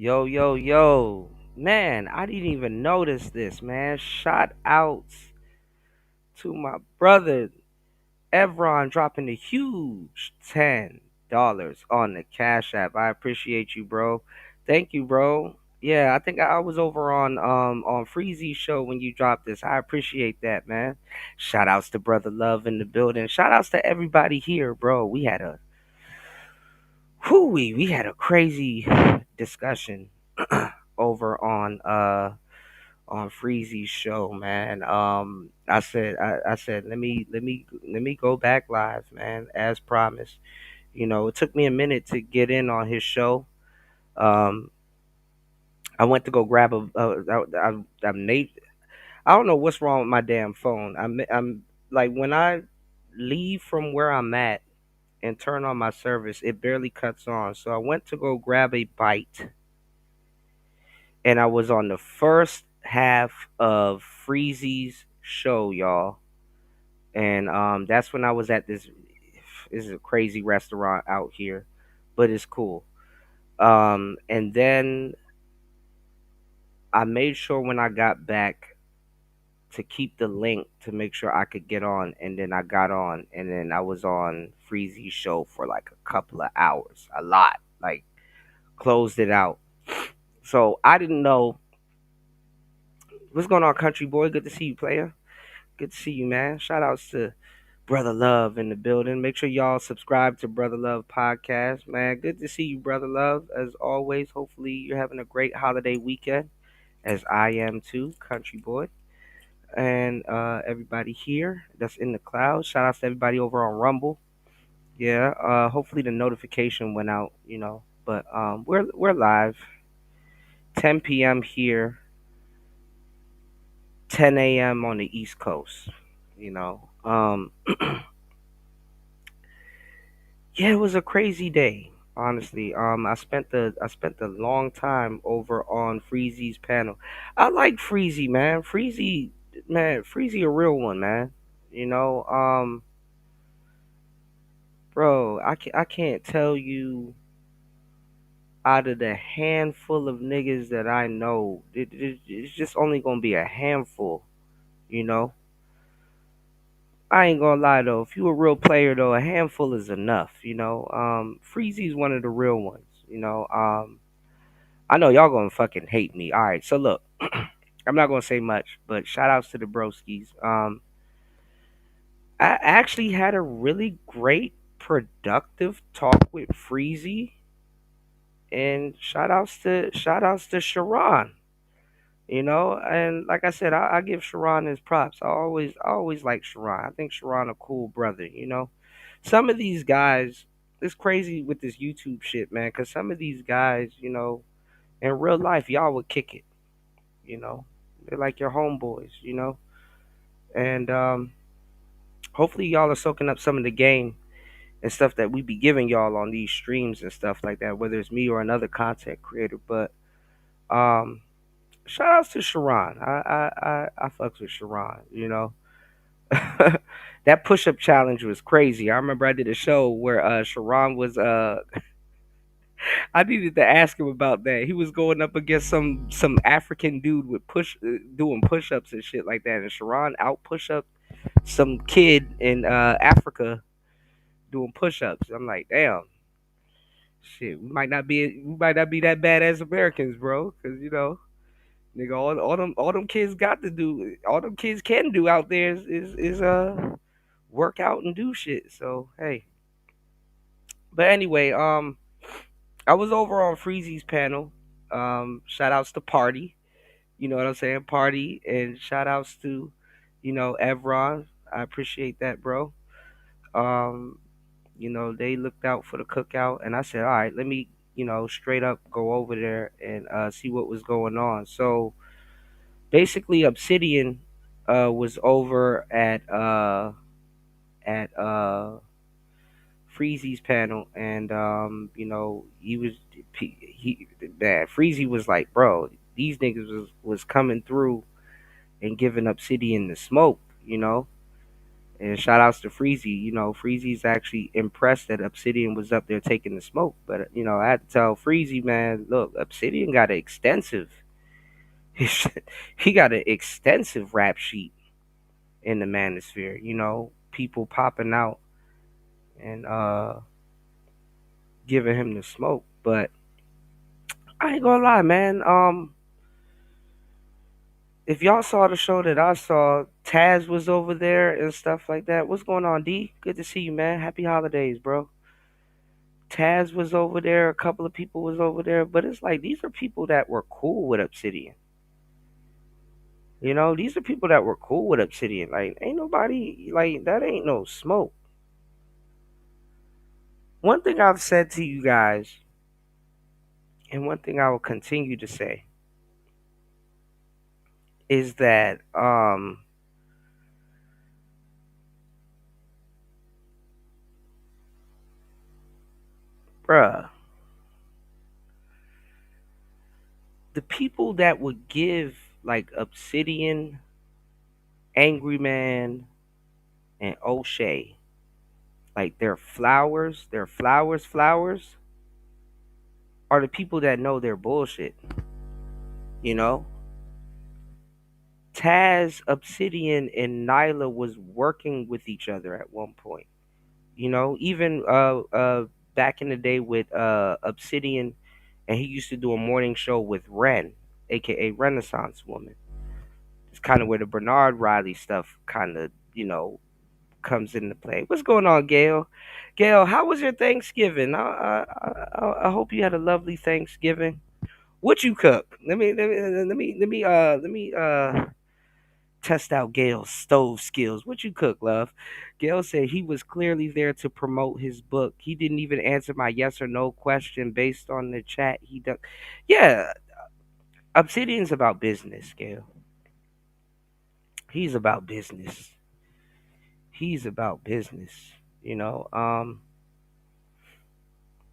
Yo, yo, yo. Man, I didn't even notice this, man. Shout outs to my brother Evron dropping a huge $10 on the Cash App. I appreciate you, bro. Thank you, bro. Yeah, I think I was over on Freezy's show when you dropped this. I appreciate that, man. Shout outs to Brother Love in the building. Shout outs to everybody here, bro. We had a crazy discussion over on Freezy's show, man. I said let me go back live, man, as promised. It took me a minute to get in on his show. Um, I went to go grab I'm Nate. I don't know what's wrong with my damn phone. I'm like when I leave from where I'm at and turn on my service, it barely cuts on. So I went to go grab a bite, and I was on the first half of Freezy's show, y'all. And that's when I was at this. This is a crazy restaurant out here, but it's cool. And then I made sure when I got back to keep the link to make sure I could get on, and then I got on, and then I was on Freezy's show for like a couple of hours, a lot, like closed it out. So I didn't know what's going on, country boy. Good to see you, player. Good to see you, man. Shout outs to Brother Love in the building. Make sure y'all subscribe to Brother Love podcast, man. Good to see you, Brother Love. As always, hopefully you're having a great holiday weekend, as I am too, country boy. And everybody here that's in the cloud. Shout outs to everybody over on Rumble. Yeah, hopefully the notification went out, But we're live. 10 p.m. here, 10 a.m. on the East Coast. You know. Yeah, it was a crazy day. Honestly, I spent a long time over on Freezy's panel. I like Freezy, man. Freezy, a real one, man. You know, bro, I can't tell you out of the handful of niggas that I know, it's just only gonna be a handful. You know, I ain't gonna lie though. If you a real player though, a handful is enough. Freezy's one of the real ones. I know y'all gonna fucking hate me. All right, so look, I'm not gonna say much, but shout outs to the broskies. I actually had a really great, productive talk with Freezy, and shout outs to Sharon. And like I said, I give Sharon his props. I always like Sharon. I think Sharon a cool brother. Some of these guys, it's crazy with this YouTube shit, man. Cause some of these guys, in real life, y'all would kick it. You know, they're like your homeboys. And hopefully y'all are soaking up some of the game and stuff that we be giving y'all on these streams and stuff like that, whether it's me or another content creator. But um, shout outs to Sharon. I fucks with Sharon. That push up challenge was crazy. I remember I did a show where Sharon was I needed to ask him about that. He was going up against some African dude with doing push ups and shit like that, and Sharon out push up some kid in Africa doing push ups. I'm like, damn, shit, we might not be that bad as Americans, bro, because nigga, all them kids got to do, all them kids can do out there is work out and do shit. So hey, but anyway, I was over on Freezy's panel. Shout outs to Party. You know what I'm saying? Party, and shout outs to, Evron. I appreciate that, bro. Um, they looked out for the cookout, and I said, all right, let me, straight up go over there and see what was going on. So basically, Obsidian was over at Freezy's panel, and he man, Freezy was like, bro, these niggas was coming through and giving Obsidian the smoke, And shout outs to Freezy. You know, Freezy's actually impressed that Obsidian was up there taking the smoke. But you know, I had to tell Freezy, man, look, Obsidian got an extensive he got an extensive rap sheet in the manosphere. You know, people popping out and giving him the smoke. But I ain't gonna lie, man. If y'all saw the show that I saw, Taz was over there and stuff like that. What's going on, D? Good to see you, man. Happy holidays, bro. Taz was over there. A couple of people was over there, but it's like these are people that were cool with Obsidian. You know, these are people that were cool with Obsidian. Like, ain't nobody like that. Ain't no smoke. One thing I've said to you guys, and one thing I will continue to say, is that, bruh, the people that would give like Obsidian, Angry Man, and O'Shea, like their flowers, are the people that know their bullshit. You know, Taz, Obsidian, and Nyla was working with each other at one point. You know, even back in the day with Obsidian, and he used to do a morning show with Ren, aka Renaissance Woman. It's kind of where the Bernard Riley stuff kind of, you know, comes into play. What's going on, Gail? Gail, how was your Thanksgiving? I hope you had a lovely Thanksgiving. What you cook? Let me test out Gail's stove skills. What you cook, love? Gail said he was clearly there to promote his book. He didn't even answer my yes or no question based on the chat. He done. Yeah, Obsidian's about business, Gail. He's about business. He's about business. You know,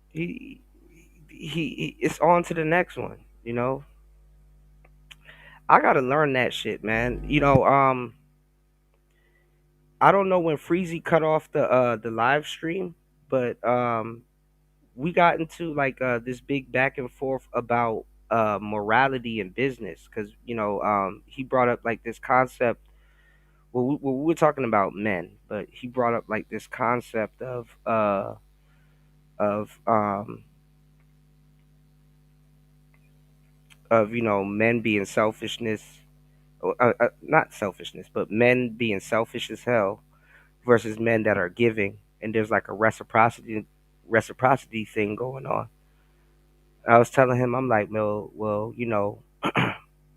he it's on to the next one. You know, I gotta learn that shit, man. You know, I don't know when Freezy cut off the live stream, but we got into like this big back and forth about morality in business because you know he brought up like this concept. Well, we were talking about men, but he brought up like this concept of of you know men being selfishness, not selfishness, but men being selfish as hell versus men that are giving, and there's like a reciprocity thing going on. I was telling him, I'm like, well, you know,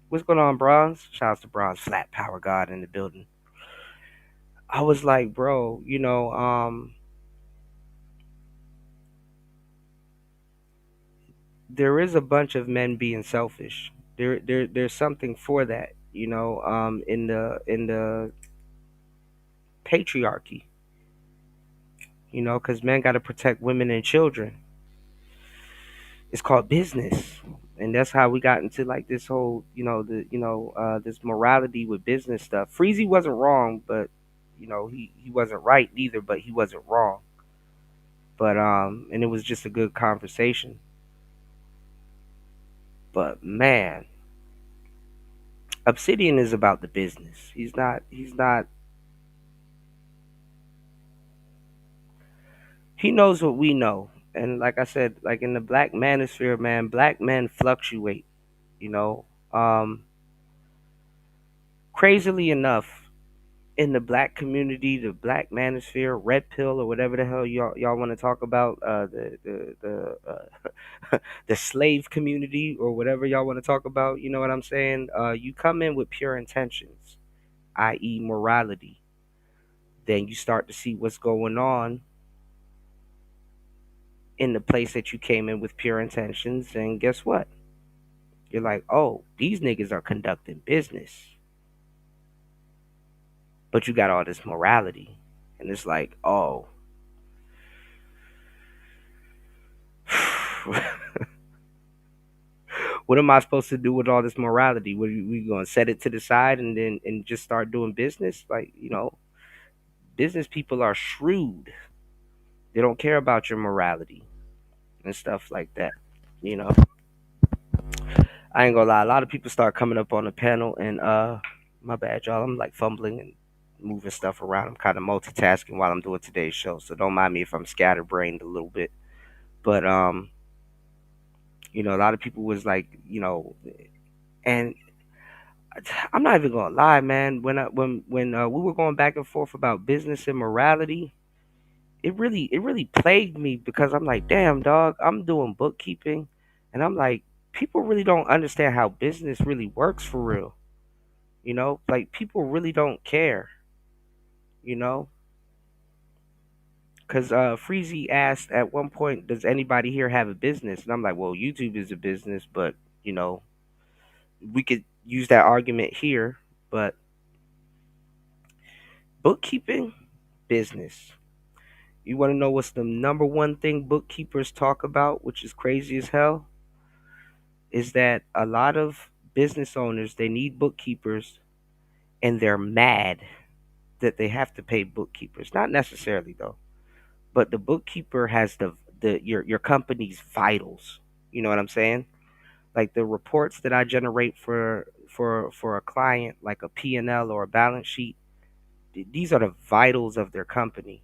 what's going on, Bronze? Shouts to Bronze, Flat Power God in the building. I was like, bro, you know, there is a bunch of men being selfish. There's something for that, you know, in the patriarchy, you know, because men got to protect women and children. It's called business, and that's how we got into like this whole, you know, this morality with business stuff. Freezy wasn't wrong, but you know, he wasn't right either, but he wasn't wrong. But and it was just a good conversation. But man, Obsidian is about the business. He's not. He knows what we know. And like I said, like in the black manosphere, man, black men fluctuate, you know. Crazily enough, in the black community, the black manosphere, red pill or whatever the hell y'all want to talk about, the slave community or whatever y'all want to talk about, you know what I'm saying? You come in with pure intentions, i.e., morality. Then you start to see what's going on in the place that you came in with pure intentions, and guess what? You're like, oh, these niggas are conducting business, but you got all this morality, and it's like, oh, what am I supposed to do with all this morality? We gonna set it to the side and then and just start doing business? Like, you know, business people are shrewd. They don't care about your morality and stuff like that. You know, I ain't gonna lie. A lot of people start coming up on the panel, and my bad, y'all. I'm like fumbling and moving stuff around. I'm kind of multitasking while I'm doing today's show, so don't mind me if I'm scatterbrained a little bit. But a lot of people was like, and I'm not even gonna lie, man. When we were going back and forth about business and morality, it really plagued me because I'm like, damn, dog. I'm doing bookkeeping, and I'm like, people really don't understand how business really works for real. Like people really don't care. You know, because Freezy asked at one point, "Does anybody here have a business?" And I'm like, "Well, YouTube is a business, but you know, we could use that argument here, but bookkeeping, business." You want to know what's the number one thing bookkeepers talk about, which is crazy as hell, is that a lot of business owners they need bookkeepers and they're mad that they have to pay bookkeepers. Not necessarily though, but the bookkeeper has your company's vitals. You know what I'm saying? Like the reports that I generate for a client, like a P&L or a balance sheet, these are the vitals of their company.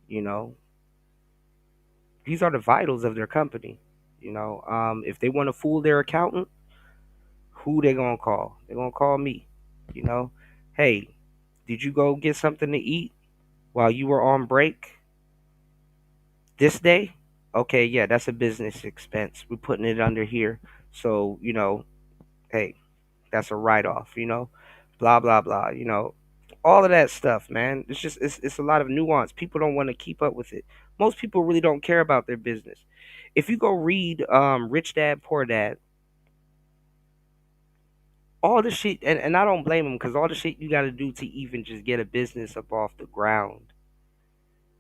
You know, these are the vitals of their company. If they want to fool their accountant, who they gonna call? They're gonna call me. You know, hey, did you go get something to eat while you were on break this day? Okay, yeah, that's a business expense. We're putting it under here. So, hey, that's a write off, blah, blah, blah, all of that stuff, man. It's a lot of nuance. People don't want to keep up with it. Most people really don't care about their business. If you go read Rich Dad, Poor Dad, all the shit, and I don't blame them because all the shit you got to do to even just get a business up off the ground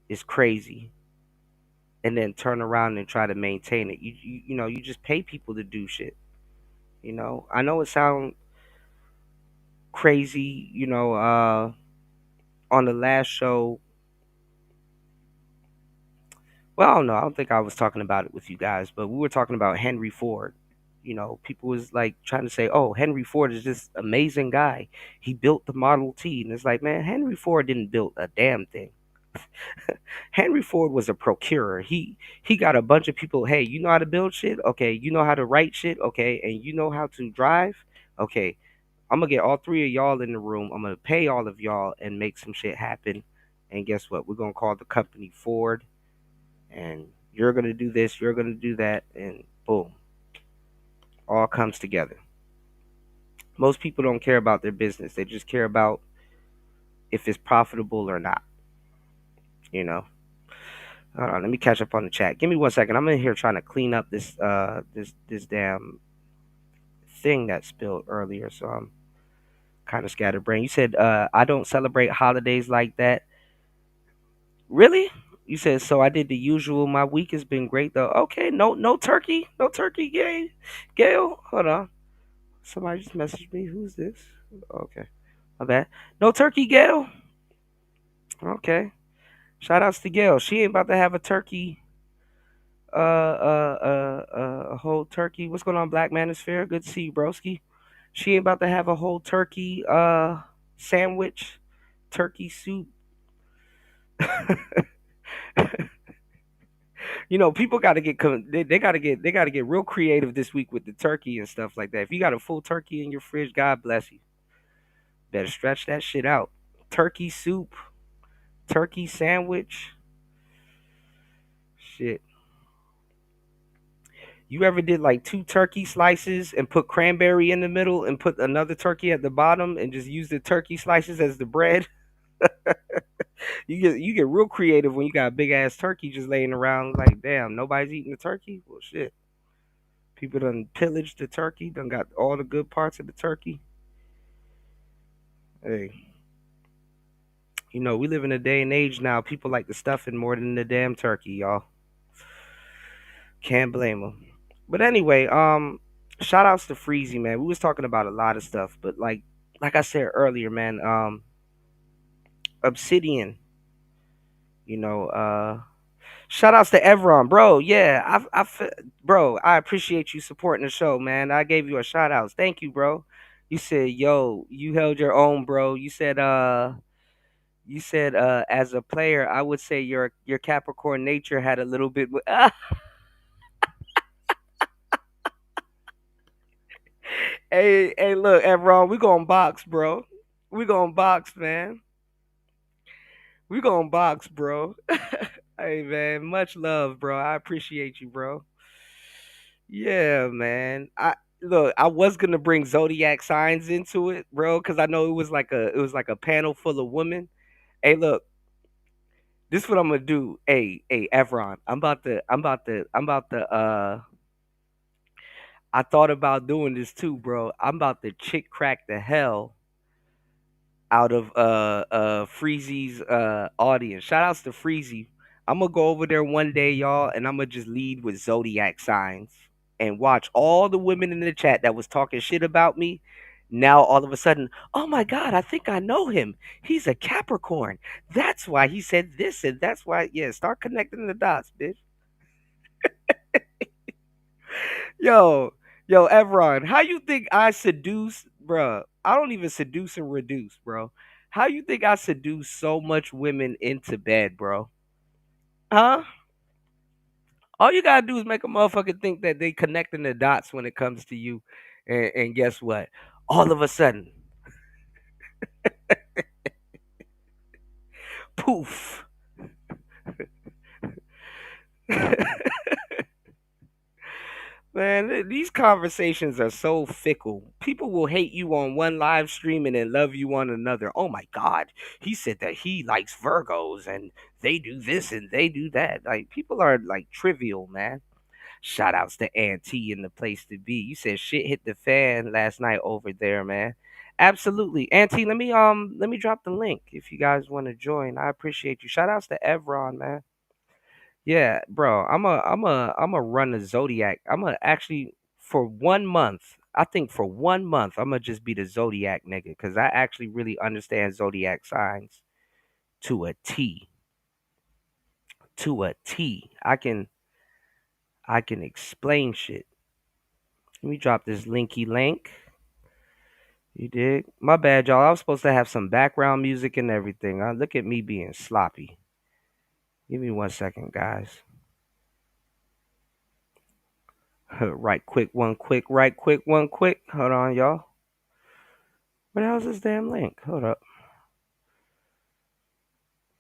is crazy. And then turn around and try to maintain it. You just pay people to do shit. I know it sounds crazy. On the last show, well, I don't know. I don't think I was talking about it with you guys, but we were talking about Henry Ford. People was like trying to say, "Oh, Henry Ford is this amazing guy. He built the Model T," and it's like, man, Henry Ford didn't build a damn thing. Henry Ford was a procurer. He got a bunch of people. Hey, you know how to build shit? Okay, you know how to write shit? Okay, and you know how to drive? Okay, I'm gonna get all three of y'all in the room. I'm gonna pay all of y'all and make some shit happen. And guess what? We're gonna call the company Ford, and you're gonna do this, you're gonna do that, and boom, all comes together. Most people don't care about their business. They just care about if it's profitable or not. You know. Hold on, let me catch up on the chat. Give me 1 second. I'm in here trying to clean up this damn thing that spilled earlier, so I'm kind of scatterbrained. You said I don't celebrate holidays like that. Really? You said so. I did the usual. My week has been great though. Okay, no turkey, no turkey. Gail. Hold on. Somebody just messaged me. Who's this? Okay, my bad. No turkey, Gail. Okay. Shout outs to Gail. She ain't about to have a turkey. A whole turkey. What's going on, Black Manosphere? Good to see you, broski. She ain't about to have a whole turkey sandwich, turkey soup. People got to they got to get real creative this week with the turkey and stuff like that. If you got a full turkey in your fridge, God bless you. Better stretch that shit out. Turkey soup, turkey sandwich. Shit. You ever did like two turkey slices and put cranberry in the middle and put another turkey at the bottom and just use the turkey slices as the bread? You get real creative when you got a big ass turkey just laying around. Like, damn, nobody's eating the turkey. Well, shit. People done pillaged the turkey. Done got all the good parts of the turkey. Hey, we live in a day and age now. People like the stuffing more than the damn turkey, y'all. Can't blame them. But anyway, shout outs to Freezy, man. We was talking about a lot of stuff, but like I said earlier, man, Obsidian. You know, shout outs to Evron, bro. Yeah, bro, I appreciate you supporting the show, man. I gave you a shout outs. Thank you, bro. You said, yo, you held your own, bro. You said as a player, I would say your Capricorn nature had a little bit hey, look, Evron, we gonna box, bro. We gonna box, man. We gonna box, bro. Hey, man, much love, bro. I appreciate you, bro. Yeah, man. I was gonna bring zodiac signs into it, bro, because I know it was like a panel full of women. Hey, look, this is what I'm gonna do. Hey, Evron, I thought about doing this too, bro. I'm about to chick crack the hell out of Freezy's audience. Shout outs to Freezy. I'm gonna go over there one day, y'all, and I'm gonna just lead with zodiac signs and watch all the women in the chat that was talking shit about me. Now all of a sudden, oh my god, I think I know him. He's a Capricorn. That's why he said this, and that's why. Yeah, start connecting the dots, bitch. Yo, yo, Evron, how you think I seduce, bruh? I don't even seduce and reduce, bro. How you think I seduce so much women into bed, bro? Huh? All you gotta do is make a motherfucker think that they connecting the dots when it comes to you, and guess what? All of a sudden, poof. Man, these conversations are so fickle. People will hate you on one live stream and then love you on another. Oh my God. He said that he likes Virgos and they do this and they do that. Like, people are like trivial, man. Shout outs to Auntie in the place to be. You said shit hit the fan last night over there, man. Absolutely. Auntie, let me drop the link if you guys want to join. I appreciate you. Shout outs to Evron, man. Yeah, bro. I'm a run a Zodiac. I'm a actually for 1 month. I think for 1 month I'm gonna just be the Zodiac nigga because I actually really understand Zodiac signs to a T. To a T. I can explain shit. Let me drop this linky link. You dig? My bad, y'all. I was supposed to have some background music and everything. Look at me being sloppy. Give me 1 second, guys. Right quick, one quick, right quick, one quick. Hold on, y'all. What the hell's this damn link? Hold up.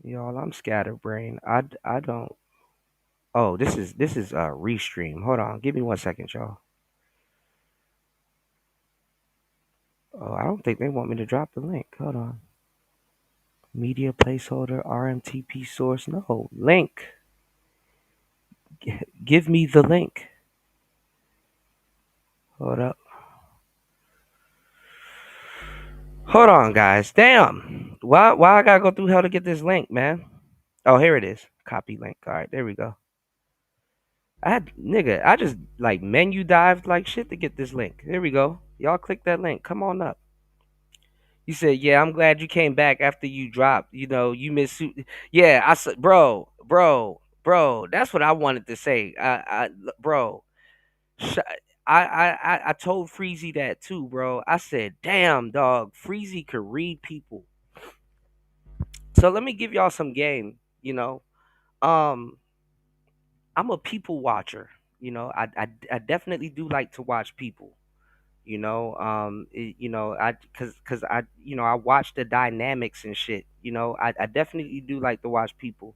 Y'all, I'm scatterbrained. I don't. Oh, this is restream. Hold on. Give me 1 second, y'all. Oh, I don't think they want me to drop the link. Hold on. Media placeholder, RMTP source. No. Link. Give me the link. Hold up. Hold on, guys. Damn. Why I gotta go through hell to get this link, man? Oh, here it is. Copy link. All right, there we go. I just like menu dived like shit to get this link. There we go. Y'all click that link. Come on up. You said, "Yeah, I'm glad you came back after you dropped. You know, you missed. Yeah, I said, bro. That's what I wanted to say. Bro, sh- I told Freezy that too, bro. I said, damn, dog, Freezy could read people. So let me give y'all some game. Um, I'm a people watcher. I definitely do like to watch people. Cause I watch the dynamics and shit. I definitely do like to watch people.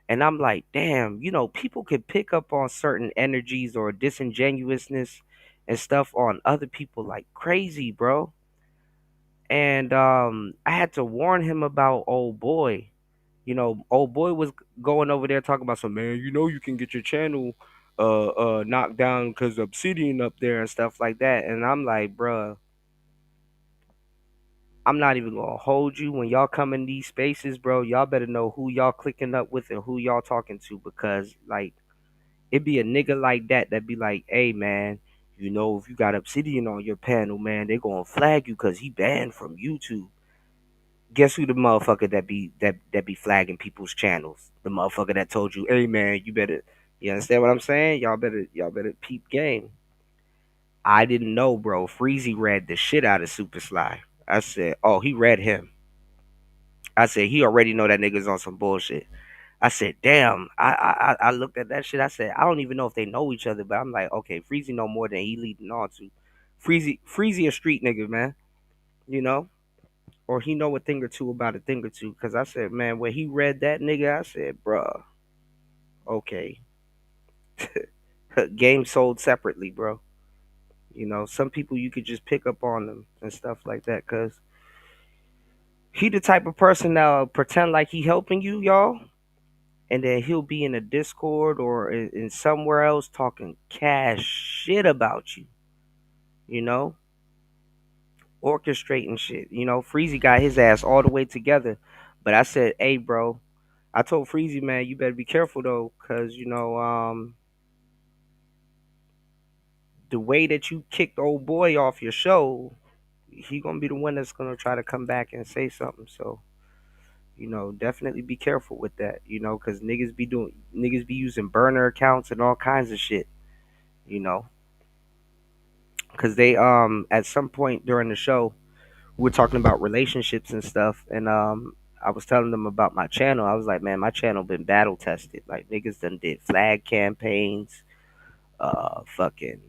And I'm like, damn, people could pick up on certain energies or disingenuousness and stuff on other people like crazy, bro. And I had to warn him about old boy. Old boy was going over there talking about some, man. You can get your channel knocked down because Obsidian up there and stuff like that. And I'm like, bruh, I'm not even gonna hold you when y'all come in these spaces, bro. Y'all better know who y'all clicking up with and who y'all talking to, because like it be a nigga like that be like, hey man, if you got Obsidian on your panel, man, they gonna flag you because he banned from YouTube. Guess who the motherfucker that be flagging people's channels? The motherfucker that told you, "Hey man, you better." You understand what I'm saying? Y'all better peep game. I didn't know, bro. Freezy read the shit out of Super Sly. I said, "Oh, he read him." I said, "He already know that nigga's on some bullshit." I said, "Damn." I looked at that shit. I said, "I don't even know if they know each other," but I'm like, "Okay, Freezy know more than he leading on to." Freezy a street nigga, man. You know, or he know a thing or two about a thing or two. Cause I said, man, when he read that nigga, I said, bruh, okay, game sold separately, bro. You know, some people you could just pick up on them and stuff like that. Cause he the type of person that'll pretend like he helping you, y'all, and then he'll be in a Discord or in somewhere else talking cash shit about you. You know, orchestrating shit. You know, Freezy got his ass all the way together. But I said, hey, bro, I told Freezy, man, you better be careful though, cause the way that you kicked old boy off your show, he gonna be the one that's gonna try to come back and say something. So definitely be careful with that. Cause niggas be using burner accounts and all kinds of shit. You know, cause they at some point during the show we were talking about relationships and stuff, and I was telling them about my channel. I was like, man, my channel been battle tested. Like niggas done did flag campaigns, fucking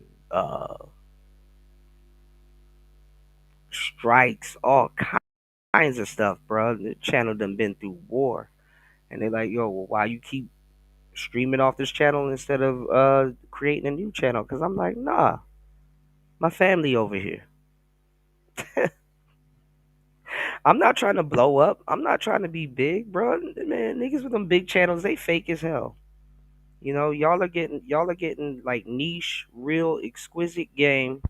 strikes, all kinds of stuff, bro. The channel done been through war, and they like, yo, well, why you keep streaming off this channel instead of creating a new channel? Cause I'm like, nah, my family over here. I'm not trying to blow up. I'm not trying to be big, bro. Man, niggas with them big channels, they fake as hell. Y'all are getting like niche, real exquisite game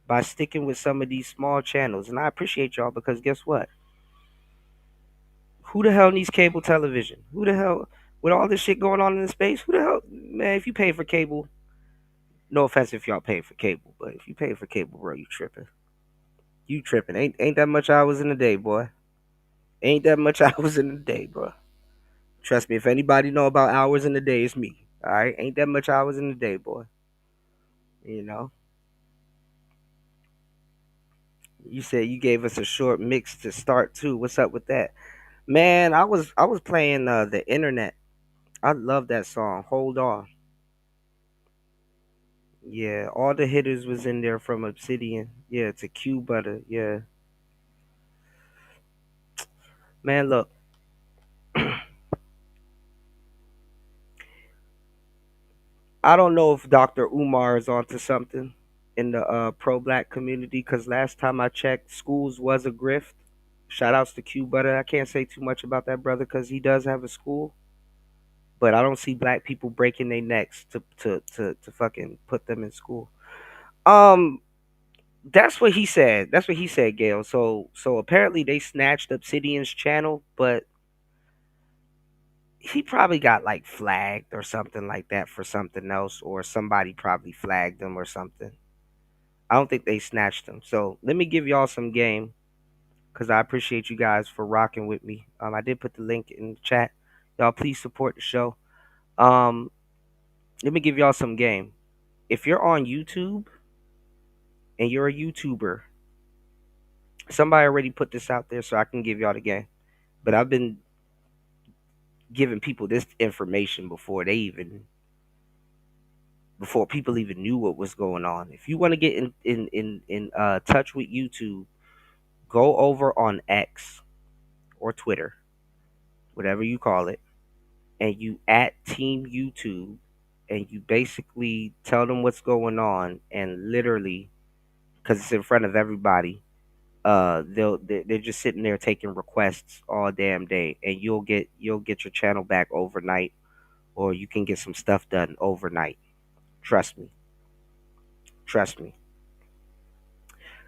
by sticking with some of these small channels. And I appreciate y'all because guess what? Who the hell needs cable television? Who the hell with all this shit going on in the space? Who the hell man, if you pay for cable, no offense if y'all pay for cable, but if you pay for cable, bro, you tripping. You tripping. Ain't that much hours in the day, boy. Ain't that much hours in the day, bro. Trust me, if anybody know about hours in the day, it's me. Alright? Ain't that much hours in the day, boy. You know? You said you gave us a short mix to start too. What's up with that? Man, I was playing the internet. I love that song. Hold on. Yeah, all the hitters was in there from Obsidian. Yeah, to Q Butter. Yeah. Man, look, I don't know if Dr. Umar is onto something in the pro black community because last time I checked, schools was a grift. Shout outs to Q Butter. I can't say too much about that brother because he does have a school, but I don't see black people breaking their necks to fucking put them in school. Um, that's what he said. That's what he said, Gail. So apparently they snatched Obsidian's channel, but he probably got like flagged or something like that for something else, or somebody probably flagged him or something. I don't think they snatched him. So let me give y'all some game because I appreciate you guys for rocking with me. I did put the link in the chat. Y'all please support the show. Um, Let me give y'all some game. If you're on YouTube and you're a YouTuber, somebody already put this out there, so I can give y'all the game. But I've been giving people this information before people even knew what was going on. If you want to get in touch with YouTube, go over on X or Twitter, whatever you call it, and you at Team YouTube, and you basically tell them what's going on, and literally, because it's in front of everybody, they're just sitting there taking requests all damn day, and you'll get your channel back overnight, or you can get some stuff done overnight. Trust me, trust me.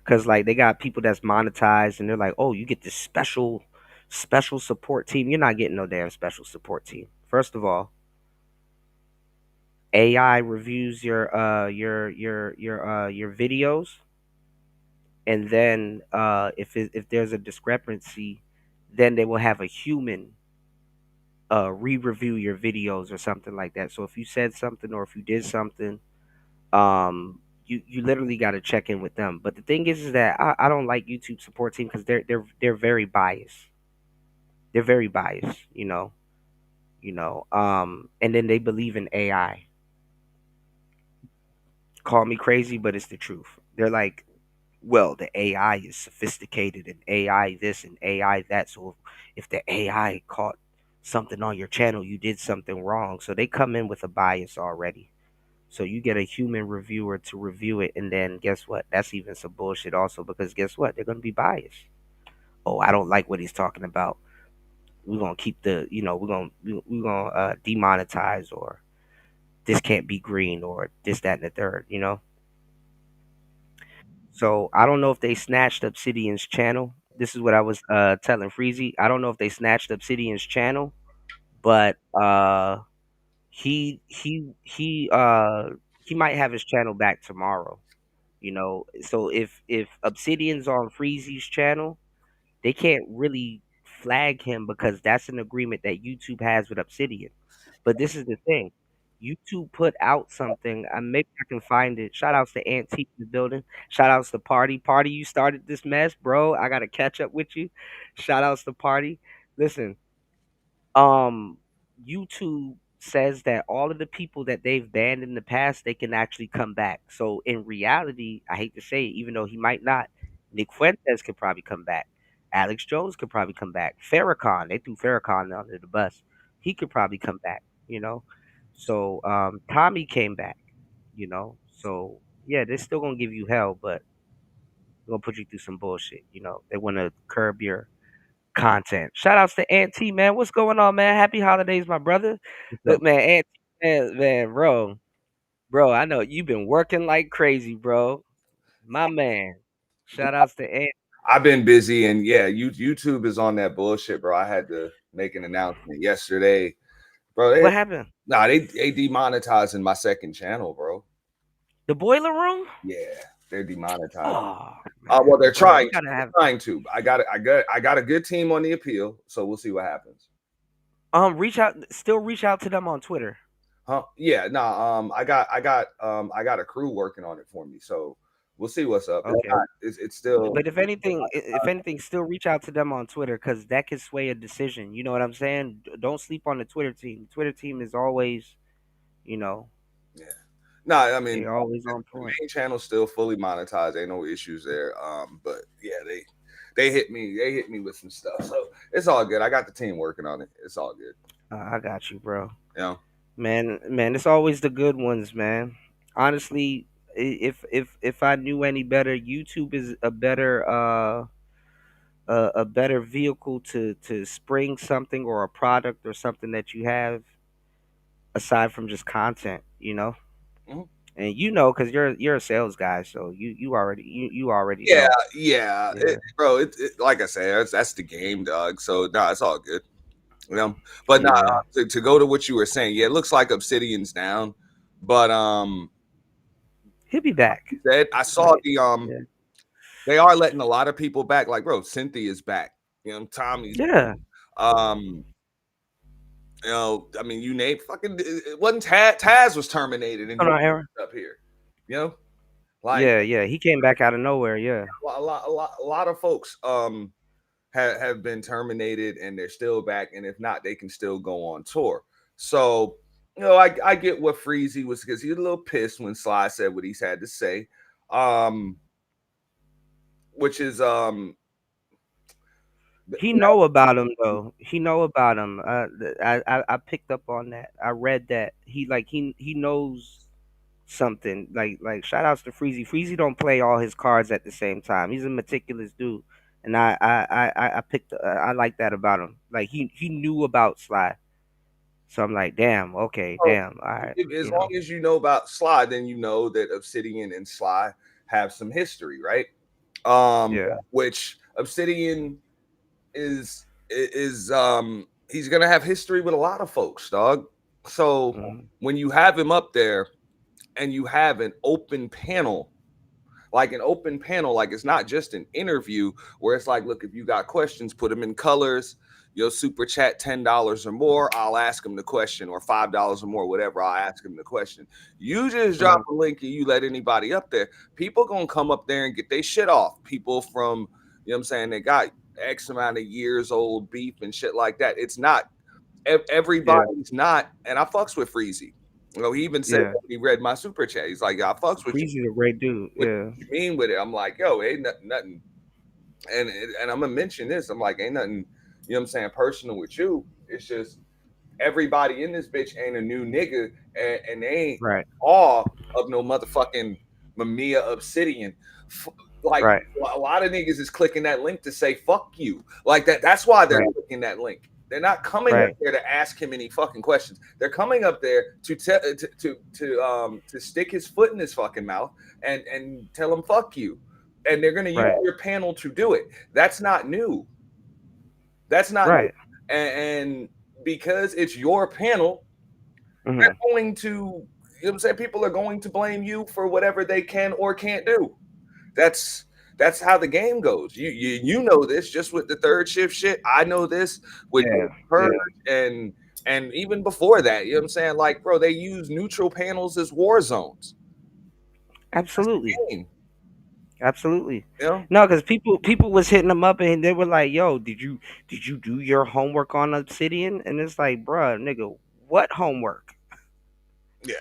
Cause like they got people that's monetized, and they're like, oh, you get this special support team. You're not getting no damn special support team. First of all, AI reviews your videos, and then if there's a discrepancy, then they will have a human re-review your videos or something like that. So if you said something or if you did something, you literally got to check in with them. But the thing is that I don't like YouTube support team because they're very biased. They're very biased, and then they believe in AI. Call me crazy, but it's the truth. They're like, well, the AI is sophisticated and AI this and AI that. So if the AI caught something on your channel, you did something wrong. So they come in with a bias already. So you get a human reviewer to review it, and then guess what? That's even some bullshit also because guess what? They're gonna be biased. Oh, I don't like what he's talking about. We're gonna keep we're gonna demonetize, or this can't be green, or this, that, and the third. So I don't know if they snatched Obsidian's channel. This is what I was telling Freezy. I don't know if they snatched Obsidian's channel, but he might have his channel back tomorrow. So if Obsidian's on Freezy's channel, they can't really flag him because that's an agreement that YouTube has with Obsidian. But this is the thing. YouTube put out something. Maybe I can find it. Shout outs to Antique in the building. Shout outs to Party. Party, you started this mess, bro. I gotta catch up with you. Shout outs to Party. Listen, um YouTube says that all of the people that they've banned in the past, they can actually come back. So in reality, I hate to say it, even though he might not, Nick Fuentes could probably come back. Alex Jones could probably come back. Farrakhan, they threw Farrakhan under the bus. He could probably come back. So Tommy came back. So yeah, they're still gonna give you hell, but they're gonna put you through some bullshit. They wanna curb your content. Shout outs to Aunt T, man. What's going on, man? Happy holidays, my brother. What's Look, up? man, Aunt T, man, bro, I know you've been working like crazy, bro. My man. Shout outs to Aunt. I've been busy, and yeah, YouTube is on that bullshit, bro. I had to make an announcement yesterday, bro. What happened? They demonetizing my second channel, bro. The boiler room? Yeah, they're demonetized. Oh Well, man, they're bro, you trying to. gotta They're have trying to. I got a good team on the appeal, so we'll see what happens. reach out to them on Twitter. Huh? Yeah, nah. I got a crew working on it for me, so we'll see what's up. It's Okay. not. It's still. But if anything, still reach out to them on Twitter because that could sway a decision. You know what I'm saying? Don't sleep on the Twitter team. The Twitter team is always, you know, Yeah. No, I mean they're always on the point. main channel's still fully monetized. Ain't no issues there. But yeah, they hit me. They hit me with some stuff. So it's all good. I got the team working on it. It's all good. I got you, bro. You know. Man, it's always the good ones, man. Honestly, if I knew any better, YouTube is a better vehicle to spring something or a product or something that you have aside from just content. Mhm. And because you're a sales guy, so you already Yeah, know. yeah, Yeah, bro. Like I said, that's the game, dog. So no, it's all good. You know. But nah, yeah. to go to what you were saying, yeah, it looks like Obsidian's down, but He'll be back. that I saw Right? the Yeah, they are letting a lot of people back. Like, bro, Cynthia's back. Tommy's. yeah. Um, I mean, you name fucking it wasn't Taz was terminated and Hold just on, Aaron. up here. You know, like Yeah, yeah. He came back out of nowhere. Yeah. a lot of folks have been terminated and they're still back, and if not, they can still go on tour. So I get what Freezy was because he's a little pissed when Sly said what he's had to say, um, which is He know about him though. He know about him. I picked up on that. I read that he knows something. Like shout outs to Freezy. Freezy don't play all his cards at the same time. He's a meticulous dude, and I picked. I like that about him. Like he knew about Sly. So I'm like, damn. Okay, so damn. All right. as long as you know about Sly, then you know that Obsidian and Sly have some history, right? Yeah. Which Obsidian is he's gonna have history with a lot of folks, dog. So Mhm. when you have him up there and you have an open panel, like an open panel. Like it's not just an interview where it's like, look, if you got questions, put them in colors. You'll super chat $10 or more. I'll ask them the question, or $5 or more, whatever. I'll ask them the question. You just drop Mhm. a link and you let anybody up there. People gonna come up there and get their shit off. People from, you know what I'm saying, they got X amount of years old beef and shit like that. It's not Yeah. everybody's not, and I fucks with Freezy. He even said Yeah. that when he read my super chat. He's like, "Yeah, I fucks with you. Freezy's a great dude. What Yeah. you mean with it?" I'm like, "Yo, ain't nothing, nothing." And I'm gonna mention this. I'm like, "Ain't nothing." You know what I'm saying? Personal with you. It's just everybody in this bitch ain't a new nigga, and they ain't Right. awe of no motherfucking Mamiya Obsidian. Like Right. a lot of niggas is clicking that link to say fuck you. Like that. That's why they're Right. clicking that link. They're not coming up Right. there to ask him any fucking questions. They're coming up there to to stick his foot in his fucking mouth and tell him fuck you. And they're gonna use Right. your panel to do it. That's not new. That's not new. Right. And because it's your panel, Mhm. they're going to, you know what I'm saying? People are going to blame you for whatever they can or can't do. That's that's how the game goes. You know this just with the third shift shit. I know this with Yeah. Purge Yeah. and even before that, you know what I'm saying? Like, bro, they use neutral panels as war zones. That's the Absolutely. game, Absolutely. you know? No, because people was hitting them up and they were like, "Yo, did you do your homework on Obsidian?" And it's like, bruh, nigga, what homework? Yeah.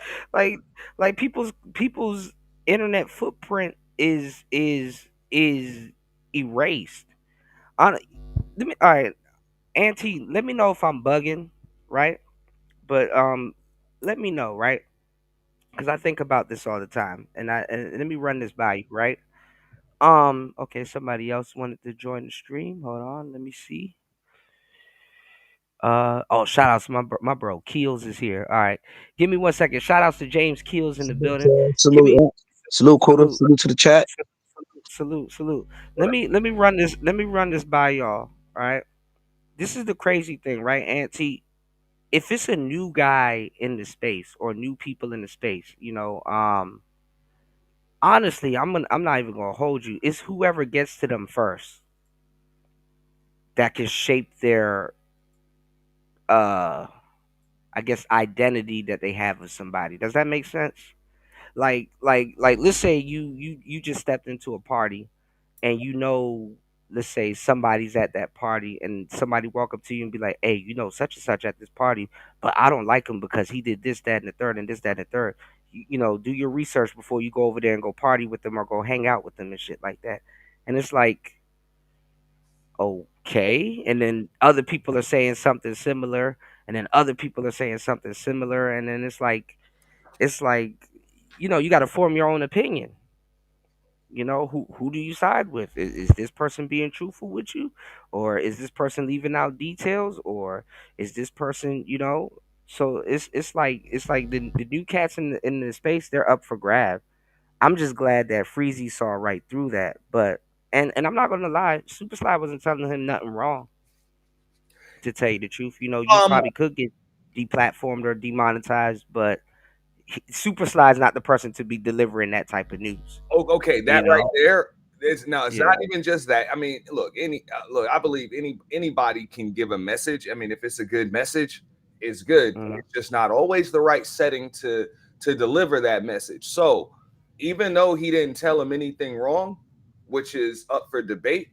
Like people's internet footprint is erased. On let me all right, Auntie, let me know if I'm bugging, right? But let me know, right? Because I think about this all the time, and let me run this by you, right? Okay, somebody else wanted to join the stream. Hold on, let me see. Oh, shout outs to my bro Keels is here. All right, give me 1 second. Shout outs to James Keels in the Salute, building. Give salute, me salute, Coda. salute, Salute to the chat. salute. Let me run this. Let me run this by y'all. All right, this is the crazy thing, right, Auntie? If it's a new guy in the space or new people in the space, honestly, I'm not even gonna hold you. It's whoever gets to them first that can shape their uh I guess identity that they have with somebody. Does that make sense? Like let's say you just stepped into a party and let's say somebody's at that party and somebody walk up to you and be like, "Hey, such and such at this party, but I don't like him because he did this, that, and the third, and this, that, and the third." Do your research before you go over there and go party with them or go hang out with them and shit like that. And it's like, okay, and then other people are saying something similar, and then other people are saying something similar, and then it's like you got to form your own opinion. Who do you side with? Is this person being truthful with you, or is this person leaving out details, or is this person so it's like the new cats in the space, they're up for grab. I'm just glad that Freezy saw right through that. But and I'm not gonna lie, Super Sly wasn't telling him nothing wrong, to tell you the truth. You Um. probably could get deplatformed or demonetized, but Super Sly's not the person to be delivering that type of news. Okay, that You right know? there is no. It's not Yeah. even just that. I mean, look, look. I believe anybody can give a message. I mean, if it's a good message, it's good. Mhm. It's just not always the right setting to deliver that message. So, even though he didn't tell him anything wrong, which is up for debate,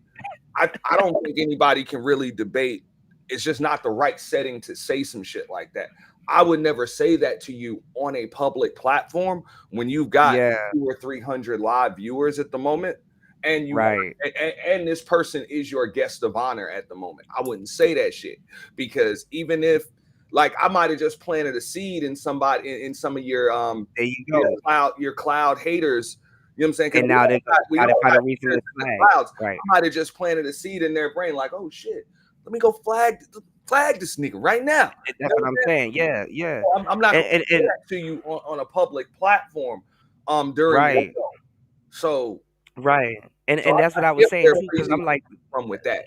I don't think anybody can really debate. It's just not the right setting to say some shit like that. I would never say that to you on a public platform when you've got Yeah. 200 or 300 live viewers at the moment, and Right. and this person is your guest of honor at the moment. I wouldn't say that shit because even if like I might have just planted a seed in somebody in some of There you go. your cloud haters. You know what I'm saying? Because And now they we now all they find got a reason haters to in the flag. clouds. Right. I might have just planted a seed in their brain, like, oh shit, let me go flag this nigga right now. You That's know what what I'm I'm saying? saying. Yeah. Yeah. I'm not And gonna and, say and that to you on a public platform during war. right. So Right. And so and that's I what I was get saying where too, because Freezy I'm like, from with that.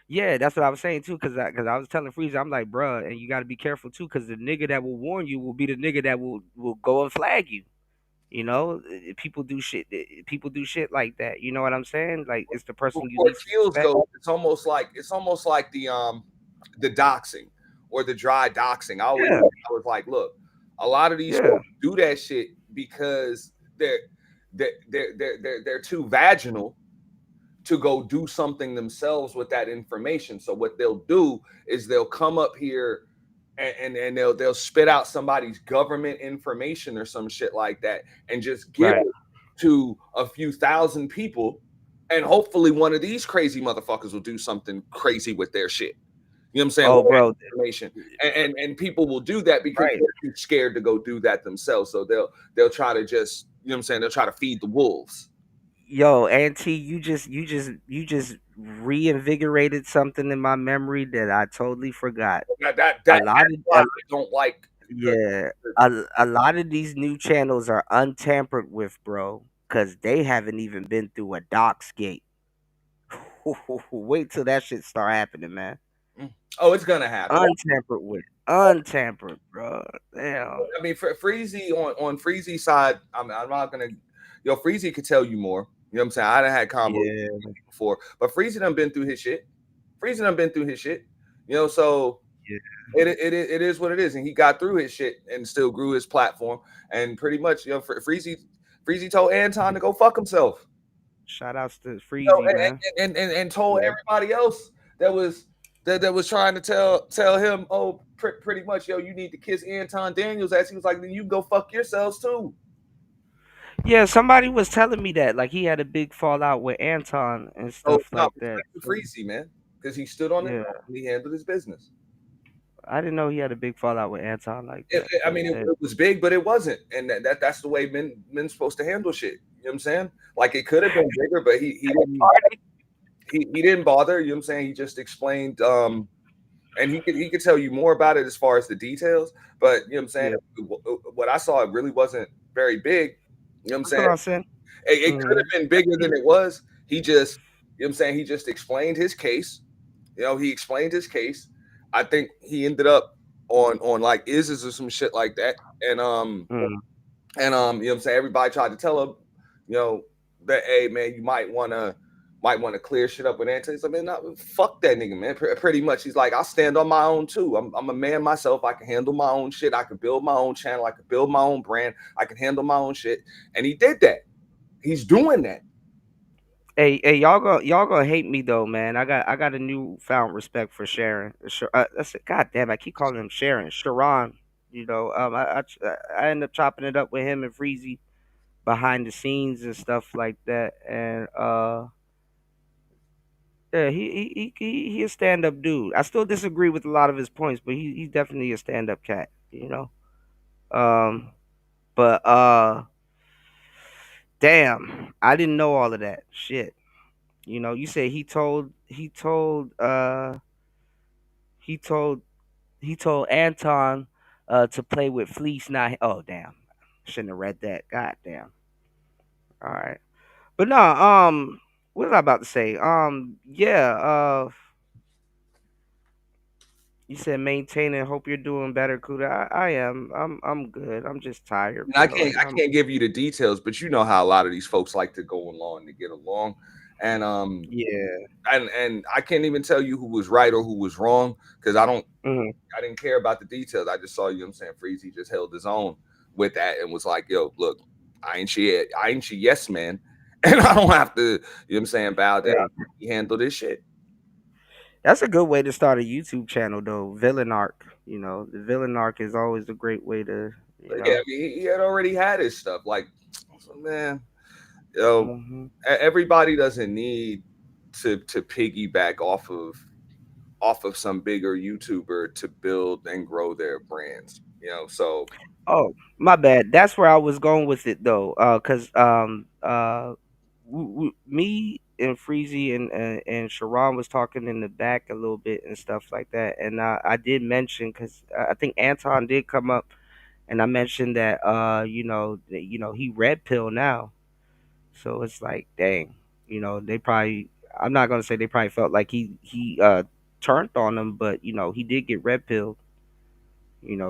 yeah, that's what I was saying too, because I was telling Freezer, I'm like, bruh, and you got to be careful too, because the nigga that will warn you will be the nigga that will go and flag you. People do shit. People do shit like that. You know what I'm saying? Like it's the person you Where least Fields expect. goes, it's almost like the doxing or the dry doxing. Yeah, I was like, look, a lot of these yeah, folks do that shit because they're too vaginal to go do something themselves with that information. So what they'll do is they'll come up here and they'll spit out somebody's government information or some shit like that and just give right. it to a few thousand people, and hopefully one of these crazy motherfuckers will do something crazy with their shit. You know what I'm saying? Oh, With that bro, information. And people will do that because right. they're too scared to go do that themselves. So they'll try to just, you know what I'm saying, they'll try to feed the wolves. Yo, Auntie, you just reinvigorated something in my memory that I totally forgot. A lot That's of why I don't like Yeah, the a lot of these new channels are untampered with, bro, because they haven't even been through a docs gate. Wait till that shit start happening, man. oh, it's gonna happen. Untampered with, untampered, bro. Damn. I mean, for Freezy on Freezy side, I'm not gonna. Freezy could tell you more. You know what I'm saying? I done had combos Yeah, before, but Freezy done been through his shit. Freezy done been through his shit. So yeah. it is what it is, and he got through his shit and still grew his platform. And pretty much, Freezy told Anton to go fuck himself. Shout outs to You know, Freezy, man. and told Yeah, everybody else that was that was trying to tell him, oh, pretty much, you need to kiss Anton Daniels ass. He was like, then you go fuck yourselves too. yeah. Somebody was telling me that, like, he had a big fallout with Anton and So stuff no, like that. respect to So, Freezy, man, because he stood on his yeah, own and he handled his business. I didn't know he had a big fallout with Anton like that. I But mean, it was big, but it wasn't, and that's the way men's supposed to handle shit. You know what I'm saying? Like it could have been bigger, but he didn't bother. You know what I'm saying? He just explained. And he could tell you more about it as far as the details. But you know what I'm saying? yeah, What I saw, it really wasn't very big. You know what I'm that's saying? what I'm saying. It could Hmm. have been bigger than it was. He just, you know what I'm saying? He just explained his case. He explained his case. I think he ended up on like ISIS or some shit like that. You know what I'm saying, everybody tried to tell him, you know, that hey man, you might want to clear shit up with Anthony. I mean, no, fuck that nigga, man. Pretty much, he's like, I'll stand on my own too. I'm a man myself. I can handle my own shit. I can build my own channel. I can build my own brand. I can handle my own shit. And he did that. He's doing that. Hey, y'all gonna hate me though, man. I got a newfound respect for Sharon. That's it. God damn, I keep calling him Sharon. Sharon. I end up chopping it up with him and Freezy behind the scenes and stuff like that. And yeah, he a stand up dude. I still disagree with a lot of his points, but he's definitely a stand up cat. Um, but damn, I didn't know all of that shit. You said he told he told Anton to play with Fleece. Not oh damn, shouldn't have read that. God damn. All right, but no. What was I about to say? Yeah. You said maintain and hope you're doing better, Kuda. I am. I'm good. I'm just tired, And I bro. can't And I I'm can't give you the details, but you know how a lot of these folks like to go along to get along. And yeah. and I can't even tell you who was right or who was wrong because Mhm. I didn't care about the details. I just saw, you know what I'm saying, Freezy just held his own with that and was like, yo, look, I ain't she yes man. And I don't have to, you know what I'm saying, bow down. Hey, He handled this shit. that's a good way to start a YouTube channel, though. Villain arc. The villain arc is always a great way to. You Yeah, I know. mean, he had already had his stuff. Like, so, man, yo, Hmm. everybody doesn't need to piggyback off of some bigger YouTuber to build and grow their brands. So Oh, my bad. That's where I was going with it, though. Cause me and Freezy and Sharon was talking in the back a little bit and stuff like that, and I did mention because I think Anton did come up, and I mentioned that he red pill now, so it's like dang, they probably. I'm not gonna say they probably felt like he turned on them, but he did get red pill.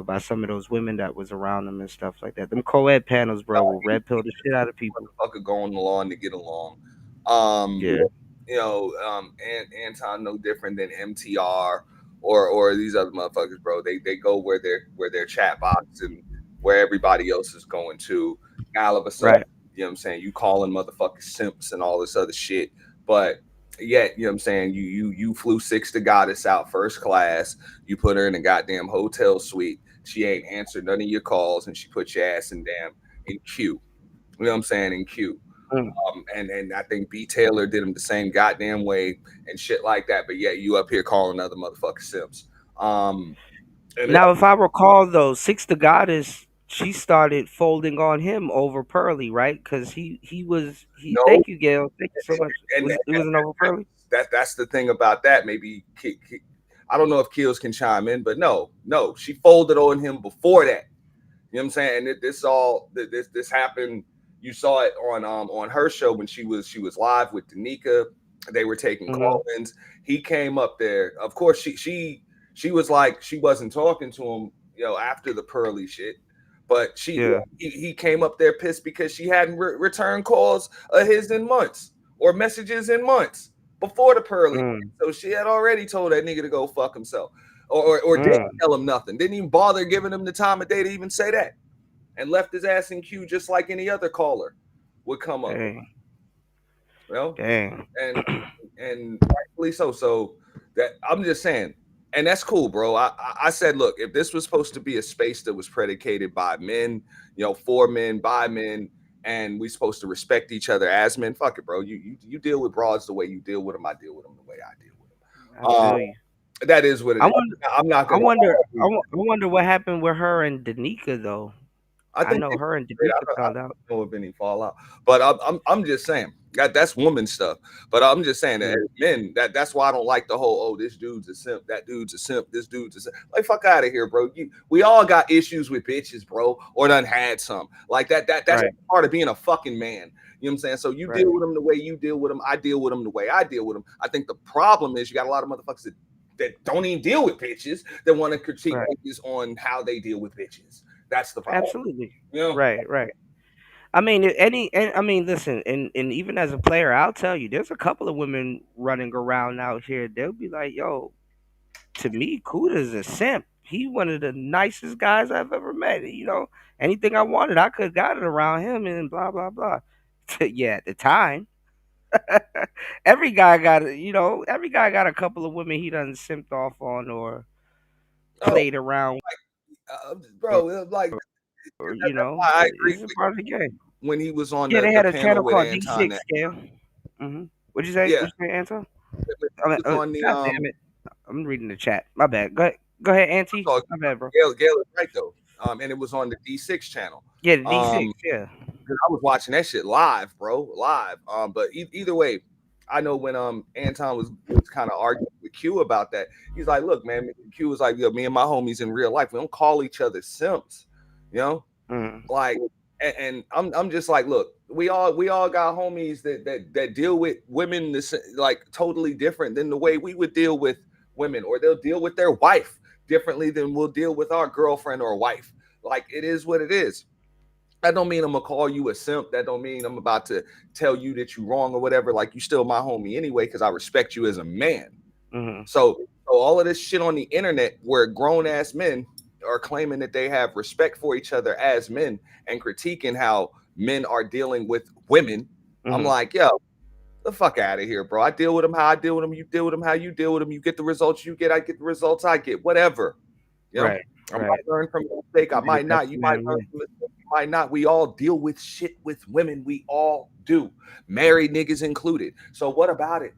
by some of those women that was around them and stuff like that. Them co-ed panels, No, bro, will red pill the shit out of people. motherfucker going along to get along. Um, Yeah. and Anton no different than MTR or these other motherfuckers, bro. They go where their chat box and where everybody else is going to. Now all of a sudden, Right. you know what I'm saying, you calling motherfuckers simps and all this other shit. But yet, you know what I'm saying, you flew Six the Goddess out first class, you put her in a goddamn hotel suite. She ain't answered none of your calls and she put your ass in queue. You know what I'm saying? In queue. Mm. And I think B Taylor did him the same goddamn way and shit like that. But yet you up here calling other motherfucking simps. And Now, if I recall, though, Six the Goddess, she started folding on him over Pearly, right? Because he was he. no, Thank you, Gail. Thank you so much. and It wasn't over Pearly. that's the thing about that. Maybe I don't know if Kills can chime in, but no, she folded on him before that. You know what I'm saying? And this happened. You saw it on her show when she was live with Danica. They were taking Hmm. call-ins. He came up there. Of course, she was like she wasn't talking to him, after the Pearly shit. But Yeah. he came up there pissed because she hadn't returned calls of his in months or messages in months before the Pearly. Mm. So she had already told that nigga to go fuck himself, or didn't Mm. tell him nothing. Didn't even bother giving him the time of day to even say that, and left his ass in queue just like any other caller would come up. Dang. You know, Dang. and rightfully so. So that I'm just saying, and that's cool, bro. I said, look, if this was supposed to be a space that was predicated by men, for men, by men, and we supposed to respect each other as men, fuck it, bro. You deal with broads the way you deal with them. I deal with them the way I deal with I them. feel you. That is what it I is. wonder. I'm not I gonna. wonder. I wonder what happened with her and Danica though. I I think know they her and great. Danica I found out. don't know of any fallout, but I'm just saying that's woman stuff. But I'm just saying that Mm. as men, that's why I don't like the whole this dude's a simp, that dude's a simp, this dude's a simp. Like fuck out of here, bro. We all got issues with bitches, bro, or done had some. Like that's Right. part of being a fucking man. You know what I'm saying? So you Right. deal with them the way you deal with them. I deal with them the way I deal with them. I think the problem is you got a lot of motherfuckers that don't even deal with bitches that want to critique Right. bitches on how they deal with bitches. That's the problem. Absolutely. You know? Right. Right. I mean, I mean, listen, and even as a player, I'll tell you, there's a couple of women running around out here. They'll be like, "Yo, to me, Kuda's a simp. He one of the nicest guys I've ever met. Anything I wanted, I could have got it around him, and blah blah blah." Yeah, at the time, every guy got a couple of women he done simped off on or Oh, played around, or, bro, like or that's why I agree it's a with part of the game. when he was on Yeah, the they the had a panel channel with called Anton. D6 That scale. What'd you say? yeah, What'd you say, Anton? when he was on the God damn it. I'm reading the chat. My bad. Go ahead. Go ahead, that's Auntie. all. My bad, bro. Gail is right though. And it was on the D6 channel. Yeah, the D6. Um, Yeah. 'Cause I was watching that shit live, bro, live. But either way, I know when Anton was kind of arguing with Q about that. He's like, "Look, man," Q was like, "Yo, me and my homies in real life, we don't call each other simps, you know." Mm, Like, and I'm just like, look, we all got homies that deal with women this like totally different than the way we would deal with women, or they'll deal with their wife differently than we'll deal with our girlfriend or wife. Like, it is what it is. That don't mean I'm gonna call you a simp. That don't mean I'm about to tell you that you're wrong or whatever. Like, you still my homie anyway, because I respect you as a man. mm, So all of this shit on the internet where grown ass men are claiming that they have respect for each other as men and critiquing how men are dealing with women. I'm mm. like, yo, the fuck out of here, bro. I deal with them how I deal with them. You deal with them how you deal with them. You get the results you get. I get the results I get. Whatever. You know, Right. I Right. might learn from a mistake. I Yeah, might that's not. You the might man learn way. from a mistake. You might not. We all deal with shit with women. We all do. Married niggas included. So what about it?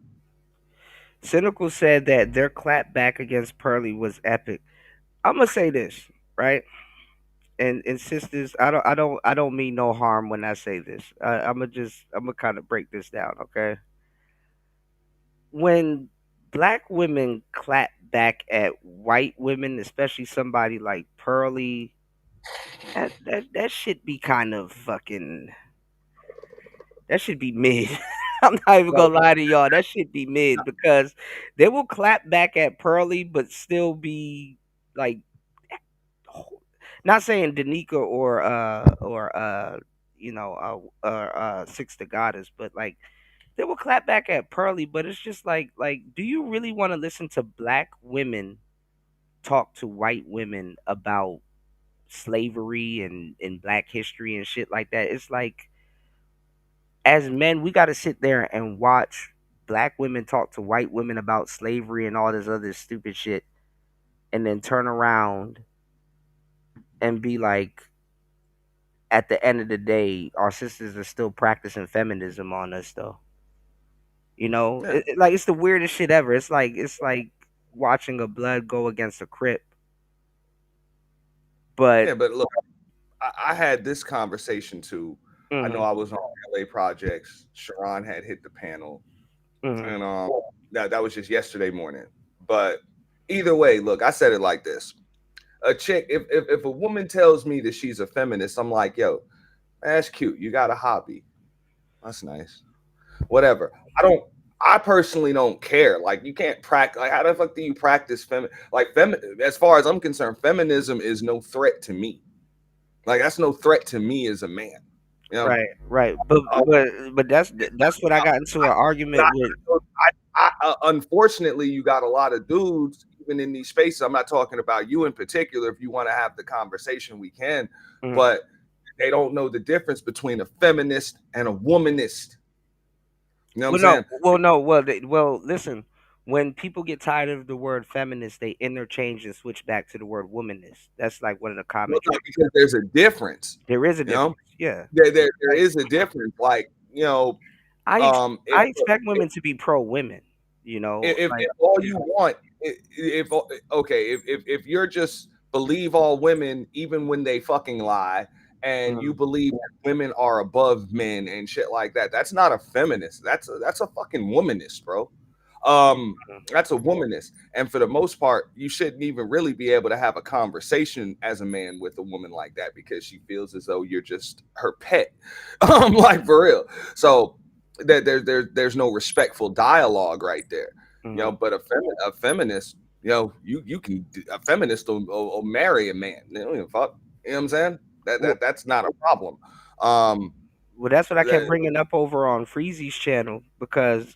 Cynical said that their clap back against Pearly was epic. I'm gonna say this, right? And sisters, I don't mean no harm when I say this. I'm gonna kind of break this down, okay? When black women clap back at white women, especially somebody like Pearly, that should be kind of fucking. That should be mid. I'm not even No, gonna lie to y'all. That should be mid because they will clap back at Pearly, but still be like Not saying Danica or Six the Goddess, but like they will clap back at Pearly, but it's just like do you really want to listen to black women talk to white women about slavery and black history and shit like that? It's like as men we got to sit there and watch black women talk to white women about slavery and all this other stupid shit and then turn around and be like at the end of the day our sisters are still practicing feminism on us though. Yeah, Like it's the weirdest shit ever. It's like watching a blood go against a crip. But yeah. But look, I had this conversation too. I know mhm, I was on LA projects. Sharon had hit the panel, mhm, and that was just yesterday morning. But either way, look, I said it like this: a chick, if a woman tells me that she's a feminist, I'm like, yo, that's cute. You got a hobby. That's nice. Whatever. I don't. I personally don't care. Like, you can't practice. Like, how the fuck do you practice As far as I'm concerned, feminism is no threat to me. Like, that's no threat to me as a man. You know. right, right. But Uh, but that's what I got into an but argument with. unfortunately, you got a lot of dudes even in these spaces. I'm not talking about you in particular. If you want to have the conversation, we can. Mhm. But they don't know the difference between a feminist and a womanist. You know what I'm Well, no, saying? well, no, well. Listen, when people get tired of the word feminist, they interchange and switch back to the word womanist. That's like one of the Well, common no, trends. because there's a difference. There is a You know, difference. Yeah. there Like is a difference. Like, I ex- if I expect women to be pro women. Like if all you want if okay if you're just believe all women even when they fucking lie, and you mhm, believe that women are above men and shit like that, that's not a feminist. That's a fucking womanist, bro. mhm. That's a womanist, and for the most part you shouldn't even really be able to have a conversation as a man with a woman like that, because she feels as though you're just her pet. Like, for real. So there's no respectful dialogue right there. Mhm. But a feminist, a feminist will marry a man. They don't give a fuck. You know what I'm saying? That's not a problem. Um, Well, that's what I kept that, bringing up over on Freezy's channel because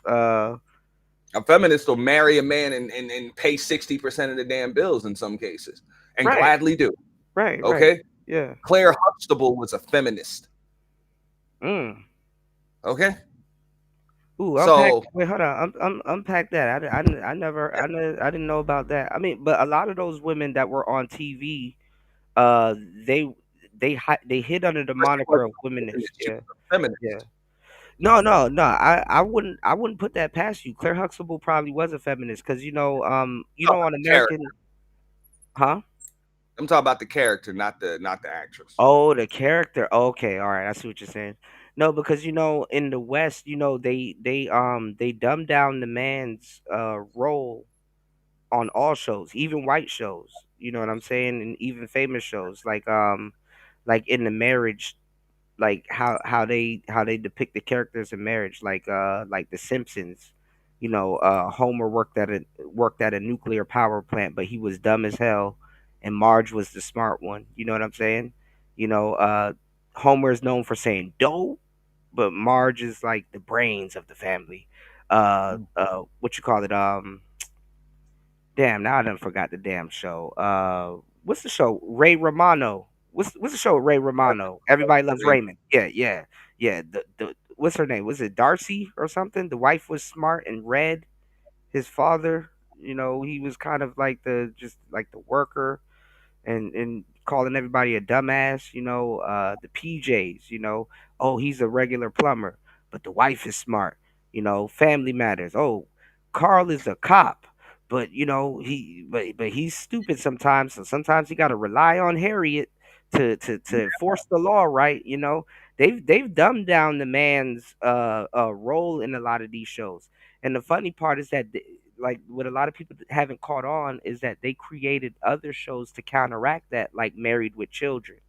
a feminist will marry a man and pay 60% of the damn bills in some cases, and right, gladly do. right. Okay, Yeah. Claire Huxtable was a feminist. Mm. Okay, Ooh, unpack. so Wait, hold on. Unpack that. I never, I didn't know about that. I mean, but a lot of those women that were on TV, uh, they they hid under the she moniker wasn't of a womenist. feminist, she Yeah, was a yeah. feminist. No, no, no. I wouldn't put that past you. Claire Huxtable probably was a feminist because I'm talking on about the character. American, huh? I'm talking about the character, not the actress. Oh, the character. Okay, all right. I see what you're saying. No, because in the West, they dumb down the man's role on all shows, even white shows. You know what I'm saying? And even famous shows like in the marriage, like how they depict the characters in marriage, like the Simpsons. Homer worked at a nuclear power plant, but he was dumb as hell, and Marge was the smart one. You know what I'm saying? You know, Homer is known for saying "dope," but Marge is like the brains of the family. What you call it? Damn, now I done forgot the damn show. What's the show? Ray Romano. What's the show? Ray Romano. Everybody loves Raymond. Yeah, yeah, yeah. The what's her name? Was it Darcy or something? The wife was smart and read. His father, he was kind of like the worker and calling everybody a dumbass, the PJs, oh, he's a regular plumber, but the wife is smart, family matters. Oh, Carl is a cop, but but he's stupid sometimes, so sometimes he got to rely on Harriet to enforce the law, right? They've dumbed down the man's role in a lot of these shows. And the funny part is that like what a lot of people haven't caught on is that they created other shows to counteract that, like Married with Children.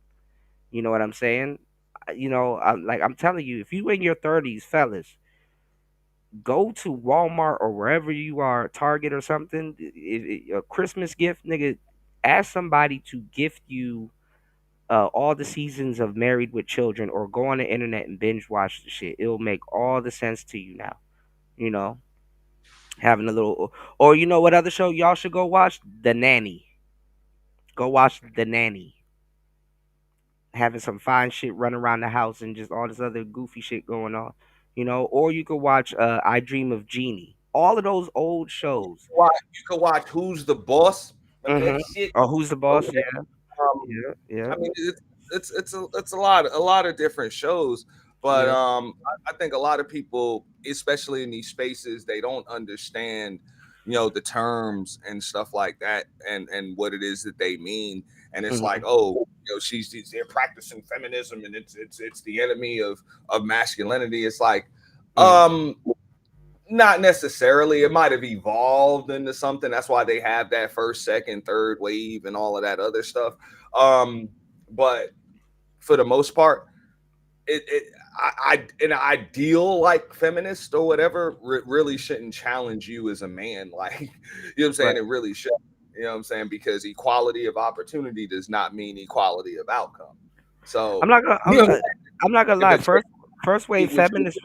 You know what I'm saying? Like I'm telling you, if you in your 30s, fellas, go to Walmart or wherever you are, Target or something, a Christmas gift, nigga. Ask somebody to gift you all the seasons of Married with Children, or go on the internet and binge watch the shit. It'll make all the sense to you now. You know, having a little, or you know what other show y'all should go watch? The Nanny. Go watch The Nanny. Having some fine shit run around the house and just all this other goofy shit going on. You know, or you could watch I Dream of Jeannie. All of those old shows. You could watch Who's the Boss. Remember Mm-hmm. that shit? Or Who's the Boss? Okay. Yeah, Um, yeah, yeah. I mean, it's a lot of different shows, but Yeah. I think a lot of people, especially in these spaces, they don't understand, the terms and stuff like that, and what it is that they mean. And it's like, Hmm. oh, she's they're practicing feminism, and it's the enemy of masculinity. It's like, Hmm. um, not necessarily. It might have evolved into something. That's why they have that first, second, third wave and all of that other stuff. Um, but for the most part, an ideal like feminist or whatever really shouldn't challenge you as a man. Like, what I'm saying? Right. It really should. You know what I'm saying? Because equality of opportunity does not mean equality of outcome. So, I'm not gonna. you know, I'm not gonna if lie. a chick First wave with you feminists.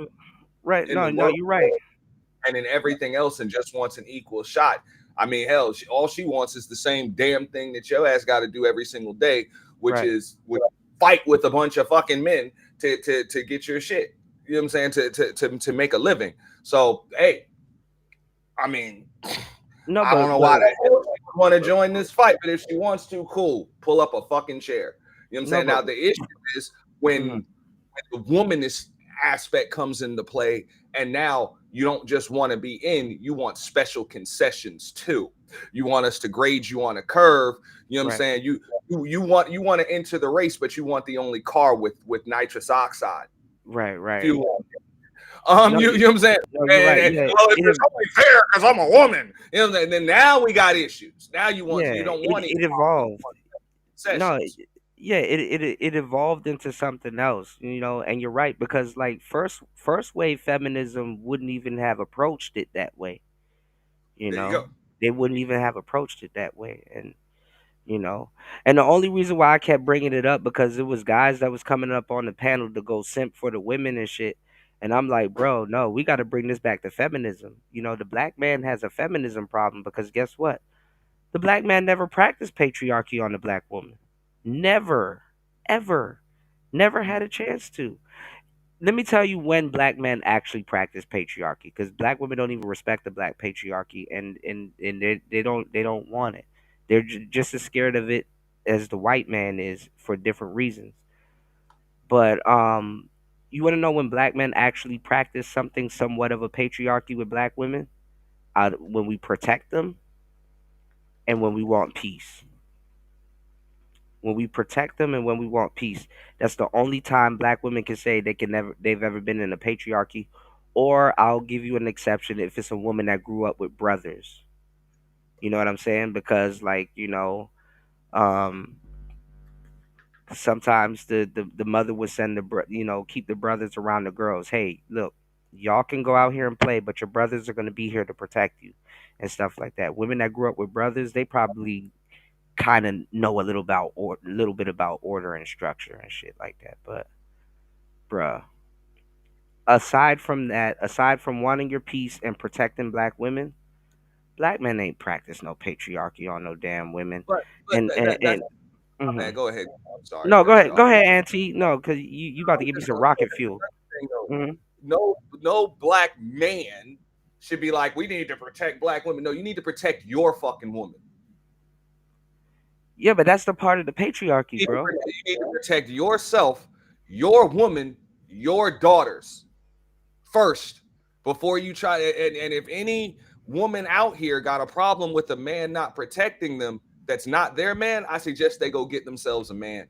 Right. in the No. No. world You're right. and in everything else and just wants an equal shot. I mean, hell, all she wants is the same damn thing that your ass got to do every single day, which Right. is fight with a bunch of fucking men to get your shit. You know what I'm saying? To make a living. So, hey, I mean, No. I don't know But why the hell she would want to join this fight, but if she wants to, cool. Pull up a fucking chair. You know what I'm no. saying? But. Now the issue is Mhm. when the womanist aspect comes into play, and now you don't just want to be in, you want special concessions too. You want us to grade you on a curve. You know what I'm Right. saying? You want to enter the race, but you want the only car with nitrous oxide Right. Right. fuel. No. You know what I'm saying? No. You're And, right. and Yeah. well, it's It. only fair because I'm a woman. You know, and then now we got issues. Now Yeah. you don't It. want It equality, you evolved. want No. concessions. Yeah. It evolved into something else. You know. And you're right, because like first wave feminism wouldn't even have approached it that way. You There you go. know. They wouldn't even have approached it that way. And you know. And the only reason why I kept bringing it up, because it was guys that was coming up on the panel to go simp for the women and shit. And I'm like, bro, no, we got to bring this back to feminism. You know, the black man has a feminism problem, because guess what? The black man never practiced patriarchy on the black woman. Never, ever, never had a chance to. Let me tell you when black men actually practice patriarchy, because black women don't even respect the black patriarchy, and they don't want it. They're just as scared of it as the white man is, for different reasons. But you want to know when black men actually practice something somewhat of a patriarchy with black women? When we protect them and when we want peace. When we protect them and when we want peace, that's the only time black women can say they've ever been in a patriarchy. Or I'll give you an exception if it's a woman that grew up with brothers. You know what I'm saying? Because like, um sometimes the mother would send keep the brothers around the girls. Hey, look, y'all can go out here and play, but your brothers are going to be here to protect you and stuff like that. Women that grew up with brothers, they probably kind of know a little bit about order and structure and shit like that. But bruh, aside from wanting your peace and protecting black women, black men ain't practice no patriarchy on no damn women. But And that's my mhm. bad. Go ahead. I'm sorry to No, cut you go off. ahead, Auntie. No, because you I about to was give me just some gonna say rocket that fuel. thing though. Hmm. No black man should be like, we need to protect black women. No, you need to protect your fucking woman. Yeah, but that's the part of the patriarchy, bro. You need to protect yourself, your woman, your daughters first before you try. And if any woman out here got a problem with a man not protecting them, that's not their man, I suggest they go get themselves a man.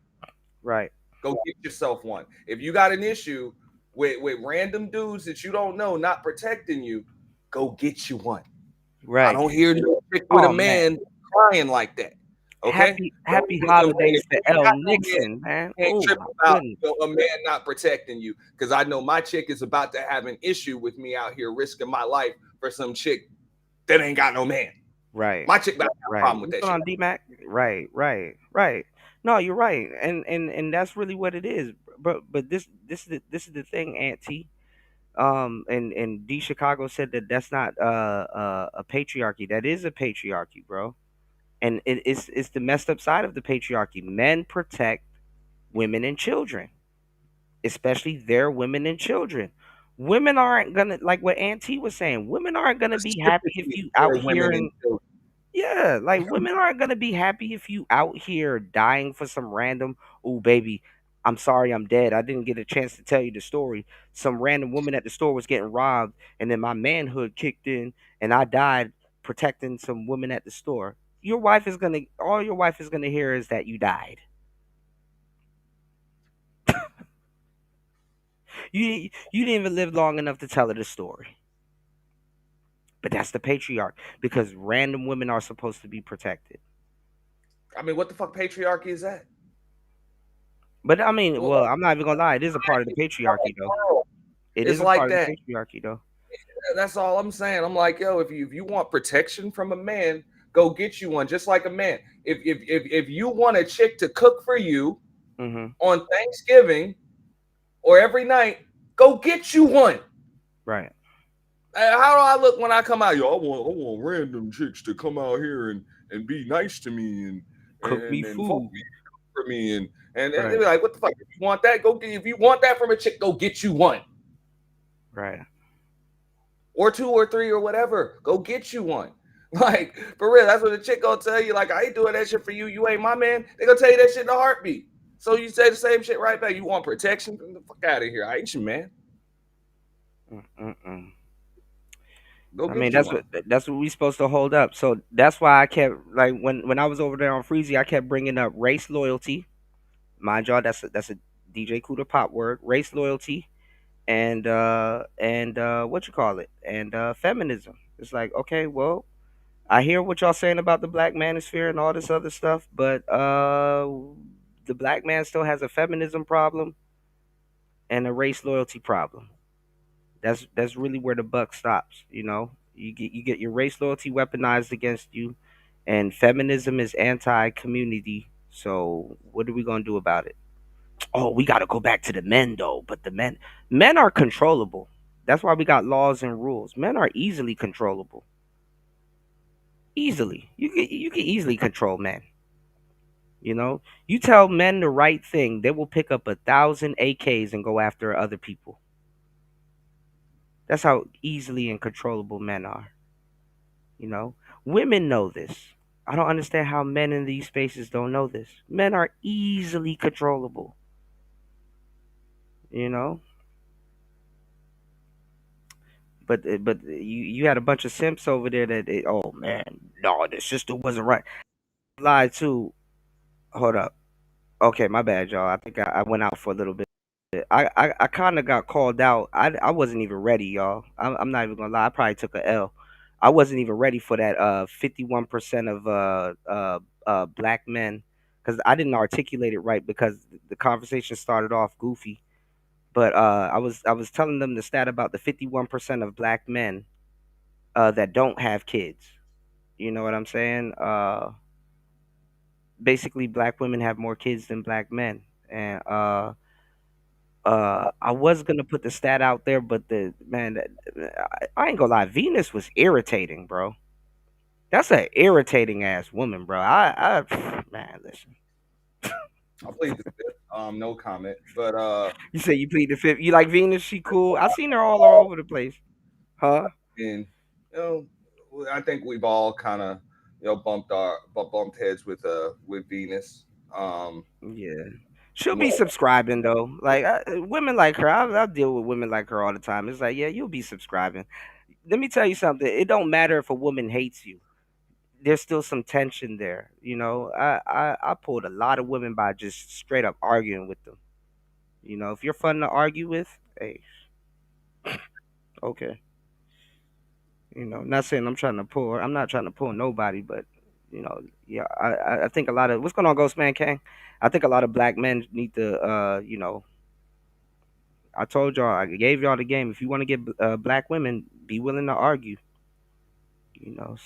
Right, Go get yourself one. If you got an issue with random dudes that you don't know not protecting you, go get you one. I right. don't hear no chick with a Oh man, man crying like that. Okay? happy You know what I'm saying? holidays If to you ain't L got no man, Nixon, man. you can't Oh trip my about goodness. a man not protecting you. Because I know my chick is about to have an issue with me out here risking my life for some chick that ain't got no man. Right. My chick got a Right. problem with What's that going shit. on, D-Mac? Right, right, right. No, you're right, and that's really what it is. But this is the thing, Auntie. And D Chicago said that that's not a patriarchy. That is a patriarchy, bro. And it's the messed up side of the patriarchy. Men protect women and children, especially their women and children. Women aren't gonna, like what Auntie was saying. Women aren't gonna be happy if Specifically you out for here women and and children. yeah, like women aren't gonna be happy if you out here dying for some random. Oh, baby, I'm sorry, I'm dead. I didn't get a chance to tell you the story. Some random woman at the store was getting robbed, and then my manhood kicked in, and I died protecting some woman at the store. Your wife is gonna, all your wife is gonna hear is that you died. You didn't even live long enough to tell her the story. But that's the patriarch because random women are supposed to be protected. I mean, what the fuck patriarchy is that? But I mean, Well, well, I'm not even gonna lie. It is a part of the patriarchy, though. It it's is a like part of that. the patriarchy, though. That's all I'm saying. I'm like, yo, if you want protection from a man, go get you one, just like a man. If you want a chick to cook for you Hmm. on Thanksgiving or every night, go get you one. Right. How do I look when I come out? Yo, I want random chicks to come out here and be nice to me Cook me and fuck food. me for me and they Right. be like, what the fuck? If you want that, go get. If you want that from a chick, go get you one Right. or two or three or whatever. Go get you one. Like for real, that's what the chick gonna tell you. Like I ain't doing that shit for you. You ain't my man. They gonna tell you that shit in a heartbeat. So you say the same shit right back. You want protection? Get the fuck out of here. I ain't your man. Mm-mm. Go I mean, get you one. that's what we supposed to hold up. So that's why I kept like when I was over there on Freezy, I kept bringing up race loyalty. Mind y'all, that's a DJ Kuda pop word. Race loyalty and what you call it and feminism. It's like okay, well, I hear what y'all saying about the black manosphere and all this other stuff, but the black man still has a feminism problem and a race loyalty problem. That's really where the buck stops. You get your race loyalty weaponized against you, and feminism is anti-community. So what are we gonna do about it? Oh, we got to go back to the men though. But the men are controllable. That's why we got laws and rules. Men are easily controllable. Easily, you can easily control men. You tell men the right thing, they will pick up 1,000 AKs and go after other people. That's how easily and controllable men are. You know, women know this. I don't understand how men in these spaces don't know this. Men are easily controllable. You know, but you had a bunch of simps over there oh man, no, the sister wasn't right. Lied too. Hold up. Okay, my bad, y'all. I think I went out for a little bit. I kind of got called out. I wasn't even ready, y'all. I'm not even gonna lie. I probably took a L. I wasn't even ready for that 51% of black men because I didn't articulate it right because the conversation started off goofy. But I was telling them the stat about the 51% of black men that don't have kids. You know what I'm saying? Basically, black women have more kids than black men, and I was gonna put the stat out there, but the man, I ain't gonna lie, Venus was irritating, bro. That's a irritating ass woman, bro. Man, listen. I played the fifth. No comment. But You say you plead the fifth. You like Venus? She cool. I seen her all over the place, huh? and you know, I think we've all kind of bumped heads with Venus. Yeah. She'll be Well, subscribing though. Like women like her, I'll deal with women like her all the time. It's like, yeah, you'll be subscribing. Let me tell you something. It don't matter if a woman hates you. There's still some tension there. I pulled a lot of women by just straight up arguing with them. If you're fun to argue with, hey, okay. Not saying I'm not trying to pull nobody, but yeah, I think a lot of what's going on, Ghost Man King. I think a lot of black men need to, I told y'all, I gave y'all the game. If you want to get black women, be willing to argue.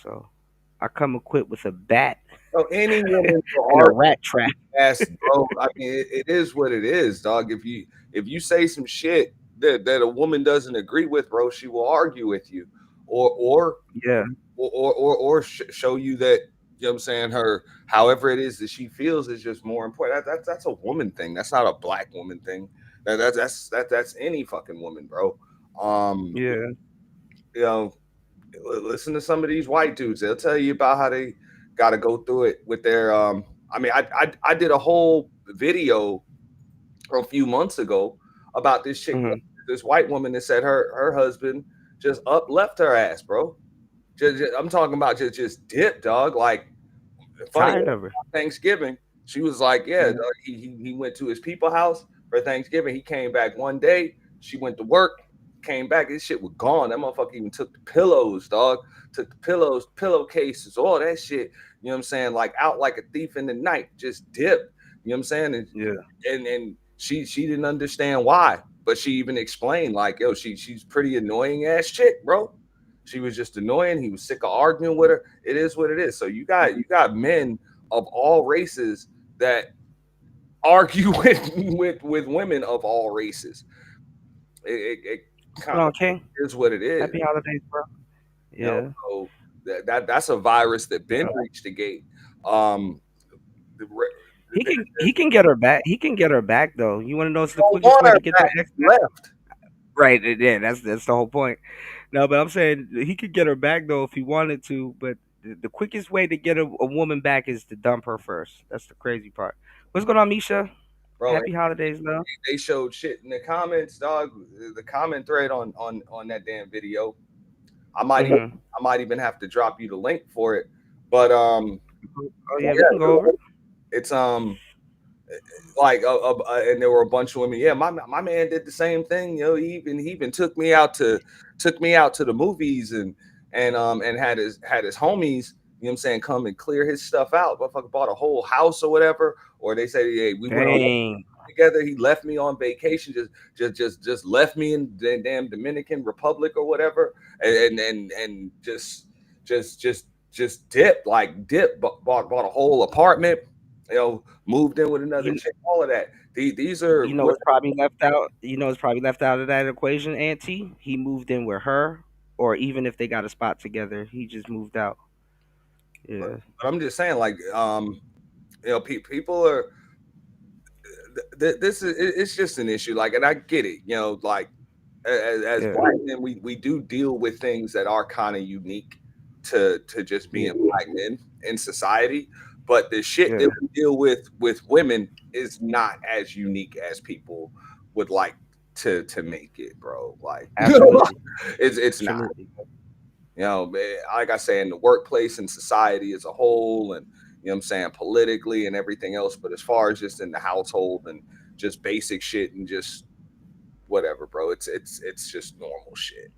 So. I come equipped with a bat So any woman will and a argue rat trap. ass, bro. I mean, it is what it is, dog. If you say some shit that a woman doesn't agree with, bro, she will argue with you, or or Yeah, show you that, you know what I'm saying, her however it is that she feels is just more important. That's a woman thing. That's not a black woman thing. That's any fucking woman, bro. Um, yeah. you know, listen to some of these white dudes. They'll tell you about how they got to go through it with their. I mean, I did a whole video a few months ago about this chick, Hmm. this white woman that said her husband just up left her ass, bro. I'm talking about just dip, dog. Like, funny Tired enough, of her. Thanksgiving, she was like, yeah, Yeah, dog, he went to his people house for Thanksgiving. He came back one day. She went to work, came back. This shit was gone. That motherfucker even took the pillows, dog. Took the pillows, pillowcases, all that shit. You know what I'm saying? Like out like a thief in the night, just dipped. You know what I'm saying? yeah. And she didn't understand why, but she even explained like, yo, she's pretty annoying ass chick, bro. She was just annoying. He was sick of arguing with her. It is what it is. So you got men of all races that argue with women of all races. It What's kind going of on, King? is what it is. Happy holidays, bro. You know, Yeah. so that's a virus that been Uh, reached the gate. Um, the, he can get her back. He can get her back though. You want to know what's the don't quickest want way her to get back. that ex back? Left. Right. Yeah. That's the whole point. No, but I'm saying he could get her back though if he wanted to. But the quickest way to get a woman back is to dump her first. That's the crazy part. What's going on, Misha? Bro, Happy holidays, love. they showed shit in the comments, dog. The comment thread on that damn video. I might even Mm-hmm. I might even have to drop you the link for it. But Oh yeah, we can go over yeah, it. it's like and there were a bunch of women. Yeah, my man did the same thing. You know, he even took me out to the movies and had his homies. You know what I'm saying? Come and clear his stuff out. Motherfucker bought a whole house or whatever. Or they say, hey, we went on Dang. together. He left me on vacation, just left me in the damn Dominican Republic or whatever, and just dipped, like dipped, bought a whole apartment, moved in with another You chick, all of that. These are you know what, it's probably left out. You know it's probably left out of that equation, Auntie. He moved in with her, or even if they got a spot together, he just moved out. but Yeah. I'm just saying, like, people are. This is it's just an issue, like, and I get it, like as Yeah. black men, we do deal with things that are kind of unique to just being Yeah. black men in society. But the shit Yeah. that we deal with women is not as unique as people would like to make it, bro. Like, Absolutely. it's not. Absolutely. Like I say, in the workplace and society as a whole, and you know what I'm saying, politically and everything else. But as far as just in the household and just basic shit and just whatever, bro. It's just normal shit.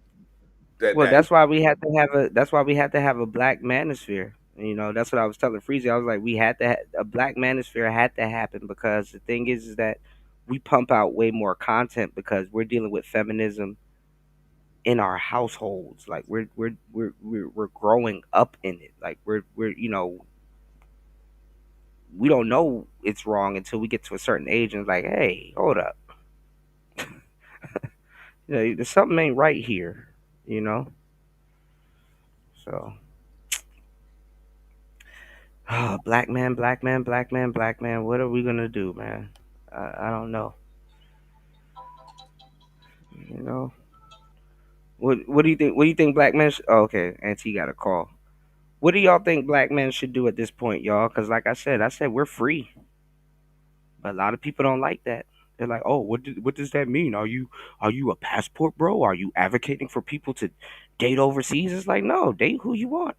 That Well, that that's why we had to have a black manosphere. You know, that's what I was telling Freezy. I was like, we had to a black manosphere had to happen because the thing is that we pump out way more content because we're dealing with feminism in our households. Like we're growing up in it. Like we're we don't know it's wrong until we get to a certain age and it's like, hey, hold up, there's something ain't right here. You know, so. Black man, black man, black man, black man. What are we gonna do, man? I don't know. You know, what do you think? What do you think black men? Oh, okay, Auntie got a call. What do y'all think black men should do at this point, y'all? Because like I said we're free, but a lot of people don't like that. They're like, oh, what does that mean? Are you a passport bro? Are you advocating for people to date overseas? It's like, no, date who you want,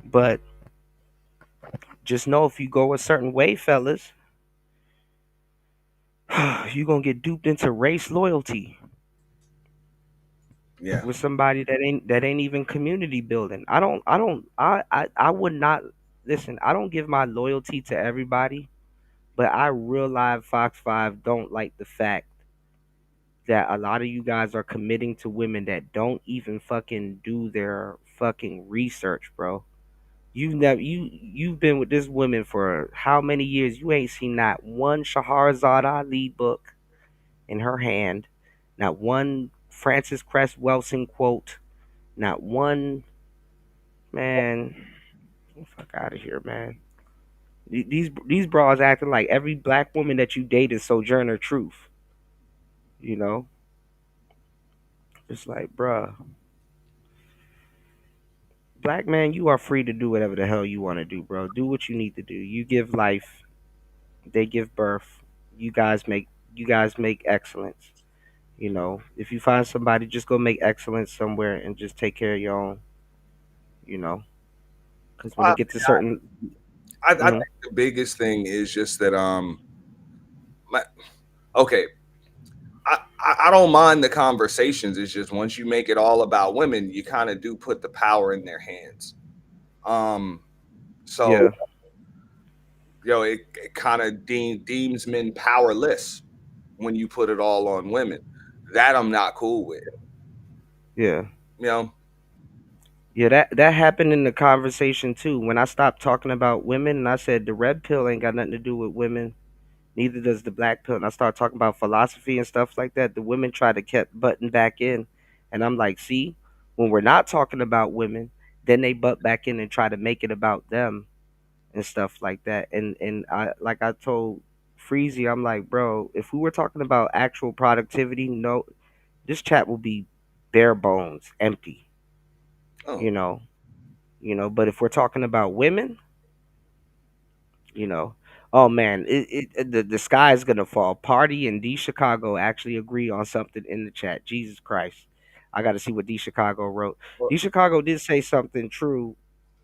but just know if you go a certain way, fellas, you gonna get duped into race loyalty yeah, with somebody that ain't even community building. I would not listen. I don't give my loyalty to everybody, but I real live Fox 5 don't like the fact that a lot of you guys are committing to women that don't even fucking do their fucking research, bro. You've been with this woman for how many years? You ain't seen not one Shahrazad Ali book in her hand, not one Francis Cress Welsing quote, not one. Man, get the fuck out of here, man. These bras acting like every black woman that you date is Sojourner Truth. You know, it's like, bruh, black man, you are free to do whatever the hell you want to do, bro. Do what you need to do. You give life, they give birth. You guys make you guys make excellence. You know, if you find somebody, just go make excellence somewhere and just take care of your own. You know, because when I, it gets to certain, I mhm, think the biggest thing is just that my, okay, I don't mind the conversations. It's just once you make it all about women, you kind of do put the power in their hands. Um, so yeah, it kind of deems men powerless when you put it all on women. That I'm not cool with. yeah. You know, Yeah, that happened in the conversation too. When I stopped talking about women and I said the red pill ain't got nothing to do with women, neither does the black pill. And I started talking about philosophy and stuff like that. The women try to kept butting back in, and I'm like, see, when we're not talking about women, then they butt back in and try to make it about them and stuff like that. And I like I told Freezy, I'm like, bro, if we were talking about actual productivity, no, this chat will be bare bones, empty. oh, You know, but if we're talking about women, you know, oh man, the sky is gonna fall. Party and D Chicago actually agree on something in the chat. Jesus Christ, I got to see what D Chicago wrote. well, D Chicago did say something true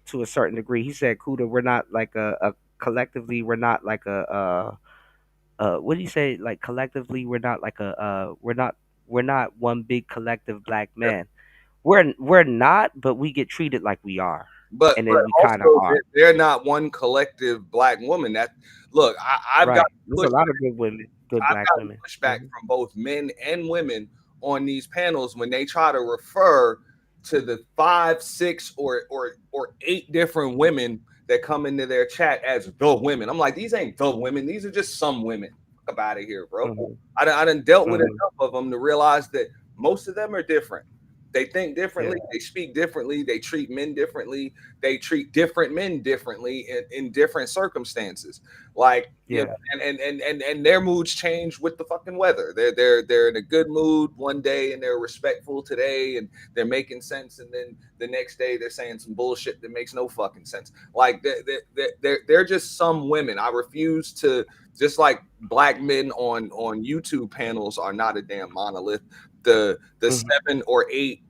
to a certain degree. He said, "Kuda, we're not like a collectively, we're not like what did he say? Like collectively, we're not like we're not one big collective black yeah. man. We're not, but we get treated like we are, and But then we kind of also are." they're not one collective black woman. That look, I've got Right. There's a push. lot of good women, good I've black gotten women. pushback from both men and women on these panels when they try to refer to the five, six, or eight different women that come into their chat as the women. I'm like, these ain't the women. These are just some women. Fuck out of here, bro. Hmm. I done dealt with Hmm. enough of them to realize that most of them are different. They think Yeah. differently. They speak differently. They treat men differently. They treat different men differently in different circumstances. Like you know, Yeah. and their moods change with the fucking weather. They're in a good mood one day and they're respectful today and they're making sense, and then the next day they're saying some bullshit that makes no fucking sense. Like they're just some women. I refuse to, just like black men on YouTube panels are not a damn monolith. The Hmm. 7 or 8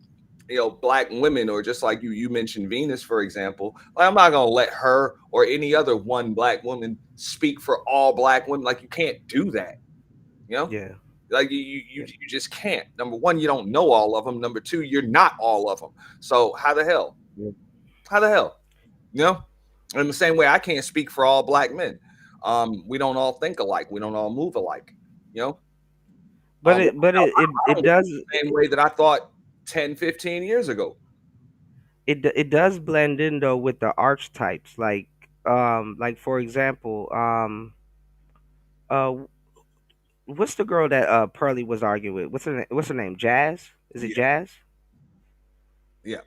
black women, or just like you mentioned Venus, for example. Like, I'm not gonna let her or any other one black woman speak for all black women. Like, you can't do that, you know. Yeah. Like you, you Yeah. you just can't. Number one, you don't know all of them. Number two, you're not all of them. So how the hell, Yeah. how the hell, you know? In the same way, I can't speak for all black men. We don't all think alike. We don't all move alike, you know. But I it don't does the same way that I thought 10, 15 years ago. it does blend in though with the archetypes. Like for example, uh what's the girl that Pearly was arguing with? What's her name? Jazz? Is it Yeah, Jazz? yeah,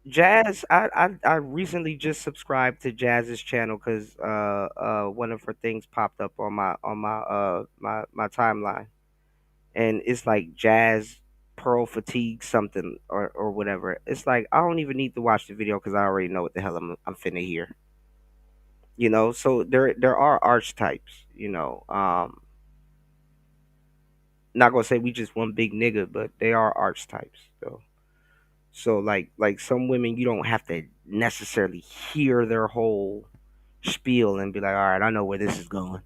Jazz, I recently just subscribed to Jazz's channel because one of her things popped up on my timeline, and it's like Jazz Pearl Fatigue something or whatever. It's like I don't even need to watch the video because I already know what the hell I'm finna hear. So there are archetypes. Not gonna say we just one big nigga, but they are archetypes though. So like some women, you don't have to necessarily hear their whole spiel and be like, all right, I know where this is going.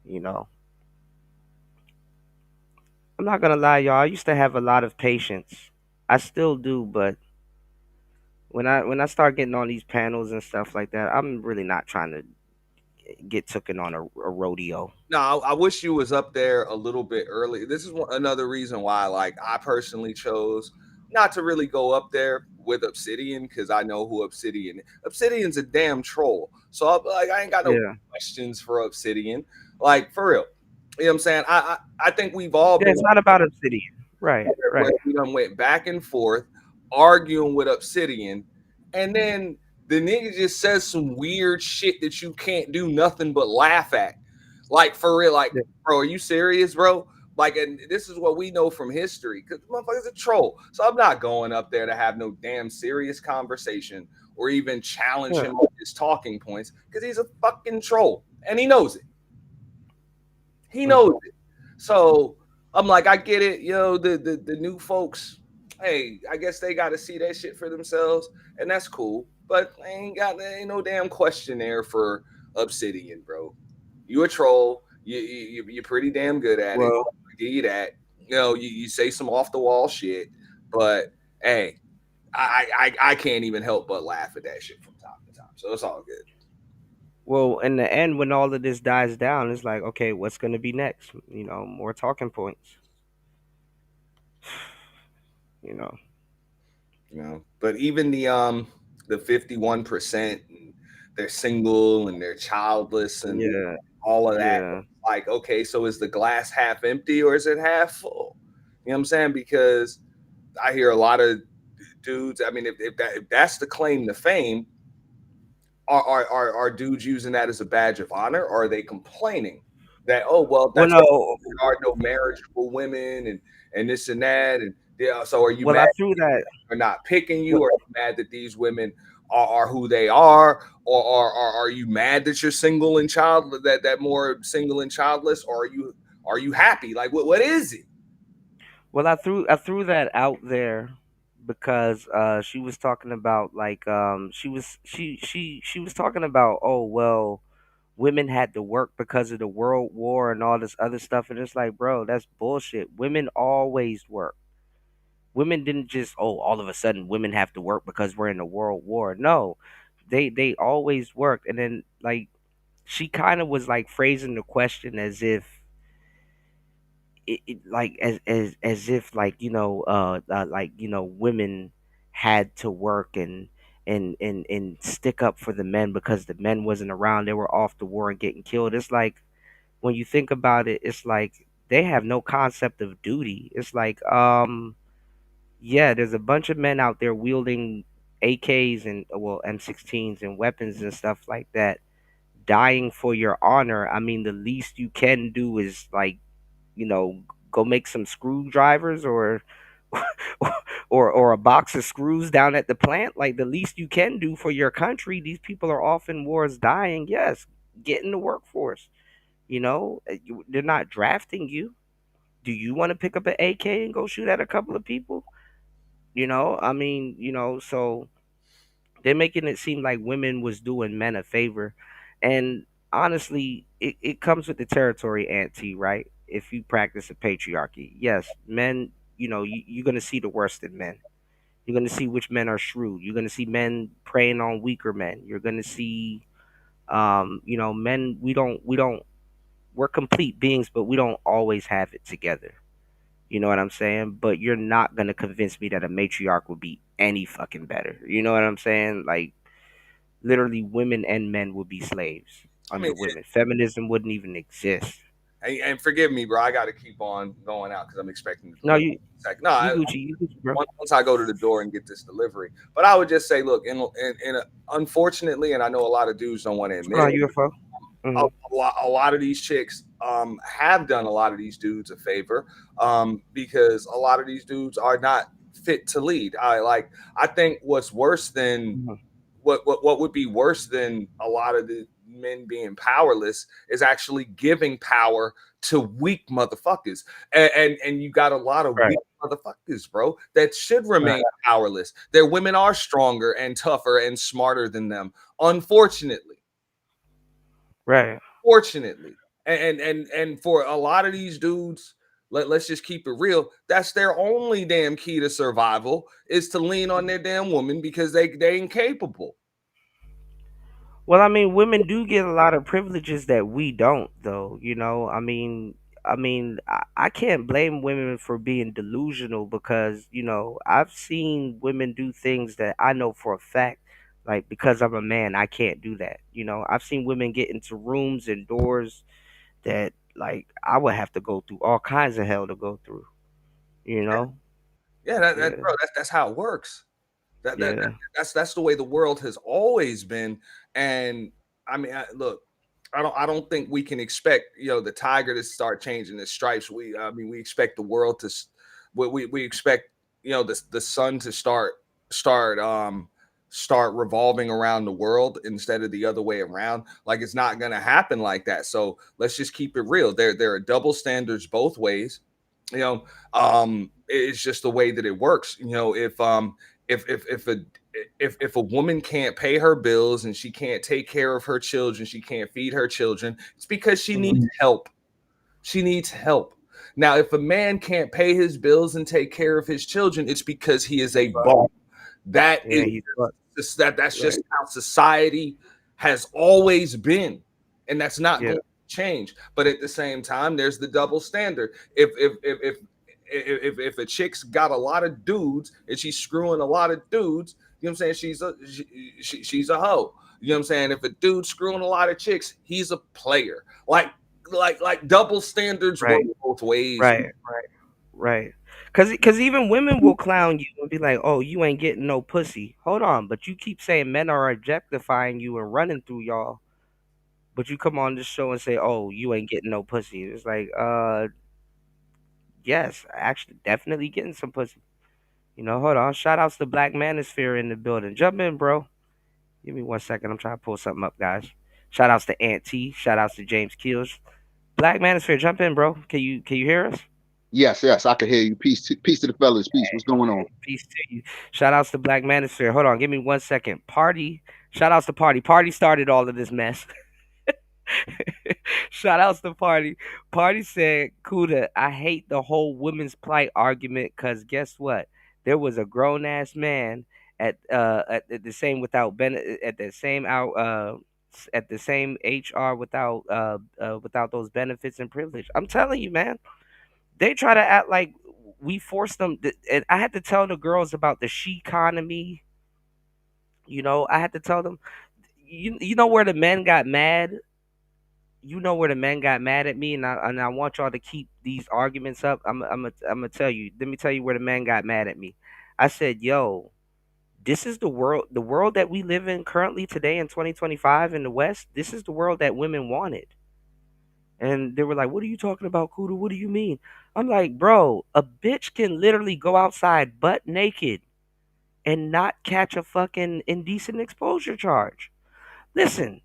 You know, I'm not gonna lie, y'all. I used to have a lot of patience. I still do, but when I start getting on these panels and stuff like that, I'm really not trying to get taken on a rodeo. no, I wish you was up there a little bit early. This is another reason why, like, I personally chose not to really go up there with Obsidian because I know who Obsidian's a damn troll. So I ain't got no Yeah. questions for Obsidian. Like for real. You know what I'm saying? I think we've all Yeah, been it's not about Obsidian. Right, where right. we done went back and forth arguing with Obsidian, and then the nigga just says some weird shit that you can't do nothing but laugh at. Like for real, like, Yeah. bro, are you serious, bro? Like, and this is what we know from history, because motherfucker's a troll. So I'm not going up there to have no damn serious conversation or even challenge Yeah. him on his talking points, because he's a fucking troll. And he knows it. He knows Mhm. it. So I'm like, I get it, the new folks. Hey, I guess they got to see that shit for themselves, and that's cool. But ain't no damn question there for Obsidian, bro. You a troll. You're pretty damn good at it. Well, I give you that. You say some off the wall shit, but hey, I can't even help but laugh at that shit from time to time. So it's all good. well, in the end, when all of this dies down, it's like, okay, what's gonna be next? More talking points. You know. But even the 51%, they're single and they're childless and Yeah, all of that, yeah. like, okay, so is the glass half empty or is it half full? You know what I'm saying? Because I hear a lot of dudes. I mean, if that's the claim to fame, are dudes using that as a badge of honor, or are they complaining that, oh well, Well, that's why no. there are no marriageable women and this and that, and yeah, so are you Well, mad I threw that. are not picking you? Well, Are you mad that these women are who they are? Or are you mad that you're single and that more single and childless? Or are you happy? Like what is it? I threw that out there because she was talking about like she was talking about, oh well, women had to work because of the World War and all this other stuff, and it's like, bro, that's bullshit. Women always work. Women didn't just, oh, all of a sudden women have to work because we're in a world war. No, they always worked. And then like she kind of was like phrasing the question as if like as if like like women had to work and stick up for the men because the men wasn't around, they were off the war and getting killed. It's like when you think about it, it's like they have no concept of duty. It's like yeah, there's a bunch of men out there wielding AKs and well M16s and weapons and stuff like that, dying for your honor. I mean, the least you can do is like, you know, go make some screwdrivers or or a box of screws down at the plant. Like the least you can do for your country. These people are off in wars dying. Yes, get in the workforce. They're not drafting you. Do you want to pick up an AK and go shoot at a couple of people? I mean, so they're making it seem like women was doing men a favor. And honestly, it comes with the territory, Auntie, right? If you practice a patriarchy. Yes, men, you're going to see the worst in men. You're going to see which men are shrewd. You're going to see men preying on weaker men. You're going to see, men, we're complete beings, but we don't always have it together. You know what I'm saying? But you're not gonna convince me that a matriarch would be any fucking better. You know what I'm saying? Like literally, women and men would be slaves I mean, under women. Feminism wouldn't even exist. and forgive me, bro. I got to keep on going out because I'm expecting the No, delivery. No, you Gucci, you Gucci, bro. once I go to the door and get this delivery. But I would just say, look, unfortunately, and I know a lot of dudes don't want to What's going admit on, it, UFO? a, Hmm. a lot of these chicks have done a lot of these dudes a favor because a lot of these dudes are not fit to lead. I think what's worse than Hmm. what would be worse than a lot of the men being powerless is actually giving power to weak motherfuckers, and you got a lot of Right, weak motherfuckers, bro, that should right, remain powerless. Their women are stronger and tougher and smarter than them, unfortunately. right. Fortunately, and for a lot of these dudes, let's just keep it real. That's their only damn key to survival is to lean on their damn woman because they incapable. Well, I mean, women do get a lot of privileges that we don't, though. I mean, I mean, I can't blame women for being delusional because, I've seen women do things that I know for a fact, like because I'm a man, I can't do that. I've seen women get into rooms and doors that, like, I would have to go through all kinds of hell to go through, you know? Yeah, that Yeah, bro, that's how it works. yeah, That's the way the world has always been. And I mean, look, I don't think we can expect the tiger to start changing its stripes. I mean, we expect the world to we expect the sun to start start revolving around the world instead of the other way around. Like it's not going to happen like that. So let's just keep it real. There are double standards both ways. You know, it's just the way that it works. If a if a woman can't pay her bills and she can't take care of her children, she can't feed her children, it's because she hmm needs help. She needs help. Now, if a man can't pay his bills and take care of his children, it's because he is a bum. That yeah, is he's fucked. that's Right. just how society has always been, and that's not Yeah, going to change. But at the same time, there's the double standard. If a chick's got a lot of dudes and she's screwing a lot of dudes, you know what I'm saying? She's a hoe. You know what I'm saying? If a dude's screwing a lot of chicks, he's a player. Like double standards work right, both ways. right, right, right. Cause even women will clown you and be like, "Oh, you ain't getting no pussy." Hold on, but you keep saying men are objectifying you and running through y'all. But you come on this show and say, "Oh, you ain't getting no pussy." It's like, yes, actually, definitely getting some pussy. Hold on. Shout outs to Black Manosphere in the building. Jump in, bro. Give me 1 second. I'm trying to pull something up, guys. Shout outs to Aunt T. Shout outs to James Keels. Black Manosphere, jump in, bro. Can you hear us? Yes, yes, I can hear you. Peace to the fellas. Peace. What's going on? Peace to you. Shout outs to Black Manosphere. Hold on, give me 1 second. Party. Shout outs to Party. Party started all of this mess. Shout outs to Party. Party said, Kuda, I hate the whole women's plight argument because guess what? There was a grown ass man at the same without at the same out at the same HR without those benefits and privilege. I'm telling you, man. They try to act like we forced them. And I had to tell the girls about the she economy. I had to tell them. You know where the men got mad. You know where the men got mad at me, and I want y'all to keep these arguments up. I'm gonna tell you. Let me tell you where the men got mad at me. I said, "Yo, this is the world that we live in currently today in 2025 in the West. This is the world that women wanted." And they were like, "What are you talking about, Kuda? What do you mean?" I'm like, "Bro, a bitch can literally go outside butt naked and not catch a fucking indecent exposure charge." Listen,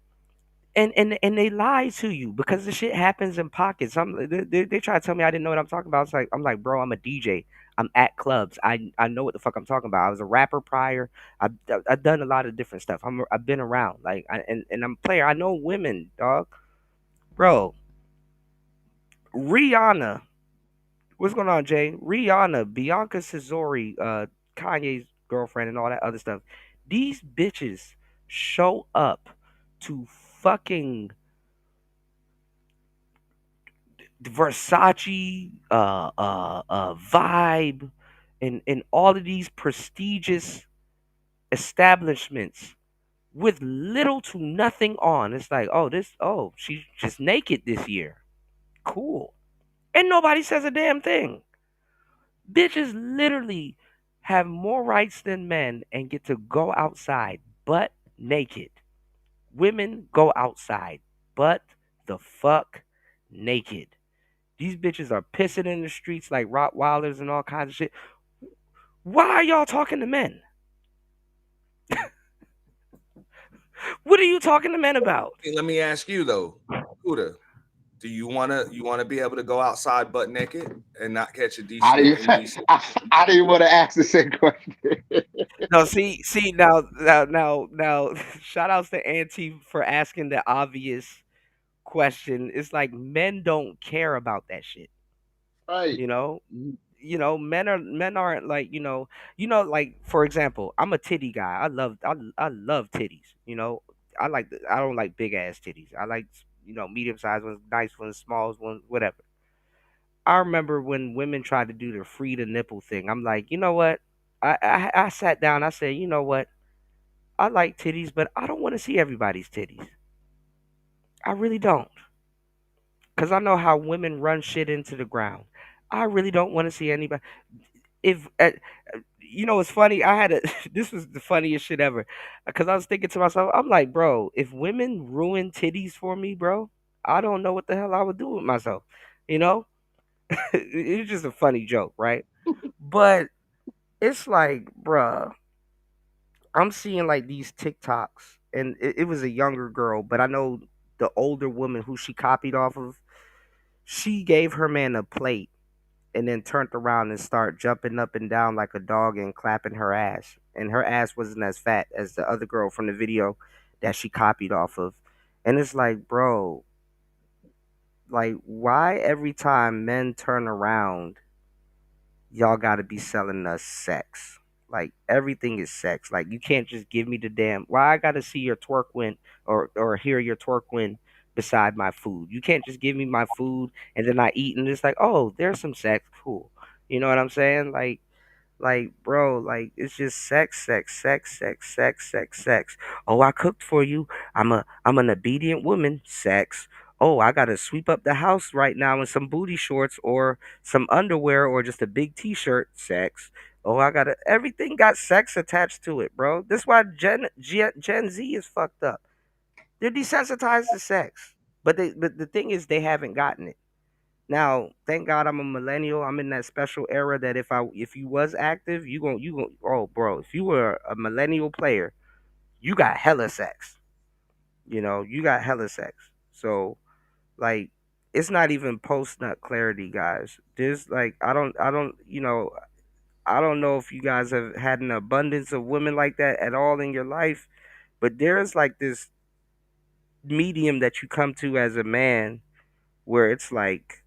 and they lie to you because the shit happens in pockets. They try to tell me I didn't know what I'm talking about. I'm like, bro, I'm a DJ. I'm at clubs. I know what the fuck I'm talking about. I was a rapper prior. I've done a lot of different stuff. I've been around and I'm a player. I know women, dog, bro. Rihanna, what's going on, Jay? Rihanna, Bianca Cesori, Kanye's girlfriend, and all that other stuff. These bitches show up to fucking Versace, Vibe, and all of these prestigious establishments with little to nothing on. It's like, oh, she's just naked this year. Cool. And nobody says a damn thing. Bitches literally have more rights than men and get to go outside butt naked. Women go outside butt the fuck naked. These bitches are pissing in the streets like Rottweilers and all kinds of shit. Why are y'all talking to men? What are you talking to men about? Hey, let me ask you though, Huda, do you wanna be able to go outside butt naked and not catch a I decent didn't. indecent? I didn't want to ask the same question. No, see now. Shout outs to Auntie for asking the obvious question. It's like men don't care about that shit. Right. You know, men aren't like like for example, I'm a titty guy. I love titties. I don't like big ass titties. I like medium sized ones, nice ones, small ones, whatever. I remember when women tried to do the free the nipple thing. I'm like, you know what? I sat down. I said, you know what? I like titties, but I don't want to see everybody's titties. I really don't, cause I know how women run shit into the ground. I really don't want to see anybody. If you know, it's funny. I had a this was the funniest shit ever, cause I was thinking to myself, I'm like, bro, if women ruin titties for me, bro, I don't know what the hell I would do with myself. You know, it's just a funny joke, right? But it's like, bruh, I'm seeing like these TikToks, and it was a younger girl, but I know the older woman who she copied off of. She gave her man a plate and then turned around and start jumping up and down like a dog and clapping her ass. And her ass wasn't as fat as the other girl from the video that she copied off of. And it's like, bro, like why every time men turn around y'all got to be selling us sex. Like everything is sex. Like you can't just give me the damn. Why I got to see your twerk win or hear your twerk win beside my food? You can't just give me my food and then I eat and it's like, oh, there's some sex. Cool. You know what I'm saying? Like, bro, like it's just sex, sex, sex, sex, sex, sex, sex. Oh, I cooked for you. I'm an obedient woman. Sex. Oh, I gotta sweep up the house right now in some booty shorts or some underwear or just a big t-shirt. Sex. Oh, I gotta. Everything got sex attached to it, bro. This is why Gen Z is fucked up. They're desensitized to sex, but the thing is, they haven't gotten it. Now, thank God I'm a millennial. I'm in that special era that if you was active, you gon' oh bro, if you were a millennial player, you got hella sex. You know, you got hella sex. So like it's not even post nut clarity, guys. There's like I don't I don't know if you guys have had an abundance of women like that at all in your life, but there's like this medium that you come to as a man where it's like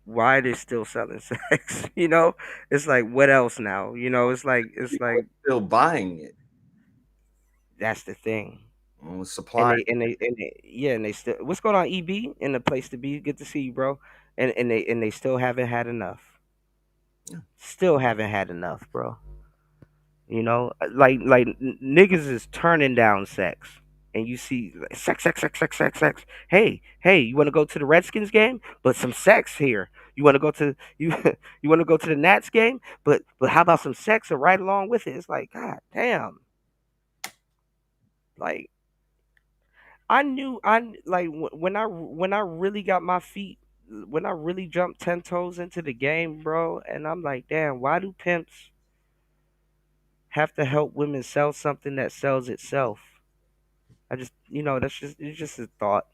why they're still selling sex. You know, it's like what else now? You know, it's People are like still buying it. that's the thing. Supply. Yeah, and they still what's going on, EB in the place to be. Good to see you, bro. And they still haven't had enough. Still haven't had enough, bro. You know, niggas is turning down sex. And you see like, sex, sex, sex, sex, sex, sex. Hey, you want to go to the Redskins game? But some sex here. You want to go to you you want to go to the Nats game? But how about some sex or right along with it? It's like God damn. Like like when I really got my feet when I really jumped 10 toes into the game, bro. And I'm like, damn, why do pimps have to help women sell something that sells itself? I just, that's just it's just a thought.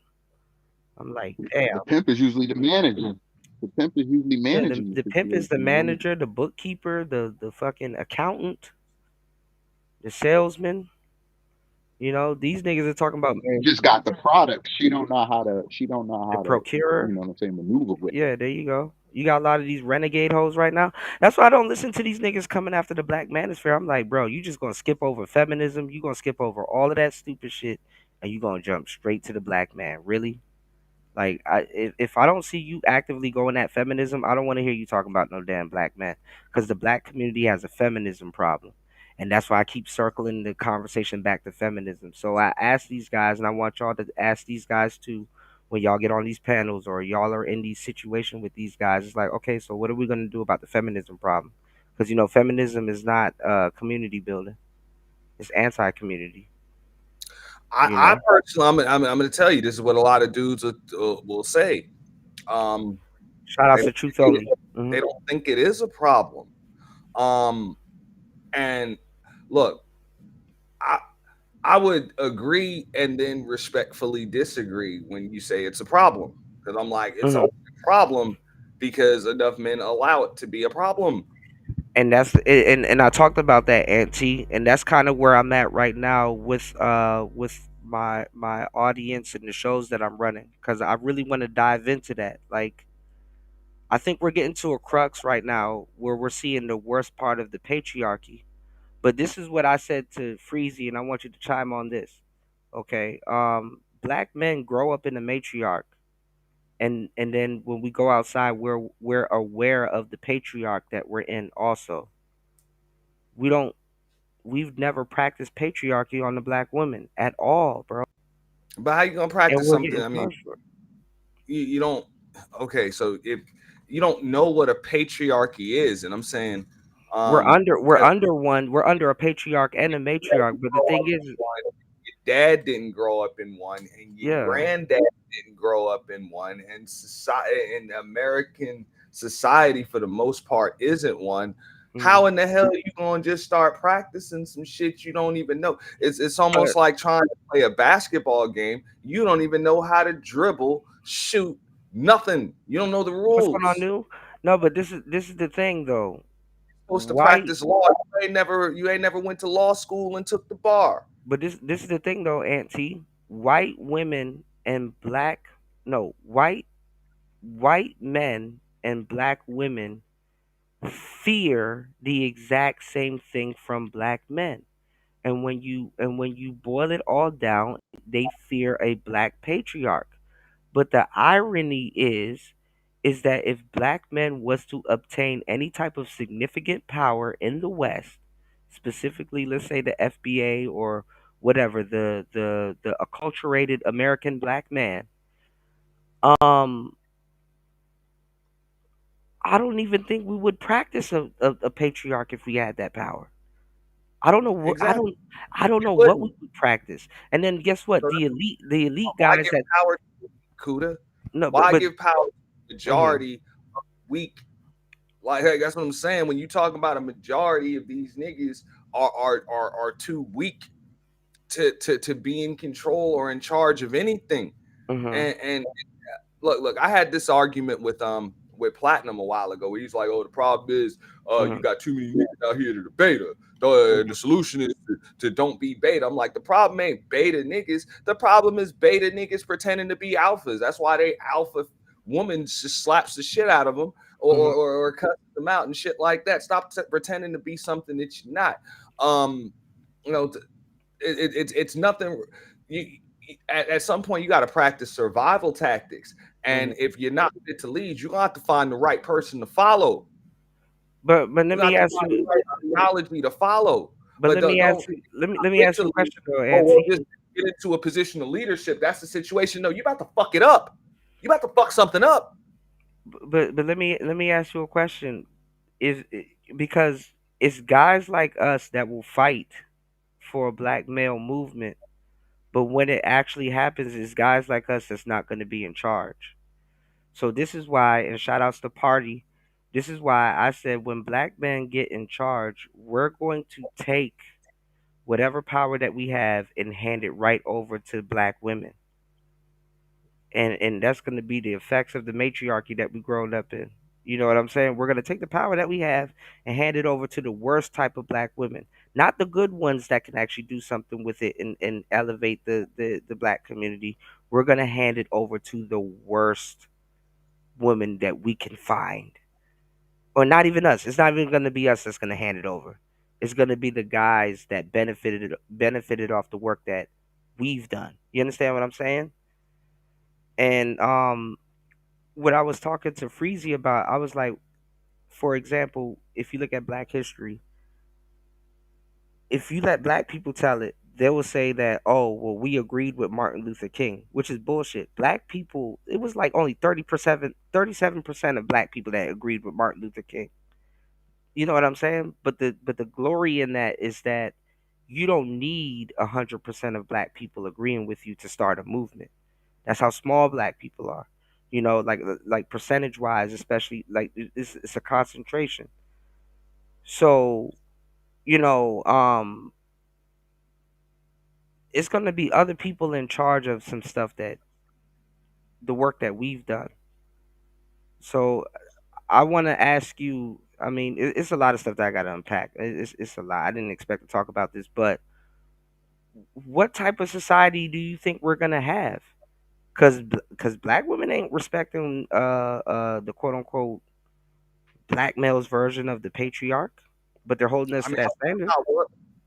I'm like, damn. The pimp is usually the manager. The pimp is usually Yeah, the managing the the pimp is the situation. You know, manager, the bookkeeper, the fucking accountant, the salesman. These niggas are talking about she man, just got the product. She don't know how to. She don't know the how to. You procurer. know what I'm saying? Maneuver with it. Yeah, there you go. You got a lot of these renegade hoes right now. That's why I don't listen to these niggas coming after the black manosphere. I'm like, bro, you just gonna skip over feminism. You gonna skip over all of that stupid shit, and you gonna jump straight to the black man. Really? Like, if I don't see you actively going at feminism, I don't want to hear you talking about no damn black man, because the black community has a feminism problem, and that's why I keep circling the conversation back to feminism. So I ask these guys, and I want y'all to ask these guys too, when y'all get on these panels or y'all are in these situations with these guys. It's like, okay, so what are we gonna do about the feminism problem? Because feminism is not community building; it's anti-community. You I know, personally, I'm going to tell you, this is what a lot of dudes will say. Um, shout they outs to don't Truth think Only. it, they don't think it is a problem. Um, and look, I I would agree and then respectfully disagree when you say it's a problem, because I'm like, it's Hmm. only a problem because enough men allow it to be a problem. And and I talked about that, Auntie, and that's kind of where I'm at right now with my audience and the shows that I'm running, because I really want to dive into that. Like, I think we're getting to a crux right now where we're seeing the worst part of the patriarchy. But this is what I said to Freezy, and I want you to chime on this. Okay, black men grow up in the matriarch, and then when we go outside, we're aware of the patriarch that we're in. Also, we don't. We've never practiced patriarchy on the black women at all, bro. But how you gonna And practice we're something? getting I mean, punished for it. you don't. Okay, so if you don't know what a patriarchy is, and I'm saying, We're 'cause under one. We're under a patriarch and a matriarch. But the thing is, your dad didn't grow up in one, and your yeah. granddad didn't grow up in one, and society in American society for the most part isn't one. Mm. How in the hell are you gonna just start practicing some shit you don't even know? It's But almost like trying to play a basketball game. You don't even know how to dribble, shoot, nothing. You don't know the what's going on, rules. new? No, but this is the thing though. You're supposed to White, practice law. You ain't never went to law school and took the bar. but this is the thing though, Auntie. White women and black, no, white men and black women fear the exact same thing from black men. And when you boil it all down, they fear a black patriarch. But the irony is that if black men was to obtain any type of significant power in the West, specifically let's say the FBA or whatever, the acculturated American black man, um I don't even think we would practice a patriarch if we had that power. I don't know what Exactly. I don't You know what we wouldn't. would practice. And then guess what? So The elite why guys give that power to Kuda? no, Why but give power to the mhm, majority weak? Like, hey, that's what I'm saying. When you talk about a majority of these niggas are too weak to be in control or in charge of anything. mhm, And look, I had this argument with Platinum a while ago where he's like, oh, the problem is you mhm, got too many niggas out here that are beta. The mhm, solution is to don't be beta. I'm like, the problem ain't beta niggas. The problem is beta niggas pretending to be alphas. That's why they alpha woman just slaps the shit out of them mhm, or cuts them out and shit like that. Stop pretending to be something that you're not. Um, you know, it's nothing. You at some point you got to practice survival tactics, and mhm. if you're not fit to lead, you're gonna have to find the right person to follow. But You let got me to ask find the you. right ideology to follow. But But let me ask don't you. Let me get ask to you a lead. question though, Oh, well, Auntie. just get into a position of leadership. That's the situation. No, you about to fuck it up. You about to fuck something up. But let me ask you a question. Is because it's guys like us that will fight for a black male movement, but when it actually happens, it's guys like us that's not going to be in charge. So this is why, and shout outs to Party. This is why I said when black men get in charge, we're going to take whatever power that we have and hand it right over to black women. And that's going to be the effects of the matriarchy that we grown up in. You know what I'm saying? We're going to take the power that we have and hand it over to the worst type of black women, not the good ones that can actually do something with it and elevate the black community. We're going to hand it over to the worst women that we can find. Or not even us. It's not even going to be us that's going to hand it over. It's going to be the guys that benefited off the work that we've done. You understand what I'm saying? And what I was talking to Freezy about, I was like, for example, if you look at Black history, if you let black people tell it, they will say that, oh, well, we agreed with Martin Luther King, which is bullshit. Black people, it was like only 30%, 37% of black people that agreed with Martin Luther King. You know what I'm saying? But the glory in that is that you don't need 100% of black people agreeing with you to start a movement. That's how small black people are. You know, like percentage wise, especially like it's a concentration. So you know, it's gonna be other people in charge of some stuff that the work that we've done. So I want to ask you. I mean, it's a lot of stuff that I got to unpack. It's a lot. I didn't expect to talk about this, but what type of society do you think we're gonna have? Because black women ain't respecting the quote unquote black male's version of the patriarch, but they're holding us I to mean, that standard.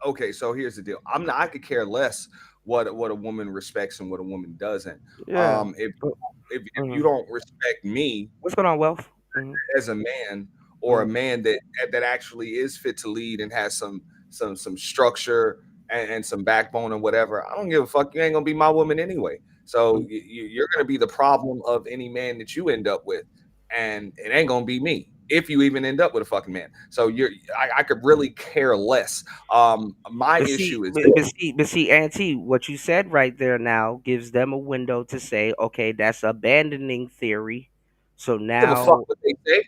okay, so here's the deal. I'm not. I could care less what a woman respects and what a woman doesn't. Yeah, If but, if you Mhm. don't respect me What's going on, Wealth? Mhm. as a man, or a Mhm. man that actually is fit to lead and has some structure and some backbone and whatever, I don't give a fuck. You ain't gonna be my woman anyway. So Mhm. you're gonna be the problem of any man that you end up with, and it ain't gonna be me if you even end up with a fucking man. So I could really care less. My But see, issue is but, but see, but see, Auntie, what you said right there now gives them a window to say, okay, that's abandoning theory. So give a fuck now, what they say.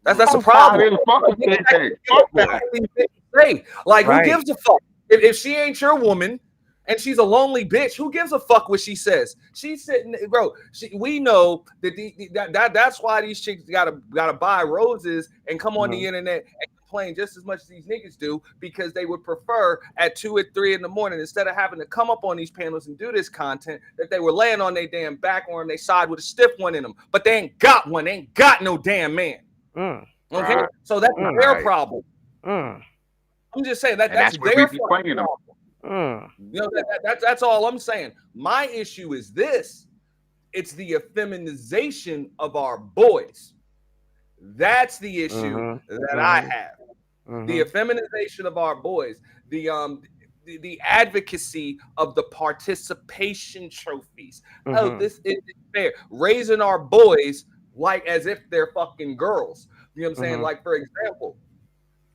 That's a I'm tired problem. of the fuck Like, with they I say. don't give Fuck a fuck that. what these bitches say. Like, who right? gives a fuck? If she ain't your woman and she's a lonely bitch, who gives a fuck what she says? She's sitting, bro. We know that that's why these chicks gotta buy roses and come on the Mhm. internet and complain just as much as these niggas do, because they would prefer at 2 or 3 in the morning, instead of having to come up on these panels and do this content, that they were laying on their damn back or on their side with a stiff one in them. But they ain't got one. They ain't got no damn man. Mm, Okay, Right, so that's mm, their right. problem. mm, I'm just saying that And that's that's where we their be fucking playing them. problem. mm, That's all I'm saying. My issue is this: it's the effeminization of our boys. That's the issue mhm, that I mhm, have. The mhm, effeminization of our boys. The advocacy of the participation trophies. Oh, mhm, this isn't fair. Raising our boys like as if they're fucking girls. You know what I'm saying? mhm, Like, for example,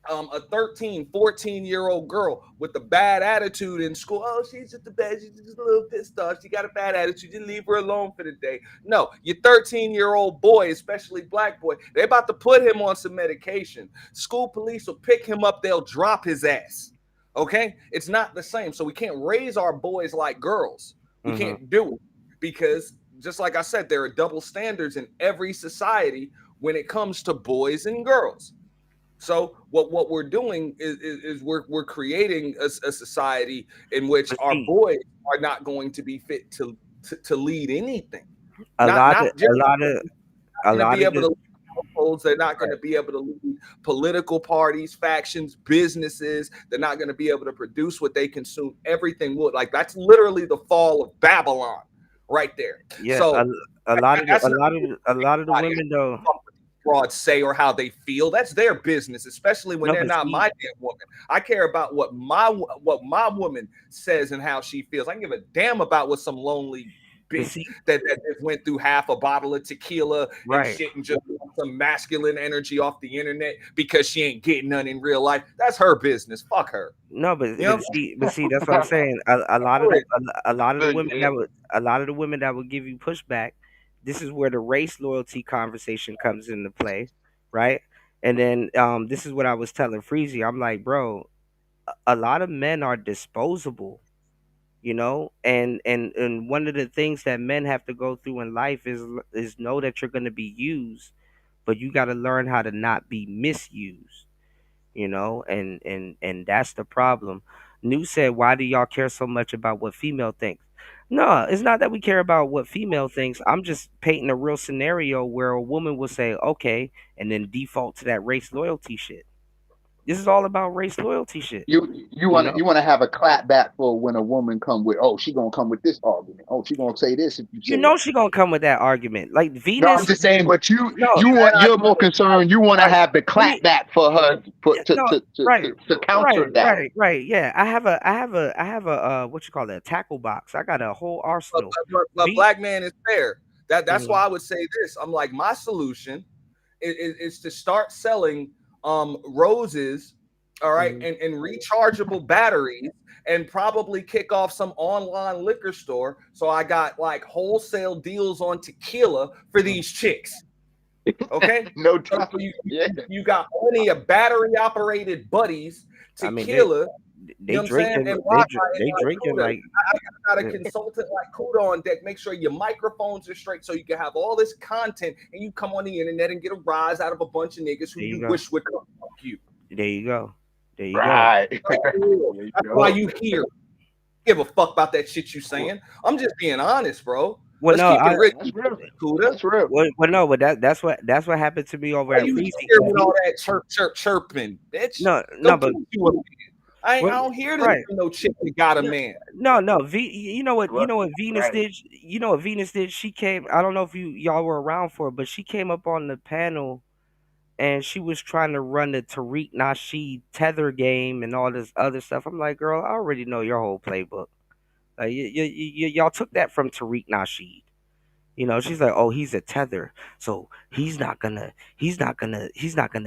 a 13, 14-year-old girl with a bad attitude in school. Oh, she's just a bad, she's just a little pissed off. She got a bad attitude. You leave her alone for the day. No, your 13-year-old boy, especially black boy, they about to put him on some medication. School police will pick him up, they'll drop his ass. Okay? It's not the same. So we can't raise our boys like girls. We mhm. can't do it, because just like I said, there are double standards in every society when it comes to boys and girls. So what we're doing is we're creating a society in which But our see, boys are not going to be fit to lead anything. a Not lot of, not just a lot of, a going to lot be of able the to lead households. They're not going right. to be able to lead political parties, factions, businesses. They're not going to be able to produce what they consume. Everything would, like, that's literally the fall of Babylon right there. Yeah, So a lot of the, that's not a lot of the anybody. women though. Broads say or how they feel. That's their business, especially when No, they're but not my see, damn woman. I care about what my woman says and how she feels. I can give a damn about what some lonely but bitch see, that just went through half a bottle of tequila and right. shit and just want some masculine energy off the internet because she ain't getting none in real life. That's her business. Fuck her. No, You know? but see, that's what I'm saying. A lot of Go the, ahead. a lot of the Look, women that would, a lot of the women that would give you pushback. This is where the race loyalty conversation comes into play, right? And then, this is what I was telling Freezy. I'm like, bro, a lot of men are disposable, and one of the things that men have to go through in life is know that you're going to be used, but you got to learn how to not be misused, and that's the problem. New said, why do y'all care so much about what female thinks? No, it's not that we care about what female thinks. I'm just painting a real scenario where a woman will say okay and then default to that race loyalty shit. This is all about race loyalty shit, you you want know to have a clap back for when a woman come with, oh, she gonna come with this argument, oh, she gonna say this if you you say know that. she gonna come with that argument like No, I'm Venus. just saying, but No, you're more concerned. You want to have the let me clap back for her for, no, right, to counter that. right, yeah, I have a what you call it, a tackle box. I got a whole But, arsenal. but V black man is fair. That's Mhm, why I would say this. I'm like, my solution is to start selling roses, all right, mhm, and rechargeable batteries, and probably kick off some online liquor store. So I got like wholesale deals on tequila for mhm. these chicks. Okay. No So doubt. you, Yeah. you got plenty of battery operated buddies, I mean, they tequila, you they know what I'm saying? drinking And they why dr- they like drinking Cuda, like got a uh, consultant like Cuda on deck. Make sure your microphones are straight so you can have all this content and you come on the internet and get a rise out of a bunch of niggas who there you you go, wish would come fuck you. there you go, there you go. Right. That's real. There you That's why go. you here. Give a fuck about that shit you saying. I'm just being honest, bro. Well, Let's no, keep it I real, That's real. Cuda. That's real. no, but that's what happened to me over Why at you Freezy. here with all that chirping, bitch? No, Go no, do but what you want to do. I Well, don't hear this right. from no chick that got a No, man. no. You know what? You What? know what Venus Right. did? You know what Venus did? She came. I don't know if y'all were around for it, but she came up on the panel and she was trying to run the Tariq Nasheed tether game and all this other stuff. I'm like, girl, I already know your whole playbook. Y'all took that from Tariq Nasheed. You know, she's like, oh, he's a tether, so he's not gonna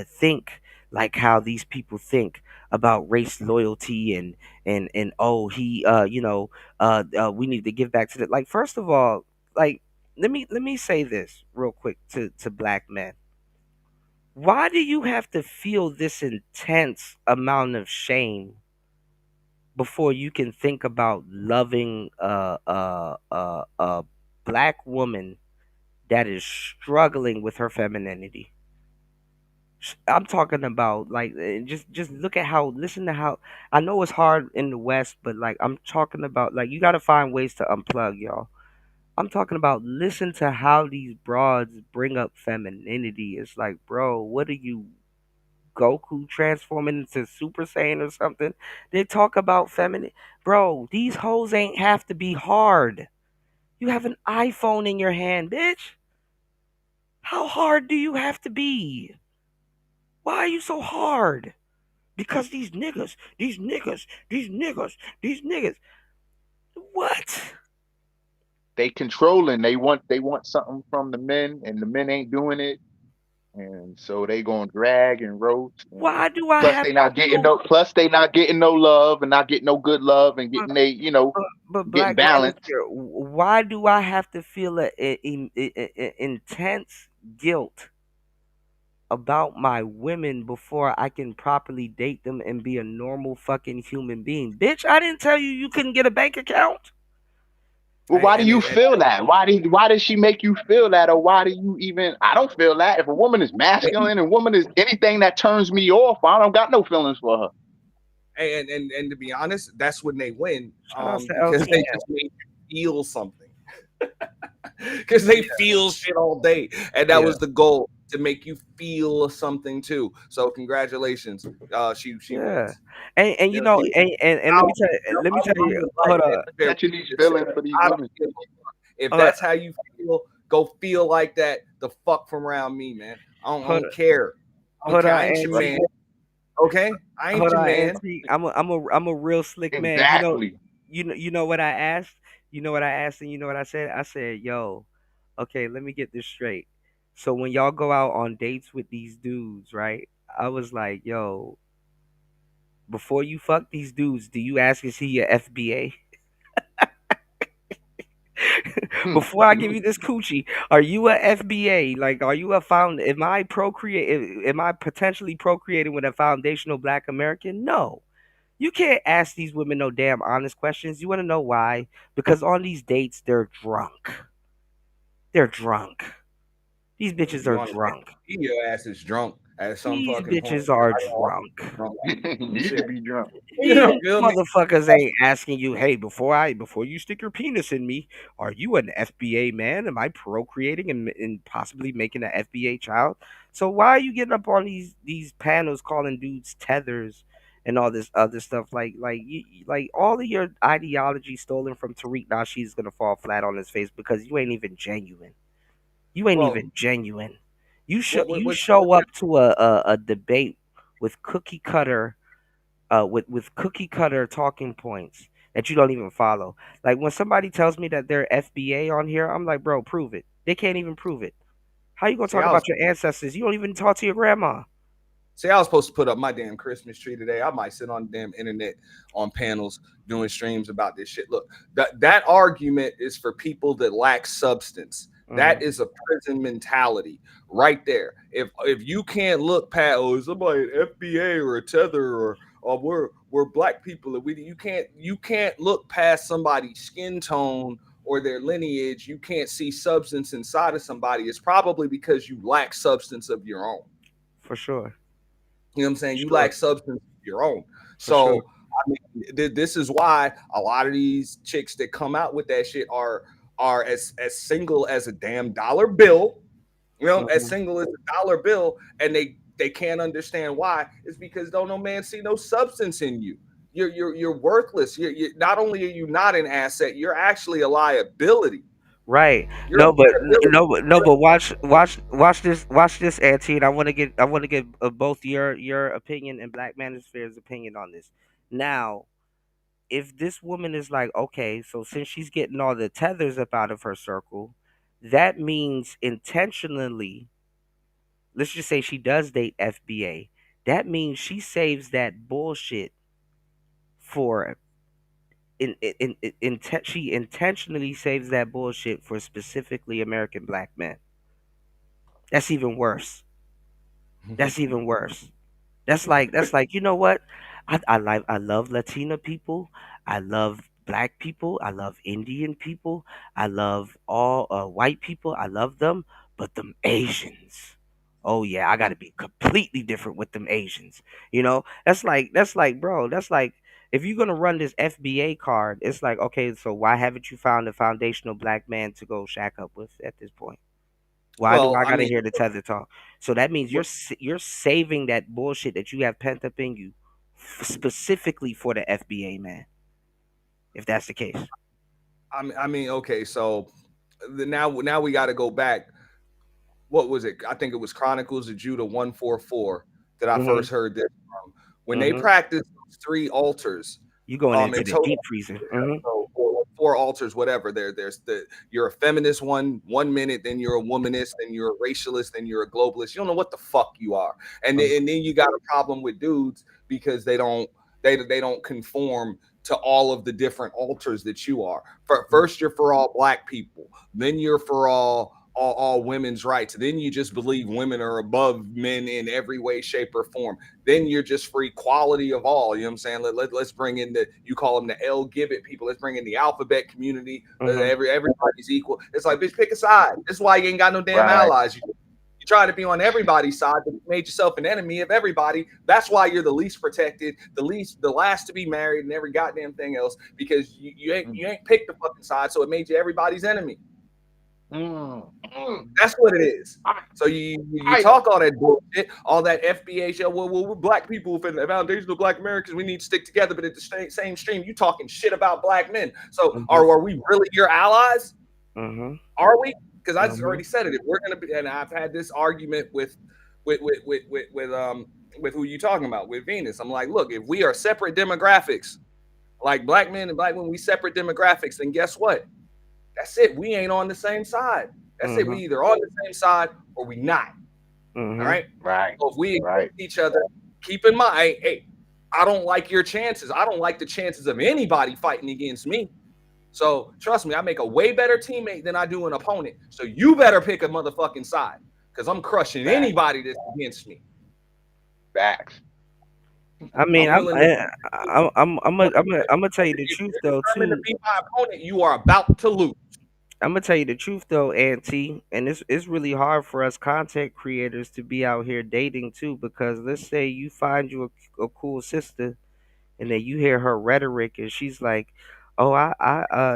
think like how these people think about race loyalty and oh we need to give back to the like first of all like let me say this real quick to black men. Why do you have to feel this intense amount of shame before you can think about loving a black woman that is struggling with her femininity? I'm talking about like just look at how listen to how I know it's hard in the West, but like I'm talking about like you got to find ways to unplug, y'all. I'm talking about listen to how these broads bring up femininity. It's like, bro, what are you, Goku transforming into Super Saiyan or something? They talk about feminine. Bro, these hoes ain't have to be hard. You have an iPhone in your hand, bitch. How hard do you have to be? Why are you so hard? Because these niggas. What? They controlling. They want something from the men, and the men ain't doing it, and so they gonna drag and roast. And Why do I plus have they to not getting feel? no. Plus they not getting no love and not getting no good love and But, getting but getting Black balanced. Manosphere, why do I have to feel intense guilt about my women before I can properly date them and be a normal fucking human being? Bitch, I didn't tell you you couldn't get a bank account. Well, why do And you it, feel that? Why does she make you feel that, or why do you even? I don't feel that. If a woman is masculine and woman is anything that turns me off, I don't got no feelings for her. and to be honest, that's when they win, Shout out to because they LTN. just made you feel something, because they feel shit all day, and that Yeah, was the goal, to make you feel something too. So congratulations, she yeah. wins. And You you know, know, she, and let me tell I'm you, the hold black man up, up there with Catching you these just feelings saying, for these I don't women. give a fuck. If hold that's how you feel, go feel like that. The fuck from around me, man. I hold don't care. I don't hold care. on, I ain't your Auntie. man. Okay, I ain't Hold your on, man. Auntie. I'm a real slick man. Exactly. You know what I asked? You know what I asked and you know what I said? I said, "Yo, okay, let me get this straight. So when y'all go out on dates with these dudes, right? I was like, "Yo, before you fuck these dudes, do you ask is he your FBA? Before I give you this coochie, are you a FBA? Like, are you a found? Am I potentially procreating with a foundational Black American? No." You can't ask these women no damn honest questions. You want to know why? Because on these dates, they're drunk. They're drunk. These If bitches you are on the drunk. your ass is drunk at some These fucking point. bitches are I know drunk. I'm drunk. Need Shit. to be drunk. You These know, feel me? motherfuckers ain't asking you, hey, before you stick your penis in me, are you an FBA man? Am I procreating and possibly making an FBA child? So why are you getting up on these panels calling dudes tethers and all this other stuff? Like all of your ideology stolen from Tariq Nasheed is gonna fall flat on his face because you ain't even genuine. You ain't Well, even genuine. You show what, what, you what, show up to a debate with cookie cutter talking points that you don't even follow. Like when somebody tells me that they're FBA on here, I'm like, bro, prove it. They can't even prove it. How you gonna see, talk about your ancestors? You don't even talk to your grandma. I was supposed to put up my damn Christmas tree today. I might sit on the damn internet on panels doing streams about this shit. Look, that argument is for people that lack substance. That Mm, is a prison mentality right there. If you can't look past, oh, somebody an FBA or a tether, or we're black people, and you can't look past somebody's skin tone or their lineage. You can't see substance inside of somebody. It's probably because you lack substance of your own. for sure. You know what I'm saying? You Sure. lack substance of your own. For sure. So I mean, this is why a lot of these chicks that come out with that shit are as single as a damn dollar bill. You know, as Hmm. single as a dollar bill, and they can't understand why. It's because don't no man see no substance in you. you're worthless. You not only are you not an asset, you're actually a liability. Right. You're a No, but liability. no, but watch this, Auntie. And I want to get both your opinion and Black Manosphere's opinion on this. Now, if this woman is like, okay, so since she's getting all the tethers up out of her circle, that means intentionally, let's just say she does date FBA. That means she saves that bullshit for she intentionally saves that bullshit for specifically American black men. That's even worse. That's even worse. That's like, you know what? I love Latina people. I love black people. I love Indian people. I love all white people. I love them, but them Asians. Oh yeah, I got to be completely different with them Asians. You know, that's like, bro, that's like if you're gonna run this FBA card, it's like, okay, so why haven't you found a foundational black man to go shack up with at this point? Why do Well, I I gotta mean, hear the tether talk? So that means what- you're saving that bullshit that you have pent up in you, specifically for the FBA man. If that's the case. I mean, okay, so now we got to go back. What was it? I think it was Chronicles of Judah 144 that I Mhm. first heard this from. When they Mhm. practiced those three altars, You going into in the total, deep freezer. Mhm. so four altars, whatever. There's the you're a feminist 1 minute, then you're a womanist, then you're a racialist, then you're a globalist. You don't know what the fuck you are, Mhm. and then you got a problem with dudes because they don't conform to all of the different altars that you are. First, you're for all black people, then you're for all women's rights. Then you just believe women are above men in every way, shape, or form. Then you're just for equality of all. You know what I'm saying? Let's bring in you call them the L Gibbet people. Let's bring in the alphabet community. Mhm. Everybody's equal. It's like, bitch, pick a side. This is why you ain't got no damn Right. allies. You try to be on everybody's side, but you made yourself an enemy of everybody. That's why you're the least protected, the last to be married, and every goddamn thing else, because you ain't picked the fucking side, so it made you everybody's enemy. Mm, mm. That's what it is. I, So you I, talk all that bullshit, all that FBA show. Well, we're black people for the foundational black Americans. We need to stick together. But at the same stream, you talking shit about black men. So Mhm. are we really your allies? Mhm. Are we? Because I just Mhm. already said it. If we're gonna be, and I've had this argument with with with with, with um with who you talking about with Venus. I'm like, look, if we are separate demographics, like black men and black women, we separate demographics, then guess what? That's it. We ain't on the same side. That's it. We Mhm. either on the same side or we not. All Mhm. right. right. So if we Right. accept each other, keep in mind, hey, I don't like your chances. I don't like the chances of anybody fighting against me. So trust me, I make a way better teammate than I do an opponent. So you better pick a motherfucking side because I'm crushing Facts. anybody that's against me. Facts. I mean, I'm willing to. I'm gonna tell you the If truth you're though determined to too. be my opponent, you are about to lose. I'm gonna tell you the truth though, Auntie, and it's really hard for us content creators to be out here dating too, because let's say you find you a cool sister, and then you hear her rhetoric, and she's like, "Oh,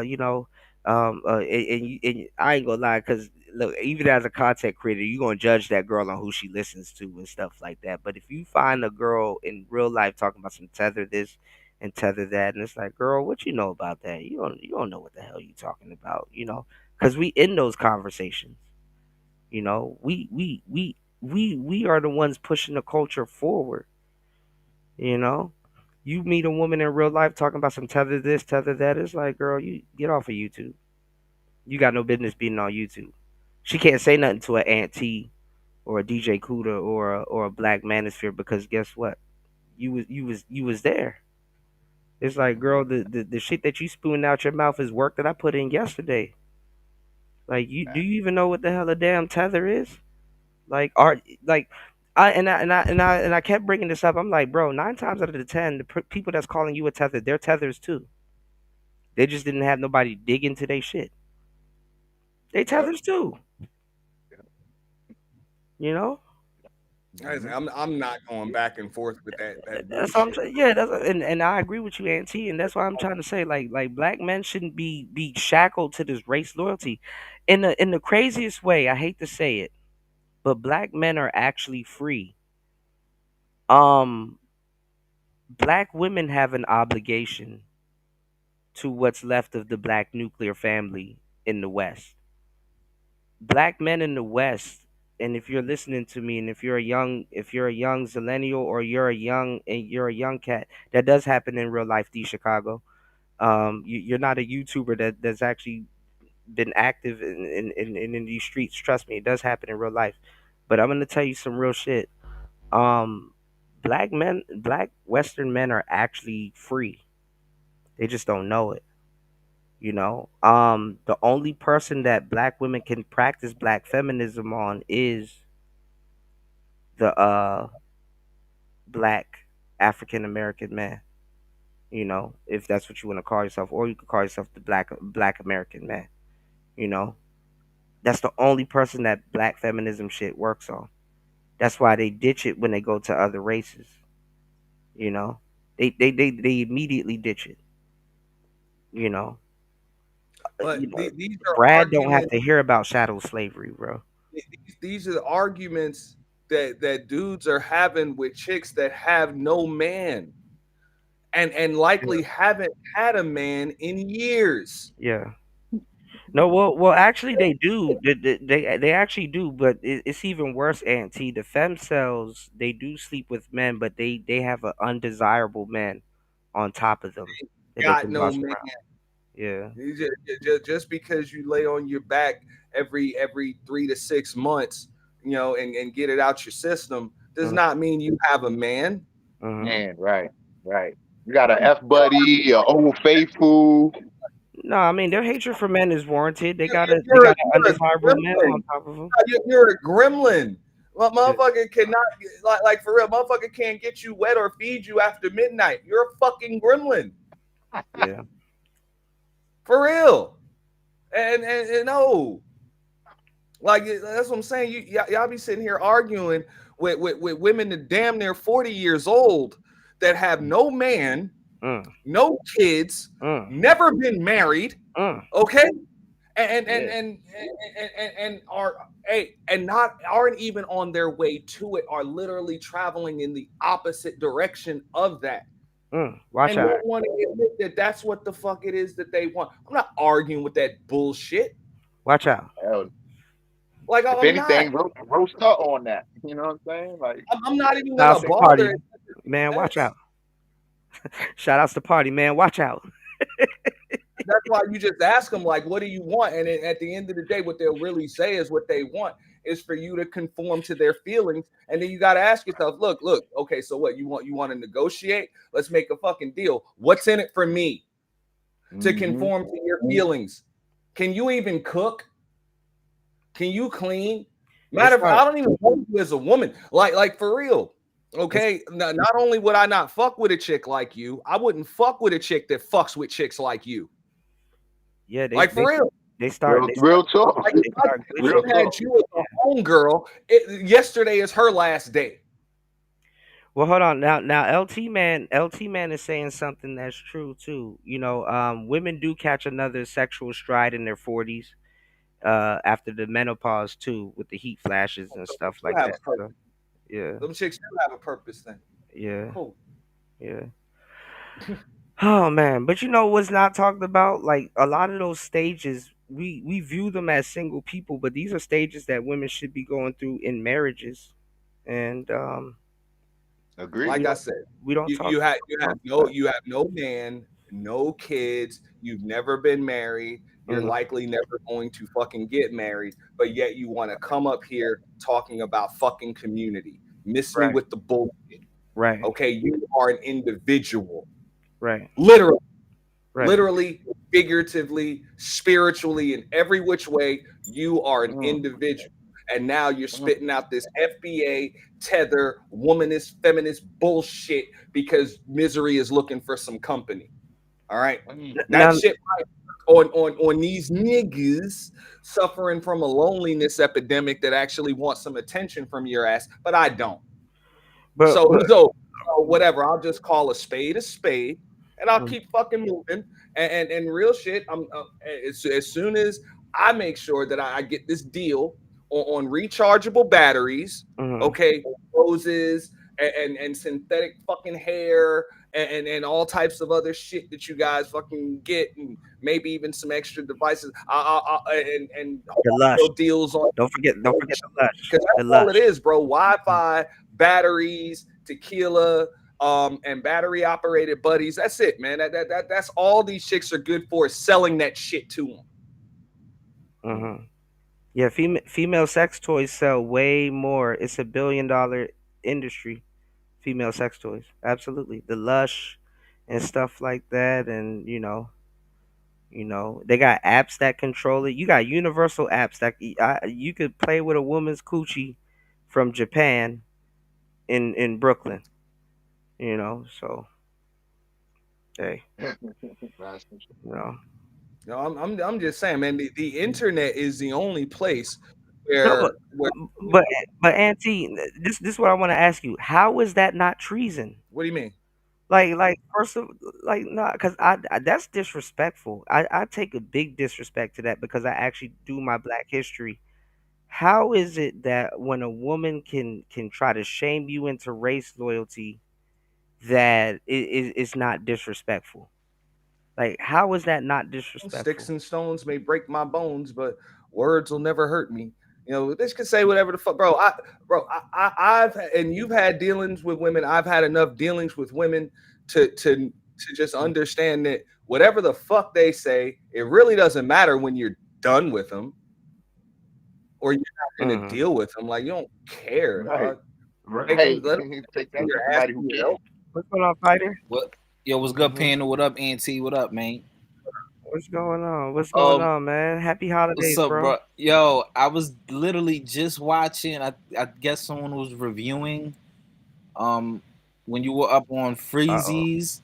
you know, and I ain't gonna lie, cause look, even as a content creator, you gonna judge that girl on who she listens to and stuff like that. But if you find a girl in real life talking about some tether this and tether that, and it's like, girl, what you know about that? You don't know what the hell you talking about, you know? Cause we in those conversations, you know, we are the ones pushing the culture forward, you know. You meet a woman in real life talking about some tether this, tether that. It's like, girl, you get off of YouTube. You got no business being on YouTube. She can't say nothing to an Aunt T or a DJ Cuda or a Black Manosphere, because guess what? You was there. It's like, girl, the shit that you spewing out your mouth is work that I put in yesterday. Like, you do Facts. you even know what the hell a damn tether is? Like, art, like. I kept bringing this up. I'm like, bro, 9 times out of the 10, people that's calling you a tether, they're tethers too. They just didn't have nobody dig into their shit. They Yep. tethers too, you know. Mhm. I'm not going back and forth with that That's what I'm bullshit. saying. Yeah, and I agree with you, Auntie, and that's why I'm trying to say, like black men shouldn't be shackled to this race loyalty, in the craziest way. I hate to say it, but black men are actually free. Um, Black women have an obligation to what's left of the black nuclear family in the West. Black men in the West, and if you're listening to me, and if you're a young zillennial, or you're a young cat, that does happen in real life, D Chicago. You're not a YouTuber that's actually been active in these streets. Trust me, it does happen in real life. But I'm gonna tell you some real shit. Um, black Western men are actually free. They just don't know it. The only person that black women can practice black feminism on is the black African American man. If that's what you want to call yourself, or you could call yourself the black American man. You know, that's the only person that black feminism shit works on. That's why they ditch it when they go to other races. You know, they immediately ditch it. You know, But these are Brad don't have arguments. to hear about chattel slavery, bro. These are the arguments that dudes are having with chicks that have no man and Yeah. likely haven't had a man in years. Yeah. No, well, actually, they do. They actually do, but it's even worse, Auntie. The fem cells, they do sleep with men, but they have an undesirable man on top of them that they Got can no boss man. around. Yeah. Just because you lay on your back every 3 to 6 months, and get it out your system does Mm, not mean you have a man. mhm. Man, right, right. You got a F buddy, a old faithful. No, I mean their hatred for men is warranted. They You- got you- a they You're a, got an you're a undesirable man on gremlin. top of them. You're a gremlin. Well, Yeah. motherfucker cannot like for real. Motherfucker can't get you wet or feed you after midnight. You're a fucking gremlin Yeah. for real. And no, like that's what I'm saying. Y'all be sitting here arguing with women that damn near 40 years old that have no man, Mm, no kids, mm, never been married. mm. Okay, and and Yeah. and and are and not aren't even on their way to it, are literally traveling in the opposite direction of that, Watch and out. don't want to admit that that's what the fuck it is that they want. I'm not arguing with that bullshit. Watch out. Hell, Like if I'm not. anything, roast her on that. You know what I'm saying? Like, I'm not even Shout gonna outs to bother. party, man. Watch That's out. Shout outs to party, man. Watch out. that's why you just ask them like, "What do you want?" And then at the end of the day, what they'll really say is what they want is for you to conform to their feelings, and then you got to ask yourself, "Look, okay, so what you want? You want to negotiate? Let's make a fucking deal. What's in it for me to mm-hmm. conform to your feelings? Can you even cook? Can you clean? It's Matter of fact, not. I don't even want you as a woman. Like for real. It's Okay. Not only would I not fuck with a chick like you, I wouldn't fuck with a chick that fucks with chicks like you. yeah. They Like they for real. they start Real, they start real talk. Like if they I, start if Real glitching. I had talk. you as a homegirl, yesterday is her last day. Well, hold on now. LT man is saying something that's true too. Women do catch another sexual stride in their 40s, after the menopause too, with the heat flashes and stuff You like have that. a purpose. So yeah, Them chicks do have a purpose then. yeah, Cool. yeah. Oh man, but what's not talked about? Like a lot of those stages, we view them as single people, but these are stages that women should be going through in marriages, and we Agreed. Like I don't said, we don't you talk you have you have about no that. you have no man, no kids, you've never been married, you're Mhm. likely never going to fucking get married, but yet you want to come up here talking about fucking community. Miss me Right, with the bullshit. right, Okay, you are an individual. right, Literally, right. literally, figuratively, spiritually, in every which way, you are an Mm, individual. And now you're mm, spitting out this FBA, tether, womanist, feminist bullshit because misery is looking for some company. All right. mm. That Now, shit might on these niggas suffering from a loneliness epidemic that actually wants some attention from your ass, but I don't. but So whatever. I'll just call a spade, and I'll mm, keep fucking moving. And real shit. I'm as soon as I make sure that I get this deal on rechargeable batteries, mhm, okay, roses and synthetic fucking hair and all types of other shit that you guys fucking get, and maybe even some extra devices, and The lush. wholesale deals on, Don't forget the lush. because The that's all it lush. is, bro. Wi-Fi, batteries, tequila, and battery operated buddies. That's it, man. That's all these chicks are good for, is selling that shit to them. Hmm. Yeah, female sex toys sell way more. It's a $1 billion industry. Female sex toys, absolutely. The lush and stuff like that, and they got apps that control it. You got universal apps that you could play with a woman's coochie from Japan in Brooklyn. So hey, That's you know. No, I'm just saying, man. The internet is the only place No, where but but Auntie, this is what I want to ask you. How is that not treason? what do you mean? Like first of like nah, cause that's disrespectful. I take a big disrespect to that because I actually do my Black history. How is it that when a woman can try to shame you into race loyalty, that it's not disrespectful? Like how is that not Sticks disrespectful? and stones may break my bones, but words will never hurt me. You know, they can say whatever the fuck, bro. I've and you've had dealings with women. I've had enough dealings with women to just understand that whatever the fuck they say, it really doesn't matter when you're done with them or you're not going to Mm-hmm. deal with them. Like, you don't care, right. dog. Take them, Right. let them Take send that your from ass somebody to who your cares. help. What's going on, fighter? What? Yo, what's good, Mm-hmm. Panda? What up, Auntie? What up, man? What's going on? What's going Um, on, man? Happy what's holidays, up, bro. bro? Yo, I was literally just watching. I guess someone was reviewing. Um, when you were up on Uh oh. Freezies.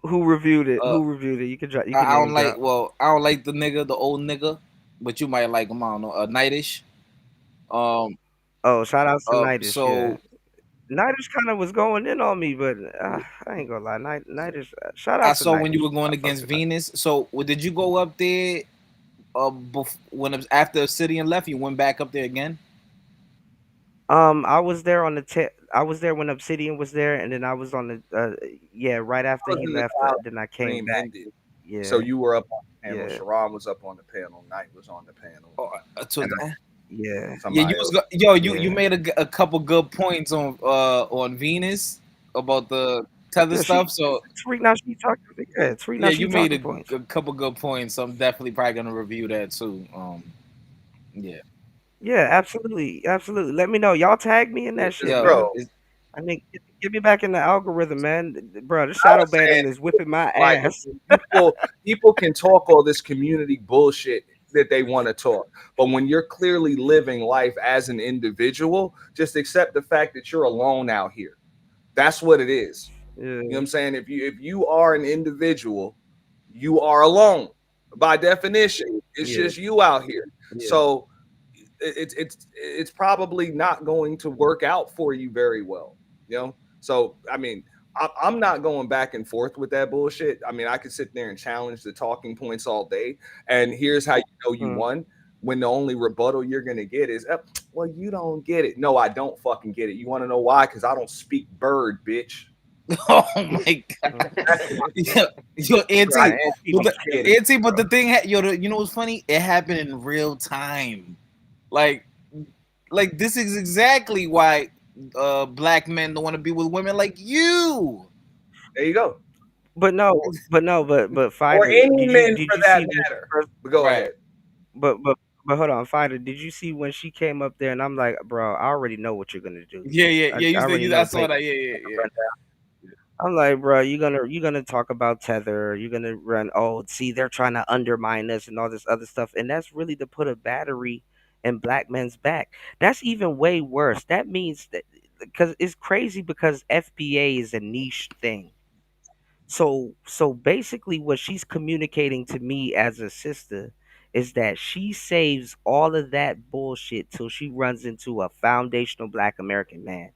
Who reviewed it? Uh, Who reviewed it? You could you could I don't name like. drop. Well, I don't like the nigga, the old nigga, but you might like him. I don't know. Nightish. Um. Oh, shout out to Nightish, yeah. So Nightish kind of was going in on me, but I ain't gonna lie. Nightish, shout I out to saw when you Nightish. were going I fucks against with Nightish. Venus. So did you go up there? When it was after Obsidian left, you went back up there again. I was there on the I was there when Obsidian was there, and then I was on the yeah, right after I was he in the left. cloud Then I came stream back. ended. So Yeah, you were up on the panel. yeah, Sharon was up on the panel. Knight was on the panel. Oh, And yeah, yeah, you somebody was else. yo, you yeah. made a couple good points on Venus about the tether Yeah, stuff. So Tweet now she talking. Yeah, Tweet now yeah, she you made talking points. a couple good points. So I'm definitely probably gonna review that too. Yeah, Yeah, absolutely, absolutely. Let me know. Y'all tag me in that shit, yo, man. Bro, I mean, get me back in the algorithm, man. Bro, the I shadow was saying, banning is whipping my like, ass. people can talk all this community bullshit that they want to talk, but when you're clearly living life as an individual, just accept the fact that you're alone out here. That's what it is. You know what Yeah, I'm saying? If you are an individual, you are alone by definition. It's yeah, just you out here. yeah. So it's probably not going to work out for you very well. You know. So I mean, I'm not going back and forth with that bullshit. I mean, I could sit there and challenge the talking points all day. And here's how you know you Mm. won. When the only rebuttal you're gonna get is, well, you don't get it. No, I don't fucking get it. You want to know why? Because I don't speak bird, bitch. oh my god, Mm. That's yo, I Auntie, Auntie but don't the get it. Auntie, but the thing, you know what's funny? It happened in real time. Like, this is exactly why black men don't want to be with women like you. There you go. But no, but Or fighter, any men did for you that see when she matter. first? But go Right. ahead. But hold on, fighter. Did you see when she came up there? And I'm like, bro, I already know what you're gonna do. Yeah, yeah, I, yeah. I already I know saw play. that. Yeah, yeah, yeah. I'm like, bro, you're gonna talk about tether. You're gonna run. Oh, see, they're trying to undermine us and all this other stuff, and that's really to put a battery in black men's back. That's even way worse. That means that because it's crazy because FBA is a niche thing. So basically, what she's communicating to me as a sister is that she saves all of that bullshit till she runs into a foundational Black American man.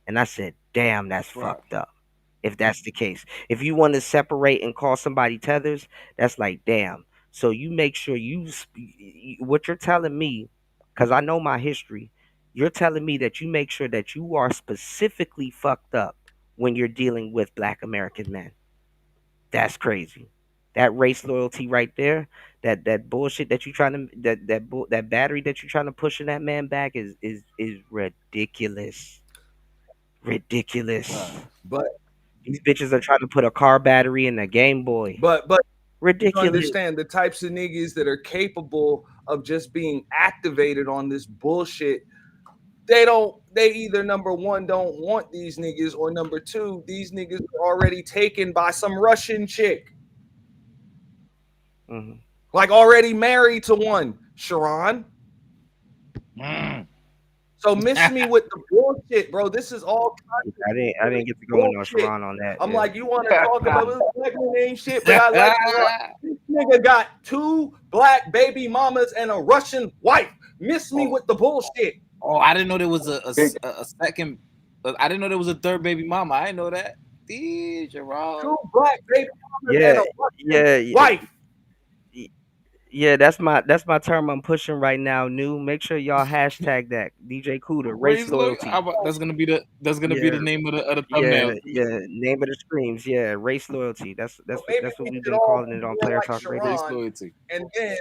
And I said, damn, that's Right. fucked up if that's the case. If you want to separate and call somebody tethers, that's like, damn. So you make sure what you're telling me, because I know my history, you're telling me that you make sure that you are specifically fucked up when you're dealing with black American men. That's crazy. That race loyalty right there, that bullshit that you trying to that battery that you're trying to push in that man back is ridiculous. Ridiculous. Uh, But These bitches are trying to put a car battery in a Game Boy. but you Ridiculous. understand the types of niggas that are capable of just being activated on this bullshit. They either number one don't want these niggas, or number two, these niggas are already taken by some Russian chick. Mhm. Like already married to one, Sharon. mm. So miss me with the bullshit, bro. This is all I didn't get to go into bullshit. Sharon on that. I'm Yeah. like, you want to talk about this black man ain't shit, but I like Sharon. This nigga got two black baby mamas and a Russian wife. Miss me oh, with the bullshit. oh, I didn't know there was Big a second. I didn't know there was a third baby mama. I didn't know that. Two Gerard. black baby mamas and Yeah, a Russian yeah, wife. y- yeah. That's my term I'm pushing right now. New. Make sure y'all hashtag that DJ Cuda race Raise low. loyalty. That's gonna be the Yeah, name of the yeah, thumbnail. yeah. Name of the streams. Yeah, race loyalty. That's So that's what maybe that's what we we've should been all calling it be on more Player like Talk Radio. Race Sharon, loyalty. and then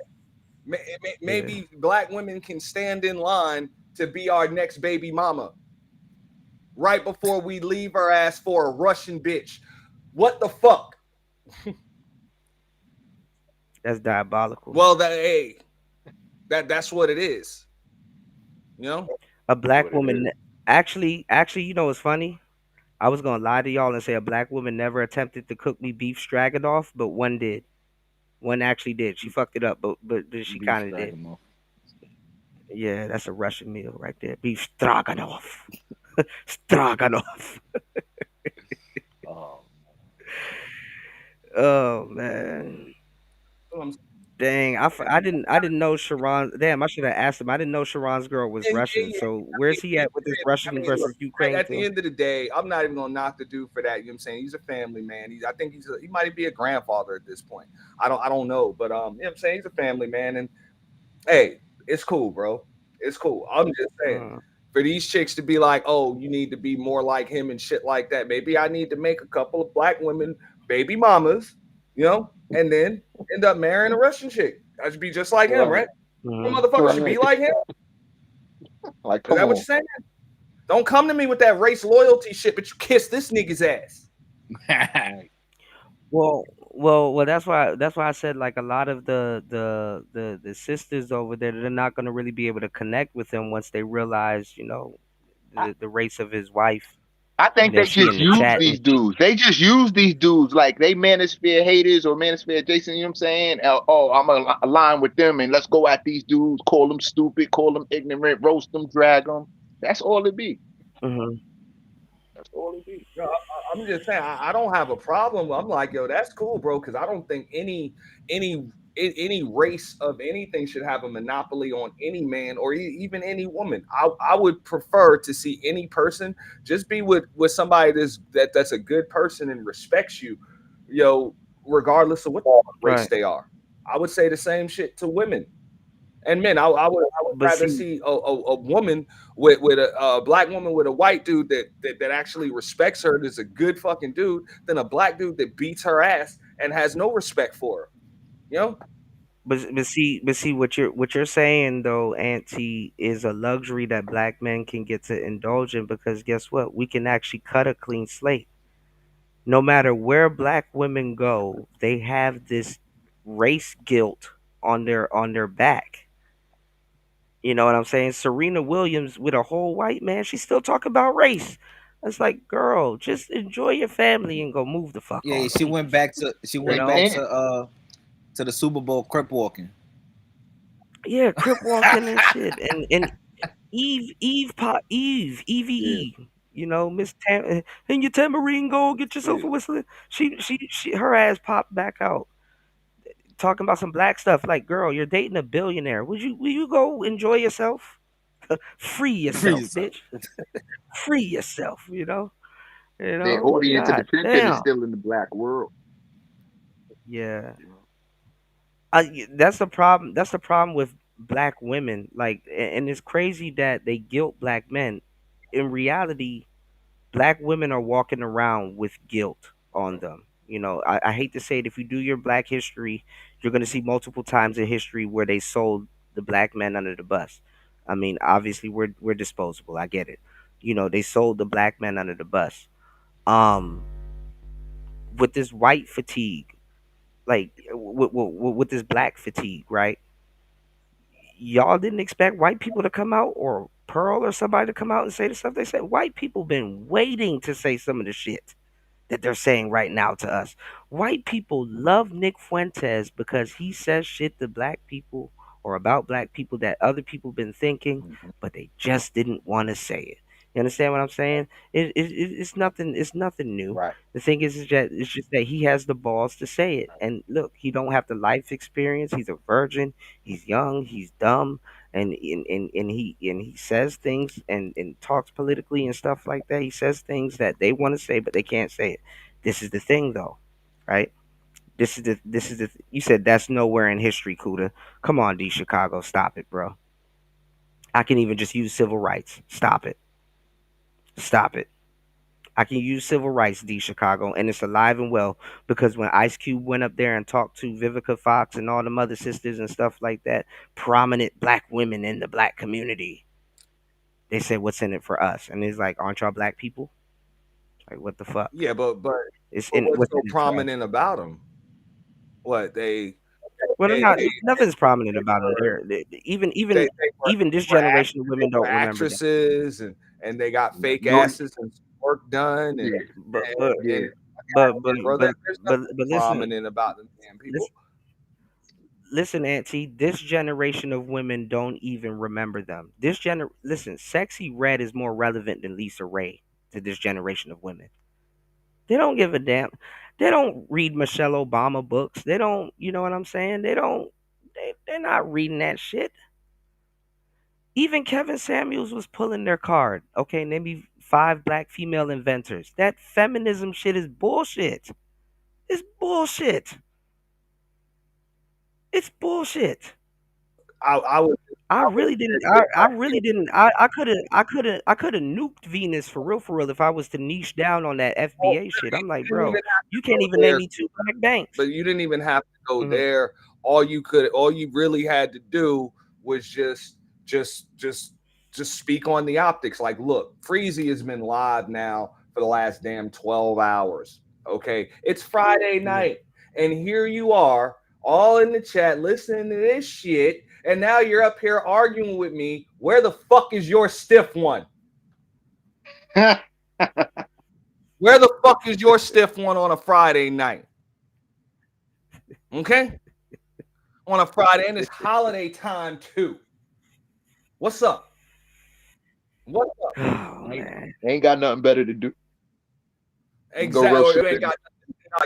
Yeah, maybe black women can stand in line to be our next baby mama right before we leave her ass for a Russian bitch. What the fuck? that's diabolical. Well, that's what it is. You know? A is black what it is. woman. Actually, you know what's funny? I was gonna lie to y'all and say a black woman never attempted to cook me beef stroganoff, but one did. One actually did. She fucked it up, but she Beef kind of did. stroganoff. Yeah, that's a Russian meal right there. Beef stroganoff. Stroganoff. Oh, Oh man. Dang, I didn't know Sharon. Damn, I should have asked him. I didn't know Sharon's girl was Yeah, yeah, Russian. yeah. So where's he at with this Russian Look, versus Ukraine at the thing? end of the day, I'm not even gonna knock the dude for that. You know what I'm saying? He's a family man. I think he might be a grandfather at this point. I don't know, but you know what I'm saying? He's a family man, and hey, it's cool, bro. It's cool. I'm just saying, Mm, for these chicks to be like, oh, you need to be more like him and shit like that. Maybe I need to make a couple of black women baby mamas, you know, and then end up marrying a Russian chick. I should be just like him, Right. right? No mm. motherfucker should be Right. like him. Like, Is come that what you're on. saying? Don't come to me with that race loyalty shit, but you kiss this nigga's ass. Well. That's why I said like a lot of the sisters over there, they're not gonna really be able to connect with him once they realize, I, the race of his wife. I And think then they she just in the use chat and these dudes. They just use these dudes like they manosphere haters or manosphere Jason, you know what I'm saying? Oh, I'm going to align with them and let's go at these dudes, call them stupid, call them ignorant, roast them, drag them. That's all it be. mhm, That's all it be. No, I'm just saying I don't have a problem. I'm like, yo, that's cool, bro, because I don't think any any race of anything should have a monopoly on any man or even any woman. I would prefer to see any person just be with somebody that's a good person and respects you, yo, regardless of what race right. they are. I would say the same shit to women and men. I would But rather see, see a woman with a black woman with a white dude that actually respects her, that's a good fucking dude, than a black dude that beats her ass and has no respect for her. You know? but see what you're saying though, Auntie, is a luxury that black men can get to indulge in because guess what? We can actually cut a clean slate. No matter where black women go, they have this race guilt on their back. You know what I'm saying? Serena Williams with a whole white man, she's still talking about race. It's like, girl, just enjoy your family and go move the fuck Yeah, on, she went please. back to she You went back know? And to the Super Bowl crip walking. Yeah, crip walking and shit. And yeah, Eve. You know, and your tambourine go get yourself yeah. a whistle. Her ass popped back out talking about some black stuff. Like, girl, you're dating a billionaire. Will you go enjoy yourself? Free Free yourself, yourself. bitch. Free yourself. Their audience of God attention is damn. still in the black world. Yeah. You know? That's the problem. That's the problem with black women. Like, and it's crazy that they guilt black men. In reality, black women are walking around with guilt on them. I hate to say it. If you do your black history, you're going to see multiple times in history where they sold the black men under the bus. I mean, obviously we're disposable. I get it. They sold the black men under the bus. Um, with this white fatigue, like with this black fatigue, right? Y'all didn't expect white people to come out, or Pearl or somebody to come out and say the stuff they said. White people been waiting to say some of the shit that they're saying right now to us. White people love Nick Fuentes because he says shit to black people or about black people that other people been thinking, Mhm. but they just didn't want to say it. You understand what I'm saying? It's nothing. It's nothing new. Right. The thing is that it's just that he has the balls to say it. And look, he don't have the life experience. He's a virgin. He's young. He's dumb. And he says things and talks politically and stuff like that. He says things that they want to say, but they can't say it. This is the thing, though, right? This is the. You said that's nowhere in history, Kuda. Come on, D Chicago, stop it, bro. I can even just use civil rights. Stop it. Stop it. I can use civil rights, D Chicago, and it's alive and well because when Ice Cube went up there and talked to Vivica Fox and all the mother sisters and stuff like that, prominent black women in the black community, they said, "What's in it for us?" And he's like, "Aren't y'all black people? Like, what the fuck? Yeah, It's but in what's what's so in it for us?" prominent about them? What Well, they're they not. they Nothing's prominent they about them. were Even they, even they were even this they were generation of they women were don't remember that. actresses and they got fake No. asses and work done Yeah. But but and Yeah. bro, there's nothing but listen. prominent about them damn people. Listen, Auntie, this generation of women don't even remember them. Listen, Sexy Red is more relevant than Lisa Ray to this generation of women. They don't give a damn. They don't read Michelle Obama books. They don't, you know what I'm saying? They don't. They're not reading that shit. Even Kevin Samuels was pulling their card. Okay, name me five black female inventors. That feminism shit is bullshit. It's bullshit. It's bullshit. I would I I would really didn't. say I really didn't. I could have nuked Venus for real, if I was to niche down on that oh, FBA shit. I'm like, you didn't bro, even have to you can't go even name there, me two black banks. but you didn't even have to go Hmm. there. All you really had to do was just just just speak on the optics. Like, look, Freezy has been live now for the last damn 12 hours. Okay. It's Friday Hmm. night. And here you are, all in the chat, listening to this shit. And now you're up here arguing with me. Where the fuck is your stiff one? Where the fuck is your stiff one on a Friday night? Okay? On a Friday, and it's holiday time too. What's up? What's up? Oh ain't, man. ain't got nothing better to do. Go Exactly. roast Or some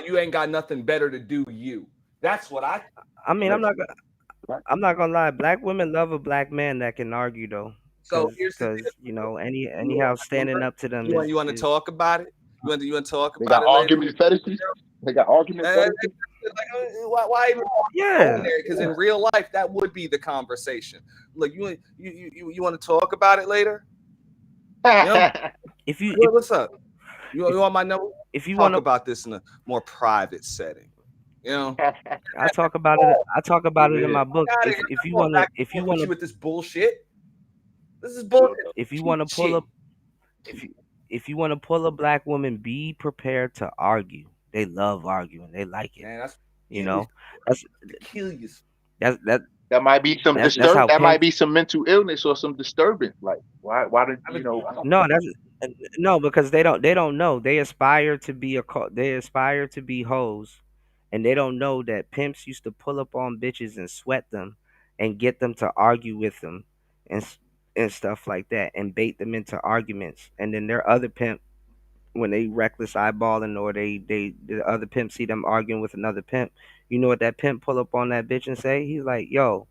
you ain't got nothing better to do. You. That's what I I mean, I'm listen. not. I'm not gonna lie. Black women love a black man that can argue though, So here's the cause deal. anyhow You standing up to them you want to is talk about it? You want to talk They about got it later? argument fetishes. They got argument fetishes. Why even going yeah. there? Because in real life, that would be the conversation. Look, you want to talk about it later? You know, If you what's up? You if want my number? if you Talk wanna, about this in a more private setting. You know, I talk about it. I talk about it in Yeah. my books. got it. If you Come on, wanna, back and if you forth with wanna, you with this bullshit. This is Yeah. bullshit. if you Cheap wanna pull shit. up, if you if you wanna pull a black woman, be prepared to argue. They love arguing. They like it. Man, that's You kill you. know, that's To kill you. that's that That might be some that's disturb. how That might pimps. be some mental illness or some disturbance. Like why did I you mean, know? No, that's no, because they don't know. They aspire to be they aspire to be hoes, and they don't know that pimps used to pull up on bitches and sweat them, and get them to argue with them, and and stuff like that, and bait them into arguments. And then their other pimp, when they reckless eyeballing, or the other pimp see them arguing with another pimp, you know what that pimp pull up on that bitch and say? He's like, "Yo,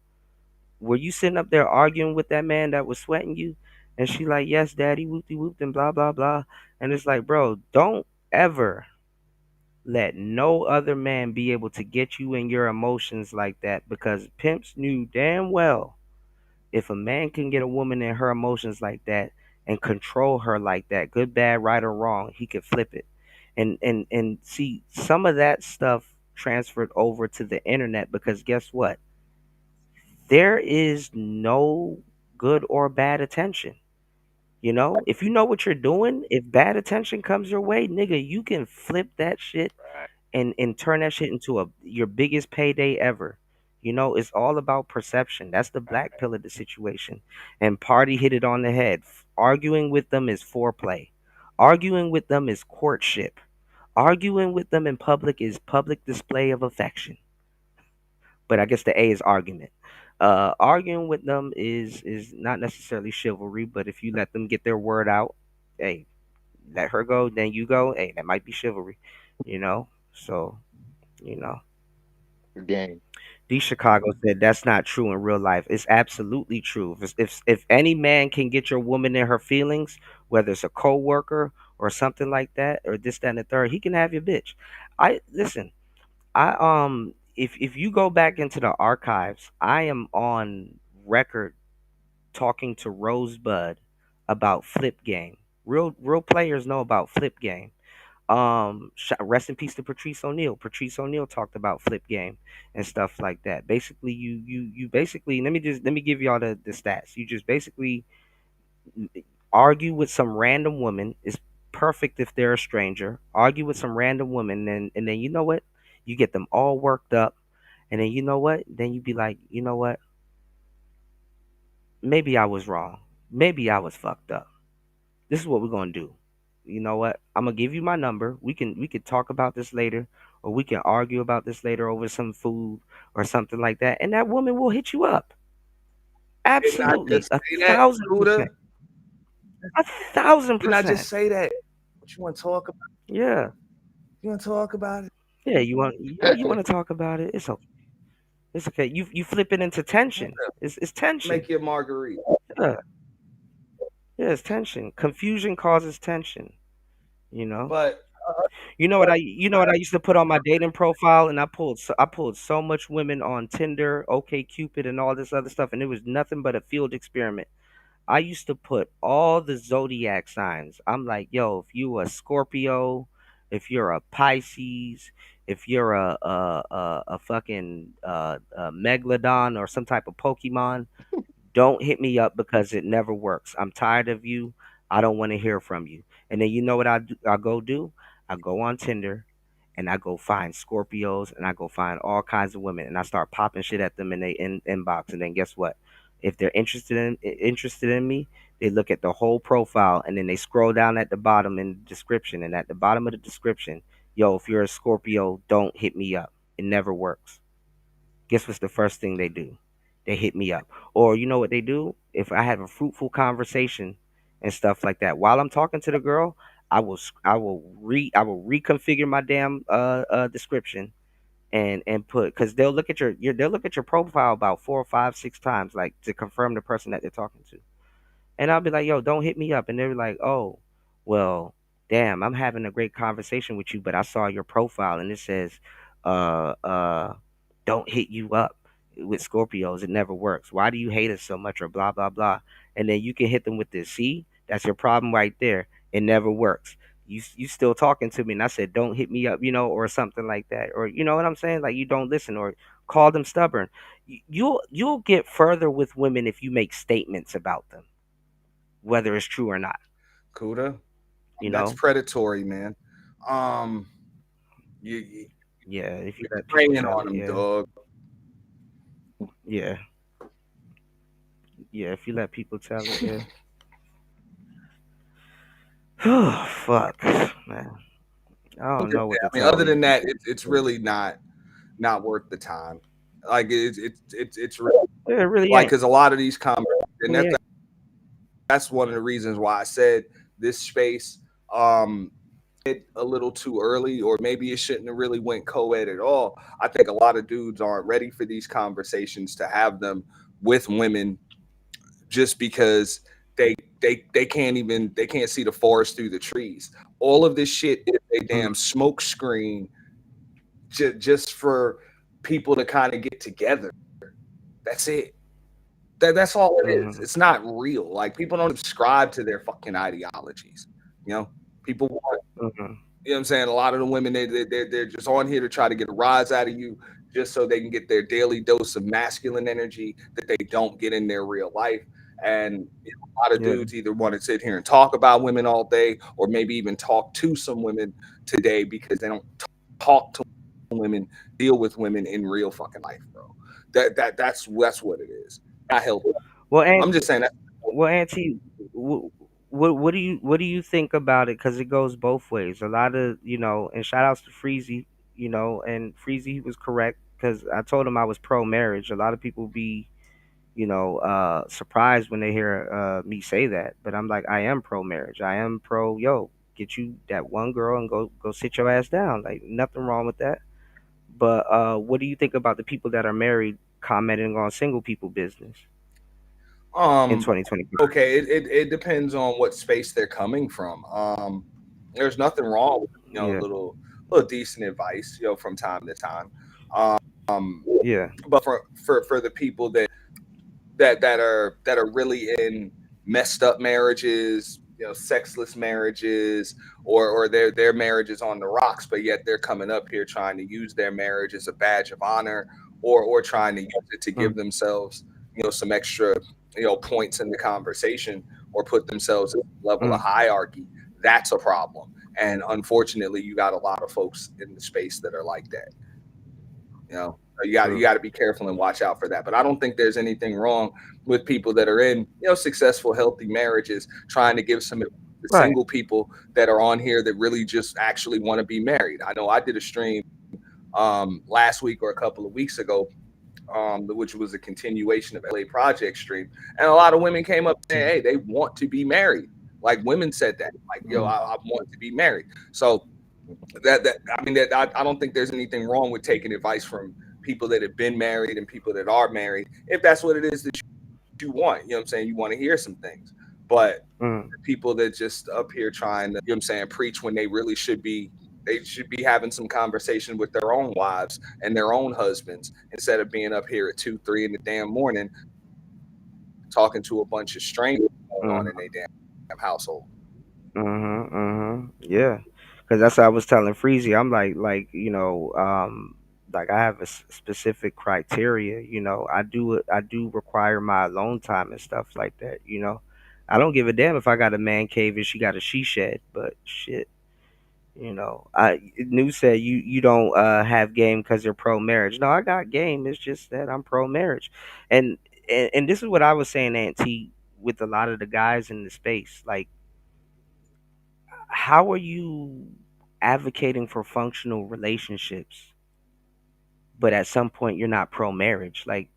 were you sitting up there arguing with that man that was sweating you?" And she like, "Yes, daddy, whoopty whooped and blah blah blah." And it's like, bro, don't ever let no other man be able to get you in your emotions like that, because pimps knew damn well if a man can get a woman in her emotions like that and control her like that, good, bad, right or wrong. He could flip it. And see, some of that stuff transferred over to the internet because guess what? There is no good or bad attention. You know, if you know what you're doing, if bad attention comes your way, nigga, you can flip that shit and turn that shit into a your biggest payday ever. You know, it's all about perception. That's the black pill of the situation. And Party hit it on the head. Arguing with them is foreplay. Arguing with them is courtship. Arguing with them in public is public display of affection. But I guess the A is argument. Arguing with them is not necessarily chivalry, but if you let them get their word out, hey, let her go, then you go. Hey, that might be chivalry, you know. So, you know, Game. D Chicago said that's not true in real life. It's absolutely true. If any man can get your woman in her feelings, whether it's a coworker or something like that, or this, that, and the third, he can have your bitch. I listen. If you go back into the archives, I am on record talking to Rosebud about Flip Game. Real players know about Flip Game. Rest in peace to Patrice O'Neal. Patrice O'Neal talked about Flip Game and stuff like that. Basically, you basically let me give y'all the stats. You just basically argue with some random woman. It's perfect if they're a stranger. Argue with some random woman, and then you know what? You get them all worked up, and then you know what? Then you be like, you know what? Maybe I was wrong. Maybe I was fucked up. This is what we're gonna do. You know what? I'm gonna give you my number. We can talk about this later, or we can argue about this later over some food or something like that. And that woman will hit you up. Didn't I Absolutely, just a say that, thousand Buddha? percent, a thousand Didn't I just percent. say that? What you want to talk about? Yeah, You want to talk about it? yeah. You want to talk about it? It's okay. It's okay. You flip it into Yeah. tension. It's tension. Make your margarita. Yeah, yeah. It's tension. Confusion causes tension. You know. But You know what I used to put on my dating profile, and I pulled so much women on Tinder, OK Cupid, and all this other stuff, and it was nothing but a field experiment. I used to put all the zodiac signs. I'm like, yo, if you a Scorpio, if you're a Pisces, if you're a fucking megalodon or some type of Pokemon, don't hit me up because it never works. I'm tired of you. I don't want to hear from you. And then you know what I go do? I go on Tinder and I go find Scorpios and I go find all kinds of women and I start popping shit at them in their inbox. And then guess what? If they're interested in me, they look at the whole profile and then they scroll down at the bottom in the description. And at the bottom of the description, yo, if you're a Scorpio, don't hit me up. It never works. Guess what's the first thing they do? They hit me up. Or you know what they do? If I have a fruitful conversation and stuff like that, while I'm talking to the girl, I will reconfigure my damn description and put because they'll look at they'll look at your profile about 4 or 5, 6 times like to confirm the person that they're talking to. And I'll be like, yo, don't hit me up. And they're like, oh, well, damn, I'm having a great conversation with you, but I saw your profile and it says, uh, uh, don't hit you up with Scorpios. It never works. Why do you hate us so much or blah, blah, blah. And then you can hit them with this. See, that's your problem right there. It never works. You still talking to me. And I said, don't hit me up, or something like that. Or, you know what I'm saying? Like you don't listen or call them stubborn. You'll get further with women if you make statements about them whether it's true or not. Kuda, You that's know, predatory, man. Um, you yeah. If you let people preying tell on it, them, yeah, dog. yeah, yeah. If you let people tell it, yeah. Oh fuck, man. I don't Other than know what to I mean, tell other these than that, people. it's really not worth the time. Like it's really, Yeah, it really like ain't. because a lot of these conversations, and Really ain't. that's one of the reasons why I said this space it a little too early, or maybe it shouldn't have really went co-ed at all. I think a lot of dudes aren't ready for these conversations to have them with women just because they can't see the forest through the trees. All of this shit is a Mm. damn smoke screen just for people to kind of get together. That's it. That's all it is. Mhm. It's not real. Like people don't subscribe to their fucking ideologies. You know, people want. Mhm. You know what I'm saying? A lot of the women they're just on here to try to get a rise out of you, just so they can get their daily dose of masculine energy that they don't get in their real life. And a lot of Yeah. dudes either want to sit here and talk about women all day, or maybe even talk to some women today because they don't talk to women, deal with women in real fucking life, bro. That's what it is. Not healthy. Well, I'm just saying that. well, Auntie, what do you think about it? Because it goes both ways. A lot of and shout outs to Freezy, and Freezy he was correct because I told him I was pro marriage. A lot of people be surprised when they hear me say that, but I'm like I am pro marriage. I am pro get you that one girl and go sit your ass down. Like nothing wrong with that. But what do you think about the people that are married commenting on single people business in Um, 2025? okay, it depends on what space they're coming from. There's nothing wrong with Yeah, little decent advice, from time to time. Um, yeah. but for the people that are really in messed up marriages, sexless marriages, or their marriage is on the rocks, but yet they're coming up here trying to use their marriage as a badge of honor, or trying to use it to Mm, give themselves, some extra, points in the conversation, or put themselves at a level of mm, hierarchy. That's a problem. And unfortunately, you got a lot of folks in the space that are like that. So you true. got to be careful and watch out for that. But I don't think there's anything wrong with people that are in successful, healthy marriages trying to give some advice to Right. single people that are on here that really just actually want to be married. I know I did a stream last week or a couple of weeks ago, which was a continuation of LA Project stream, and a lot of women came up saying, "Hey, they want to be married." Like women said that, like, "Yo, Mm, I want to be married." So that I mean that I don't think there's anything wrong with taking advice from people that have been married and people that are married, if that's what it is that you want. You know what I'm saying? You want to hear some things. But mm, people that just up here trying to, what I'm saying, preach when they should be having some conversation with their own wives and their own husbands, instead of being up here at 2, 3 in the damn morning talking to a bunch of strangers going on in mm, their damn household. yeah. Because that's what I was telling Freezy. I'm like like I have a specific criteria. I do require my alone time and stuff like that. I don't give a damn if I got a man cave and she got a she shed, but shit. I New said you don't have game because you're pro marriage. No, I got game. It's just that I'm pro marriage, and, and this is what I was saying, Auntie, with a lot of the guys in the space. Like, how are you advocating for functional relationships, but at some point you're not pro marriage? Like,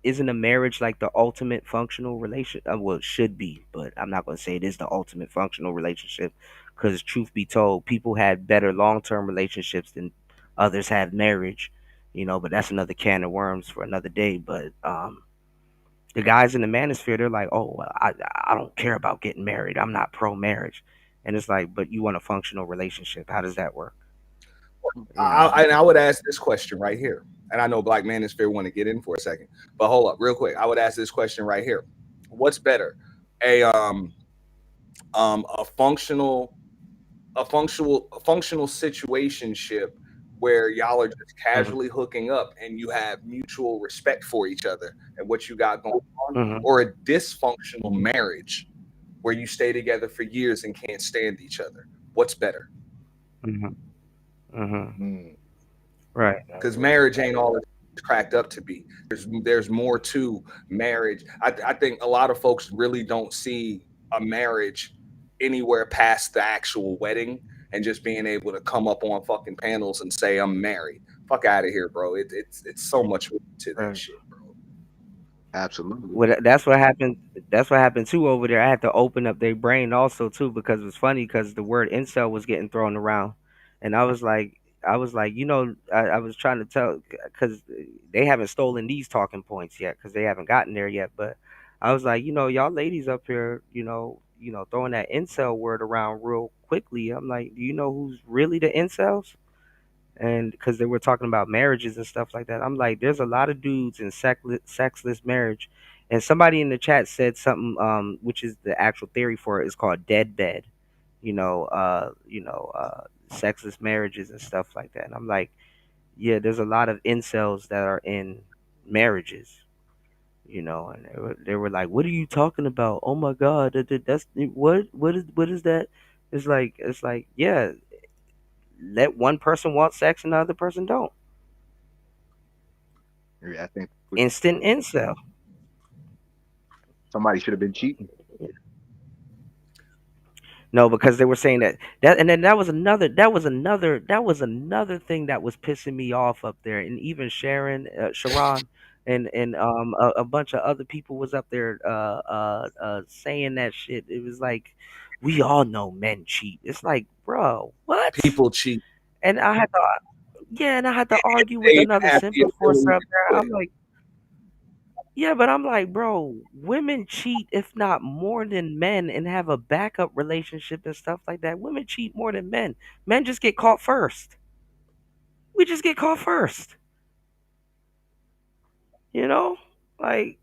isn't a marriage like the ultimate functional relation? Well, it should be, but I'm not going to say it is the ultimate functional relationship because, truth be told, people had better long term relationships than others had marriage. But that's another can of worms for another day. But the guys in the manosphere, they're like, oh, well, I don't care about getting married. I'm not pro marriage. And it's like, but you want a functional relationship. How does that work? You know? And I would ask this question right here. And I know Black Manosphere want to get in for a second, but hold up, real quick. I would ask this question right here: what's better, a a functional situationship where y'all are just Hmm. casually hooking up and you have mutual respect for each other and what you got going on, Hmm. or a dysfunctional marriage where you stay together for years and can't stand each other? What's better? Hmm. Hmm. Mm, Right. Because marriage ain't all it's cracked up to be. There's more to marriage. I think a lot of folks really don't see a marriage anywhere past the actual wedding and just being able to come up on fucking panels and say I'm married. Fuck out of here, bro. It's so much more to that Right. shit, bro. absolutely. Well, that's what happened. That's what happened too over there. I had to open up their brain also too because it was funny because the word incel was getting thrown around, and I was like, I was trying to tell because they haven't stolen these talking points yet because they haven't gotten there yet. But I was like, y'all ladies up here, throwing that incel word around real quickly. I'm like, do you know who's really the incels? And because they were talking about marriages and stuff like that, I'm like, there's a lot of dudes in sexless marriage, And somebody in the chat said something, which is the actual theory for it is called dead bed. Sexless marriages and stuff like that. And I'm like, yeah, there's a lot of incels that are in marriages, and they were like, "What are you talking about? Oh my God, that's what is that?" It's like, yeah, let one person want sex and the other person don't. Yeah, I think Instant incel. somebody should have been cheating. No, because they were saying that, and then that was another thing that was pissing me off up there, and even Sharon, and a bunch of other people was up there saying that shit. It was like, we all know men cheat. It's like, bro, what? People cheat. And I had to, yeah, and I had to argue They with even another have the simp ability enforcer up to there. do I'm it. like, yeah, but I'm like, bro, women cheat if not more than men and have a backup relationship and stuff like that. Women cheat more than men. Men just get caught first. We just get caught first. You know? Like,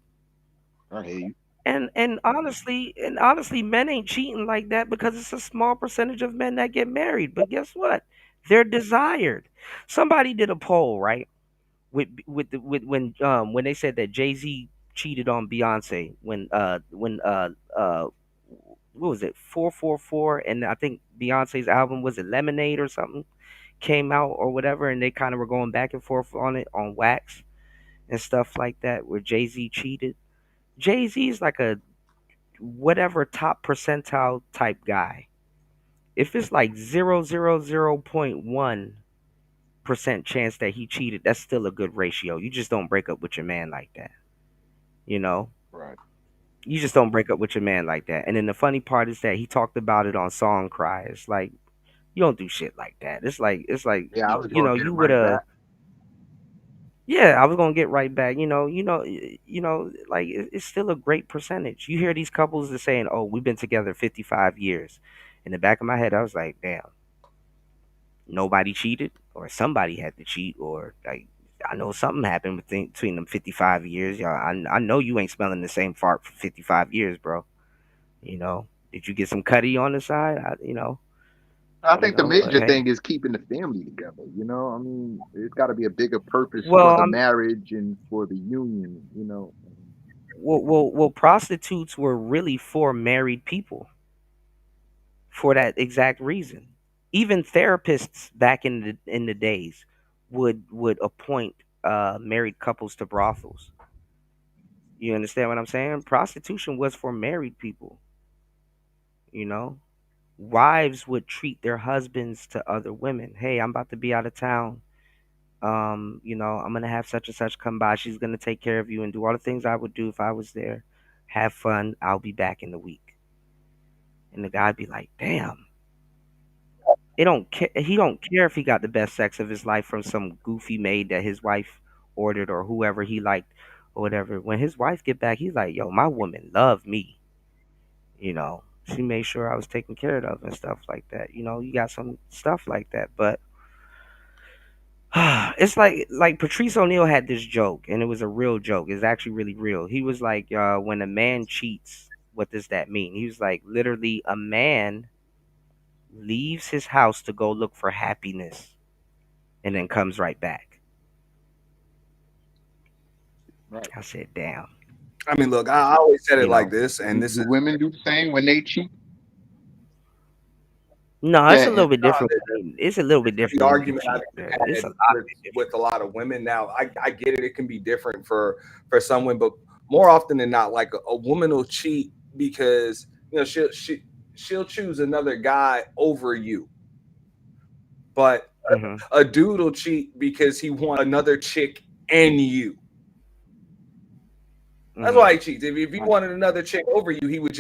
I hear you. and honestly, men ain't cheating like that because it's a small percentage of men that get married. But guess what? They're desired. Somebody did a poll, right? When they said that Jay-Z cheated on Beyonce when what was it, 444, and I think Beyonce's album, was it Lemonade or something, came out or whatever, and they kind of were going back and forth on it on wax and stuff like that, where Jay-Z cheated. Jay-Z is like a whatever top percentile type guy. If it's like 0.1% chance that he cheated, that's still a good ratio. You just don't break up with your man like that. You know, Right. you just don't break up with your man like that. And then the funny part is that he talked about it on Song Cry. It's like, you don't do shit like that. It's like Yeah, I was gonna get it you would right have. back. Yeah, I was gonna get right back. Like it's still a great percentage. You hear these couples that saying, "Oh, we've been together 55 years." In the back of my head, I was like, "Damn, nobody cheated, or somebody had to cheat, or like I know something happened between them 55 years. Y'all, I know you ain't smelling the same fart for 55 years, bro. Did you get some cutty on the side? I think the But major hey, thing is keeping the family together. I mean, it's got to be a bigger purpose for well, the I'm marriage and for the union. prostitutes were really for married people for that exact reason. Even therapists back in the days would appoint married couples to brothels. You understand what I'm saying? Prostitution was for married people, you know? Wives would treat their husbands to other women. Hey, I'm about to be out of town. I'm gonna have such and such come by. She's gonna take care of you and do all the things I would do if I was there. Have fun. I'll be back in the week. And the guy'd be like, damn. He don't care if he got the best sex of his life from some goofy maid that his wife ordered or whoever he liked or whatever. When his wife get back, he's like, yo, my woman loved me. She made sure I was taken care of and stuff like that. You got some stuff like that, but it's like Patrice O'Neal had this joke, and it was a real joke. It's actually really real. He was like, when a man cheats, what does that mean? He was like, literally, a man leaves his house to go look for happiness and then comes right back. Right. I said, damn. I mean, look, I always said it You like know, this, and Do, this do is women do the same when they cheat? no, it's Yeah. a little bit no, different. It's a little bit the different when you argument I've cheat. even It's had a lot of with bit different. with a lot of women. Now, I get it; it can be different for someone, but more often than not, like a woman will cheat because she'll choose another guy over you, but Hmm. a dude will cheat because he wants another chick and you. That's Hmm. why he cheats. If he wanted another chick over you, he would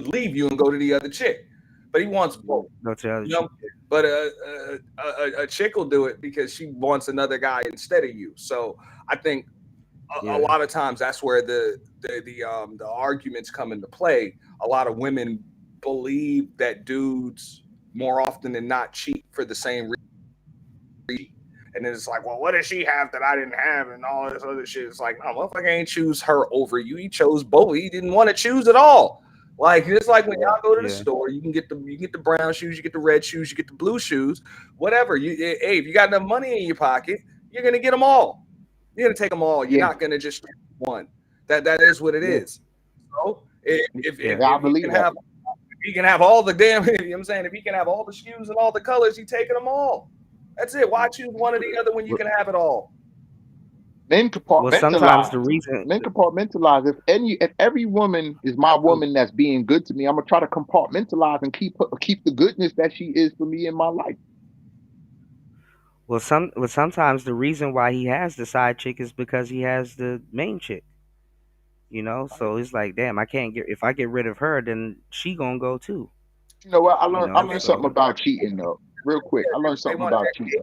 leave you and go to the other chick. But he wants both. Go to the other You know, chick. but a chick will do it because she wants another guy instead of you. So I think a Yeah. lot of times that's where the arguments come into play. A lot of women believe that dudes more often than not cheat for the same reason, And then it's like, well, what does she have that I didn't have, and all this other shit. It's like, no, motherfucker ain't choose her over you. He chose both. He didn't want to choose at all. Like it's like when y'all go to the Yeah. store, you get the brown shoes, you get the red shoes, you get the blue shoes, whatever. Hey, if you got enough money in your pocket, you're gonna get them all. You're gonna take them all. You're Yeah, not gonna just choose one. That is what it yeah, is. So Yeah. yeah. I if he believe can that. have all the damn, you know what I'm saying? If he can have all the SKUs and all the colors, he taking them all. That's it. Why choose one or the other when you Well, can have it all? Men well, sometimes compartmentalize. the reason. Men compartmentalize. If every woman is my Absolutely. woman that's being good to me, I'm gonna try to compartmentalize and keep the goodness that she is for me in my life. Sometimes the reason why he has the side chick is because he has the main chick. So it's like, damn, I can't get if I get rid of her, then she gonna go too. You know what? I You know, learned something so about cheating though. Real quick, I learned They something want about their cheating. cake.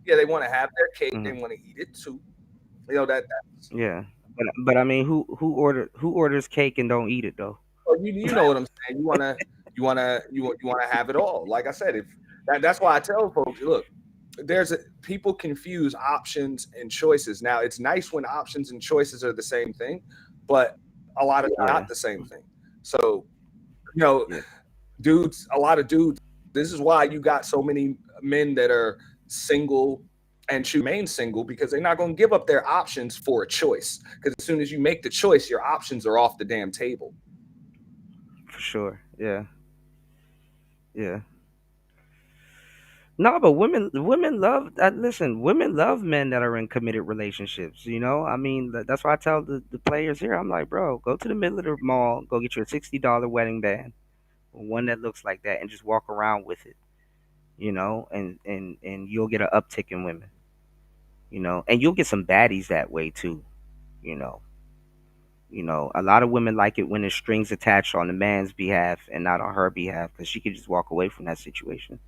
Yeah, they want to have their cake. They mhm, want to eat it too. You know that's yeah. But I mean, who orders cake and don't eat it though? oh, you know what I'm saying. You want to have it all. Like I said, if that's why I tell folks, look, people confuse options and choices. Now it's nice when options and choices are the same thing, but a lot of Yeah, not the same thing. So you know, yeah, dudes, a lot of dudes. This is why you got so many men that are single and choose to remain single because they're not going to give up their options for a choice. Because as soon as you make the choice, your options are off the damn table. for sure. Yeah, yeah. No, but women love. Listen, women love men that are in committed relationships. I mean, that's why I tell the players here. I'm like, bro, go to the middle of the mall, go get your $60 wedding band, one that looks like that, and just walk around with it. And you'll get an uptick in women. And you'll get some baddies that way too. You know, a lot of women like it when there's strings attached on the man's behalf and not on her behalf, because she can just walk away from that situation.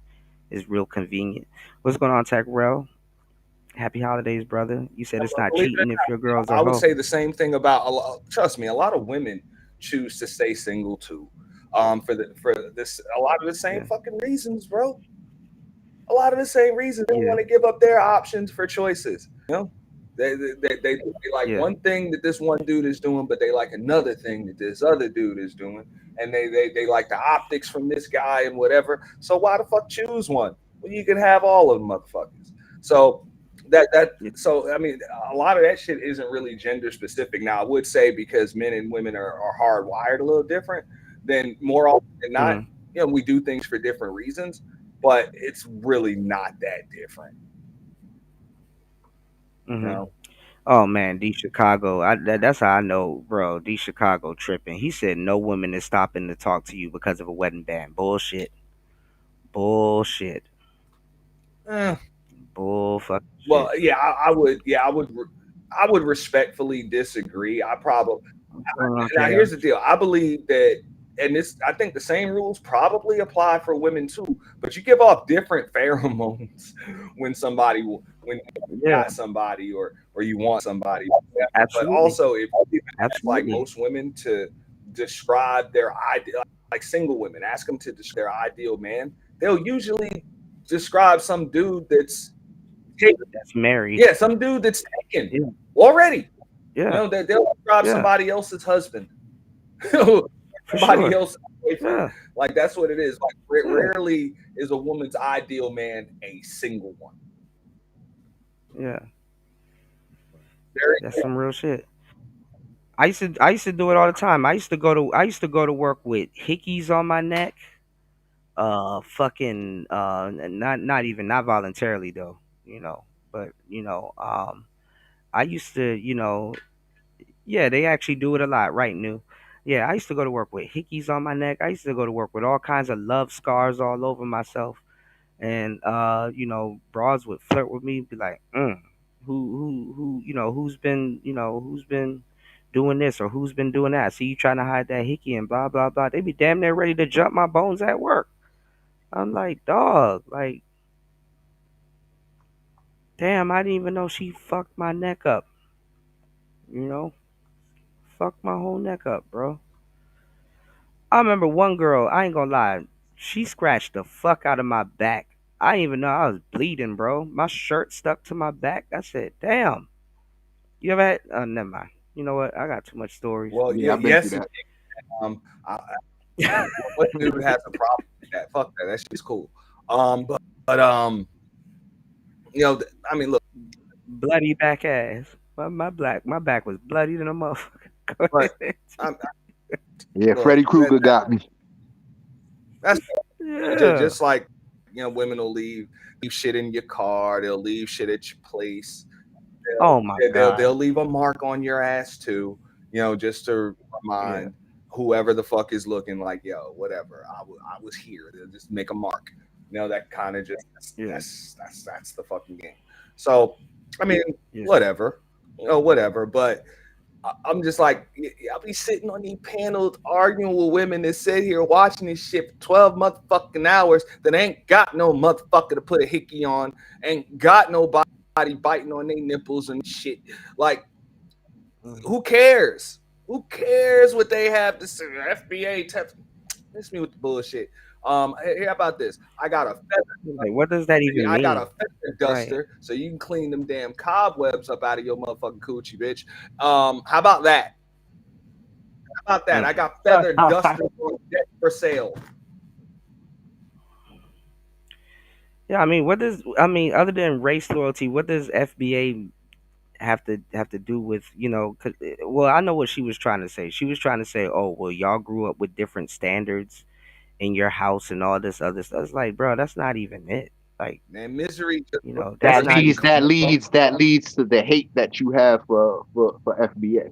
It's real convenient. What's going on, Tech Rel? Happy holidays, brother. You said it's not Believe it cheating if your girl's or a not, I would hoe. say the same thing about a lot. Trust me, a lot of women choose to stay single too. For this, a lot of the same Yeah, fucking reasons, bro. A lot of the same reasons they yeah, want to give up their options for choices. You know, they like yeah, one thing that this one dude is doing, but they like another thing that this other dude is doing, and they like the optics from this guy and whatever. So why the fuck choose one? Well, you can have all of them, motherfuckers. So yeah. I mean, a lot of that shit isn't really gender specific. Now, I would say because men and women are hardwired a little different, then more often than not, Mhm, we do things for different reasons, but it's really not that different. You mhm. know, Oh man, D Chicago. That's how I know, bro. D Chicago tripping. He said no woman is stopping to talk to you because of a wedding band. Bullshit. Bullshit. eh, Bull fucking well, shit. yeah, I would respectfully disagree. I probably What's going on, now here's Chaos? the deal. I believe that, and this I think the same rules probably apply for women too. But you give off different pheromones when you Yeah, got somebody or you want somebody. But absolutely, also, if you even ask like absolutely. most women to describe their ideal, like single women, ask them to describe their ideal man, they'll usually describe some dude that's taken. That's married. Yeah, some dude that's taken Yeah, already. yeah, They'll describe yeah, somebody else's husband, for somebody sure. else's boyfriend. Yeah, Like that's what it is. Like yeah, rarely is a woman's ideal man a single one. yeah. Very That's some real shit. I used to do it all the time. I used to go to work with hickeys on my neck. Fucking not voluntarily though. But I used to, yeah, they actually do it a lot, right? New. Yeah, I used to go to work with hickeys on my neck. I used to go to work with all kinds of love scars all over myself. And bras would flirt with me, be like, who's been doing this or who's been doing that? See you trying to hide that hickey and blah blah blah. They be damn near ready to jump my bones at work. I'm like, dog, like, damn, I didn't even know she fucked my neck up. You know, fucked my whole neck up, bro. I remember one girl, I ain't gonna lie, she scratched the fuck out of my back. I didn't even know I was bleeding, bro. My shirt stuck to my back. I said, "Damn." You ever had? Never mind. You know what? I got too much stories. Well, Yeah, yeah, I've been through yes, that. I, what dude has a problem with that? Fuck that. That shit's cool. But I mean, look, Bloody back ass. My back was bloody than a motherfucker. Go but ahead. I'm Yeah, look Freddy Krueger got me. that's Yeah. just like women will leave shit in your car. They'll leave shit at your place. Oh my They'll god. leave a mark on your ass too. Just to Yeah. remind whoever the fuck is looking like, yo, whatever. I was here. They'll just make a mark. That kind of just Yeah. that's the fucking game. So I mean, Yeah. whatever, whatever. But I'm just like, I'll be sitting on these panels arguing with women that sit here watching this shit for 12 motherfucking hours that ain't got no motherfucker to put a hickey on, ain't got nobody biting on their nipples and shit. Like, Mhm. who cares? Who cares what they have to say? FBA test. Miss me with the bullshit. How about this? Like, what does that even I got a mean? feather Right. duster so you can clean them damn cobwebs up out of your motherfucking coochie, bitch. How about that? How about that? I got feather dusters on deck for sale. Yeah, I mean, what does I mean other than race loyalty? What does FBA have to do with well, I know what she was trying to say. She was trying to say, oh well, y'all grew up with different standards in your house and all this other stuff. It's like, bro, that's not even it. Like, Man, misery just that's not even That leads to the hate that you have for FBA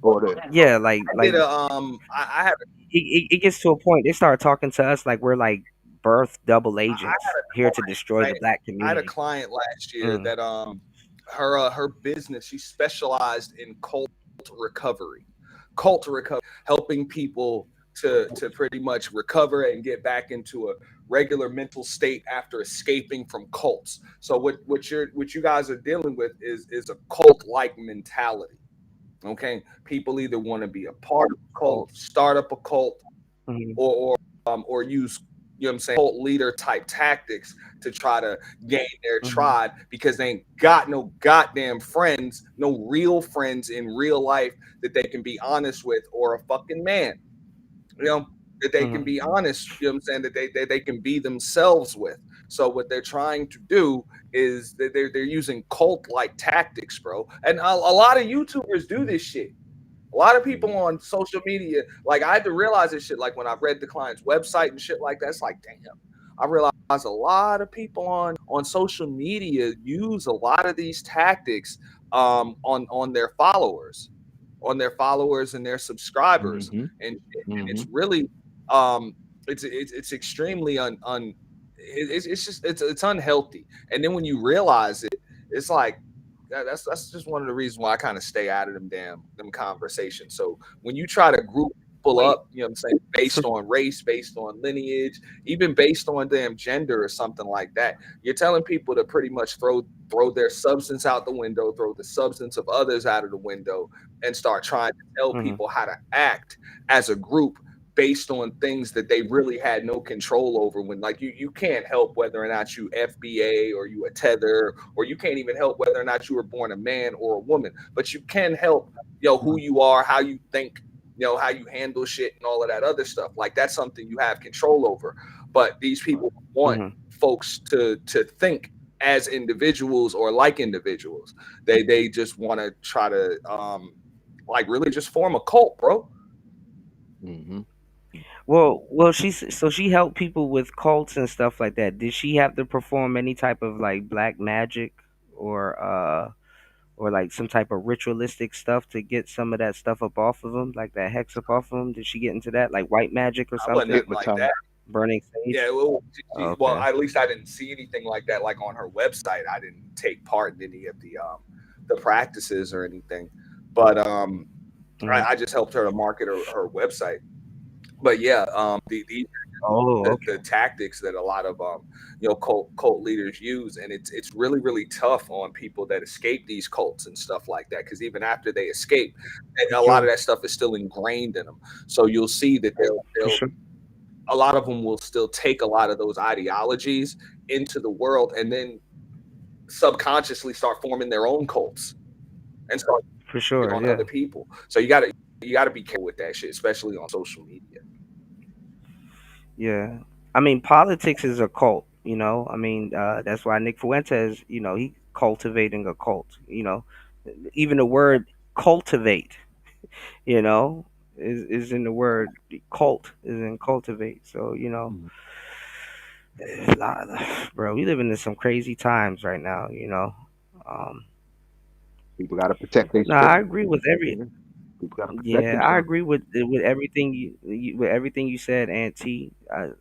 well, or the yeah, like I like did I had it gets to a point they start talking to us like we're like birth double I agents had a here to destroy the client, black I had a community. client last year Mm, that her business, she specialized in recovery. Cult recovery, helping people to pretty much recover and get back into a regular mental state after escaping from cults. So what you guys are dealing with is a cult like mentality. Okay, people either want to be a part of a cult, cult. start up a cult, Mm, or use what I'm saying cult leader type tactics to try to gain their mm, tribe because they ain't got no goddamn friends, no real friends in real life that they can be honest with, or a fucking man, you know, that they can mm, be honest, I'm saying, that they can be themselves with. So what they're trying to do is that they're using cult like tactics, bro. And a lot of YouTubers do this shit. A lot of people on social media, like I had to realize this shit, like when I read the client's website and shit like that, it's like, damn, I realized a lot of people on social media use a lot of these tactics on their followers, and their subscribers, hmm and hmm it's really um it's extremely it's just it's unhealthy. And then when you realize it, it's like that's just one of the reasons why I kind of stay out of them conversations. So when you try to group people wait. up, I'm saying, based So on race, based on lineage, even based on damn gender or something like that, you're telling people to pretty much throw their substance out the window, throw the substance of others out of the window, and start trying to tell mhm, people how to act as a group based on things that they really had no control over. When, like, you can't help whether or not you FBA or you a tether, or you can't even help whether or not you were born a man or a woman, but you can help who mhm, you are, how you think, how you handle shit and all of that other stuff. Like, that's something you have control over. But these people want mhm. folks to think as individuals or like individuals. They just want to try to like really just form a cult, bro. hmm Well, she helped people with cults and stuff like that. Did she have to perform any type of like black magic or or like some type of ritualistic stuff to get some of that stuff up off of them, like that hex up off of them? Did she get into that, like white magic or I wasn't something? nothing like that. Hypnotize. Burning Yeah, sage? well, well, Okay. at least I didn't see anything like that. Like on her website, I didn't take part in any of the practices or anything. But Hmm. I just helped her to market her website. But yeah, these Oh, the okay. tactics that a lot of cult leaders use, and it's really really tough on people that escape these cults and stuff like that, because even after they escape, For a lot of sure. that stuff is still ingrained in them. So you'll see that For sure. a lot of them will still take a lot of those ideologies into the world and then subconsciously start forming their own cults and start For it sure. on Yeah. other people. So you gotta be careful with that shit, especially on social media. Yeah. I mean, politics is a cult. I mean, that's why Nick Fuentes, he cultivating a cult. Even the word cultivate, you know, is in the word cult is in cultivate. So Mhm. it's a bro, we living in some crazy times right now. Um, People got to protect their no, I spirit. agree with every. Yeah. People got to protect Yeah, I themselves. agree with everything with everything you said, Auntie.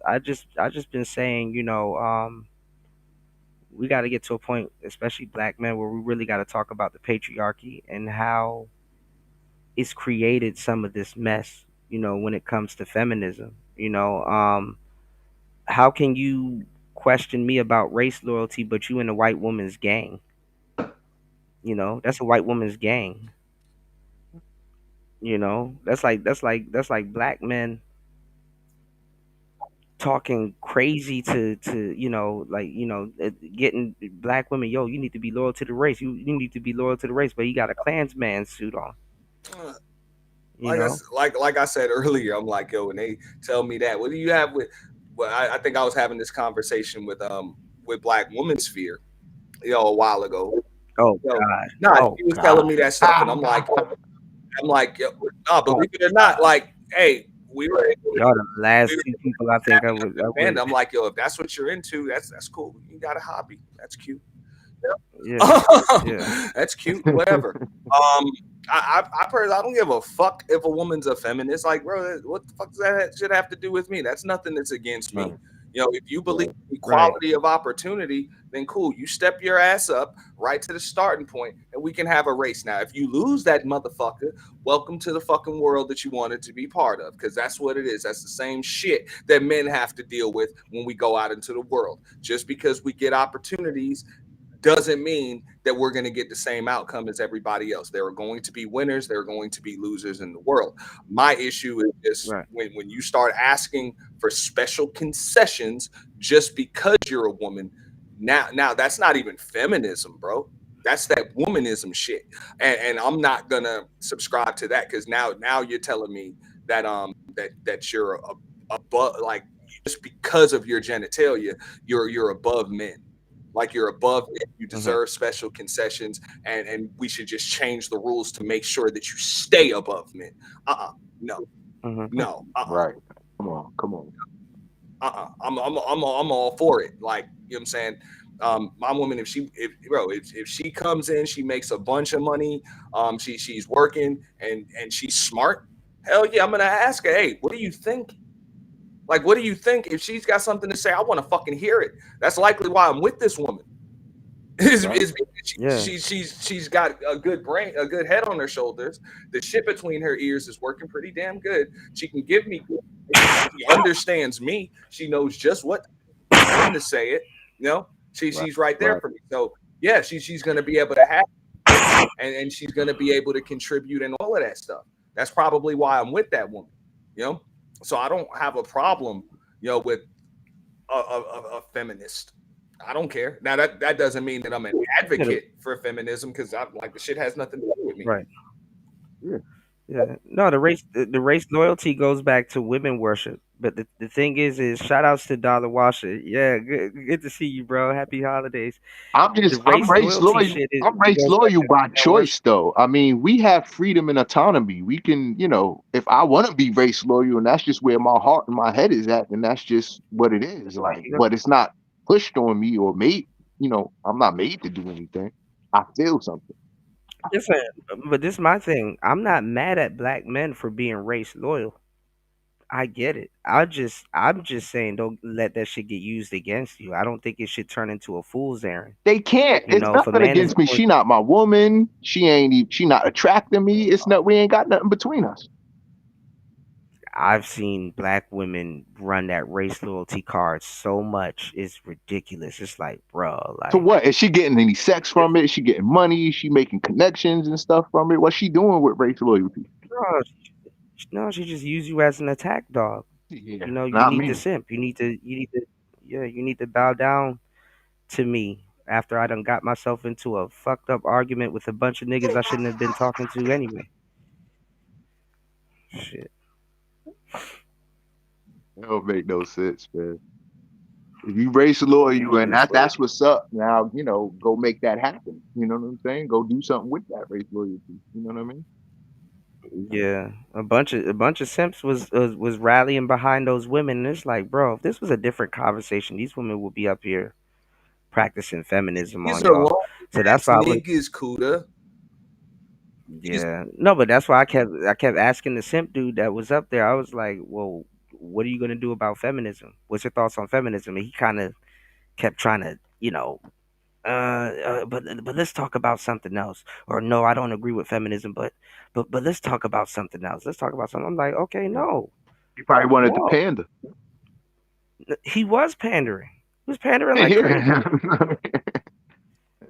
I just been saying, we got to get to a point, especially black men, where we really got to talk about the patriarchy and how it's created some of this mess. When it comes to feminism, how can you question me about race loyalty, but you in a white woman's gang? That's a white woman's gang. That's like black men talking crazy to getting black women. Yo, you need to be loyal to the race. You need to be loyal to the race, but he got a Klansman suit on. Uh, You know. like I said earlier, I'm like, yo, when they tell me that, what do you have with? Well, I think I was having this conversation with Black Woman Sphere, a while ago. Oh Yo, God. nah, Oh she was telling God. me that stuff, and I'm like, yo, nah, Oh believe it or not, God. like, hey, Y'all the we last were two people I think I would. I and would. I'm like, yo, if that's what you're into, that's cool. You got a hobby, that's cute. Yeah. Yeah. That's cute. Whatever. Um, I don't give a fuck if a woman's a feminist. Like, bro, what the fuck does that should have to do with me? That's nothing that's against Right. me. If you believe Right. in Right. equality of opportunity, then cool. You step your ass up right to the starting point, and we can have a race. Now, if you lose that motherfucker, welcome to the fucking world that you wanted to be part of, because that's what it is. That's the same shit that men have to deal with when we go out into the world. Just because we get opportunities doesn't mean that we're going to get the same outcome as everybody else. There are going to be winners, there are going to be losers in the world. My issue is just Right. when you start asking for special concessions just because you're a woman. Now that's not even feminism, bro. That's that womanism shit, and I'm not gonna subscribe to that because now you're telling me that you're above, like, just because of your genitalia, you're above men, like you're above it, you Mhm. deserve special concessions, and we should just change the rules to make sure that you stay above men. No, Mhm. no, Right. Come on. Come on. I'm all for it. Like, you know what I'm saying. My woman, if she comes in, she makes a bunch of money. She's working and she's smart. Hell yeah, I'm gonna ask her. Hey, what do you think? Like, what do you think? If she's got something to say, I want to fucking hear it. That's likely why I'm with this woman. Right. Is Yeah. she's got a good brain, a good head on her shoulders. The shit between her ears is working pretty damn good. She can give me good advice. She understands me. She knows just when to say it. Right. She's right there Right. for me. So yeah, she's gonna be able to have it, and she's gonna be able to contribute and all of that stuff. That's probably why I'm with that woman. You know, so I don't have a problem, with a feminist. I don't care. Now that doesn't mean that I'm an Yeah. advocate for feminism, because I'm like, the shit has nothing to do with me. Right. Yeah. Yeah. No, the race loyalty goes back to women worship. But the thing is shout outs to Dollar Washer. Yeah, good to see you, bro. Happy holidays. The I'm race race loyalty loyal. shit is I'm it race goes back loyal to by female worship. choice, though. I mean, we have freedom and autonomy. We can, if I want to be race loyal, and that's just where my heart and my head is at, and that's just what it is. Like, You know, but it's not pushed on me or made. I'm not made to do anything. I feel something. listen, but this is my thing. I'm not mad at black men for being race loyal. I get it. I'm just saying don't let that shit get used against you. I don't think it should turn into a fool's errand. They can't. It's If a nothing man is against me. going She not my woman. She ain't. She not attracting me. It's not. We ain't got nothing between us. I've seen black women run that race loyalty card so much, it's ridiculous. It's like, bro, So like, what? Is she getting any sex from it? Is she getting money? Is she making connections and stuff from it? What's she doing with race loyalty? no, no, she just use you as an attack dog. Yeah, You know, you not need to me. simp. Yeah, you need to bow down to me after I done got myself into a fucked up argument with a bunch of niggas I shouldn't have been talking to anyway. Shit. That don't make no sense, man. If you race loyal, Yeah, you and it's that's what's up. Now, go make that happen. You know what I'm saying? Go do something with that race loyalty. You know what I mean? yeah. A bunch of simps was rallying behind those women. And it's like, bro, if this was a different conversation, these women would be up here practicing feminism These on are y'all. long So that's ass why I was niggas, Cuda. These yeah. No, but that's why I kept asking the simp dude that was up there. I was like, well, what are you gonna do about feminism? What's your thoughts on feminism? And he kind of kept trying to, but let's talk about something else. Or no, I don't agree with feminism, but let's talk about something else. Let's talk about something. I'm like, okay, Yeah. no, You probably wanted to whoa. pander. He was pandering. He was pandering like crazy. Yeah.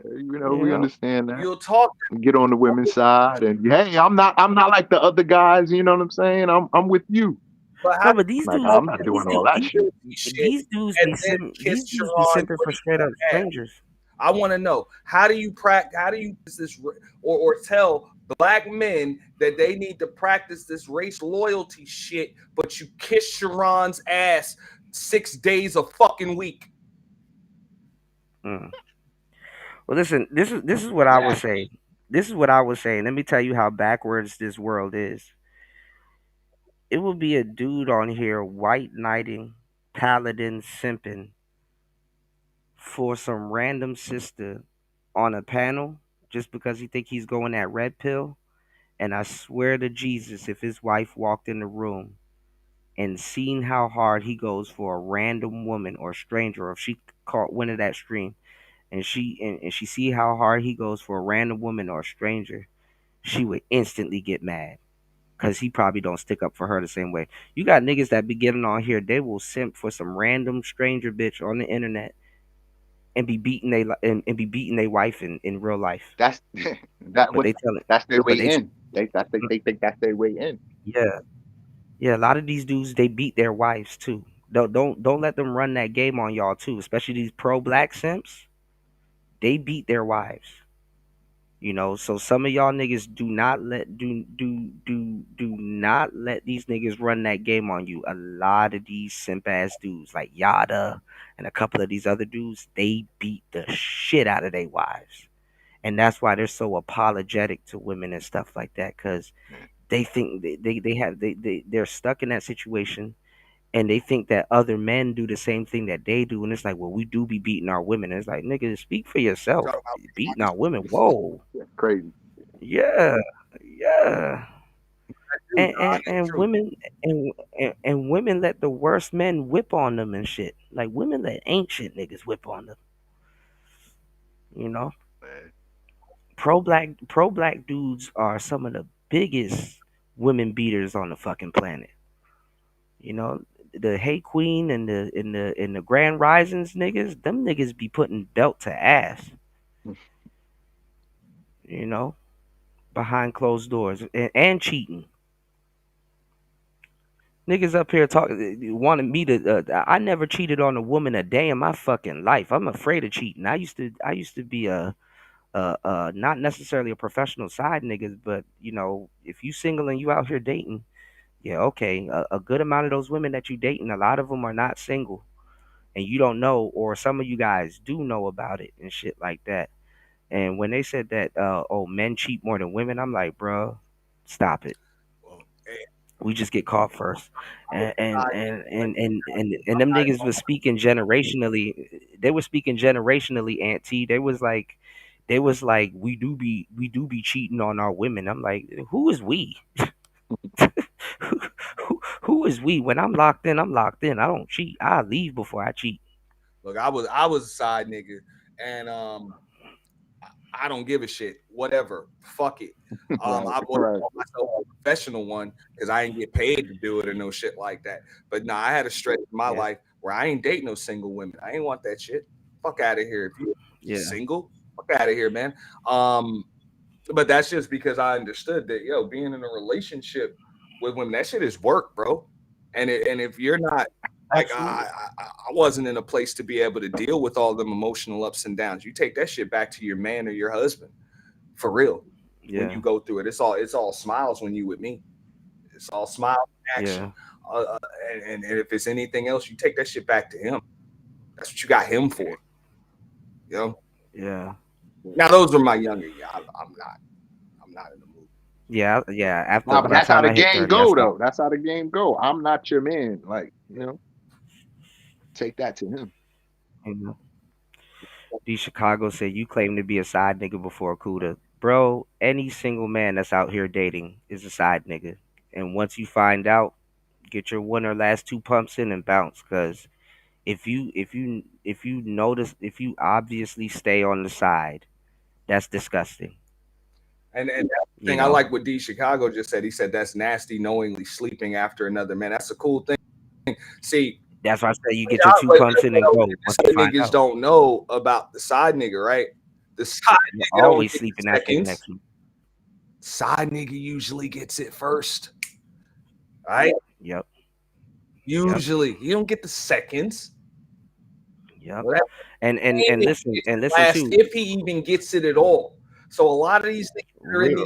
You We know. understand that. you'll talk, Get on the women's side and hey, I'm not like the other guys, you know what I'm saying? I'm with you. but how No, do but these Like dudes, I'm not these doing all dudes, that these, shit. shit these dudes and be then these kiss dudes be Sharon simping for straight up Brady? strangers. I want to know, how do you practice? How do you this or tell black men that they need to practice this race loyalty shit, but you kiss Sharon's ass 6 days a fucking week? Mm. Well, listen, this is what I was Exactly. saying. This is what I was saying. Let me tell you how backwards this world is. It will be a dude on here white knighting, paladin, simping for some random sister on a panel just because he think he's going that red pill. And I swear to Jesus, if his wife walked in the room and seen how hard he goes for a random woman or stranger, or if she caught wind of that stream and she see how hard he goes for a random woman or a stranger, she would instantly get mad. Cause he probably don't stick up for her the same way. You got niggas that be getting on here, they will simp for some random stranger bitch on the internet and be beating and be beating their wife in real life. That's that But what they tell it, that's their but way they in. They think that's their way in. yeah. Yeah, a lot of these dudes they beat their wives too. Don't let them run that game on y'all too, especially these pro black simps. They beat their wives. So some of y'all niggas do not let these niggas run that game on you. A lot of these simp ass dudes like Yada and a couple of these other dudes, they beat the shit out of their wives. And that's why they're so apologetic to women and stuff like that, because they think they're stuck in that situation and they think that other men do the same thing that they do, and it's like, well, we do be beating our women. And it's like, nigga, speak for yourself. Talk about Beating our women, whoa, Yeah, crazy. yeah, yeah. dude, And nah, and, it's and true. women and women let the worst men whip on them and shit. Like women let ain't shit niggas whip on them. You know, Man. pro black dudes are some of the biggest women beaters on the fucking planet. You know, the Hey Queen and the Grand Risings niggas, them niggas be putting belt to ass. You know, behind closed doors and cheating. Niggas up here talking wanted me to. I never cheated on a woman a day in my fucking life. I'm afraid of cheating. I used to be a not necessarily a professional side niggas, but if you single and you out here dating, yeah, okay, a good amount of those women that you dating, a lot of them are not single, and you don't know, or some of you guys do know about it and shit like that. And when they said that, oh, men cheat more than women, I'm like, bro, stop it. Well, hey, We just get caught first, I'm and and not, and and and them niggas was speaking generationally. They were speaking generationally, Auntie. They was like, we do be cheating on our women. I'm like, who is we? who is we? When I'm locked in, I'm locked in. I don't cheat. I leave before I cheat. look, I was a side nigga, and I don't give a shit. Whatever. Fuck it. Right, I wouldn't right. call myself a professional one because I ain't get paid to do it or no shit like that. But nah, I had a stretch in my Yeah, life where I ain't date no single women. I ain't want that shit. Fuck out of here. If you yeah, single, fuck out of here, man. Um, but that's just because I understood that being in a relationship with women, that shit is work, bro. And if you're not like Absolutely. I wasn't in a place to be able to deal with all them emotional ups and downs. You take that shit back to your man or your husband for real. When you Yeah. go through it, it's all smiles when you with me. It's all smiles and action. Yeah. Uh, uh, and if it's anything else, you take that shit back to him. That's what you got him for. You know. Yeah. Now those are my younger. Yeah, I'm not. I'm not in the mood. Yeah. Yeah. After Nah, but by the that's how time the I hit game 30, I go, stopped. though. That's how the game go. I'm not your man. Like, take that to him. You know? D Chicago said you claim to be a side nigga before Cuda. Bro, any single man that's out here dating is a side nigga. And once you find out, get your one or last two pumps in and bounce. Cause if you notice, if you obviously stay on the side, that's disgusting. And that's the You thing I know? like what D Chicago just said. He said that's nasty, knowingly sleeping after another man. That's a cool thing. See, That's why I say you get your yeah, two but pumps in and go once you some find niggas out. don't know about the side nigga, right? The side You're nigga don't always get the sleeping after the seconds. next one. Side nigga usually gets it first, right? Yep. Yep. Usually, you don't get the seconds. Yep. Well, that And nigga listen, gets and it listen last too. if he even gets it at all. So a lot of these niggas that are in Real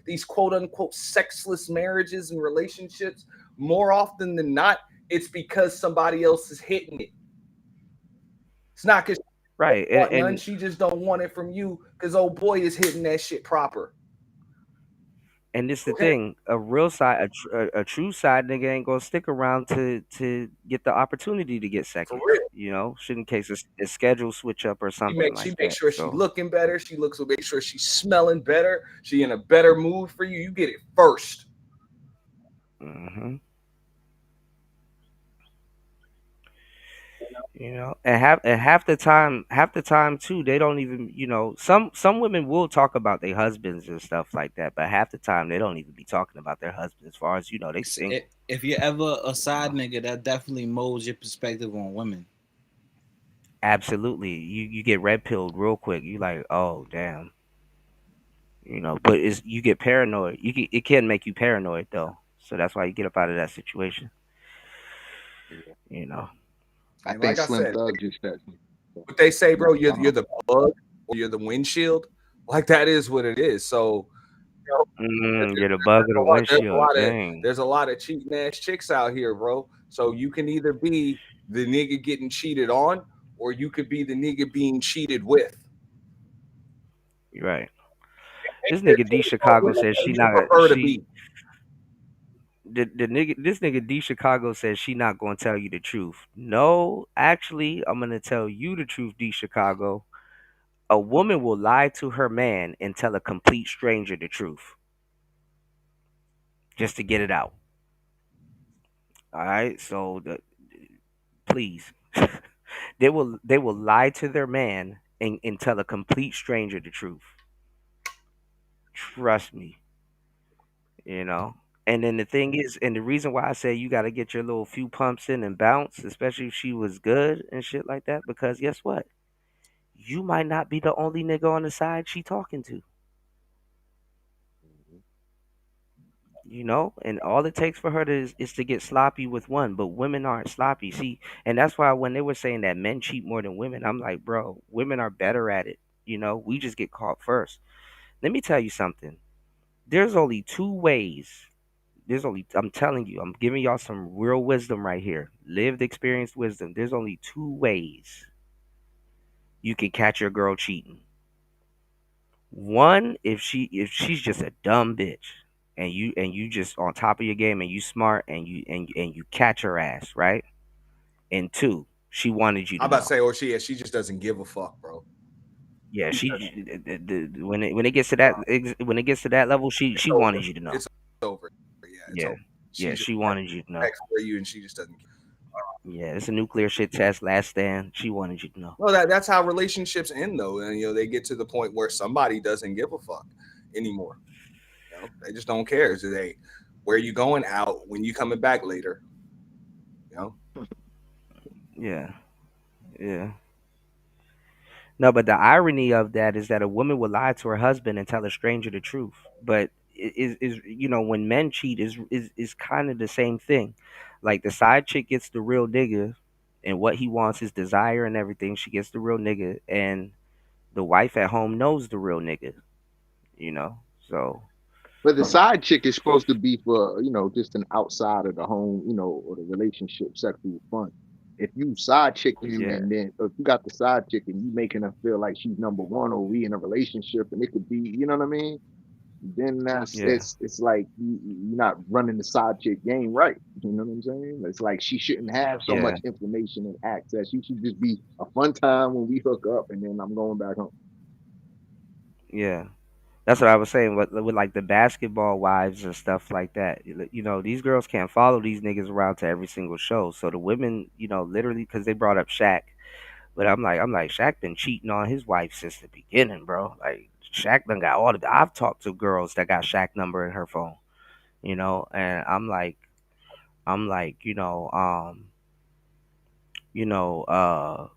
these quote unquote sexless marriages and relationships, more often than not, it's because somebody else is hitting it. It's not because she don't right. want none. And She just don't want it from you because old boy is hitting that shit proper. And this the Okay, thing, a real side, a true side nigga ain't gonna stick around to get the opportunity to get for seconds. real. You know, should in case a schedule switch up or something She like makes that. sure she So, looking better. She looks make sure she's smelling better. She in a better mood for you. You get it first. hmm and half the time too, they don't even, some women will talk about their husbands and stuff like that, but half the time they don't even be talking about their husbands. As far as they single. If you're ever a You side know, nigga, that definitely molds your perspective on women. absolutely, you get red pilled real quick. You like, oh damn. But it's you get paranoid. It can make you paranoid though. So that's why you get up out of that situation. Yeah. You know. I And think like I Slim said, Thug just said. what they say, bro, you're Uh-huh. the bug or you're the windshield. Like that is what it is. So you know, You're the bug of the there's a windshield. lot of Dang. cheating ass chicks out here, bro. So you can either be the nigga getting cheated on, or you could be the nigga being cheated with. You're right. This nigga D Chicago Which says one she you not prefer to she be? the nigga this nigga D Chicago says she not gonna tell you the truth. No, actually, I'm gonna tell you the truth, D Chicago. A woman will lie to her man and tell a complete stranger the truth just to get it out. All right, so please, they will lie to their man and tell a complete stranger the truth. Trust me, you know. And then the thing is, and the reason why I say you got to get your little few pumps in and bounce, especially if she was good and shit like that, because guess what? You might not be the only nigga on the side she talking to. And all it takes for her is to get sloppy with one, but women aren't sloppy. See, and that's why when they were saying that men cheat more than women, I'm like, bro, women are better at it. We just get caught first. Let me tell you something. There's only two ways. I'm telling you, I'm giving y'all some real wisdom right here. Lived experienced wisdom. There's only two ways you can catch your girl cheating. One, if she's just a dumb bitch and you just on top of your game and you smart and you catch her ass, right? And two, she wanted you I'm to about to know. say, or she just doesn't give a fuck, bro. Yeah, when it gets to that level, she It's she over. wanted you to know. It's over. Yeah, it's Yeah. over. She Yeah, just she wanted you to know. acts for you, and she just doesn't. Yeah, it's a nuclear shit test, last stand. She wanted you to know. Well, that's how relationships end, though, and they get to the point where somebody doesn't give a fuck anymore. They just don't care. So where you going out? When you coming back later? You know, Yeah. Yeah. No, but the irony of that is that a woman would lie to her husband and tell a stranger the truth. But when men cheat is kind of the same thing. Like the side chick gets the real nigga, and what he wants, his desire and everything. She gets the real nigga, and the wife at home knows the real nigga. You know, so But the side chick is supposed to be for, just an outside of the home, or the relationship sexual fun. If you side chicking yeah, and then if you got the side chick and you making her feel like she's number one or we in a relationship and it could be, you know what I mean? Then that's yeah, it's like you're not running the side chick game right. You know what I'm saying? It's like she shouldn't have so yeah, much information and access. You should just be a fun time when we hook up and then I'm going back home. yeah. That's what I was saying with like the basketball wives and stuff like that. You know, these girls can't follow these niggas around to every single show. So the women, literally, because they brought up Shaq, but I'm like, Shaq been cheating on his wife since the beginning, bro. Like Shaq done got all the. I've talked to girls that got Shaq number in her phone, and I'm like, you know,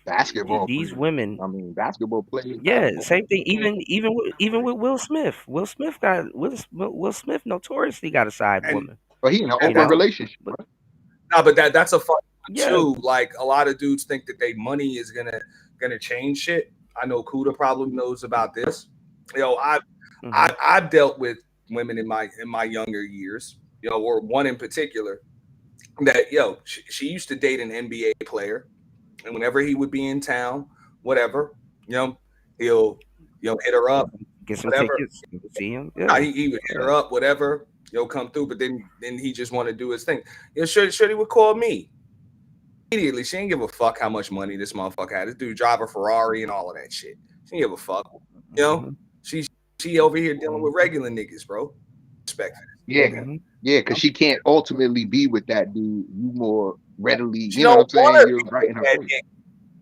Basketball these players. women. I mean, basketball players, Yeah, basketball same thing. players. Even with Will Smith. Will Smith notoriously got a side and woman. But he in an You and open that know, relationship, but right? no, but that's a fun one yeah. too. Like a lot of dudes think that they money is gonna change shit. I know Kuda probably knows about this. I've Hmm. I've dealt with women in my younger years, or one in particular that she used to date an NBA player, and whenever he would be in town, whatever, you know, he'll hit her up, Get some whatever. tickets. Go see him. Nah, Yeah, he would hit yeah. her up, whatever, come through. But then he just want to do his thing. Shorty would call me immediately. She didn't give a fuck how much money this motherfucker had. This dude drive a Ferrari and all of that shit. She didn't give a fuck. You know, Hmm. she she over here dealing with Hmm. regular niggas, bro. Respect for Yeah, this nigga. Hmm. yeah, because she can't ultimately be with that dude. You more readily, She you know what don't I'm want saying? to You're be right with in her that face. nigga.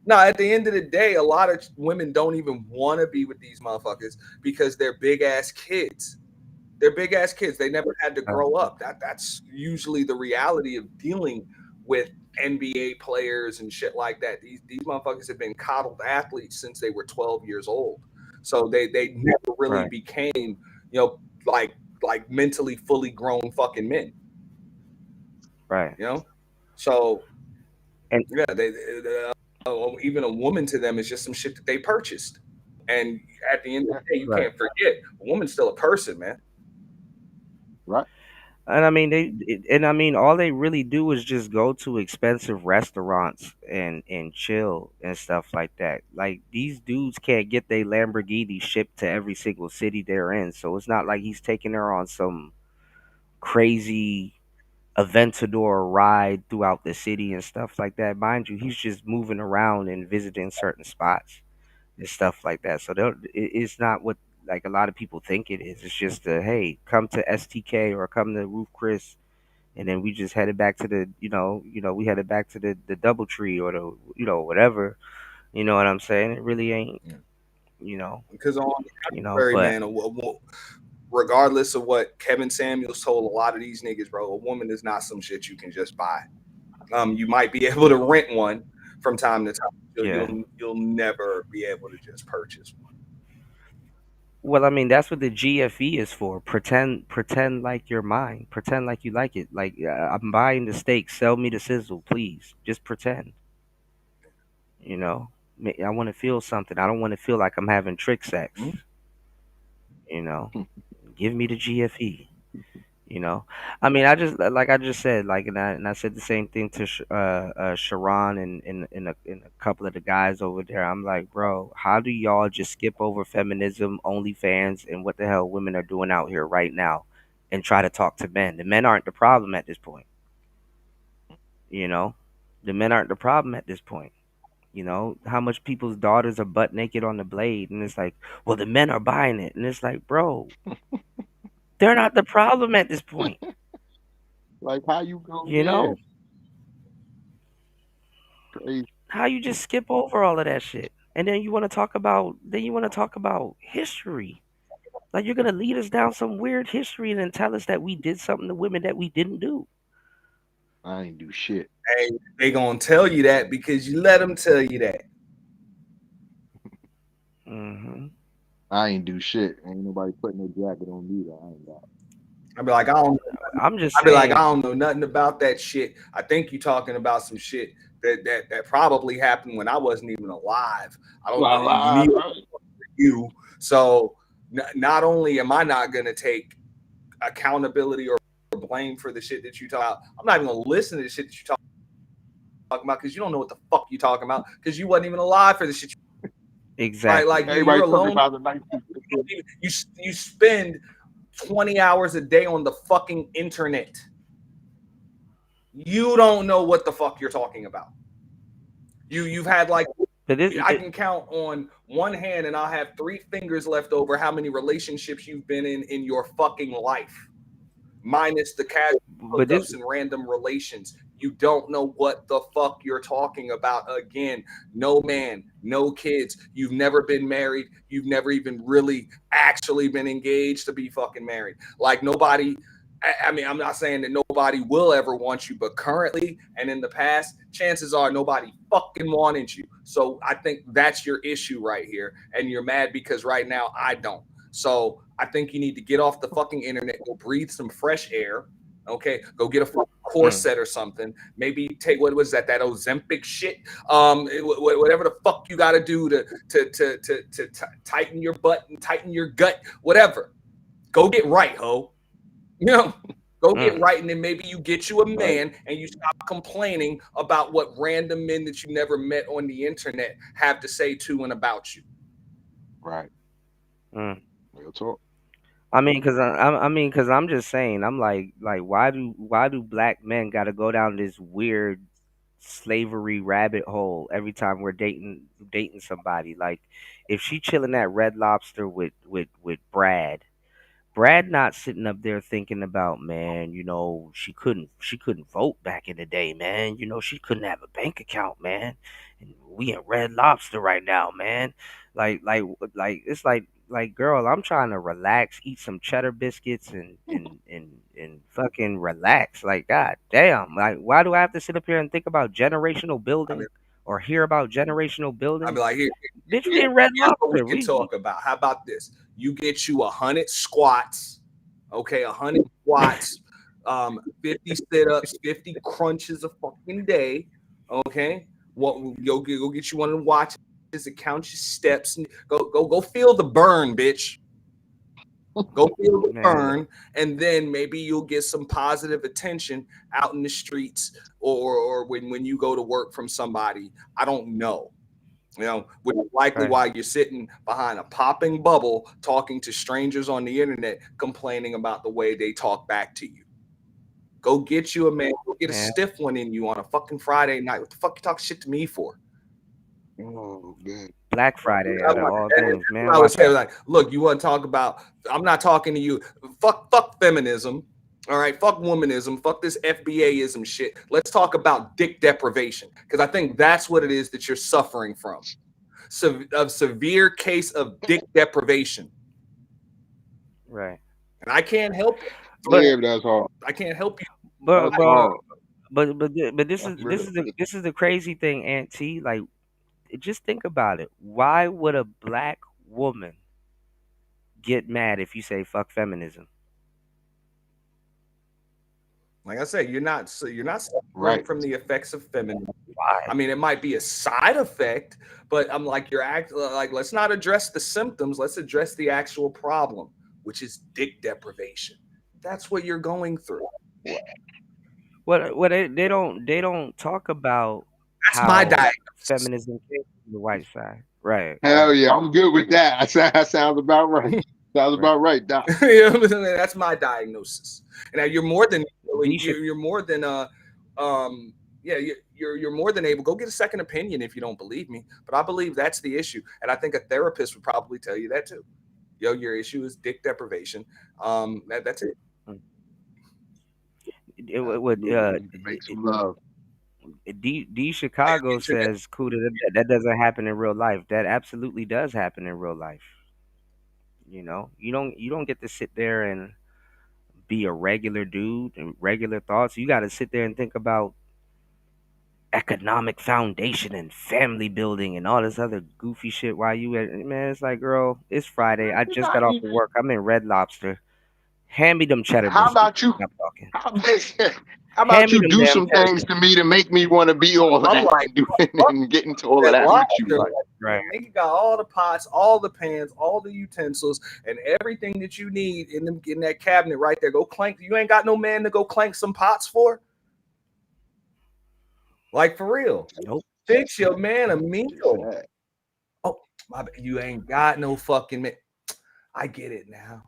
No, at the end of the day, a lot of women don't even want to be with these motherfuckers because they're big ass kids. They're big ass kids. They never had to grow up. That's usually the reality of dealing with NBA players and shit like that. These motherfuckers have been coddled athletes since they were 12 years old. So they never really Right. became, know, like mentally fully grown fucking men, Right. you know? So And yeah, even a woman to them is just some shit that they purchased. And at the end of Yeah, the day, you right. can't forget a woman's still a person, man. right. And I mean all they really do is just go to expensive restaurants and chill and stuff like that. Like these dudes can't get their Lamborghini shipped to every single city they're in, so it's not like he's taking her on some crazy Aventador ride throughout the city and stuff like that. Mind you, he's just moving around and visiting certain spots and stuff like that. So it's not what like a lot of people think it is. It's just a hey, come to STK or come to Roof Chris, and then we just headed back to the we headed back to the DoubleTree or the whatever. You know what I'm saying? It really ain't you know Because on the contrary, but man, regardless of what Kevin Samuels told a lot of these niggas, bro, a woman is not some shit you can just buy. You might be able to rent one from time to time. yeah. You'll never be able to just purchase one. Well, I mean, that's what the GFE is for. Pretend like you're mine. Pretend like you like it. Like I'm buying the steak. Sell me the sizzle, please. Just pretend. You know, I want to feel something. I don't want to feel like I'm having trick sex. Mhm. You know, give me the GFE. I mean, I just said, like, and I said the same thing to Sharon and a couple of the guys over there. I'm like, bro, how do y'all just skip over feminism, OnlyFans, and what the hell women are doing out here right now, and try to talk to men? The men aren't the problem at this point. You know, the men aren't the problem at this point. How much people's daughters are butt naked on the blade, and it's like, well, the men are buying it, and it's like, bro, they're not the problem at this point. Like how you go You there? know, Crazy. how you just skip over all of that shit, and then you want to talk about history. Like you're gonna lead us down some weird history and then tell us that we did something to women that we didn't do. I ain't do shit. Hey, they gonna tell you that because you let them tell you that. Hmm. I ain't do shit. Ain't nobody putting no jacket on me that I ain't got. I'd be like, I don't. I'm just I'd be like, I saying. don't know nothing about that shit. I think you talking about some shit that probably happened when I wasn't even alive. I don't. Well, You need right. you. So not only am I not gonna take accountability or blame for the shit that you talk about, I'm not even gonna listen to the shit that you talking about because you don't know what the fuck you talking about because you wasn't even alive for the shit. Right? Exactly. Like you're Everybody talking alone. about the 1960s. You spend 20 hours a day on the fucking internet. You don't know what the fuck you're talking about. You've had like But this, I can count on one hand and I'll have three fingers left over how many relationships you've been in your fucking life. Minus the casual but this, hookups and random relations. You don't know what the fuck you're talking about. Again, no man, no kids. You've never been married. You've never even really actually been engaged to be fucking married. Like nobody. I mean, I'm not saying that nobody will ever want you, but currently and in the past, chances are nobody fucking wanted you. So I think that's your issue right here. And you're mad because right now I don't. So I think you need to get off the fucking internet, go breathe some fresh air. Okay, go get a fucking mm, corset or something. Maybe take what was that Ozempic shit. Whatever the fuck you got to do to tighten your butt and tighten your gut. Whatever. Go get right, ho. You know, go get mm, right, and then maybe you get you a Right. man and you stop complaining about what random men that you never met on the internet have to say to and about you. Right. mm. Real talk. I mean, cause I'm just saying, I'm like, why do black men got to go down this weird slavery rabbit hole every time we're dating somebody? Like, if she chilling at Red Lobster with Brad not sitting up there thinking about, man, she couldn't vote back in the day, man. She couldn't have a bank account, man. And we in Red Lobster right now, man. Like like it's like girl, I'm trying to relax, eat some cheddar biscuits and fucking relax. Like god damn. Like why do I have to sit up here and think about generational I mean, building or hear about generational I building? mean, like Bitch, we in Red here's what we Lobster. can We talk about. How about this? You get you 100 squats, okay, 100 squats, 50 sit-ups, 50 crunches a fucking day, okay. What go get you one of the watches that counts your steps and go feel the burn, bitch. Go feel the man, burn, and then maybe you'll get some positive attention out in the streets or when you go to work from somebody. I don't know. Which is likely right. why you're sitting behind a popping bubble talking to strangers on the internet complaining about the way they talk back to you. Go get you a man, go get a Man, stiff one in you on a fucking Friday night. What the fuck you talk shit to me for? Oh, good. Black Friday out of all And things, that's what man. I would Watch say. out. Like, look, you want to talk about? I'm not talking to you. Fuck feminism. All right, fuck womanism. Fuck this FBAism shit. Let's talk about dick deprivation because I think that's what it is that you're suffering from. A severe case of dick deprivation, Right. and I can't help you. But Yeah, but that's hard. I can't help you. but That's but hard. but this is That's this real. is the crazy thing, Aunt T. Like, just think about it. Why would a black woman get mad if you say fuck feminism? Like I said, you're not suffering Right. from the effects of feminism. I Why? mean, it might be a side effect, but I'm like, let's not address the symptoms. Let's address the actual problem, which is dick deprivation. That's what you're going through. What they don't talk about That's my how diagnosis. feminism came from the white side. Right. Hell Right. yeah, I'm good with that. That sounds about right. Sounds Right. about right, Doc. You know what I'm saying? That's my diagnosis. And now you're more than D. you're more than yeah, you're more than able. Go get a second opinion if you don't believe me. But I believe that's the issue, and I think a therapist would probably tell you that too. Yo, your issue is dick deprivation. That's it. It would Absolutely. We need to make some love. D Chicago Internet. says, "Cool, that doesn't happen in real life. That absolutely does happen in real life. You don't get to sit there and be a regular dude and regular thoughts. You got to sit there and think about economic foundation and family building and all this other goofy shit while you at man. It's like, girl, it's Friday. I You're just not got off of even work. I'm in Red Lobster. Hand me them cheddar How biscuits. about you? Stop talking. How, how Hand about me you them do damn some cheddar things to biscuits. me to make me want to be all of I'm that like, and do fuck and get into all of that that with you? lobster. Like, Right. Nigga got all the pots, all the pans, all the utensils, and everything that you need in that cabinet right there. Go clank. You ain't got no man to go clank some pots for. Like for real. Nope. Fix your man a just meal. sad. Oh, you ain't got no fucking man. I get it now.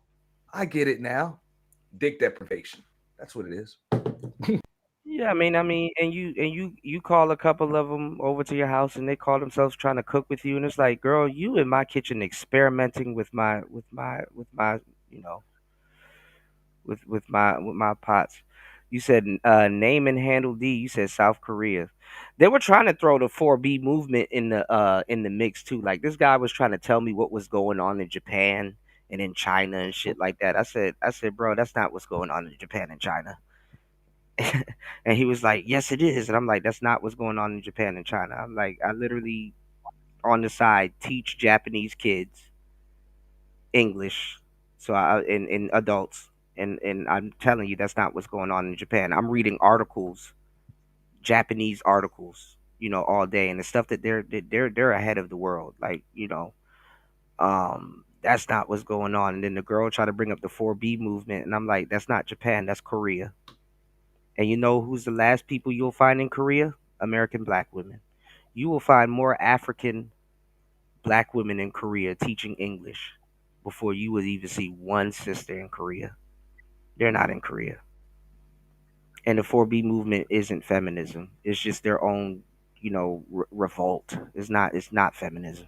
I get it now. Dick deprivation. That's what it is. Yeah, and you call a couple of them over to your house, and they call themselves trying to cook with you, and it's like, girl, you in my kitchen experimenting with my you know with my pots. You said name and handle D. You said South Korea. They were trying to throw the 4B movement in the mix too. Like this guy was trying to tell me what was going on in Japan and in China and shit like that. I said, bro, that's not what's going on in Japan and China. And he was like, yes, it is. And I'm like, that's not what's going on in Japan and China. I'm like, I literally on the side teach Japanese kids English, so in adults, and I'm telling you that's not what's going on in Japan. I'm reading articles, Japanese articles, all day, and the stuff that they're ahead of the world. Like, that's not what's going on. And then the girl tried to bring up the 4B movement, and I'm like, that's not Japan, that's Korea. And you know who's the last people you'll find in Korea? American black women. You will find more African black women in Korea teaching English before you would even see one sister in Korea. They're not in Korea. And the 4B movement isn't feminism. It's just their own, revolt. It's not feminism,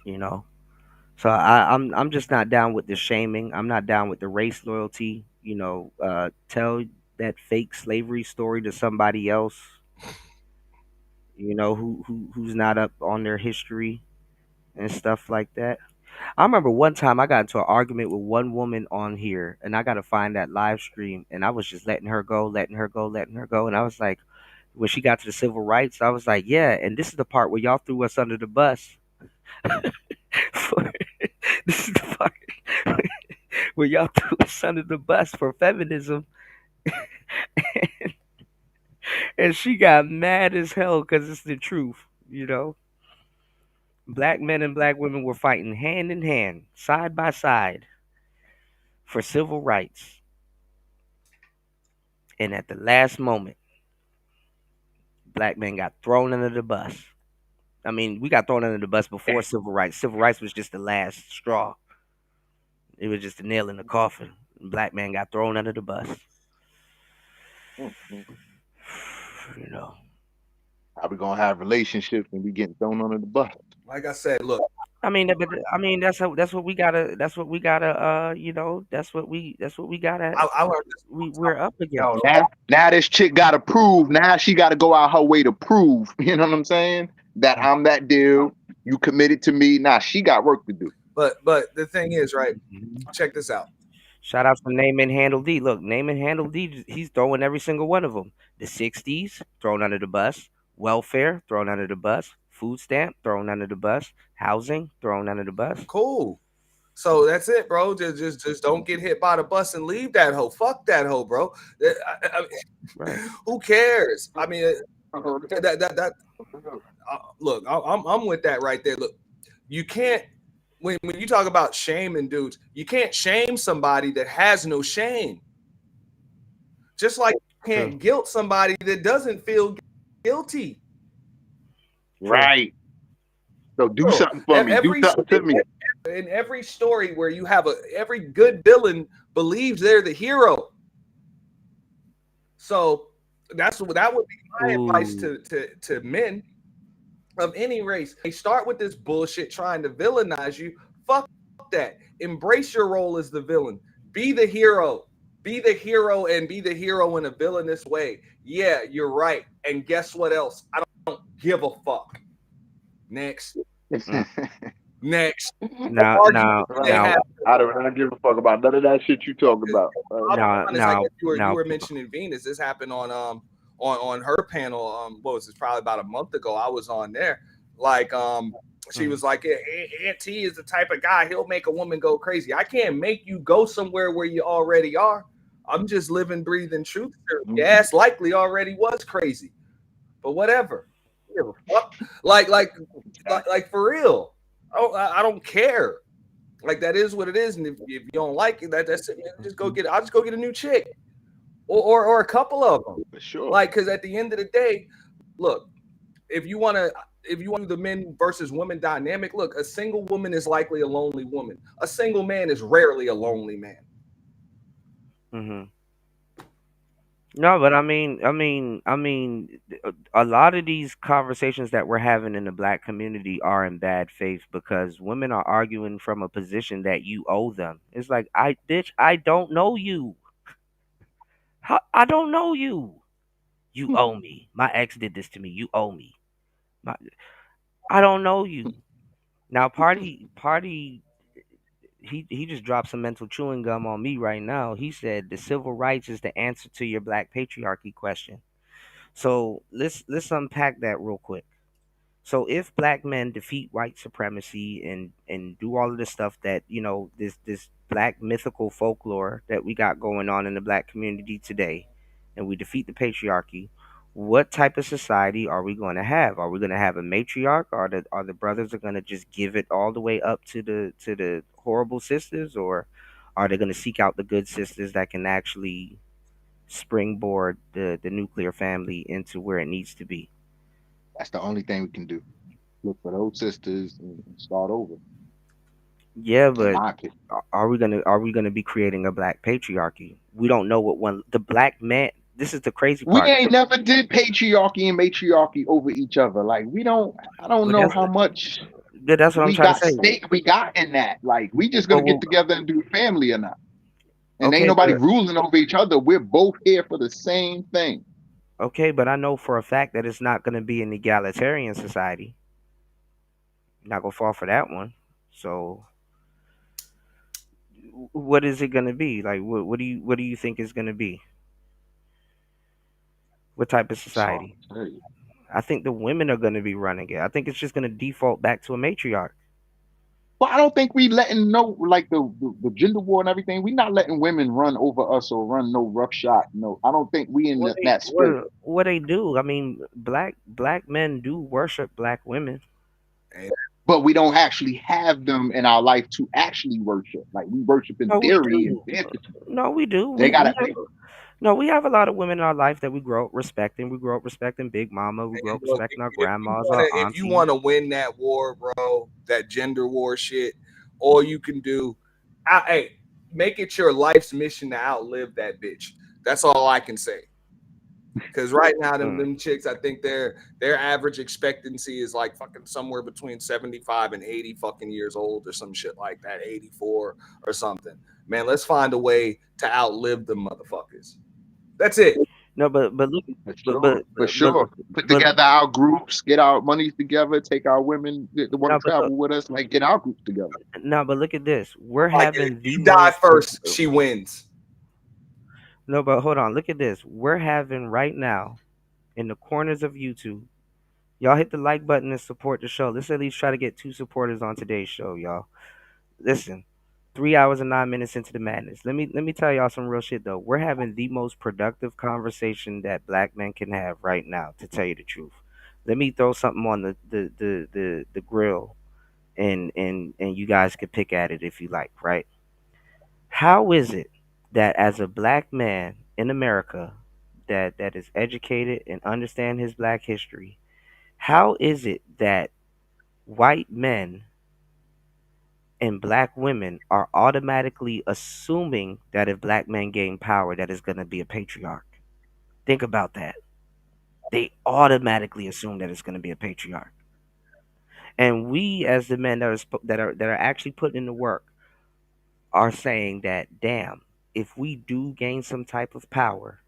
you know. So I'm just not down with the shaming. I'm not down with the race loyalty. Tell that fake slavery story to somebody else, who's not up on their history and stuff like that. I remember one time I got into an argument with one woman on here, and I got to find that live stream, and I was just letting her go, letting her go, letting her go, and I was like, when she got to the civil rights, I was like, yeah, and this is the part where y'all threw us under the bus. for, this is the part where y'all threw us under the bus for feminism, and she got mad as hell because it's the truth. Black men and black women were fighting hand in hand, side by side, for civil rights. And at the last moment, black men got thrown under the bus. I mean, we got thrown under the bus before civil rights. Civil rights was just the last straw. It was just a nail in the coffin. Black man got thrown under the bus. Mhm. You know. How we gonna have relationships and we getting thrown under the bus? Like I said, look, That's what we gotta. That's what we gotta. That's what we gotta. I learned this. We're up Yo, against. now this chick gotta prove. Now she gotta go out her way to prove. You know what I'm saying? That I'm that deal. You committed to me. Now she got work to do. But the thing is, right? Mhm. Check this out. Shout out to Name and Handle D. Look, Name and Handle D. He's throwing every single one of them. The '60s thrown under the bus. Welfare thrown under the bus. Food stamp thrown under the bus. Housing thrown under the bus. Cool. So that's it, bro. Just don't get hit by the bus and leave that hoe. Fuck that hoe, bro. Right. Who cares? I mean, that look, I'm with that right there. Look, you can't when you talk about shaming dudes, you can't shame somebody that has no shame. Just like you True. can't guilt somebody that doesn't feel guilty. True. Right. So do Bro, something for me. Do every something to me. in every story where you have every good villain believes they're the hero. So that would be my advice Ooh. to men of any race. They start with this bullshit trying to villainize you. Fuck that. Embrace your role as the villain. Be the hero. Be the hero and be the hero in a villainous way. Yeah, you're right. And guess what else? I don't give a fuck. Next. Mm. Next. Now, Argument now, they now, have. I don't give a fuck about none of that shit you talk about. I'll be now, honest. I now, guess you now. were mentioning Venus. This happened on her panel. What was this? Probably about a month ago. I was on there. Like, she Mm. was like, Aunt T is the type of guy, he'll make a woman go crazy. I can't make you go somewhere where you already are. I'm just living, breathing truth. Your Mhm. ass likely already was crazy, but whatever. Give a fuck. Like, like, like for real. I don't care. Like that is what it is, and if you don't like it, that's it. Man, just go Mhm. get. I'll just go get a new chick, or a couple of them. For sure. Like, because at the end of the day, look, if you want to if you want to do the men versus women dynamic, look, a single woman is likely a lonely woman. A single man is rarely a lonely man. Mhm. No, but a lot of these conversations that we're having in the black community are in bad faith because women are arguing from a position that you owe them. It's like, bitch, I don't know you. I don't know you. You owe me. My ex did this to me. You owe me. My, I don't know you. Now, party, he just dropped some mental chewing gum on me right now. He said the civil rights is the answer to your black patriarchy question. So let's unpack that real quick. So if black men defeat white supremacy and do all of the stuff that this black mythical folklore that we got going on in the black community today, and we defeat the patriarchy, what type of society are we going to have? Are we going to have a matriarch? Are the brothers are going to just give it all the way up to the horrible sisters, or are they going to seek out the good sisters that can actually springboard the nuclear family into where it needs to be? That's the only thing we can do. Look for those sisters and start over. Yeah, In but my opinion, are we gonna be creating a black patriarchy? We don't know what one the black man. This is the crazy we part. ain't never did patriarchy and matriarchy over each other. Like we don't. I don't But know how much that's what I'm we trying to got say. stake. We got in that. Like we just gonna Well, get well, together and do family or not. And ain't okay, nobody but ruling over each other. We're both here for the same thing. I know for a fact that it's not gonna be an egalitarian society. Not gonna fall for that one. So, what is it gonna be? Like, what do you think is gonna be? What type of It's hard society? to tell you. I think the women are gonna be running it. I think it's just gonna default back to a matriarch. But I don't think we letting no like the gender war and everything. We not letting women run over us or run no roughshod. No, I don't think we in What they that spirit. what they do? I mean, black men do worship black women. And But we don't actually have them in our life to actually worship. Like we worship in No, we theory and do. fantasy. No, we do. They We gotta have no. We have a lot of women in our life that we grow up respecting. We grow up respecting Big Mama. We grow up look, respecting our if you grandmas, wanna our if you aunties. wanna win that war, bro, that gender war shit, all you can do, hey, make it your life's mission to outlive that bitch. That's all I can say. Because right now, them Mm. them chicks, I think their average expectancy is like fucking somewhere between 75 and 80 fucking years old or some shit like that, 84 or something. Man, let's find a way to outlive them motherfuckers. That's it. No, but look, for but sure, but for but sure. Put but together our groups, get our monies together, take our women that want to no, but look, travel with us, like get our groups together. no, but look at this. We're Like if having the you die most. first, she wins. No, but hold on. Look at this. We're having right now in the corners of YouTube. Y'all hit the like button and support the show. Let's at least try to get 2 supporters on today's show, y'all. Listen, 3 hours and 9 minutes into the madness. Let me tell y'all some real shit though. We're having the most productive conversation that black men can have right now, to tell you the truth. Let me throw something on the grill and you guys could pick at it if you like, right? How is it that as a black man in America that is educated and understand his black history, how is it that white men and black women are automatically assuming that if black men gain power, that is going to be a patriarch? Think about that. They automatically assume that it's going to be a patriarch. And we, as the men that are actually putting in the work, are saying that, damn, if we do gain some type of power,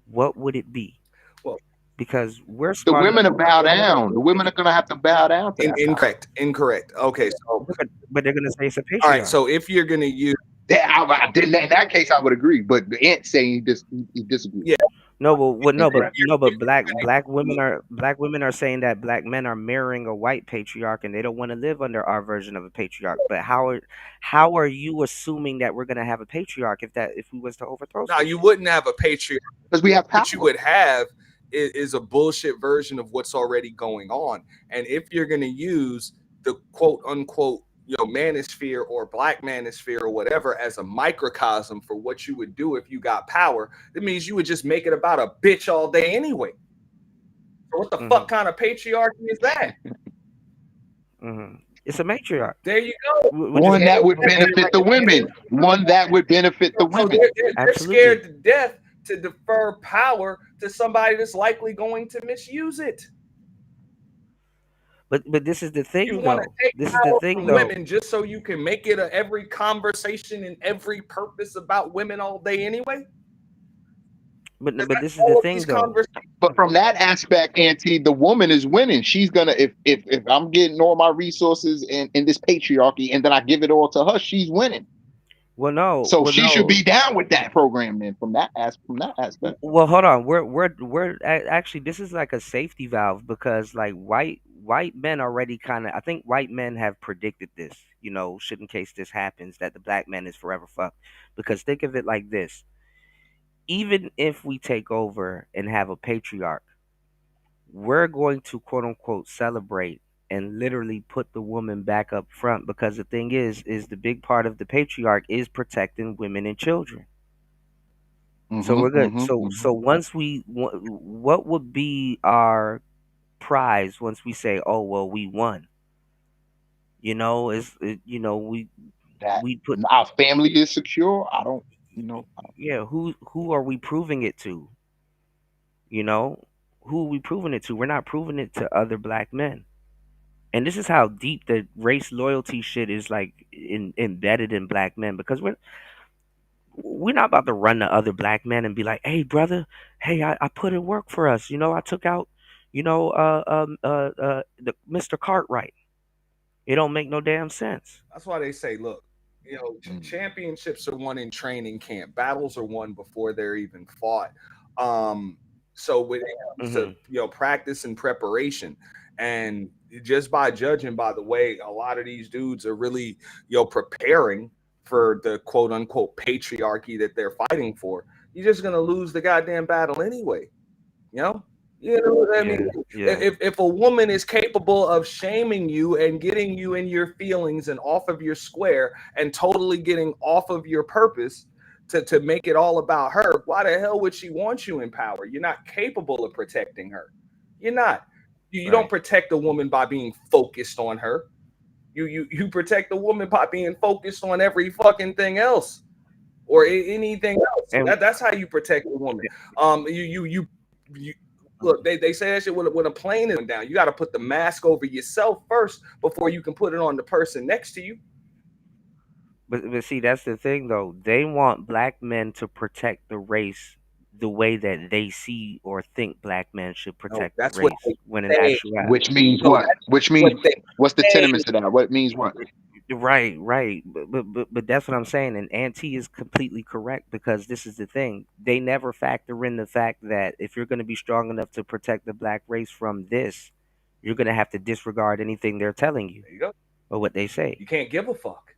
what would it be? Well, Because we're The smart enough women are to bow understand. down. The women are gonna have to bow down to that power. incorrect. Okay, so But they're going to say it's a all right, patriarch. so if you're gonna use That, in that case, I would agree. But the ant saying he disagrees. yeah, No, but what? No, but Correct. no, but black women are saying that black men are mirroring a white patriarch, and they don't want to live under our version of a patriarch. But how are you assuming that we're gonna have a patriarch if we was to overthrow Now some you shit? wouldn't have a patriarch. Because we have What you power. would have is a bullshit version of what's already going on. And if you're going to use the quote unquote, manosphere or black manosphere or whatever as a microcosm for what you would do if you got power, it means you would just make it about a bitch all day anyway. So what the Hmm. fuck kind of patriarchy is that? Hmm. It's a matriarch. There you go. We're just One gonna that we're would gonna put it benefit like the it is. women. One that would benefit the So women. they're Absolutely. scared to death to defer power to somebody that's likely going to misuse it. But this is the You thing want to though. take This is the power thing from though. women just so you can make it every conversation and every purpose about women all day anyway? But Because but that's this is the all of thing these though. conversations. But from that aspect, Auntie, the woman is winning. She's gonna if I'm getting all my resources in this patriarchy and then I give it all to her, she's winning. Well, no. So Well, she should no. be down with that program then from that aspect. Well, hold on. Actually, this is like a safety valve because like white men already kind of. I think white men have predicted this. Should in case this happens, that the black man is forever fucked. Because think of it like this: even if we take over and have a patriarch, we're going to quote unquote celebrate and literally put the woman back up front because the thing is the big part of the patriarch is protecting women and children. So we're good. So once what would be our prize once we say, oh well, we won? That We put, our family is secure. I don't, yeah. Who are we proving it to? You know, who are we proving it to? We're not proving it to other black men. And this is how deep the race loyalty shit is like embedded in black men because we're not about to run to other black men and be like, hey brother, hey, I put in work for us. I took out, the Mr. Cartwright. It don't make no damn sense. That's why they say, look, championships are won in training camp. Battles are won before they're even fought. Um, so when it comes to Hmm. practice and preparation, and just by judging by the way a lot of these dudes are really preparing for the quote unquote patriarchy that they're fighting for, you're just gonna lose the goddamn battle anyway. You know? You know what I mean? Yeah, yeah, If a woman is capable of shaming you and getting you in your feelings and off of your square and totally getting off of your purpose to make it all about her, why the hell would she want you in power? You're not capable of protecting her. You're not. You don't right. protect a woman by being focused on her. You protect a woman by being focused on every fucking thing else or anything else. And That's how you protect a woman. You look. They say that shit when a plane is going down. You got to put the mask over yourself first before you can put it on the person next to you. but see, that's the thing though. They want black men to protect the race the way that they see or think black men should No, protect the that's what race. they When in say. actuality, which means No, what? that's Which what means they what's the say. tenements of that? What means what? right, right. But that's what I'm saying. And Auntie is completely correct because this is the thing. They never factor in the fact that if you're going to be strong enough to protect the black race from this, you're going to have to disregard anything they're telling you There you go. or what they say. You can't give a fuck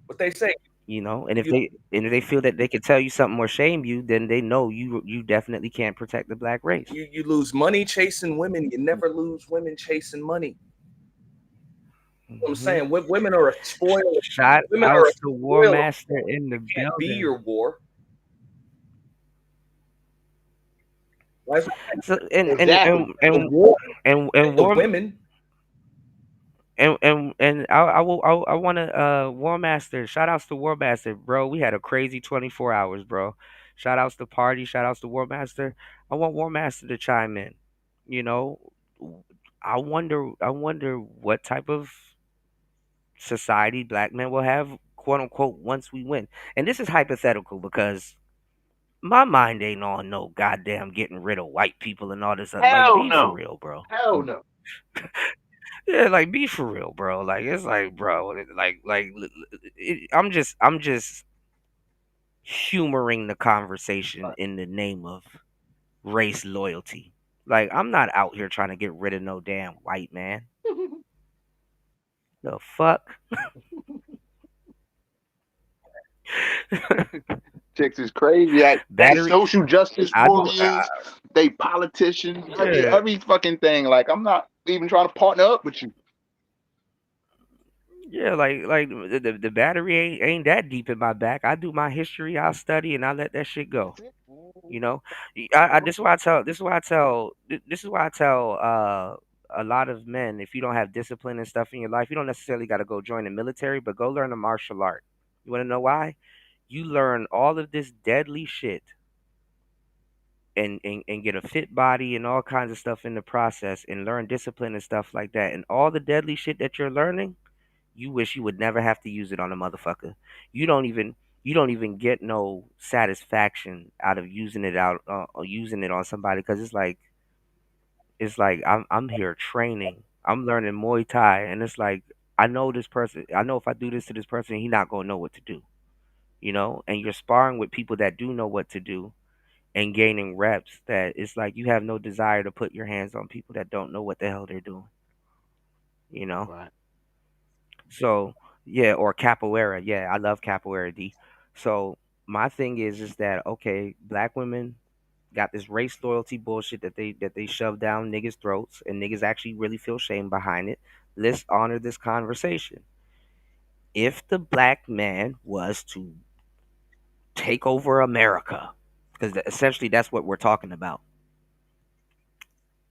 what they say. And if You they feel that they can tell you something or shame you, then they know you definitely can't protect the black race. you lose money chasing women. You never lose women chasing money. What I'm Hmm. saying, women are a spoil. Shout Women are a outs to War spoil. Master in the It can't be building. your war. That's So Exactly. the war and with the War women. and I want to War Master. Shout outs to War Master, bro. We had a crazy 24 hours, bro. Shout outs to Party. Shout outs to War Master. I want War Master to chime in. You know, I wonder what type of society black men will have, quote unquote, once we win. And this is hypothetical because my mind ain't on no goddamn getting rid of white people and all this. Like, Hell be for no. real, bro. Hell no. Yeah, like be for real, bro. Like it's like, bro, I'm just humoring the conversation in the name of race loyalty. Like I'm not out here trying to get rid of no damn white man. The fuck? Chicks is crazy. They Battery. social justice I don't. warriors, they politicians, Yeah. every fucking thing. Like I'm not even trying to partner up with you. Yeah, like the battery ain't that deep in my back. I do my history, I study, and I let that shit go. That's it. You know, I this is why I tell this is why I tell this is why I tell a lot of men, if you don't have discipline and stuff in your life, you don't necessarily got to go join the military, but go learn a martial art. You want to know why? You learn all of this deadly shit and get a fit body and all kinds of stuff in the process and learn discipline and stuff like that. And all the deadly shit that you're learning, you wish you would never have to use it on a motherfucker. You don't even you don't even get no satisfaction out of using it on somebody because it's like I'm here training. I'm learning Muay Thai and it's like I know this person. I know if I do this to this person, he not gonna know what to do. You know, and you're sparring with people that do know what to do and gaining reps. That it's like you have no desire to put your hands on people that don't know what the hell they're doing. You know. Right. So yeah, or capoeira. Yeah, I love capoeira. D. So my thing is that okay, black women got this race loyalty bullshit that they shove down niggas' throats, and niggas actually really feel shame behind it. Let's honor this conversation. If the black man was to take over America, because essentially that's what we're talking about.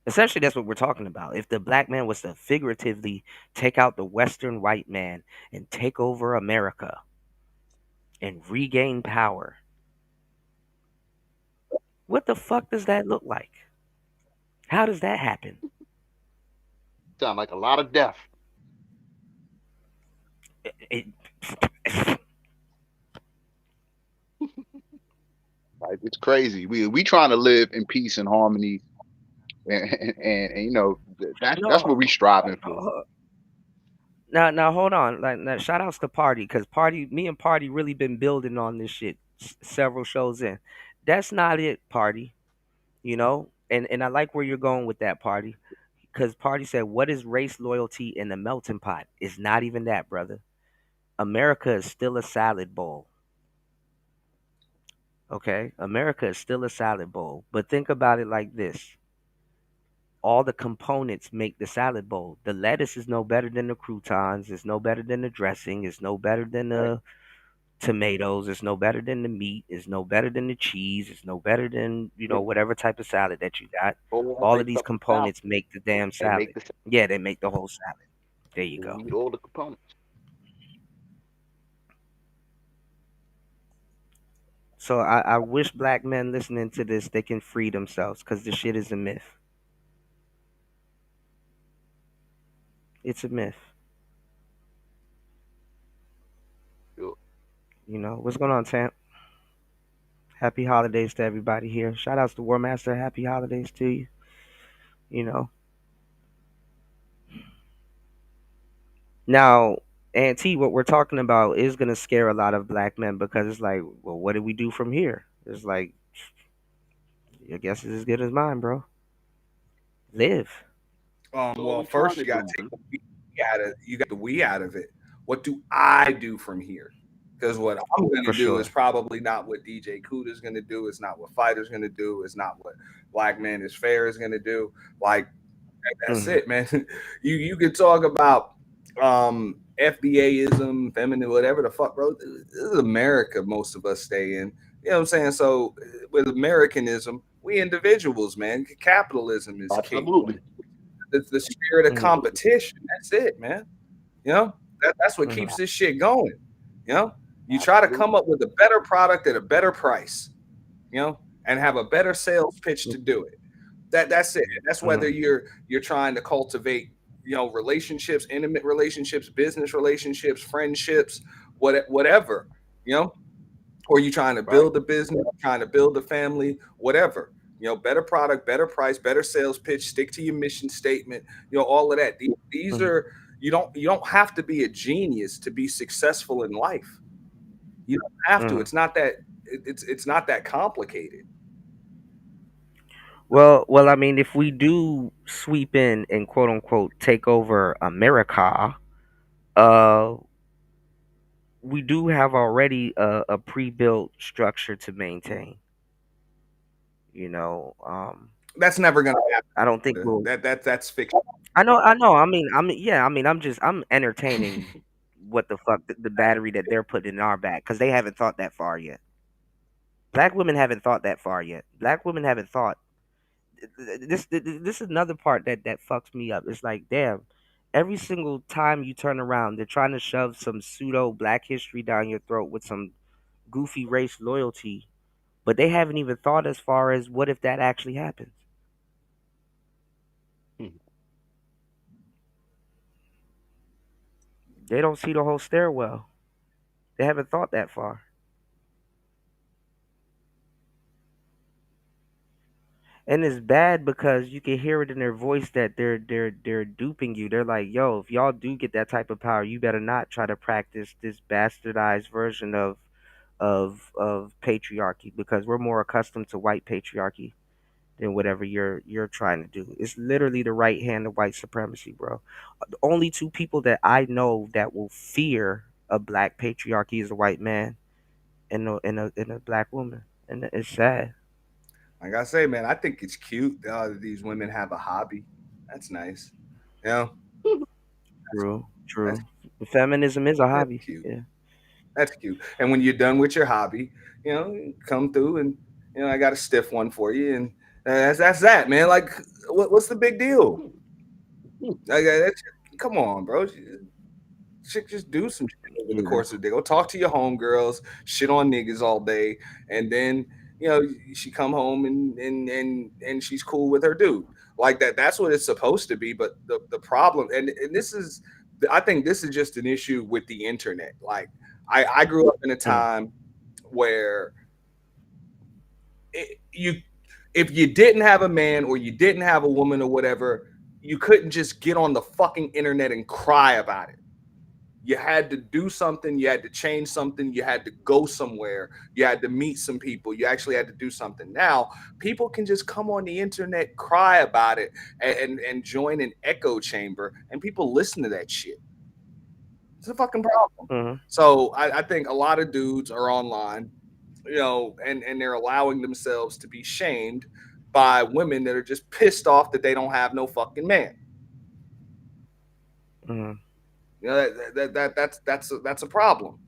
Essentially, that's what we're talking about. If the black man was to figuratively take out the Western white man and take over America, and regain power. What the fuck does that look like? How does that happen? Sound like a lot of death. It, Like it's crazy. We trying to live in peace and harmony, and you know that's no, what we striving for. now hold on. Like now, shout outs to Party because Party, me and Party really been building on this shit several shows in. That's not it, Party. You know, and I like where you're going with that, Party, because Party said, "What is race loyalty in the melting pot?" It's not even that, brother. America is still a salad bowl. Okay, America is still a salad bowl. But think about it like this: all the components make the salad bowl. The lettuce is no better than the croutons. It's no better than the dressing. It's no better than Right. the tomatoes. It's no better than the meat. It's no better than the cheese. It's no better than Yeah. whatever type of salad that you got. All All of makes these up the salad. components make the damn They make salad. the Yeah, they make the whole salad. There you salad. go. We need all the components. So I wish black men listening to this they can free themselves because the shit is a myth. It's a myth. Sure. You know what's going on, Tam? Happy holidays to everybody here. Shout outs to War Master. Happy holidays to you. You know. Now, Auntie, what we're talking about is gonna scare a lot of black men because it's like, well, what do we do from here? It's like, your guess is as good as mine, bro. Live. That's all Well, we trying first to you gotta do, take man. the we out of you got the we out of it. What do I do from here? Because what I'm For gonna do is sure. probably not what DJ Kuda's gonna do. It's not what Fighter's gonna do. It's not what Black Man is Fair is gonna do. Like that's Hmm. it, man. You could talk about FBAism, feminine, whatever the fuck, bro. This is America. Most of us stay in. You know what I'm saying? So with Americanism, we individuals, man. Capitalism is king. Absolutely. The spirit of Hmm. competition. That's it, man. You know, that's what Hmm. keeps this shit going. You know, you try to come Absolutely. up with a better product at a better price. You know, and have a better sales pitch to do it. That's it. That's whether Hmm. you're trying to cultivate, relationships, intimate relationships, business relationships, friendships, whatever. You know, or you trying to Right. build a business, trying to build a family, whatever. Better product, better price, better sales pitch, stick to your mission statement, all of that. These Hmm. are you don't have to be a genius to be successful in life. You don't have to. Hmm. It's not that it's not that complicated. Well, I mean, if we do sweep in and quote unquote take over America, uh, we do have already a pre-built structure to maintain. You know, That's never gonna I don't think happen. we'll. That's fiction. I know. Yeah. I mean, I'm entertaining what the fuck the battery that they're putting in our back because they haven't thought that far yet. Black women haven't thought that far yet. Black women haven't thought this is another part that fucks me up. It's like, damn, every single time you turn around, they're trying to shove some pseudo black history down your throat with some goofy race loyalty, but they haven't even thought as far as what if that actually happens. They don't see the whole stairwell. They haven't thought that far. And it's bad because you can hear it in their voice that they're duping you. They're like, "Yo, if y'all do get that type of power, you better not try to practice this bastardized version of patriarchy because we're more accustomed to white patriarchy than whatever you're trying to do. It's literally the right hand of white supremacy, bro. The only two people that I know that will fear a black patriarchy is a white man and a black woman, and it's sad. Like I say, man, I think it's cute that these women have a hobby. That's nice. You know, True, that's true. Feminism is a that's hobby. cute. Yeah. That's cute. And when you're done with your hobby, come through and I got a stiff one for you, and that's that, man. Like, what's the big deal? Like, come on, bro. Shit, just do some shit over the Yeah. course of the day. Go talk to your homegirls, shit on niggas all day, and then she come home and she's cool with her dude. Like that. That's what it's supposed to be. But the problem, and this is, I think this is just an issue with the internet. Like I grew up in a Mm, time where you, if you didn't have a man or you didn't have a woman or whatever, you couldn't just get on the fucking internet and cry about it. You had to do something, you had to change something, you had to go somewhere, you had to meet some people, you actually had to do something. Now people can just come on the internet, cry about it, and join an echo chamber, and people listen to that shit. It's a fucking problem. mhm, So I think a lot of dudes are online, and they're allowing themselves to be shamed by women that are just pissed off that they don't have no fucking man. mhm, That's a problem.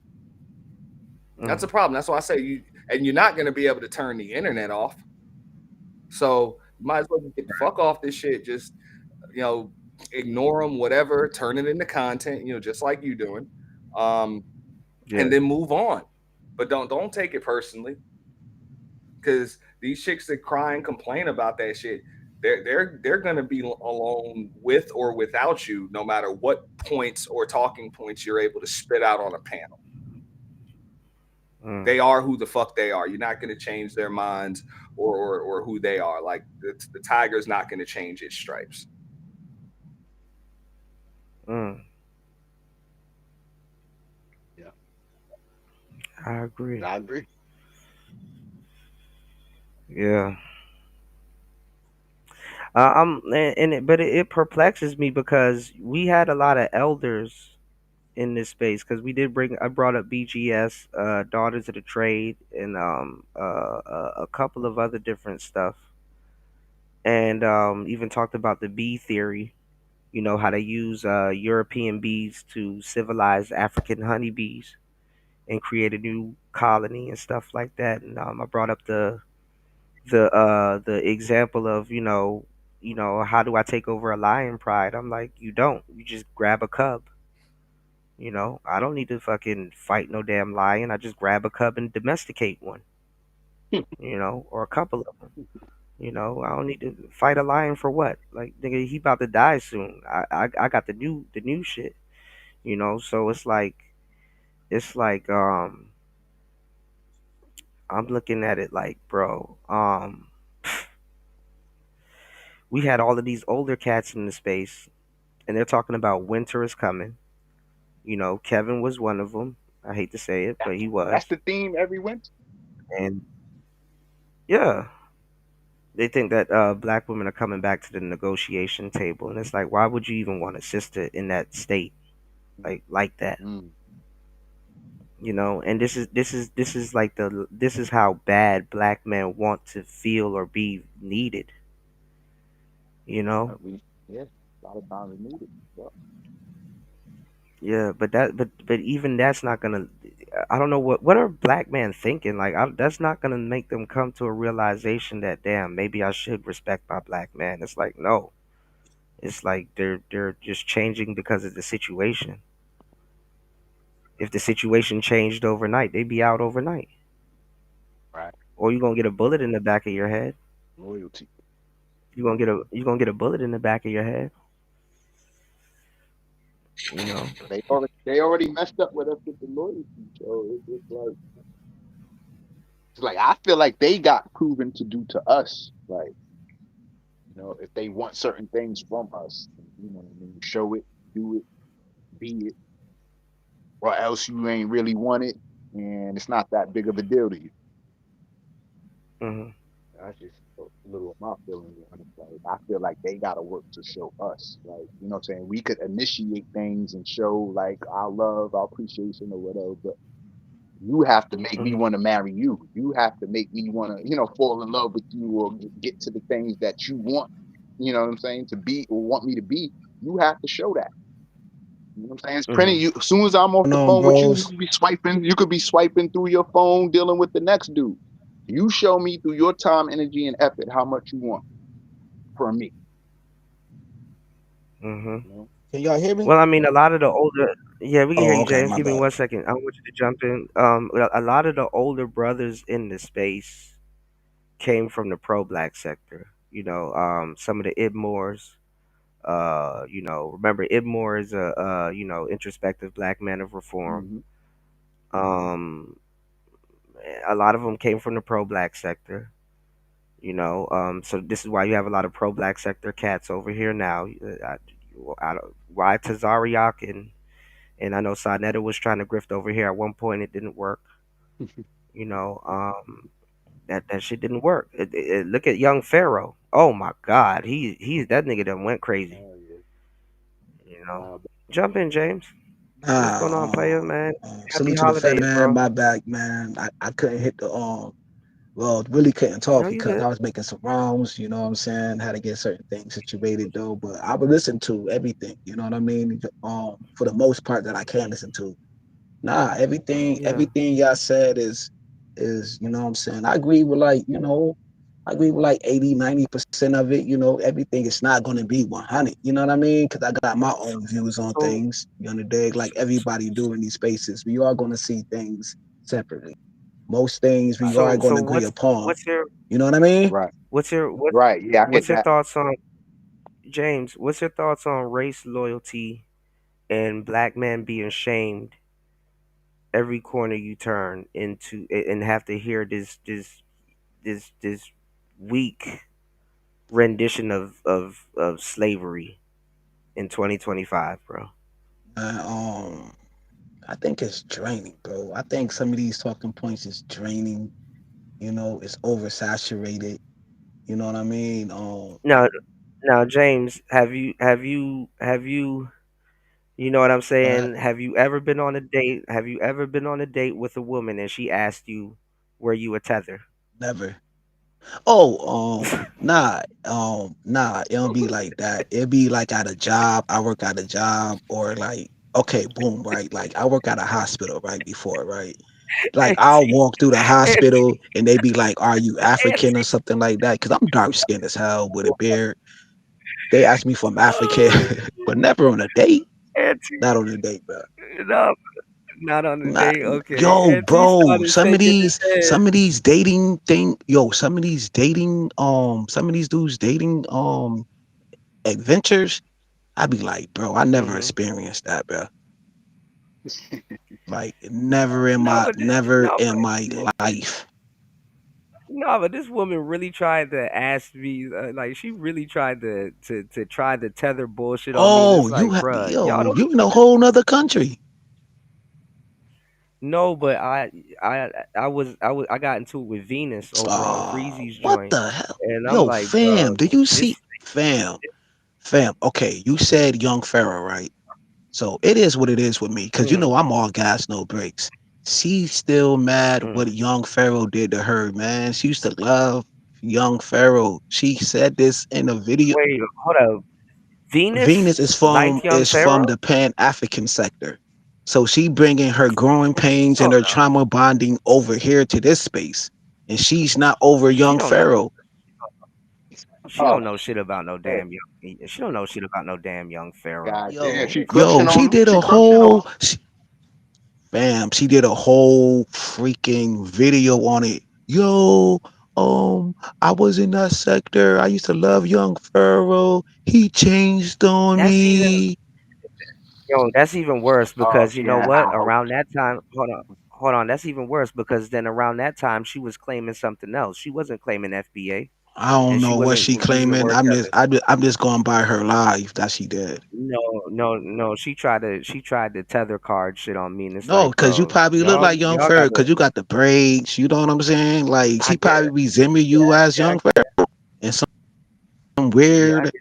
That's mhm. a problem. That's why I say you're not going to be able to turn the internet off. So you might as well just get the fuck off this shit. Just you know, ignore them, whatever. Turn it into content. Just like you doing, um, Yeah. and then move on. But don't take it personally, because these chicks that cry and complain about that shit, they're gonna be alone with or without you, no matter what points or talking points you're able to spit out on a panel. Mm, They are who the fuck they are. You're not going to change their minds or who they are. Like the tiger's not going to change its stripes. mm. Yeah, I agree. I agree. Yeah. But it perplexes me because we had a lot of elders in this space because I brought up BGS, Daughters of the Trade, and a couple of other different stuff, and even talked about the bee theory. You know how they use European bees to civilize African honeybees and create a new colony and stuff like that. And I brought up the example of how do I take over a lion pride? I'm like, you don't. You just grab a cub. I don't need to fucking fight no damn lion. I just grab a cub and domesticate one. Or a couple of them. I don't need to fight a lion for what? Like, nigga, he about to die soon. I got the new shit. So it's like I'm looking at it like, bro, we had all of these older cats in the space, and they're talking about winter is coming. Kevin was one of them. I hate to say it, That, but he was. that's the theme every winter. And yeah, They think that black women are coming back to the negotiation table, and it's like, why would you even want a sister in that state, like that? Mm, And this is like this is how bad black men want to feel or be needed. You know, we, yeah, a lot of times we need it. Yeah. yeah, but even that's not gonna. I don't know what are black men thinking. Like that's not gonna make them come to a realization that damn, maybe I should respect my black man. It's like no, it's like they're just changing because of the situation. If the situation changed overnight, they'd be out overnight. Right. Or you gonna get a bullet in the back of your head. Loyalty. You gonna get a bullet in the back of your head. You know. They already messed up with us with the loyalty. So it's like I feel like they got proven to do to us. Like, if they want certain things from us, what I mean, show it, do it, be it, or else you ain't really want it, and it's not that big of a deal to you. Hmm. That's just a little of my feelings on it. Like, I feel like they gotta work to show us. Like, what I'm saying? We could initiate things and show like our love, our appreciation or whatever, but you have to make me Hmm. want to marry you. You have to make me want to, fall in love with you or get to the things that you want, what I'm saying, to be or want me to be. You have to show that. You know what I'm saying? It's plenty. Hmm. As soon as I'm off Going the on, phone with you, bros? you could be swiping through your phone, dealing with the next dude. You show me through your time, energy, and effort how much you want from me. Hmm. You know? Can y'all hear me? Well, I mean, a lot of the older, yeah, we can hear Oh, you, okay, James. my Give me bad. 1 second. I want you to jump in. A lot of the older brothers in the space came from the pro-black sector. Some of the Ibmores. Remember Ibmore is a introspective black man of reform. Mm-hmm. Um, a lot of them came from the pro-black sector. So this is why you have a lot of pro-black sector cats over here now. Why Tazariak and I know Sonetta was trying to grift over here at one point. It didn't work. You know, that shit didn't work. Look at young Pharaoh. Oh my God, he's that nigga that went crazy. Oh yeah. You know, Uh, jump in, James. What's going on, player, man? Happy Salute to the fed holidays, man. bro. My back, man. I couldn't hit the well, really couldn't talk No, you because good. I was making some rounds. You know what I'm saying? Had to get certain things situated though. But I would listen to everything. You know what I mean? For the most part that I can listen to. Nah, Yeah. everything y'all said is you know what I'm saying. I agree with like, I agree with like 80, 90% of it. Everything is not gonna be 100. You know what I mean? Because I got my own views on So things. You know, dig like everybody do in these spaces. We are gonna see things separately. Most things we right. are so gonna agree what's upon. what's your You know what I mean? Right. what's your what Right. Yeah, I get what's your that. thoughts on James? What's your thoughts on race loyalty and black men being shamed every corner you turn into and have to hear this weak rendition of slavery in 2025, bro. Uh, I think it's draining, bro. I think some of these talking points is draining. It's oversaturated. You know what I mean? Now, James, have you you know what I'm But saying? Have you ever been on a date with a woman and she asked you were you a tether? never. Oh, nah. It don't be like that. It be like at a job. I work at a job, or like, okay, boom, right? Like I work at a hospital, right? Before, right? Like I'll Auntie, walk through the auntie, hospital and they be like, "Are you African or auntie. something like that?" Because I'm dark skinned as hell with a beard. They ask me if I'm African, Oh, but never on a date. auntie, Not on a date, bro. no, not on the Not, date. Okay, yo, auntie bro. started shaking his head. Some of these dudes dating adventures. I be like, bro, I never Hmm. experienced that, bro. Like No, but this, never no, in my life. No, but this woman really tried to ask me, like she really tried to try to tether bullshit on me, and Oh, it's like, bruh, y'all don't you in even a whole nother country. No, but I got into it with Venus over on Freezy's What joint, the hell? and I'm Yo, like, fam, bro, do you see this fam? Fam, okay, you said Young Pharaoh, right? So it is what it is with me, because you mm, know I'm all gas, no brakes. She's still mad mm. what Young Pharaoh did to her, man. She used to love Young Pharaoh. She said this in a video. Wait, hold up. Venus Venus like Young is from Pharaoh? the Pan African sector, so she bringing her growing pains Oh and her no, trauma bonding over here to this space, and she's not over she Young don't know. Pharaoh. She Oh, don't know shit about no yeah. damn young. She don't know shit about no damn Young Pharaoh. God damn, she Yo, crushing on him. She crushing on him. fam, she did a whole freaking video on it. Yo, I was in that sector. I used to love Young Pharaoh. He changed on That's even me. that's even worse Oh because you know yeah, what? I hope. Around that time, hold on. That's even worse because then around that time she was claiming something else. She wasn't claiming FBA, I don't and she know what wasn't she using the claiming. word tether. I'm just going by her life that she did. No, no, no. She tried to tether card shit on me, and it's No, like, because you bro, probably look like Young y'all Pharaoh gotta. because you got the braids. You know what I'm saying? Like I she get, probably resemble you as yeah, Young Pharaoh in some yeah, I weird get,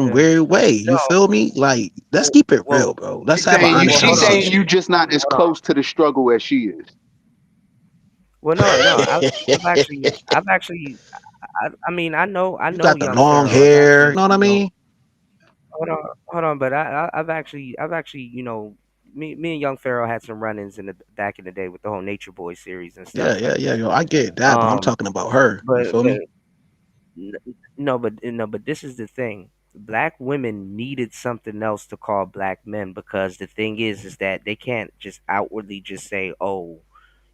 yeah. way. You No, feel me? Like let's well, keep it real, well, bro. She's Let's have an saying you. honest well, She's hold on, saying you conversation. just not as hold on. close to the struggle as she is. Well, no, no. I mean, I You know got the young long Pharaoh. I've hair. You actually, know what I mean? hold on. But I've actually, me and young Pharaoh had some run-ins in the back in the day with the whole Nature Boy series and Yeah, stuff yeah, like yeah. that. Yo, I get that, but I'm Um, talking about her. You but feel me? N- No, but no, but this is the thing. Black women needed something else to call black men because the thing is that they can't just outwardly just say, "Oh,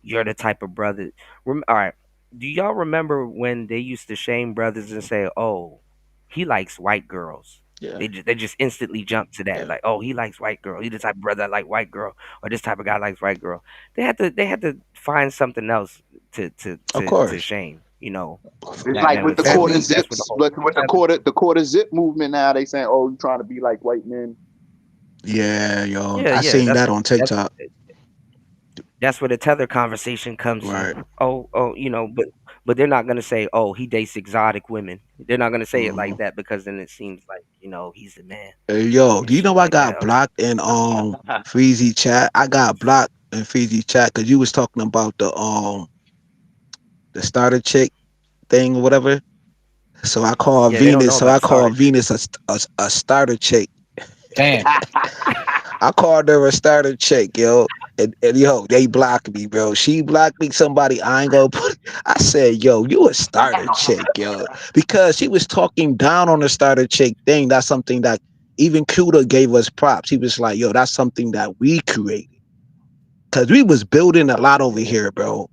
you're the type of brother." All right. Do y'all remember when they used to shame brothers and say, "Oh, he likes white girls"? Yeah, They just instantly jump to that, yeah. like, "Oh, he likes white girl. He the type of brother that like white girl, or this type of guy likes white girl." They had to find something else Of to course. shame. It's Black like men with with. the So that And quarter means that's what the zips, whole but with the quarter zip movement now, they saying, "Oh, you trying to be like white men." yeah, yo, yeah, I yeah. seen that on That's TikTok. that's where the tether conversation comes Right. in. Oh, but they're not gonna say, oh, he dates exotic women. They're not gonna say it Hmm. like that because then it seems like he's the man Hey, yo, and do you shit know I like got that. blocked in Freezy chat? I got blocked in Freezy chat because you was talking about the starter chick thing or whatever. So I called Yeah, they don't Venus. know So about I the starter called chick. Venus a starter chick. Damn. I called her a starter chick, yo. And yo, they blocked me, bro. She blocked me. Somebody I ain't gonna put. I said, yo, you a starter chick, yo, because she was talking down on the starter chick thing. That's something that even Kuda gave us props. He was like, yo, that's something that we created because we was building a lot over Yeah, here, bro.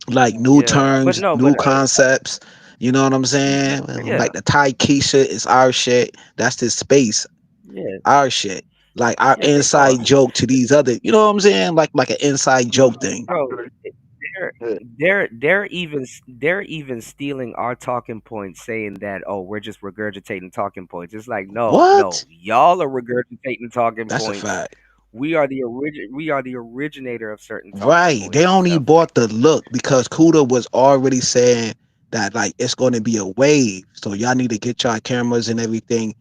Like new yeah, but terms, no, new concepts. You know what I'm saying? yeah, Like the Thai Keisha is our shit. That's the space, yeah, our shit. Like our yeah. They call inside joke to these other, you know what I'm saying? Like an inside joke thing. bro. They're even stealing our talking points, saying that we're just regurgitating talking points. It's like no, What? y'all are regurgitating talking That's a points. fact. We are the originator of certain talking Right. They points and only stuff like bought the look because Kuda was already saying that like it's gonna be a wave. So y'all need to get y'all cameras and everything.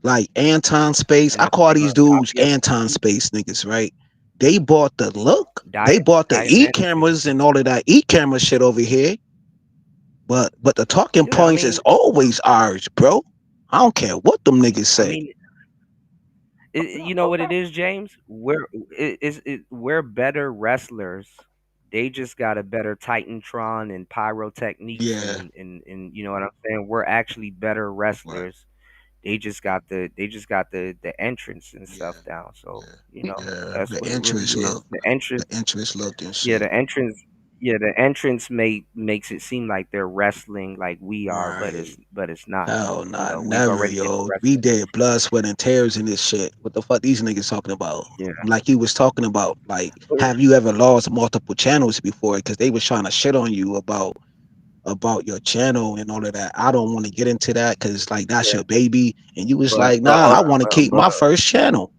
Like Anton Space. and I that's call what they're these gonna dudes copy us and Anton do. Space niggas, right? They bought the look. They bought the Diet E fantasy. cameras and all of that E camera shit over here. But the talking Yeah, points is always ours, bro. I don't care what them niggas I say. mean, you know what it is, James? We're better wrestlers. They just got a better Titantron and pyrotechniques Yeah. and you know what I'm saying? We're actually better Right. wrestlers. They just got the entrance and stuff Yeah. down. So, Yeah. Yeah. that's The what it really interest is. look. The entrance, The interest look and yeah, shit. the entrance yeah, the entrance makes it seem like they're wrestling like we are, Right. but it's not. Hell nah, We've never, already been yo. We wrestling. did blood, sweat, and tears in this shit. What the fuck these niggas talking about? Yeah. Like he was talking about, like, have you ever lost multiple channels before? Because they was trying to shit on you about your channel and all of that. I don't want to get into that because like that's Yeah. your baby. And you was But like, nah, hold I on, want to keep my first channel.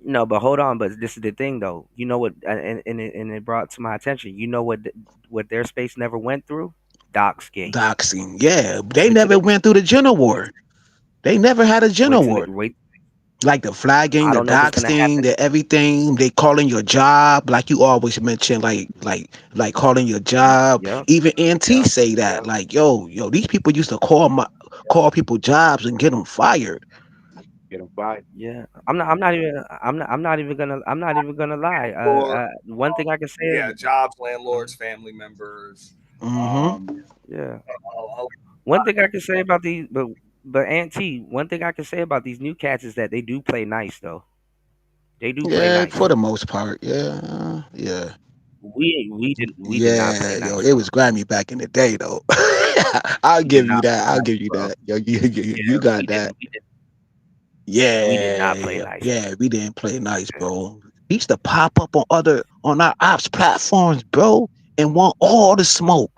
No, but hold on. But this is the thing, though. You know what? And it brought to my attention. You know what their space never went through? Doxgate. Doxing. Yeah, they Wait till never they went through the gender wait war. They never had a gender wait till war. wait. Like the flagging, I the don't know if it's gonna doxing, happen. the everything. They calling your job, like you always mention, like calling your job. Yep. Even NT Yep. say that, like yo, these people used to call people jobs and get them fired. Get them fired. Yeah. I'm not even gonna lie. Or One thing I can say. yeah, jobs, Mhm. landlords, family members. Mm-hmm. Um, Yeah. a- a- One thing I can say about these, but Auntie, one thing I can say about these new cats is that they do play nice though. They do play Yeah, for nice. the most part. Yeah, yeah. We did not play Yeah, yo, nice it though. was Grammy back in the day, though. I'll We did give you not that. play I'll nice, give you bro. that. Yo, you Yeah, got that. we did Yeah, not play yeah, nice. yeah. We didn't play nice, Yeah, bro. He used to pop up on our ops platforms, bro, and want all the smoke.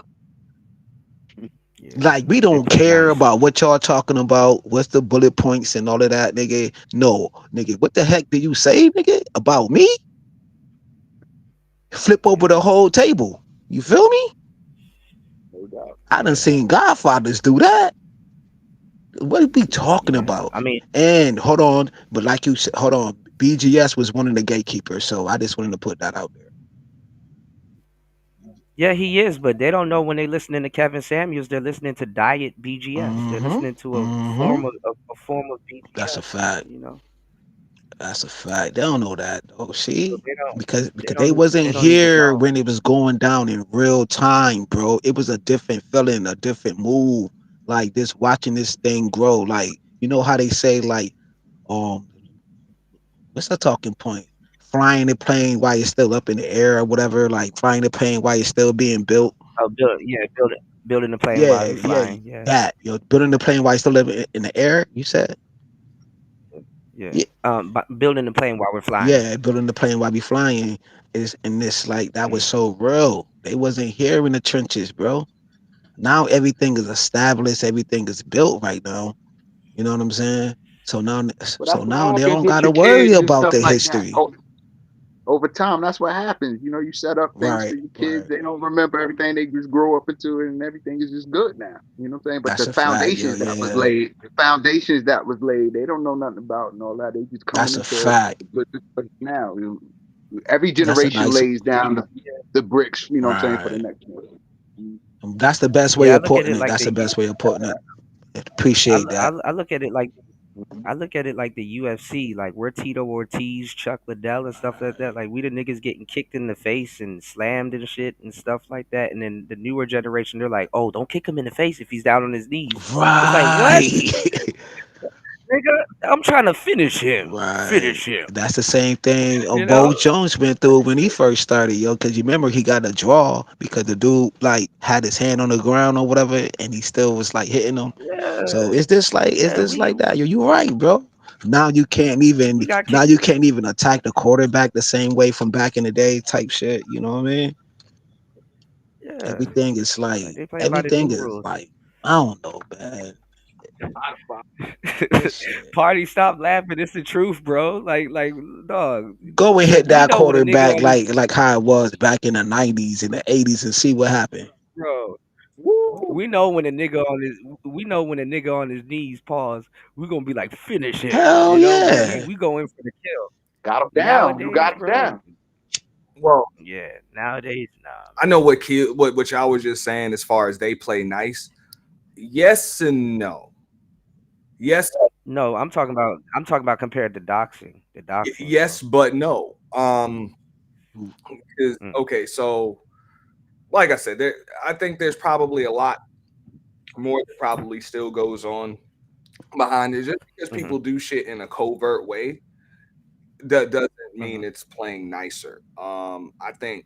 yeah, Like we they don't played care nice. about what y'all talking about. What's the bullet points and all of that, nigga? No, nigga. What the heck did you say, nigga? About me? Flip over Yeah, the whole table. You feel me? No doubt. I done yeah, seen Godfathers do that. What are we talking yeah. about? I mean, And hold on, but like you said, hold on. BGS was one of the gatekeepers, so I just wanted to put that out there. yeah, he is, but they don't know when they listening to Kevin Samuels, they're listening to Diet BGS. They're Mm-hmm. listening to a Mm-hmm. form of a form of That's a BGS. fact. You know, That's a fact. They don't know that. Oh, so see, they don't because they they wasn't don't even here know. when it was going down in real time, bro. It was a different feeling, a different move. Like this, watching this thing grow. Like you know how they say, like, um, what's the talking point? Flying the plane while you're still up in the air or whatever. Like flying the plane while you're still being built. Oh, building the plane while Yeah, we yeah, flying. Yeah, that. You're building the plane while you're still in the air. You said, yeah. yeah, But building the plane while we're flying. yeah, building the plane while we flying is in this like that was Mm. so real. They wasn't here in the trenches, bro. Now everything is established, everything is built right now. You know what I'm saying? So now, But so that's what now they happens don't with gotta your worry kids and about stuff the like that. history. Oh, over time, that's what happens. You know, you set up things for Right, your kids. right. They don't remember everything. They just grow up into it, and everything is just good now. You know what I'm saying? But That's the a fact, yo. foundations that was Yeah, laid, they don't know nothing about and all that. They just coming that's a into fact. good now. Every That's a generation nice lays down the bricks. You know what I'm saying for the right. next one. Mm. That's the best way Yeah, I of look at putting it it. like That's the the U. best way of putting it. Appreciate that. I look at it like I look at it like the UFC. Like we're Tito Ortiz, Chuck Liddell, and stuff like that. Like we the niggas getting kicked in the face and slammed and shit and stuff like that. And then the newer generation, they're like, "Oh, don't kick him in the face if he's down on his knees." It's like, what, Right. nigga? I'm trying to finish him. Right. Finish him. That's the same thing You Bo know? Jones went through when he first started, yo. Because you remember he got a draw because the dude like had his hand on the ground or whatever, and he still was like hitting him. So Yeah, it's yeah. this like that, yo. You right, bro. Now you can't even We got now kicked. you can't even attack the quarterback the same way from back in the day, type shit. You know what I mean? Yeah, Everything is like like they playing by the everything new is rules. like I don't know, man. This shit. Party, stop laughing. It's the truth, bro. Dog. Go and hit We that know when a nigga quarterback on his like how it was back in the '90s and the '80s and see what happened. bro. Woo! We know when a nigga on his. We know when a nigga on his knees. Pause. We gonna be like, finish him. Hell You know, we yeah. we go in for the kill. Got them down. You Nowadays, got it bro. down. well, Yeah, nowadays, nah, I know what y'all was just saying as far as they play nice. Yes and no. Yes, no. I'm talking about compared to doxing. The doxing, yes, bro. but no. 'Cause- Mm, okay, so like I said, I think there's probably a lot more that probably still goes on behind it. Just because mm-hmm, people do shit in a covert way, that doesn't mm-hmm. mean it's playing nicer. I think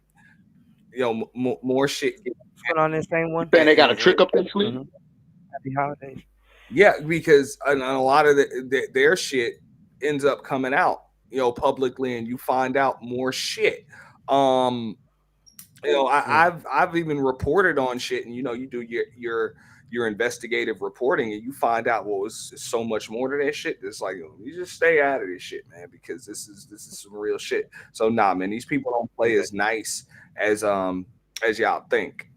more shit. What's going on in the same You one? saying they got a trick up their sleeve? Mm-hmm. Happy holidays. Yeah, because a lot of their shit ends up coming out, publicly, and you find out more shit. Um, Mm, I've even reported on shit, and you do your your investigative reporting, and you find out, well, it's so much more to that shit. It's like, you just stay out of this shit, man, because this is some real shit. So nah, man, these people don't play as nice as as y'all think.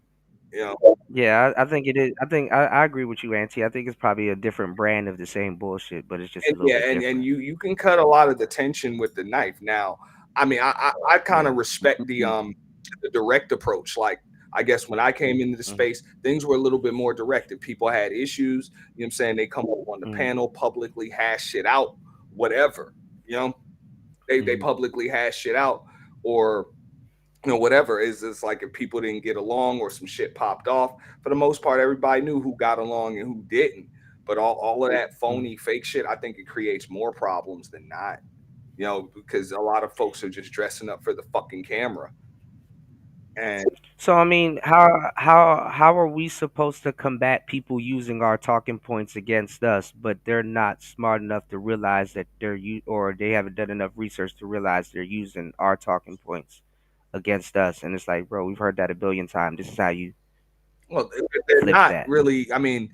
You know, Yeah, I think it is. I agree with you, Auntie. I think it's probably a different brand of the same bullshit, but it's just a and little yeah, bit and different. you can cut a lot of the tension with the knife. Now, I mean, I kind Yeah. of respect the direct approach. Like, I guess when I came into the Mhm. space, things were a little bit more direct. If people had issues, you know what I'm saying, they come up on the Mhm. panel, publicly hash shit out, whatever. You know, they Mhm. publicly hash shit out, or whatever. Is it's like if people didn't get along or some shit popped off, for the most part everybody knew who got along and who didn't. But all of that Mhm. phony fake shit, I think it creates more problems than not. Because a lot of folks are just dressing up for the fucking camera. And So I mean, how are we supposed to combat people using our talking points against us, but they're not smart enough to realize that or they haven't done enough research to realize they're using our talking points against us? And it's like, bro, we've heard that a billion times. This is how you well, they're flip not that. really. I mean,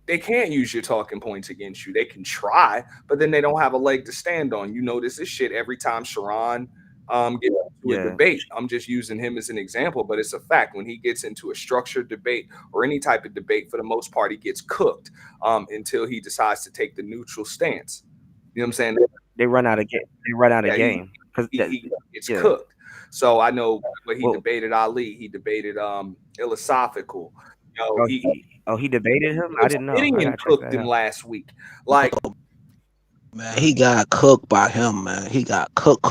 they can't use your talking points against you. They can try, but then they don't have a leg to stand on. You notice this shit every time Sharon gets into a Yeah. debate. I'm just using him as an example, but it's a fact. When he gets into a structured debate or any type of debate, for the most part, he gets cooked until he decides to take the neutral stance. You know what I'm saying? They run out of game. They run out of Yeah, game because he gets yeah. cooked. So I know when he Well, debated Ali, he debated philosophical. he debated him. I Coach didn't know. I Gideon gotta check cooked that him out. last week. Like, Man, he got cooked by him, man. He got cooked,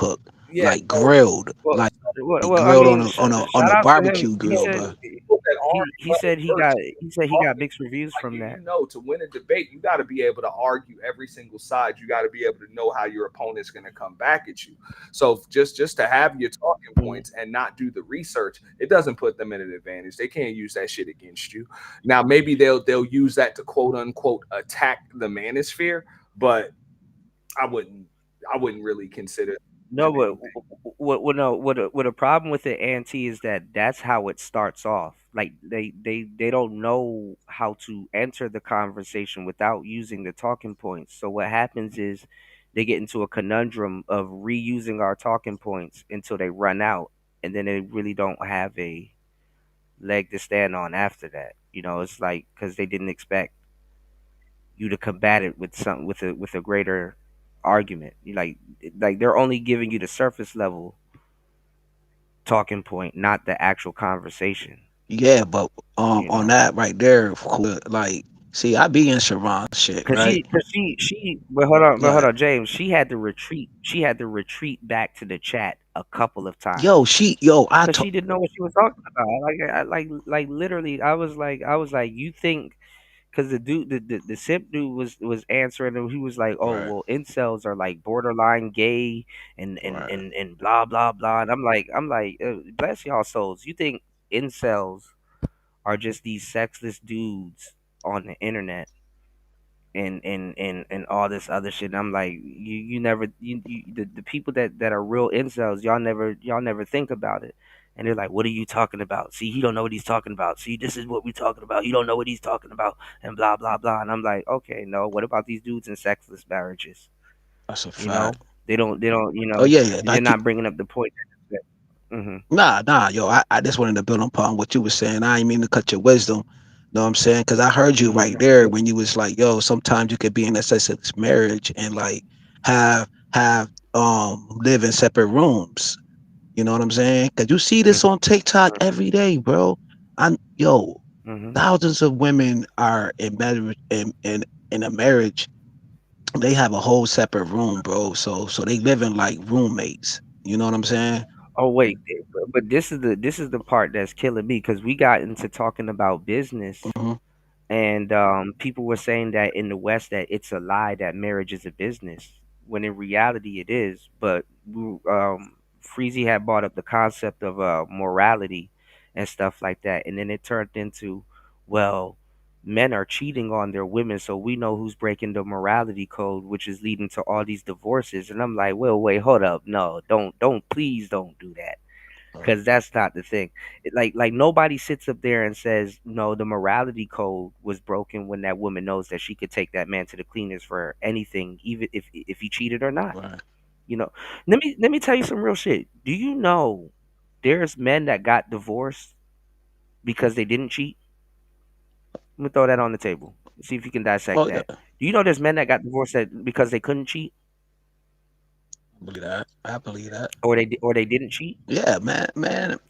yeah, like grilled, Well, like I grilled mean, on shout a out to him. barbecue He grill, said bro. people that aren't he well said versed he got talking, mixed reviews like from that. to win a debate, you got to be able to argue every single side. You got to be able to know how your opponent's going to come back at you. So just to have your talking Mhm. points and not do the research, it doesn't put them at an advantage. They can't use that shit against you. Now maybe they'll use that to quote unquote attack the manosphere, but I wouldn't I wouldn't really consider No, anything. what no what a problem with the ante is that that's how it starts off. Like they don't know how to enter the conversation without using the talking points. So what happens is they get into a conundrum of reusing our talking points until they run out, and then they really don't have a leg to stand on after that. It's like because they didn't expect you to combat it with something with a greater argument. Like they're only giving you the surface level talking point, not the actual conversation. Yeah, but You on know, that right there, of course, like, see, I be in Sharon's shit, right? but hold Like, on, James. She had to retreat. She had to retreat back to the chat a couple of yo, times I because told, she didn't know what she was talking about. Like literally, I was like, you think because the dude, the simp dude was answering, and he was like, "Oh, right, well, incels are like borderline gay and and right. and and blah blah blah." And I'm like, bless y'all souls. You think incels are just these sexless dudes on the internet and all this other shit? And I'm like, you never the people that are real incels, y'all never think about it. And they're like, what are you talking about? See, he don't know what he's talking about. See, this is what we're talking about. He don't know what he's talking about, and blah blah blah. And I'm like, okay, no. What about these dudes in sexless marriages? That's a You know, fact. they don't. Oh yeah, yeah. They're Like, not bringing up the point. Mm-hmm. nah, yo. I just wanted to build upon what you were saying. I ain't mean to cut your wisdom. Know what I'm saying? Because I heard you Mm-hmm. right there when you was like, yo, sometimes you could be in a such marriage and like have live in separate rooms. You know what I'm saying? Cause you see this on TikTok every day, bro. Yo, Mm-hmm. thousands of women are in marriage in a marriage. They have a whole separate room, bro. So they living like roommates. You know what I'm saying? Oh wait, but this is the part that's killing me because we got into talking about business. Hmm. And people were saying that in the West that it's a lie that marriage is a business, when in reality it is. But Freezy had brought up the concept of morality and stuff like that, and then it turned into, well, men are cheating on their women, so we know who's breaking the morality code, which is leading to all these divorces. And I'm like, well, wait, hold up, no, don't, please don't do that. because that's not the thing. Like nobody sits up there and says no, the morality code was broken when that woman knows that she could take that man to the cleaners for anything, even if he cheated or not. Right. You know, let me tell you some real shit. Do you know there's men that got divorced because they didn't cheat? Let me throw that on the table. See if you can dissect Oh that. yeah, Do you know there's men that got divorced because they couldn't cheat I believe that. I believe that. or they didn't cheat? Yeah,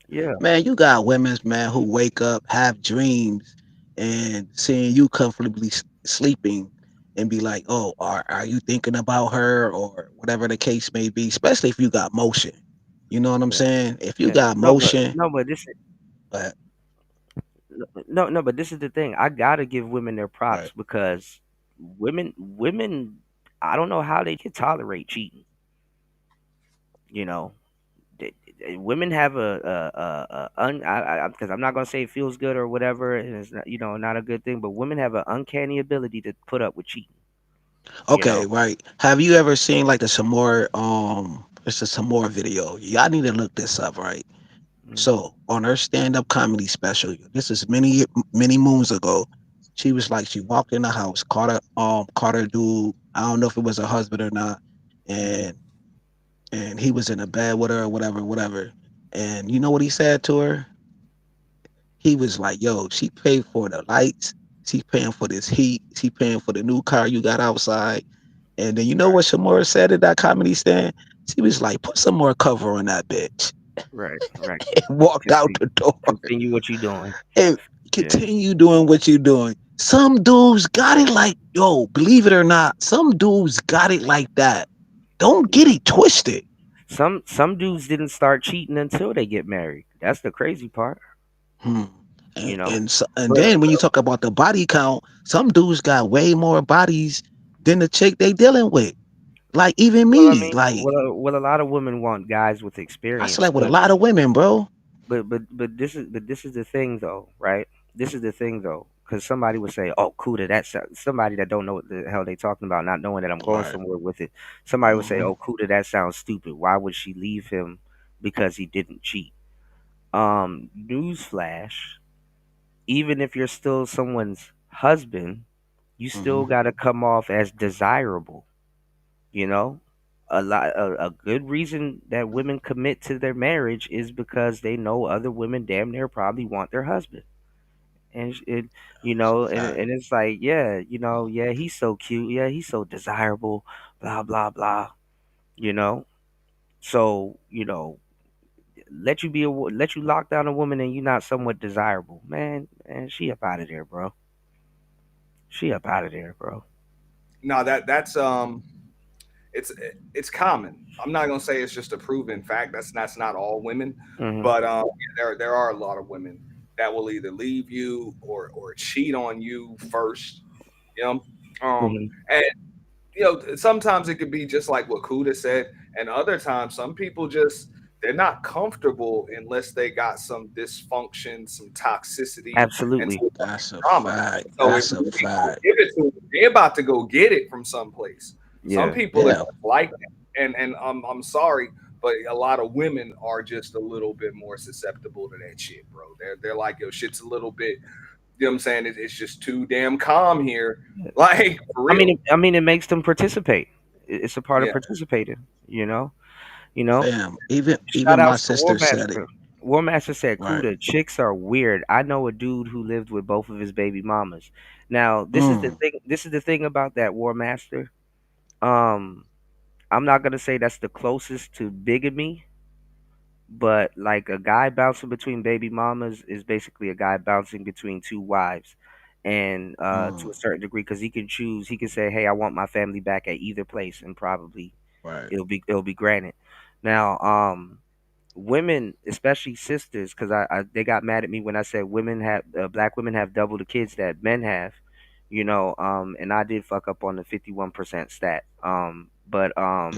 Yeah, man. You got women's man who wake up, have dreams, and seeing you comfortably sleeping, and be like, "Oh, are you thinking about her or whatever the case may be?" Especially if you got motion. You know what I'm yeah, saying? If you yeah. got motion, No, but this but no, but this is the thing. I gotta give women their right. props because women, I don't know how they can tolerate cheating. You know, women have because I'm not gonna say it feels good or whatever, and it's not, not a good thing, but women have an uncanny ability to put up with cheating. You Okay, know, right. Have you ever seen like the Samore it's a Samore video. Y'all need to look this up, right? mm, So on her stand-up comedy special, this is many moons ago. She was like she walked in the house, caught her dude. I don't know if it was her husband or not, mm, and he was in a bed with her or whatever, whatever. And you know what he said to her? He was like, "Yo, she paid for the lights. She paying for this heat. She paying for the new car you got outside." And then you know right, what Shamora said at that comedy stand? She was like, "Put some more cover on that bitch," right. and walked out Continue, the door. continue what you doing. And Yeah, continue doing what you're doing. Some dudes got it like, yo, believe it or not, some dudes got it like that. Don't get yeah. it twisted. Some dudes didn't start cheating until they get married. That's the crazy part. Hmm. You And know, and, so, and but then when you talk about the body count, some dudes got way more bodies than the chick they dealing with. Like even well, I me, mean, like a lot of women want guys with I experience, slept with a lot of women, bro. but this is the thing though, right? This is the thing though, because somebody would say, "Oh, Kuda, that's somebody that don't know what the hell they talking about, not knowing that I'm going Right. somewhere with it." Somebody would say, Hmm. "Oh, Kuda, that sounds stupid. Why would she leave him because he didn't cheat?" Newsflash: even if you're still someone's husband, you still Hmm. got to come off as desirable. You know, a good reason that women commit to their marriage is because they know other women damn near probably want their husband. And That's a fact. and it's like, yeah, yeah, he's so cute, yeah, he's so desirable, blah blah blah. You know, so let you lock down a woman and you're not somewhat desirable, man, she up out of there, bro. She up out of there, bro. No, that's it's it's common. I'm not gonna say it's just a proven fact. That's not all women, Mhm. but yeah, there are a lot of women that will either leave you or cheat on you first. You know, Mhm. and sometimes it could be just like what Kuda said, and other times some people just they're not comfortable unless they got some dysfunction, some toxicity, and Absolutely. some That's a trauma. fact. So if That's a you can go fact. give it to them, they're about to go get it from someplace. Some Yeah. people are Yeah. just like that, and I'm sorry, but a lot of women are just a little bit more susceptible to that shit, bro. They're like, yo, shit's a little bit. You know what I'm saying? It's just too damn calm here, like for real. I mean, it makes them participate. It's a part of Yeah. participating. You know. Fam. Even Shout my outs to War sister said it. Master. War Master said, Right. "Kuda, chicks are weird. I know a dude who lived with both of his baby mamas." Now, this is the Mm. thing. This is the thing about that War Master. Um, I'm not gonna say that's the closest to bigamy, but like a guy bouncing between baby mamas is basically a guy bouncing between two wives, and to Mm. a certain degree, because he can choose. He can say, "Hey, I want my family back at either place," and probably Right. it'll be granted. Now, women, especially sisters, because they got mad at me when I said women have black women have double the kids that men have. And I did fuck up on the 51% stat. But Yeah,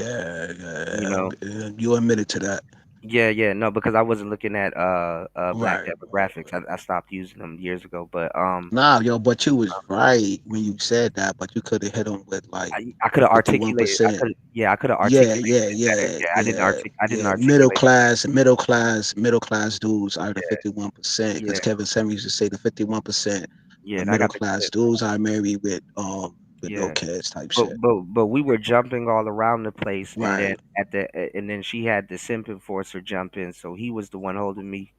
you yeah. know, You admitted to that. Yeah, yeah, no, because I wasn't looking at black Right, right, demographics. right. I stopped using them years ago, but Nah, yo, but you was right when you said that, but you could have hit them with like I could have fifty-one articulated. percent. I could have Yeah, articulated yeah, it better. yeah, Yeah, yeah, I didn't yeah. articulate it. Middle class dudes are the Yeah, 51%. Because yeah, Kevin Samuels used to say the 51% yeah. of And I middle got the class clip. dudes are married with no Yeah, kids type but shit. we were jumping all around the place, and then Right. she had the simp enforcer jump in, so he was the one holding me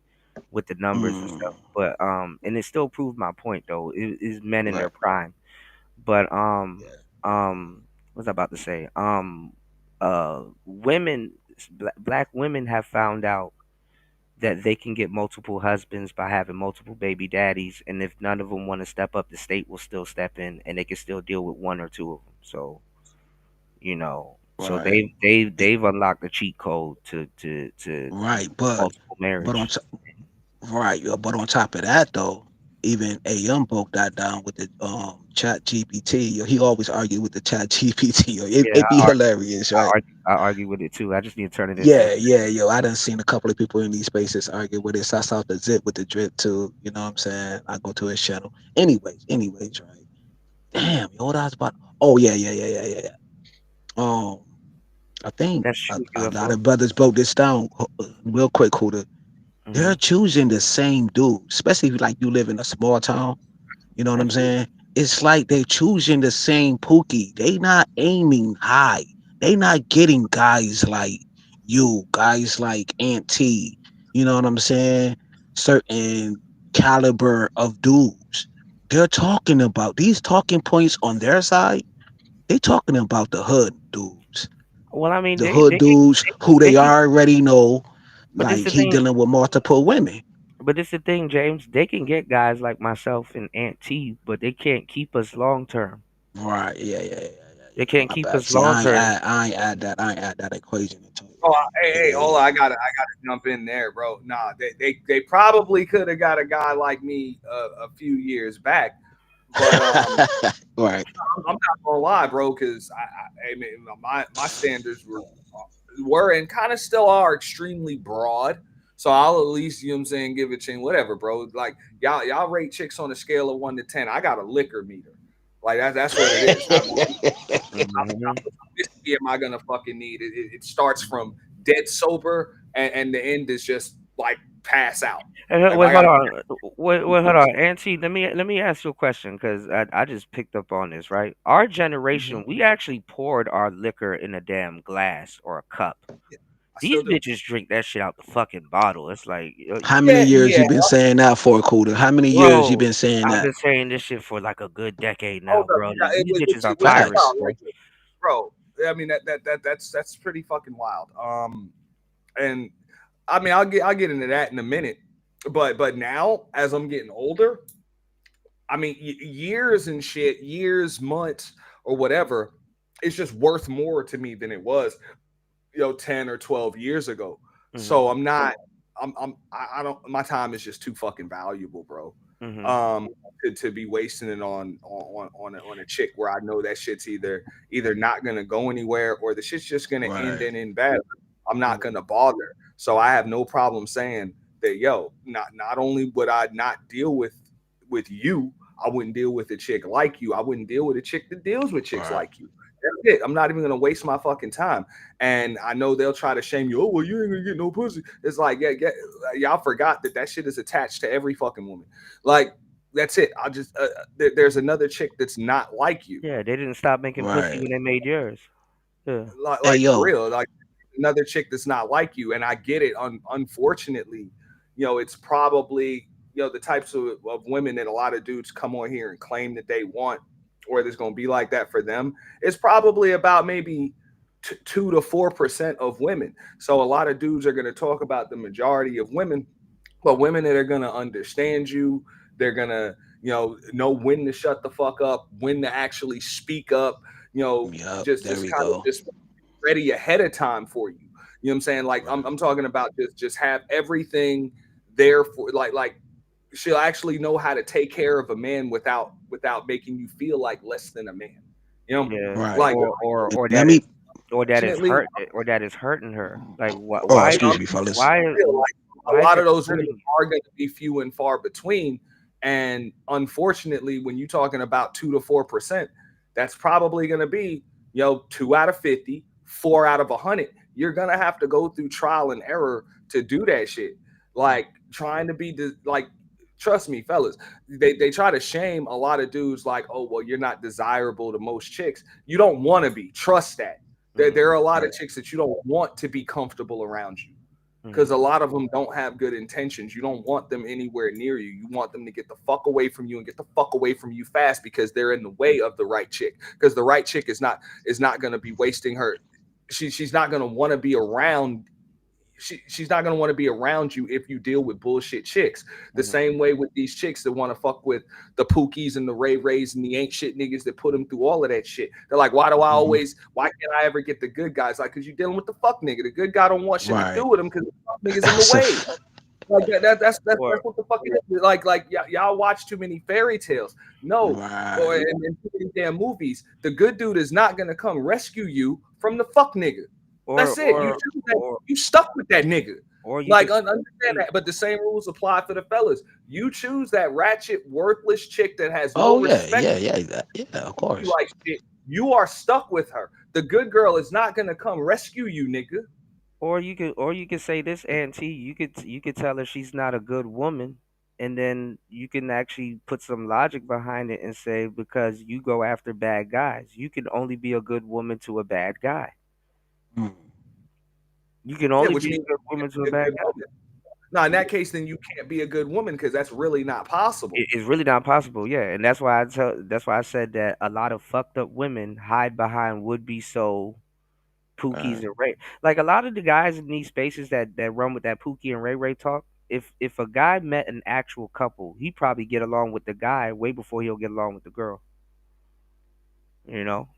with the numbers and stuff. Mm, But and it still proved my point though. It is men in right. their prime. But Yeah. what was I about to say? Women, black women have found out that they can get multiple husbands by having multiple baby daddies, and if none of them want to step up, the state will still step in, and they can still deal with one or two of them. So so Right. Eh, they've unlocked the cheat code to right. multiple But marriage. right, yeah, but on top of that though, even AM broke that down with the chat GPT. Yo, he always argue with the chat GPT. Yo, Yeah, it be hilarious, right? I argue with it too. I just need to turn it into a Yeah, yeah, yo. I done seen a couple of people in these spaces argue with it. So I saw the zip with the drip too. You know what I'm saying? I go to his channel. Anyways, right. Damn, yo, what I was about. Oh yeah. Um, I think that's true a lot UFO. of brothers broke this down real quick. Who Hmm. they're choosing the same dude, especially if like you live in a small town. You know what I'm That's true. saying? It's like they choosing the same Pookie. They not aiming high. They not getting guys like you, guys like Aunt T. You know what I'm saying? Certain caliber of dudes. They're talking about these talking points on their side. They talking about the hood dudes. Well, I mean, The hood dudes who they they can, already know, but this like the he thing. dealing with multiple women. But this the thing, James. They can get guys like myself and Aunt T, but they can't keep us long term. Right. Yeah. They can't My keep bad. us See, long term. I ain't add that equation into it. Oh, Yeah, hey, yeah, hold yeah. on. I gotta jump in there, bro. Nah, they probably could have got a guy like me a few years back, but Right, I'm not gonna lie, bro, because I mean, my standards were and kind of still are extremely broad. So I'll at least, you know what I'm saying, give it to whatever, bro. Like y'all rate chicks on a scale of 1 to 10. I got a liquor meter. Like that's what it is. How Hmm. much whiskey am I gonna fucking need? It starts from dead sober, and the end is just like pass out. Like Wait, I hold gotta. on. Hold on, Auntie. Let me ask you a question because I just picked up on this. Right, our Mhm. generation, we actually poured our liquor in a damn glass or a cup. I still These do. bitches drink that shit out the fucking bottle. It's like, How many Yeah, years yeah. you been saying that for, Cooter? How many years you bro, been saying I've that? been saying this shit for like a good decade Hold now, up. bro. These bitches are With pirates, Facts. child, bro. like, bro. I mean that's pretty fucking wild. And I mean I'll get into that in a minute. But now as I'm getting older, I mean years and shit, years, months, or whatever, it's just worth more to me than it was 10 or 12 years ago. Hmm. So I'm not I don't my time is just too fucking valuable, bro. Hmm. Um to be wasting it on a chick where I know that shit's either not gonna go anywhere or the shit's just gonna end Right, in bad. I'm not Hmm. gonna bother. So I have no problem saying that not only would I not deal with you, I wouldn't deal with a chick like you. I wouldn't deal with a chick that deals with chicks right, like you. That's it. I'm not even gonna waste my fucking time. And I know they'll try to shame you. Oh well, you ain't gonna get no pussy. It's like, y'all forgot that shit is attached to every fucking woman. Like that's it. I'll just there's another chick that's not like you. Yeah, they didn't stop making pussy right. when they made yours. Yeah. Hey, Like for yo. real. Like another chick that's not like you. And I get it. Unfortunately, it's probably the types of women that a lot of dudes come on here and claim that they want, or there's gonna be like that for them. It's probably about maybe 2 to 4% of women. So a lot of dudes are gonna talk about the majority of women, but women that are gonna understand you, they're gonna know when to shut the fuck up, when to actually speak up, Yup, there just we kind of go. just ready ahead of time for you. You know what I'm saying? Like Right, I'm talking about just have everything there for like she'll actually know how to take care of a man without making you feel like less than a man. You know, Yeah. right. like Let me. or that is Unfortunately, hurt, or that is hurting her. Like Oh, why excuse me, fellas. why feel like a why is lot it of those women hurting you? are going to be few and far between. And unfortunately, when you're talking about 2 to 4%, that's probably going to be, 2 out of 50, 4 out of 100. You're going to have to go through trial and error to do that shit. Like trying to be like, trust me, fellas, they try to shame a lot of dudes like, oh, well, you're not desirable to most chicks. You don't want to be. Trust that. There Mm-hmm. are a lot of Right. chicks that you don't want to be comfortable around you Mm-hmm. because a lot of them don't have good intentions. You don't want them anywhere near you. You want them to get the fuck away from you and get the fuck away from you fast because they're in the way of the right chick. Because the right chick is not going to be wasting her. She's not going to want to be around. She's not going to want to be around you if you deal with bullshit chicks. The Mm-hmm. same way with these chicks that want to fuck with the Pookies and the Ray Rays and the ain't shit niggas that put them through all of that shit. They're like, Hmm. why can't I ever get the good guys? Like, because you're dealing with the fuck nigga. The good guy don't want shit to Right. do with him because the fuck nigga's in the That's a way. Like that's Or what the fuck it is. Like y'all watch too many fairy tales. No, or right. in too many damn movies. The good dude is not gonna come rescue you from the fuck nigga. or That's it. You or choose that. or You stuck with that nigga. or you Like could understand you, that, but the same rules apply for the fellas. You choose that ratchet, worthless chick that has no Oh yeah, respect yeah, yeah, yeah. Of for you course. like shit. You are stuck with her. The good girl is not gonna come rescue you, nigga. or you could say this, Auntie. You could tell her she's not a good woman, and then you can actually put some logic behind it and say because you go after bad guys, you can only be a good woman to a bad guy. Mm. You can Yeah, only which be a means good you woman to can't a be a bad good guy. woman. Now, in that case, then you can't be a good woman because that's really not possible. It's really not possible, yeah, and that's why I said that a lot of fucked up women hide behind would be so Pookies Right. and Ray. Like a lot of the guys in these spaces that run with that Pookie and Ray talk. If a guy met an actual couple, he'd probably get along with the guy way before he'll get along with the girl. You know,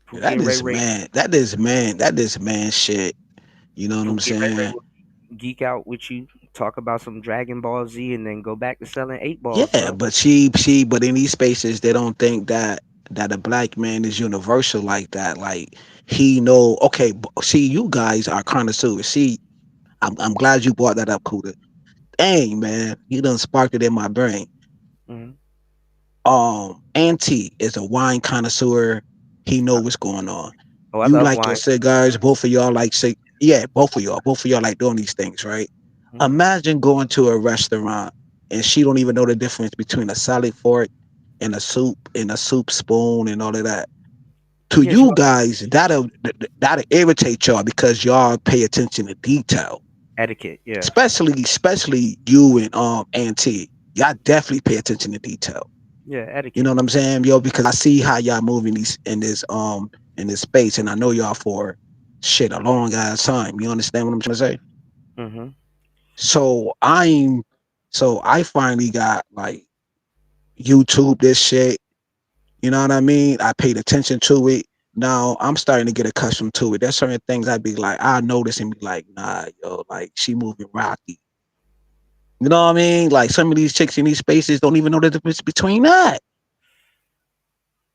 Pookie That and Ray is Ray, man. That is man. That is man shit. You know what I'm Pookie and Ray Ray saying? will geek out with you, talk about some Dragon Ball Z, and then go back to selling 8 balls, Yeah, bro. but but in these spaces, they don't think that a black man is universal like that. Like he know. Okay, see, you guys are connoisseurs. See, I'm glad you brought that up, Kuda. Dang, man, you done sparked it in my brain. Hmm. Auntie is a wine connoisseur. He know what's going on. Oh, I You love like your wine. cigars. Both of y'all like yeah, both of y'all like doing these things, right? Hmm. Imagine going to a restaurant and she don't even know the difference between a salad fork and a soup spoon and all of that. To Yeah, you sure. guys, that'll irritate y'all because y'all pay attention to detail. Etiquette. Yeah. Especially you and Auntie. Y'all definitely pay attention to detail. Yeah, You know etiquette. what I'm saying, yo? Because I see how y'all moving these in this space, and I know y'all for shit a long ass time. You understand what I'm trying to say? Hmm. So I finally got like YouTube this shit. You know what I mean? I paid attention to it. Now I'm starting to get accustomed to it. There's certain things I'd be like, I notice and be like, nah, yo, like she moving rocky. You know what I mean? Like some of these chicks in these spaces don't even know the difference between that.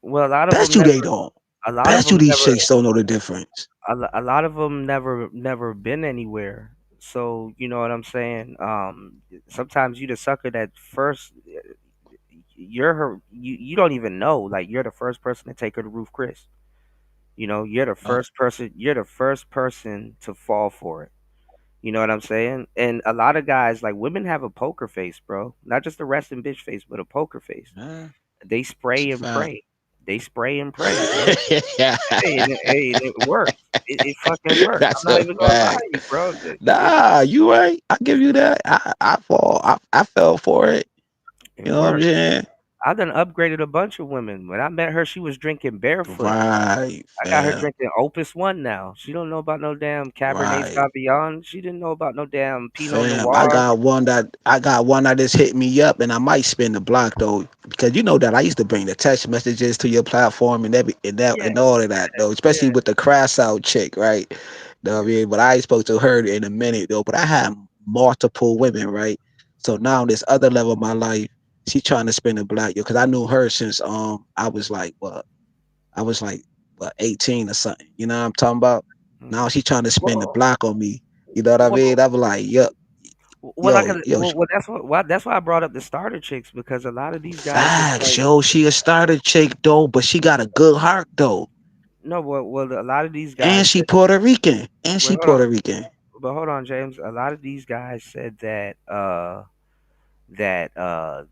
Well, a lot of Bet them you never. they don't. A lot of Bet you them these never. chicks don't know the difference. A lot of them never been anywhere. So you know what I'm saying. Sometimes you the sucker that first. You're her. You don't even know. Like you're the first person to take her to Roof Chris. You know, you're the Uh, first person. You're the first person to fall for it. You know what I'm saying? And a lot of guys, like women, have a poker face, bro. Not just a resting bitch face, but a poker face. yeah, They that's spray a and fact. pray. They spray and pray, bro. And it works. It fucking works. That's I'm not a even gonna lie fact. to you, bro. Nah, you right. I give you that. I fell for it. It You know what I'm works. saying? I done upgraded a bunch of women. When I met her, she was drinking barefoot. Right, I got her fam. drinking Opus One now. She don't know about no damn Cabernet Right. Sauvignon. She didn't know about no damn Pinot Fam, Noir. I got one that just hit me up, and I might spin the block though, because you know that I used to bring the text messages to your platform and Yeah, and all of that though, especially yeah. with the crass out chick, right? Know what I mean? But I ain't spoke to her in a minute though. But I had multiple women, right? So now this other level of my life, she trying to spin the block, yo, because I knew her since I was like what? I was like what 18 or something. You know what I'm talking about? Now Mm. she trying to spin the Well, block on me. You know what I well, mean? I be like, yo, well, I could. yo, Well, that's why I brought up the starter chicks because a lot of these guys is facts, like yo. She a starter chick though, but she got a good heart though, no. Well, a lot of these and guys she said. Puerto Rican, and Well, she hold on. Puerto Rican. But hold on, James. A lot of these guys said that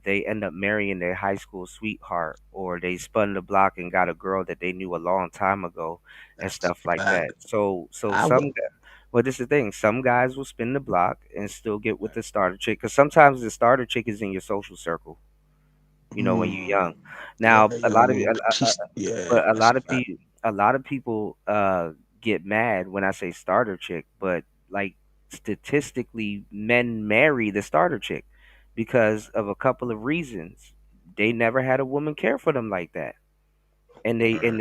they end up marrying their high school sweetheart or they spun the block and got a girl that they knew a long time ago and That's stuff like a that. fact. So I would. well, this is the thing. Some guys will spin the block and still get with the starter chick because sometimes the starter chick is in your social circle. When you're Mm, young. yeah, Now, a lot of yo, she's yeah. but That's a fact. a lot of people get mad when I say starter chick, but like statistically, men marry the starter chick because of a couple of reasons. They never had a woman care for them like that, and Word.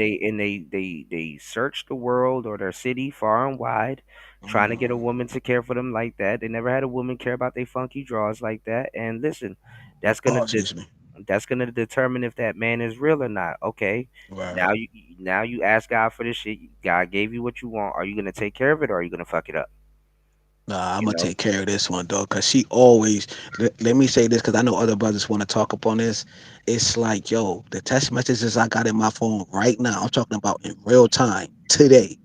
they search the world or their city far and wide, trying to get a Mm. woman to care for them like that. They never had a woman care about their funky draws like that. And listen, that's Oh, gonna de- excuse me. that's gonna determine if that man is real or not. Okay, Word. now you ask God for this shit. God gave you what you want. Are you gonna take care of it or are you gonna fuck it up? Nah, I'm You gonna know. take care of this one, though, cause she always. Let me say this, cause I know other brothers want to talk up on this. It's like, yo, the text messages I got in my phone right now. I'm talking about in real time today.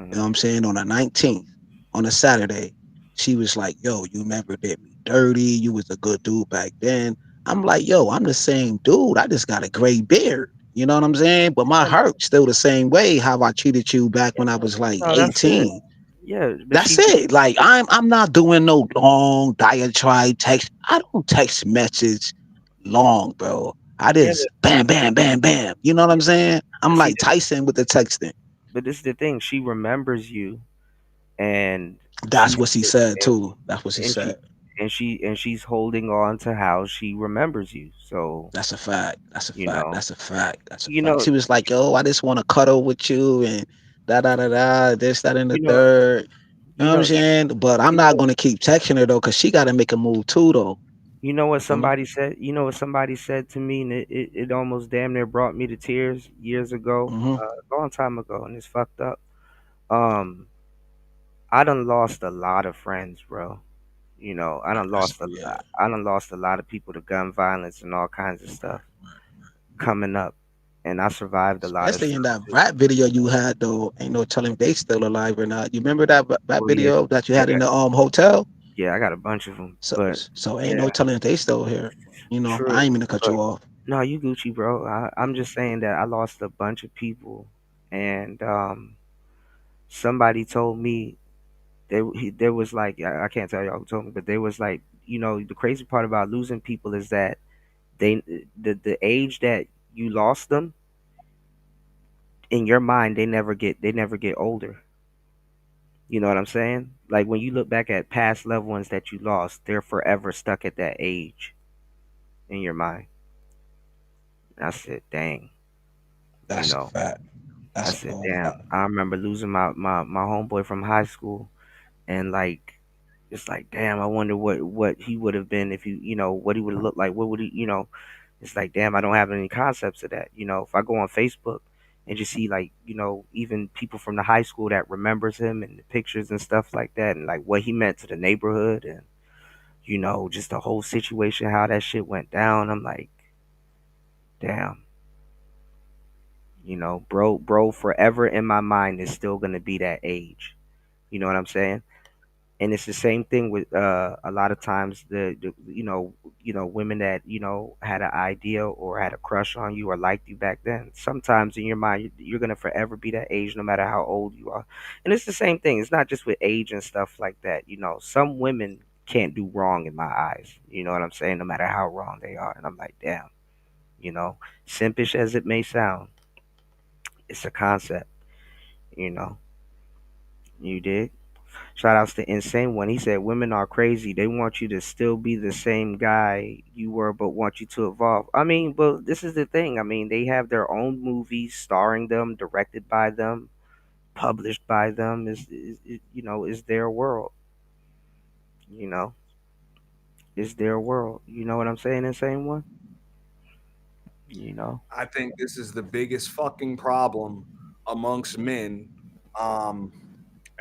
You know what Hmm. I'm saying? On the 19th, on a Saturday, she was like, yo, you never did me dirty. You was a good dude back then. I'm like, yo, I'm the same dude. I just got a gray beard. You know what I'm saying? But my heart's still the same way how I treated you back when I was like No, that's it. 18. Yeah, but That's she. it. Like I'm not doing no long diatribe text. I don't text message long, bro. I Yeah, just bam, bam, bam, bam. You know what I'm saying? I'm but see, like Tyson with the texting. but this is the thing. She remembers you, and That's she's what she said and too. That's what she and said. she's holding on to how she remembers you. So That's a fact. That's a you fact. know, That's a fact. That's a you fact. know, She was like, "Yo, I just want to cuddle with you and da da da da. This, that, and the you know, third." You you know what I'm know, saying? But I'm you not know, gonna keep texting her though, cause she got to make a move too, though. you know what You feel me? somebody said. You know what somebody said to me, and it almost damn near brought me to tears years ago, Hmm. a long time ago, and it's fucked up. Um, I done lost a lot of friends, bro. Yeah. I done lost a lot of people to gun violence and all kinds of stuff coming up, and I survived a lot of Especially in stuff that too. rap video you had though, ain't no telling if they still alive or not. You remember that rap Oh yeah, video that you yeah, had in the hotel? I got a bunch of them, So but so ain't no yeah, telling if they still here. You know, I true. ain't mean to cut But you off. no, you Gucci, bro. I'm just saying that I lost a bunch of people, and somebody told me there was like I can't tell y'all who told me, but there was like the crazy part about losing people is that they the age that you lost them in your mind they never get older. You know what I'm saying? Like when you look back at past loved ones that you lost, they're forever stuck at that age in your mind. I said, dang, you That's a know. fact. I That's a said, whole damn. fact. I remember losing my homeboy from high school, and like, it's like, damn. I wonder what he would have been if what he would have looked like. What would he. It's like, damn. I don't have any concepts of that. If I go on Facebook and just see like, even people from the high school that remembers him and the pictures and stuff like that, and like what he meant to the neighborhood, and just the whole situation, how that shit went down. I'm like, damn. Bro, forever in my mind is still gonna be that age. You know what I'm saying? And it's the same thing with a lot of times the women that had an idea or had a crush on you or liked you back then. Sometimes in your mind you're gonna forever be that age no matter how old you are. And it's the same thing. It's not just with age and stuff like that. Some women can't do wrong in my eyes. You know what I'm saying? No matter how wrong they are. And I'm like, damn. You know, simpish as it may sound, it's a concept. You know, you dig? Shout outs to Insane One. He said, women are crazy. They want you to still be the same guy you were, but want you to evolve. I mean, but this is the thing. I mean, they have their own movies starring them, directed by them, published by them. Is their world. You know, is their world. You know what I'm saying, Insane One? You know? I think this is the biggest fucking problem amongst men, um,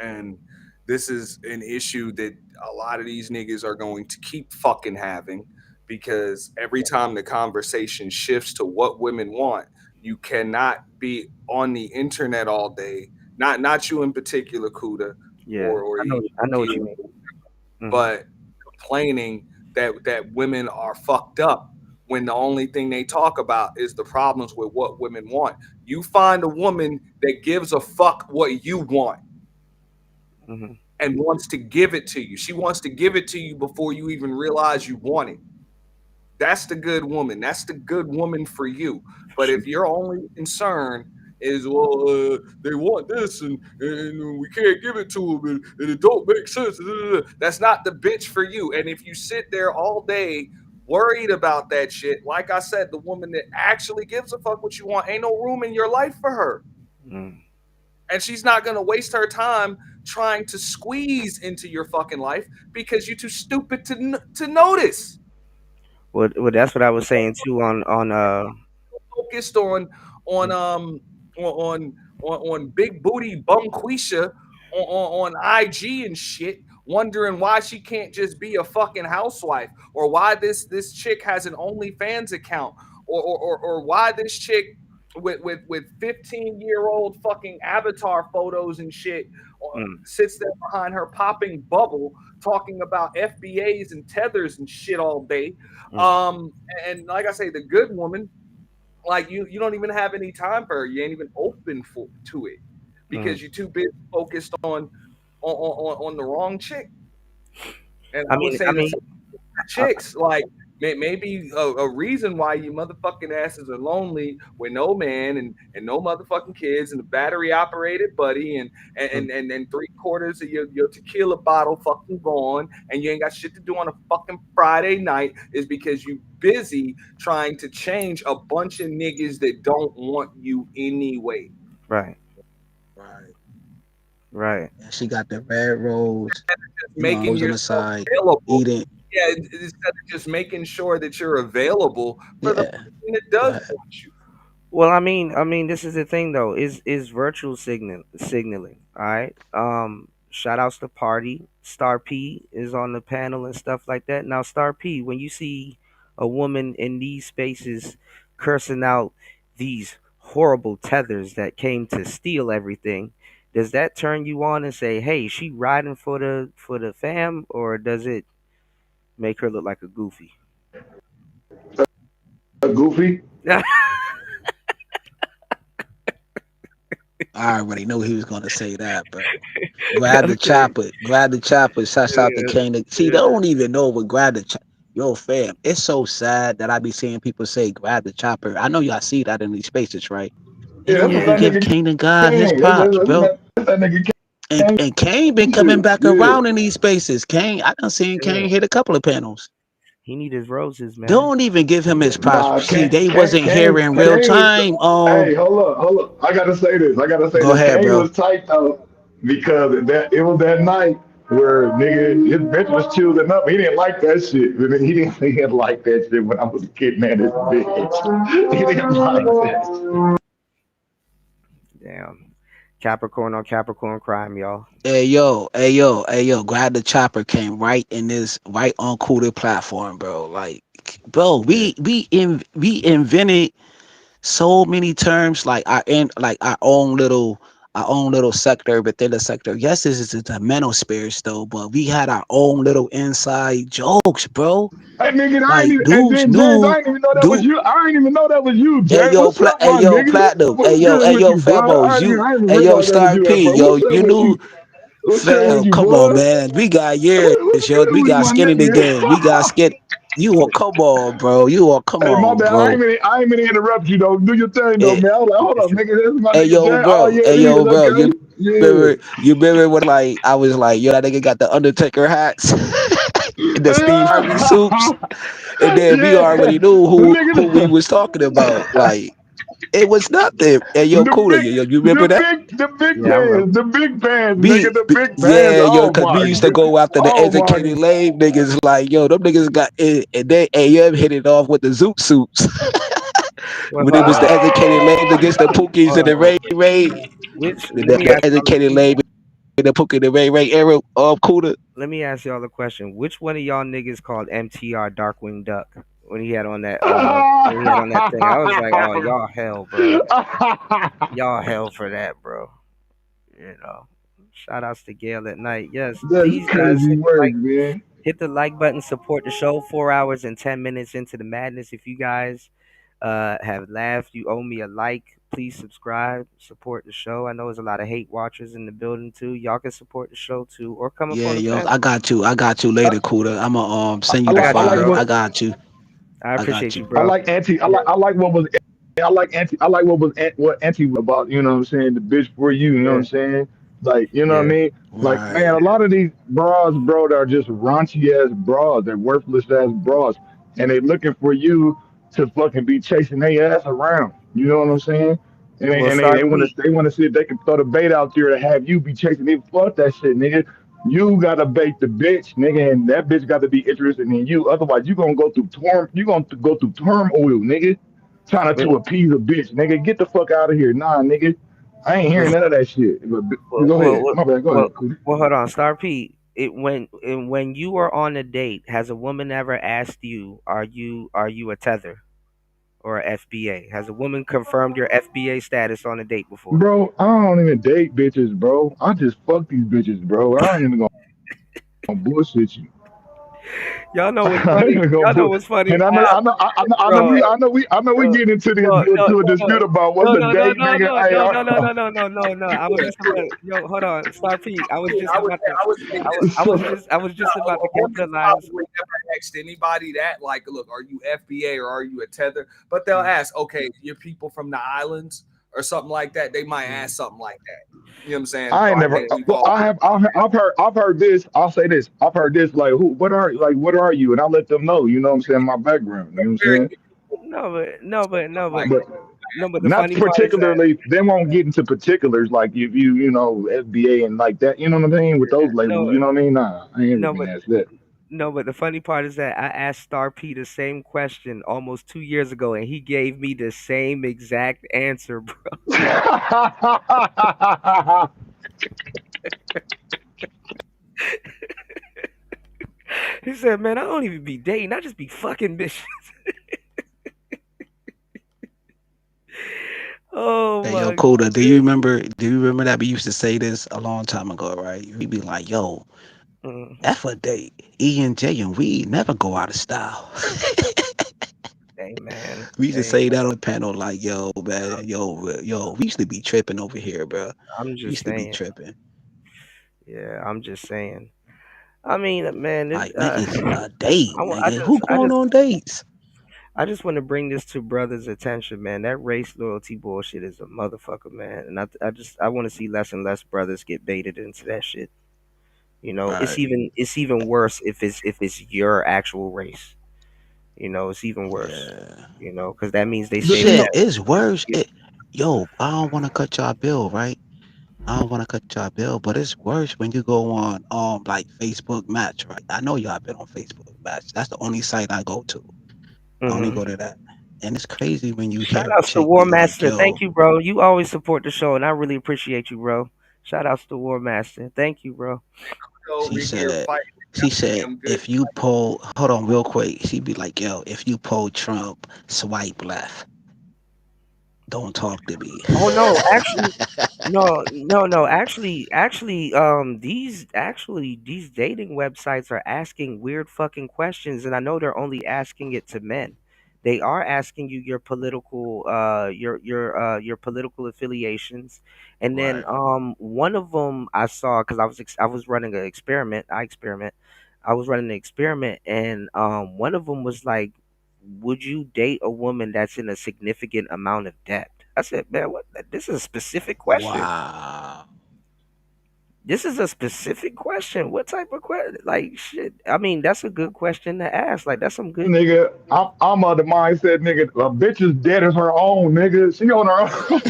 and this is an issue that a lot of these niggas are going to keep fucking having because every time the conversation shifts to what women want, you cannot be on the internet all day. Not you in particular, Kuda, Yeah, or I know what you you, mean. Hmm. but complaining that women are fucked up when the only thing they talk about is the problems with what women want. You find a woman that gives a fuck what you want Hmm. and wants to give it to you. She wants to give it to you before you even realize you want it. That's the good woman. That's the good woman for you. But She, if your only concern is, well, they want this and we can't give it to them and it don't make sense, that's not the bitch for you. And if you sit there all day worried about that shit, like I said, the woman that actually gives a fuck what you want, ain't no room in your life for her. mm. And she's not going to waste her time trying to squeeze into your fucking life because you're too stupid to notice. Well, that's what I was saying too on. Focused on um on on big booty bum Quisha on IG and shit, wondering why she can't just be a fucking housewife, or why this chick has an OnlyFans account, or why this chick with 15-year-old fucking avatar photos and shit Mm, sits there behind her popping bubble talking about FBAs and tethers and shit all day. mm, Um, and like I say, the good woman, like you don't even have any time for her. You ain't even open for to it mm. because you're too busy focused on the wrong chick. And I I would mean, say I the mean, same I, chicks, like maybe a reason why you motherfucking asses are lonely with no man and no motherfucking kids and a battery operated buddy mm, and 3/4 of your tequila bottle fucking gone and you ain't got shit to do on a fucking Friday night is because you busy trying to change a bunch of niggas that don't want you anyway. right, Right. right. And she got the red rose, Just making rose on the yourself side, available. eating. Yeah, instead of just making sure that you're available for the Yeah. person that Go does ahead. want you. Well, this is the thing though. Is virtual signaling. All right. Shout outs to Party. Star P is on the panel and stuff like that. Now, Star P, when you see a woman in these spaces cursing out these horrible tethers that came to steal everything, does that turn you on and say, "Hey, she riding for the fam," or does it make her look like a goofy? Goofy. I already knew he was gonna say that, bro. Grab the Okay. chopper. Grab the chopper. Shouts out to Kane. See, they don't even know what grab the chopper. Yo, fam, it's so sad that I be seeing people say grab the chopper. I know y'all see that in these spaces, right? They Yeah, don't that's what even Yeah. that give nigga Kane and God his came. props, bro. That's that nigga And Kane been came coming shit. back Yeah. around in these spaces. Kane, I done seen Yeah. Kane hit a couple of panels. He need his roses, man. Don't even give him his props. Nah, See, they wasn't here in real Kane was. time. Hey, hold up. I gotta say this. Go ahead, Kane bro. was tight though because that it was that night where nigga his bitch was choosing up. He didn't like that shit. He didn't like that shit when I was getting at his bitch. He didn't like that. Damn. Capricorn on Capricorn crime, y'all. Hey yo, grab the chopper came right in this right on Cooler platform, bro. Like, bro, Yeah. we invented so many terms like like our own little sector within the sector. Yes, this is the mental spirits though, but we had our own little inside jokes, bro. Hey nigga, I ain't Like even. Hey dudes James, knew, I ain't even know that was dude. you. I ain't even know that was you, James. What's up, my nigga? Platinum. What's good Hey with yo, you, blood? Fabos, I ain't even hey yo, realize that was Star you at P, first. yo, What's up you with knew. you? What's good with Fam, you, come on, blood? man. We got years, What's yo. good We with you, got my skin in the nigga? game. We got skin. You will come on, bro. You will come Hey, my on, bad. bro. I ain't mean to interrupt you though. Do your thing though, Eh, man. I was like, hold up, nigga. This is my nigga Jay. Oh yeah, Hey, it is. yo, bro. Okay. Yeah. You remember when I was like, yo, that nigga got the Undertaker hats and the Steve Harvey suits, and then we Yeah. already knew The who we nigga. was talking about. Like it was nothing. Hey, yo, The cooler. big, You remember that? the big Yeah, I remember. pants, nigga, the big pants. Yeah, yo, Oh cause we my used to god, go after the oh my educated lame niggas. Like, yo, them niggas got it, and then AM hit it off with the zoot suits Well, when hold it was on. the educated lames against the Pookies Hold and the on. Ray Ray. which let The me ask y'all. educated lady, the poke the Ray arrow cooler. Let me ask y'all a question. Which one of y'all niggas called MTR Darkwing Duck when he had on that when he had on that thing? I was like, oh y'all hell, bro. Y'all hell for that, bro. You know. Shout outs to Gail at night. Yes, That's please guys crazy work, man. hit the like button, support the show. 4 hours and 10 minutes into the madness. If you guys have laughed, you owe me a like. Please subscribe, support the show. I know there's a lot of hate watchers in the building too. Y'all can support the show too, or come up Yeah, on the yo, fan. I got you. I got you later, cooler. I'ma send I you I the like I got you, like file. bro. what I got you. I I got appreciate you. you, I bro. like anti. I like I like what was what anti about. You know what I'm saying? The bitch for you. You know what Yeah, I'm saying? Like you know what I yeah. mean? Like man, Right. a lot of these bras, bro, that are just raunchy ass bras. They're worthless ass bras, and they looking for you to fucking be chasing their ass around. You know what I'm saying? And Well, they Star want P. to see if they can throw the bait out there to have you be chasing them. Fuck that shit, nigga. You gotta bait the bitch, nigga, and that bitch got to be interested in you. Otherwise, you gonna go through you gonna go through turmoil, nigga, trying But, to appease a bitch, nigga. Get the fuck out of here, nah, nigga. I ain't but, hearing none of that shit. But, well, go well, ahead, well, my bad. Go well, ahead, Cootie. well, hold on, Star P. When you were on a date, has a woman ever asked you, "Are you a tether or a FBA?" Has a woman confirmed your FBA status on a date before? Bro, I don't even date bitches, bro. I just fuck these bitches, bro. I ain't even gonna bullshit you. Y'all know what's I ain't funny? even gonna Y'all know put, what's funny? and Bro, I know we no, get into this no, no, to a dispute no, about what's no, a no, no, date, no, nigga. no, Hey, no, no, no, no, no, no, no, no. I was just about yo, hold on, Star P. I was just about to so, I was just A about to woman capitalize. probably never asked anybody that, like, look, are you FBA or are you a tether? But they'll ask, okay, you're people from the islands or something like that. They might Mm. ask something like that. You know what I'm saying? I So ain't I never. think we've Well, all I've heard this. I'll say this. I've heard this. Like, what are you? And I let them know. You know what I'm saying? My background. You know what I'm very saying? few No, but no, but no, but like But no, but the not funny part is that particularly. They won't get into particulars like if you know FBA and like that. You know what I mean? With those no, labels. You know what I mean? Nah, I ain't ever no, been but asked that. no, but the funny part is that I asked Star P the same question almost 2 years ago, and he gave me the same exact answer, bro. He said, "Man, I don't even be dating. I just be fucking bitches." Oh Hey, yo, my Coda, do you goodness. remember? Do you remember that we used to say this a long time ago, right? We'd be like, "Yo, Mm, F a date, E and J and we never go out of style." amen. We used to say Amen. that on the panel, like, "Yo, man, yo, we used to be tripping over here, bro. I'm We just used to be saying. tripping, Yeah, I'm just saying. I mean, man, like niggas a date, I nigga. just, Who going on dates?" I just want to bring this to brothers' attention, man. That race loyalty bullshit is a motherfucker, man. And I want to see less and less brothers get baited into that shit. You know, Right. it's even worse if it's your actual race. You know, it's even worse. Yeah. You know, because that means they say they Shit, No, have. it's worse. Yo, I don't want to cut y'all bill, right? I don't want to cut y'all bill, but it's worse when you go on like Facebook Match, right? I know y'all been on Facebook Match. That's the only site I go to. I only Hmm. go to that. And it's crazy when you Shout hear a outs to chick War be like, Master. Thank yo, you, bro. You always support the show, and I really appreciate you, bro. Shout outs to War Master. Thank you, bro. she over here said, fighting she the said, damn good. if you poll, hold on real quick. She be like, yo, if you poll Trump, swipe left. Don't talk to me. Oh no, actually, no, no, no. Actually, these dating websites are asking weird fucking questions, and I know they're only asking it to men. They are asking you your political affiliations, and then Right. one of them I saw because I was running an experiment. I was running an experiment, and one of them was like, "Would you date a woman that's in a significant amount of debt?" I said, "Man, what? This is a specific question. Wow. This is a specific question. What type of question? Like, shit. I mean, that's a good question to ask. Like, that's some good." nigga, I'm of the mindset, nigga. A bitch is dead as her own, nigga. She on her own.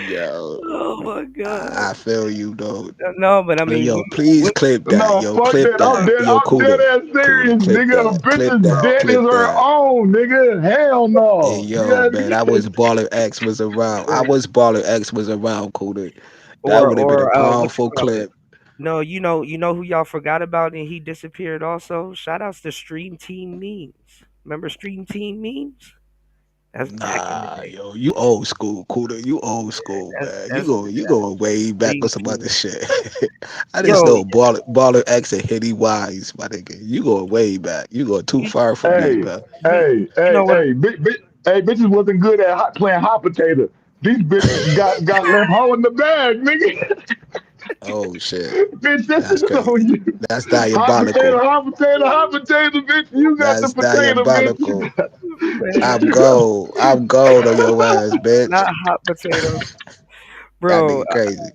Yo, Oh my god. I feel you though. No, but I But mean, yo, please we, clip that. No, Yo, fuck clip that. I'm that. dead. Yo, I'm dead Cooler. ass Cooler, serious, clip nigga. A that. Clip bitch's that. debt is Clip her that. own, nigga. Hell Hey no. yo, Yeah, man, I was nigga. baller X was around. I or was baller X was around, Cooler. That or would have been a what you powerful call it? clip. No, you know who y'all forgot about and he disappeared also. Shout outs to Stream Team Memes. Remember Stream Team Memes? That's back in the Nah, day. yo, you old school, Cooler. You old school, man. You That's going way back Stream with some other Team. shit. I just Yo, know baller X and Hitty Wise, my nigga. You going way back. You going too you far from me, Hey, man. you, you know what? hey, bitches wasn't good at playing hot potato. These bitches got left home in the bag, nigga. Oh shit. Bitch, this That's is crazy. on you. That's diabolical. Hot potato, bitch. You got the That's potato, bitch. You diabolical. got, Man, I'm you got. gold. I'm gold on your ass, bitch. not hot potato, That bro. nigga crazy.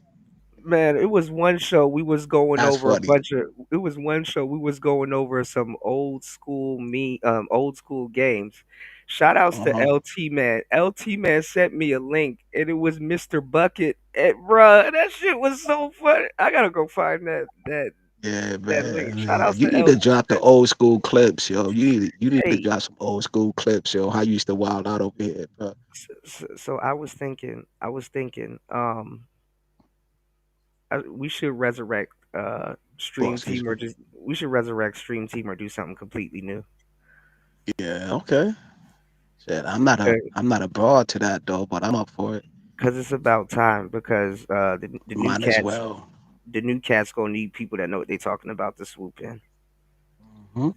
Man, it was one show we was going That's over a funny. bunch of. It was one show we was going over some old school games. Shout outs to Uh-huh. LT man. LT man sent me a link and it was Mr. Bucket. And bruh, that shit was so funny. I gotta go find Yeah, that link. man, Shout man. outs You to need to LT drop the man. old school clips, yo. You need to Hey, drop some old school clips, yo. How you used to wild out over here, bro. so I was thinking, we should resurrect Stream Boss, excuse Team or me. just we should resurrect Stream Team or do something completely new. Yeah, okay. Shit, I'm not a broad to that though, but I'm up for it. Because it's about time. Because Might as well. the new cats gonna need people that know what they talking about to swoop in. Hmm.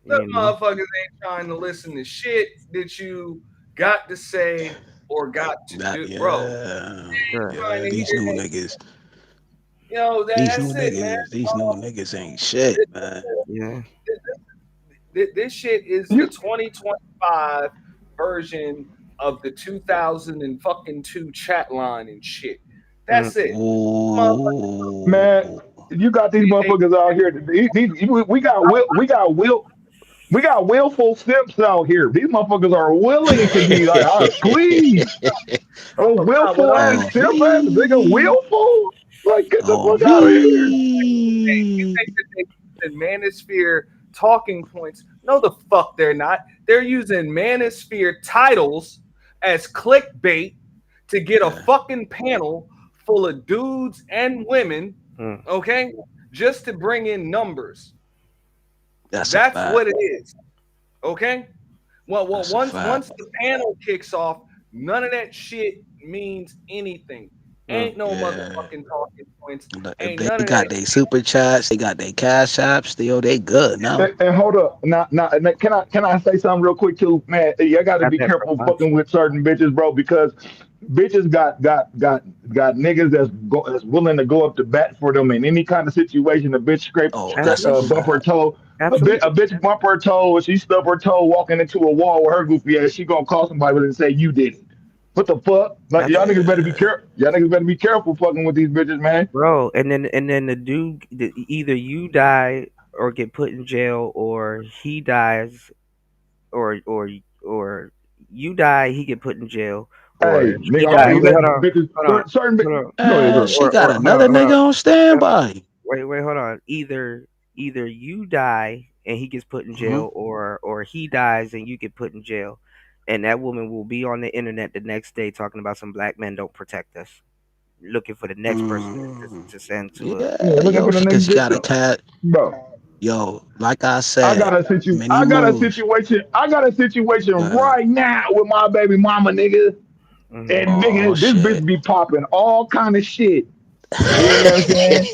The You know, motherfuckers ain't trying to listen to shit that you got to say or got to That do, bro. yeah, sure. Trying yeah. to These hear new that. niggas, That's it, man. these new niggas ain't shit, man. Yeah. This shit is the You, 2025 version of the 2000 and fucking two chat line and shit. Mm. That's it. Motherfuckers Ooh, man, you got these ain't motherfuckers out here. We got willful simps out here. These motherfuckers are willing to be like, ah, squeeze. Oh, what willful I'm ass on saying. simp ass nigga, me, willful. Like, get the on fuck out of here. You me. think that they using manosphere talking points? No, the fuck they're not. They're using manosphere titles as clickbait to get a Yeah, fucking panel full of dudes and women, Mm. okay, just to bring in numbers. that's a That's fact. what it is, okay. That's a Once fact. the panel kicks off, none of that shit means anything. Mm. Ain't no Yeah. motherfucking talking points. Look, if Ain't they none of that got their shit. super chats, they got their cash apps, still they good now. And hold up, now, can I say something real quick too, man? I got to Got be that from careful us. fucking with certain bitches, bro, because bitches got niggas that's willing to go up to bat for them in any kind of situation. A bitch Oh, that's a Absolutely. bump her fact. toe. A Absolutely. bitch bump her toe. She stub her toe walking into a wall with her goofy ass. She gonna call somebody and say you did it. What the fuck? Like y'all niggas better be Yeah, careful. Y'all niggas better be careful fucking with these bitches, man. Bro, and then either you die or get put in jail, or he dies, or or or you die, he get put in jail, or Hey, he nigga, die. always Wait, let hold on, bitches hold on, certain hold on, go ahead, go ahead. she got or hold on, another hold on. nigga on Uh, standby. Wait, hold on. Either you die and he gets put in Hmm. jail, or he dies and you get put in jail, and that woman will be on the internet the next day talking about some black men don't protect us, looking for the next person Mm. to send to a. Yeah, Yeah, looking yo, for the cause next she got a bitch, cat. bro. Yo, like I said, many I got a moons. situation. I got a situation Uh, right now with my baby mama, nigga. Mhm. And oh nigga, this shit. bitch be popping all kind of shit. You know what I'm saying?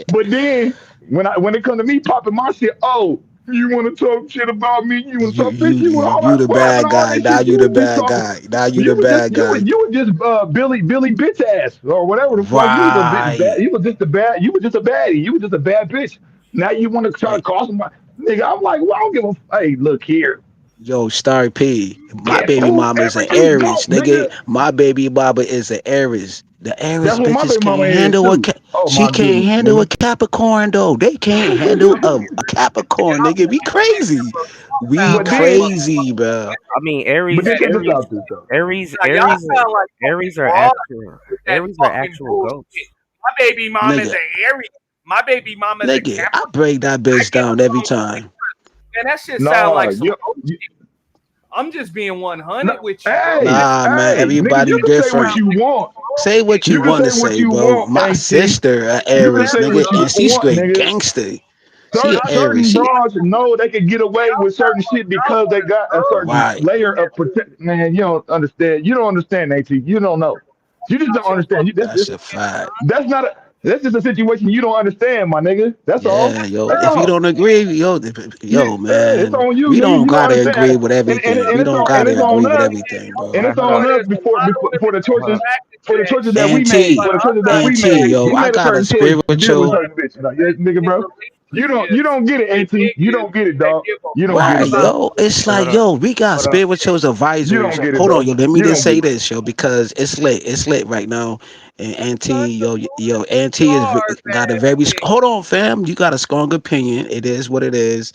But then when it come to me popping my shit, oh, you want to talk shit about me? You want to talk, bitch? You want all You that the popping bad all guy. that Now shit? you You the was just bad talking. guy. Now you the bad guy. You was just Billy bitch ass or whatever the fuck. You was a bit bad. Right. You was just a bad. You was just a baddie. You was just a bad bitch. Now you want to try to Hey, call somebody, nigga? I'm like, well, I don't give a. Hey, look here. yo, Star P. My Get baby mama is whoever an you Aries, go, nigga. nigga. My baby mama is an Aries. The Aries That's what my bitches baby mama can't is handle too. Oh she my can't goodness, handle a nigga. Capricorn though. They can't handle a Capricorn, nigga. Be crazy. we But then, crazy, bro. I mean, but Aries, then check this Aries, out, this though. Aries, Now, y'all Aries, sound like Aries fucking are fraud actual. with that Aries are fucking actual bullshit. goats. My baby mama's Nigga, an Aries. My baby mama's a nigga, I Capricorn. break that I bitch get down every along with time. man. That shit sound No, like some bullshit. I'm just being no, 100 with you, bro. hey, That's Nah, man, hey, nigga, everybody you can say what different. you want. Say what you You can want to say what say, you bro. want, My Auntie. sister, a You can Aries, say nigga, what bro. you and she want, straight nigga. gangster. She a Aries. Certain She bras know they can get away Y'all with certain sound like shit y'all because they want got a girls certain right. layer of protect. Man, you don't understand. You don't understand, At. You don't know. You just don't out your understand. You, fucking That's this, a fact. that's not a. That's just a situation you don't understand, my nigga. That's all. Yeah, yo. That's If you all. don't agree, Yeah, yo, it's man, on you, we nigga. don't You don't gotta agree understand, with everything. We don't and gotta it's on agree with us, everything, and bro. it's Hold on up, us hold for the hold choices up. that we made, for Auntie, the choices that we auntie, made. yo, We I made a got a certain choice to deal with spiritual. certain bitches. Like, yeah, nigga, in bro. You relationships don't get it, with Auntie. You niggas don't get it, that dog. give a You don't fuck get Right, it, bro. about yo. It's Hold like, up, yo, we got hold up. spirituals You advisors. don't get it, Hold on, bro. yo. Let me You just don't get say it. this, yo, because it's lit. It's lit right now. And such Auntie, a yo, moving Auntie card, got a man. very. Hold on, fam. You got a strong opinion. It is what it is,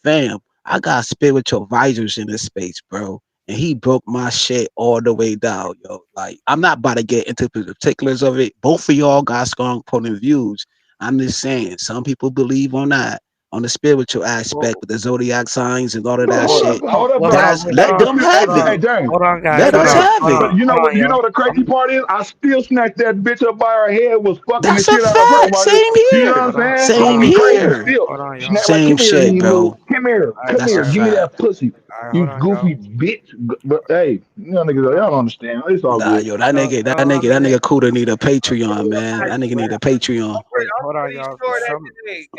fam. I got spiritual advisors in this space, bro. And he broke my shit all the way down, yo. Like, I'm not about to get into the particulars of it. Both of y'all got strong point of views. I'm just saying, some people believe on the spiritual Well, aspect with the zodiac signs and all of But that well, shit. hold up, well, though. hold on, That's hold Hey, let on, but them still, hold have on, it. James. hold on, guys, Let Hey, hold us on, James. have hold it. on, But you know hold what? on, You know y'all. what the crazy part is? I still smacked that bitch up by her head. Was fucking the That's a shit out of her fact. while this. Same You know here. what Hold on, I'm saying? hold I'll Same be on, crazy here. still. hold on, Snap y'all. like, Same come here, shit, you little. bro. All right, That's all a Give me right, that fact. pussy. all right, You hold on, goofy y'all. bitch. But hey, you know niggas, Hold y'all on. don't understand. It's all Nah, good. yo, that nigga Cuda need a Patreon, man. That nigga need a Patreon, Wait, I'm hold on, pretty y'all. sure that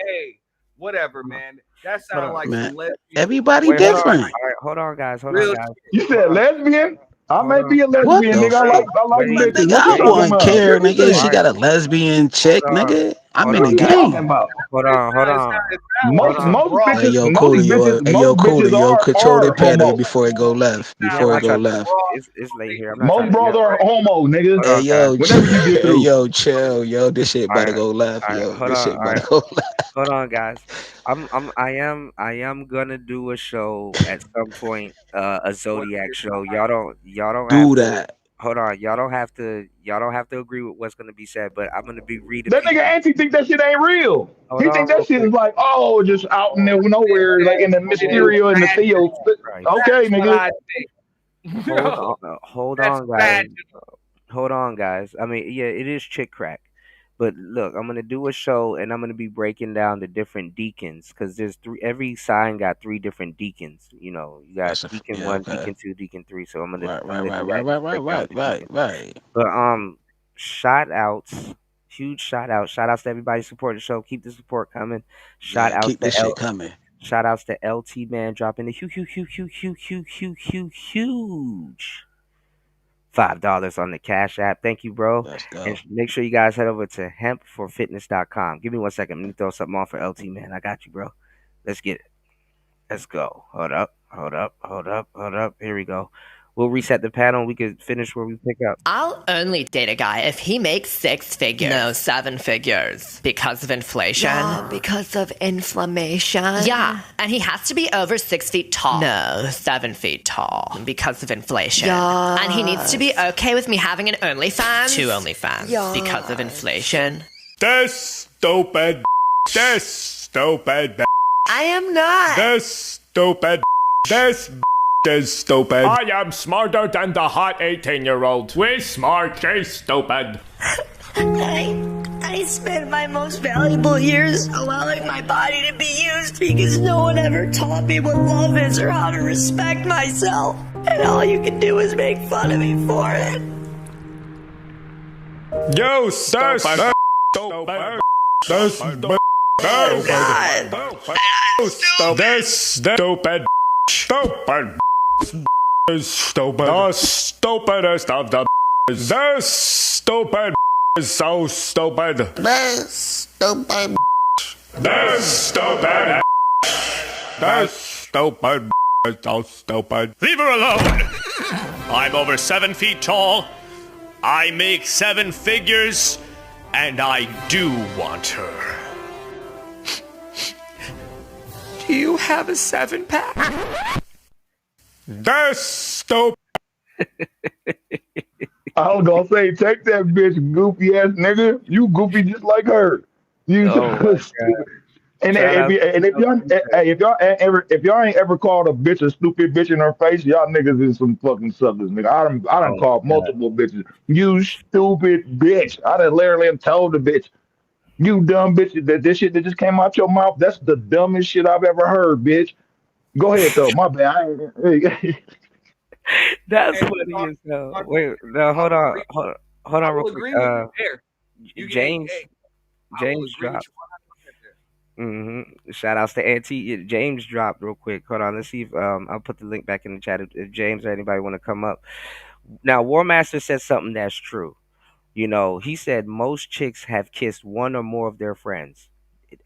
hey, whatever, man. That Hold sounds on. like man. some lesbian Everybody Wait, hold on. bullshit. different. All right, hold on, guys. Hold on, Real guys. shit. You Hold said on, lesbian? I hold may on. be a What lesbian, the nigga. Wait, fuck? I like wait, But bitches. nigga, What you I wait. talking wouldn't about? care, What you nigga. All She saying? right, got a lesbian hold chick, on, nigga. I'm hold in What the on, are you guys. talking game. about? Hold It on, hold sounds, on, it sounds like hold on. some broad Hey yo, Cuda, Most Cuda, bitches yo, control the are petty homo. before it go left. Yeah, sound I'm Before it not like go trying some to. left. broad It's late here. I'm not trying Most to. bras Yeah, are homo, nigga. hold Hey on, guys. yo, Whenever you get hey through. yo, chill, yo. This shit All about to right, go left, all right. yo. Hold This on, shit all about right. to go left. Hold on, guys. I am gonna do a show at some point, a what zodiac is show. Y'all don't have Do to. that. Hold on, y'all don't have to agree with what's gonna be said, but I'm gonna be reading That nigga people. Auntie think that shit ain't real. Hold He think on, that real shit is quick. like, oh, just out in Hold, there nowhere, like in the it is Mysterio and the bad. Theo. right. Okay, That's what nigga. I think. Hold No, on, hold that's on, guys. bad. Hold on, guys. I mean, yeah, it is chick crack. But look, I'm gonna do a show and I'm gonna be breaking down the different deacons because there's three. Every sign got three different deacons. You know, you got deacon Yeah, one, okay. deacon two, deacon three. So Right, I'm right, gonna right, do right, that. right, Just right, break down right, the right, deacons. right. But huge shout outs to everybody supporting the show. Keep the support coming. Shout Yeah, outs keep to this shit coming. shout outs to LT man dropping the huge $5 on the Cash App. Thank you, bro. Let's And go. make sure you guys head over to hempforfitness.com. Give me 1 second. Let me throw something on for LT, man. I got you, bro. Let's get it. Let's go. Hold up. Here we go. We'll reset the panel. We could finish where we pick up. I'll only date a guy if he makes 6 figures. No, 7 figures. Because of inflation. Yeah, because of inflammation. Yeah, and he has to be over 6 feet tall. No, 7 feet tall. Because of inflation. Yeah. And he needs to be okay with me having an OnlyFans. 2 OnlyFans. Yes. Because of inflation. This stupid. This stupid. I am not. This stupid. This is stupid. I am smarter than the hot 18-year-old. We smart, she's stupid. I spent my most valuable years allowing my body to be used because no one ever taught me what love is or how to respect myself. And all you can do is make fun of me for it. You stupid. Stupid. This stupid. Oh, God. This stupid. Stupid. Is stupid. The stupidest of the. This stupid is so stupid. This stupid. This stupid. This stupid is so stupid. Leave her alone. I'm over 7 feet tall. I make 7 figures, and I do want her. you have a 7-pack? That's stupid. I was gonna say, take that bitch, goofy ass nigga. You goofy just like her. You Oh my so god! stupid. And Shout if out you, to and if y'all hey, if y'all ain't ever called a bitch a stupid bitch in her face, y'all niggas is some fucking suckers, nigga. I done Oh called my god! multiple bitches. You stupid bitch. I done literally told the bitch, you dumb bitch, that this shit that just came out your mouth, that's the dumbest shit I've ever heard, bitch. Go ahead though. My bad. That's Hey, funny Star, as hell. Star, Wait, no, I hold will on, agree. hold I on, real will quick. agree with you there. You get, hey, James, hey, I will James agree with dropped. you 100% there. Shout outs to Auntie. James dropped real quick. Hold on, let's see if I'll put the link back in the chat if James or anybody want to come up. Now, War Master said something that's true. You know, he said most chicks have kissed one or more of their friends.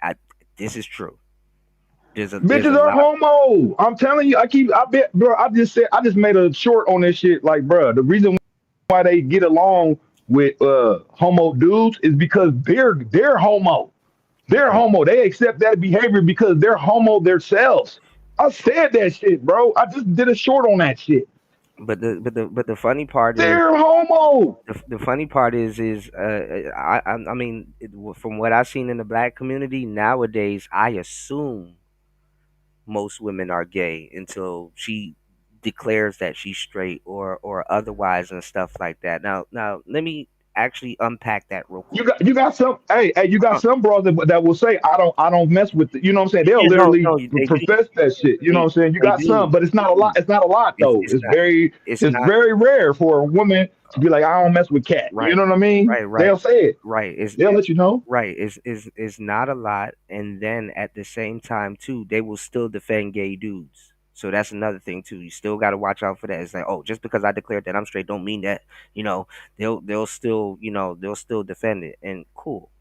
I, this is true. There's a Bitches are lot. homo. I'm telling you, I bet, bro. I just made a short on this shit. Like, bro, the reason why they get along with homo dudes is because they're homo. They're homo. They accept that behavior because they're homo themselves. I said that shit, bro. I just did a short on that shit. But the funny part is They're homo. the funny part is I mean from what I've seen in the black community nowadays, I assume most women are gay until she declares that she's straight or otherwise and stuff like that. Now let me actually unpack that real quick. You got some you got Uh, some bros that will say I don't mess with you know what I'm saying, they'll yeah, no, literally no, they do. profess that shit, you know what I'm saying. You They got some, do. but it's They not a lot, do. It's though. it's not. It's It's not. very rare for a woman to be like, I don't mess with cat, you Right, know what I mean. right. They'll say it, Right. they'll let you know. Right. Is not a lot, and then at the same time too, they will still defend gay dudes. So that's another thing too. You still got to watch out for that. It's like, oh, just because I declared that I'm straight, don't mean that. You know, they'll still they'll still defend it, and cool.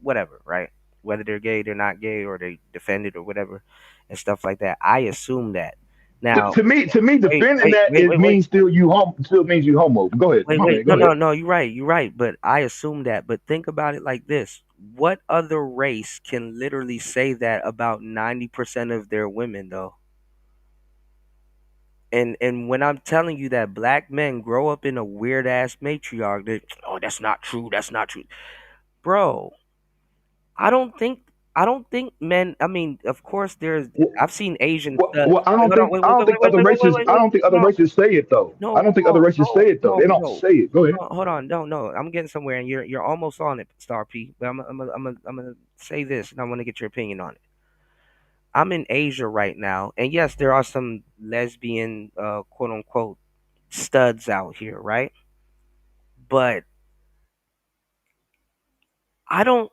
Whatever. Right. Whether they're gay, they're not gay, or they defend it or whatever, and stuff like that. I assume that. Now, To me wait, defending wait, that wait, it wait, wait. means still means you homo. Go ahead, Wait, my wait. man, No, go no, ahead. no. You're right. You're right. But I assume that. But think about it like this: what other race can literally say that about 90% of their women, though? And when I'm telling you that black men grow up in a weird ass matriarch, oh, that's not true. That's not true, bro. I don't think. I don't think men. I mean, of course, there's. I've seen Asian studs. Well, Wait, hold on. Wait, I wait, don't wait, think wait, other wait, wait, wait, races. wait, I wait. don't think Hold other on. races say it though. I No, don't think other no, races no, say it though. They no, don't no. say it. Go ahead. Hold on, no, no. I'm getting somewhere, and you're almost on it, Star P. But I'm gonna say this, and I want to get your opinion on it. I'm in Asia right now, and yes, there are some lesbian, quote unquote, studs out here, right? But I don't,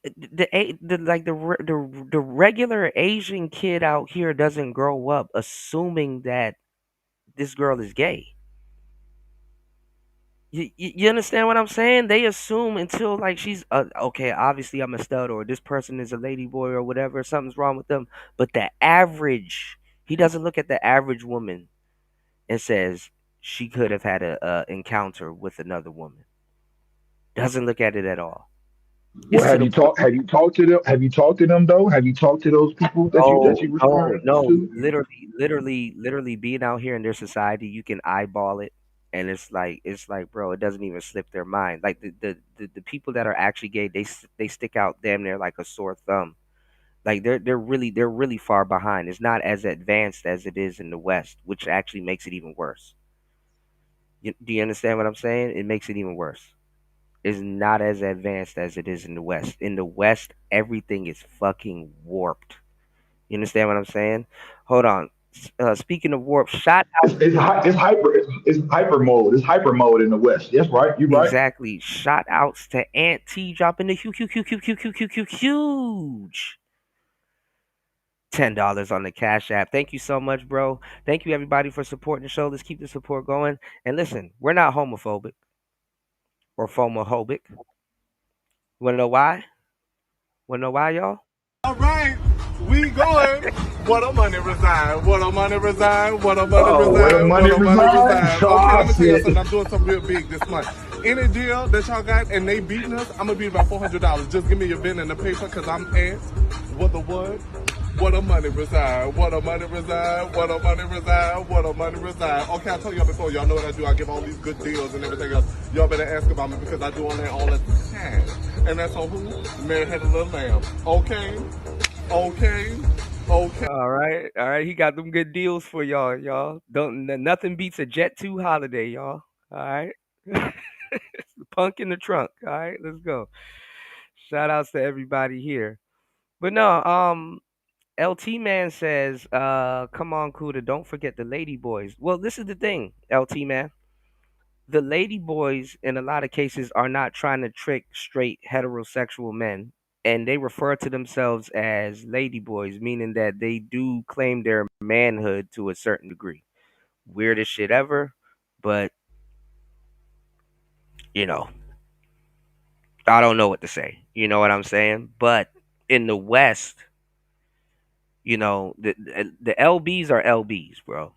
the like the regular Asian kid out here doesn't grow up assuming that this girl is gay. You understand what I'm saying? They assume until like she's okay. Obviously, I'm a stud, or this person is a lady boy, or whatever. Something's wrong with them. But the average, he doesn't look at the average woman and says she could have had a encounter with another woman. Doesn't look at it at all. Well, It's to the point. have you talked to them? Have you talked to them though? Have you talked to those people that No, you no, respond no. to? Literally being out here in their society, you can eyeball it, and it's like, bro, it doesn't even slip their mind. Like the people that are actually gay, they stick out damn near like a sore thumb. Like they're really far behind. It's not as advanced as it is in the West, which actually makes it even worse. Do you understand what I'm saying? It makes it even worse. It's not as advanced as it is in the West. In the West, everything is fucking warped. You understand what I'm saying? Hold on. Speaking of warp, shout out It's hyper mode. It's hyper mode in the West. Yes, right. You right. exactly. Shout outs to Aunt T dropping the huge $10 on the Cash App. Thank you so much, bro. Thank you everybody for supporting the show. Let's keep the support going. And listen, we're not homophobic or phomophobic. You wanna know why? Wanna know why, y'all? All right, we going. What a money resign. What a money resign. What a money Oh, where the resign. What money a money resides? resign. Okay, let Oh me tell you shit. something. I'm doing something real big this month. Any deal that y'all got and they beating us, I'm gonna be about $400. Just give me your VIN and the paper, cause I'm at what the what. What a money reside, what a money reside, what a money reside, what a money reside. Okay, I told y'all before, y'all know what I do. I give all these good deals and everything else. Y'all better ask about me because I do all that all the time. And that's on who? Man had a little lamb. Okay, okay, okay. All right. He got them good deals for y'all, y'all. Nothing beats a Jet 2 holiday, y'all. All right. Punk in the trunk. All right, let's go. Shout outs to everybody here. But no, LT Man says, come on, Kuda, don't forget the lady boys. Well, this is the thing, LT Man. The lady boys in a lot of cases are not trying to trick straight heterosexual men. And they refer to themselves as lady boys, meaning that they do claim their manhood to a certain degree. Weirdest shit ever, but you know, I don't know what to say. You know what I'm saying? But in the West, the LBs are LBs, bro.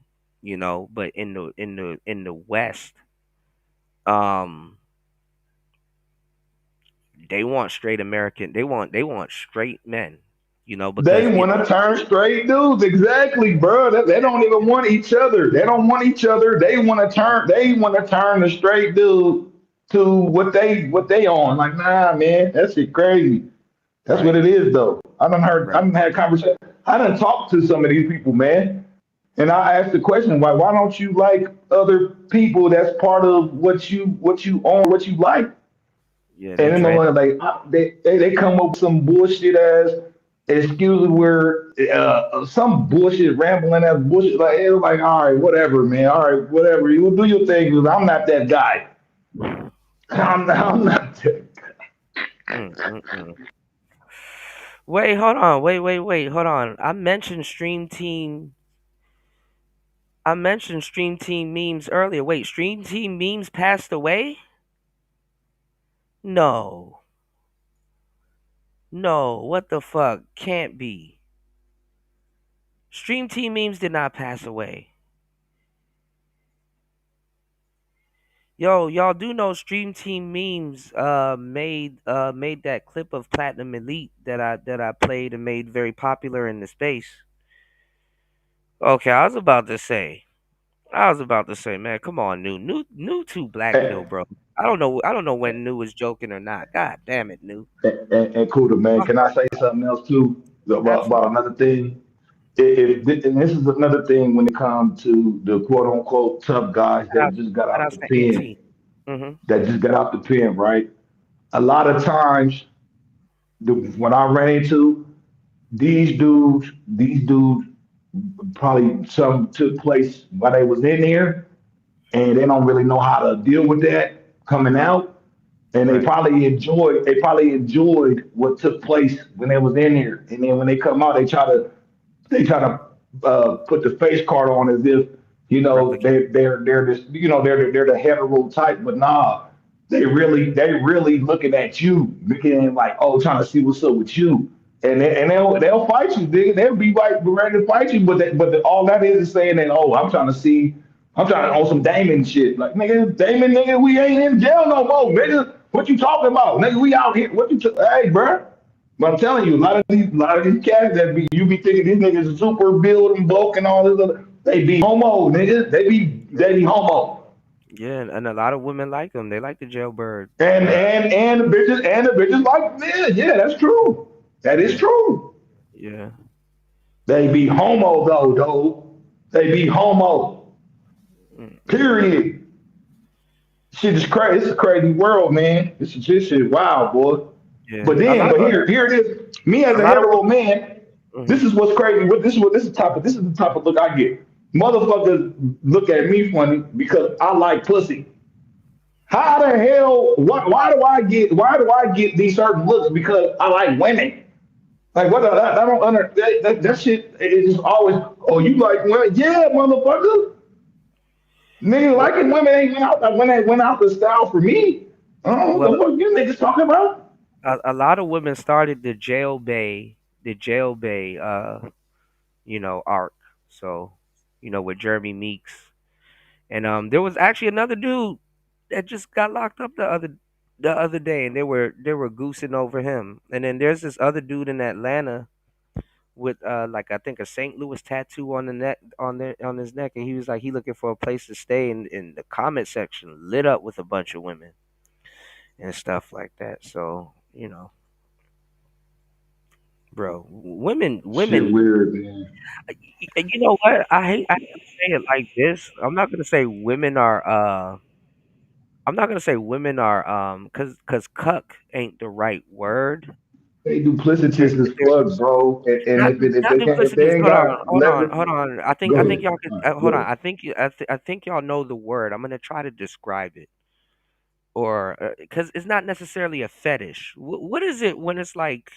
But in the West, um, they want straight American. They want straight men. They Because want to turn straight dudes. Exactly, bro. They don't even want each other. They don't want each other. They want to turn. They want to turn the straight dude to what they on. Like, nah, man, that shit crazy. That's what right, it is, though. I right. done had conversation. I done talked to some of these people, man, and I asked the question, why don't you like other people that's part of what you own, what you like? Yeah, they And then dread. they come up with some bullshit ass excuse where some bullshit rambling ass bullshit like it was like, all right, whatever, man, all right, whatever, you do your thing because I'm not that guy. I'm not that. Mm-mm-mm. Wait, hold on. Wait. Hold on. I mentioned Stream Team memes earlier. Wait, Stream Team memes passed away? No. No. What the fuck? Can't be. Stream Team memes did not pass away. Yo, y'all do know Stream Team memes made that clip of Platinum Elite that I played and made very popular in the space. Okay, I was about to say, man, come on, new too black pill, And, bro. I don't know when new is joking or not. God damn it, new. and Kuda, man, Fuck can I off. say something else too about Absolutely. another thing? And this is another thing when it comes to the quote unquote tough guys Shout that out, just got shout out out the to pen, AT. Mm-hmm. right? A lot of times, when I ran into these dudes probably some took place while they was in there, and they don't really know how to deal with that coming out, and they Right. probably enjoyed what took place when they was in here, and then when they come out, they try to put the face card on as if Replicate. they're this they're the hetero type, but nah, they really looking at you, looking like, oh, trying to see what's up with you, and they'll fight you, nigga. They'll be like ready to fight you, all that is saying that, oh, I'm trying to on some Damon shit, like, nigga, Damon, nigga, we ain't in jail no more, nigga. What you talking about, nigga? We out here. Hey, bro. But I'm telling you, a lot of these cats that you be thinking these niggas are super build and bulk and all this other, they be homo, niggas. They be homo. Yeah, and a lot of women like them. They like the jailbird. And the bitches like, yeah, that's true. That is Yeah, true. yeah. They be homo though. They be homo. Mm-mm-mm. Period. Shit is crazy. It's a crazy world, man. This shit wild, boy. Yeah, But a then, lot but of here it is. Me as a a lot of hetero man, women. this is what's crazy. This is the type of look I get. Motherfuckers look at me funny because I like pussy. How the hell? Why do I get these certain looks because I like women? Like what? I don't under that shit is just always. Oh, you like women? Yeah, motherfucker. Nigga Well, liking women ain't went out the style for me. I don't know well, what the fuck you niggas talking about. a lot of women started the jail bay, arc. So, with Jeremy Meeks, and there was actually another dude that just got locked up the other day, and they were goosing over him. And then there's this other dude in Atlanta with like I think a St. Louis tattoo on the neck on his neck, and he was like he looking for a place to stay, and the comment section lit up with a bunch of women and stuff like that. So bro, Shit women. weird, man. You know what? I hate to say it like this. I'm not gonna say women are. I'm not gonna say women are. Cause cuck ain't the right word. They They're, duplicitous as they're fuck, bro. And not if not they can't, if they duplicitous. ain't Hold on, got hold on, leverage, hold on. I go think ahead. y'all can All right, go hold on. ahead. I think y'all know the word. I'm gonna try to describe it, or because it's not necessarily a fetish. What is it when it's like?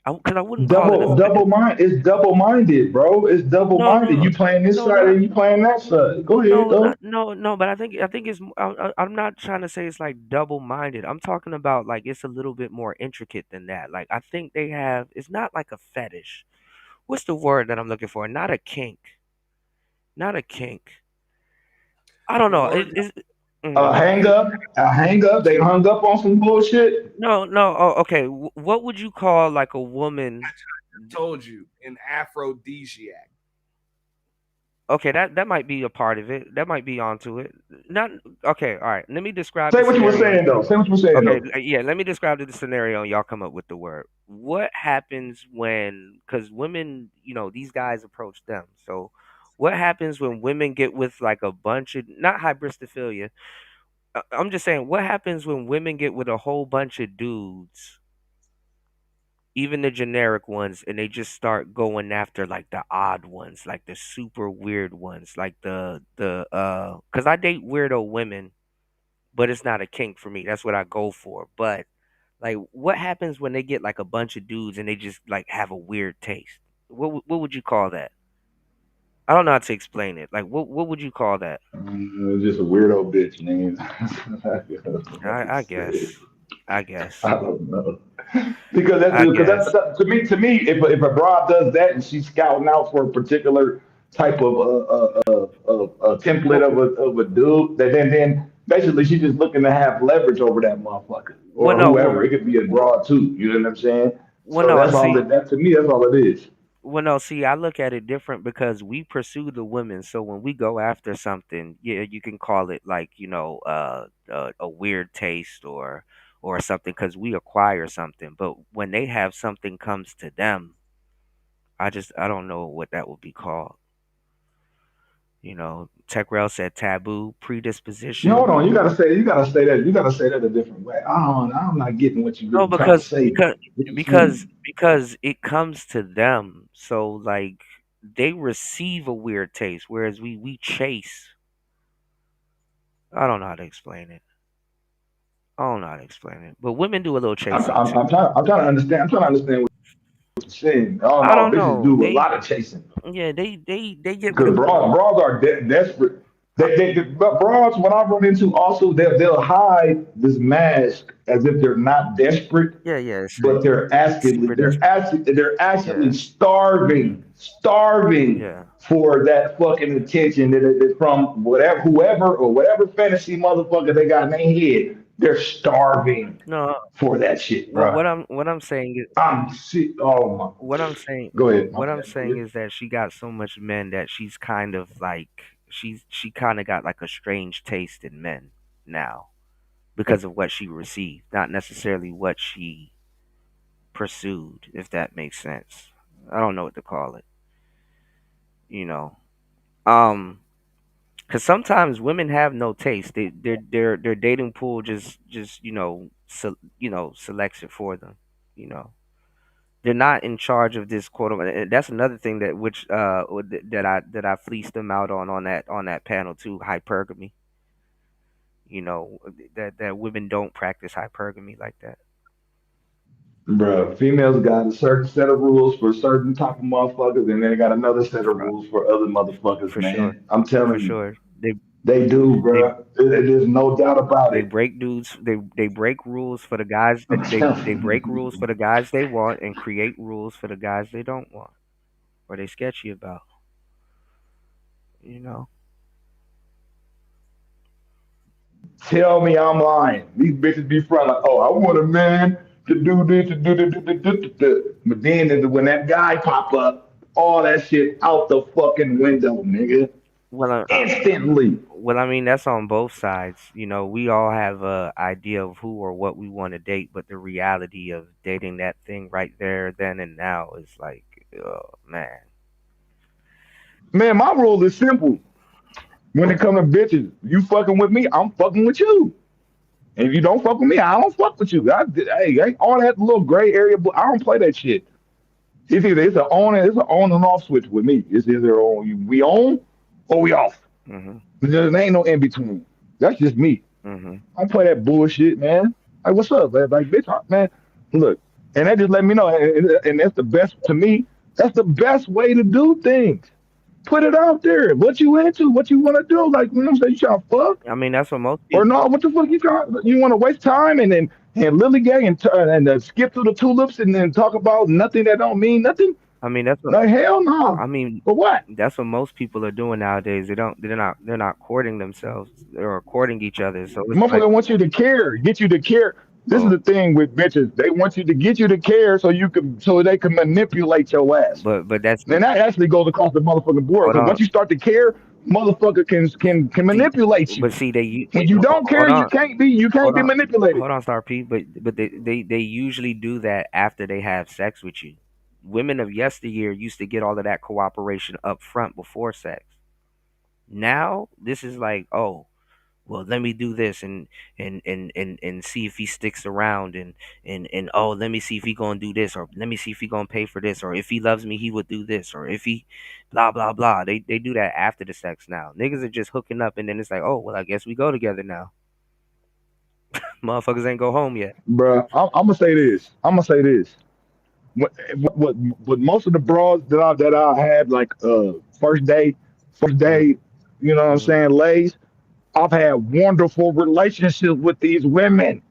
Because I wouldn't call it a Double fetish. mind. It's double minded, bro. It's double No, minded. no, You playing this no, side not and you playing that side. Go ahead, no, though. not no, no. But I think it's. I'm not trying to say it's like double minded. I'm talking about like it's a little bit more intricate than that. Like I think they have. It's not like a fetish. What's the word that I'm looking for? Not a kink. Not a kink. I don't The know. word A Mm. hang up, a hang up. They hung up on some bullshit. No, no. Oh, okay. What would you call like a woman? told you an aphrodisiac. Okay, that might be a part of it. That might be onto it. Not okay. All right. Let me describe Say the what you were scenario. saying though. Say what you were saying Okay, though. yeah. Let me describe the scenario, and y'all come up with the word. What happens when? Because women, these guys approach them. So, what happens when women get with like a bunch of not hybristophilia? I'm just saying, what happens when women get with a whole bunch of dudes, even the generic ones, and they just start going after like the odd ones, like the super weird ones, like because I date weirdo women, but it's not a kink for me. That's what I go for. But like, what happens when they get like a bunch of dudes and they just like have a weird taste? What would you call that? I don't know how to explain it. Like, what would you call that? Just a weirdo bitch, man. I guess. I guess. I don't know. Because that's I because guess. to me, if a broad does that and she's scouting out for a particular type of template Well, of a dude, then basically she's just looking to have leverage over that motherfucker well, or no. whoever. It could be a broad too. You know what I'm saying? Well, So no. that's all See, that to me. That's all it is. well, no. See, I look at it different because we pursue the women. So when we go after something, yeah, you can call it like a weird taste or something because we acquire something. But when they have something comes to them, I don't know what that would be called. Tech Rail said taboo, You hold predisposition. on. You gotta say that a different way. I'm not getting what you No, really trying to say. What you saying? because it comes to them. So like they receive a weird taste, whereas we chase. I don't know how to explain it. I don't know how to explain it. But women do a little chasing too. I'm trying to understand. I'm trying to understand what you're saying. Oh I no, don't bitches know. do a lot of chasing. Yeah, they get with Because broads are desperate. uh, But broads, when I run into, also they'll hide this mask as if they're not desperate, yeah, it's but super desperate. they're actually Yeah, starving yeah. for that fucking attention from whatever whoever or whatever fantasy motherfucker they got in their head. They're starving No, for that shit, what bro. what I'm saying is I'm sick. Oh my. what I'm saying Go ahead. My what I'm bad. Go saying ahead. is that she got so much men that she's kind of like she kind of got like a strange taste in men now because of what she received, not necessarily what she pursued, if that makes sense. I don't know what to call it, you know. Um cuz sometimes women have no taste. Their dating pool just selects it for them, you know. They're not in charge of this quote. And that's another thing that which that I fleeced them out on that panel too. Hypergamy. That women don't practice hypergamy like that. Bro, females got a certain set of rules for certain type of motherfuckers, and then they got another set of Uh, rules for other motherfuckers, For sure, man. I'm for telling you, sure. they do, They bro. There's no doubt about they it. break dudes. They break rules for the guys. I'm They break telling rules for the guys they want and create rules for the guys they don't want or they sketchy about. You know. Tell me I'm lying. These bitches be front like, oh, I want a man to do this, to do this, but then when that guy pop up, all that shit out the fucking window, nigga, Well, instantly. well, I mean that's on both sides. You know, we all have a idea of who or what we want to date, but the reality of dating that thing right there, then and now is like, oh man. Man, my rule is simple. When it comes to bitches, you fucking with me, I'm fucking with you. And if you don't fuck with me, I don't fuck with you. Hey, all that little gray area, I don't play that shit. It's an on and off switch with me. It's either we on or we off. Mhm. There ain't no in between. That's just me. Mhm. I play that bullshit, man. Like, what's up, man? Like, bitch, man. Look, and that just let me know, and that's the best to me. That's the best way to do things. Put it out there. What you into? What you want to do? Like, you know what I'm saying? You trying to fuck? I mean, that's what most Or people. no, what the fuck you got? You want to waste time and lily gang and skip through the tulips and then talk about nothing that don't mean nothing? I mean, that's what. Like hell no. I mean, For what? that's what most people are doing nowadays. They don't. They're not courting themselves. They're courting each other. So it's like, Motherfucker wants you to care, get you to care. This is oh, the thing with bitches. They want you to get you to care so they can manipulate your ass. but that's And that actually goes across the motherfucking board. hold Because on. once you start to care, motherfucker can See, manipulate but you. see, When you don't hold care, on, you can't hold be on, manipulated. hold on, Star P. But they usually do that after they have sex with you. Women of yesteryear used to get all of that cooperation up front before sex. Now this is like, oh, well, let me do this and see if he sticks around and oh, let me see if he gonna do this, or let me see if he gonna pay for this, or if he loves me he would do this, or if he blah blah blah. They do that after the sex now. Niggas are just hooking up and then it's like, oh well, I guess we go together now. Motherfuckers ain't go home yet. Bruh, I'm gonna say this. I'm gonna say this. What most of the broads that I had like first Hmm. day, you know what I'm Hmm. saying, lays. I've had wonderful relationships with these women.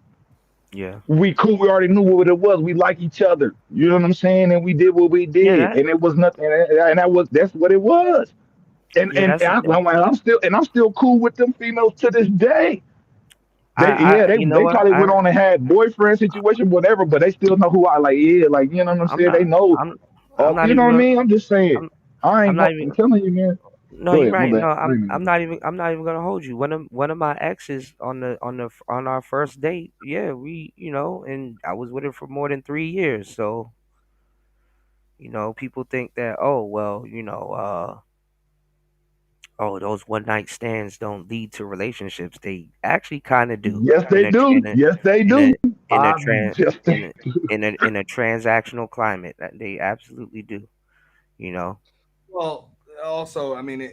Yeah. We cool. We already knew what it was. We like each other. You know what I'm saying? And we did what we Yeah, did, that and it was nothing. And that's what it was. yeah, that's And I'm still cool with them females to this day. I you know They what? probably went on and had boyfriend situation, whatever, but they still know who I like. Yeah, like you know what I'm I'm saying. They not know. I'm not You know even what I gonna mean? I'm just saying. I'm I I'm ain't not going. even I'm telling you, man. no, Go you're ahead. My right. No, bad. I didn't mean I'm not even gonna hold you. One of my exes on our first date, yeah, we and I was with her for more than 3 years. So, people think that, oh well, oh, those one night stands don't lead to relationships. They actually kinda do. yes, they do. Yes, they In a do. in a I tran just in a transactional climate. That they absolutely do, you know. Well, also, I mean,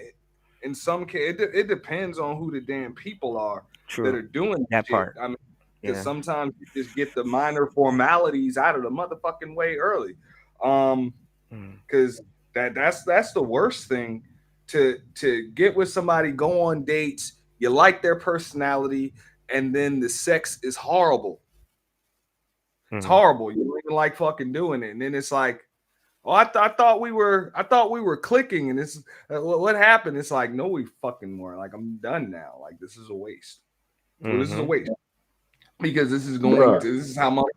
in some case, it depends on who the damn people are that True. are doing That shit. part. I mean, because Yeah. sometimes you just get the minor formalities out of the motherfucking way early. Um, Mm. because that's the worst thing to get with somebody, go on dates, you like their personality, and then the sex is horrible. It's Mhm. horrible. You don't even like fucking doing it, and then it's like, oh, I thought we were clicking, and this what happened. It's like, no, we fucking weren't. Like, I'm done now. Like, this is a waste. Well, this is a Mhm. waste because bruh. this is how Let me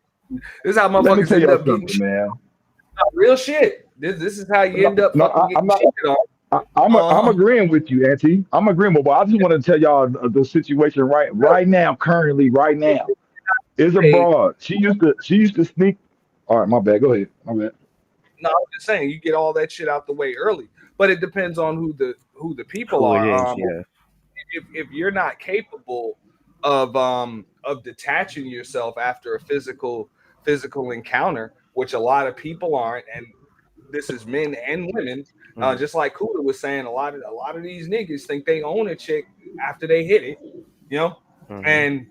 motherfuckers tell end y'all up getting something, man. real shit. This is how you No, end up no, fucking getting I'm not. cheated on. I'm Uh, agreeing with you, Auntie. I'm agreeing, but I just want to tell y'all the situation right now, currently, right now. Is hey, abroad. She used to sneak. All right, my bad. Go ahead. My bad. no, I'm just saying you get all that shit out the way early, but it depends on who the people Who it are. is? Yeah. If you're not capable of detaching yourself after a physical encounter, which a lot of people aren't, and this is men and women. Mhm. Just like Kuda was saying, a lot of these niggas think they own a chick after they hit it, you know, Mhm. and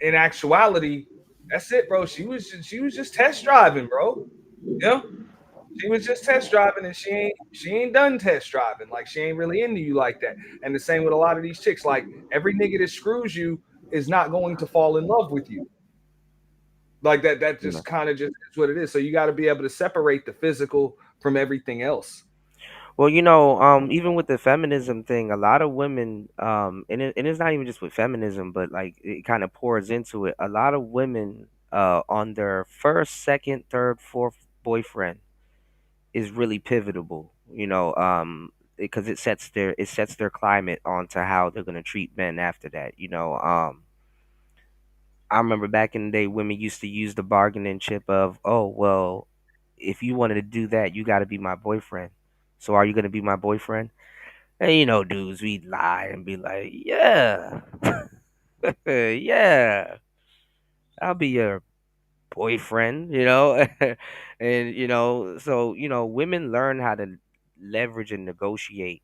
in actuality, that's it, bro. She was just test driving, bro. You know, she was just test driving, and she ain't done test driving. Like, she ain't really into you like that. And the same with a lot of these chicks. Like, every nigga that screws you is not going to fall in love with you. Like that. That Yeah. just kind of just is what it is. So you got to be able to separate the physical from everything else. Well, even with the feminism thing, a lot of women, and it's not even just with feminism, but like it kind of pours into it. A lot of women on their first, second, third, fourth boyfriend is really pivotal. Because it sets their climate onto how they're gonna treat men after that. I remember back in the day, women used to use the bargaining chip of, oh well, if you wanted to do that, you got to be my boyfriend. So are you gonna be my boyfriend? And dudes, we'd lie and be like, yeah, yeah, I'll be your boyfriend. And so women learn how to leverage and negotiate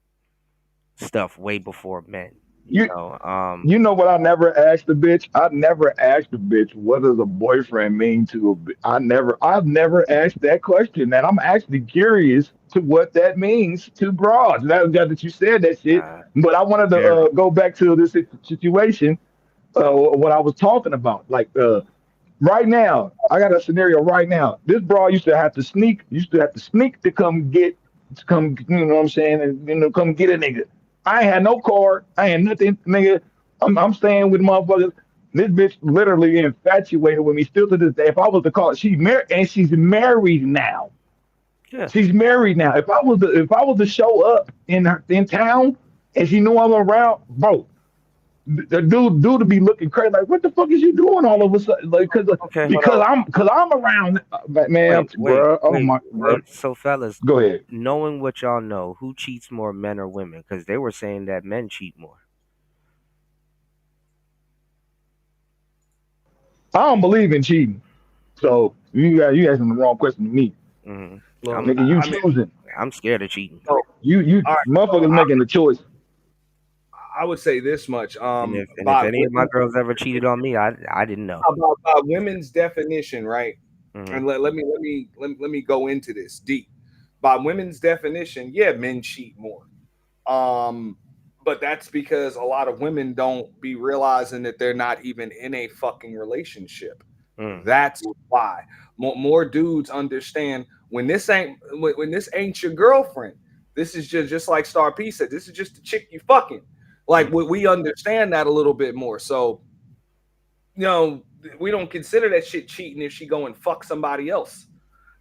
stuff way before men. You You know, you know what? I never asked a bitch. I never asked a bitch what does a boyfriend mean to a. I've never asked that question, and I'm actually curious to what that means to broads. That you said that shit, uh, but I wanted to very. go back to this situation. What I was talking about, like right now, I got a scenario right now. This broad used to have to sneak to come, you know what I'm saying, and come get a nigga. I ain't had no car, I ain't nothing, nigga. I'm staying with motherfuckers. This bitch literally infatuated with me still to this day. If I was to call, she's married now. Yeah. She's married now. If I was to show up in town and she knew I'm around, bro, the dude to be looking crazy like, what the fuck is you doing all of a sudden? Like, Okay, hold because on. I'm around, man, Wait, wait, bro. Oh wait, my, bro. wait. So, fellas, Go ahead. knowing what y'all know, who cheats more, men or women? Because they were saying that men cheat more. I don't believe in cheating, so you asking the wrong question to me, Hmm. Well, I'm nigga. You I mean, choosing. I'm scared of cheating. so You all right. So motherfuckers making the choice. I would say this much. And if By any of my women's girls ever cheated on me, I didn't know. by women's definition, right? Hmm. And let me go into this deep. By women's definition, yeah, men cheat more. Um, but that's because a lot of women don't be realizing that they're not even in a fucking relationship. Mm. That's why more dudes understand when this ain't your girlfriend. This is just like Star P said. This is just the chick you fucking. Like Mm. we understand that a little bit more. So you know we don't consider that shit cheating if she go and fuck somebody else.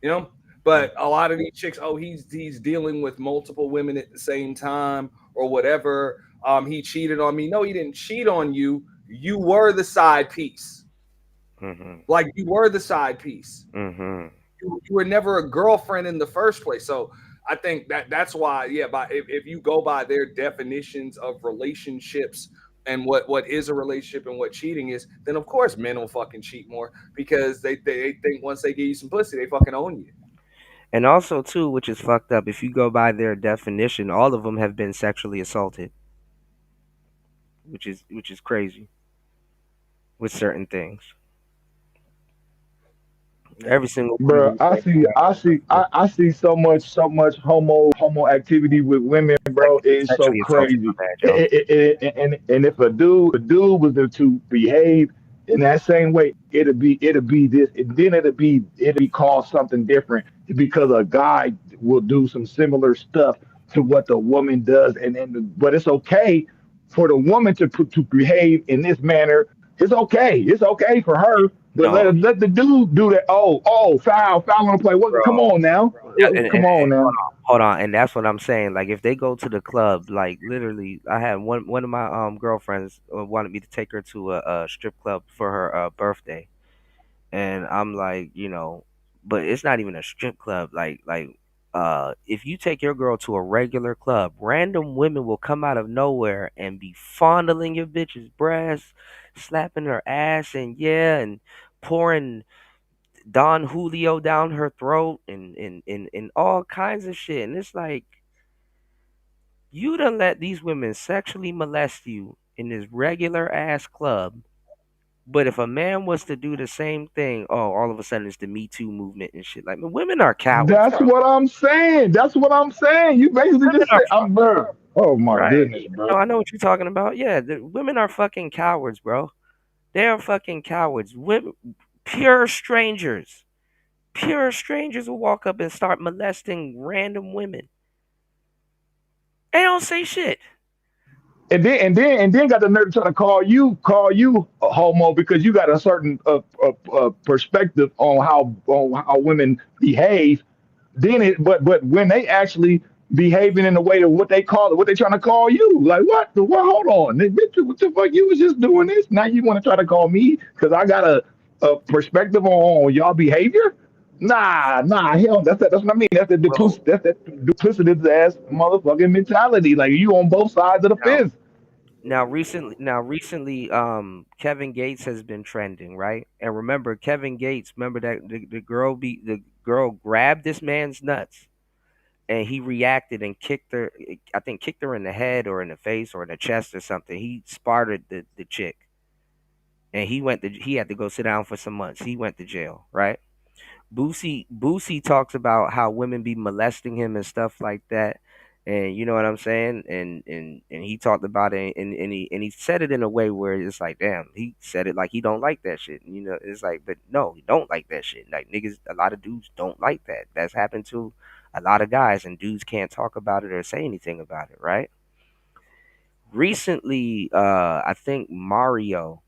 You know, Mm. but a lot of these chicks, oh, he's dealing with multiple women at the same time or whatever. He cheated on me. No, he didn't cheat on you. You were the side piece. Mhm. Like you were the side piece. Mhm. You were never a girlfriend in the first place. So I think that's why, yeah. By if you go by their definitions of relationships and what is a relationship and what cheating is, then of course men will fucking cheat more because they think once they give you some pussy, they fucking own you. And also too, which is fucked up, if you go by their definition, all of them have been sexually assaulted, which is crazy with certain things. Every single one of Bro, them I things see, I see, is I see so much homo activity with women, bro. It's so sexually assaulted. crazy. My bad, y'all. And if a dude was to behave in that same way, it'll be this, and then it'll be called something different because a guy will do some similar stuff to what the woman does, but it's okay for the woman to behave in this manner. It's okay for her, but No, let the dude do that. Oh, foul on the play. What? Come bro. on now. And Come on now. hold on, and that's what I'm saying. Like if they go to the club, like literally, I had one of my girlfriends wanted me to take her to a strip club for her birthday, and I'm like, but it's not even a strip club. If you take your girl to a regular club, random women will come out of nowhere and be fondling your bitch's breast, slapping her ass, and yeah, and pouring Don Julio down her throat and all kinds of shit. And it's like you done let these women sexually molest you in this regular ass club. But if a man was to do the same thing, oh, all of a sudden it's the Me Too movement and shit. Like, man, women are cowards, That's bro. what I'm saying. That's what I'm saying. You basically Women just are said, I'm bro. Oh my right. goodness, bro. No, I know what you're talking about. Yeah, the women are fucking cowards, bro. They are fucking cowards. Women, pure strangers, pure strangers will walk up and start molesting random women. They don't say shit. and then got the nerve to try to call you a homo because you got a certain perspective on how women behave. Then but when they actually behaving in the way of what they call it, what they trying to call you, like what? Hold on, bitch, what the fuck? You was just doing this. Now you want to try to call me because I got a perspective on y'all behavior? Nah, hell, that's what I mean. Well, That's that duplicitous ass motherfucking mentality. Like you on both sides of the now, fence. recently, Kevin Gates has been trending, right? And remember, Kevin Gates, remember that the girl grabbed this man's nuts, and he reacted and kicked her. I think kicked her in the head or in the face or in the chest or something. He sparred the chick, and he had to go sit down for some months. He went to jail, right? Boosie talks about how women be molesting him and stuff like that. And you know what I'm saying? And he talked about it, and he said it in a way where it's like, damn, he said it like he don't like that shit. You know, it's like, but no, he don't like that shit. Like niggas, a lot of dudes don't like that. That's happened to a lot of guys, and dudes can't talk about it or say anything about it, right? Recently, I think Mario,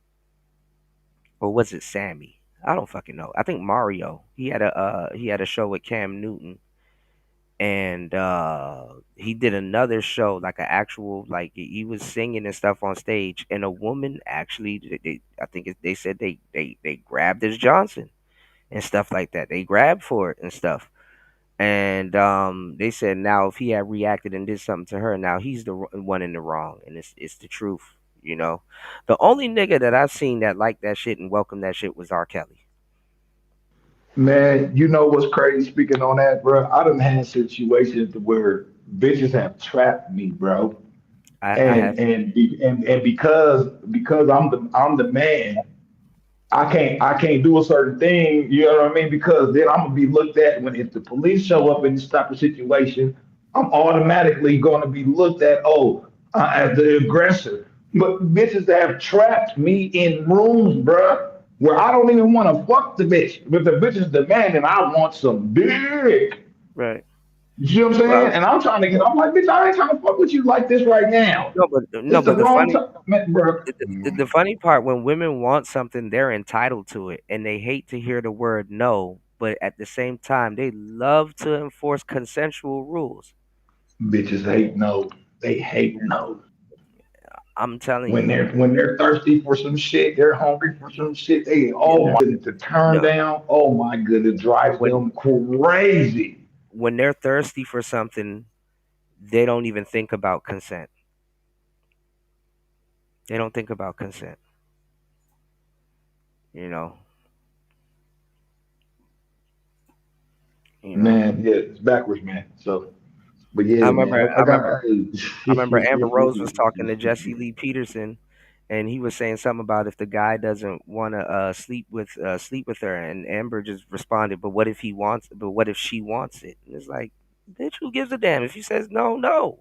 or was it Sammy? I don't fucking know. I think Mario. He had a show with Cam Newton, and he did another show, like an actual, like he was singing and stuff on stage, and a woman actually, I think they said they grabbed his Johnson and stuff like that. They grabbed for it and stuff. And they said now if he had reacted and did something to her, now he's the one in the wrong, and it's the truth. You know, the only nigga that I've seen that liked that shit and welcomed that shit was R. Kelly. Man, you know what's crazy? Speaking on that, bro, I done had situations where bitches have trapped me, bro, I have. and because I'm the man, I can't do a certain thing, you know what I mean? Because then I'm gonna be looked at when if the police show up and stop the situation, I'm automatically gonna be looked at, as the aggressor. But bitches have trapped me in rooms, bruh, where I don't even want to fuck the bitch. But the bitch is demanding I want some dick. Right. You see what I'm saying? Well, And I'm trying to get, I'm like, bitch, I ain't trying to fuck with you like this right now. no, but no, It's the but wrong time, man, bro. the funny part, when women want something, they're entitled to it, and they hate to hear the word no. But at the same time, they love to enforce consensual rules. Bitches hate no. They hate no. I'm telling When you, they're thirsty for some shit, they're hungry for some shit. They yeah, want it to turn no. down. Oh my goodness, it drives When them crazy. when they're thirsty for something, they don't even think about consent. They don't think about consent. You know. You know. Man, yeah, it's backwards, man. So, but I yeah, man, remember. I I got. remember. I remember Amber Rose was talking to Jesse Lee Peterson, and he was saying something about if the guy doesn't want to sleep with her, and Amber just responded, "But what if he wants? But what if she wants it?" And it's like, bitch, who gives a damn if he says no, no.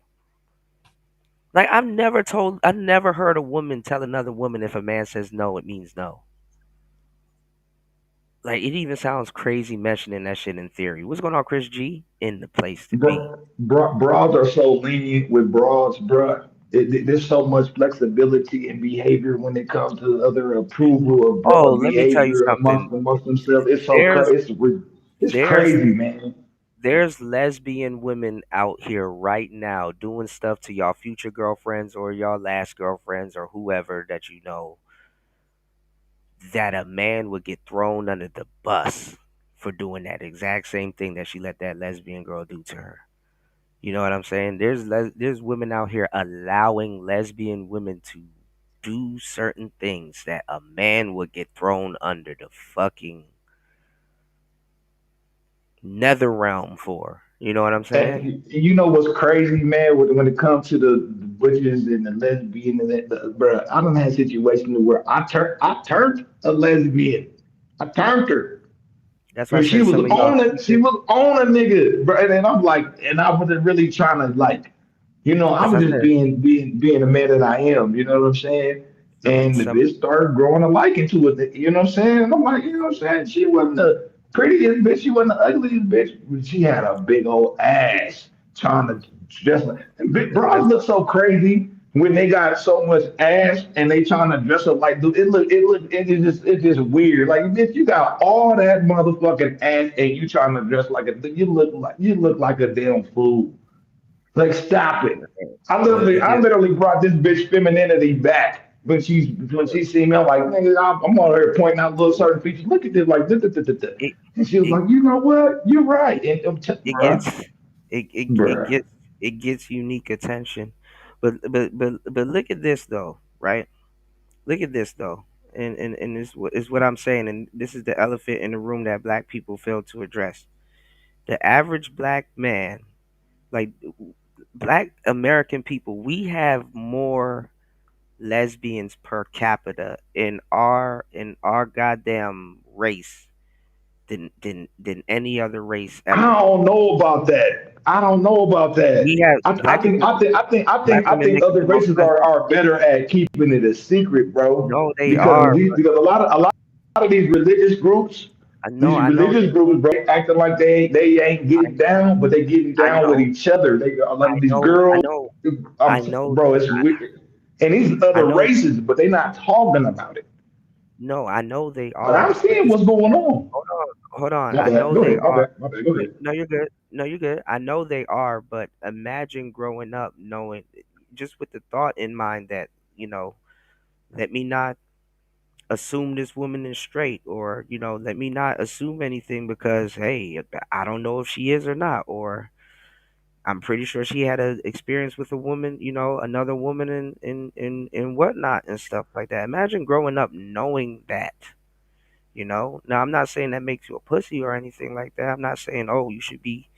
Like I've never heard a woman tell another woman if a man says no, it means no. Like it even sounds crazy mentioning that shit in theory. What's going on, Chris G? In the place to be. Broads are so lenient with broads, bro. There's so much flexibility in behavior when it comes to other approval of Oh, broad let me tell you behavior something. amongst themselves. It's so There's it's there's crazy, man. there's lesbian women out here right now doing stuff to y'all future girlfriends or y'all last girlfriends or whoever that you know, that a man would get thrown under the bus for doing that exact same thing that she let that lesbian girl do to her. You know what I'm saying? There's women out here allowing lesbian women to do certain things that a man would get thrown under the fucking nether realm for. You know what I'm saying? And you know what's crazy, man, when it comes to the butchers and the lesbian and bro, I don't had situations where I turned a lesbian. I turned her. That's why I But said some of y'all she future. was on a nigga, bro. And I'm like, and I wasn't really trying to like, I That's was why I just said being the man that I am, you know what I'm saying? And the some. bitch started growing a liking to it, you know what I'm saying? And I'm like, you know what I'm saying? She wasn't the prettiest bitch, she wasn't the ugliest bitch, but she had a big old ass trying to just and big bras That's look so crazy when they got so much ass and they trying to dress up like dude, it's just weird. Like bitch, you got all that motherfucking ass and you trying to dress like a you look like a damn fool. Like stop it. It I gets literally brought this bitch femininity back when she seen me. I'm like, nigga, I'm on here pointing out little certain features. Look at this, like, it and she was it like, you know what? You're right. And it bruh, gets it bruh. gets unique attention. But look at this though, right? Look at this though. And this is what I'm saying, and this is the elephant in the room that black people fail to address. The average black man, like black American people, we have more lesbians per capita in our goddamn race than any other race I ever. don't know about that. I don't know about We that. have black I women think make up other the most races lesbians. are better at keeping it a secret, bro. No, they are, but Because a lot of I these know, religious groups, bro, acting like they ain't I, getting down, but they getting I down with know, each other. They are I like these know, I girls, know, I know, bro. It's weird. And these I other know. races, but they not talking about it. No, I know they But I'm are, but seeing this. what's going on. Hold on, hold on. My I bad. know Go they ahead. My are. bad. My bad. Go No, ahead. no, you're good. No, you're good. I know they are, but imagine growing up knowing, just with the thought in mind that let me not assume this woman is straight, or let me not assume anything because hey, I don't know if she is or not, or I'm pretty sure she had a experience with a woman, another woman and whatnot and stuff like that. Imagine growing up knowing that. Now I'm not saying that makes you a pussy or anything like that. I'm not saying oh you should be,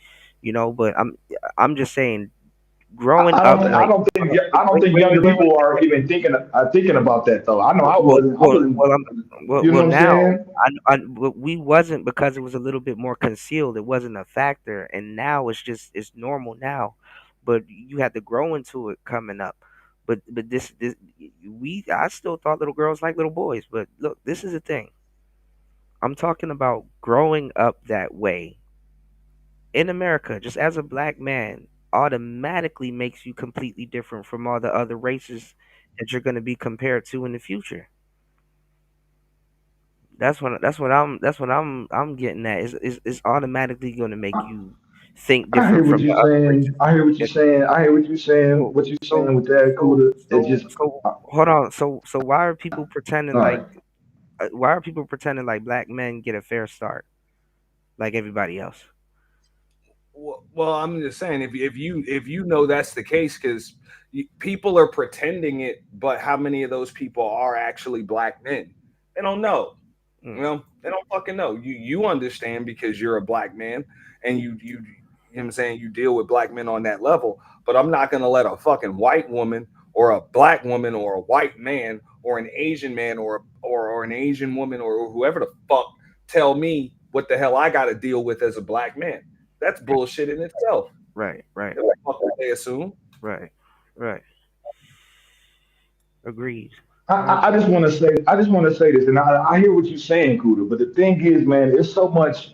but I'm just saying growing up like hold on, I don't think younger wait. people are even thinking about that though. I know I wasn't. You know Well what I'm now saying? we wasn't because it was a little bit more concealed. It wasn't a factor, and now it's normal now. But you had to grow into it coming up. But this we I still thought little girls like little boys. But look, this is the thing. I'm talking about growing up that way in America, just as a black man, automatically makes you completely different from all the other races that you're going to be compared to in the future. That's what I'm getting at. Is automatically going to make you think I hear different what from you're the other saying. races. I hear what you're That- saying. I hear what you're saying. So What you're so saying with that, so Cuda. It so just so hold on. So why are people pretending all like right. black men get a fair start like everybody else? Well, I'm just saying if you know that's the case, because people are pretending it, but how many of those people are actually black men? They don't know. Mm, They don't fucking know. You understand because you're a black man and you know what I'm saying, you deal with black men on that level. But I'm not gonna let a fucking white woman or a black woman or a white man or an Asian man or an Asian woman or whoever the fuck tell me what the hell I gotta deal with as a black man. That's bullshit in itself. right, right, That's what the fuck they assume. right, right. Agreed. I just want to say this, and I hear what you're saying, Cuda. But the thing is, man, there's so much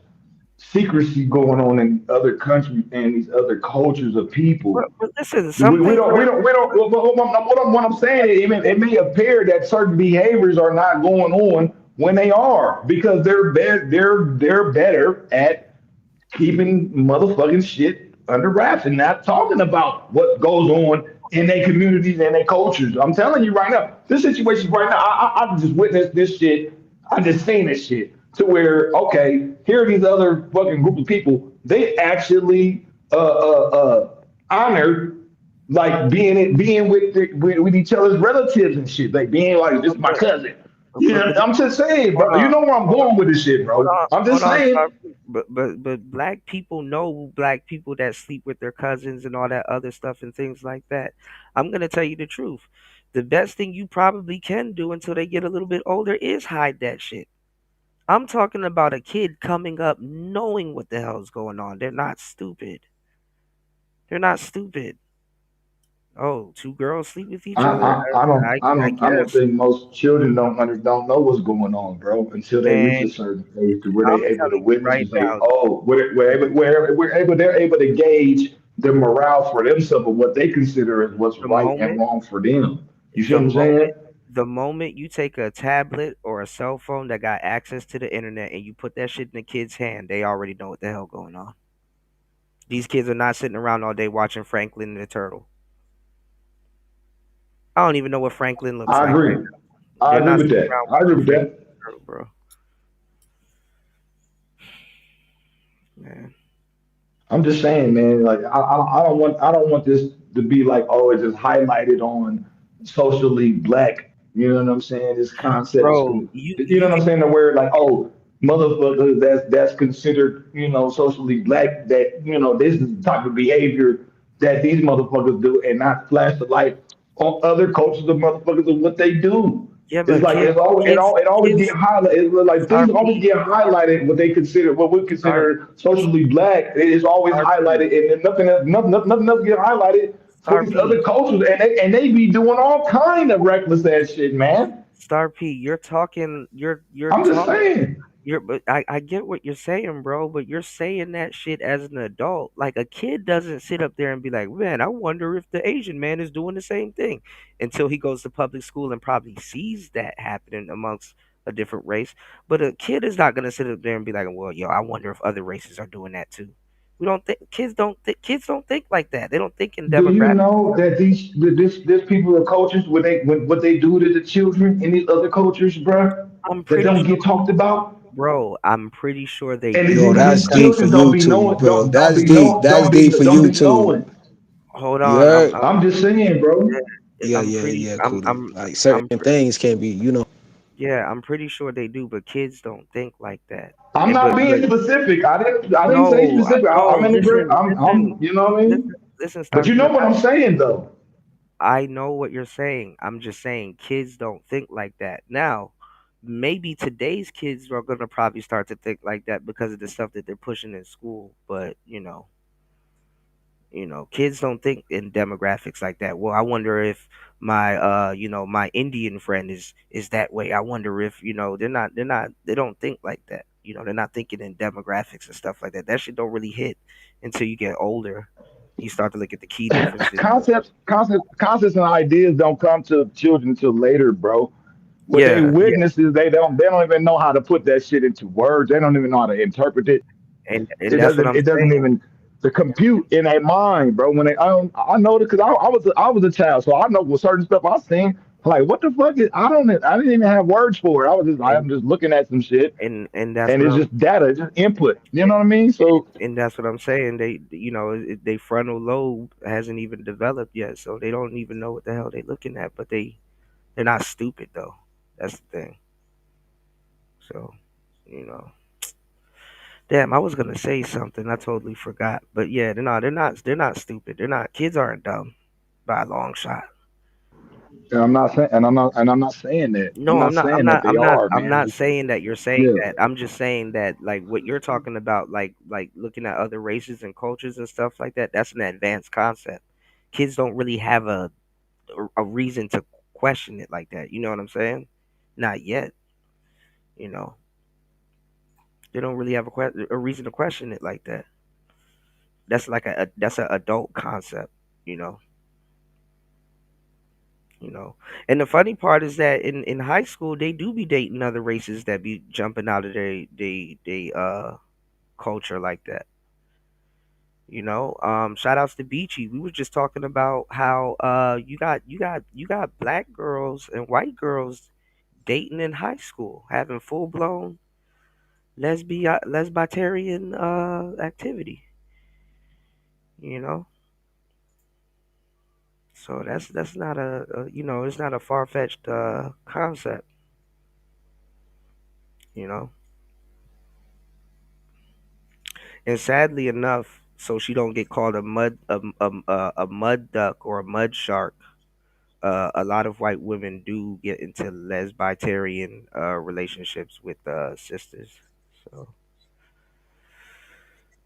secrecy going on in other countries and these other cultures of people. But listen, some things are. We don't. What I'm saying is, even it may appear that certain behaviors are not going on when they are because they're better at keeping motherfucking shit under wraps and not talking about what goes on in their communities and their cultures. I'm telling you right now, this situation right now, I just witnessed this shit. I just seen this shit to where okay, here are these other fucking group of people. They actually honor like being with each other's relatives and shit. Like being like this is my But, cousin. but, Yeah, but I'm just saying, hold bro. You on, know where I'm hold on, going with this shit, bro. I'm hold just on, saying. sorry. But black people know black people that sleep with their cousins and all that other stuff and things like that. I'm gonna tell you the truth. The best thing you probably can do until they get a little bit older is hide that shit. I'm talking about a kid coming up knowing what the hell's going on. They're not stupid. They're not stupid. Oh, two girls sleep with each other? I I don't guess. think most children don't know what's going on, bro, until they reach Man, a certain age to where I'm they're able to telling you witness right and say, now. oh, we're able, they're able to gauge the morale for themselves of what they consider as what's The right and moment, wrong for them. You see the what I'm saying? moment, the moment you take a tablet or a cell phone that got access to the internet and you put that shit in the kid's hand, they already know what the hell going on. These kids are not sitting around all day watching Franklin and the Turtle. I don't even know what Franklin looks I like right agree. now. I They're agree not with sitting that. around I agree watching with Franklin that. and the Turtle, bro. Man. I'm just saying, man. Like I don't want this to be like, oh, it's just highlighted on socially black. You know what I'm saying? This concepts, Bro, you know what I'm saying? The word like, oh, motherfucker, that's considered, socially black. That this is the type of behavior that these motherfuckers do, and not flash the light on other cultures of motherfuckers of what they do. yeah, It's but like it always get kids, highlighted. It's like Star things always P, get highlighted. What we Star, consider socially black is always Star P, highlighted, and then nothing else get highlighted for Star these other P. cultures, and they be doing all kind of reckless ass shit, man. Star P, you're talking. You're I'm just talking. saying. But I get what you're saying, bro. But you're saying that shit as an adult. Like a kid doesn't sit up there and be like, "Man, I wonder if the Asian man is doing the same thing," until he goes to public school and probably sees that happening amongst a different race. But a kid is not gonna sit up there and be like, "Well, yo, I wonder if other races are doing that too." We don't think kids don't think like that. They don't think in Do you demographics. know that this people are cultures when what they do to the children in these other cultures, bruh, I'm that pretty don't sure, get talked about? bro. I'm pretty sure they And do. Bro, these that's deep for children don't you be too, knowing, bro. That's deep. That's deep for don't you be too. knowing. Hold You on. heard? I'm just saying, bro. Yeah, I'm yeah, pretty. yeah, Cootie. Like certain I'm things can be, Yeah, I'm pretty sure they do, but kids don't think like that. I'm And not being but specific. I didn't say no, specific. I'm no. in agree. Listen, You know what I mean. listen, But Star you P. know what I'm saying, though. I know what you're saying. I'm just saying kids don't think like that. Now, maybe today's kids are gonna probably start to think like that because of the stuff that they're pushing in school. But kids don't think in demographics like that. Well, I wonder if my my Indian friend is that way. I wonder if, they don't think like that. They're not thinking in demographics and stuff like that. That shit don't really hit until you get older. You start to look at the key differences. Concepts, and ideas don't come to children until later, bro. What they Yeah, yeah. witness is they don't even know how to put that shit into words. They don't even know how to interpret it. And that's what I'm It doesn't saying. even to compute in their mind, bro. When I know it because I was a child, so I know with certain stuff I seen. Like what the fuck is I didn't even have words for it. I'm And just looking at some shit, and that's and what it's I'm just data, it's just input. You know what I mean? So and that's what I'm saying. They frontal lobe hasn't even developed yet, so they don't even know what the hell they're looking at. But they're not stupid though. That's the thing. So, you know, damn, I was gonna say something. I totally forgot. But yeah, they're not stupid. They're not. Kids aren't dumb by a long shot. and I'm not saying that. I'm No, not saying that they are, I'm man. not saying that you're saying Yeah. that. I'm just saying that like what you're talking about, like looking at other races and cultures and stuff like that. That's an advanced concept. Kids don't really have a reason to question it like that. You know what I'm saying? Not yet. You know, they don't really have a reason to question it like that. That's like that's an adult concept. You know. You know, and the funny part is that in high school they do be dating other races that be jumping out of their culture like that. Shout outs to Beachy. We were just talking about how you got black girls and white girls dating in high school, having full blown lesbian activity. You know, so that's not it's not a far fetched concept. You know, and sadly enough, so she don't get called a mud duck or a mud shark. A lot of white women do get into lesbitarian relationships with sisters. So,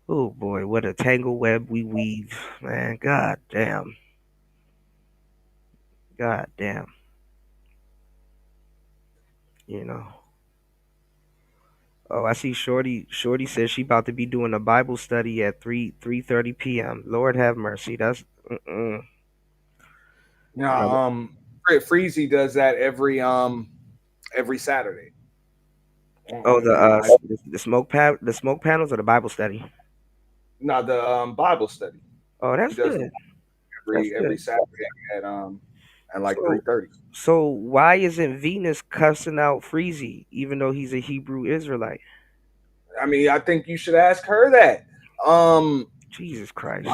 oh boy, what a tangle web we weave, man. God damn, god damn. You know, Oh, I see. Shorty says she about to be doing a Bible study at 3:30 p.m. Lord have mercy. That's Yeah, no. Freezy does that every Saturday Oh, on live. the smoke panels or the Bible study. No, the Bible study. Oh, He that's does the good. one That's every good. Saturday at like So 3:30. so why isn't Venus cussing out Freezy even though he's a Hebrew Israelite? I mean, I think you should ask her that. Um, Jesus Christ.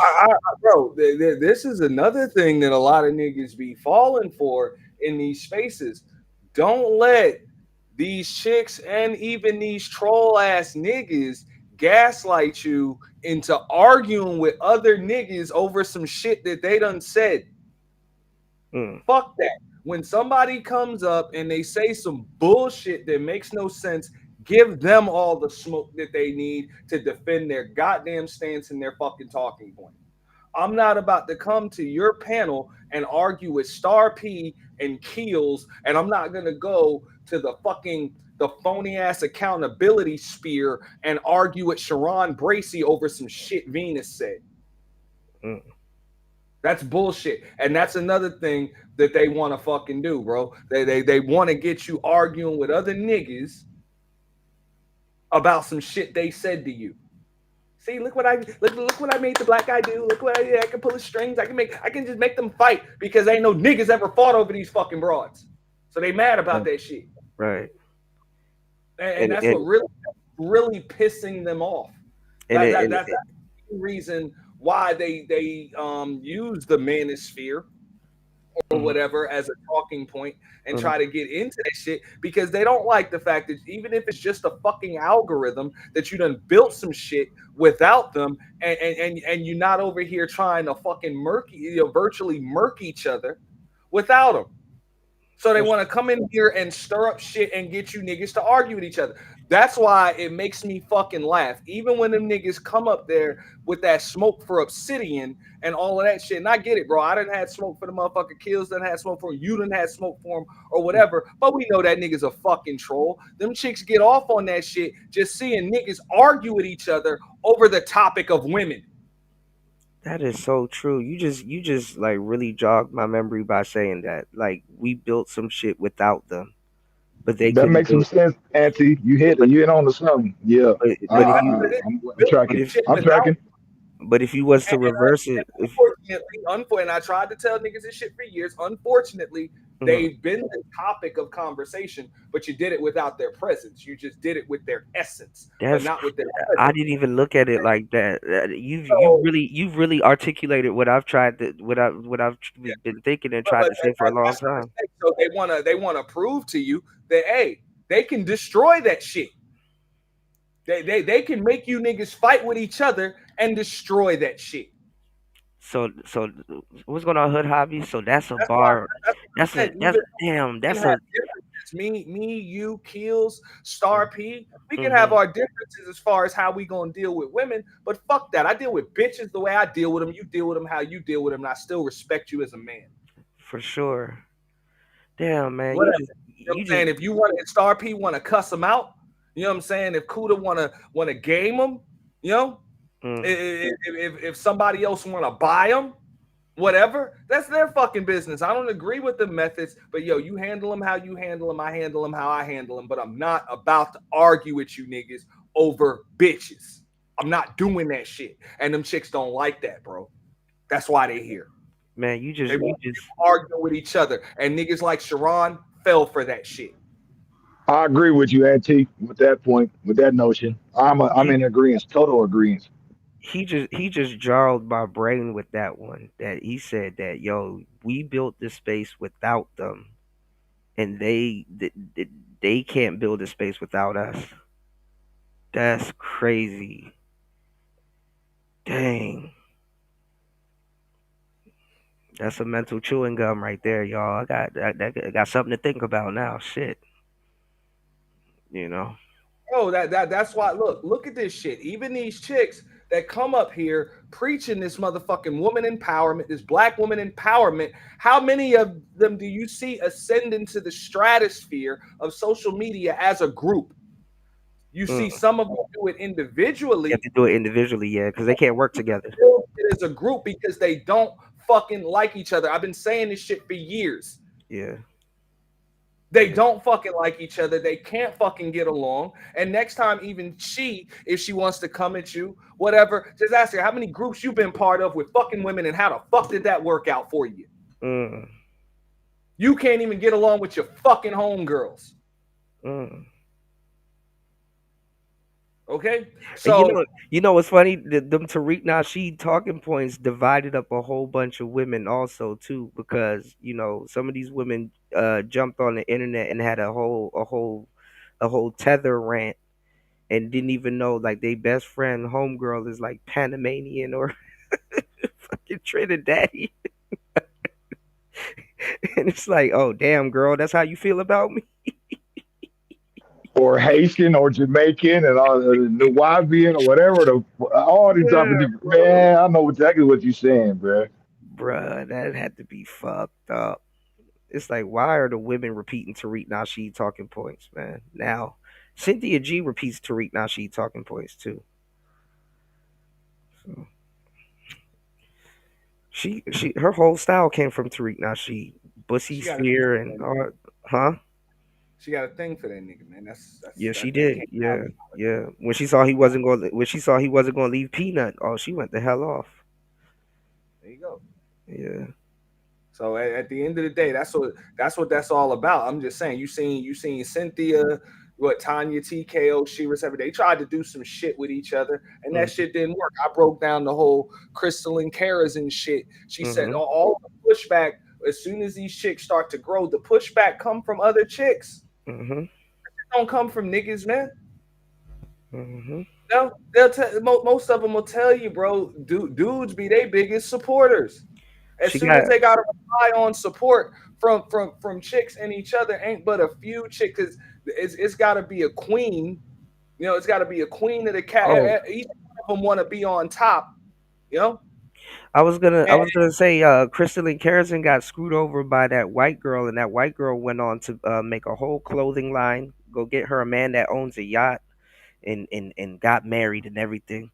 bro, this is another thing that a lot of niggas be falling for in these spaces. Don't let these chicks and even these troll ass niggas gaslight you into arguing with other niggas over some shit that they done said. Mm, Fuck that. When somebody comes up and they say some bullshit that makes no sense, give them all the smoke that they need to defend their goddamn stance and their fucking talking point. I'm not about to come to your panel and argue with Star P and Keels, and I'm not gonna go to the phony ass accountability spear and argue with Sharon Bracy over some shit Venus said. mm. That's bullshit. And that's another thing that they want to fucking do, bro. They want to get you arguing with other niggas about some shit they said to you. See, look what I made the black guy do. Look what I can pull his strings. I can just make them fight because ain't no niggas ever fought over these fucking broads. So they mad about that shit. Right. And And that's what and really pissing them off. and it, and That's the reason why they use the manosphere or mhm, whatever as a talking point and mhm. try to get into that shit because they don't like the fact that even if it's just a fucking algorithm that you done built some shit without them and you're not over here trying to fucking murky, virtually murk each other without them. So they For, want to come in here and stir up shit and get you niggas to argue with each other. That's why it makes me fucking laugh. Even when them niggas come up there with that smoke for Obsidian and all of that shit. And I get it, bro. I done had smoke for the motherfucker Kills, done had smoke for him. You done had smoke for him or whatever. But we know that nigga's a fucking troll. Them chicks get off on that shit just seeing niggas argue with each other over the topic of women. that is so true. You just like really jogged my memory by saying that. Like we built some shit without them, but they That couldn't makes some build. sense, Auntie. But You hit on to something. Yeah, but if you I'm but tracking. if I'm tracking. was to And reverse it, if unfortunately, and I tried to tell niggas this shit for years. Unfortunately, mhm. they've been the topic of conversation, but you did it without their presence. You just did it with their essence, but That's not with their I presence. didn't even look at it like that. So, You've really articulated what I've tried to what I've yeah, been thinking and tried to say for a long that's the time. mistake. So they wanna prove to you that hey, they can destroy that shit. They can make you niggas fight with each other and destroy that shit. So what's going on, Hood Hobby? So that's a That's why bar. I said That's even damn. we can That's have a differences. Me, you, Keels, Star P. We can have mm-hmm, our differences as far as how we gonna deal with women, but fuck that. I deal with bitches the way I deal with them. You deal with them how you deal with them, and I still respect you as a man. for sure. Damn, man. Whatever. You know what I'm saying? If you want, if Star P want to cuss them out, you know what I'm saying? If Kuda wanna game them, you know, mm, if somebody else wanna buy them, whatever, that's their fucking business. I don't agree with the methods, but yo, you handle them how you handle them. I handle them how I handle them. But I'm not about to argue with you niggas over bitches. I'm not doing that shit. And them chicks don't like that, bro. That's why they here. man, They you want just to argue with each other. And niggas like Sharon fell for that shit. I agree with you, Auntie, with that point, with that notion. I'm he in agreement, total agreement. he just jarred my brain with that one. That he said that yo, we built this space without them, and they can't build a space without us. That's crazy. Dang. That's a mental chewing gum right there, y'all. I got something to think about now. Shit, you know. Oh, that's why. Look at this shit. Even these chicks that come up here preaching this motherfucking woman empowerment, this black woman empowerment. How many of them do you see ascend into the stratosphere of social media as a group? You see Mm. some of them do it You have individually. to do it individually, yeah, because they can't work together. It as a group because they don't fucking like each other. I've been saying this shit for years. Yeah. They Yeah. don't fucking like each other. They can't fucking get along. And next time, even she, if she wants to come at you, whatever, just ask her how many groups you've been part of with fucking women and how the fuck did that work out for you? Mm. You can't even get along with your fucking homegirls. Mm. Okay? And So you know what's funny? Them Tariq Nasheed talking points divided up a whole bunch of women also too, because some of these women jumped on the internet and had a whole tether rant and didn't even know like they best friend homegirl is like Panamanian or fucking Trinidadian. And it's like, oh damn girl, that's how you feel about me? Or Haitian or Jamaican and all the Nubian or whatever all these yeah, other different, man. I know exactly what you're saying, bro. Bruh, that had to be fucked up. It's like, why are the women repeating Tariq Nasheed talking points, man? Now, Cynthia G repeats Tariq Nasheed talking points too. So her whole style came from Tariq Nasheed, Bussy she got a thing Sphere, for and that. all. Huh? She got a thing for that nigga, man. Yeah, she That did. came out. Yeah, yeah. When she saw he wasn't going to leave Peanut, oh, she went the hell off. There you go. Yeah. So at the end of the day, that's all about. I'm just saying, you seen Cynthia, what Tanya TKO, Shira 7. They tried to do some shit with each other, and that Mm-hmm. shit didn't work. I broke down the whole Crystal and Kara's and shit. She said Mm-hmm. all the pushback, as soon as these chicks start to grow, the pushback come from other chicks. Mm-hmm. It don't come from niggas, man. Mm-hmm. No, most of them will tell you, bro. Dudes be they biggest supporters. As She soon got. as they got to rely on support from chicks and each other, ain't but a few chicks. 'Cause it's got to be a queen. It's got to be a queen of the Oh, cat. Each one of them want to be on top. You know, I and was gonna say, Crystal and Carrison got screwed over by that white girl, and that white girl went on to make a whole clothing line, go get her a man that owns a yacht, and got married and everything.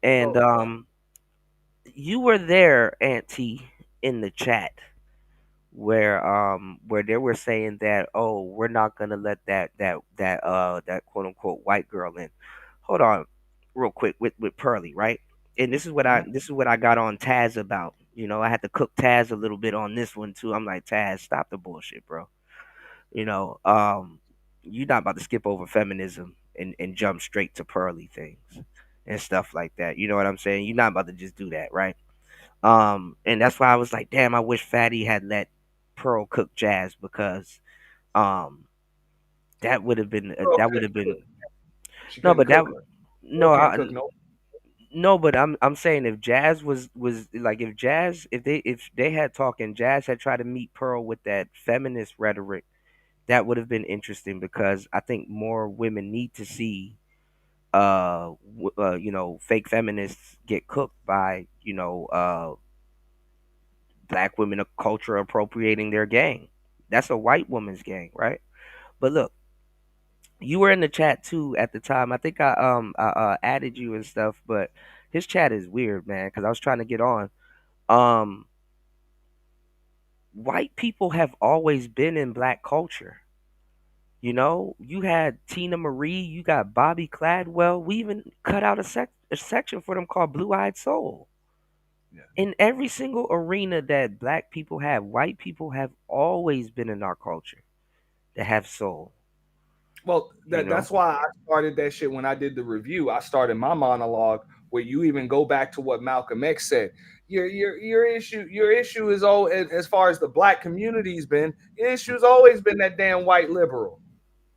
And bro, you were there, Auntie, in the chat where they were saying that, oh, we're not gonna let that quote unquote white girl in. Hold on, real quick with Pearly, right? And mhm. this is what I got on Taz about. I had to cook Taz a little bit on this one too. I'm like, Taz, stop the bullshit, bro. You know, um, you're not about to skip over feminism and jump straight to Pearly things and stuff like that. You know what I'm saying? You're not about to just do that, right? And that's why I was like, damn, I wish Fatty had let Pearl cook Jazz because um that would have been She no, couldn't but that cook. Girl no can't cook no. no, but I'm saying if Jazz was like if they had talked and Jazz had tried to meet Pearl with that feminist rhetoric, that would have been interesting because I think more women need to see fake feminists get cooked by black women of culture appropriating their gang. That's a white woman's gang, right? But look, you were in the chat too at the time. I think I added you and stuff, but his chat is weird, man. Because I was trying to get on. Um, White people have always been in black culture. You had Tina Marie, you got Bobby Cladwell. We even cut out a section for them called Blue Eyed Soul. Yeah. In every single arena that black people have, white people have always been in our culture that have soul. Well, You know. that's why I started that shit when I did the review. I started my monologue where you even go back to what Malcolm X said. Your issue is all as far as the black community's been. Your issue's always been that damn white liberal.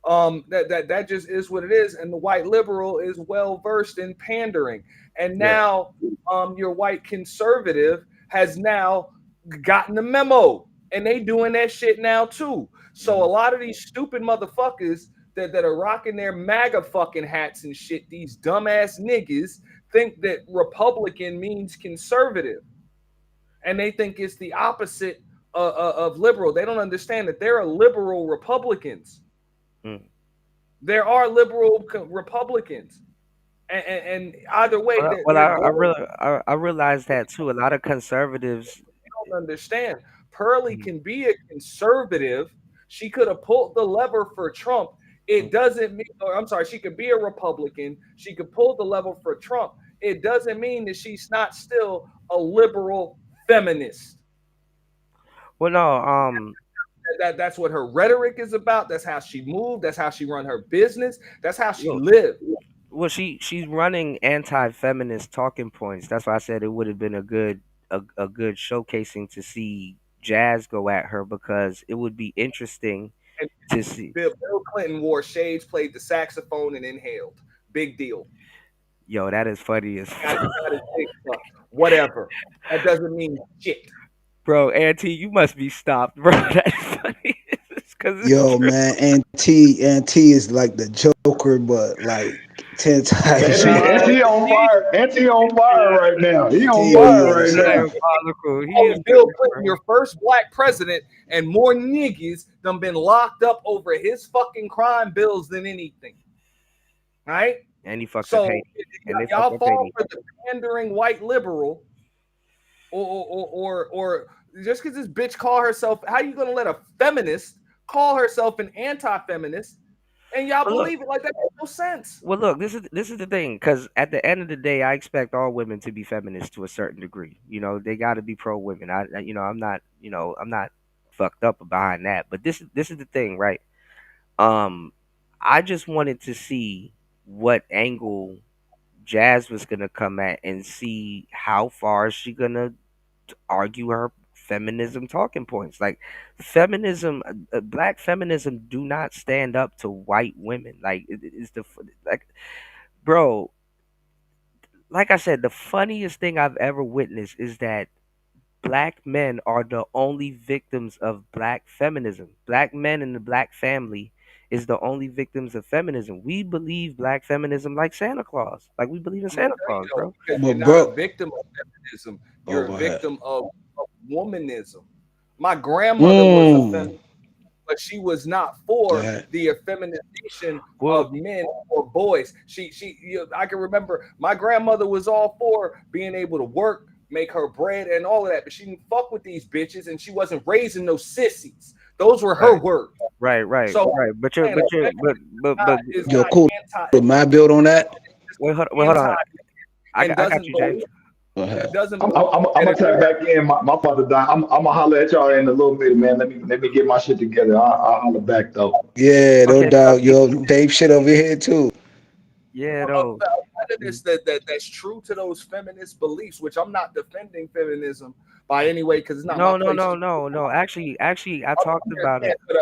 That just is what it is, and the white liberal is well versed in pandering. And Yeah. now, your white conservative has now gotten the memo, and they doing that shit now too. So a Mhm. lot of these stupid motherfuckers that are rocking their MAGA fucking hats and shit, these dumbass niggas think that Republican means conservative, and they think it's the opposite of liberal. They don't understand that there are liberal Republicans. Mm. There are liberal Republicans, and either way, Well, they're going. I realize that too. A lot of conservatives. Don't understand. Pearlie Mhm, can be a conservative. She could have pulled the lever for Trump. mhm. It doesn't mean, or I'm sorry, she could be a Republican. She could pull the lever for Trump. It doesn't mean that she's not still a liberal feminist. Well, no, That's what her rhetoric is about. That's how she moved. That's how she run her business. That's how she well, lived. well, she's running anti-feminist talking points. That's why I said it would have been a good showcasing to see Jazz go at her because it would be interesting And to see. Bill Clinton wore shades, played the saxophone, and inhaled. Big deal. Yo, that is funny as Got his dick sucked. Whatever. That doesn't mean shit. bro. Auntie, you must be stopped, bro. That's funny because it's Yo, true. man, and T is like the Joker, but like 10 times Auntie, more. Auntie on He, fire. Auntie on fire yeah, right now. He on T on fire the right he now. shit. diabolical. He is Calling Bill good, Clinton bro. your first black president, and more niggas done been locked up over his fucking crime bills than anything. Right? And he fucked up So Haiti. And they fucked y'all up fall Haiti. for the pandering white liberal, or just because this bitch call herself, how you gonna let a feminist call herself an anti-feminist, and y'all But look, believe it? Like that makes no sense. well, look. This is the thing, because at the end of the day, I expect all women to be feminists to a certain degree. You know, they got to be pro women. I'm not, I'm not fucked up behind that. But this is the thing, right? Um, I just wanted to see what angle Jazz was gonna come at and see how far is she gonna argue her feminism talking points. Like feminism, black feminism do not stand up to white women. Like it's like, bro. Like I said, the funniest thing I've ever witnessed is that black men are the only victims of black feminism. Black men in the black family is the only victims of feminism. We believe black feminism like Santa Claus. Like we believe in I'm gonna Santa tell you Claus, though, bro. because But you're not a bro, victim of feminism. oh, You're a go ahead. victim of womanism. My grandmother was a feminist, Mm, but she was not go for ahead. the effeminization Well, of men or boys. I can remember my grandmother was all for being able to work, make her bread, and all of that, but she didn't fuck with these bitches, and she wasn't raising no sissies. Those were her right, words. right, So right. man, is Yo, not cool. anti, My build on that. wait, hold anti, on. and I got doesn't you, James. believe, Go ahead. doesn't I'm, believe I'm, I'm that gonna a tap back in. My father died. I'm gonna holler at y'all in a little bit, man. Let me get my shit together. I'll holler back though. Yeah, no Okay, so doubt. Yo, Dave shit over here too. yeah, though. feminist that's true to those feminist beliefs, which I'm not defending feminism by any way because it's not my No, no, place no, to. no, no. Actually, I talked about it. But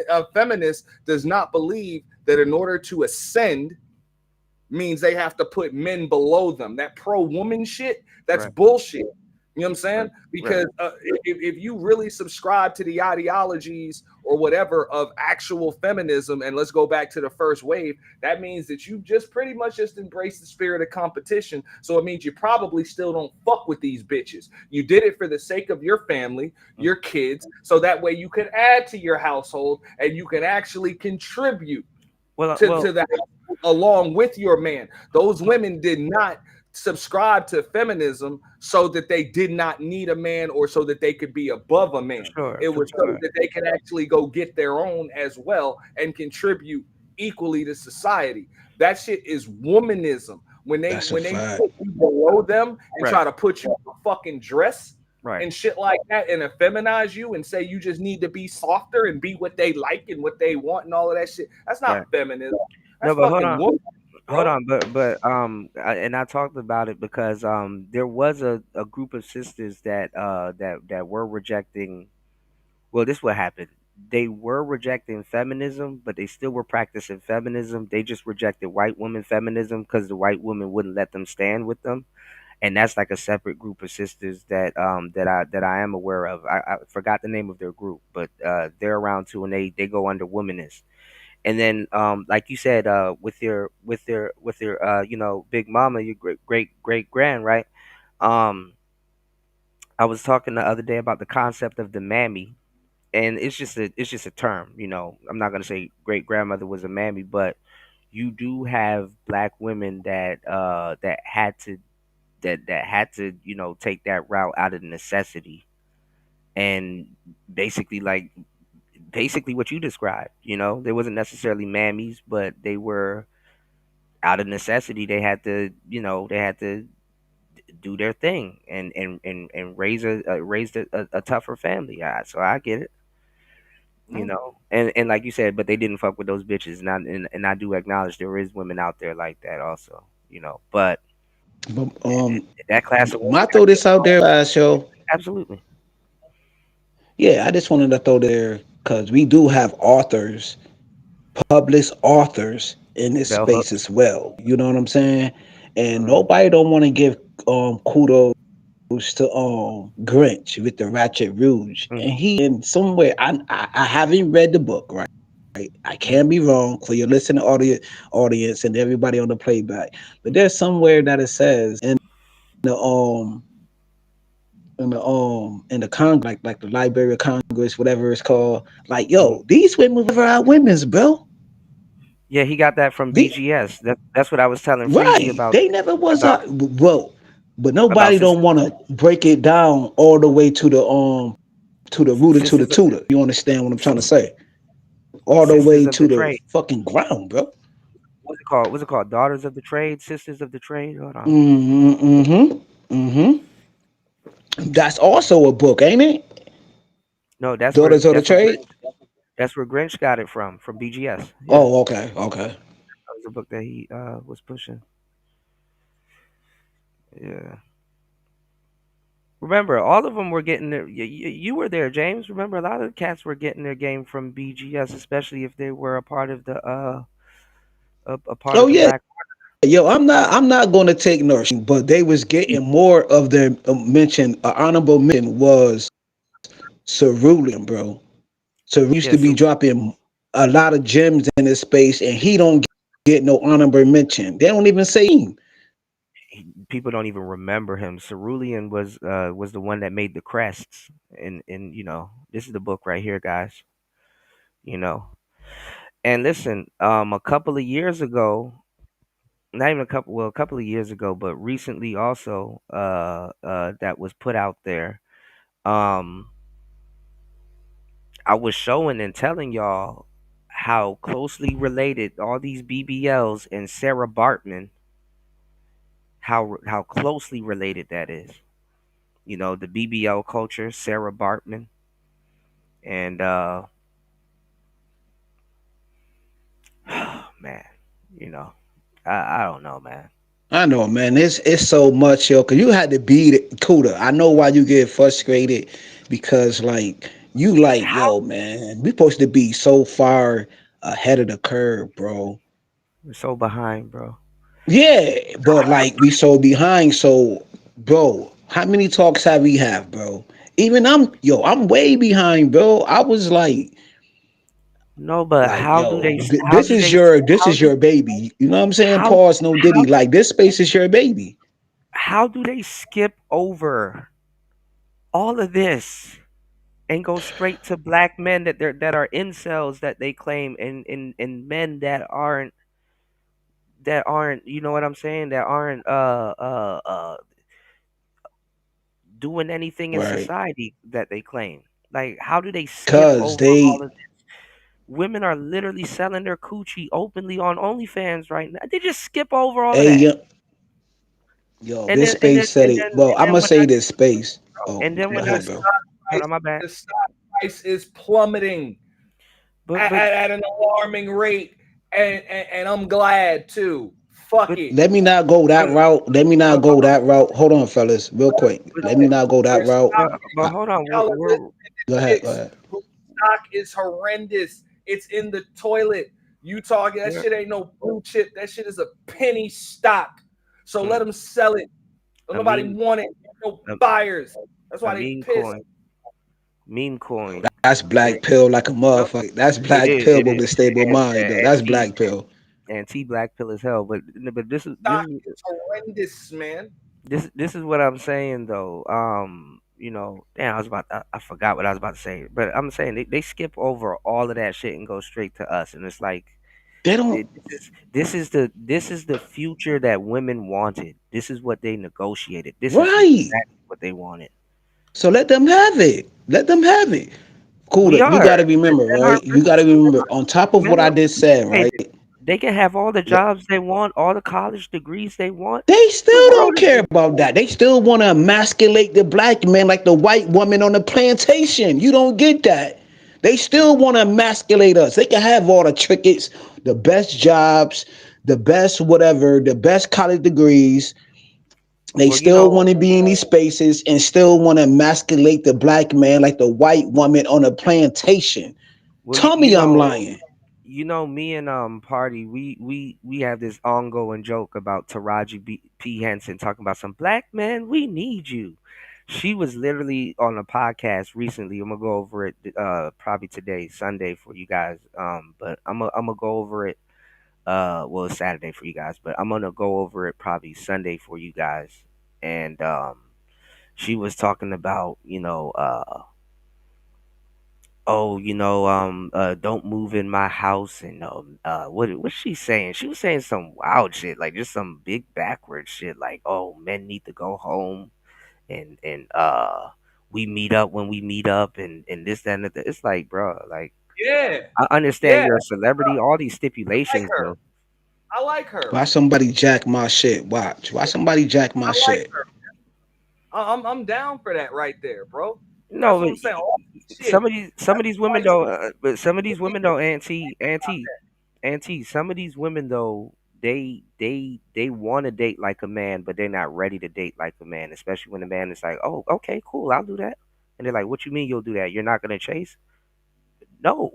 a feminist does not believe that in order to ascend means they have to put men below them. That pro woman shit, that's Right, bullshit. You know what I'm saying? right, right. Because if you really subscribe to the ideologies or whatever of actual feminism, and let's go back to the first wave, that means that you just pretty much just embrace the spirit of competition. So it means you probably still don't fuck with these bitches. You did it for the sake of your family, Mm. your kids, so that way you can add to your household and you can actually contribute Well, to that along with your man. Those women did not subscribe to feminism so that they did not need a man or so that they could be above a for man. sure, It for was so sure. that they could actually go get their own as well and contribute equally to society. That shit is womanism. When they That's a when they fact. put you below them and Right, try to put you in a fucking dress right. and shit like that and effeminize you and say you just need to be softer and be what they like and what they want and all of that shit. That's Right. not feminism. No, That's but hold fucking on, woman, hold bro. on. And I talked about it because there was a group of sisters that were rejecting. Well, this what happened. They were rejecting feminism, but they still were practicing feminism. They just rejected white woman feminism because the white woman wouldn't let them stand with them, and that's like a separate group of sisters that I am aware of. I forgot the name of their group, but they're around too, and they go under womanist. And then like you said, with your big mama, your great grand, right? um I was talking the other day about the concept of the mammy, and it's just a term, you know. I'm not gonna say great grandmother was a mammy, but you do have black women that had to take that route out of necessity, and basically like basically what you described. There wasn't necessarily mammies, but they were out of necessity. They had to do their thing and raise a tougher family. So I get it. And like you said, but they didn't fuck with those bitches, and I do acknowledge there is women out there like that also. But But that class of women I got throw this out killed. there, show. Absolutely. Yeah, I just wanted to throw there because we do have authors, published authors in this Bell space hooks. as well. You know what I'm saying? And Uh, nobody don't want to give kudos to Grinch with the Ratchet Rouge. And hmm he in somewhere I haven't read the book, right? I can be wrong for your listening audience and everybody on the playback. But there's somewhere that it says the in the Congress, like the Library of Congress, whatever it's called, like, hmm yo, these women were our women's, bro. Yeah, he got that from The BGS. That's what I was telling Freezy right. about They never was about well, but about nobody don't sisters want to break it down all the way to the rooter to the sisters of tutor. You understand what I'm trying to say? All the sisters way of the to the trade. fucking ground, bro. What's it called? What's it called? Daughters of the trade, sisters of the trade. Hold on. Mm-hmm. Mm-hmm. Mm-hmm. That's also a book, ain't it? No, that's where Daughters of the that's where Trade. that's where Grinch got it from BGS. Yeah, Oh, okay, okay. that was the book that he was pushing. Yeah. Remember, all of them were getting their. You were there, James. Remember, a lot of the cats were getting their game from BGS, especially if they were a part of a part Oh of the yeah, black. yo, I'm not gonna take no, but they was getting more of their mention. Honorable mention was Cerulean, bro. Used Yeah, to be so dropping a lot of gems in this space, and he don't get no honorable mention. They don't even say him. people don't even remember him. Cerulean was the one that made the crests, and this is the book right here, guys. You know, and listen, a couple of years ago, not even a couple of years ago, but recently also, that was put out there. Um, I was showing and telling y'all how closely related all these BBLs and Sarah Bartman, how closely related that is. The BBL culture, Sarah Bartman, and man, you know, I don't know, man. I know, man. It's so much, yo. Cause you had to beat it, Kuda. I know why you get frustrated because, like, you like, How yo, man. We supposed to be so far ahead of the curve, bro. we're so behind, bro. Yeah, but like we so behind. So, bro, how many talks have we have, bro? Even I'm way behind, bro. I was No, but yo, how do they this how is do your baby. You know what I'm saying? how Pause, no how diddy. Like this space is your baby. how do they skip over all of this and go straight to black men that are incels that they claim, and men that aren't, you know what I'm saying, that aren't doing anything in Right. society that they claim. Like, how do they skip Cause over they all of this? Women are literally selling their coochie openly on OnlyFans right now. They just skip over all of a that. yo, And this then and then space said and it. then Well, and I'm then gonna when say this space. and then Go when The the ahead, stock bro. hold price, on, my bad. the stock price is plummeting But at an alarming rate, and I'm glad too. Fuck but it. Let me not go that When route. Let me not but go that route. Hold on, fellas, real quick. but, Let me not go that their route. stock, but I, hold on, y'all are we're listening go to ahead. Go chicks ahead. whose stock is horrendous. It's in the toilet. You talking that we're shit ain't no blue chip. That shit is a penny stock. So let mm, them sell it. Don't a nobody meme want it. No a, buyers. That's a why they meme pissed. coin meme coin. That's And black pill like a Yep. motherfucker. That's it black is pill it with is a stable mind, though. That's anti black pill. anti black pill as hell. But this is this Stock is is horrendous, man. this is what I'm saying though. damn, I forgot what I was about to say, but I'm saying they skip over all of that shit and go straight to us, and it's like They don't this is the future that women wanted. This is what they negotiated. This is right. exactly what they wanted. So let them have it. Let them have it. Cool. We You are. got to remember, Men are right? You got to remember. On top of men what I are just said, right? emancipated. They can have all the jobs they want, all the college degrees they want. They The still world don't is care their about that. They still want to emasculate the black man like the white woman on the plantation. You don't get that. They still want to emasculate us. They can have all the trinkets, the best jobs, the best whatever, the best college degrees. They well, still want to be in these spaces and still want to emasculate the black man like the white woman on a plantation. well, Tell me I'm lying. me and Party, we have this ongoing joke about P Henson talking about some black men. We need you. She was literally on a podcast recently. I'm gonna go over it probably today, Sunday for you guys. But I'm gonna go over it. Well, it's Saturday for you guys, but I'm gonna go over it probably Sunday for you guys. And she was talking about oh, don't move in my house, and what's she saying? She was saying some wild shit, like just some big backward shit, like, oh, men need to go home, and we meet up when we meet up, and this, that, and the, it's like, bro, like, Yeah, I understand yeah, you're a celebrity, all these I like stipulations, her. but I like her. Why somebody jack my shit? Watch. Why somebody jack I my like shit? her. I'm down for that right there, bro. That's no, what but I'm saying. All this shit. some of these women Like, though, but some of these women though, auntie, some of these women though, they want to date like a man, but they're not ready to date like a man, especially when the man is like, oh, okay, cool, I'll do that, and they're like, what you mean you'll do that? You're not gonna chase? No.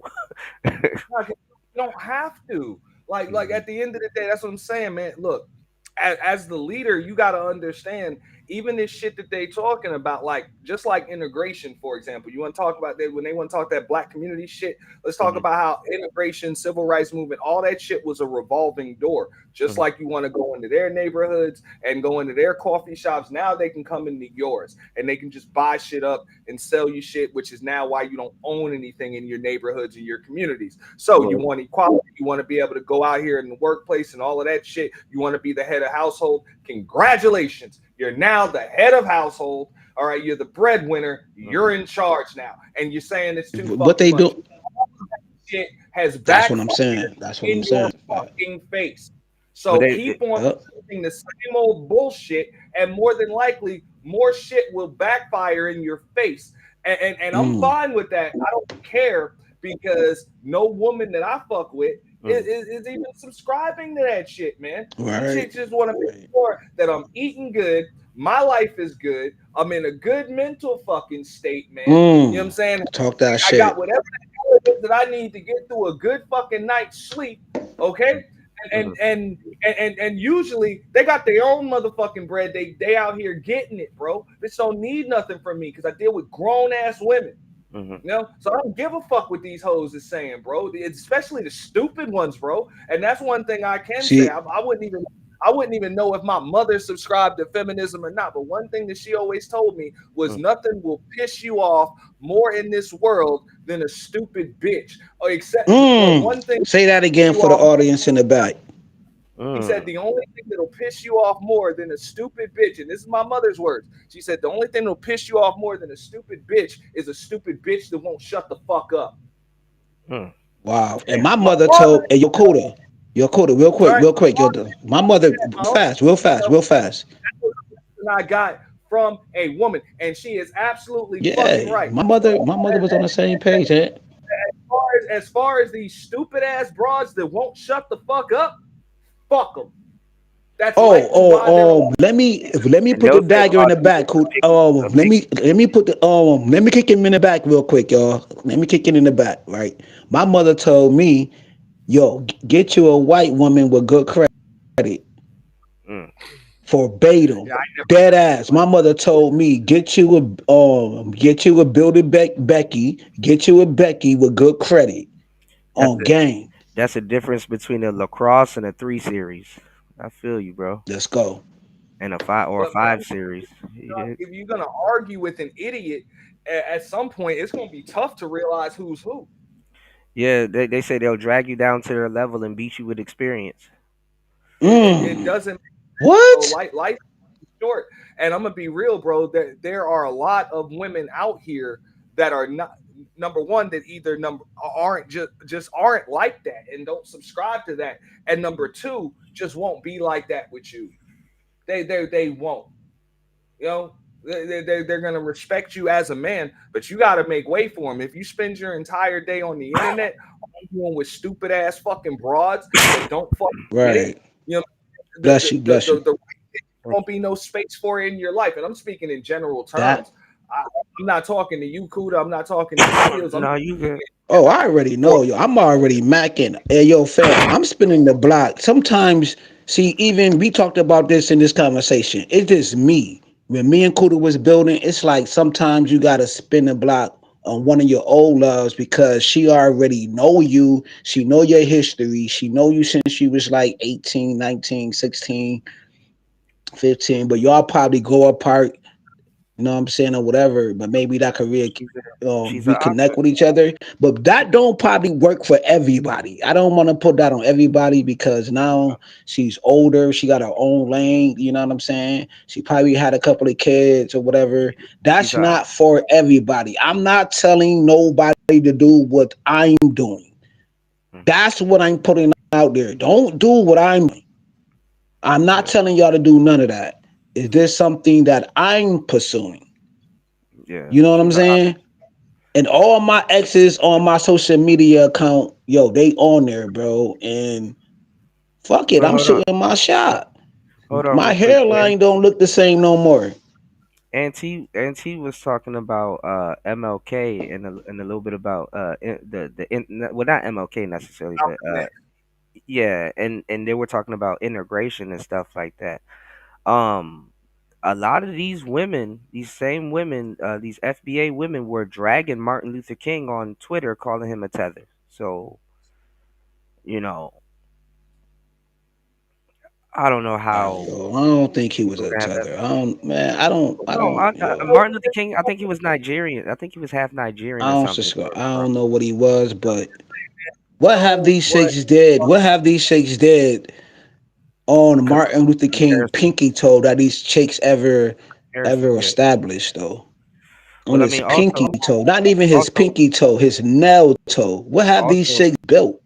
like, you don't have to. Like Mhm, at the end of the day, that's what I'm saying, man. Look, as the leader, you got to understand even this shit that they talking about, like just like integration, for example. You want to talk about that when they want to talk that black community shit. Let's talk mhm, about how integration, civil rights movement, all that shit was a revolving door. Just mhm, like you want to go into their neighborhoods and go into their coffee shops, now they can come into yours and they can just buy shit up and sell you shit, which is now why you don't own anything in your neighborhoods and your communities. So you well, want equality, you want to be able to go out here in the workplace and all of that shit. You want to be the head of household. Congratulations. You're now the head of household. All right, you're the breadwinner. mhm, You're in charge now. And you're saying it's too What fucking they much. do? Shit has That's what I'm backfired saying. That's what I'm in your saying. fucking face. but So keep on Yep. presenting the same old bullshit, and more than likely, more shit will backfire in your face. And I'm Mm, fine with that. I don't care because no woman that I fuck with mhm, is even subscribing to that shit, man. Them right. chicks just want to make Right. sure that I'm eating good, my life is good, I'm in a good mental fucking state, man. You know what I'm Mm. saying? Talk that I got shit. whatever the hell it is that I need to get through a good fucking night's sleep. Okay. And mhm, and and usually they got their own motherfucking bread. They out here getting it, bro. This don't need nothing from me because I deal with grown ass women. mhm, You know, so I don't give a fuck what these hoes is saying, bro. Especially the stupid ones, bro. And that's one thing I can say. See. I wouldn't even know if my mother subscribed to feminism or not. But one thing that she always told me was mhm, nothing will piss you off more in this world than a stupid bitch. Or except Mm. one thing Say that piss again you for the off. audience in the back. He said mm, the only thing that'll piss you off more than a stupid bitch, and this is my mother's words. She said the only thing that'll piss you off more than a stupid bitch is a stupid bitch that won't shut the fuck up. mm. Wow. And And my my mother father, told, hey, your Coda, right? real quick. My mother, My uncle, fast, real fast, real fast. I got from a woman, and she is absolutely fucking Yeah. right. My mother was on the same page, eh? As far as these stupid ass broads that won't shut the fuck up, fuck them. That's likely why they're let me And put the those same dagger in laws the be back. Cool. a big Let me kick him in the back real quick, y'all. Let me kick it in the back, right? My mother told me, yo, get you a white woman with good credit. mm, Verbatim, yeah, I never dead heard shit ass. like My mother told me, get you a building Becky, get you a Becky with good credit that's on a game. that's a difference between a lacrosse and a 3 series. I feel you, bro. Let's go. in a five or a But five series. He did. if you're gonna argue with an idiot, at some point it's gonna be tough to realize who's who. Yeah, they say they'll drag you down to their level and beat you with experience. It Mm. doesn't. So What? life is short, and I'm gonna be real, bro. That there are a lot of women out here that are not number one that either number aren't just aren't like that and don't subscribe to that, and number two just won't be like that with you. They won't. You know, they're going to respect you as a man, but you got to make way for them. If you spend your entire day on the internet arguing with stupid ass fucking broads that don't fucking get it, Right. you know, Bless you. Bless you. the won't be no space for it in your life. And I'm speaking in general That. terms. I'm not talking to you, Kuda. I'm not talking to you, Skills. I'm No, you good. Oh, I already for know, yo. I'm already macking. Hey, yo, fam, I'm spinning the block. Sometimes, see, even we talked about this in this conversation. It's just me. When me and Kuda was building, it's like sometimes you gotta spin the block on one of your old loves because she already know you. She know your history. She know you since she was like 18, 19, 16, 15. But y'all probably go apart, you know what I'm saying, or whatever, but maybe that could She's a she's a reconnect option. with each other. But that don't probably work for everybody. I don't want to put that on everybody because now she's older, she got her own lane, you know what I'm saying? She probably had a couple of kids or whatever. She's That's a not for everybody. I'm not telling nobody to do what I'm doing. That's what I'm putting out there. Don't do what I'm doing. I'm not yeah, telling y'all to do none of that. Is this something that I'm pursuing? yeah. You know what I'm She's a option. saying? And all my exes on my social media account, yo, they on there, bro. And fuck it, But I'm hold on, shooting my shot. hold on, My real quick, man. hairline don't look the same no more. Auntie was talking about MLK and a little bit about well, not MLK necessarily, but yeah, and they were talking about integration and stuff like that. Um, a lot of these women, these same women, these FBA women, were dragging Martin Luther King on Twitter, calling him a tether. So you know, I don't know how Yo, I don't think he was people a can have that. tether. I don't, man. I No, don't, yo. Martin Luther King. I think he was Nigerian. I think he was half Nigerian I or don't something, subscribe. I bro. don't know what he was, but what have so these what shakes did? What have these shakes did on Com- Martin Luther King comparison, pinky toe that these chicks ever comparison. Yeah. established though? On Well, I his mean, pinky also, toe, not even his also, pinky toe, his nail toe. What have these also, shakes built?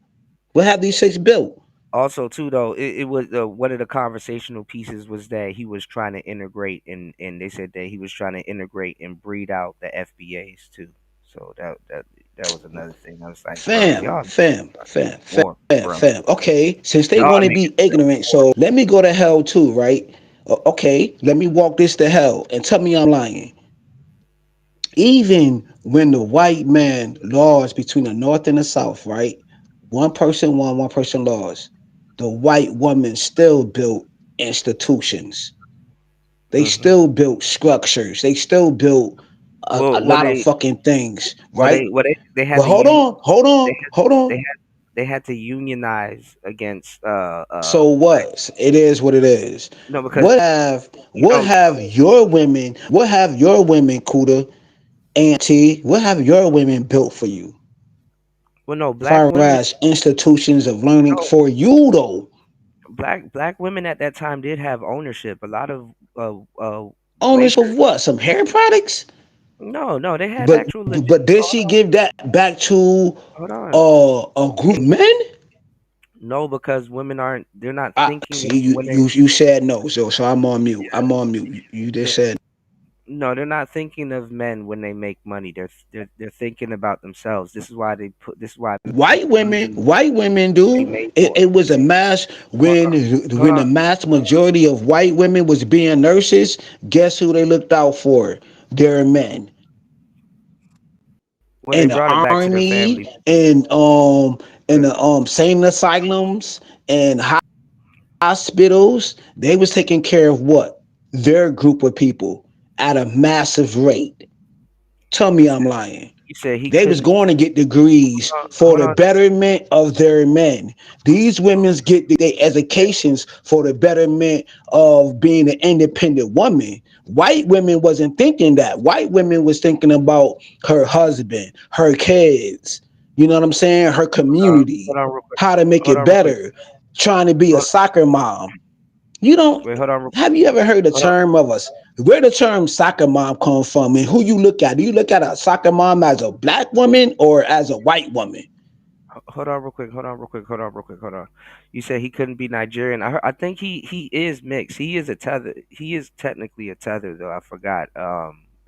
What have these shakes built? also too though, it was one of the conversational pieces was that he was trying to integrate, and they said that he was trying to integrate and breed out the FBAs too. So that was another thing. I was like, bro, Fam, y'all fam, fam, fam, war, fam, bro. fam. Okay, since they Y'all want to be niggas is ignorant, war. so let me go to hell too, right? Okay, let me walk this to hell and tell me I'm lying. Even when the white man laws between the North and the South, right? One person won, one person lost. The white woman still built institutions. They Hmm. still built structures. They still built a Well, lot of fucking things, right? they had But to hold on, hold they on, hold they on. had they had to unionize against So black. what? It is what it is. No, because you What know, have your women, Kuda, Auntie, what have your women built for you? well, no, black Far women. as institutions of learning No, for you though. black women at that time did have ownership. A lot of Ownership of Lakers. what? Some hair products? No, they had But actual legit. but did she give that back to Hold on. a group of men? No, because women aren't. They're not I thinking see you when they. you said no, so I'm on mute. I'm on mute. You just They're, said no, they're not thinking of men when they make money. They're thinking about themselves. This is why they put. This is why men usually white women be do. made It, for. it was a mass Hold when on. Hold the on. mass majority of white women was being nurses. Guess who they looked out for? Their men When they in the brought it back to their army, family, in because the sane asylums and hospitals. They was taking care of what their group of people at a massive rate. Tell me I'm lying. You said he They was couldn't. going to get degrees for Hold the on. betterment of their men. These women's get their educations for the betterment of being an independent woman. White women wasn't thinking that. White women was thinking about her husband, her kids, you know what I'm saying? Her Hold community, on real quick. how to make Hold it on real quick. better, trying to be a Hold, soccer mom. You don't wait. Hold on. have you ever heard the Hold on. term of us? Where the term soccer mom come from and who you look at? Do you look at a soccer mom as a black woman or as a white woman? Hold on real quick. Hold on real quick. Hold on real quick. Hold on. You said he couldn't be Nigerian. I think he is mixed. He is a tether. He is technically a tether though. I forgot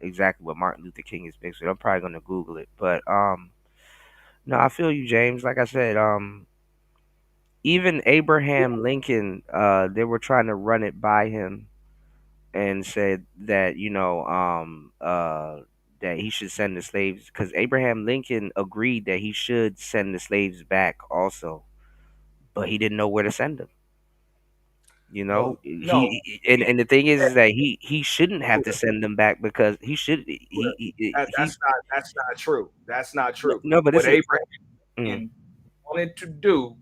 exactly what Martin Luther King is mixed with. I'm probably gonna Google it. But no, I feel you, James. Like I said, even Abraham Lincoln, they were trying to run it by him and said that that he should send the slaves because Abraham Lincoln agreed that he should send the slaves back also, but he didn't know where to send them. You know, Well, no, and the thing is that he shouldn't have to send them back because he should he that's not true. That's not true. no, but What this is mm, Abraham wanted to do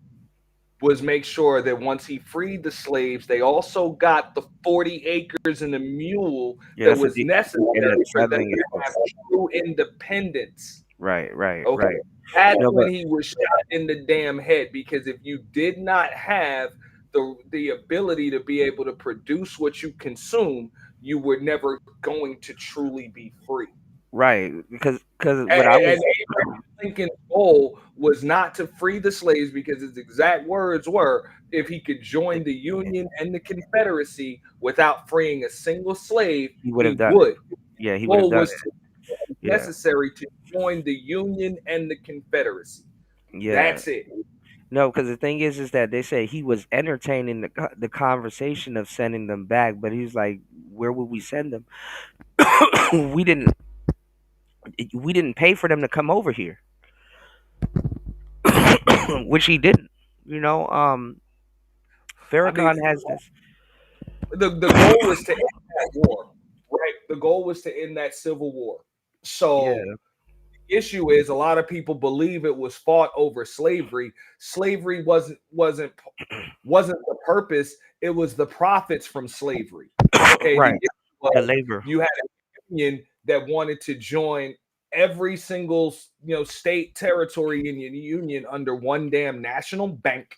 was make sure that once he freed the slaves, they also got the 40 acres and a mule yeah, that that's a was deep in necessary the for them settling to have expense. true independence. Right, right, Okay. right. That's No, when but he was shot in the damn head because if you did not have the ability to be able to produce what you consume, you were never going to truly be free. right because And, what I and was Abraham Lincoln's goal was not to free the slaves because his exact words were if he could join the Union and the Confederacy without freeing a single slave, he would have he done it. would. Yeah, he The would have goal done was it. Yeah, necessary to join the Union and the Confederacy. yeah. That's it. No, because the thing is that they say he was entertaining the conversation of sending them back, but he's like, where would we send them? we didn't we didn't pay for them to come over here, which he didn't. You know, I mean, Farrakhan has this. the goal was to end that war, right? The goal was to end that civil war. So Yeah, the issue is a lot of people believe it was fought over slavery. Slavery wasn't the purpose. It was the profits from slavery. Okay, the right. issue The was labor. you had a union that wanted to join every single state territory in your union under one damn national bank.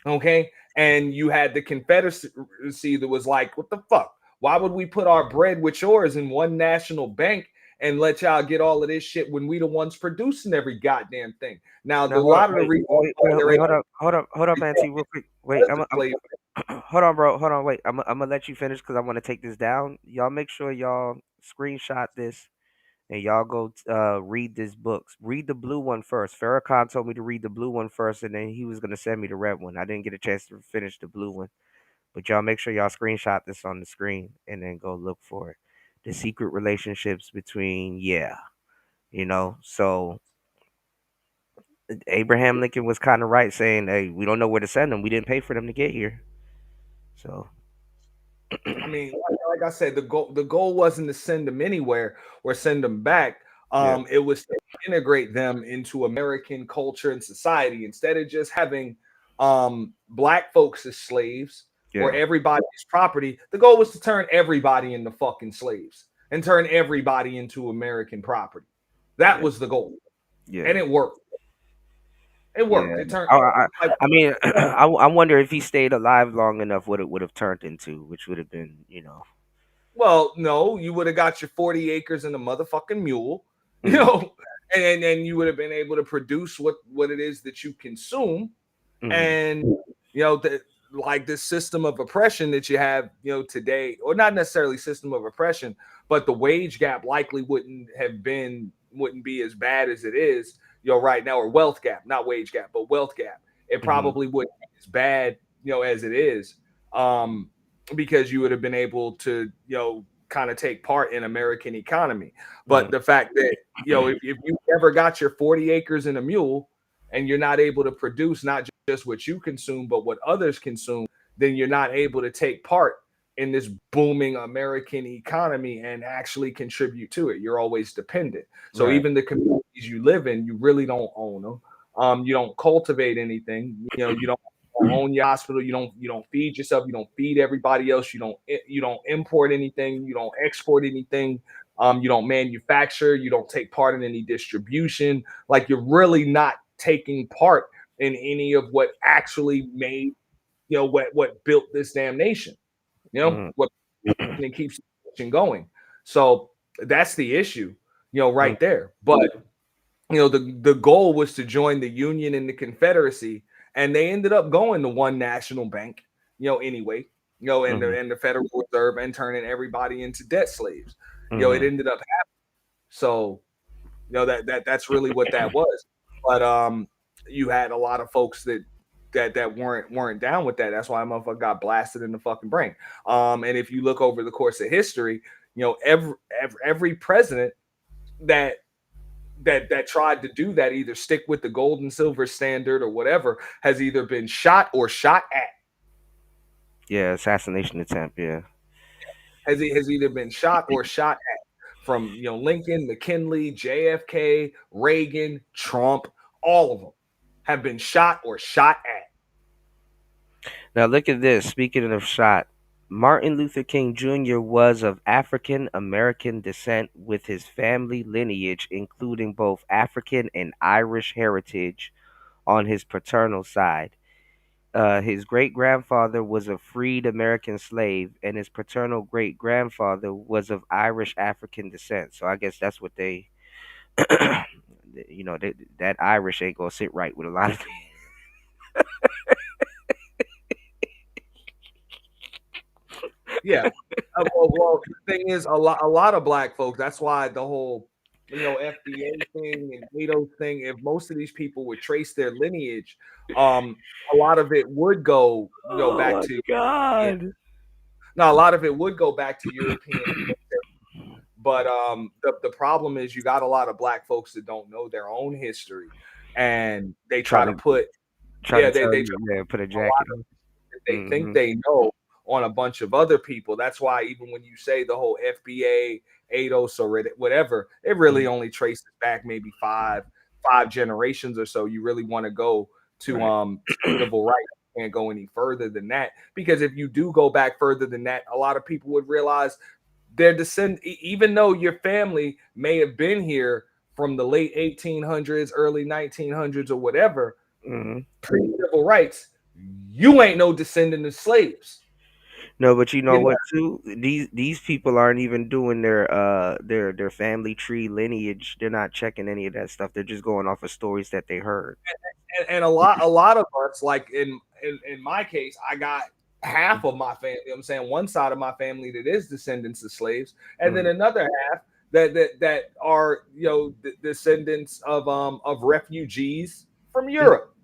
Okay, and you had the Confederacy that was like, what the fuck? Why would we put our bread with yours in one national bank and let y'all get all of this shit when we the ones producing every goddamn thing? Now, Now a hold on, lot of the reasons why there wait, ain't hold up, Auntie, real quick. Wait, because of slavery. hold on, bro, hold on, wait. I'm gonna let you finish because I want to take this down. Y'all make sure y'all screenshot this and y'all go read this books. Read the blue one first. Farrakhan told me to read the blue one first, and then he was gonna send me the red one. I didn't get a chance to finish the blue one, but y'all make sure y'all screenshot this on the screen and then go look for it. The secret relationships between so Abraham Lincoln was kind of right saying, "Hey, we don't know where to send them. We didn't pay for them to get here." So I mean, like I said, the goal wasn't to send them anywhere or send them back. yeah, It was to integrate them into American culture and society instead of just having black folks as slaves or yeah, everybody's property. The goal was to turn everybody into fucking slaves and turn everybody into American property. That yeah, was the goal, yeah, and it worked. It yeah. worked. It turned I, I, like I mean, I wonder if he stayed alive long enough, what it would have turned into, which would have been, well, no, you would have got your 40 acres and a motherfucking mule, mm, and you would have been able to produce what it is that you consume. mm, And like this system of oppression that you have, today, or not necessarily system of oppression, but the wage gap likely wouldn't be as bad as it is, right now, or wealth gap, not wage gap, but wealth gap. It mm, probably wouldn't be as bad, as it is. Um, because you would have been able to, kind of take part in American economy. But mm, the fact that, if you ever got your 40 acres and a mule and you're not able to produce not just what you consume, but what others consume, then you're not able to take part in this booming American economy and actually contribute to it. You're always dependent. So Right. even the communities you live in, you really don't own them. You don't cultivate anything. You don't own your hospital. You don't feed yourself. You don't feed everybody else. You don't import anything. You don't export anything. You don't manufacture. You don't take part in any distribution. Like you're really not taking part in any of what actually made what built this damn nation. Mm. What and keeps the nation going. So that's the issue, Mm. right there. But the goal was to join the Union and the Confederacy, and they ended up going to one national bank, anyway, and Mm. the Federal Reserve, and turning everybody into debt slaves. It Mm. ended up happening. So, that's really what that was. But you had a lot of folks that weren't down with that. That's why motherfucker got blasted in the fucking brain. And if you look over the course of history, every president that that tried to do that, either stick with the gold and silver standard or whatever, has either been shot or shot at. Yeah, assassination attempt. Yeah. Has either been shot or shot at. From Lincoln, McKinley, JFK, Reagan, Trump, all of them have been shot or shot at. Now look at this. Speaking of shot, Martin Luther King Jr. was of African American descent with his family lineage including both African and Irish heritage on his paternal side. His great grandfather was a freed American slave, and his paternal great grandfather was of Irish African descent. So I guess that's what they, that Irish ain't gonna sit right with a lot of. Yeah. Well, the thing is, a lot of black folks. That's why the whole, FBA thing and NATO thing. If most of these people would trace their lineage, a lot of it would go, Oh back my to. God! Now, a lot of it would go back to European. But the problem is you got a lot of black folks that don't know their own history, and they Try try to to put, try to yeah, tell they you, yeah, put a a lot jacket on. that they think Mm-hmm. they know on a bunch of other people. That's why even when you say the whole FBA, ADOS, or whatever, it really Mm-hmm. only traces back maybe five generations or so. You really want to go to Right. civil rights. You can't go any further than that, because if you do go back further than that, a lot of people would realize their descent, even though your family may have been here from the late 1800s, early 1900s, or whatever, Mm-hmm. pre-civil rights, you ain't no descendant of slaves. No, but you know You know, what too? These people aren't even doing their family tree lineage. They're not checking any of that stuff. They're just going off of stories that they heard. and a lot of us, like in my case, I got half of my family. I'm saying one side of my family that is descendants of slaves, and then Mm-hmm. another half that are descendants of refugees from Yeah. Europe.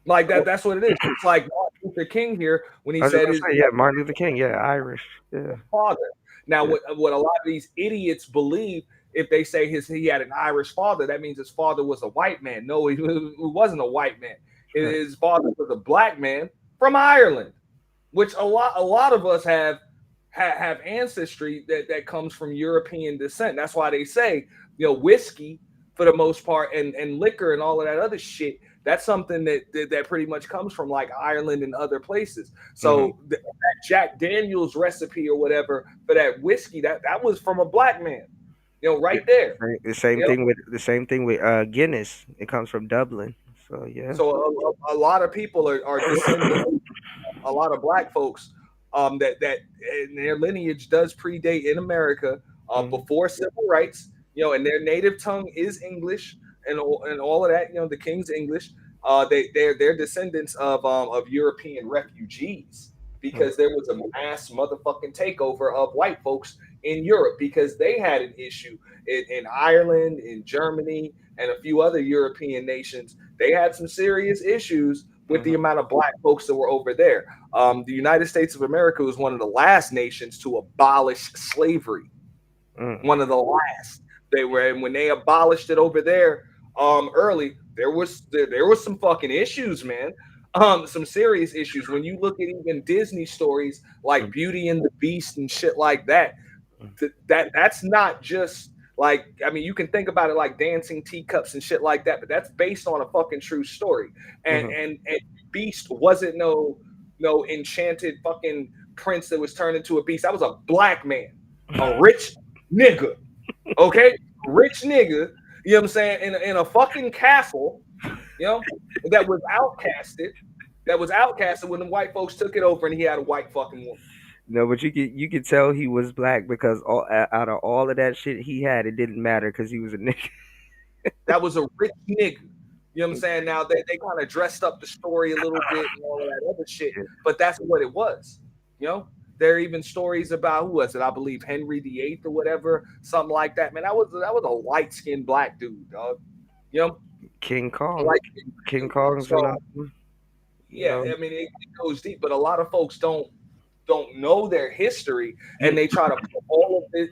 Like that's what it is. It's like Martin Luther King here when he I was just said gonna his say, yeah, Martin Luther King, yeah, Irish, yeah, father. Now, yeah, what a lot of these idiots believe, if they say he had an Irish father, that means his father was a white man. No, he wasn't a white man. right. His father was a black man from Ireland, which a lot of us have ancestry that comes from European descent. That's why they say, whiskey for the most part, and liquor and all of that other shit. That's something that pretty much comes from like Ireland and other places. Mm-hmm. So that Jack Daniel's recipe or whatever for that whiskey, that was from a black man, Yeah, right there. the same You know, thing with Guinness. It comes from Dublin. So yeah. so a lot of people are descendants, a lot of black folks, that and their lineage does predate in America, Mm-hmm. before civil rights, and their native tongue is English, and all of that. The King's English. They're descendants of European refugees, because there was a mass motherfucking takeover of white folks in Europe, because they had an issue in Ireland, in Germany, and a few other European nations. They had some serious issues with Mm-hmm. the amount of black folks that were over there. The United States of America was one of the last nations to abolish slavery. Mm-hmm. One of the last. They were, and when they abolished it over there, early, there was some fucking issues, man. some serious issues. When you look at even Disney stories like Mm, Beauty and the Beast and shit like that, mm, that's not just like, I mean, you can think about it like dancing teacups and shit like that, but that's based on a fucking true story. And mhm. and Beast wasn't no enchanted fucking prince that was turned into a beast. That was a black man, a rich nigga, okay, rich nigga. You know what I'm saying? In a fucking castle, you know, that was outcasted, that was outcasted when the white folks took it over, and he had a white fucking woman. No, but you could tell he was black because out of all of that shit he had, it didn't matter because he was a nigga. That was a rich nigga. You know what I'm saying? Now they kind of dressed up the story a little bit and all of that other shit, but that's what it was. You know, there are even stories about who was it? I believe Henry VIII or whatever, something like that. Man, that was a light skinned black dude, dog. You know, King Kong, light King dude. Kong's So another, you yeah, know. I mean it goes deep, but a lot of folks don't know their history, and You, they try to put all of it.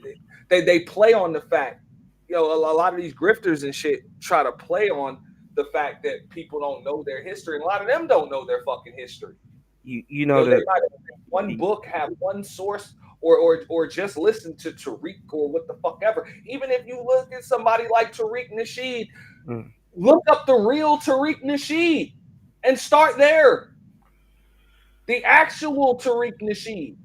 They play on the fact, you know, a lot of these grifters and shit try to play on the fact that people don't know their history, and a lot of them don't know their fucking history. you You know know, they the might have one book, have one source, or just listen to Tariq or what the fuck ever. Even if you look at somebody like Tariq Nasheed, mm. look up the real Tariq Nasheed and start there. The actual Tariq Nasheed.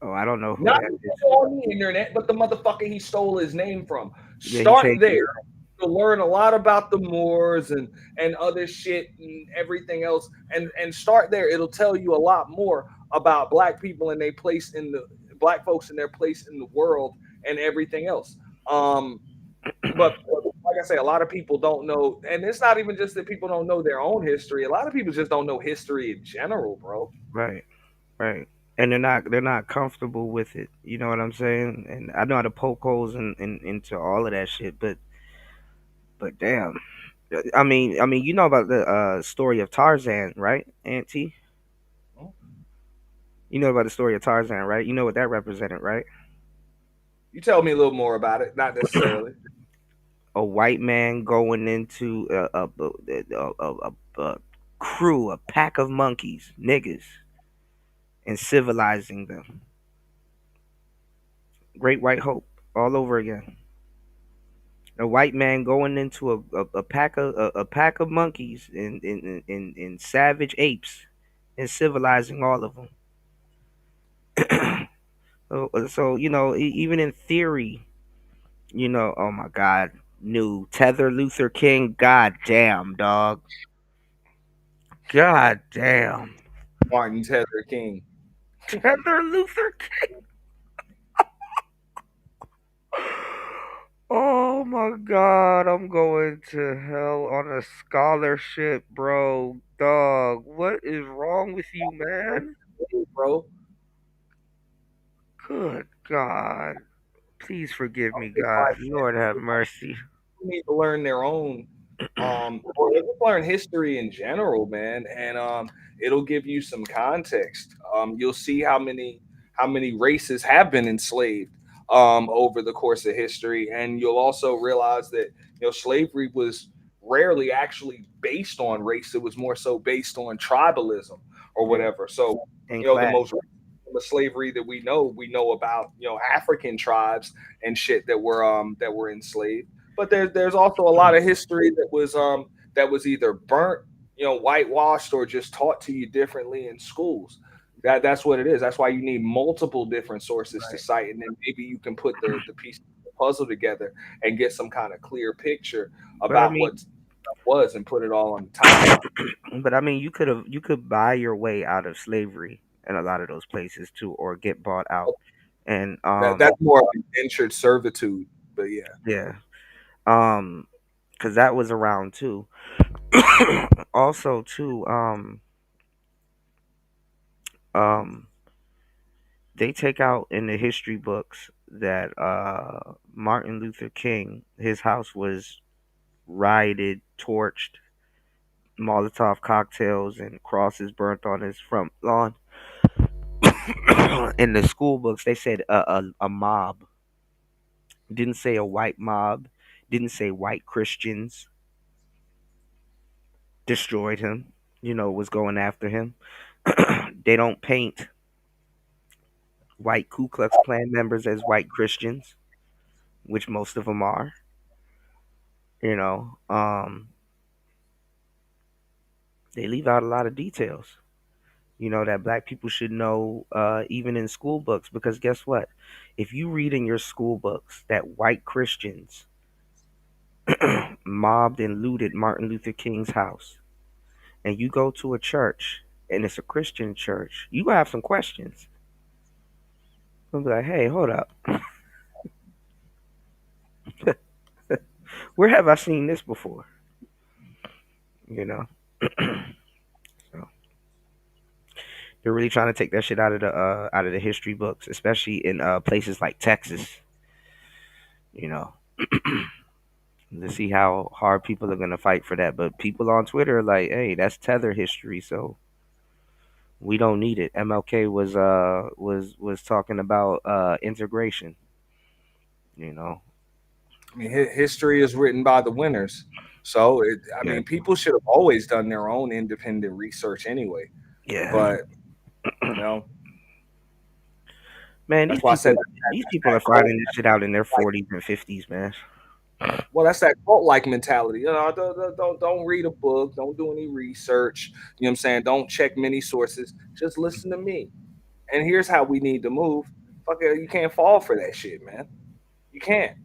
Oh, I don't know who Not that is. on the internet, but the motherfucker he stole his name from. Yeah, he Start changed there it. to learn a lot about the Moors and other shit and everything else. And start there. It'll tell you a lot more about black people and their place in the black folks and their place in the world and everything else. Um, but like I say, a lot of people don't know, and it's not even just that people don't know their own history. A lot of people just don't know history in general, bro. Right, right. And they're not comfortable with it. You know what I'm saying? And I know how to poke holes into all of that shit, but damn. I mean, you know about the story of Tarzan, right, Auntie? You know about the story of Tarzan, right? You know what that represented, right? You tell me a little more about it, not necessarily. A white man going into a crew, a pack of monkeys, niggas, and civilizing them. Great White Hope, all over again. A white man going into a pack of monkeys and savage apes and civilizing all of them. So even in theory, oh my God, new Tether Luther King, god damn dog, god damn. Martin Tether King. Tether Luther King. Oh my God, I'm going to hell on a scholarship, bro. Dog, what is wrong with you, man? Bro. Good God. Please forgive me, It's God. like, Lord have mercy. people need to learn their own, or just learn history in general, man, and it'll give you some context. You'll see how many races have been enslaved over the course of history, and you'll also realize that slavery was rarely actually based on race. It was more so based on tribalism or Yeah. whatever. So And the class. most the slavery that we know about African tribes and shit that were enslaved, but there's also a lot of history that was either burnt, whitewashed, or just taught to you differently in schools. That's what it is. That's why you need multiple different sources to Right. cite, and then maybe you can put the pieces of the puzzle together and get some kind of clear picture But I about mean, what was and put it all on the timeline. but I mean, you could buy your way out of slavery in a lot of those places too, or get bought out. And That's more like indentured servitude, but yeah. yeah, um, because that was around too. Also too, um, they take out in the history books that Martin Luther King, his house was rioted, torched, Molotov cocktails and crosses burnt on his front lawn. In the school books, they said a mob. Didn't say a white mob. Didn't say white Christians destroyed him. was going after him. They don't paint white Ku Klux Klan members as white Christians, which most of them are. You know, they leave out a lot of details. That black people should know, even in school books, because guess what? If you read in your school books that white Christians mobbed and looted Martin Luther King's house, and you go to a church and it's a Christian church, you gonna have some questions. You'll be like, hey, hold up. Where have I seen this before? You know? So they're really trying to take that shit out of the history books, especially in places like Texas, you know. To see how hard people are gonna fight for that. But people on Twitter are like, hey, that's tether history, so we don't need it. MLK was talking about integration, you know. I mean, history is written by the winners. So, I Yeah. mean, people should have always done their own independent research anyway. Yeah. But, you know, Man, that's why I said these that's people that are cult, finding this shit out in their like, 40s and 50s, man. well, that's that cult like mentality. Don't read a book, don't do any research. You know what I'm saying? Don't check many sources. Just listen to me. And here's how we need to move. Fuck it, you can't fall for that shit, man. You can't.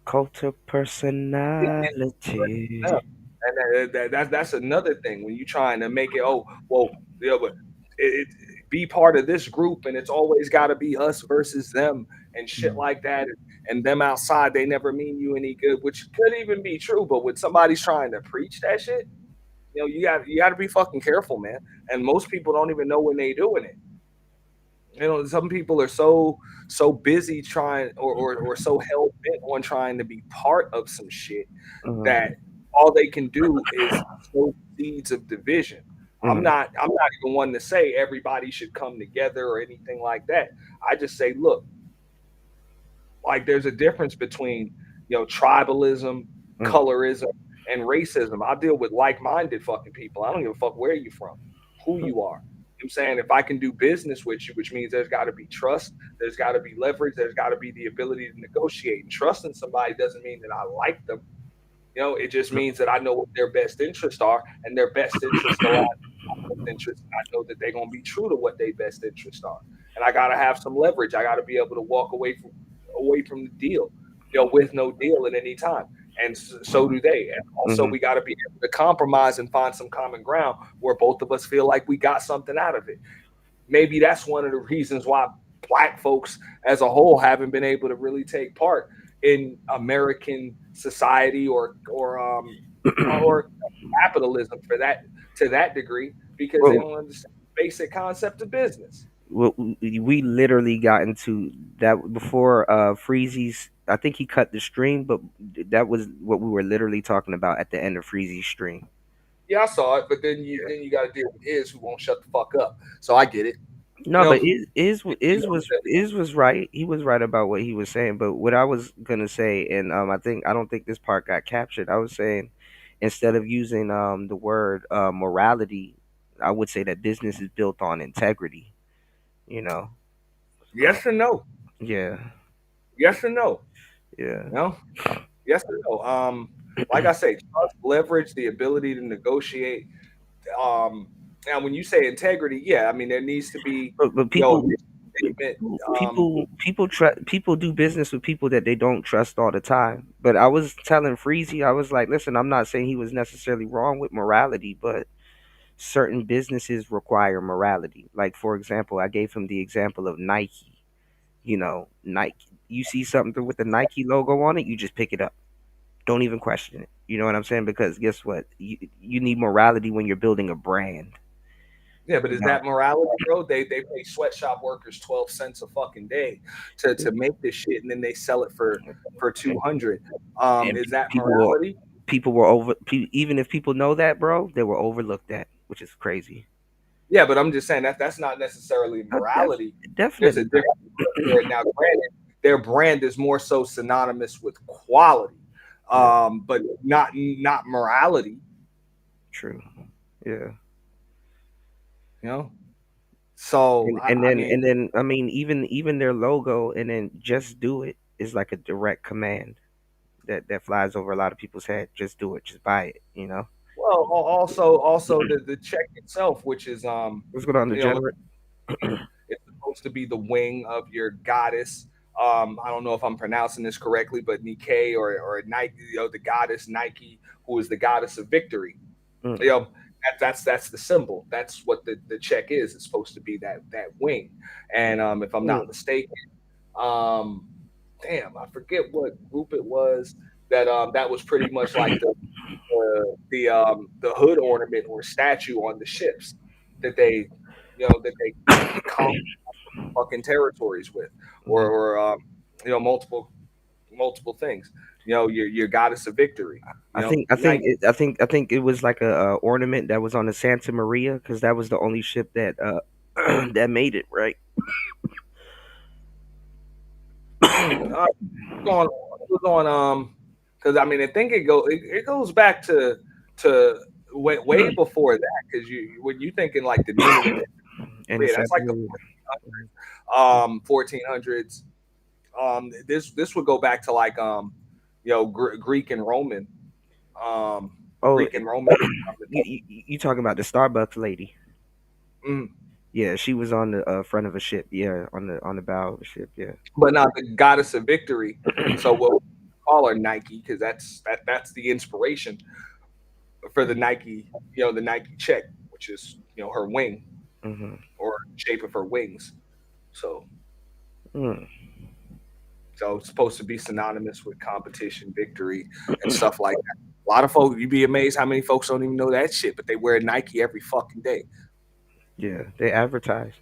Cult of Yeah, personality. yeah. And that's another thing when you're trying to make it. Oh, well, yeah, but be part of this group, and it's always got to be us versus them and shit like that. And them outside, they never mean you any good, which could even be true. But when somebody's trying to preach that shit, you got to be fucking careful, man. And most people don't even know when they doing it. Some people are so busy trying or so hell bent on trying to be part of some shit that Mhm. all they can do is sow seeds of division. Mhm. I'm not even one to say everybody should come together or anything like that. I just say, look, like there's a difference between tribalism, Mhm. colorism, and racism. I deal with like-minded fucking people. I don't give a fuck where you from, who you are. I'm saying if I can do business with you, which means there's got to be trust, there's got to be leverage, there's got to be the ability to negotiate. And trusting somebody doesn't mean that I like them. It just means that I know what their best interests are, and their best interests align with my best interests. And I know that they're gonna be true to what their best interests are. And I gotta have some leverage. I gotta be able to walk away from the deal, with no deal at any time. And so do they. And also, Mhm. we got to be able to compromise and find some common ground where both of us feel like we got something out of it. Maybe that's one of the reasons why black folks as a whole haven't been able to really take part in American society or capitalism for that to that degree because they Well, don't understand the basic concept of business. we literally got into that before Freezy's. I think he cut the stream, but that was what we were literally talking about at the end of Freezy's stream. Yeah, I saw it, but then you got to deal with is who won't shut the fuck up. So I get it. No, You know, but is was right. He was right about what he was saying. But what I was gonna say, and I don't think this part got captured. I was saying instead of using the word morality, I would say that business is built on integrity. You know. So yes or no, yeah, yes or no. yeah. You know, yes or no. Like I say, trust, leverage, the ability to negotiate. Now when you say integrity, yeah, I mean there needs to be But mission statement. people do business with people that they don't trust all the time. But I was telling Freezy, I was like, listen, I'm not saying he was necessarily wrong with morality, but certain businesses require morality. Like for example, I gave him the example of Nike. Nike. You see something with the Nike logo on it, you just pick it up. Don't even question it. You know what I'm saying? Because guess what? You need morality when you're building a brand. Yeah, but You is know. that morality, bro? They pay sweatshop workers 12 cents a fucking day to make this shit, and then they sell it for 200. And Is that people will morality? even if people know that, bro, they will overlook that, which is crazy. Yeah, but I'm just saying that's not necessarily morality. There's a Definitely difference there. Now, granted, their brand is more so synonymous with quality, not. Yeah. but not morality. True. Yeah. You know. So I mean, And then I mean even their logo and then just do it is like a direct command that flies over a lot of people's head. Just do it. Just buy it. You know. well, also the check itself, which is What's going on, you know, degenerate? it's supposed to be the wing of your goddess. I don't know if I'm pronouncing this correctly, but Nike or Nike, the goddess Nike, who is the goddess of victory. Mm, You know, that's the symbol. That's what the check is. It's supposed to be that wing. And if I'm mm, not mistaken, um, damn, I forget what group it was that was pretty much like the hood ornament or statue on the ships that they conquer fucking territories with, mhm. or multiple things. Your goddess of victory. Night. I think it was like a ornament that was on the Santa Maria because that was the only ship that that made it right. On it was on because I mean I think it goes back to way before that because when you thinking like the Nina and And the yeah, that's Santa like the Maria. 1400s. This would go back to like Greek and Roman, um Oh, Greek and Roman. you talking about the Starbucks lady? Mm. Yeah, she was on the front of a ship. Yeah, on the bow of a ship. Yeah. But not the goddess of victory. So what we call her Nike because that's the inspiration for the Nike check, which is her wing Mhm. or shape of her wings. So Mm. so it's supposed to be synonymous with competition, victory, and stuff like that. A lot of folks, you'd be amazed how many folks don't even know that shit, but they wear Nike every fucking day. Yeah, they advertise.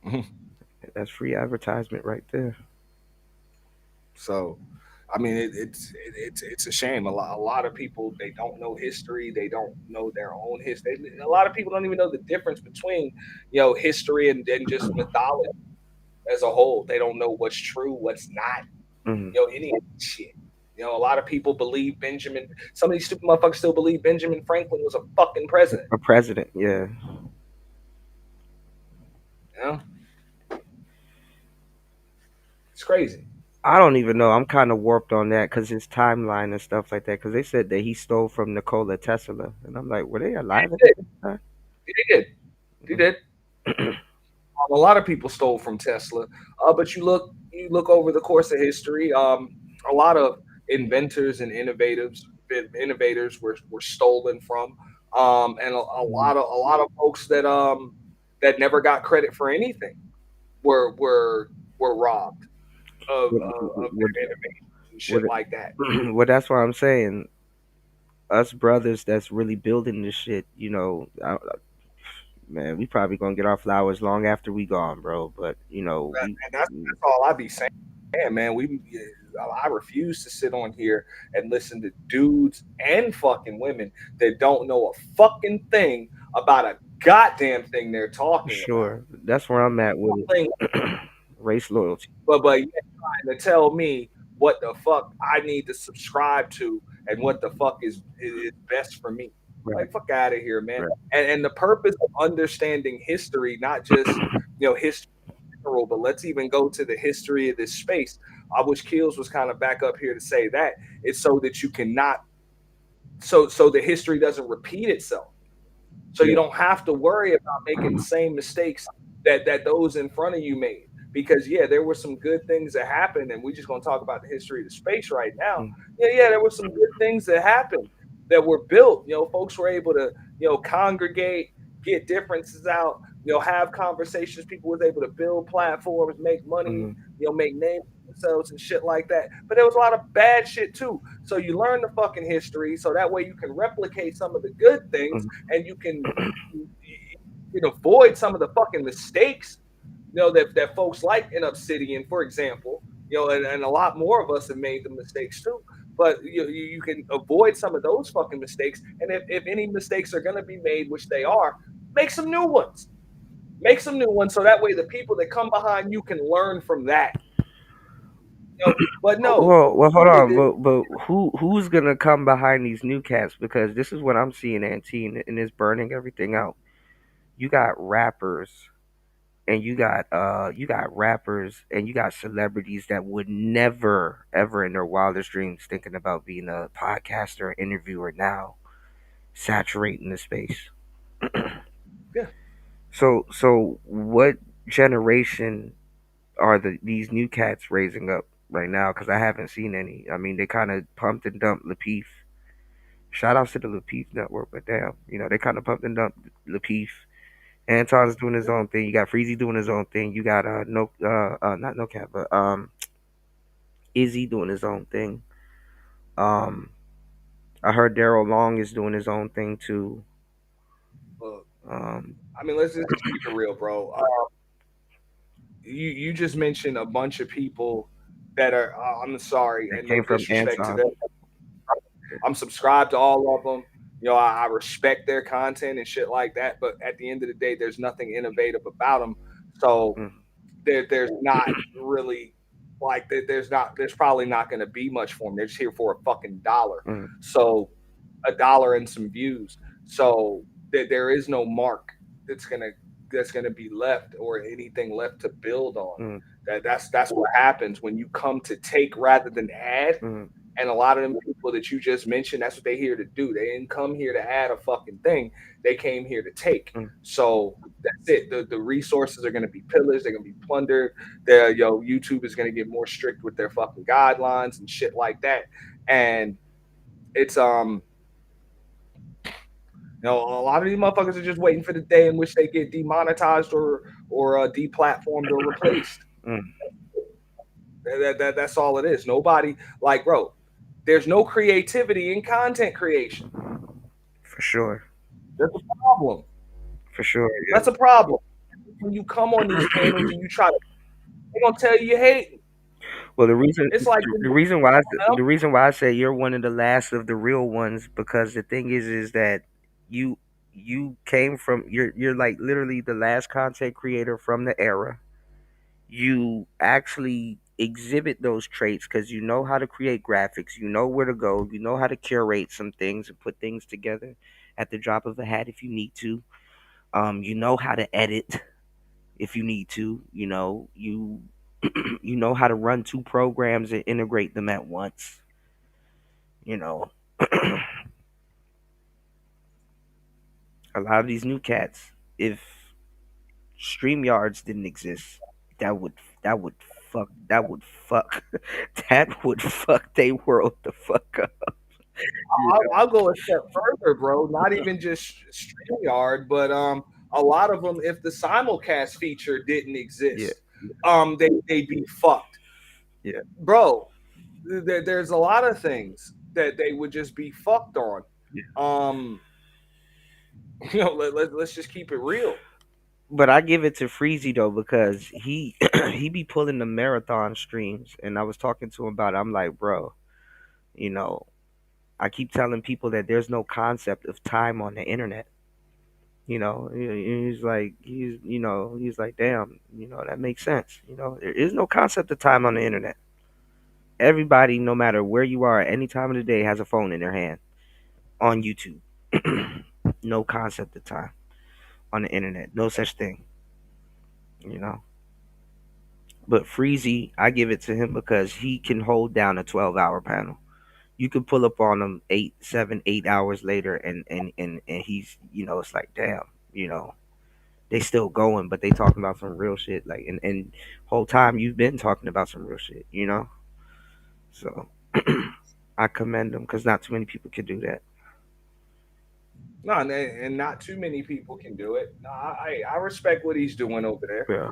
Mhm. That's free advertisement right there. So, I mean, it's a shame. A lot of people they don't know history. They don't know their own history. A lot of people don't even know the difference between history and just mythology as a whole. They don't know what's true, what's not. Mhm. Any of this shit. A lot of people believe Benjamin. Some of these stupid motherfuckers still believe Benjamin Franklin was a fucking president. A president. Yeah. You know, it's crazy. I don't even know. I'm kind of warped on that because his timeline and stuff like that. Because they said that he stole from Nikola Tesla, and I'm like, were they alive at He did. the time? He did. He did. A lot of people stole from Tesla, but you look over the course of history. A lot of inventors and innovators were stolen from, and a lot of folks that never got credit for anything were robbed What, of what, their innovation and what, shit like that. well, that's why I'm saying us brothers that's really building this shit. Man, we probably gonna get our flowers long after we gone, bro. But And that's all I be saying, man. I refuse to sit on here and listen to dudes and fucking women that don't know a fucking thing about a goddamn thing they're for talking about. sure, that's where I'm at with Thing, it. Race loyalty. but yet trying to tell me what the fuck I need to subscribe to and what the fuck is best for me. Right, Like fuck out of here, man. right. And the purpose of understanding history, not just history but let's even go to the history of this space. I wish Keels was kind of back up here to say that it's so that you cannot, so the history doesn't repeat itself. So you Yeah. don't have to worry about making the same mistakes that those in front of you made. Because yeah, there were some good things that happened, and we're just gonna talk about the history of the space right now. Mm, Yeah, there were some good things that happened that were built. Folks were able to, congregate, get differences out, have conversations. People was able to build platforms, make money, mhm, make names for themselves and shit like that. But there was a lot of bad shit too. So you learn the fucking history, so that way you can replicate some of the good things, mhm, and you can avoid some of the fucking mistakes that folks like in Obsidian, for example, and a lot more of us have made the mistakes too. But you can avoid some of those fucking mistakes. And if any mistakes are going to be made, which they are, make some new ones. Make some new ones so that way the people that come behind you can learn from that. But no, Well, hold the, on, the, but who's gonna come behind these new cats? Because this is what I'm seeing, Auntie, and it's burning everything out. You got rappers, and you got rappers, and you got celebrities that would never, ever in their wildest dreams thinking about being a podcaster or interviewer now, saturating the space. yeah. So what generation are these new cats raising up right now? Because I haven't seen any. I mean, they kind of pumped and dumped Lapeef. Shout outs to the Lapeef network, but damn, they kind of pumped and dumped Lapeef. Anton's doing his own thing. You got Freezy doing his own thing. You got no not no cat, but Izzy doing his own thing. Um, I heard Daryl Long is doing his own thing too. Look, Um, I mean, let's just keep it real, bro. You just mentioned a bunch of people that are. I'm sorry, that and no came from disrespect to Anton. them. I'm subscribed to all of them. I respect their content and shit like that. But at the end of the day, there's nothing innovative about them. So Mm, there's not really like there's probably not going to be much for them. They're just here for a fucking dollar. mm, So a dollar and some views. So there is no mark that's gonna that's gonna be left or anything left to build on. mm, That's what happens when you come to take rather than add. mm, And a lot of them people that you just mentioned, that's what they're here to do. They didn't come here to add a fucking thing. They came here to take. mm, So that's it. The resources are going to be pillaged. They're going to be plundered. YouTube is going to get more strict with their fucking guidelines and shit like that. And it's a lot of these motherfuckers are just waiting for the day in which they get demonetized or deplatformed or replaced. mm. That's all it is. Nobody like, bro. There's no creativity in content creation. For sure. That's a problem. For sure. That's a problem. When you come on these panels and you try to, they're gonna tell you hate. Well, the reason It's like, the reason why I'm the reason why I say you're one of the last of the real ones, because the thing is that you you came from, you're like literally the last content creator from the era. You actually exhibit those traits because you know how to create graphics, you know where to go, you know how to curate some things and put things together at the drop of a hat if you need to. You know how to edit if you need to. You know how to run two programs and integrate them at once. You know, a lot of these new cats, if StreamYards didn't exist, that would that would fuck that would fuck they world the fuck up. You I'll go a step further, bro. Not even just StreamYard, but a lot of them, if the simulcast feature didn't Yeah, exist, they'd be fucked, yeah, bro. There's a lot of things that they would just be fucked on. yeah. Um, let's just keep it real. But I give it to Freezy though, because he he be pulling the marathon streams, and I was talking to him about it. I'm like, bro, you know, I keep telling people that there's no concept of time on the internet. He's like, damn, that makes sense. There is no concept of time on the internet. Everybody, no matter where you are at any time of the day, has a phone in their hand on YouTube. No concept of time on the internet. No such thing. You know. But Freezy, I give it to him because he can hold down a 12-hour panel. You could pull up on him 8, 7, 8 hours later, and he's, it's like, damn, they still going, but they talking about some real shit. Like, and whole time you've been talking about some real shit. So I commend them because not too many people can do that. No, and not too many people can do it. No, I respect what he's doing over there. Yeah.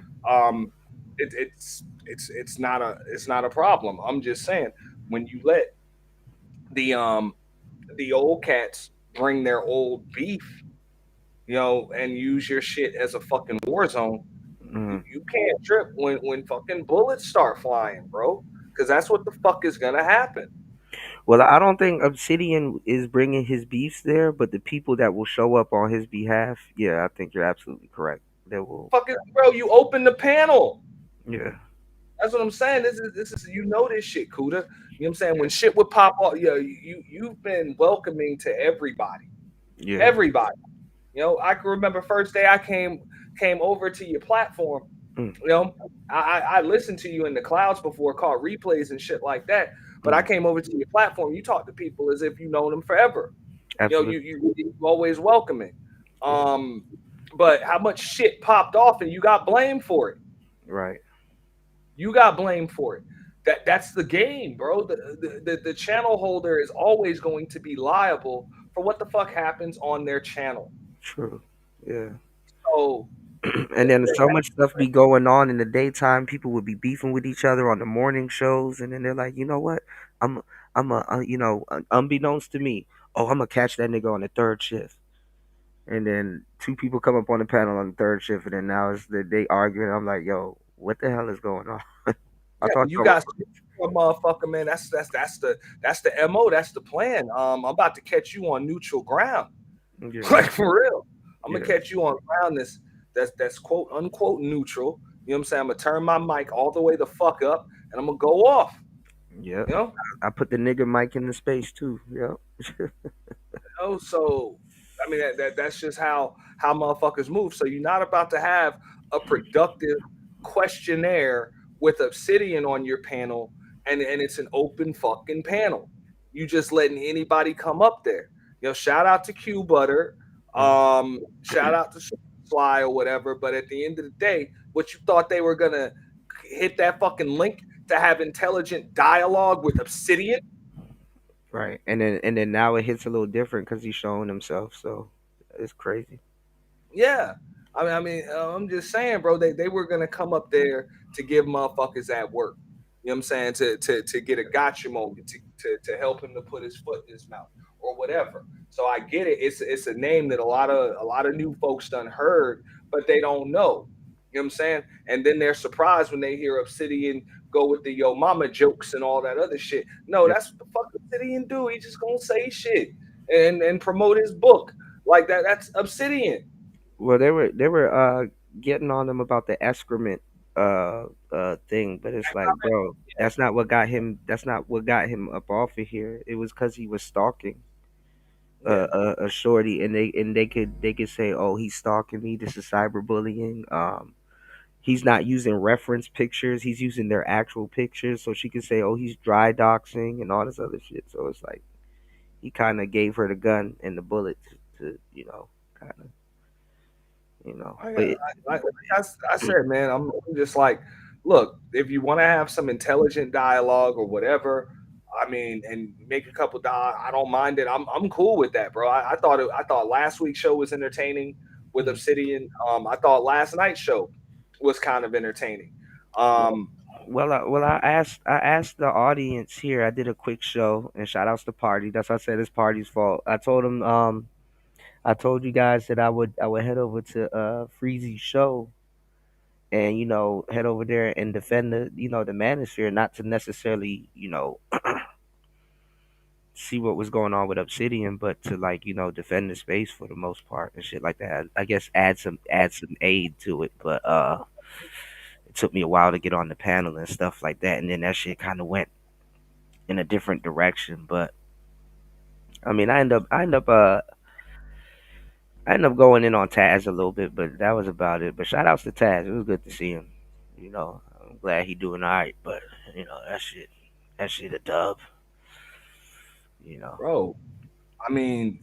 It's not a problem. I'm just saying when you let the the old cats bring their old beef, and use your shit as a fucking war zone, Mm. you can't trip when fucking bullets start flying, bro. Because that's what the fuck is gonna happen. Well, I don't think Obsidian is bringing his beefs there, but the people that will show up on his behalf, yeah, I think you're absolutely correct. They will. Fucking bro, you open the panel. Yeah. That's what I'm saying. This is this shit, Kuda. You know what I'm saying? When shit would pop off, you've been welcoming to everybody. Yeah. Everybody. I can remember first day I came over to your platform. Mm, You know, I listened to you in the clouds before, called replays and shit like that. But I mm, came over to your platform. You talk to people as if you know them forever. absolutely. You always welcoming. Yeah. Um, but how much shit popped off and you got blamed for it. Right. You got blamed for it. That's the game, bro. The channel holder is always going to be liable for what the fuck happens on their channel. True. Yeah. So And then so that's much stuff be going on in the daytime. People would be beefing with each other on the morning shows, and then they're like, you know what? I'm, unbeknownst to me, oh, I'm gonna catch that nigga on the third shift. And then two people come up on the panel on the third shift, and then now it's the they arguing. I'm like, yo, what the hell is going on? I yeah, thought you y'all were got a motherfucker, man. That's the mo. That's the plan. I'm about to catch you on neutral ground, friends. Yeah, like for real. I'm gonna yeah, catch you on ground that's quote unquote neutral. You know what I'm saying? I'm gonna turn my mic all the way the fuck up, and I'm gonna go off. yeah. You know, I put the nigga mic in the space too. Yep. so I mean that's just how motherfuckers move. So you're not about to have a productive questionnaire with Obsidian on your panel, and it's an open fucking panel. You just letting anybody come up there. Shout out to Q Butter, Mm, shout out to Sly or whatever. But at the end of the day, what you thought they were gonna hit that fucking link to have intelligent dialogue with Obsidian? right. And then now it hits a little different because he's showing himself. So it's crazy. Yeah. I'm just saying, bro. They were gonna come up there to give motherfuckers that work. You know what I'm saying? To get a gotcha moment, to help him to put his foot in his mouth or whatever. So I get it. It's a name that a lot of new folks done heard, but they don't know. You know what I'm saying? And then they're surprised when they hear Obsidian go with the yo mama jokes and all that other shit. No, Yeah. that's what the fuck Obsidian do. He just gonna say shit and promote his book like that. That's Obsidian. Well, they were getting on him about the excrement thing, but it's like, bro, that's not what got him up off of here. It was because he was stalking Yeah. a shorty, and they could say, oh, he's stalking me. This is cyberbullying. He's not using reference pictures. He's using their actual pictures. So she could say, oh, he's dry doxing and all this other shit. So it's like he kind of gave her the gun and the bullet to kind of, I, But got- I said, man, I'm just like, look, if you want to have some intelligent dialogue or whatever, I mean, and make a couple dollars, I don't mind it. I'm cool with that, bro. I thought last week's show was entertaining with Mhm. Obsidian. I thought last night's show was kind of entertaining. well, Um, I asked the audience here. I did a quick show, and shout outs to Party. That's why I said it's Party's fault. I told him, I told you guys that I would head over to Freezy's show and head over there and defend the manosphere, not to necessarily see what was going on with Obsidian, but to like defend the space for the most part and shit like that. I guess add some aid to it, but it took me a while to get on the panel and stuff like that, and then that shit kind of went in a different direction. But I mean, I end up going in on Taz a little bit, but that was about it. But shout outs to Taz. It was good to see him. I'm glad he doing all right. But that shit a dub. You know. bro, I mean,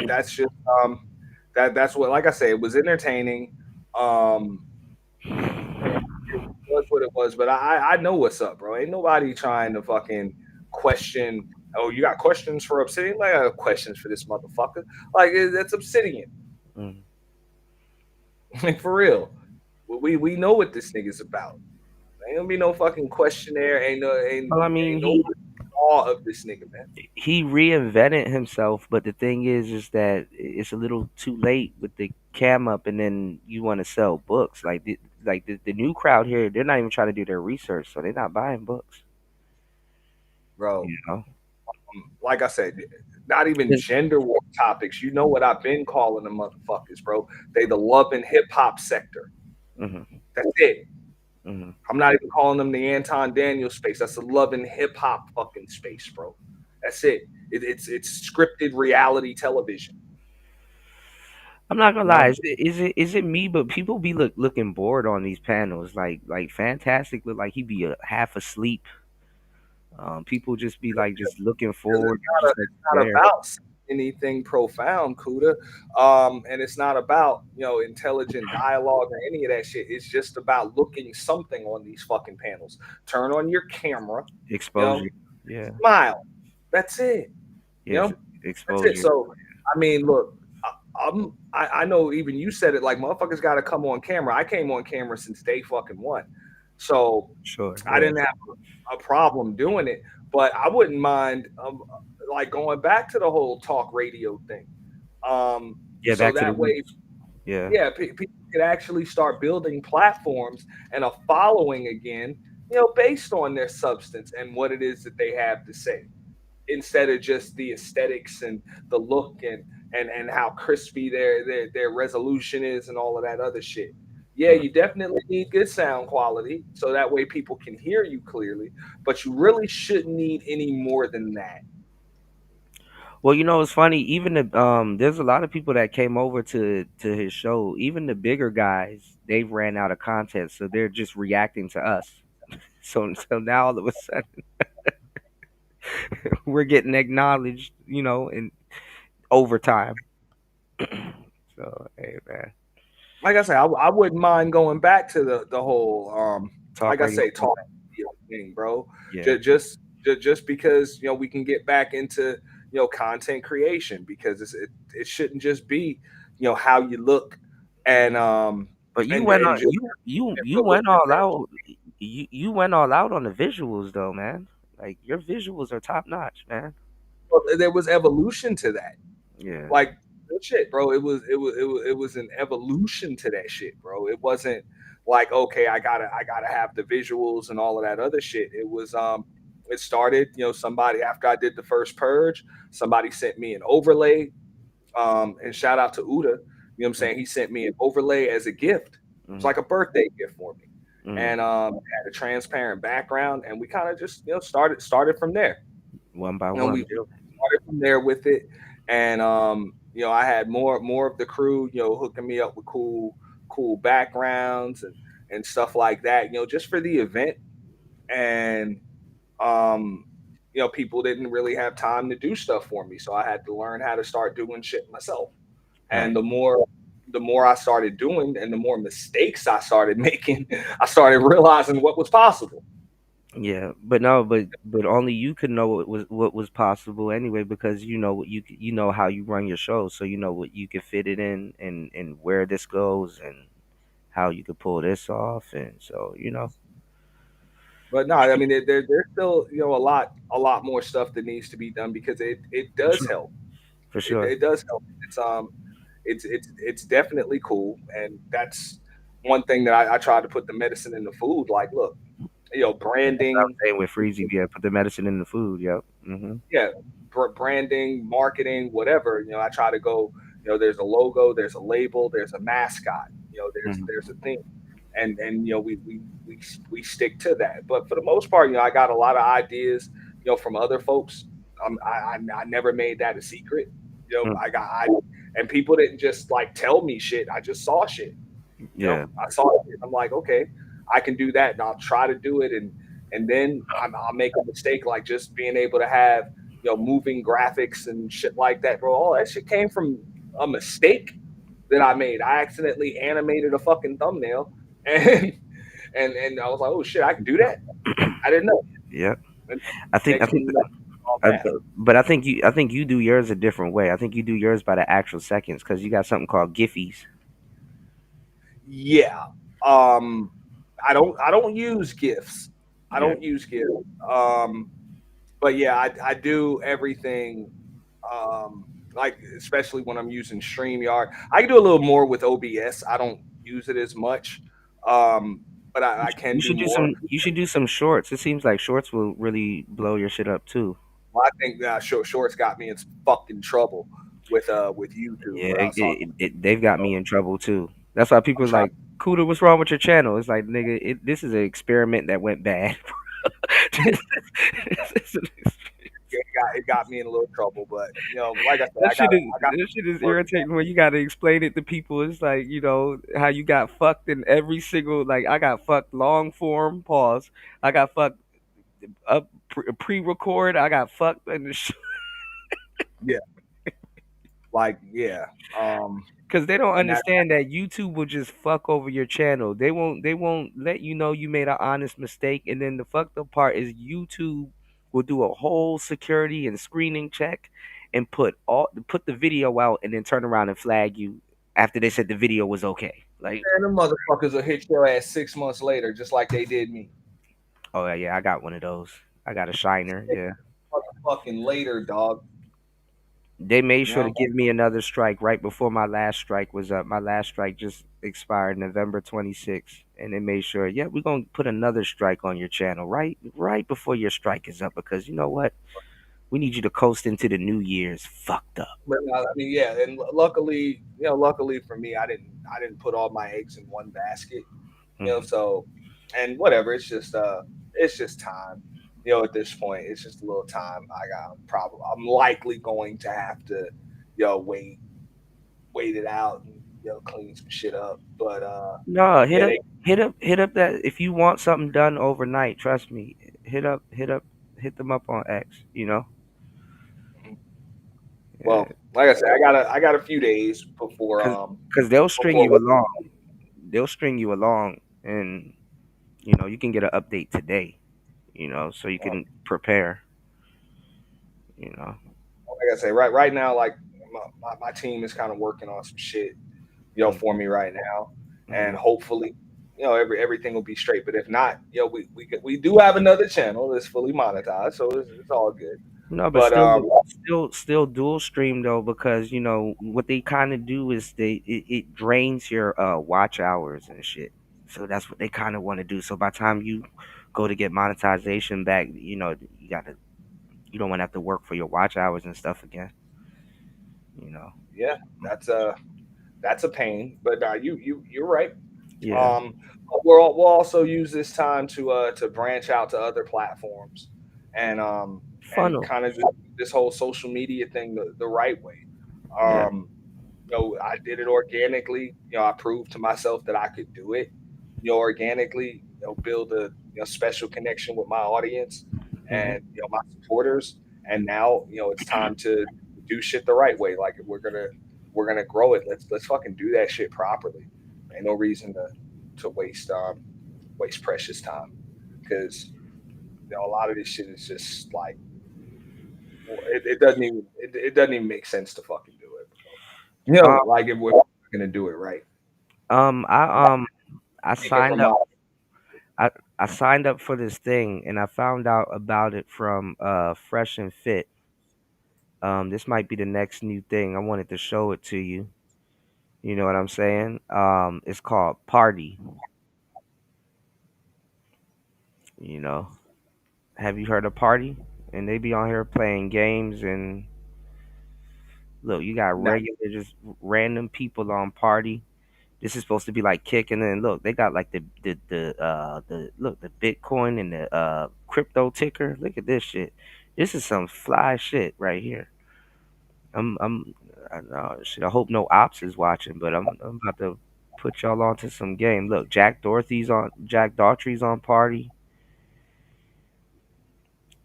that's just that's what, like I say, it was entertaining. Um, it was what it was, but I know what's up, bro. Ain't nobody trying to fucking question. Oh, you got questions for Obsidian? Like, I have questions for this motherfucker. Like, that's Obsidian. Mm. Like, for real. We know what this nigga's about. Ain't gonna be no fucking questionnaire. Well, I mean, Ain't no awe of this nigga, man. he reinvented himself, but the thing is that it's a little too late with the cam up, and then you want to sell books. Like the new crowd here, they're not even trying to do their research, so they're not buying books. Bro, You know. like I said, not even gender war topics. You know what I've been calling the motherfuckers, bro. They the love and hip hop sector. Hmm. That's it. Mhm. I'm not even calling them the Anton Daniels space. That's the love and hip hop fucking space, bro. That's it. It's scripted reality television. I'm not gonna You lie. know, Is it me? But people be looking bored on these panels. Like Fantastic look like he be half asleep. People just be like just looking because forward, just like it's not there. about anything profound, Kuda. And it's not about intelligent dialogue or any of that shit. It's just about looking something on these fucking panels. Turn on your camera, you know, Exposure. Yeah. smile. That's it. You Yes. know, that's it. Exposure. So I mean, look, I know even you said it like motherfuckers got to come on camera. I came on camera since day fucking one, so Sure. I Yeah. didn't have a problem doing it. But I wouldn't mind like going back to the whole talk radio thing. Yeah. So Back to the that way, roots. Yeah. yeah, people could actually start building platforms and a following again, based on their substance and what it is that they have to say instead of just the aesthetics and the look and how crispy their resolution is and all of that other shit. Yeah, Mm. you definitely need good sound quality so that way people can hear you clearly, but you really shouldn't need any more than that. Well, it's funny. Even there's a lot of people that came over to his show. Even the bigger guys, they've ran out of content, so they're just reacting to us. So now all of a sudden we're getting acknowledged, in overtime. So hey, man, Like I say, I wouldn't mind going back to the whole talk like I radio say, talk format. radio thing, bro. Yeah, Just because we can get back into content creation because it shouldn't just be how you look and but you went and on just you put went looking all great. out. You went all out on the visuals though, man. Like your visuals are top notch, man. Well, there was evolution to that. Yeah, Like real shit, bro. It was an evolution to that shit, bro. It wasn't like okay, I gotta have the visuals and all of that other shit. It started, somebody after I did the first purge, somebody sent me an overlay. And shout out to Uda, what I'm saying? He sent me an overlay as a gift. It's mm-hmm. like a birthday gift for me. Mm-hmm. And had a transparent background, and we kind of just started from there. One by And we one. Yep. started from there with it. And I had more of the crew, hooking me up with cool backgrounds and stuff like that, just for the event. And um, people didn't really have time to do stuff for me. So I had to learn how to start doing shit myself. And Right. the more I started doing and the more mistakes I started making, I started realizing what was possible. Yeah, but no, but only you could know what was possible anyway because you know what you know how you run your show, so you know what you could fit it in and where this goes and how you could pull this off, and so But no, I mean there's still a lot more stuff that needs to be done because it for does sure, help. for It, sure. it does help. It's definitely cool, and that's one thing that I try to put the medicine in the food. Like, look, And that's what I'm branding, saying with Freezy. Yeah, put the medicine in the food. Yep. Hmm. yeah, branding, marketing, whatever. I try to go. There's a logo, there's a label, there's a mascot. There's a thing, and we stick to that. But for the most part, I got a lot of ideas, from other folks. I never made that a secret. And people didn't just like tell me shit. I just saw shit. Yeah. I saw it. I'm like, okay, I can do that, and I'll try to do it, and then I'll make a mistake like just being able to have moving graphics and shit like that, bro. All that shit came from a mistake that I made. I accidentally animated a fucking thumbnail, and and I was like, oh shit, I can do that. I didn't know. Yep. And I think I next thing think you know, all I, bad. but I think you do yours a different way. I think you do yours by the actual seconds because you got something called Giphies. Yeah. Um, I don't use gifs. I Yeah. don't use gifs. Um, but yeah, I do everything. Like especially when I'm using StreamYard, I can do a little more with OBS. I don't use it as much, um, but I can You do should do more. some shorts. It seems like shorts will really blow your shit up too. Well, I think that shorts got me in some fucking trouble with YouTube, Yeah, where I was talking. they've got me in trouble too. That's why I'm people trying. like Cooter, what's wrong with your channel? It's like, nigga, this is an experiment that went bad. It got me in a little trouble, but like I said, That shit is I got that shit is work. irritating when you gotta explain it to people. It's like, how you got fucked in every single, like, I got fucked long form, pause. I got fucked up pre-record. I got fucked in the Yeah, like yeah. because they don't And that understand that YouTube will just fuck over your channel. They won't let you know you made an honest mistake. And then the fucked up part is YouTube will do a whole security and screening check and put the video out and then turn around and flag you after they said the video was okay. Like, man, them motherfuckers will hit your ass 6 months later, just like they did me. oh yeah, I got one of those. I got a shiner. Yeah. Motherfucking later, dog. They made You sure to know, give me another strike right before my last strike was up. My last strike just expired November 26th, and they made sure, yeah, we're gonna put another strike on your channel right before your strike is up because you know what? We need you to coast into the New Year's fucked up. but I mean, yeah, and luckily, luckily for me, I didn't put all my eggs in one basket. Hmm. So, and whatever, it's just time. At this point, it's just a little time. I'm likely going to have to, wait it out and clean some shit up. But No, yeah, they hit up that if you want something done overnight. Trust me, hit them up on X. Yeah, well, like I said, I got a few days before because they'll string before you along. They'll string you along, and you can get an update today. So you can prepare. You know. like I say, right now, like my team is kind of working on some shit, for me right now, and Mhm. hopefully, everything will be straight. But if not, we do have another channel that's fully monetized, so it's all good. No, but But still dual stream though, because what they kind of do is it drains your watch hours and shit. So that's what they kind of want to do. So by the time you go to get monetization back, you don't want to have to work for your watch hours and stuff again. You know. yeah, that's a pain. But you're right. Yeah. Um, we'll also use this time to branch out to other platforms and Funnel. kind of do this whole social media thing the right way. Yeah. Um, I did it organically. I proved to myself that I could do it. Organically. Build a special connection with my audience Hmm. and my supporters. And now it's time to do shit the right way. Like if we're gonna grow it. Let's fucking do that shit properly. Ain't no reason to waste precious time because a lot of this shit is just like it doesn't even make sense to fucking do it. Um. Like if we're gonna do it right, I I take it signed from up. my I I signed up for this thing and I found out about it from Fresh and Fit. This might be the next new thing. I wanted to show it to you. You know what I'm saying? It's called Party. You know, have you heard of Party? And they be on here playing games and look, you got no. regular, just random people on Party. This is supposed to be like kicking and look, they got like the Bitcoin and the crypto ticker. Look at this shit. This is some fly shit right here. I'm I know shit. I hope no ops is watching, but I'm about to put y'all onto some game. Look, Jack Daughtry's on Party.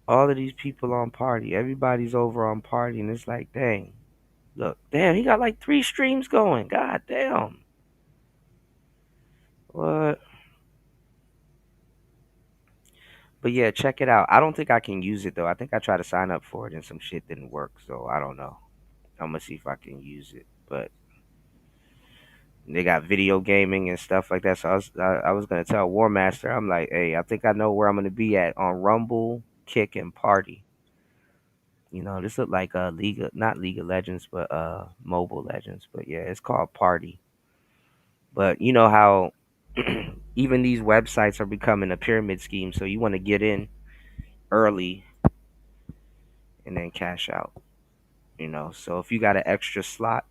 All of these people on Party. Everybody's over on Party, and it's like, dang, look, damn, he got like 3 streams going. God damn, what? But yeah, check it out. I don't think I can use it though. I think I tried to sign up for it and some shit didn't work, so I don't know. I'm gonna see if I can use it, but they got video gaming and stuff like that. So I was gonna tell War Master, I'm like, hey, I think I know where I'm gonna be at on Rumble, Kick, and Party. This look like not League of Legends, but Mobile Legends. But yeah, it's called Party. But you know how even these websites are becoming a pyramid scheme. So you want to get in early and then cash out. So if you got an extra slot,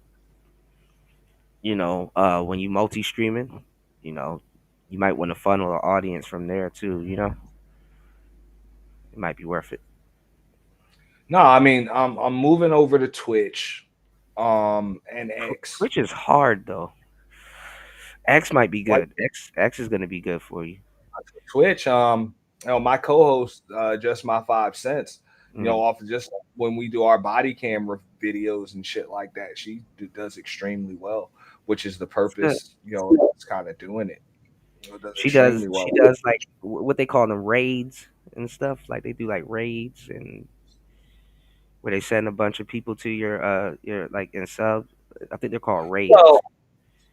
when you multi streaming, you know, you might want to funnel an audience from there too. It might be worth it. No, I mean, I'm moving over to Twitch, and X. Twitch is hard though. X might be Like good. X is gonna be good for you. Twitch, my co-host, just my 5 cents, Mm. off of just when we do our body camera videos and shit like that, she does extremely well, which is the It's good. purpose, it's kind of doing it. Does She does. extremely She well. does like what they call them raids and stuff. Like they do like raids and where they send a bunch of people to your like in sub. I think they're called raids Well,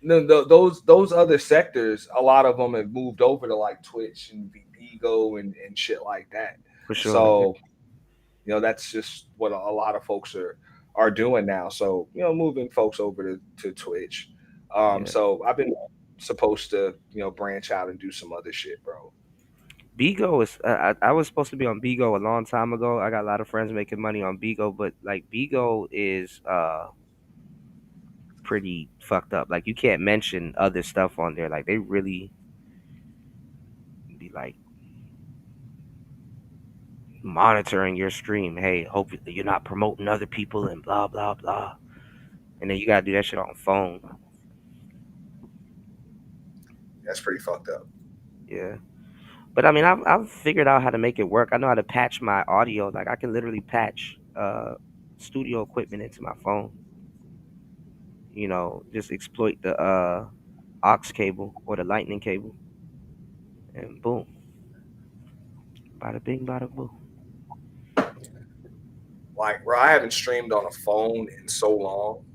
no, those other sectors, a lot of them have moved over to like Twitch and Bigo and shit like that. for sure. Yeah. So that's just what a lot of folks are doing now. So moving folks over to Twitch. Yeah. So I've been supposed to branch out and do some other shit, bro. Bigo is. I was supposed to be on Bigo a long time ago. I got a lot of friends making money on Bigo, but like Bigo is pretty fucked up. Like you can't mention other stuff on there. Like they really be like monitoring your stream. Hey, hope you're not promoting other people and blah blah blah. And then you gotta do that shit on phone. That's pretty fucked up. Yeah. But I mean, I've figured out how to make it work. I know how to patch my audio. Like I can literally patch studio equipment into my phone. Just exploit the aux cable or the lightning cable, and boom, bada bing, bada boo. Like, bro, I haven't streamed on a phone in so long,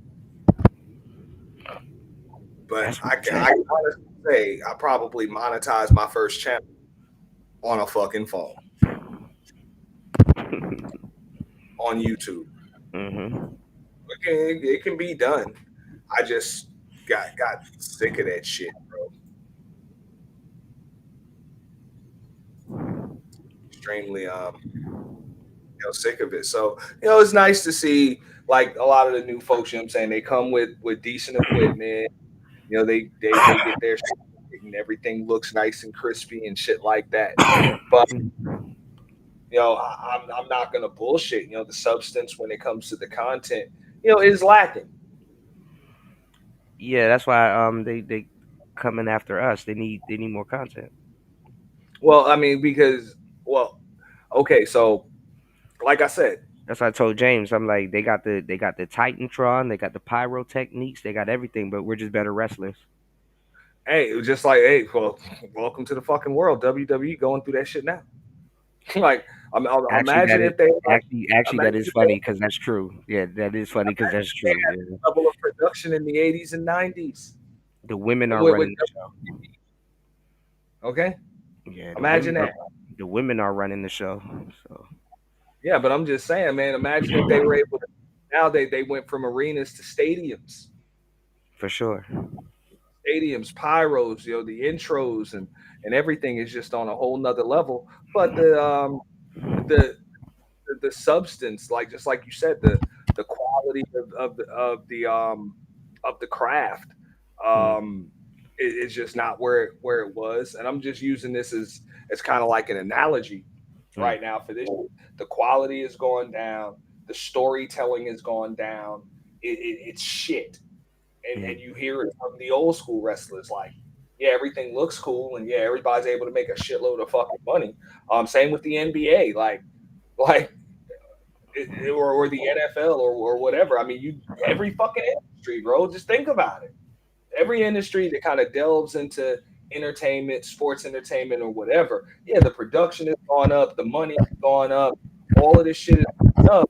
but That's what I can honestly say I probably monetized my first channel on a fucking phone on YouTube. mm-hmm. It can be done. I just got sick of that shit, bro. Extremely sick of it. So it's nice to see like a lot of the new folks. You know what I'm saying, they come with decent equipment. They get their shit and everything looks nice and crispy and shit like that. But I'm not gonna bullshit. The substance when it comes to the content, is lacking. Yeah, that's why they coming after us. They need more content. Well, I mean, because okay, so like I said, That's why I told James. I'm like, they got the Titantron, they got the pyrotechniques, they got everything, but we're just better wrestlers. hey, it was just like, hey, well, welcome to the fucking world. WWE going through that shit now. Like, Actually, imagine that is if they actually that imagine is if they funny because that's true. Yeah, that is funny because that's they true. had Yeah. the level of production in the 80s and 90s. The women are With running the show. okay, Yeah, the imagine women that. are the women are running the show. So Yeah, but I'm just saying, man. Imagine if they were able to. Now they went from arenas to stadiums, for sure. pyros, the intros and everything is just on a whole nother level. But the substance, like just like you said, the quality of the craft, Mm, um, is just not where it was. And I'm just using this as kind of like an analogy mm, right now for this. The quality is going down. The storytelling is going down. It's shit, and mm. you hear it from the old school wrestlers like. Yeah, everything looks cool, and yeah, everybody's able to make a shitload of fucking money. Same with the NBA, like or the NFL or whatever. I mean, every fucking industry, bro. Just think about it. Every industry that kind of delves into entertainment, sports entertainment, or whatever. Yeah, the production has gone up, the money has gone up, all of this shit is up,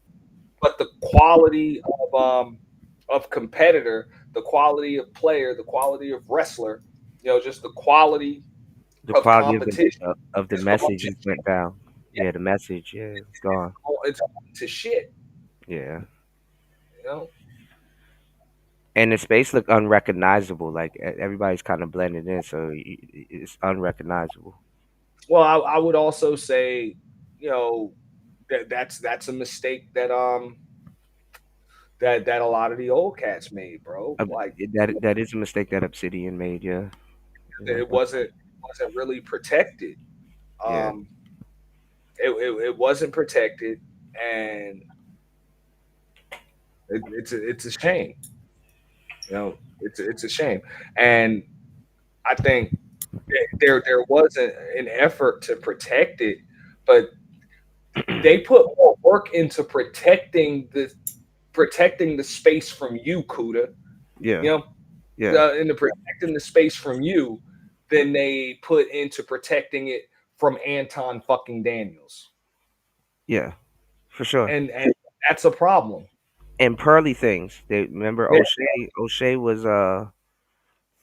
but the quality of competitor, the quality of player, the quality of wrestler, just the quality The of quality of competition the is going message to just went down. Yeah, the message, yeah, it's gone. it's going to shit. Yeah, You know. and the space look unrecognizable. Like everybody's kind of blended in, so it's unrecognizable. Well, I would also say, you know, that's a mistake that a lot of the old cats made, bro. Like, That is a mistake that Obsidian made. Yeah, Yeah, it wasn't really protected. yeah, Um, it wasn't protected, and it's a shame. It's a shame, and I think there was an effort to protect it, but they put more work into protecting the space from you, Kuda. yeah, You know, yeah, into protecting the space from you than they put into protecting it from Anton fucking Daniels, yeah, for sure. and that's a problem. And pearly things. They remember Yeah, O'Shea. O'Shea was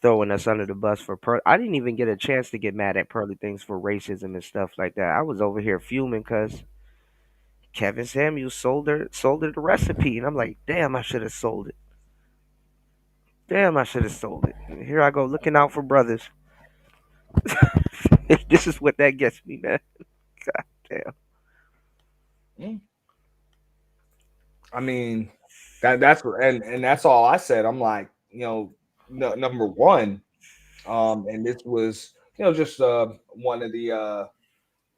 throwing us under the bus for Pearl. I didn't even get a chance to get mad at Pearly things for racism and stuff like that. I was over here fuming because Kevin Samuels sold her the recipe, and I'm like, damn, I should have sold it. Damn, I should have sold it. And here I go looking out for brothers. This is what that gets me, man. God damn. mm, I mean and that's all I said. I'm like, no, number one, and this was just one of the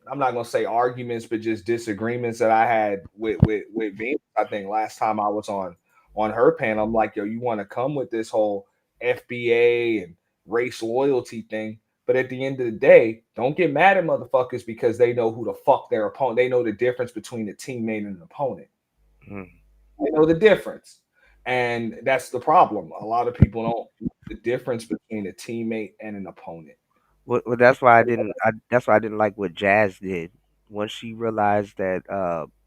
I'm not gonna say arguments, but just disagreements that I had with Venus. I think last time I was on her panel, I'm like, yo, you want to come with this whole FBA and race loyalty thing, but at the end of the day, don't get mad at motherfuckers because they know who the fuck their opponent. They know the difference between a teammate and an opponent. Mm. They know the difference, and that's the problem. A lot of people don't know the difference between a teammate and an opponent. Well, that's why I didn't. That's why I didn't like what Jazz did once she realized that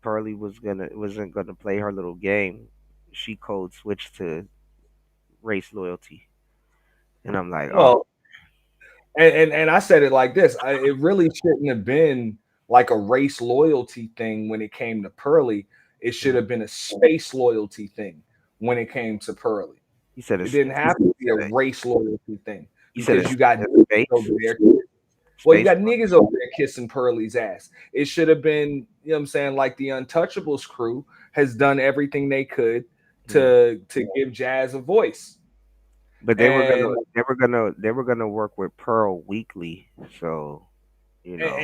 Pearly wasn't gonna play her little game. She code switched to race loyalty, and I'm like, oh, Well, and I said it like this: it really shouldn't have been like a race loyalty thing when it came to Pearly. It should mm. have been a space loyalty thing when it came to Pearly. You said It it's didn't have to be a race loyalty thing you said because you got a niggas over space there. Well, you space. got niggas over there kissing Pearly's ass. It should have been, you know what I'm saying, like the Untouchables crew has done everything they could Mm. to give Jazz a voice. But And they were gonna work with Pearl weekly, so you know.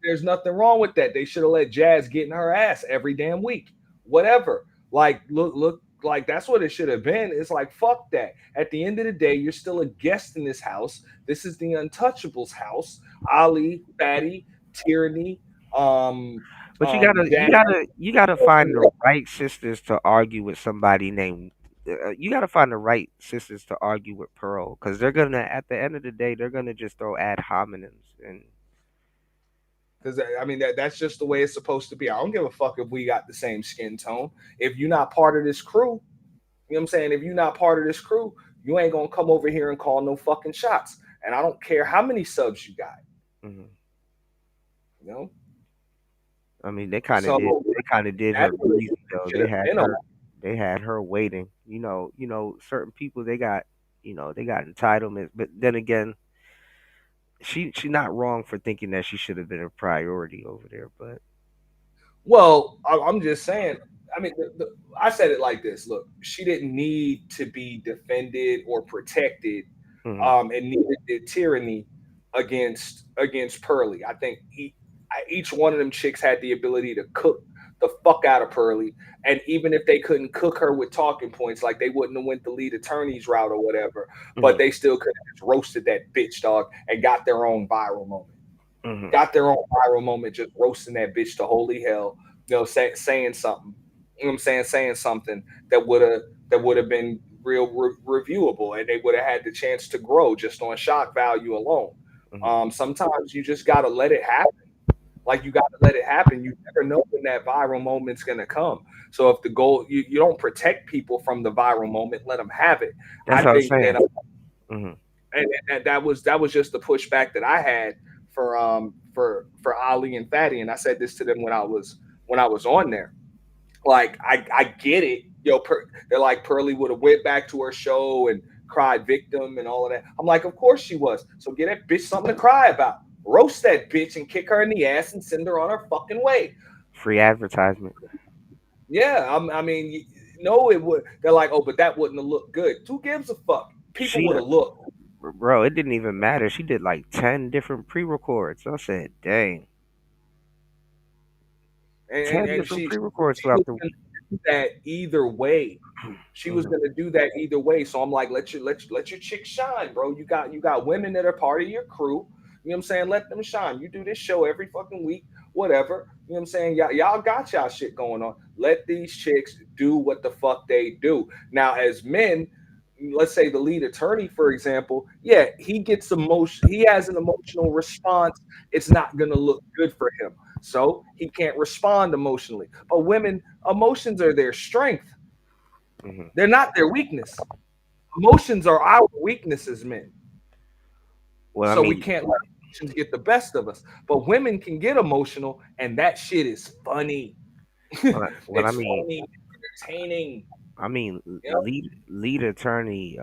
there's nothing wrong with that. They should have let Jazz get in her ass every damn week. Whatever. Like look like that's what it should have been. It's like fuck that. At the end of the day, you're still a guest in this house. This is the Untouchables house. Ali, Fatty, Tyranny, um, But Jazz. you gotta find the right sisters to argue with somebody named. You gotta find the right sisters to argue with Pearl, because they're gonna at the end of the day they're gonna just throw ad hominems and Because I mean that's just the way it's supposed to be. I don't give a fuck if we got the same skin tone. If you're not part of this crew, you know what I'm saying? If you're not part of this crew, you ain't gonna come over here and call no fucking shots. And I don't care how many subs you got. mhm. You know. I mean So they kind of did her that's what it breezy though. should have been on. They had her waiting. You know certain people they got they got entitlement, but then again she not wrong for thinking that she should have been a priority over there, but Well, I'm just saying. I mean, I said it like this. Look, she didn't need to be defended or protected, mhm, and neither did Tyranny against Pearly. I think each one of them chicks had the ability to cook the fuck out of Pearly, and even if they couldn't cook her with talking points, like they wouldn't have went the lead attorney's route or whatever, but mhm, they still could have just roasted that bitch dog and got their own viral moment. mhm. Got their own viral moment, just roasting that bitch to holy hell. Saying something. You know what I'm saying? Saying something that would have been real reviewable, and they would have had the chance to grow just on shock value alone. Mhm. Sometimes you just gotta let it happen. Like you gotta let it happen. You never know when that viral moment's gonna come. So if the goal you don't protect people from the viral moment, let them have it. I That's what I'm think that saying. Mhm. and that was just the pushback that I had for Ali and Fatty, and I said this to them when I was on there. Like I get it, they're like Pearly would have went back to her show and cried victim and all of that. I'm like, of course she was. So get that bitch something to cry about. Roast that bitch and kick her in the ass and send her on her fucking way. Free advertisement. Yeah, I mean, no, it would. They're like, oh, but that wouldn't have looked good. Who gives a fuck? People She would have looked. bro, it didn't even matter. She did like 10 different pre-records. I said, dang, and 10 and different she pre-records she was throughout the. gonna do that either way. She was Mhm, gonna do that either way. So I'm like, let your chick shine, bro. You got women that are part of your crew. You know what I'm saying? Let them shine. You do this show every fucking week, whatever. You know what I'm saying? Y'all got y'all shit going on. Let these chicks do what the fuck they do. Now, as men, let's say the lead attorney, for example, yeah, he gets emotion. He has an emotional response. It's not gonna look good for him, so he can't respond emotionally. But women, emotions are their strength. mhm. They're not their weakness. Emotions are our weakness as men. Well, I So we mean, can't let emotions get the best of us. But women can get emotional, and that shit is funny. well, I It's mean, funny, entertaining. You know? lead attorney.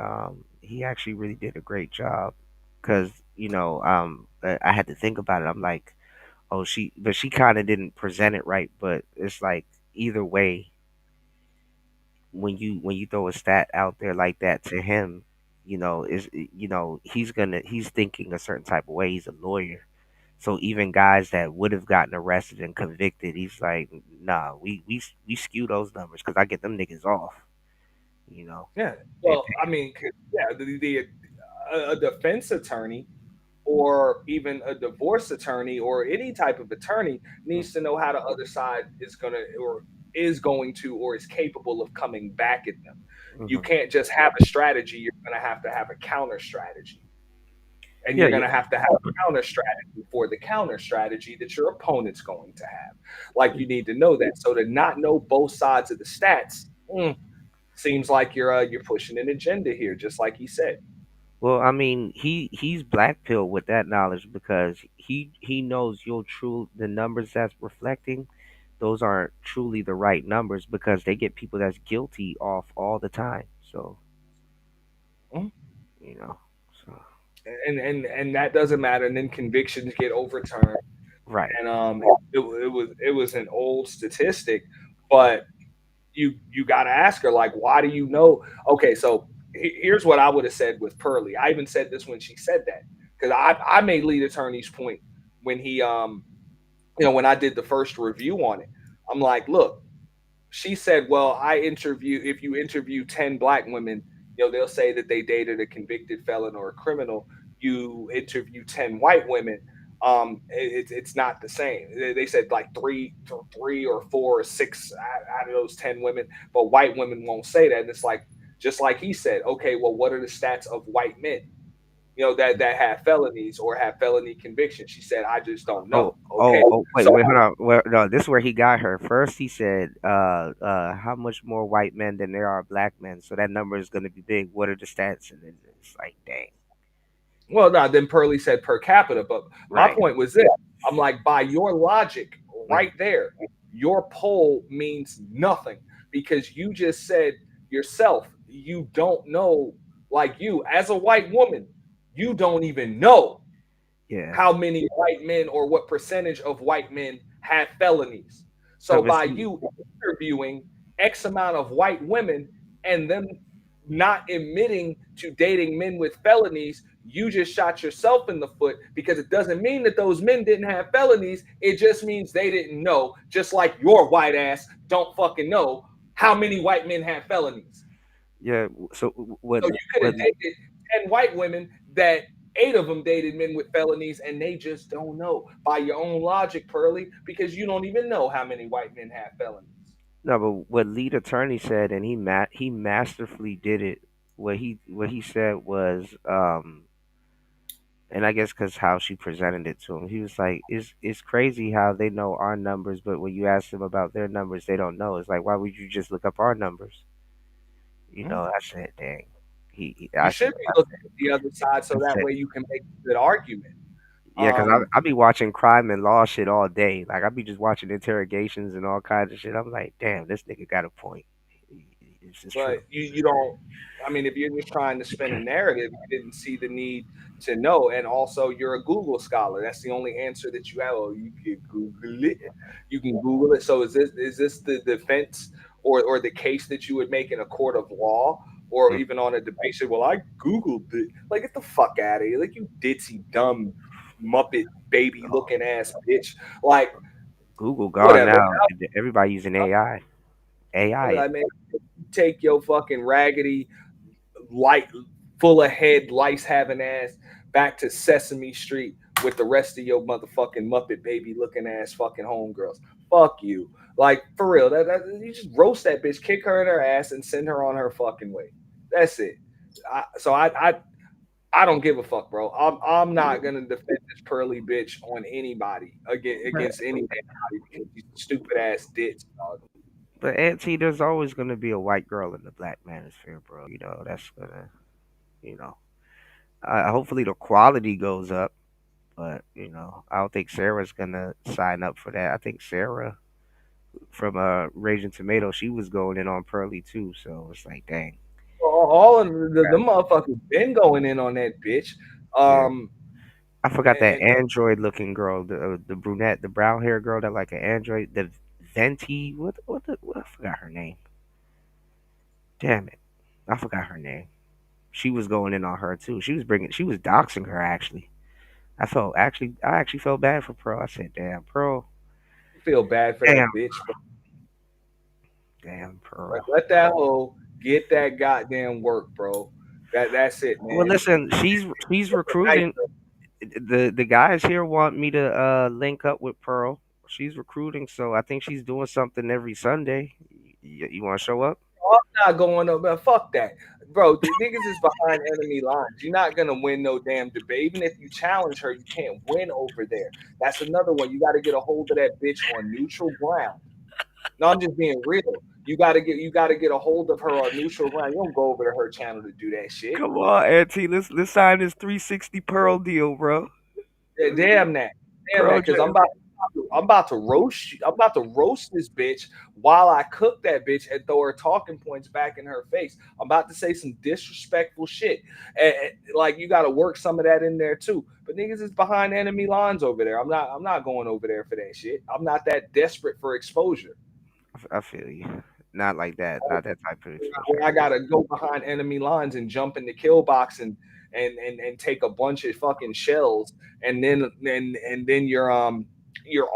He actually really did a great job, because I had to think about it. I'm like, oh, but she kind of didn't present it right. But it's like either way, when you throw a stat out there like that to him, he's thinking a certain type of way. He's a lawyer. So even guys that would have gotten arrested and convicted, he's like, nah, we skew those numbers because I get them niggas off. You know, Yeah. they Well, I mean, 'cause, yeah, a defense attorney or even a divorce attorney or any type of attorney pay. needs to know how the other side is going to or is capable of coming back at them. You Hmm. can't just have a strategy, you're going to have a counter strategy. And Yeah, you're yeah. going to have a counter strategy for the counter strategy that your opponent's going to have. Like, you need to know that. So to not know both sides of the stats, seems like you're pushing an agenda here, just like he said. Well, I mean, he's black pill with that knowledge because he knows the numbers that's reflecting, those aren't truly the right numbers because they get people that's guilty off all the time. So Mhm. you know, so And that doesn't matter. And then convictions get overturned. right. And it was an old statistic, but you got to ask her, like, why do you know? Okay, so here's what I would have said with Pearlie. I even said this when she said that, because I made lead attorney's point when he when I did the first review on it. I'm like, look, she said, well, if you interview 10 black women, they'll say that they dated a convicted felon or a criminal. You interview 10 white women, it's not the same. They said like three or four or six out of those 10 women, but white women won't say that. And it's like, just like he said, okay, well, what are the stats of white men? That have felonies or have felony convictions. She said, I just don't know. Okay, Wait, so wait, hold on. Well, no, this is where he got her. First, he said, how much more white men than there are black men? So that number is going to be big. What are the stats? And then it's like, dang, well, no, then Pearlie said per capita, but my right. point was this. I'm like, by your logic, right Mhm. there, your poll means nothing because you just said yourself, you don't know, like you, as a white woman, you don't even know Yeah. how many white men or what percentage of white men have felonies. No, So but by see, you interviewing X amount of white women and them not admitting to dating men with felonies, you just shot yourself in the foot because it doesn't mean that those men didn't have felonies. It just means they didn't know, just like your white ass don't fucking know how many white men have felonies. yeah. So So you could have dated 10 white women that 8 of them dated men with felonies and they just don't know by your own logic, Pearlie, because you don't even know how many white men have felonies. no, but what lead attorney said, and he masterfully did it. What he said was, and I guess because how she presented it to him, he was like, "It's crazy how they know our numbers, but when you ask them about their numbers, they don't know. It's like, why would you just look up our numbers?" I said, "Dang." You should be looking at the other side so I that said, way you can make a good argument. yeah, because Um, I be watching crime and law shit all day. Like I be just watching interrogations and all kinds of shit. I'm like, damn, this nigga got a point. It's just true. but you don't. I mean, if you're just trying to spin a narrative, you didn't see the need to know. And also, you're a Google scholar. That's the only answer that you have. Oh, you can Google it. You can Google it. So is this the defense or the case that you would make in a court of law? or Mm. even on a debate show. Well, I googled it. Like, get the fuck out of here! Like, you ditzy dumb Muppet baby looking ass bitch. Like, Google gone whatever. now. Everybody using AI. I AI mean, it. I mean, take your fucking raggedy, light, full of head, lice having ass back to Sesame Street with the rest of your motherfucking Muppet baby looking ass fucking homegirls. Fuck you. Like, for real, you just roast that bitch, kick her in her ass, and send her on her fucking way. That's it. I don't give a fuck, bro. I'm not gonna defend this pearly bitch on anybody against anybody because she's a stupid ass ditch, dog. But Auntie, there's always gonna be a white girl in the black manosphere, bro. That's gonna, you know. Hopefully the quality goes up, but I don't think Sarah's gonna sign up for that. I think Sarah from Raging Tomato, she was going in on Pearly too. So it's like, dang, All of the motherfuckers been going in on that bitch. yeah. Um, I forgot that and android looking girl, the brunette, the brown hair girl that like an android, the Venti. What? I forgot her name. Damn it, I forgot her name. She was going in on her too. She was doxing her actually. I actually felt bad for Pearl. I said, damn, Pearl, feel bad for damn, that bitch, but damn, like, Pearl. let that hoe get that goddamn work, bro. That's it, Well, man. listen, she's Nice. recruiting. The guys here want me to link up with Pearl. She's recruiting, so I think she's doing something every Sunday. You want to show up? I'm not going over. Fuck that, bro. The niggas is behind enemy lines. You're not gonna win no damn debate. Even if you challenge her, you can't win over there. That's another one. You got to get a hold of that bitch on neutral ground. No, I'm just being real. You gotta get a hold of her on neutral ground. You don't go over to her channel to do that shit. Come on, Auntie. Let's sign this 360 Pearl deal, bro. Yeah, damn Pearl that, because I'm about to roast you. I'm about to roast this bitch while I cook that bitch and throw her talking points back in her face. I'm about to say some disrespectful shit, and like, you got to work some of that in there too. But niggas is behind enemy lines over there. I'm not going over there for that shit. I'm not that desperate for exposure. I feel you. Not like that. Not that type of Where exposure. I gotta go behind enemy lines and jump in the kill box and take a bunch of fucking shells, and then your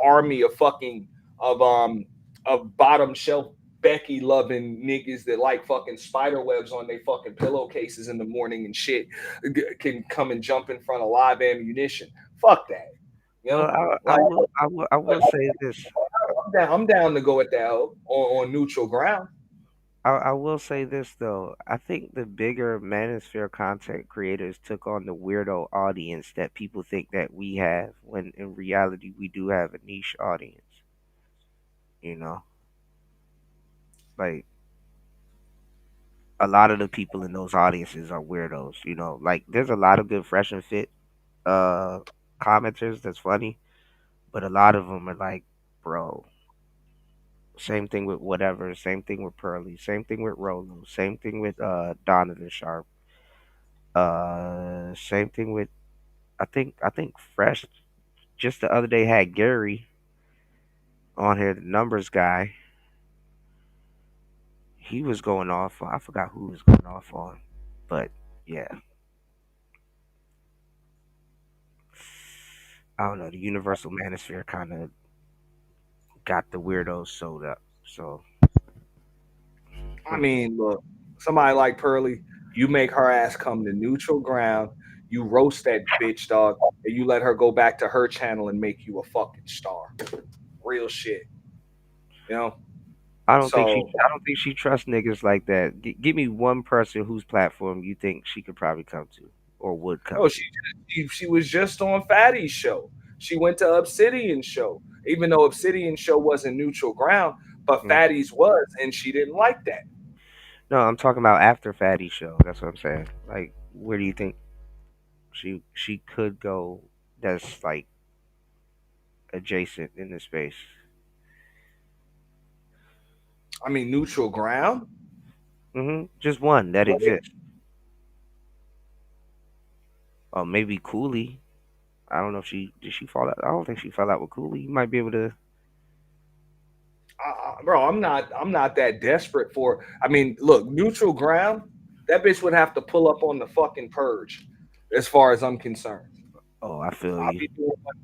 army of fucking of bottom shelf Becky loving niggas that like fucking spider webs on their fucking pillowcases in the morning and shit can come and jump in front of live ammunition. Fuck that. You Well, know? Like, I will say this. I'm down to go at that on neutral ground. I will say this though. I think the bigger manosphere content creators took on the weirdo audience that people think that we have, when in reality we do have a niche audience. You know, like a lot of the people in those audiences are weirdos. Like there's a lot of good fresh and fit uh commenters that's funny, but a lot of them are like, bro. Same thing with whatever. Same thing with Pearly. Same thing with Rolo. Same thing with Donovan Sharp. Same thing with I think Fresh just the other day had Gary on here, the numbers guy. He was going off on, I forgot who he was going off on. But yeah. I don't know, the Universal Manosphere kinda got the weirdos sold up. So I mean, look, somebody like Pearly, you make her ass come to neutral ground, you roast that bitch, dog, and you let her go back to her channel and make you a fucking star. Real shit, you know? So, I don't think she trusts niggas like that. Give me one person whose platform you think she could probably come to or would come oh, to. she was just on Fatty's show. She went to Obsidian's show, even though Obsidian's show wasn't neutral ground, but Mm. Fatty's was, and she didn't like that. No, I'm talking about after Fatty show. That's what I'm saying. Like, where do you think she could go? That's like adjacent in the space. I mean, neutral ground? Just one that exists. Oh, maybe Cooley. I don't know if she did she fall out. I don't think she fell out with Cooley. You might be able to. Bro, I'm not that desperate for. I mean, look, neutral ground. That bitch would have to pull up on the fucking purge, as far as I'm concerned. Oh, I feel I'll you. be doing like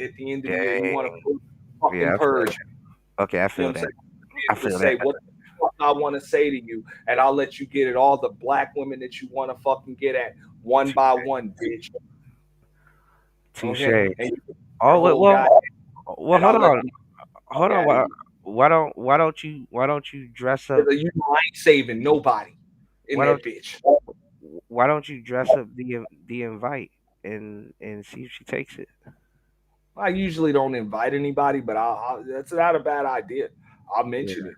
at the end of the year. You want to Dang. pull the fucking Yeah, I feel purge. that. Okay, I You know feel what I'm that. saying? Be I able to feel say that. what the fuck I want to say to you, and I'll let you get it. All the black women that you want to fucking get at, one by one, bitch. Okay, Touche. and you can your Oh, wait, whole guy, well, and hold I'll let on, the fuck hold on. out of you. Why don't you dress up? Because you know I ain't saving nobody in Why don't that bitch. Why don't you dress up the invite and see if she takes it? I usually don't invite anybody, but that's not a bad idea. I'll Yeah. mention it.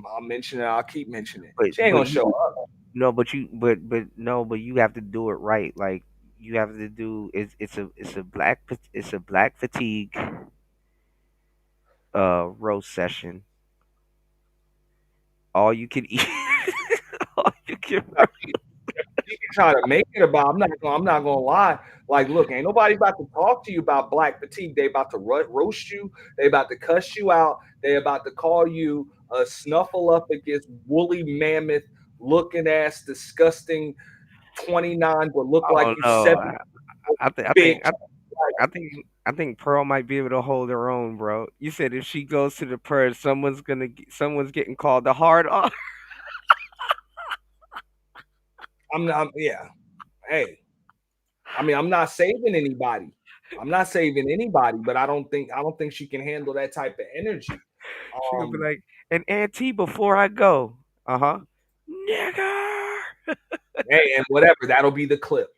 I'll mention it. I'll keep mentioning it. But She ain't but gonna you show up. no, but no, but you have to do it right. Like you have to do it's a black fatigue roast session. All you can eat. All you can. You can try to make it about. I'm not gonna lie. Like, look, ain't nobody about to talk to you about black fatigue. They about to roast you. They about to cuss you out. They about to call you a snuffle up against woolly mammoth looking ass disgusting 29 but look like Oh you no, 70 I think I bitch. think I think Pearl might be able to hold her own, bro. You said if she goes to the purge, someone's getting called the hard R. I'm not. Yeah. Hey, I mean, I'm not saving anybody. I'm not saving anybody, but I don't think she can handle that type of energy. She gonna be Um, like, and Auntie, before I go, nigger, hey, and whatever, that'll be the clip.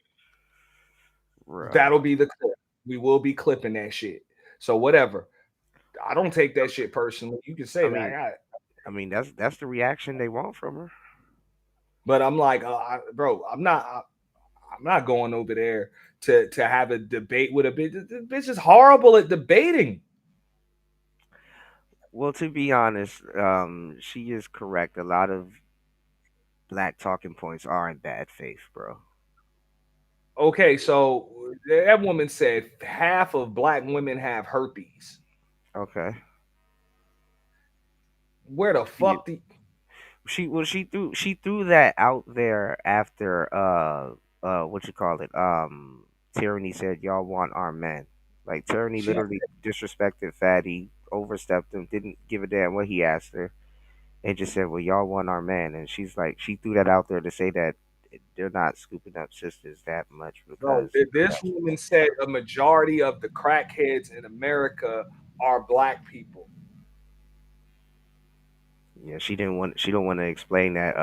bro. That'll be the clip. We will be clipping that shit. So whatever. I don't take that shit personally. You can I say that, mean, that's the reaction they want from her. but I'm like, bro, I'm not going over there to have a debate with a bitch. This bitch is horrible at debating. Well, to be honest, she is correct. A lot of black talking points are in bad faith, bro. Okay, so that woman said half of black women have herpes. Okay. Where the Yeah. fuck do She threw that out there after what you call it Tyranny said y'all want our men. Like Tyranny she? literally disrespected Fatty, overstepped him, didn't give a damn what he asked her, and just said, "Well, y'all want our man." And she's like, she threw that out there to say that they're not scooping up sisters that much No, because this woman said a majority of the crackheads in America are black people. yeah, she don't want to explain that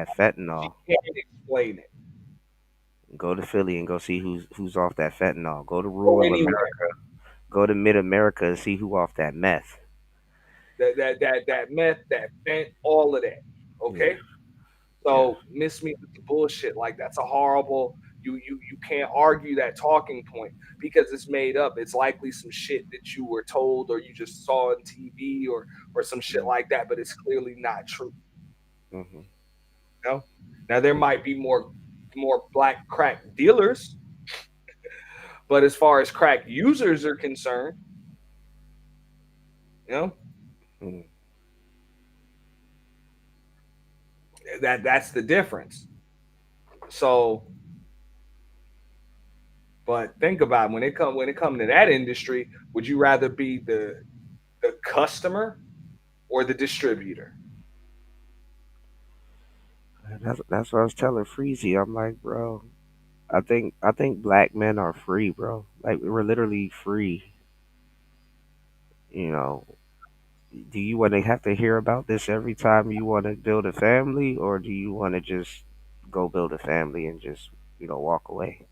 She fentanyl. can't explain it. Go to Philly and go see who's off that fentanyl. Go to Go rural anywhere. America. Go to mid America and see who off that meth. That meth, that fent, all of that. Yeah, Okay? yeah. So miss me with the bullshit. Like that's a horrible. You can't argue that talking point because it's made up. It's likely some shit that you were told or you just saw on TV or some shit like that, but it's clearly not true. Hmm. You know? Now there might be more black crack dealers, but as far as crack users are concerned, you know, Hmm. that's the difference. So, but think about it, when it come to that industry, would you rather be the customer or the distributor? That's what I was telling Freezy. I'm like, bro, I think black men are free, bro. Like we're literally free. You know, do you want to have to hear about this every time you want to build a family, or do you want to just go build a family and just walk away?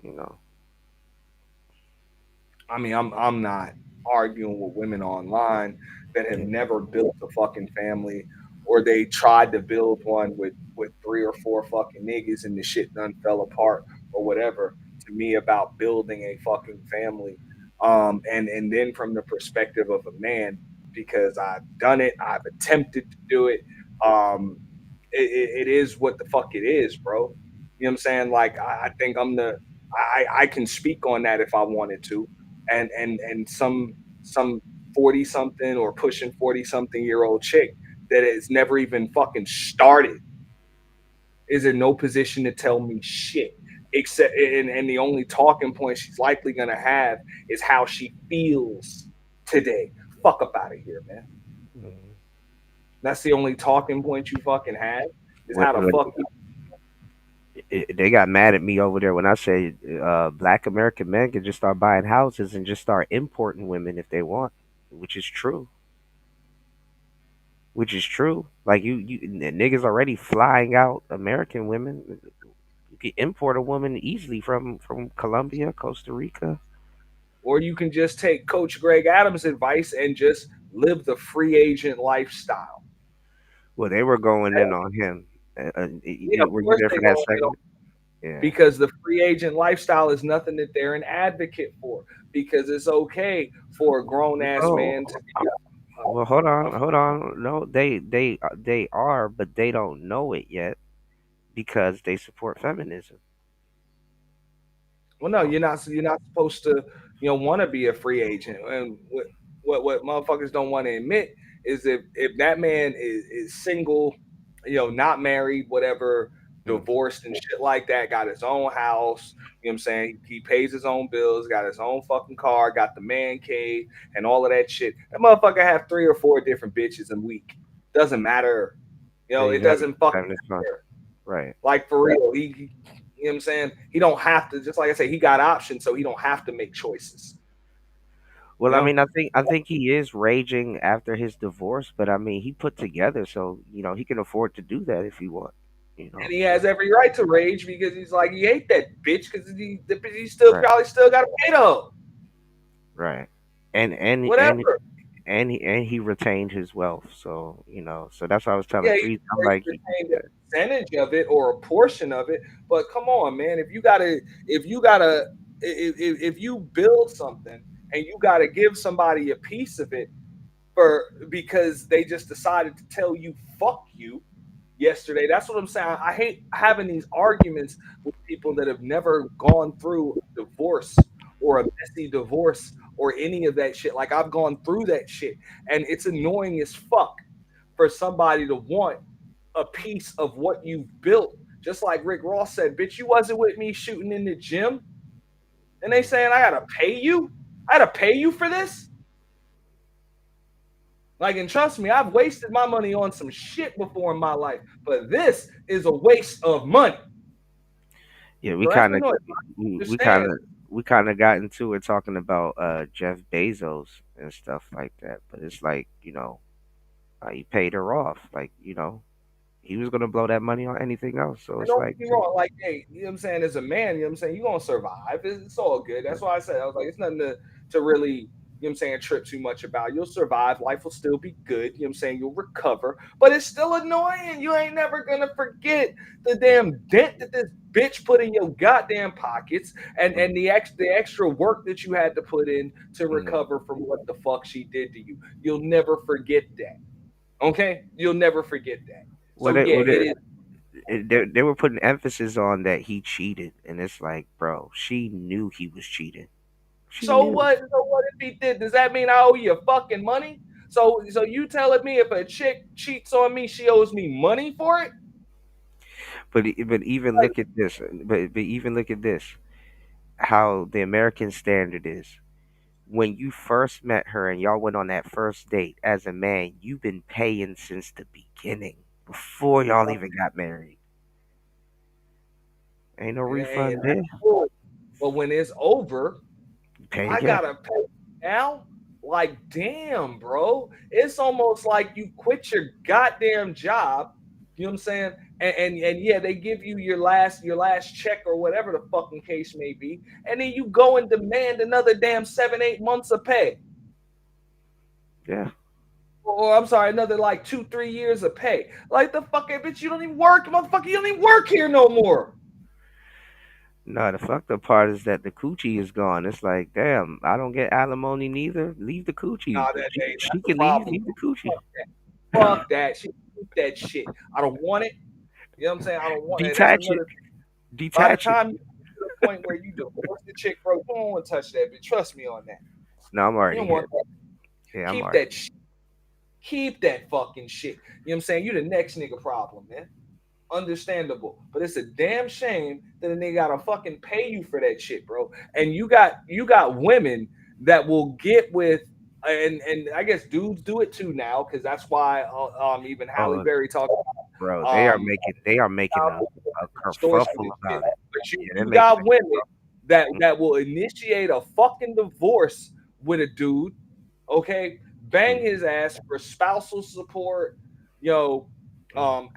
You know. I mean, I'm not arguing with women online that have Yeah. never built a fucking family or they tried to build one with three or four fucking niggas and the shit done fell apart or whatever to me about building a fucking family. And then from the perspective of a man, because I've done it, I've attempted to do it. Um, it is what the fuck it is, bro. You know what I'm saying? Like I think I can speak on that if I wanted to, and some 40 something or pushing 40 something year old chick that has never even fucking started is in no position to tell me shit. Except, and the only talking point she's likely gonna have is how she feels today. Fuck up out of here, man. Mhm. That's the only talking point you fucking have is What, how the what fuck you. they got mad at me over there when I said black American men can just start buying houses and just start importing women if they want, which is true. Which is true. Like niggas already flying out American women. You can import a woman easily from Colombia, Costa Rica. Or you can just take Coach Greg Adams' advice and just live the free agent lifestyle. Well, they were going in on him. Yeah, of Were you course there they for that gonna segment? Yeah. because the free agent lifestyle is nothing that they're an advocate for. Because it's okay for a grown ass Oh, man to be well, hold on. No, they are, but they don't know it yet because they support feminism. well, no, you're not supposed to, want to be a free agent. And what motherfuckers don't want to admit is if that man is single, not married, whatever, Mm. divorced and shit like that, got his own house, you know what I'm saying? He pays his own bills, got his own fucking car, got the man cave and all of that shit. That motherfucker have 3 or 4 different bitches a week. Doesn't matter. Yeah, It he's doesn't fucking having this fun, matter. right? Like for real, you know what I'm saying? He don't have to. Just like I say, he got options, so he don't have to make choices. You Well, I know, mean, I think he is raging after his divorce, but I mean, he put together, so he can afford to do that if he want. You and know, he has every right to rage because he's like he hate that bitch because he still right, probably still got to pay the hoe. right, and and and Whatever. and he retained his wealth, so so that's why I was telling Yeah, Freeze. I'm or like, he retained a percentage of it or a portion of it. But come on, man, if you build something and you gotta give somebody a piece of it for because they just decided to tell you fuck you yesterday. That's what I'm saying. I hate having these arguments with people that have never gone through a divorce or a messy divorce or any of that shit. Like I've gone through that shit, and it's annoying as fuck for somebody to want a piece of what you've built. Just like Rick Ross said, bitch, you wasn't with me shooting in the gym. And they saying I gotta pay you? I gotta pay you for this? Like, and trust me, I've wasted my money on some shit before in my life, but this is a waste of money. yeah, we So that's kind the of noise. we we kind Understand? of we kind of got into it talking about Jeff Bezos and stuff like that, but it's like he paid her off, like he was gonna blow that money on anything else, so And it's don't like, get me wrong, like, hey, you know what I'm saying? As a man, you know what I'm saying? You're gonna survive. It's all good. That's why I said I was like, it's nothing to really, you know what I'm saying, trip too much about. You'll survive. Life will still be good. You know what I'm saying? You'll recover. But it's still annoying. You ain't never gonna forget the damn dent that this bitch put in your goddamn pockets and the extra work that you had to put in to mm. recover from what the fuck she did to you. You'll never forget that. Okay? You'll never forget that. what So it, yeah, what it it, is. they were putting emphasis on that he cheated, and it's like, bro, she knew he was cheating. She So knew. what? So what if he did? Does that mean I owe you fucking money? So you telling me if a chick cheats on me, she owes me money for it? But even Like, look at this. But even look at this. How the American standard is. When you first met her and y'all went on that first date, as a man, you've been paying since the beginning, before y'all even got married. Ain't no hey, refund there. that's cool. But when it's over, You pay I again. gotta pay now. Like, damn, bro. It's almost like you quit your goddamn job. You know what I'm saying? And yeah, they give you your last check or whatever the fucking case may be, and then you go and demand another damn 7, 8 months of pay. Yeah. Or I'm sorry, another like 2, 3 years of pay. Like the fucking bitch, you don't even work, motherfucker. You don't even work here no more. No, the fucked up part is that the coochie is gone. It's like, damn, I don't get alimony neither. Leave the coochie. Nah, that She, hey, she that's the can leave. problem. Leave the coochie. Fuck that. Fuck that. She keep that shit. I don't want it. You know what I'm saying? I don't want it. That's Detach it. another thing. By the Detach it. time you get to the point where you divorce the chick, bro, you don't want to touch that bitch. Trust me on that. No, I'm You already don't want hit. that. Yeah, I'm Keep already. that shit. keep that fucking shit. You know what I'm saying? You the next nigga problem, man. Understandable, but it's a damn shame that a nigga gotta fucking pay you for that shit, bro. And you got women that will get with, and I guess dudes do it too now, because that's why even Halle Oh, Berry talked bro, about they are making a extortion kerfuffle and shit. about it. But you Yeah, they're you making got women that a that will initiate a fucking divorce with a dude, okay, bang his ass for spousal support, you know,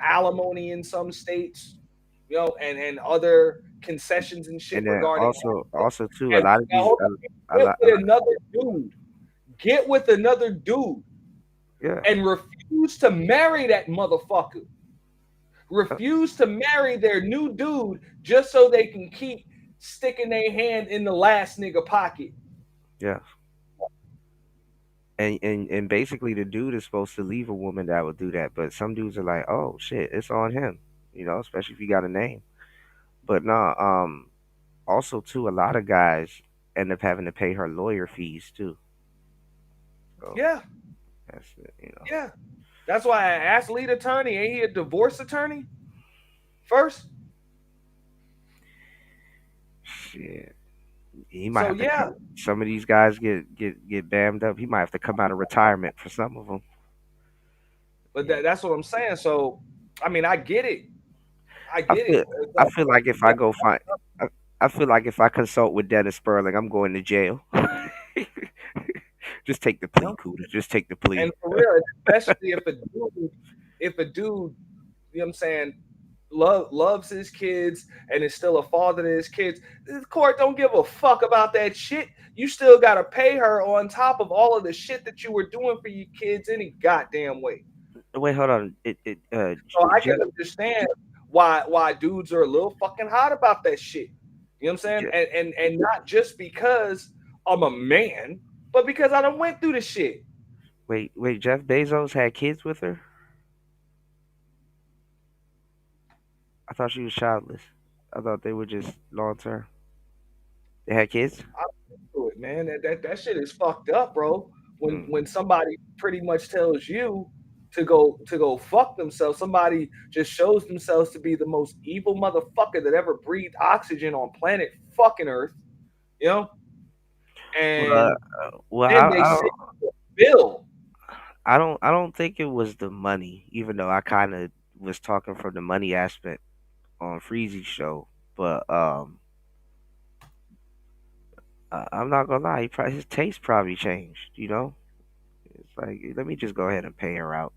alimony in some states, and other concessions and shit and then regarding also too a and lot of now these hold on, a lot, a lot get with another dude yeah. and refuse to marry that motherfucker. Refuse to marry their new dude just so they can keep sticking their hand in the last nigga pocket. Yeah. And basically the dude is supposed to leave a woman that would do that, but some dudes are like, oh shit, it's on him, especially if you got a name. But nah, also too, a lot of guys end up having to pay her lawyer fees too. So Yeah, that's it. yeah. That's why I asked lead attorney, ain't he a divorce attorney first? Shit, he might So have to yeah, cut. Some of these guys get bammed up. He might have to come out of retirement for some of them. but Yeah. that's what I'm saying. So I mean, I get it. I I get it. feel I feel like if I go find I, I feel like if I consult with Dennis Sperling, I'm going to jail. Just take the plea, Cooter. Just take the And plea. for real, especially if a dude, you know what I'm saying, loves his kids and is still a father to his kids, the court don't give a fuck about that shit. You still gotta pay her on top of all of the shit that you were doing for your kids any goddamn way. Wait, hold on. So I Jeff, can understand why dudes are a little fucking hot about that shit. You know what I'm saying? Jeff, And not just because I'm a man, but because I done went through the shit. wait. Jeff Bezos had kids with her. I thought she was childless. I thought they were just long term. They had kids. To it, man. That shit is fucked up, bro. When Mm. when somebody pretty much tells you to go fuck themselves, somebody just shows themselves to be the most evil motherfucker that ever breathed oxygen on planet fucking Earth, you know, Well, and well, then they send you a bill. I don't think it was the money, even though I kind of was talking from the money aspect on Freezy's show. But I'm not gonna lie, his taste probably changed. It's like let me just go ahead and pay her out.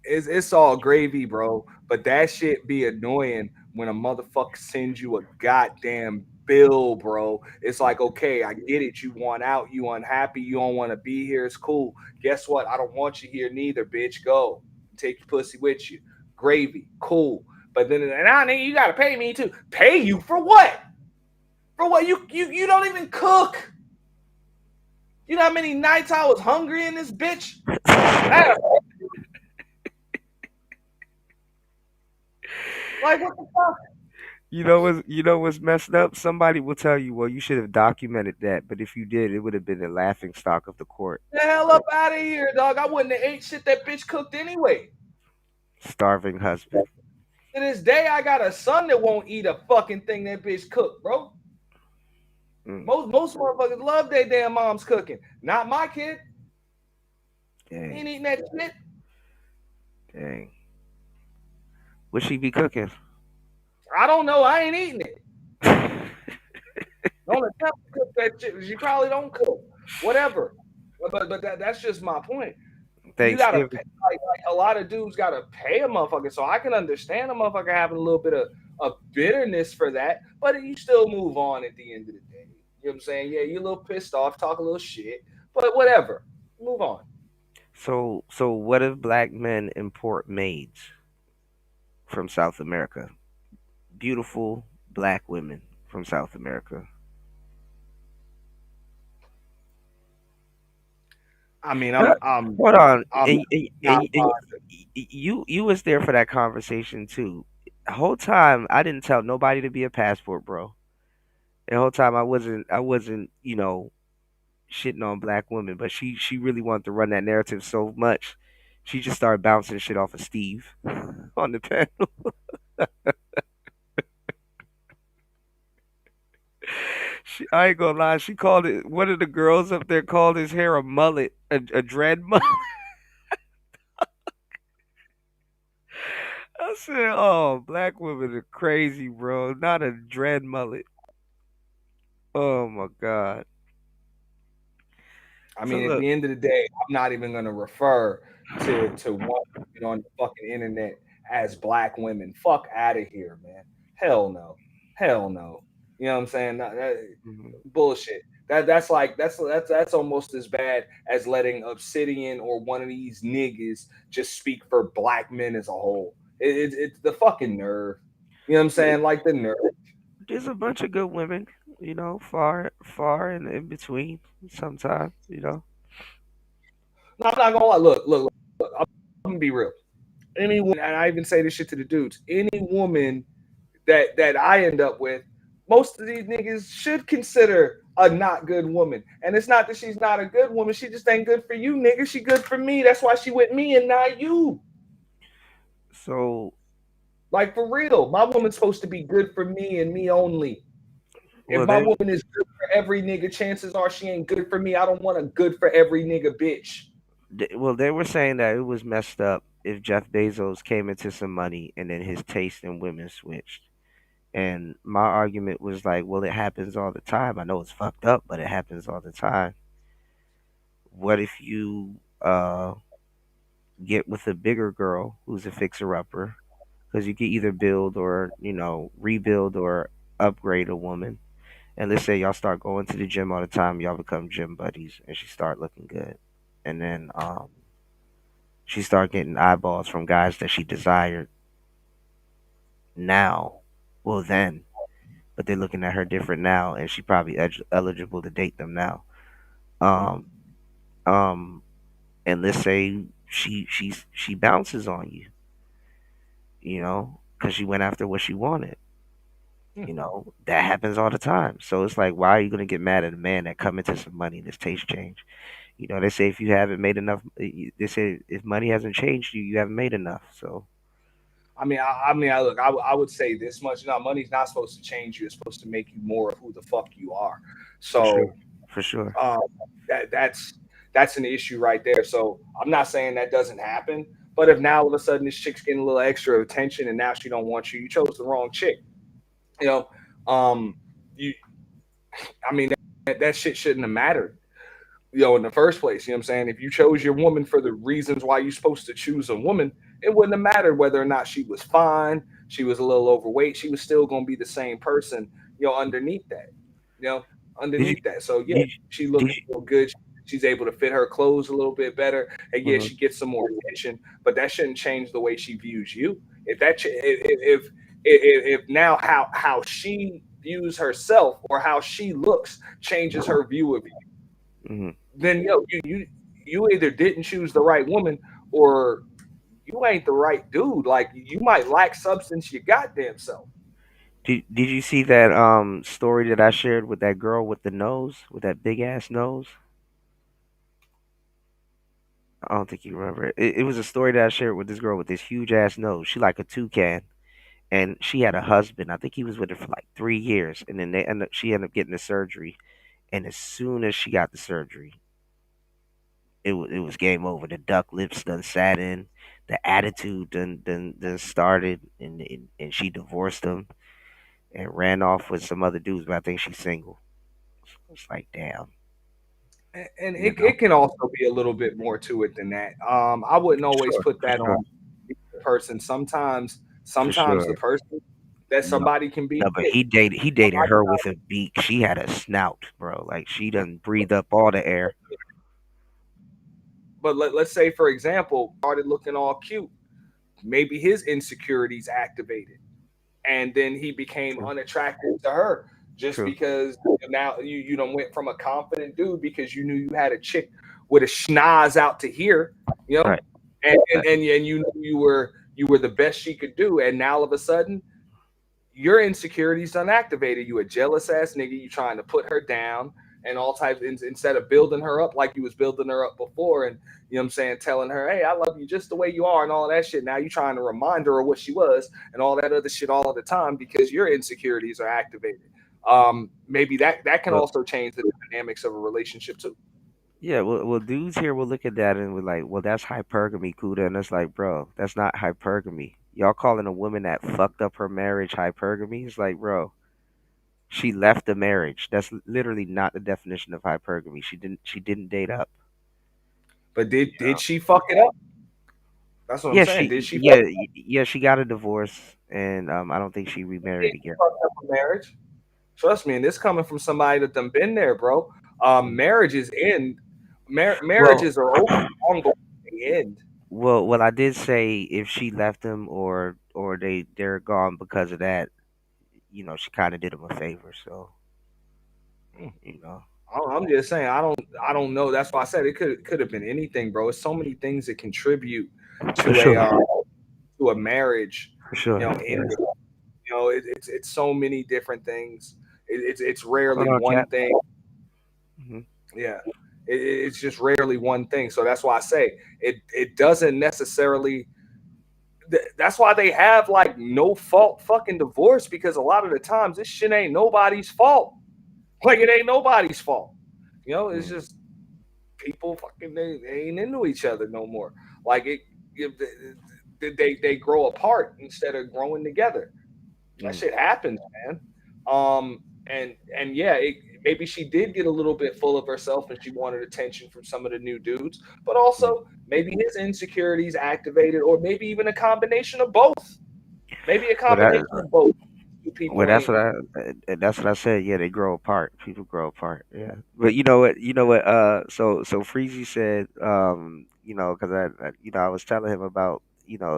It's all gravy, bro. But that shit be annoying when a motherfucker sends you a goddamn bill, bro. It's like, okay, I get it. You want out, you unhappy, you don't want to be here. It's cool. Guess what? I don't want you here neither, bitch. Go. Take your pussy with you. Gravy, cool. But then now nigga, you gotta pay me too. Pay you for what? For what? You don't even cook. You know how many nights I was hungry in this bitch? Like what the fuck? You know what's messed up? Somebody will tell you, well, you should have documented that, but if you did, it would have been the laughing stock of the court. The hell up out of here, dog. I wouldn't have ate shit that bitch cooked anyway. Starving husband. To this day, I got a son that won't eat a fucking thing that bitch cooked, bro. Mm, Most motherfuckers love their damn mom's cooking. Not my kid. He dang, ain't eating that shit. dang. Would she be cooking? I don't know. I ain't eating it. Don't attempt to cook that shit. She probably don't cook. Whatever. But that's just my point. You gotta pay, Thanksgiving. like a lot of dudes gotta pay a motherfucker. So I can understand a motherfucker having a little bit of bitterness for that, but you still move on at the end of the day. You know what I'm saying? Yeah, you're a little pissed off, talk a little shit, but whatever. Move on. So what if black men import maids from South America? Beautiful black women from South America. I mean, Uh, Hold on, I'm not and you was there for that conversation too. The whole time I didn't tell nobody to be a passport, bro. The whole time I wasn't shitting on black women, but she really wanted to run that narrative so much. She just started bouncing shit off of Steve on the panel. I ain't gonna lie. She called it. One of the girls up there called his hair a mullet, a dread mullet. I said, "Oh, black women are crazy, bro. Not a dread mullet. Oh my god." I So mean, at look, the end of the day, I'm not even going to refer to women on the fucking internet as black women. Fuck out of here, man. Hell no. Hell no. You know what I'm saying? mhm. Bullshit. That's almost as bad as letting Obsidian or one of these niggas just speak for black men as a whole. It's the fucking nerve. You know what I'm Yeah, saying? Like the nerve. there's a bunch of good women, far and in between. Sometimes, No, I'm not gonna lie. Look. I'm gonna be real. Any woman, and I even say this shit to the dudes. Any woman that I end up with, most of these niggas should consider a not good woman. And it's not that she's not a good woman. She just ain't good for you, nigga. She good for me. That's why she with me and not you. So, Like for real, my woman's supposed to be good for me and me only. If well, my they woman is good for every nigga, chances are she ain't good for me. I don't want a good for every nigga bitch. they were saying that it was messed up if Jeff Bezos came into some money and then his taste in women switched. And my argument was like, well, it happens all the time. I know it's fucked up, but it happens all the time. What if you get with a bigger girl who's a fixer upper? Because you can either build or rebuild or upgrade a woman. And let's say y'all start going to the gym all the time, y'all become gym buddies, and she start looking good, and then she start getting eyeballs from guys that she desired now. Well, then, but they're looking at her different now, and she probably eligible to date them now. Um, um, and let's say she bounces on you, because she went after what she wanted. That happens all the time. So it's like, why are you gonna get mad at a man that come into some money and his taste change? They say if you haven't made enough, they say if money hasn't changed you, you haven't made enough. So I look. I would say this much. No, money's not supposed to change you. It's supposed to make you more of who the fuck you are. for So sure, for sure. um, that's an issue right there. So I'm not saying that doesn't happen, but if now all of a sudden this chick's getting a little extra attention and now she don't want you, you chose the wrong chick. You know, you. I mean, that shit shouldn't have mattered. In the first place. You know what I'm saying? If you chose your woman for the reasons why you're supposed to choose a woman, it wouldn't have mattered whether or not she was fine, she was a little overweight, she was still gonna be the same person, underneath that. You know, Did you underneath that. So yeah, did she did looks real good. She's able to fit her clothes a little bit better, and yeah, you? she gets some more attention. But that shouldn't change the way she views you. If that, if now how she views herself or how she looks changes her view of you, hmm then you either didn't choose the right woman or you ain't the right dude. Like you might lack substance your goddamn self. did you see that story that I shared with that girl with the nose, with that big ass nose? I don't think you remember it. It was a story that I shared with this girl with this huge ass nose. She like a toucan, and she had a husband. I think he was with her for like 3 years, and then she ended up getting the surgery. And as soon as she got the surgery, it was game over. The duck lips done sat in, the attitude done started, and she divorced him and ran off with some other dudes. But I think she's single. So it's like, damn, And you know, it can also be a little bit more to it than that. I wouldn't for always sure, put for that sure, on the person. for Sometimes the sure. person that No, somebody can be no, but with. he dated her with a beak. She had a snout, bro. Like she done breathed up all the air. But let's say, for example, started looking all cute. Maybe his insecurities activated, and then he became True, unattractive to her just true. because now you done went from a confident dude because you knew you had a chick with a schnoz out to here, you know, Right, right. and you knew you were the best she could do, and now all of a sudden your insecurities unactivated. You a jealous ass nigga. You trying to put her down. and all types instead of building her up like you was building her up before, and you know what I'm saying, telling her, hey, I love you just the way you are and all that shit. Now you trying to remind her of what she was and all that other shit all of the time because your insecurities are activated. Maybe that can Well, also change the dynamics of a relationship too. yeah, well, dudes here will look at that and we're like, well, that's hypergamy, Kuda, and it's like, bro, that's not hypergamy. Y'all calling a woman that fucked up her marriage hypergamy? It's like, bro, she left the marriage. That's literally not the definition of hypergamy. She didn't date up. But did she fuck it up? That's what I'm Yeah, saying. Did she fuck yeah, it up? yeah, she got a divorce, and I don't think she Did remarried she again. fuck up a marriage? Trust me, and this coming from somebody that done been there, bro. Mm. Marriages end. Well, Marriages are over long before they end. well, I did say if she left him or they're gone because of that, she kind of did him a favor. So, you know, I'm just saying, I don't know. That's why I said it could have been anything, bro. It's so many things that contribute for to sure, a marriage. for sure. Yeah. Ending. It's so many different things. It's Hold rarely on, one Cap. thing. Hmm. Yeah, it's just rarely one thing. So that's why I say it doesn't necessarily. That's why they have like no fault fucking divorce, because a lot of the times this shit ain't nobody's fault. Like it ain't nobody's fault. It's Mm. just people fucking they ain't into each other no more. Like they grow apart instead of growing together. That Mm. shit happens, man. And yeah, maybe she did get a little bit full of herself and she wanted attention from some of the new dudes, but Mm. also maybe his insecurities activated, or maybe even a combination of both. Maybe a Well, combination of both. Two well, people ain't. that's what I said. Yeah, they grow apart. People grow apart. Yeah, but you know what? You know what? So Freezy said, because I was telling him about,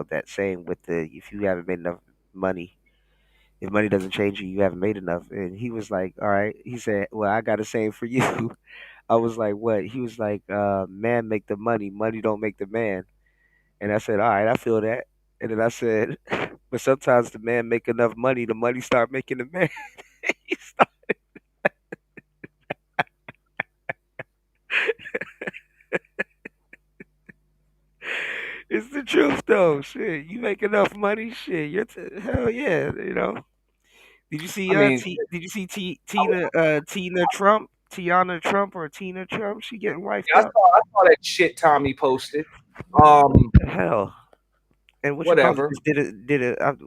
that saying with the if you haven't made enough money, if money doesn't change you, you haven't made enough. And he was like, all right. He said, well, I got a saying for you. I was like, what? He was like, man make the money, money don't make the man. And I said, all right, I feel that. And then I said, but sometimes the man make enough money, the money start making the man. He start- it's the truth though. Shit, you make enough money, shit. Hell yeah, Did you see I mean, Did you see I, Tina Trump, Tiana Trump or Tina Trump? She getting wifed I up. saw I saw that shit Tommy posted. Um, The hell. And what you call it? whatever. Just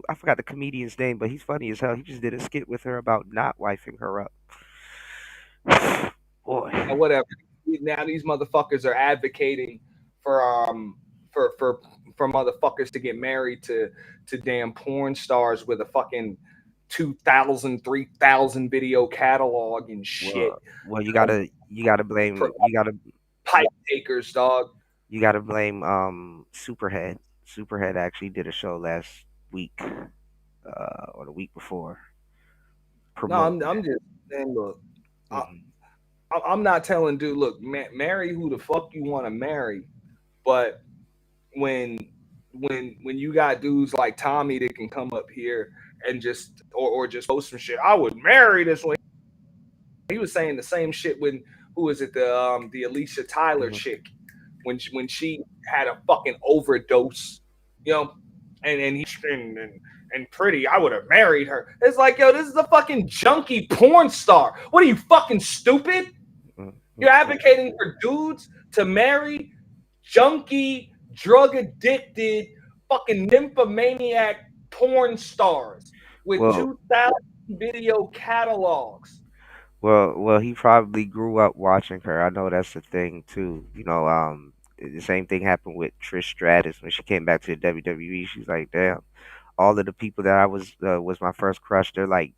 I forgot the comedian's name, but he's funny as hell. He just did a skit with her about not wifing her up. Yeah, Boy. whatever. Now these motherfuckers are advocating for for for motherfuckers to get married to damn porn stars with a fucking 2,000, 3,000 video catalog and shit. Well, you You know, gotta you gotta for blame pipe takers, dog. you gotta blame Superhead. Superhead actually did a show last week, or the week before, No, promoting I'm just saying, look, that. I, I'm not telling dude, look, marry who the fuck you want to marry, but when when you got dudes like Tommy that can come up here and just or just post some shit, I would marry this one. He was saying the same shit when who is it, the Alicia Tyler Hmm. chick, when she had a fucking overdose, you know, and he and pretty, I would have married her. It's like, yo, this is a fucking junkie porn star. What are you, fucking stupid? Hmm. You're advocating for dudes to marry junkie, drug addicted, fucking nymphomaniac porn stars with Well, 2,000 video catalogs. he probably grew up watching her. I know that's the thing too. The same thing happened with Trish Stratus when she came back to the WWE. She's like, damn, all of the people that I was my first crush, they're like,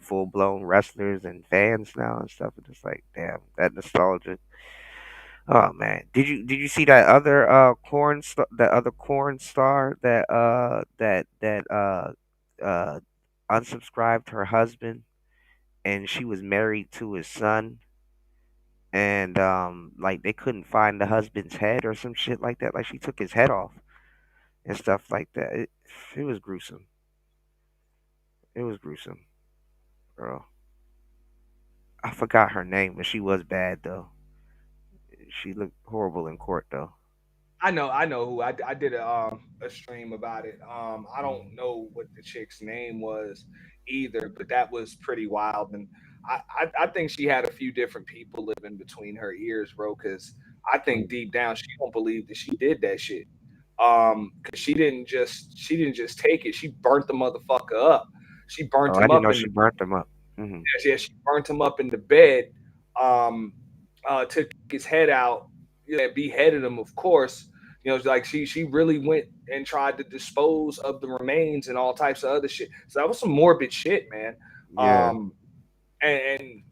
full blown wrestlers and fans now and stuff. And it's like, damn, that nostalgia. Oh man, did you see that other corn star that uh unsubscribed her husband, and she was married to his son, and like they couldn't find the husband's head or some shit like that, like she took his head off and stuff like that. It was gruesome. It was gruesome, bro. I forgot her name, but she was bad though. She looked horrible in court though. I know who I did a stream about it. I don't know what the chick's name was either, but that was pretty wild. And I think she had a few different people living between her ears, bro. Because I think deep down she don't believe that she did that shit. Because she didn't just take it. She burnt the motherfucker up. She burnt Oh, I him didn't up know in she the burnt them up. Hmm. yeah, she burnt him up in the bed. Um, took his head out, beheaded him, of course. Like she really went and tried to dispose of the remains and all types of other shit. So that was some morbid shit, man. Yeah. Um, and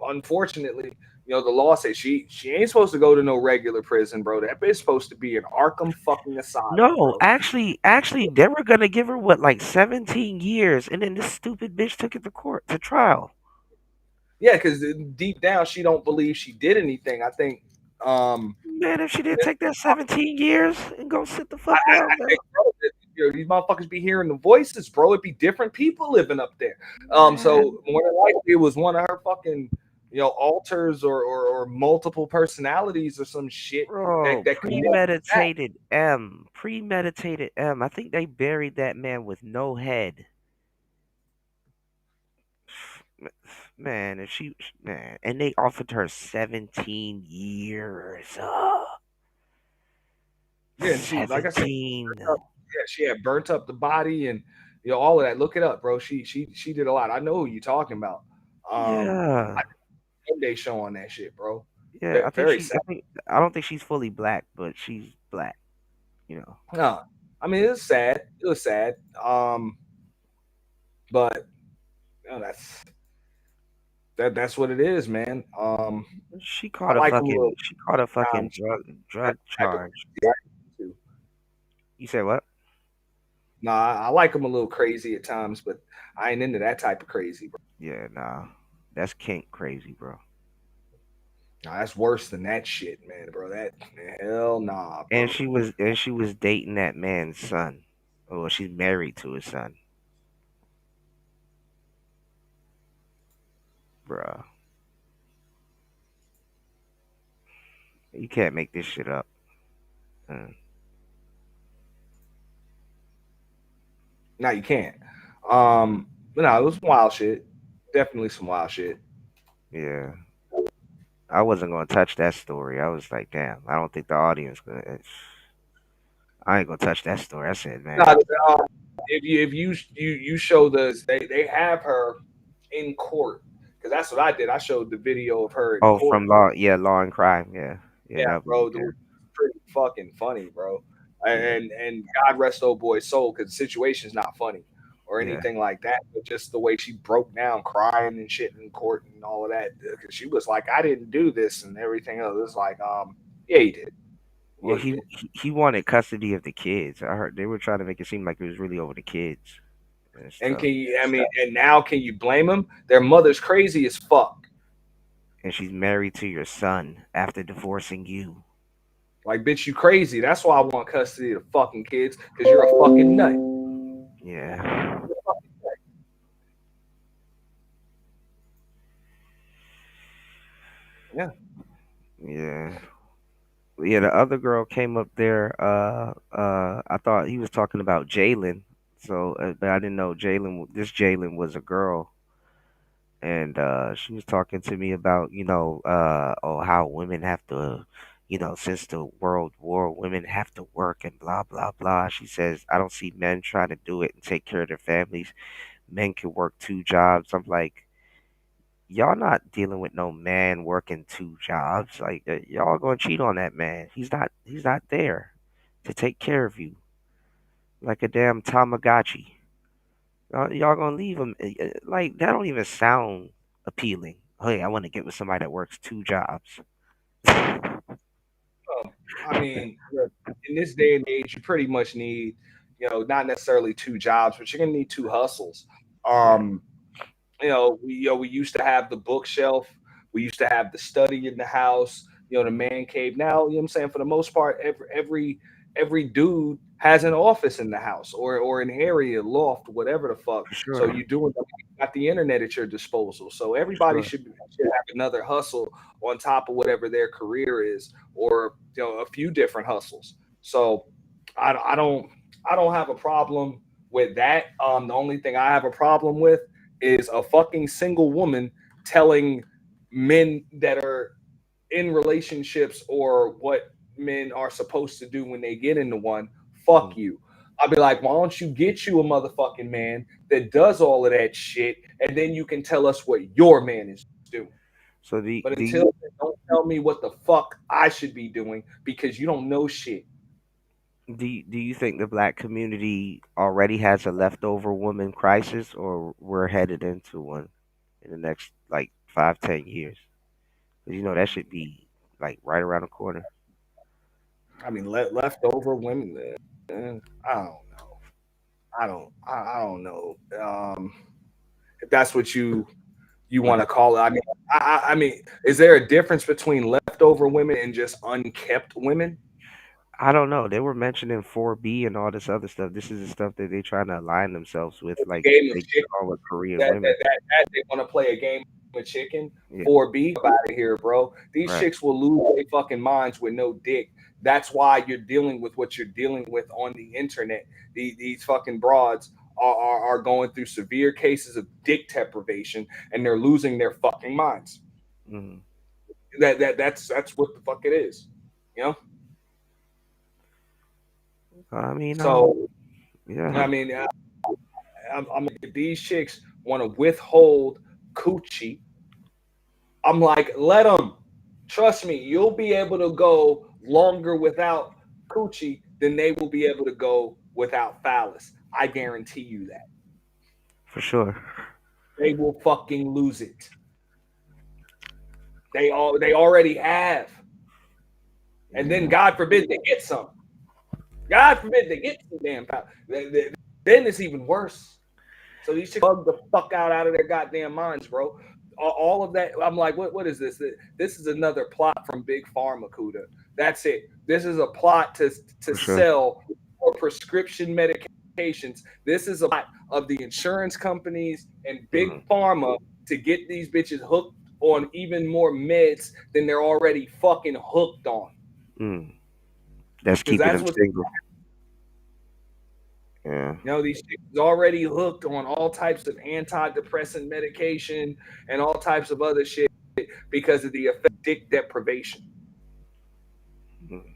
unfortunately, the law says she ain't supposed to go to no regular prison, bro. That bitch supposed to be an Arkham fucking asylum, No, bro. actually, they were gonna give her what, like 17 years, and then this stupid bitch took it to court to trial. Yeah, because deep down she don't believe she did anything. I think um Man, if she didn't take that 17 years and go sit the fuck I down, man. think, bro, that, these motherfuckers be hearing the voices, bro. It'd be different people living up there. Man, So more than likely, it was one of her fucking, alters or multiple personalities or some shit that bro, that connected that. premeditated M. I think they buried that man with no head. Man, if she, man, and they offered her 17 years. Yeah, and she, like I said, 17. yeah, she had burnt up the body and all of that. Look it up, bro. She did a lot. I know who you talking about. I Yeah. did one day show on that shit, bro. Yeah, Very sad. I don't think she's fully black, but she's black, you know. No, I mean it was sad. It was sad. But that's what it is, man. I like a little She caught a fucking times that drug type of charge. crazy too. You said what? Nah, I like them a little crazy at times, but I ain't into that type of crazy, bro. Yeah, nah. That's kink crazy, bro. Nah, that's worse than that shit, man, bro. That hell nah, And bro. she was dating that man's son. Oh, well, she's married to his son, bro. You can't make this shit up. Uh, Now you can't. But no, it was some wild shit. Definitely some wild shit. yeah. I wasn't gonna touch that story. I was like, damn, I don't think the audience gonna. I ain't gonna touch that story. I said, Nah, man. if you show they have her in court because that's what I did. I showed the video of her in Oh, court. from Law, yeah, Law and Crime, yeah, yeah, Yeah, that was bro, the yeah, was pretty fucking funny, bro. yeah, And God rest old boy's soul, because the situation's not funny or yeah. anything like that, but just the way she broke down, crying and shit in court and all of that, because she was like, "I didn't do this" and everything else. It's like, yeah, you did. Yeah, Well, you did. he wanted custody of the kids. I heard they were trying to make it seem like it was really over the kids and And stuff. can you? I mean, and now can you blame them? Their mother's crazy as fuck. And she's married to your son after divorcing you. Like, bitch, you crazy. That's why I want custody of the fucking kids, because you're a fucking nut. Yeah, Yeah. yeah, yeah. The other girl came up there. I thought he was talking about Jalen. So, but I didn't know This Jalen was a girl, and she was talking to me about oh, how women have to, since the World War, women have to work and blah blah blah. She says I don't see men trying to do it and take care of their families. Men can work two jobs. I'm like, y'all not dealing with no man working two jobs. Like, y'all gonna cheat on that man. He's not there to take care of you like a damn Tamagotchi. Y'all gonna leave him like that? Don't even sound appealing. Hey, I want to get with somebody that works two jobs. Um, I mean, look, in this day and age, you pretty much need, not necessarily two jobs, but you're gonna need two hustles. Yeah, Um, we used to have the bookshelf, we used to have the study in the house, the man cave. Now, what I'm saying, for the most part, every every dude has an office in the house or an area, loft, whatever the fuck. For So sure. you doing got the internet at your disposal. So For everybody sure. should have another hustle on top of whatever their career is, or a few different hustles. So I don't have a problem with that. The only thing I have a problem with is a fucking single woman telling men that are in relationships or what men are supposed to do when they get into one, fuck Mm. you. I'll be like, why don't you get you a motherfucking man that does all of that shit, and then you can tell us what your man is doing. So do But do until you then, don't tell me what the fuck I should be doing because you don't know shit. do you think the black community already has a leftover woman crisis, or we're headed into one in the next like 5, 10 years? 'Cause that should be like right around the corner. I mean, leftover women. I don't know. I don't know. If that's what you want to call it. I mean, I mean, is there a difference between leftover women and just unkept women? I don't know. They were mentioning 4B and all this other stuff. This is the stuff that they're trying to align themselves with, like Game of they chicken. call it Korean That women. they want to play a game of chicken. Yeah, 4B out of here, bro. These right. chicks will lose their fucking minds with no dick. That's why you're dealing with what you're dealing with on the internet. These fucking broads are going through severe cases of dick deprivation and they're losing their fucking minds. Hmm. That's what the fuck it is, you know. I mean, So yeah, I mean, I'm if these chicks want to withhold coochie, I'm like, let them. Trust me, you'll be able to go longer without coochie than they will be able to go without phallus. I guarantee you that. for sure. They will fucking lose it. They already have. And then Yeah, God forbid they get some. God forbid they get some damn phallus. Then it's even worse. So these chicks bug the fuck out of their goddamn minds, bro. All of that. I'm like, what is this? This is another plot from Big Pharma, Kuda. That's it. This is a plot to for sure. sell for prescription medications. This is a plot of the insurance companies and Big Mm, Pharma to get these bitches hooked on even more meds than they're already fucking hooked on. mm. That's Because keeping that's them what single. Yeah. these chicks already hooked on all types of antidepressant medication and all types of other shit because of the effect of dick deprivation. Mm.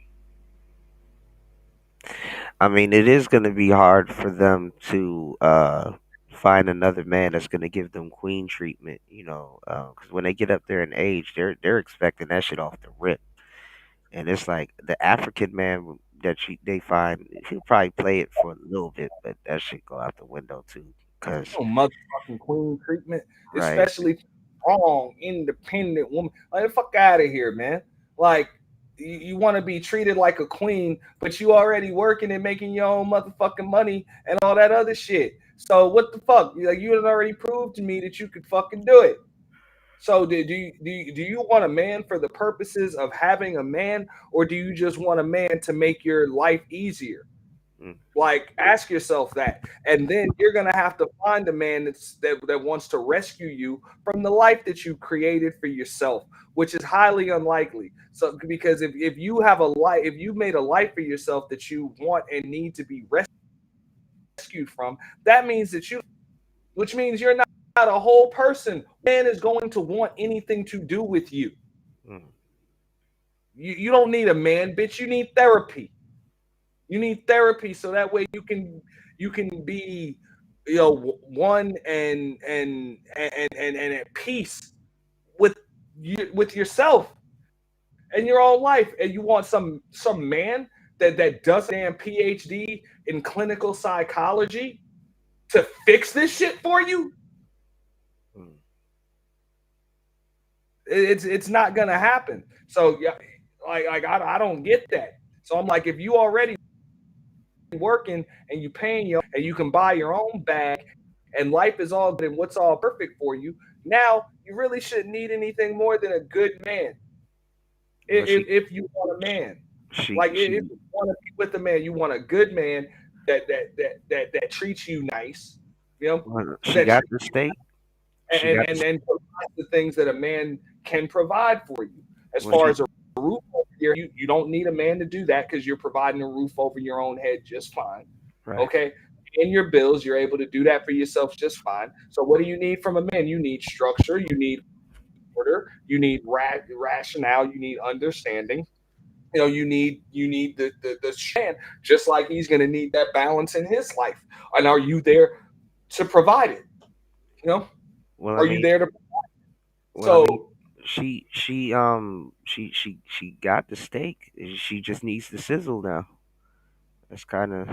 I mean, it is going to be hard for them to find another man that's going to give them queen treatment, because when they get up there in age, they're expecting that shit off the rip. And it's like the African man that they find, he'll probably play it for a little bit, but that shit go out the window too. Cause No motherfucking queen treatment, right, especially strong, independent woman. Like, the fuck out of here, man. Like, you want to be treated like a queen, but you already working and making your own motherfucking money and all that other shit. So what the fuck? Like, you had already proved to me that you could fucking do it. So do you want a man for the purposes of having a man, or do you just want a man to make your life easier? mm, Like, ask yourself that, and then you're gonna have to find a man that wants to rescue you from the life that you created for yourself, which is highly unlikely. So because if you have a life, if you made a life for yourself that you want and need to be rescued from, that means that which means you're not a whole person. Man is going to want anything to do with you. mm, You don't need a man, bitch. You need therapy. You need therapy so that way you can be one and at peace with with yourself and your own life. And you want some man that does a damn PhD in clinical psychology to fix this shit for you? mm. It's not gonna happen. So yeah, like I don't get that. So I'm like, if you already working and you paying your and you can buy your own bag and life is all good and what's all perfect for you, now you really shouldn't need anything more than a good man But if you want a man. She Like if she you want to be with a man, you want a good man that treats you nice, you know, she that got the steak. She got the and provides the things that a man can provide for you. As well far she as a roof over your, you don't need a man to do that because you're providing a roof over your own head just fine. right. Okay. In your bills, you're able to do that for yourself just fine. So what do you need from a man? You need structure, you need order, you need rationale, you need understanding. You need the man, just like he's going to need that balance in his life. And are you there to provide it? You know, Well, I are you mean, there to? well, I So mean, she got the steak. She just needs the sizzle now. That's kind of,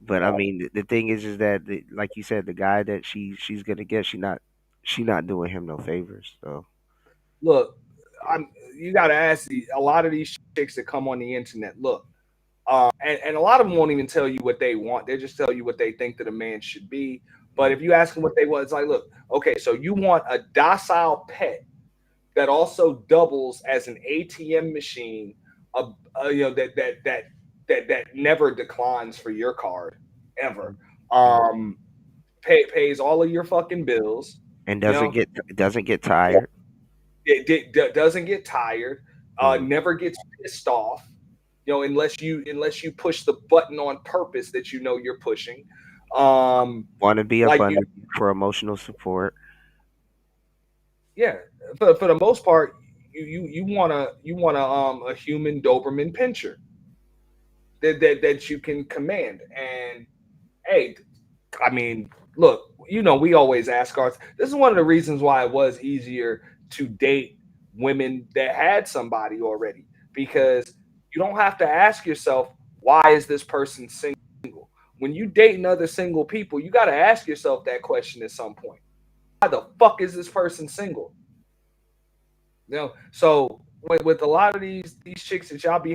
But I mean, the thing is that like you said, the guy that she's gonna get, she not doing him no favors. So look, I'm you got to ask a lot of these chicks that come on the internet. Look, and a lot of them won't even tell you what they want. They just tell you what they think that a man should be. But mm, if you ask them what they want, it's like, look, okay, so you want a docile pet that also doubles as an ATM machine, uh, that never declines for your card ever. mm. Um, pays all of your fucking bills. And You know, doesn't get tired. doesn't get tired, Mm. never gets pissed off. You know, unless you push the button on purpose that you know you're pushing. Um, Want to be up like you, under you for emotional support. yeah. For the most part, you want a human Doberman pincher that you can command. And hey, I mean, look, we always ask ours. This is one of the reasons why it was easier to date women that had somebody already, because you don't have to ask yourself, why is this person single? When you dating other single people, you got to ask yourself that question at some point. Why the fuck is this person single? So with a lot of these chicks that y'all be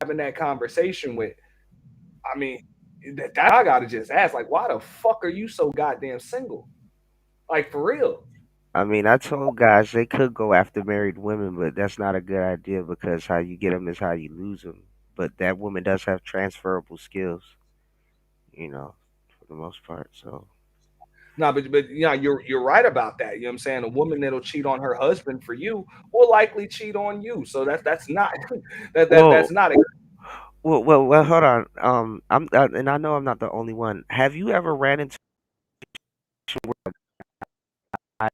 having that conversation with, I mean, that I gotta just ask, like, why the fuck are you so goddamn single? Like for real. I mean, I told guys they could go after married women, but that's not a good idea because how you get them is how you lose them. But that woman does have transferable skills, for the most part. So, No, but you're right about that. You know what I'm saying? A woman that'll cheat on her husband for you will likely cheat on you. So that's not that's well, not a well. Hold on. And I know I'm not the only one. Have you ever ran into a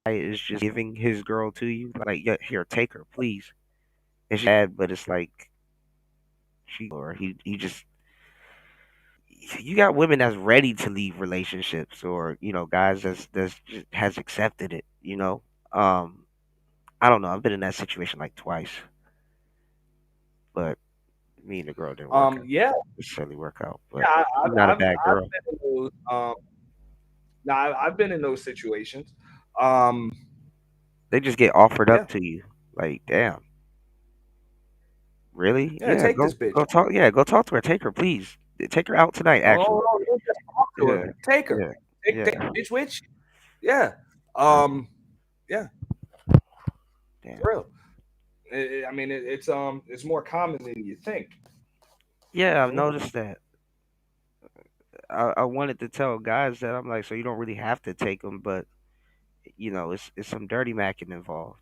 guy is just giving his girl to you, like, yeah, here, take her, please. It's bad, but it's like he just you got women that's ready to leave relationships, or guys that's just has accepted it. Um, I don't know. I've been in that situation like twice, but me and the girl didn't yeah, necessarily work out. yeah. But she's not a bad I've girl. been in those no, I've been in those situations. Um, They just get offered yeah, up to you. Like, damn, really? yeah. Yeah, Take this bitch. go talk. Yeah, go talk to her. Take her, please. Take her out tonight. Actually. Oh, you just talk to Yeah, her. Take her. yeah, Take yeah. the bitch with you. Yeah. Uh, Yeah. damn. For real. I mean, it's more common than you think. Yeah, I've Mhm. noticed that. I wanted to tell guys that I'm like, so you don't really have to take them, but it's some dirty macking involved.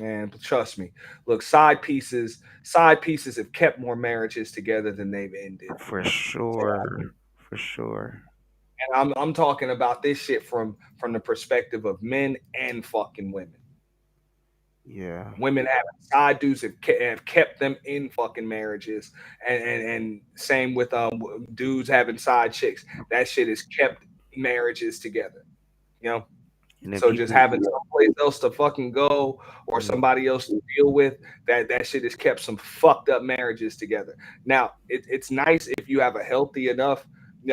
And trust me, look, side pieces have kept more marriages together than they've ended. For So, sure, for sure. and I'm talking about this shit from the perspective of men and fucking women. Yeah, Women having side dudes have kept them in fucking marriages, and same with dudes having side chicks. That shit has kept marriages together. You know. and then So just people. having someplace else to fucking go or Mm, somebody else to deal with, that shit has kept some fucked up marriages together. Now it's nice if you have a healthy enough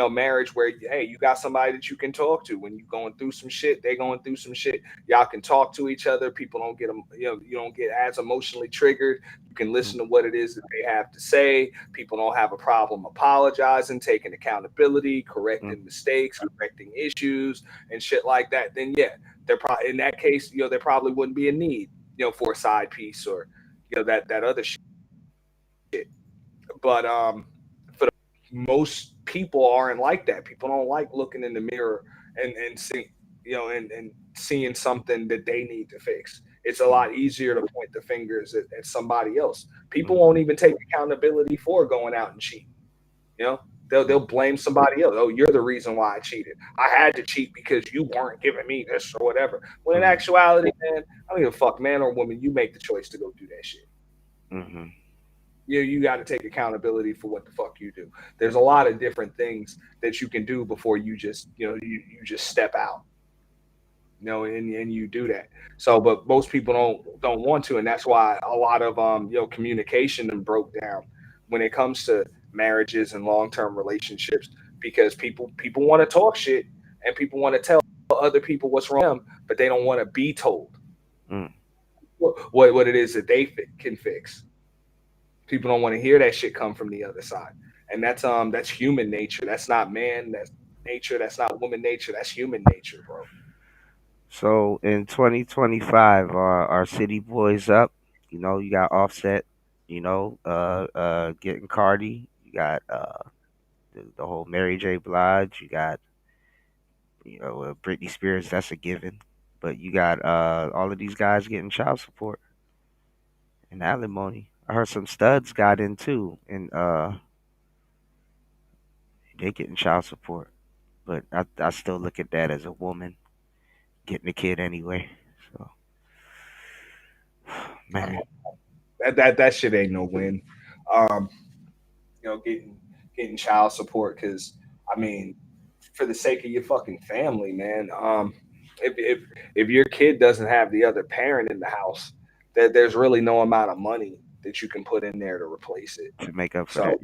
marriage where hey, you got somebody that you can talk to when you're going through some shit, they going through some shit. Y'all can talk to each other. People don't get them, you don't get as emotionally triggered. You can mm, listen to what it is that they have to say. People don't have a problem apologizing, taking accountability, mm, correcting mistakes, correcting issues, and shit like that. Then yeah, they're probably in that case, there probably wouldn't be a need. for a side piece or that other shit. But for the most people aren't like that. People don't like looking in the mirror and seeing and seeing something that they need to fix. It's a Mm, lot easier to point the fingers at somebody else. People mhm, won't even take accountability for going out and cheating. You know, they'll blame somebody else. Oh, you're the reason why I cheated. I had to cheat because you weren't giving me this or whatever. When in mhm, actuality, man, I don't give a fuck, man or woman. You make the choice to go do that shit. mhm. You got to take accountability for what the fuck you do. There's a lot of different things that you can do before you just you just step out, and you do that. So, but most people don't want to, and that's why a lot of communication and broke down when it comes to marriages and long term relationships because people want to talk shit and people want to tell other people what's wrong with them, but they don't want to be told Mm. what it is that they can fix. People don't want to hear that shit come from the other side, and that's human nature. That's not man. That's nature. That's not woman nature. That's human nature, bro. So in 2025, are City Boys up? You got Offset. Getting Cardi. You got the whole Mary J. Blige. You got Britney Spears. That's a given. But you got all of these guys getting child support and alimony. I heard some studs got in too, and they getting child support. But I still look at that as a woman getting a kid anyway. So man, That shit ain't no win. Um, getting child support because I mean, for the sake of your fucking family, man. If your kid doesn't have the other parent in the house, that there's really no amount of money that you can put in there to replace it. to make up for that, So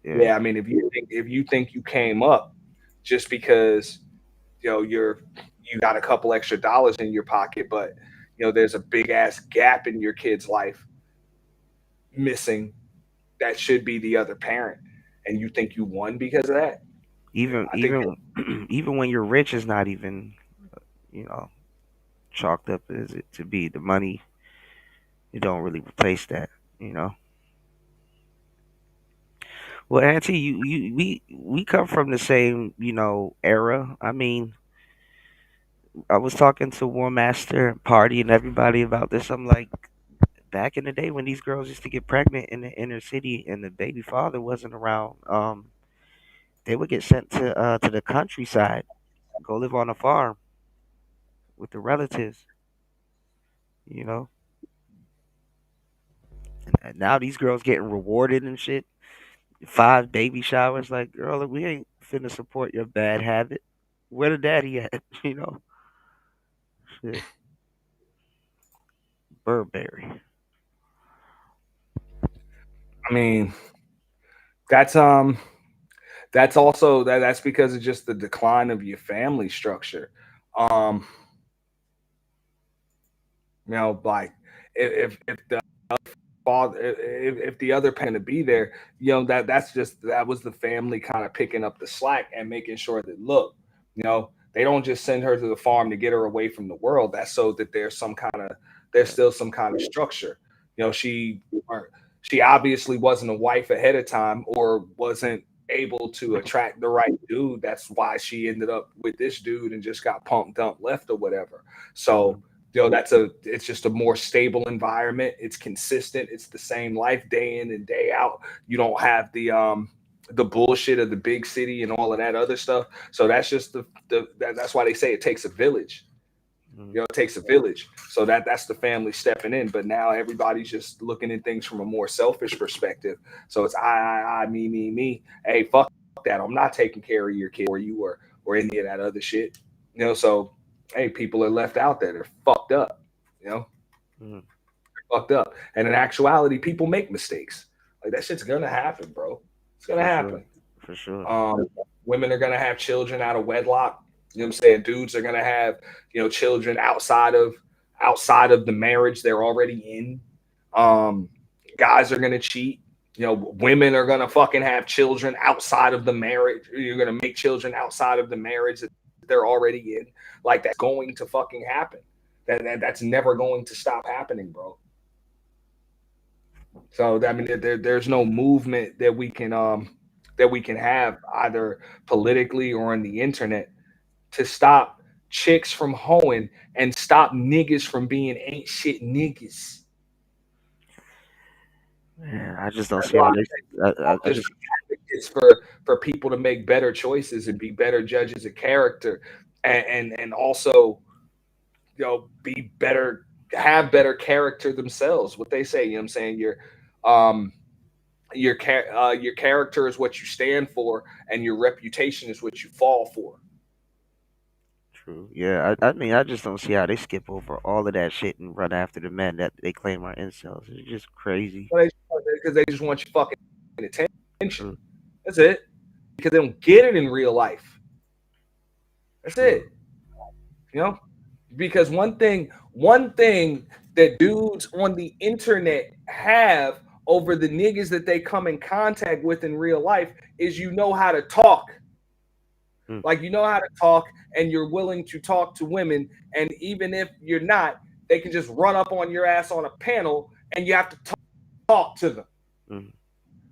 yeah, yeah, I mean, if you think you came up just because you got a couple extra dollars in your pocket, but there's a big ass gap in your kid's life missing that should be the other parent, and you think you won because of that. even I think even even when you're rich is not even you know chalked up as it to be the money. You don't really replace that. You know. Well, Auntie, we come from the same era. I mean, I was talking to War Master and Party and everybody about this. I'm like, back in the day when these girls used to get pregnant in the inner city and the baby father wasn't around, they would get sent to the countryside, go live on a farm with the relatives. You know, and now these girls getting rewarded and shit. 5 baby showers, like girl, we ain't finna support your bad habit. Where the daddy at? Shit, Burberry. I mean that's that's also that's because of just the decline of your family structure. Um, like if the father if the other parent to be there, that was the family kind of picking up the slack and making sure that look, they don't just send her to the farm to get her away from the world. That's so that there's Yeah. still some kind of structure. Or she obviously wasn't a wife ahead of time or wasn't able to attract the right dude. That's why she ended up with this dude and just got pumped dump left or whatever. So Mhm. it's just a more stable environment. It's consistent. It's the same life day in and day out. You don't have the bullshit of the big city and all of that other stuff. So that's just that's why they say it takes a village. Mhm. It takes a village. So that's the family stepping in. But now everybody's just looking at things from a more selfish perspective. So it's I, me. Hey, fuck that. I'm not taking care of your kid or you or any of that other shit. So hey, people are left out there. They're fucked up. You know, Mhm. fucked up. And in actuality, people make mistakes. Like that shit's gonna happen, bro. It's gonna For sure. happen. For sure. Um, Women are gonna have children out of wedlock. You know what I'm saying? Dudes are gonna have children outside of the marriage they're already in. Um, Guys are gonna cheat. Women are gonna fucking have children outside of the marriage. You're gonna make children outside of the marriage that they're already in. Like that's going to fucking happen. That's never going to stop happening, bro. So I mean, there's no movement that we can have either politically or on the internet to stop chicks from hoeing and stop niggas from being ain't shit niggas. Man, I just don't That's see why how they. I just just advocates for people to make better choices and be better judges of character, and also be better, have better character themselves. What they say, you know what I'm saying? Um your character is what you stand for, and your reputation is what you fall for. true. Yeah, I mean, I just don't see how they skip over all of that shit and run after the men that they claim are incels. It's just crazy. Because they just want your fucking attention. True, That's it. Because they don't get it in real life. That's true. it. You know, because one thing that dudes on the internet have over the niggas that they come in contact with in real life is you know how to talk. Mm, Like you know how to talk, and you're willing to talk to women, and even if you're not, they can just run up on your ass on a panel, and you have to talk to them. mm,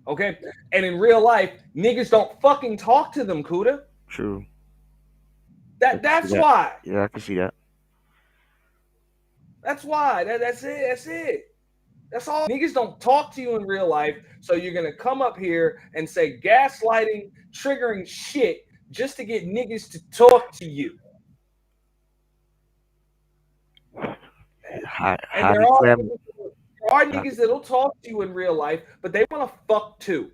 Okay, and in real life, niggas don't fucking talk to them, Kuda. true. I That can see that's that. why. Yeah, I can see that. That's why. That's it. That's it. That's all. Niggas don't talk to you in real life, so you're gonna come up here and say gaslighting, triggering shit just to get niggas to talk to you. And Highly flammable. there are niggas that'll talk to you in real life, but they want to fuck too.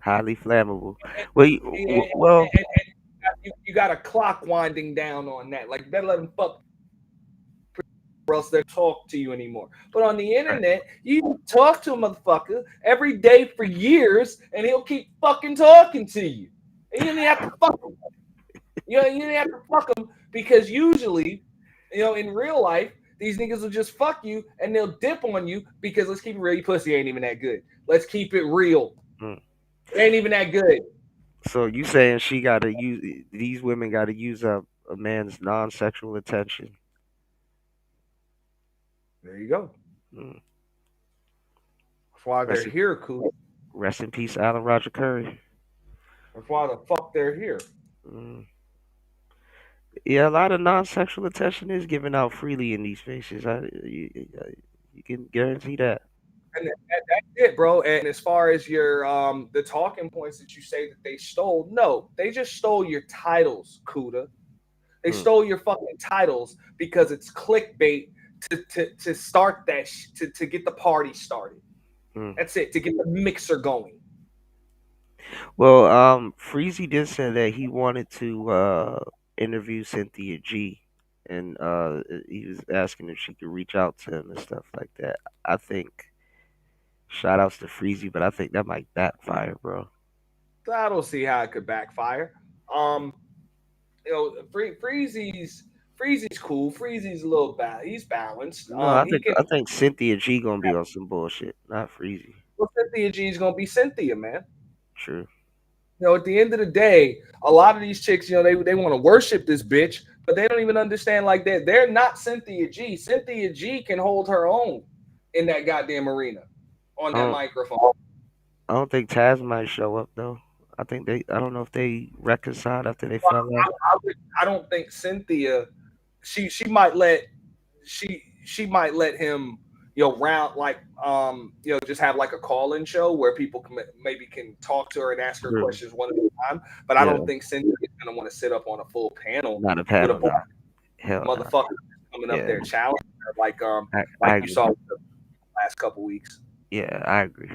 Highly flammable. And, Well, well, you got a clock winding down on that. Like, you better let them fuck, or else they'll talk to you anymore. But on the internet, you talk to a motherfucker every day for years, and he'll keep fucking talking to you. And you don't even have to fuck him. You don't have to fuck him because usually, in real life, these niggas will just fuck you and they'll dip on you because let's keep it real, your pussy ain't even that good. Let's keep it real. mm. It ain't even that good. So you saying she gotta use these women gotta use up a man's non-sexual attention? There you go. Mm. That's why they're Rest in, here, cool. rest in peace, Alan Roger Curry. That's why the fuck they're here. Mm. Yeah, a lot of non-sexual attention is given out freely in these spaces. You can guarantee that. And that's it, bro. And as far as your the talking points that you say that they stole, no, they just stole your titles, Kuda. They Mm, stole your fucking titles because it's clickbait to start that to get the party started. mm. That's it, to get the mixer going. Well, Freezy did say that he wanted to interview Cynthia G, and he was asking if she could reach out to him and stuff like that. I think shout outs to Freezy, but I think that might backfire, bro. I don't see how it could backfire. Um, Freezy's cool. Freezy's a little he's balanced. No, He can. I think Cynthia G gonna be on some bullshit, not Freezy. Well, Cynthia G's gonna be Cynthia, man. True. At the end of the day, a lot of these chicks, they want to worship this bitch, but they don't even understand like that. They're not Cynthia G. Cynthia G can hold her own in that goddamn arena on I that don't, microphone. I don't think Taz might show up though. I think I don't know if they reconciled after they fell out. I don't think Cynthia. She might let she might let him round like just have like a call-in show where people can talk to her and ask her True. questions one at a time. But I Yeah, don't think Cynthia's gonna want to sit up on a full panel not a with a panel. bunch Nah. of Hell no. motherfuckers coming up Yeah, there challenging her I like you agree. saw the last couple weeks. Yeah, I agree.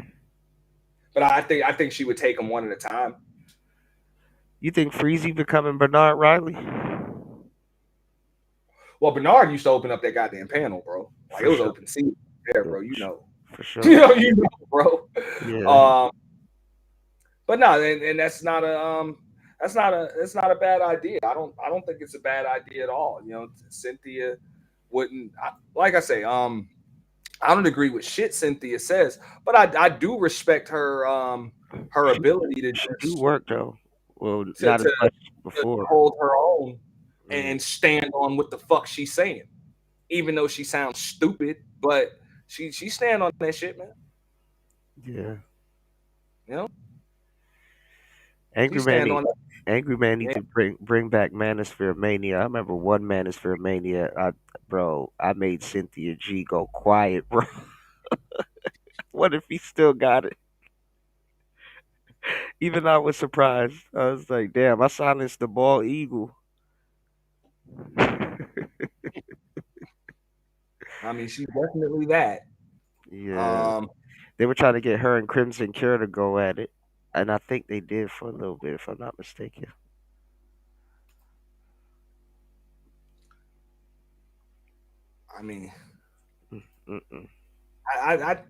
But I think she would take them one at a time. You think Freezy becoming Bernard Riley? Well, Bernard used to open up that goddamn panel, bro. Like For it was sure. open seat there, Yeah, bro. You know. for sure. You know, bro. Yeah. But no, and that's not a bad idea. I don't think it's a bad idea at all. Cynthia wouldn't like I say, I don't agree with shit Cynthia says, but I do respect her She ability to she do just work though. Well, to, not as to, much to before. hold her own Mm, and stand on what the fuck she's saying. even though she sounds stupid, but she stand on that shit, man. Yeah. You know, she Angry Man stand need on that. Angry Man need Yeah. to bring back Manosphere Mania. I remember one Manosphere Mania. I made Cynthia G go quiet, bro. What if he still got it? Even I was surprised. I was like, damn, I silenced the bald eagle. I mean, she's definitely that. Yeah. Um, They were trying to get her and Crimson Cure to go at it. And I think they did for a little bit, if I'm not mistaken. I mean, Mm-mm.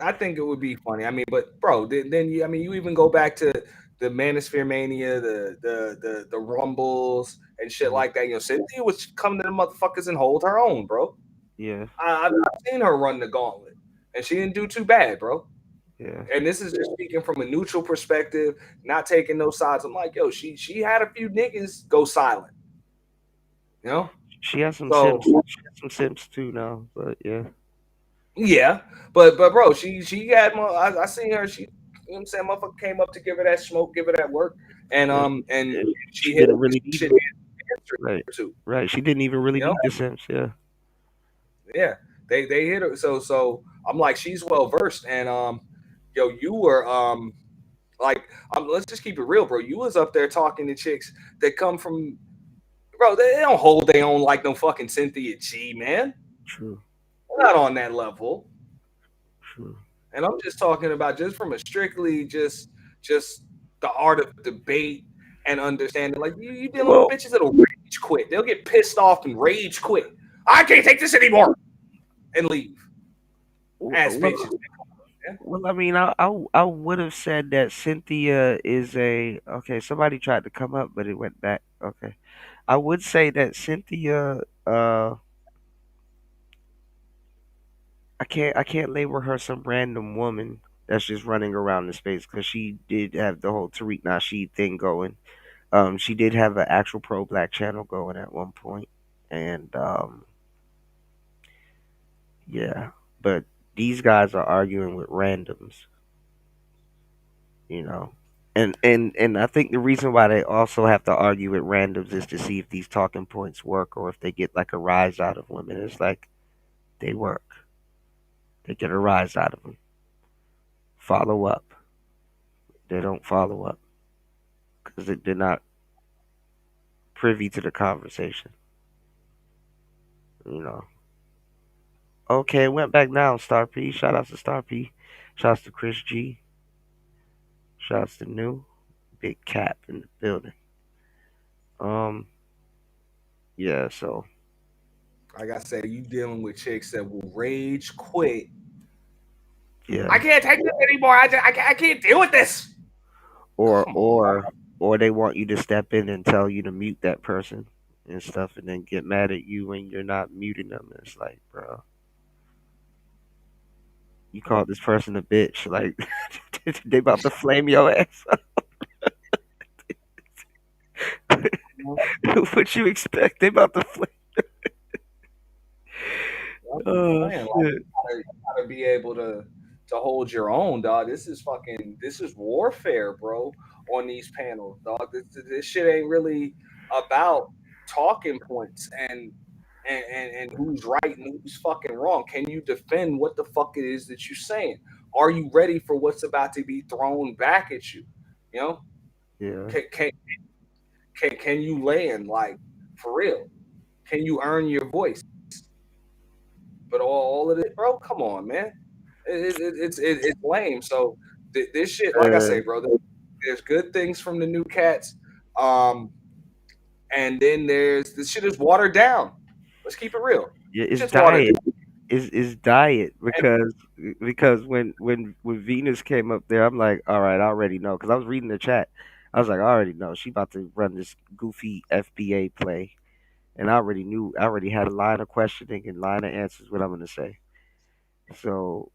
I think it would be funny. I mean, but bro, then you, I mean, you even go back to the Manosphere Mania, the Rumbles and shit Mhm. like that. You know, Cynthia was coming to the motherfuckers and hold her own, bro. Yeah, I've seen her run the gauntlet, and she didn't do too bad, bro. yeah. And this is just speaking from a neutral perspective, not taking no sides. I'm like, yo, she had a few niggas go silent, you know. She has some So Sims. She has some Sims too now, but yeah, yeah, but bro, she had more. I seen her. She, you know what I'm saying, motherfucker came up to give her that smoke, give her that work, yeah. and And she she hit didn't her really need shit them. answer Right, too. right. She didn't even really You know, need the Sims. Yeah, yeah, they hit her. So I'm like, she's well versed, and yo, you were like, let's just keep it real, bro. You was up there talking to chicks that come from, bro. They don't hold their own like no fucking Cynthia G, man. true, We're not on that level. true. And I'm just talking about just from a strictly just the art of debate and understanding. Like you dealing with Well, bitches that'll rage quit. They'll get pissed off and rage quit. I can't take this anymore and leave. Ass bitches. well, Man. well. I mean, I would have said that Cynthia is a okay. Somebody tried to come up, but it went back. Okay, I would say that Cynthia. I can't label her some random woman that's just running around the space because she did have the whole Tariq Nasheed thing going. She did have an actual pro black channel going at one point, and yeah, but these guys are arguing with randoms, you know. And I think the reason why they also have to argue with randoms is to see if these talking points work or if they get like a rise out of women. It's like they work. They get a rise out of them. Follow up. They don't follow up because they're not privy to the conversation. You know. Okay, it went back now. Star P. Shout outs to Star P. Shout outs to Chris G. Shout outs to New. Big Cap in the building. Um, yeah, so Like I said, you dealing with chicks that will rage quit. I yeah. can't take this anymore. I can't deal with this. Or Come on, or or they want you to step in and tell you to mute that person and stuff and then get mad at you when you're not muting them. It's like, bro, you called this person a bitch. Like they about to flame your ass. What you expect? They about to flame. I'm just Oh saying, like, shit. you gotta be able to hold your own, dog. This is warfare, bro. On these panels, dog. This shit ain't really about talking points and who's right and who's fucking wrong. Can you defend what the fuck it is that you're saying? Are you ready for what's about to be thrown back at you? You know, Yeah. can can can you land like for real? Can you earn your voice? But all of it, bro, come on, man. It's lame. So this shit, like I say, Uh, bro, there's good things from the new cats, um, and then there's this shit is watered down. Let's keep it real. yeah, it's Shit's watered diet. down. Is diet And because when Venus came up there, I'm like, all right, I already know because I was reading the chat. I was like, I already know she about to run this goofy FBA play, and I already knew. I already had a line of questioning and line of answers what I'm gonna say. So,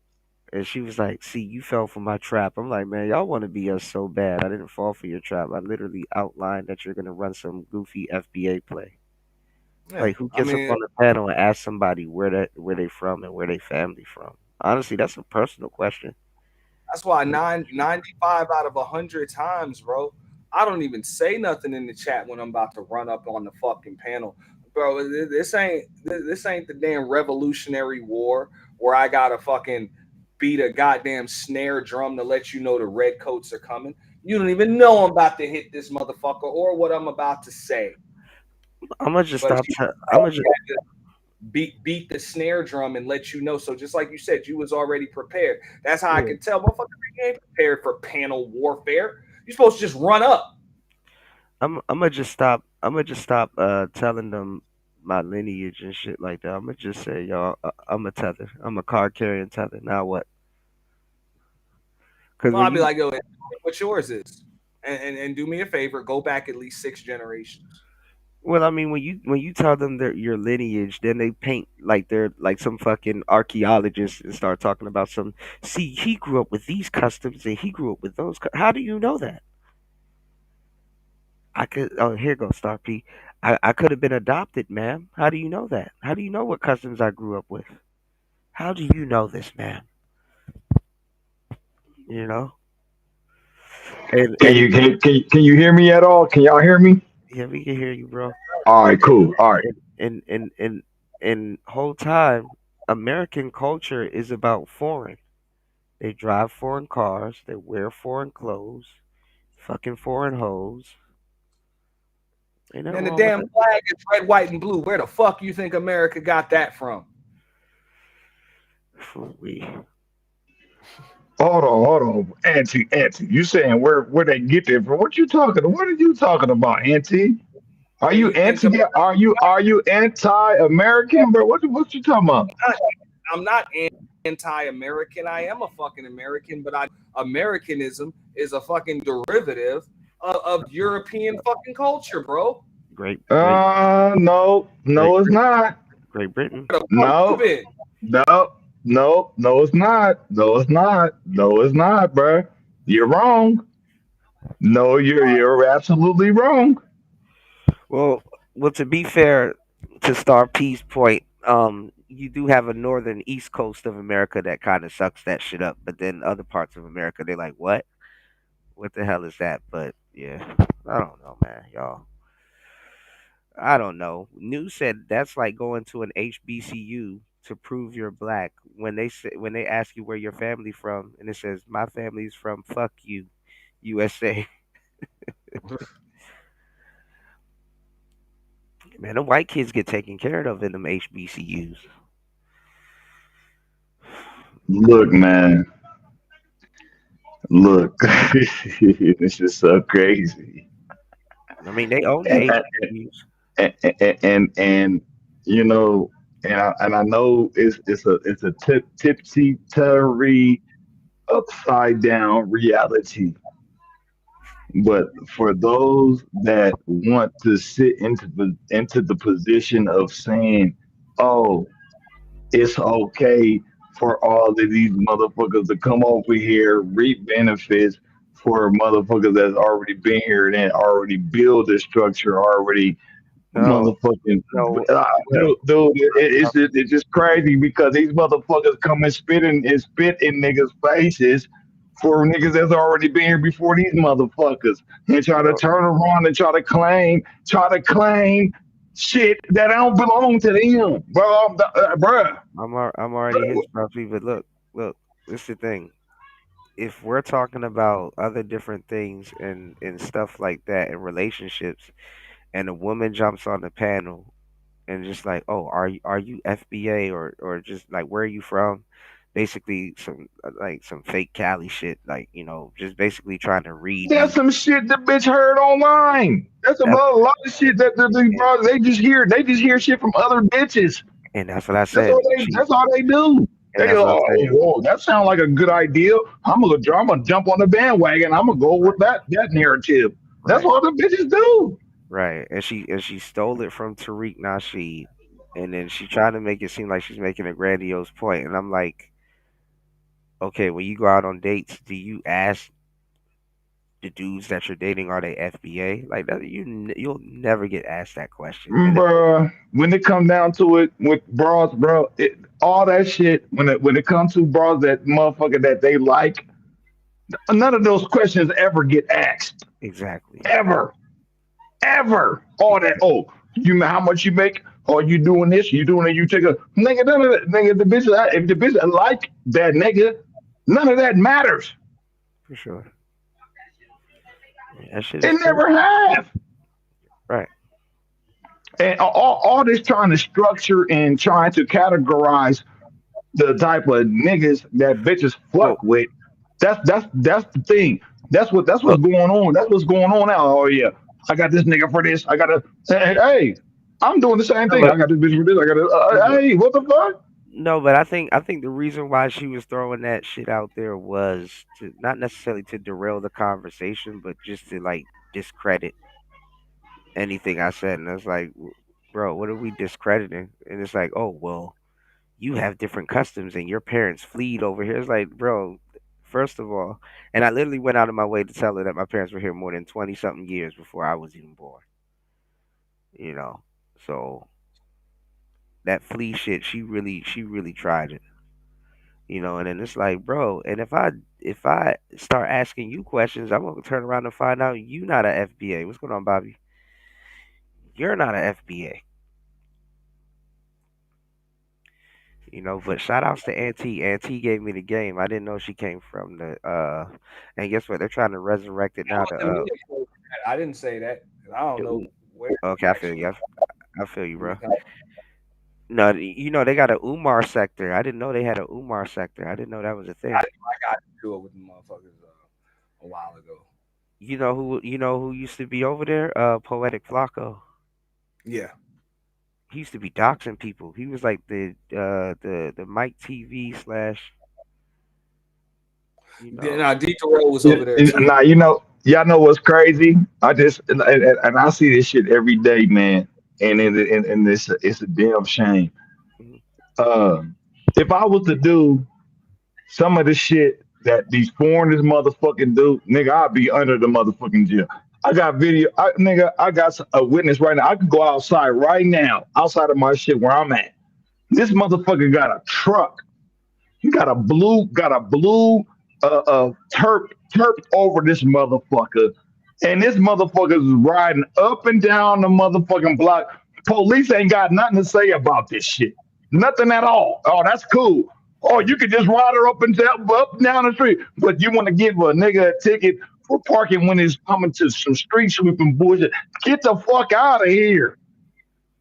and she was like, "See, you fell for my trap." I'm like, "Man, y'all want to be us so bad. I didn't fall for your trap. I literally outlined that you're gonna run some goofy FBA play." Yeah, Like who I gets up mean, on the panel and asks somebody where they from and where they family from? Honestly, that's a personal question. that's why 95 out of 100 times, bro. I don't even say nothing in the chat when I'm about to run up on the fucking panel, bro. This ain't the damn Revolutionary War where I gotta fucking beat a goddamn snare drum to let you know the redcoats are coming. You don't even know I'm about to hit this motherfucker or what I'm about to say. I'm gonna just But stop. you I'm gonna just. beat the snare drum and let you know. So just like you said, you was already prepared. That's how I Yeah. can tell, motherfucker, you ain't prepared for panel warfare. You're supposed to just run up. I'm gonna just stop. I'm gonna just stop telling them my lineage and shit like that. I'm gonna just say, y'all, I'm a tether. I'm a card carrying tether. Now what? Because Well, when I'll be you, like, yo, what yours is. And do me a favor, go back at least 6 generations. well, I mean, when you tell them their your lineage, then they paint like they're like some fucking archaeologist and start talking about some. See, he grew up with these customs and he grew up with those. How do you know that? I could. Oh, here goes Star P. I could have been adopted, ma'am. How do you know that? How do you know what customs I grew up with? How do you know this, ma'am? You know, Can and you can you hear me at all? Can y'all hear me? yeah, we can hear you, bro. All right, cool. All right. And whole time, American culture is about foreign. They drive foreign cars. They wear foreign clothes. Fucking foreign hoes. Ain't nothing Man, the wrong with damn that. flag is red, white, and blue. Where the fuck you think America got that from? We. Hold on, Auntie. You saying where they get there from? What you talking? What are you talking about, Auntie? Are Where you you think anti? America? Are you anti-American, bro? What you talking about? I'm not anti-American. I am a fucking American, but I Americanism is a fucking derivative of European fucking culture, bro. Great, great, No, great, no, it's not. Great Britain. Where the fuck you No, been? no, no, it's not. No, it's not. No, it's not, bro. You're wrong. No, you're absolutely wrong. Well, to be fair to Star P's point, you do have a northern east coast of America that kind of sucks that shit up, but then other parts of America, they like, what? What the hell is that? But yeah, I don't know, man, y'all. I don't know. News said that's like going to an HBCU to prove you're black when when they ask you where your family from, and it says my family's from fuck you, USA. Man, the white kids get taken care of in them HBCUs. Look, man. Look, this is so crazy. I mean, they own the And HBCUs. and you know, and I know it's a tipsy turvy upside down reality. But for those that want to sit into the position of saying, "Oh, it's okay for all of these motherfuckers to come over here, reap benefits for motherfuckers that's already been here and already build a structure, already No, motherfucking no, well, dude, it's just crazy because these motherfuckers come and spit in niggas' faces for niggas that's already been here before these motherfuckers and try to well, turn around and try to claim shit that don't belong to them, bro. Bruh. I'm already his property, but look, this is the thing. If we're talking about other different things and stuff like that in relationships, and a woman jumps on the panel and just like, oh, are you FBA or just like where are you from? Basically, some like some fake Cali shit, like just basically trying to read That's you. some shit the bitch heard online. That's That's about a lot of shit that the bro. They just hear shit from other bitches. and that's what I said. She That's all they do. and They that's go, what I oh, said. whoa, that sounds like a good idea. I'm gonna jump on the bandwagon. I'm gonna go with that narrative. That's Right, what the bitches do. right, and she stole it from Tariq Nasheed, and then she tried to make it seem like she's making a grandiose point, and I'm like, okay, when you go out on dates, do you ask the dudes that you're dating, are they FBA? Like that, you'll never get asked that question. And Bruh, when it come down to it with bras, bro, all that shit. When it comes to bras, that motherfucker that they like, none of those questions ever get asked. exactly, Ever, ever. All that. Oh, you how much you make? Or you doing this? You doing it? You take a nigga. None of that. Nigga, the bitch. If the bitch like that nigga, none of that matters. for sure. That shit It is crazy, never have. right? And all this trying to structure and trying to categorize the type of niggas that bitches Well, fuck with. That's the thing. That's well, what's going on. That's what's going on now. Oh yeah, I got this nigga for this. I got to. Hey, I'm doing the same no, thing. I got this bitch for this. I got to. but Hey, what the fuck? no, but I think the reason why she was throwing that shit out there was to not necessarily to derail the conversation, but just to like discredit anything I said. And it's like, bro, what are we discrediting? And it's like, oh well, you have different customs and your parents fleed over here. It's like, bro, first of all, and I literally went out of my way to tell her that my parents were here more than 20 something years before I was even born. You know, so that flea shit, she really tried it. And then it's like, bro, and if I start asking you questions, I'm gonna turn around and find out you not a FBA. What's going on, Bobby? You're not a FBA. But shout outs to Auntie. Auntie gave me the game. I didn't know she came from the and guess what? They're trying to resurrect it That now. wasn't me that told you that. I didn't say that. I don't The know where okay, you I feel actually you. I feel you, bro. got. No, they got a Umar sector. I didn't know they had a Umar sector. I didn't know that was a thing. I got into it with the motherfuckers a while ago. You know who used to be over there? Poetic Flacco. Yeah. He used to be doxing people. He was like the Mike TV slash you know Now D Terrell was Yeah, over there too. now y'all know what's crazy. I just and I see this shit every day, man. And it's a damn shame. mhm, Uh, if I was to do some of the shit that these foreigners motherfucking do, nigga, I'd be under the motherfucking jail. I got video, nigga. I got a witness right now. I could go outside right now, outside of my shit where I'm at. This motherfucker got a truck. He got a blue terp over this motherfucker, and this motherfucker is riding up and down the motherfucking block. Police ain't got nothing to say about this shit. Nothing at all. Oh, that's cool. Oh, you could just ride her up and down the street, but you want to give a nigga a ticket for parking when he's coming to some street sweeping bullshit. Get the fuck out of here.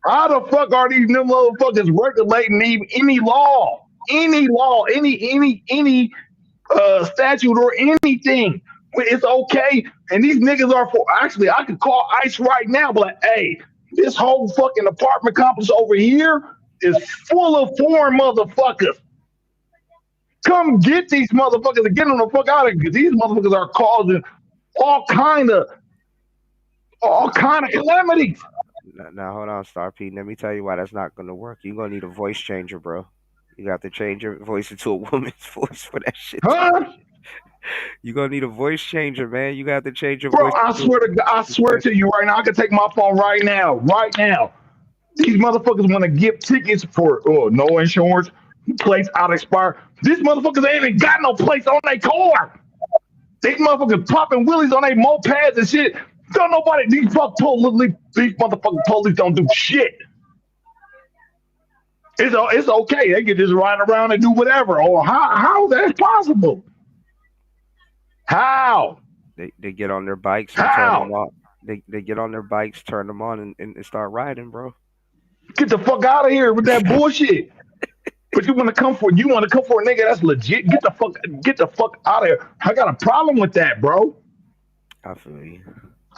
How the fuck are these new motherfuckers regulating any law? Any law, any statute or anything. It's okay. And these niggas are for actually I could call ICE right now, but like, hey, this whole fucking apartment complex over here is full of foreign motherfuckers. Come get these motherfuckers and get them the fuck out of here. Because these motherfuckers are causing all kind of all kind of calamities. now hold on, Star P. Let me tell you why that's not gonna work. You're gonna need a voice changer, bro. You got to change your voice into a woman's voice for that shit to work. Huh? You're gonna need a voice changer, man. You got to change your Bro, voice I into swear to God, I swear to you right now, I can take my phone right now, right now. These motherfuckers want to give tickets for no insurance, plates out expire. These motherfuckers ain't even got no plates on their car. These motherfuckers popping willies on their mopeds and shit. Don't nobody these motherfucking police don't do shit. It's okay. They can just ride around and do whatever. Or how that possible? How? they get on their bikes and turn them How? on. They get on their bikes, turn them on, and start riding, bro. Get the fuck out of here with that bullshit. But you want to come for a nigga that's legit. Get the fuck out of here. I got a problem with that, bro. I feel you.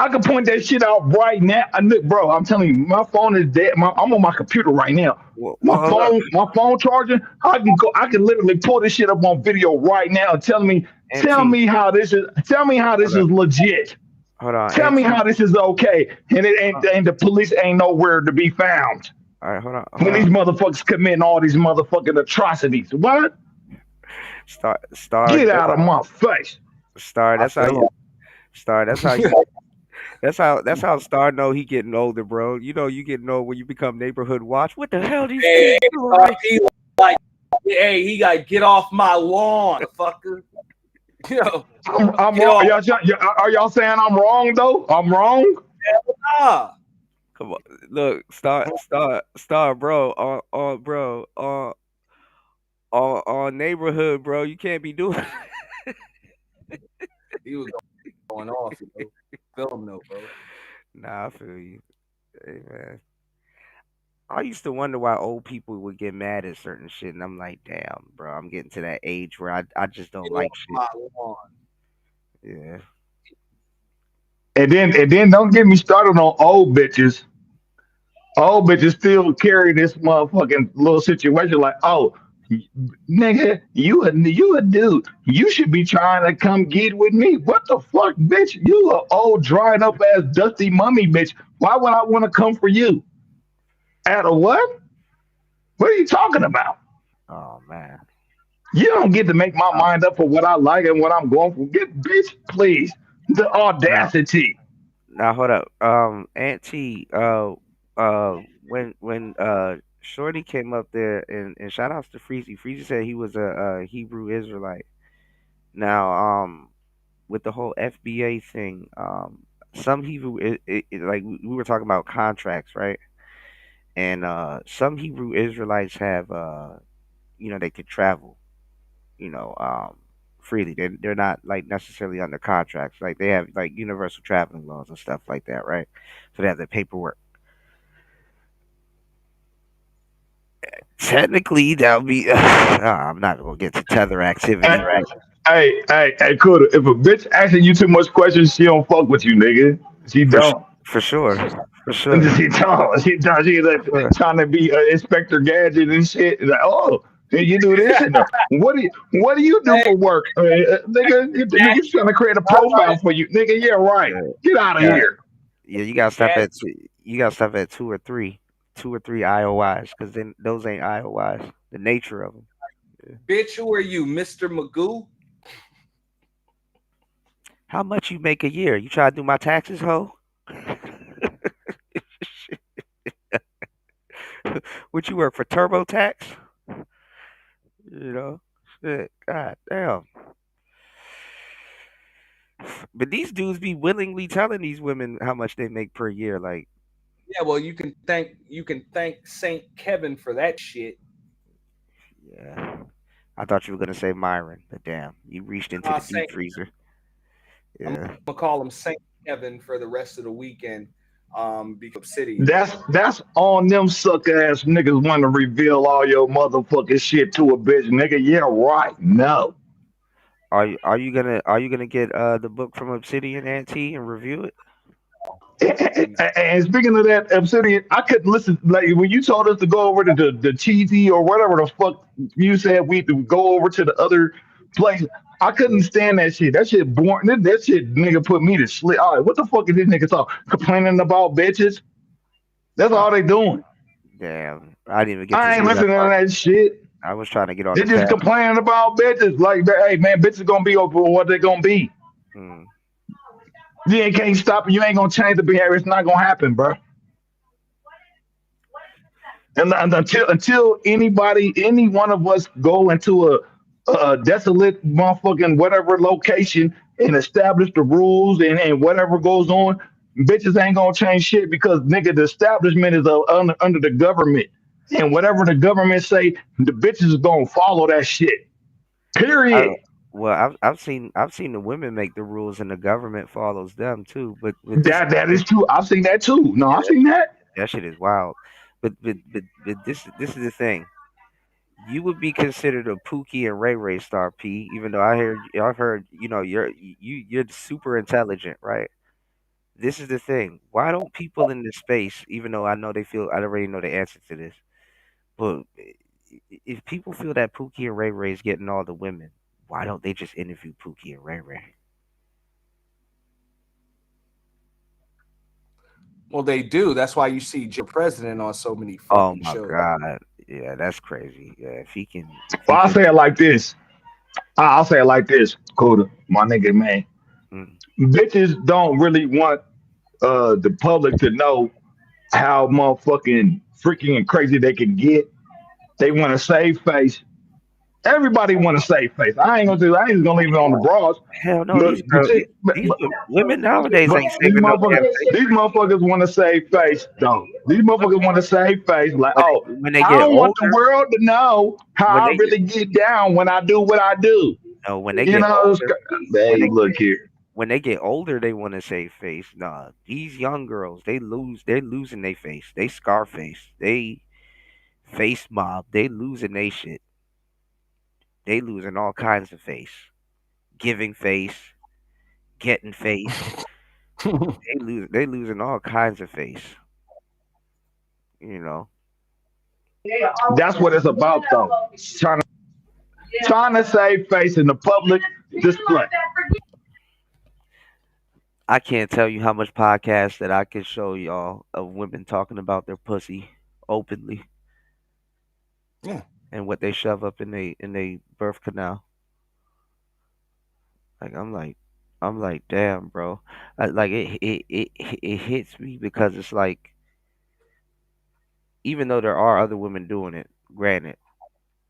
I can point that shit out right now. Bro, I'm telling you, my phone is dead. I'm on my computer right now. Well, hold up, My phone charging. I can literally pull this shit up on video right now and tell Auntie. me how this is. Tell me how this Hold is up, legit. hold on, Tell me Auntie. how this is okay, and it ain't. And the police ain't nowhere to be found All right, hold on, hold when these on. motherfuckers committing all these motherfucking atrocities. What? Star, Get that, out of my face. Star. I That's how feel you. him. Star. That's how Star know he getting older, bro. You know you getting old when you become neighborhood watch. What the hell these Hey, dudes doing right? he like, hey, he got get off my lawn, fucker. I'm Get wrong. off. Are y'all saying I'm wrong though? I'm wrong. Nah. Come on, look, Star, bro, bro, on neighborhood, bro. You can't be doing. He was going off, Film though, bro. Nah, I feel you. Hey, man. I used to wonder why old people would get mad at certain shit, and I'm like, damn, bro, I'm getting to that age where I just don't Get off like shit. my lawn. Yeah. And then don't get me started on old bitches. Old bitches still carry this motherfucking little situation like, oh, nigga, you a dude. You should be trying to come get with me. What the fuck, bitch? You a old dried up ass dusty mummy, bitch. Why would I want to come for you? At a what? What are you talking about? Oh man. You don't get to make my Uh, mind up for what I like and what I'm going for. Get bitch, please. The now, audacity. now hold up. Auntie, when Shorty came up there and shout outs to Freezy. Freezy said he was a Hebrew Israelite. Now, with the whole FBA thing, some Hebrew like we were talking about contracts, right? And some Hebrew Israelites have they could travel, you know, freely. They're not like necessarily under contracts. Like they have like universal traveling laws and stuff like that, right? So they have the paperwork. Technically, that would be. I'm not gonna get to tether Hey, activity, but hey, cool. If a bitch asking you too much questions, she don't fuck with you, nigga. She for don't. for sure, for And sure, she don't. She don't. She for like sure. trying to be Inspector Gadget and shit. Like, oh, you do this and what do you do Hey, for work, nigga? You trying to create a all profile right. for you, nigga? Yeah, right. Yeah, Get out of yeah, here. yeah. You gotta stop Cat, at you gotta stop at two or three IOIs, because then those ain't IOIs. The nature of them. Yeah. bitch, who are you, Mr. Magoo? How much you make a year? You try to do my taxes, ho? Would you work for TurboTax? You know, shit. God damn. But these dudes be willingly telling these women how much they make per year. Like, Yeah, well, you can thank Saint Kevin for that shit. yeah. I thought you were gonna say Myron, but damn, you reached into the deep Saint, freezer. I'm Yeah. gonna call him Saint Kevin for the rest of the weekend. Because Obsidian. That's on them sucker ass niggas want to reveal all your motherfucking shit to a bitch, nigga. Yeah, right. No. Are you gonna get the book from Obsidian Auntie and review it? He's And speaking of that, Obsidian, I couldn't listen. Like when you told us to go over to the cheesy or whatever the fuck you said we to go over to the other place, I couldn't stand that shit. That shit boring. That shit nigga put me to sleep. All right, what the fuck is this nigga talk? Complaining about bitches? That's Oh, all they doing. damn. I didn't even get to I ain't hear that listening to part. that shit. I was trying to get on They the just path. complaining about bitches. Like, hey man, bitches gonna be over what they gonna be. Hmm. You ain't can't stop it. You ain't gonna change the behavior. It's not gonna happen, bro. And until anybody, any one of us go into a desolate motherfucking whatever location and establish the rules and whatever goes on, bitches ain't gonna change shit because nigga, the establishment is under the government, and whatever the government say, the bitches is gonna follow that shit. I, Period. well, I've seen the women make the rules and the government follows them too. But this That is true. I've seen that too. No, I've seen that. that shit is wild. But this is the thing. You would be considered a Pookie and Ray Ray star P, even though I've heard you're super intelligent, right? This is the thing. Why don't people in this space, even though I already know the answer to this, but if people feel that Pookie and Ray Ray is getting all the women, why don't they just interview Pookie and Ray Ray? well, they do. That's why you see Joe President on so many Oh fucking my shows. god. Yeah, that's crazy. Yeah, if he Well, I'll could say it like this. I'll say it like this, Coda, my nigga, man. Mm. Bitches don't really want the public to know how motherfucking freaking and crazy they can get. They want to save face. Everybody want to save face. I ain't gonna do. I ain't gonna leave it on the bras. Hell no, Look, these girls, but, these women nowadays ain't saving no damn face. these motherfuckers want to save face, though. These motherfuckers want to save face. Like, oh, When they I get don't want the older, world to know how when I they get really get down when I do what I do. no, when they You get know, older, when hey, they look here. when they get older, they want to save face. Nah, these young girls, they're losing their face. They Scarface, they face mob, they losing they shit. They losing all kinds of face, giving face, getting face. They losing all kinds of face. You know. That's what it's about, though. Trying trying to save face in the public display. I can't tell you how much podcasts that I can show y'all of women talking about their pussy openly Yeah. and what they shove up in they birth canal. Like I'm like, damn, bro. Like it hits me because it's like, even though there are other women doing it, granted,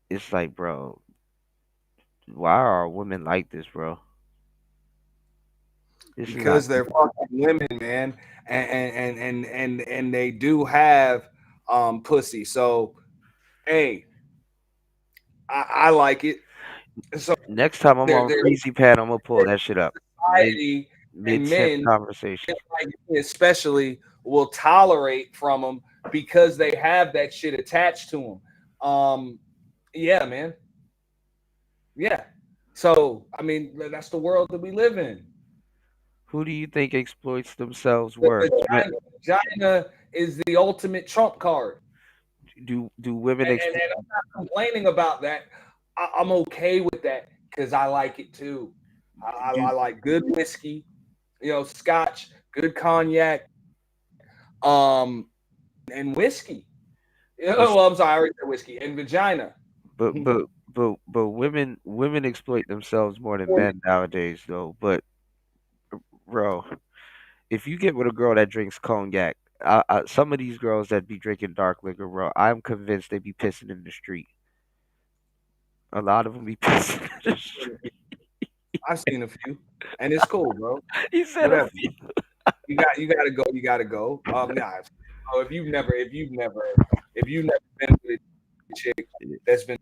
it's like, bro, why are women like this, bro? This is not. Because they're fucking women, man, and they do have pussy. So hey, I like it. So Next time I'm on their Freezy Pad, I'm gonna pull that shit up. society Mid and sip men, conversation. like me especially, will tolerate from them because they have that shit attached to them. Yeah, man. Yeah. So I mean, that's the world that we live in. Who do you think exploits themselves The worse? vagina is the ultimate trump card. Do women And I'm not complaining about that. I'm okay with that because I like it too. I do like good whiskey, scotch, good cognac, um, and whiskey. but Well, I'm sorry, I already said whiskey and vagina. but but but women exploit themselves more than men nowadays though. But bro, if you get with a girl that drinks cognac, some of these girls that be drinking dark liquor, bro, I'm convinced they be pissing in the street. A lot of them be pissing in the street. I've seen a few, and it's cool, bro. He said a Whatever. few. You gotta go. You gotta go. Nah. So if you've never been with a chick that's been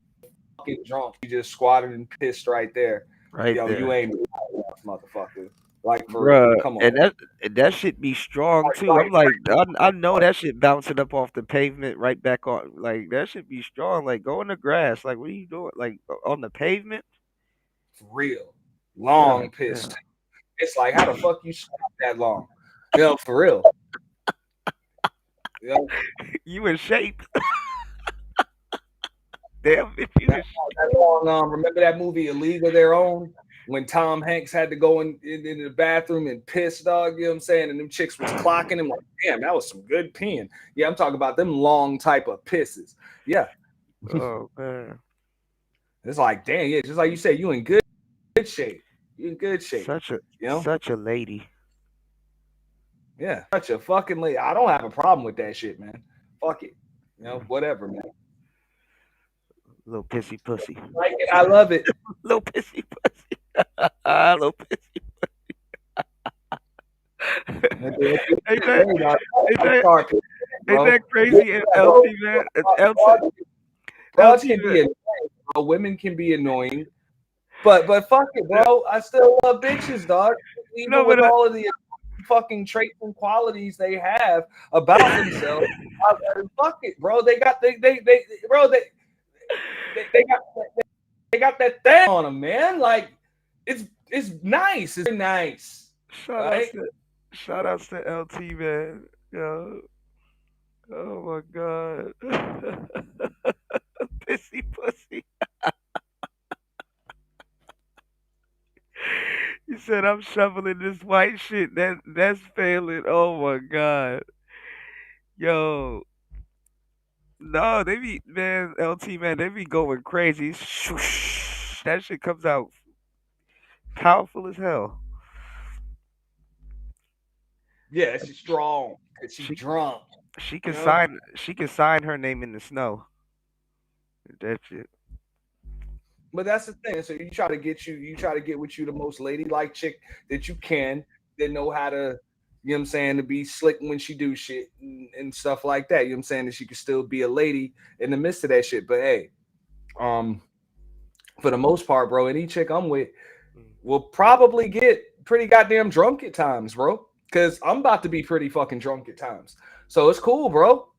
fucking drunk, you just squatted and pissed right there. Right You there. ain't enough, motherfucker. Like for real. Bruh, Come on. and that shit be strong too. I'm like, I know that shit bouncing up off the pavement right back on. Like that should be strong. Like go in the grass. Like what are you doing? Like on the pavement? For real. God Long piss. damn. It's like how the fuck you squat that long? For real. You know, You in shape? Damn, if you that, in shape. that long. Remember that movie A League of Their Own when Tom Hanks had to go in the bathroom and piss, dog. You know what I'm saying? And them chicks was clocking him like, damn, that was some good peeing. Yeah, I'm talking about them long type of pisses. Yeah, Oh man, it's like, damn, yeah, just like you said, you in good shape. You in good shape. such a You know? such a lady. Yeah, such a fucking lady. I don't have a problem with that shit, man. Fuck it. Whatever, man. Little pissy pussy. Like it, I love it. Little pissy pussy. Little pissy. Ain't that ain't that ain't Bro. that crazy? And LT man, Broads LT can man. be annoying, bro. Women can be annoying. But fuck it, bro. I still love bitches, dog. Even No, with but all of the fucking traits and qualities they have about themselves, fuck it, bro. They bro they got that thing on them, man. Like it's nice. It's very nice. shout outs Right? to shout outs to LT man. Yo, oh my god, pissy pussy. He said I'm shoveling this white shit. That's failing. Oh my god, yo. No, they be man, LT man, they be going crazy. Shoosh. That shit comes out powerful as hell. Yeah, she's strong because she She drunk. she You can know. sign her name in the snow. That's it. But that's the thing. So you try to get with you the most ladylike chick that you can, that know how to, you know what I'm saying, to be slick when she do shit and stuff like that. You know what I'm saying? That she can still be a lady in the midst of that shit. But hey, um, for the most part, bro, any chick I'm with Mm. will probably get pretty goddamn drunk at times, bro. Cause I'm about to be pretty fucking drunk at times. So it's cool, bro.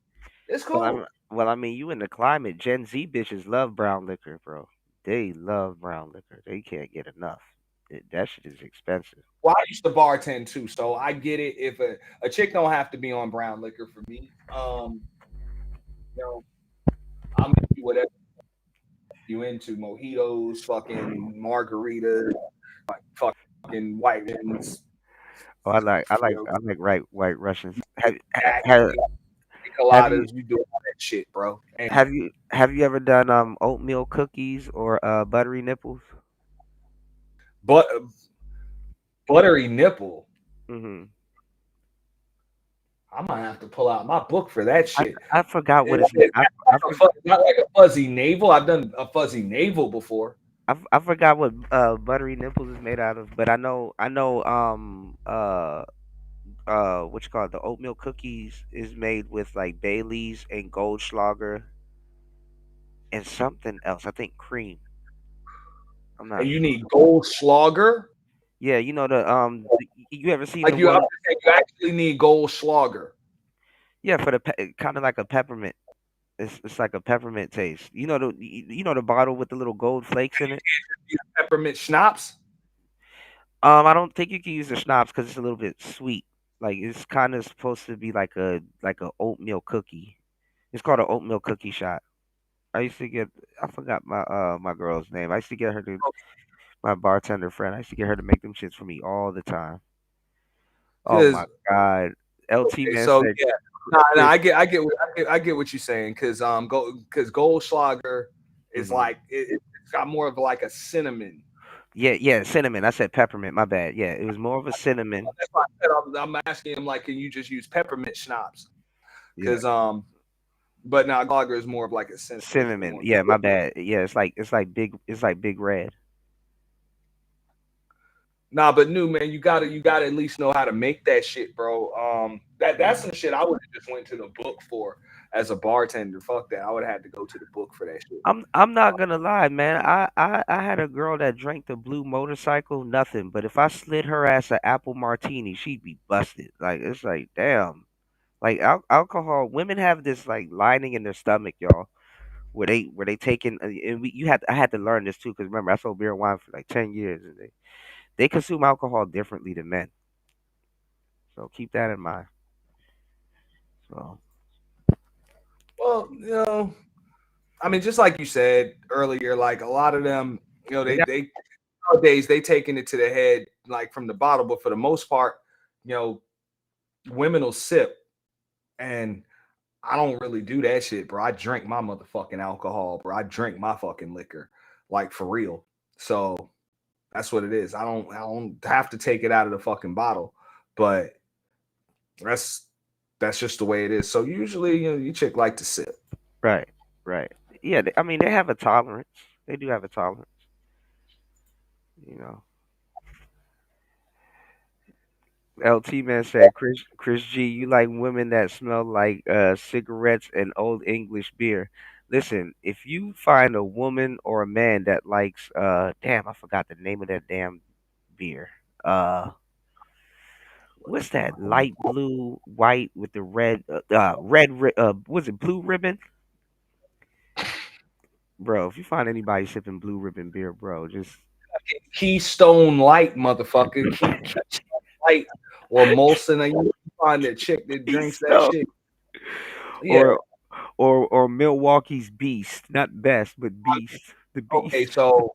It's Well, cool. I mean, you in the climate. Gen Z bitches love brown liquor, bro. They love brown liquor. They can't get enough. That shit is expensive. Well, I used to bartend too, so I get it. If a chick don't have to be on brown liquor for me, you know, I'm into whatever you into. Mojitos, fucking margaritas, fucking white wines, Oh, you know, I like white Russians. Jackie, Have you coladas. You do all that shit, bro. And have you ever done oatmeal cookies or buttery nipples? but buttery nipple. Hmm. I might have to pull out my book for that shit. I forgot what It's it's made. not like a fuzzy navel. I've done a fuzzy navel before. I forgot what buttery nipples is made out of, but I know what you call it, the oatmeal cookies is made with like Bailey's and Goldschlager and something else. I think cream. I'm And not you sure. need gold slogger. Yeah, you know you ever seen the Like you, I'm one? just saying, you actually need gold slogger. Yeah, for the kind of like a peppermint. It's like a peppermint taste. You know the bottle with the little gold flakes in it. Use peppermint schnapps. I don't think you can use the schnapps because it's a little bit sweet. Like it's kind of supposed to be like a oatmeal cookie. It's called an oatmeal cookie shot. I used to get. I forgot my girl's name. I used to get her to my bartender friend. I used to get her to make them shits for me all the time. Oh my Because god. LT okay, man so said yeah, no, Chris. I get what you're saying. Because gold slogger is Hmm. like it's got more of like a cinnamon. Yeah, cinnamon. I said peppermint. My bad. Yeah, it was more of a cinnamon. That's why I said I'm asking him like, can you just use peppermint schnapps? Yeah, Because but now lager is more of like a cinnamon cinnamon. one. But Yeah, yeah, my bad. Yeah, it's like big red. nah, but new man, you gotta at least know how to make that shit, bro. That's some shit I would have just went to the book for as a bartender. Fuck that. I would have had to go to the book for that shit. I'm not gonna lie, man. I had a girl that drank the blue motorcycle, nothing. But if I slid her ass an apple martini, she'd be busted. Like it's like damn. Like alcohol, women have this like lining in their stomach, y'all, where they taking and I had to learn this too because remember I sold beer and wine for like 10 years and they consume alcohol differently than men. So keep that in mind. So Well, you know, I mean, just like you said earlier, like a lot of them, you know, they got they nowadays they taking it to the head like from the bottle, but for the most part, you know, women will sip, and I don't really do that shit, bro. I drink my motherfucking alcohol, bro. I drink my fucking liquor, like for real. So that's what it is. I don't have to take it out of the fucking bottle, but that's that's just the way it is. So usually, you know, you chick like to sip. right, right. Yeah, I mean they have a tolerance. They do have a tolerance, you know. LT man said, Chris G, you like women that smell like cigarettes and old English beer. Listen, if you find a woman or a man that likes damn, I forgot the name of that damn beer. Uh what's that? Light blue, white with the red was it blue ribbon? Bro, if you find anybody sipping blue ribbon beer, bro, just Keystone Light, motherfucker. Keystone Light or Molson. And you find a chick that drinks that so shit. Yeah. or or Milwaukee's Beast, not best, but Beast, the Okay. Beast. So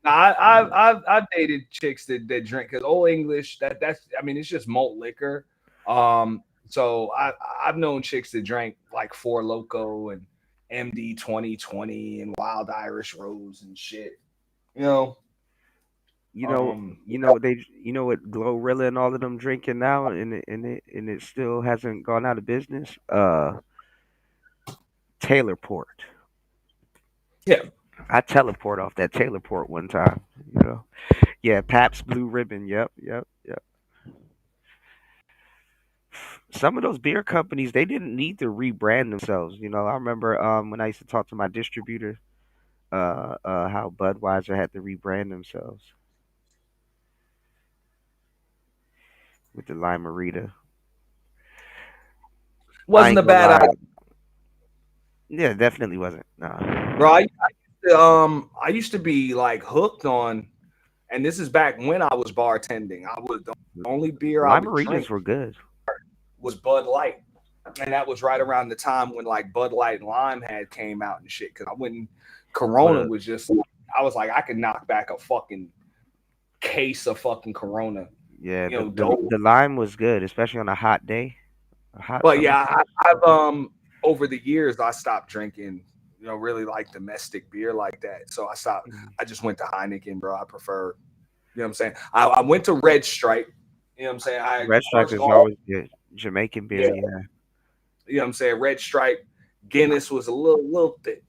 now Yeah. I've dated chicks that drink because Old English that's I mean it's just malt liquor. So I've known chicks that drank like Four Loco and MD 2020 and Wild Irish Rose and shit. You know, you know what Glorilla and all of them drinking now, and it still hasn't gone out of business. Taylor Port. Yeah. I teleport off that Taylor Port one time. You know. Yeah, Pabst Blue Ribbon. Yep, yep, yep. Some of those beer companies they didn't need to rebrand themselves. You know, I remember when I used to talk to my distributor, how Budweiser had to rebrand themselves with the Lime-A-Rita. I Wasn't ain't a gonna bad lie. idea, Yeah, definitely wasn't. bro. Nah. I used to be like hooked on, and this is back when I was bartending. I was the only beer I would Lime-A-Ritas drink were good. was Bud Light, and that was right around the time when like Bud Light and Lime had came out and shit. Because I wouldn't, Corona But was just, I was like, I could knock back a fucking case of fucking Corona, yeah, dope. the lime was good, especially on a hot day, a hot But summer. yeah, I've over the years I stopped drinking, really like domestic beer like that. So I stopped. Mhm. I just went to Heineken, bro. I prefer, what I'm saying. I went to Red Stripe. You know what I'm saying? I Red Stripe first is go, always good. Jamaican beer, yeah. yeah, You know what I'm saying? Red Stripe. Guinness was a little thick.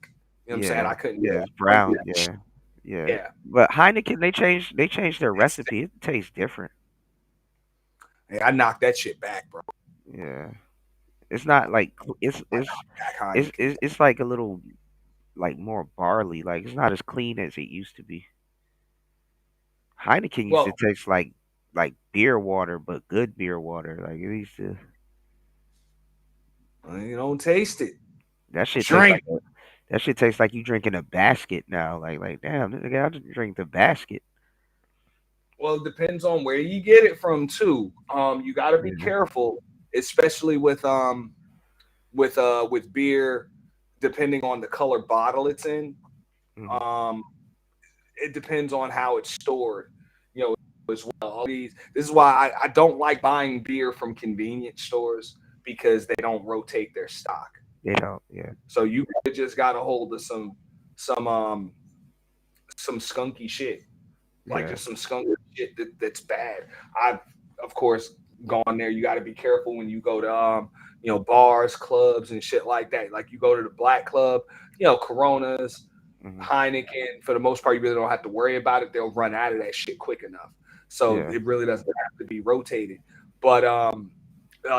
You know what I'm saying? yeah, I couldn't yeah. do It's I couldn't do brown, that shit. yeah, yeah. Yeah. But Heineken, they changed their recipe. It tastes different. Hey, I knocked that shit back, bro. Yeah, it's not like I knocked back Heineken. it's like a little like more barley. Like it's not as clean as it used to be. Heineken used to Well, taste like beer water, but good beer water. Like it used to. you don't taste it. That shit tastes Drink. like that shit tastes like you drinking a basket now. Like damn, nigga, I just drink the basket. Well, it depends on where you get it from too. You got to be Yeah. careful, especially with beer, depending on the color bottle it's in. Mhm. Um, it depends on how it's stored, as well. This is why I don't like buying beer from convenience stores because they don't rotate their stock. They don't. Yeah. So you just got a hold of some some skunky shit, like Yeah. just some skunk shit that's bad. I've of course gone there. You got to be careful when you go to bars, clubs, and shit like that. Like you go to the black club, Coronas, Hmm. Heineken. For the most part, you really don't have to worry about it. They'll run out of that shit quick enough, so Yeah. it really doesn't have to be rotated. But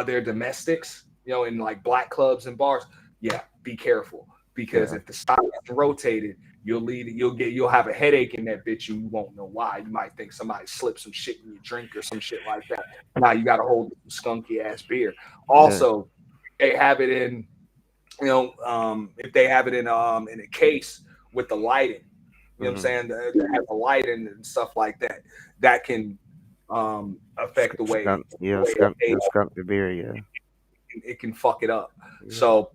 they're domestics, in like black clubs and bars. Yeah, be careful because Yeah. if the stock is rotated, you'll have a headache in that bitch and you won't know why. You might think somebody slipped some shit in your drink or some shit like that. Now you got to hold some skunky ass beer. Yeah. Also, they have it in if they have it in a case with the lighting. You know what I'm Hmm. saying? They have the lighting and stuff like that. That can affect Skunk. the Yeah. way it Skunk. tastes. The skunk the beer. Yeah. It can fuck it up. Yeah. So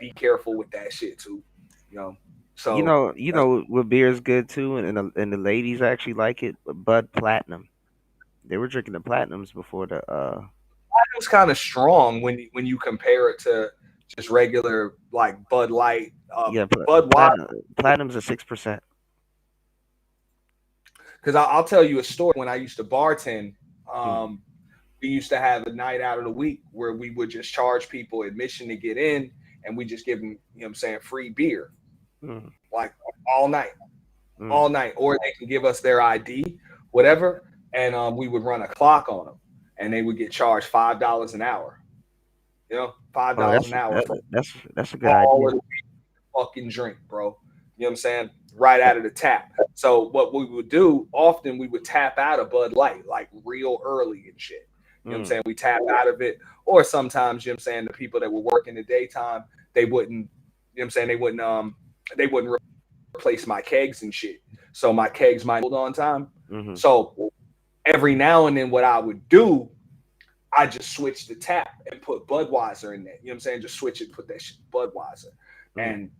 be careful with that shit too. You know. So You that's know what beer is good too, and the ladies actually like it. Bud Platinum. They were drinking the platinums before the was kind of strong when you compare it to just regular like Bud Light, yeah Budweiser. platinum's a 6%. Because I'll tell you a story. When I used to bartend, Mm, um, we used to have a night out of the week where we would just charge people admission to get in, and we just give them, what I'm saying, free beer, mm, like all night, mm. or they can give us their ID, whatever, and we would run a clock on them, and they would get charged $5 an hour. five Oh, dollars an hour for that's a good all idea. of the fucking drink, bro. You know what I'm saying? Right That, out of the tap. So what we would do often, we would tap out a Bud Light like real early and shit. You know what I'm mm, saying? We tap out of it, or sometimes, you know what I'm saying, the people that would work in the daytime, they wouldn't, you know what I'm saying, they wouldn't replace my kegs and shit. So my kegs might hold on time. hmm. So every now and then, what I would do, I just switch the tap and put Budweiser in there. You know what I'm saying? Just switch it, put that shit Budweiser. Mm. And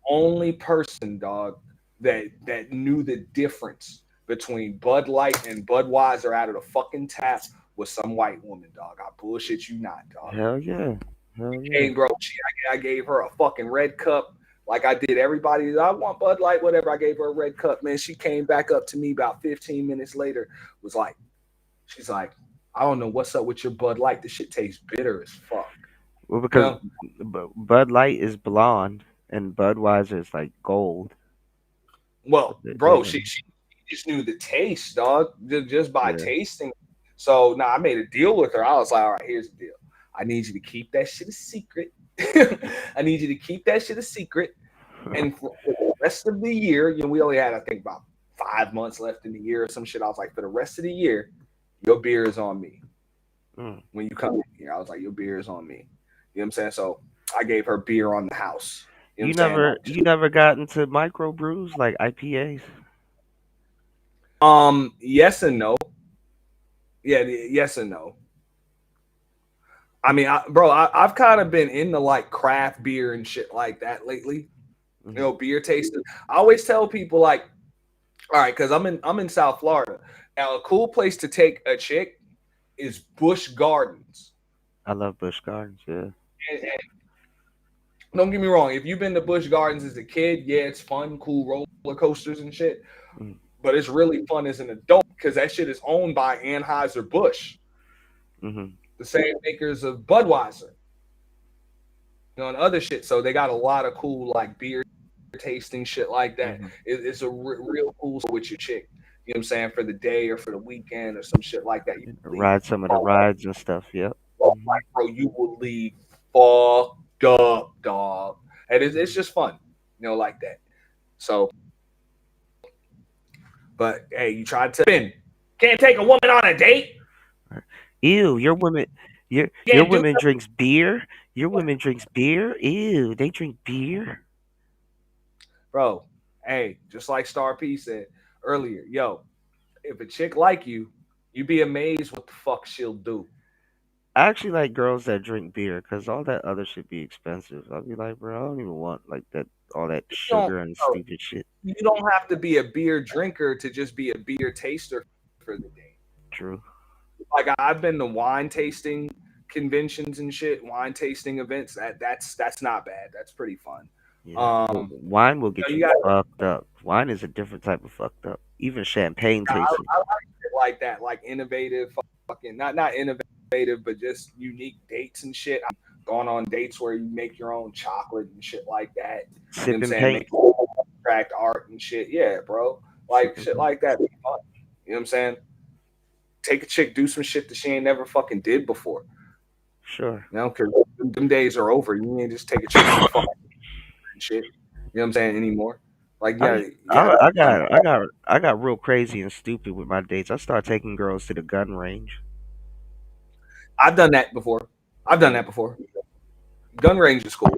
only person, dog, that knew the difference between Bud Light and Budweiser out of the fucking tap was some white woman, dog. I bullshit you not, dog. Hell yeah, hell yeah. Hey, bro, I gave her a fucking red cup, like I did everybody. I want Bud Light, whatever. I gave her a red cup. Man, she came back up to me about 15 minutes later. Was like, she's like, I don't know what's up with your Bud Light. This shit tastes bitter as fuck. Well, You because know? Bud Light is blonde and Budweiser is like gold. Well, They bro, know. she just knew the taste, dog, just by Yeah. tasting. So now I made a deal with her. I was like, all right, here's the deal. I need you to keep that shit a secret. I need you to keep that shit a secret. And for the rest of the year, we only had, I think, about 5 months left in the year or some shit. I was like, for the rest of the year, your beer is on me. Mm. When you come in here, I was like, your beer is on me. You know what I'm saying? So I gave her beer on the house. You know what I'm saying? You never got into micro brews like IPAs? Yes and no. Yeah, yes and no. I mean, I've kind of been into like craft beer and shit like that lately. Mm-hmm. Beer tasting. I always tell people like, all right, because I'm in South Florida. Now, a cool place to take a chick is Busch Gardens. I love Busch Gardens. Yeah. And don't get me wrong, if you've been to Busch Gardens as a kid, yeah, it's fun, cool roller coasters and shit. Mm. But it's really fun as an adult because that shit is owned by Anheuser Busch, Mm-hmm. the same makers of Budweiser, and other shit. So they got a lot of cool like beer tasting shit like that. Mm-hmm. It's a real cool with your chick. You know what I'm saying, for the day or for the weekend or some shit like that. You leave, Ride some of the rides and stuff. Yep. Mm-hmm. like, bro, you will leave fucked up, dog. And it's just fun, like that. So, but hey, you tried to spin. Can't take a woman on a date. Ew, your Can't do woman drinks beer. Your woman drinks beer. Ew, they drink beer. bro. Hey, just like Star P said earlier, yo, if a chick like you be amazed what the fuck she'll do. I actually like girls that drink beer because all that other shit be expensive. I'll be like, bro, I don't even want like that all that You don't, sugar and bro, stupid shit. you don't have to be a beer drinker to just be a beer taster for the day. True. Like I've been to wine tasting conventions and shit, wine tasting events. That's not bad. That's pretty fun. Yeah. Well, Um, wine will get you you got fucked up. Wine is a different type of fucked up. Even champagne tasting. I like it like that, like innovative, fucking not innovative, but just unique dates and shit. I've gone on dates where you make your own chocolate and shit like that. You know what I'm Sipping saying? paint. Make your own abstract art and shit. Yeah, bro. Like Sipping shit paint. like that. Be fun. You know what I'm saying? Take a chick, do some shit that she ain't never fucking did before. Sure. Because them days are over. You ain't just take a chick on a fucking shit. You know what I'm saying? Anymore. Like, I, yeah, used- you gotta I find. got I got I got real crazy and stupid with my dates. I started taking girls to the gun range. I've done that before. I've done that before. Gun range is cool.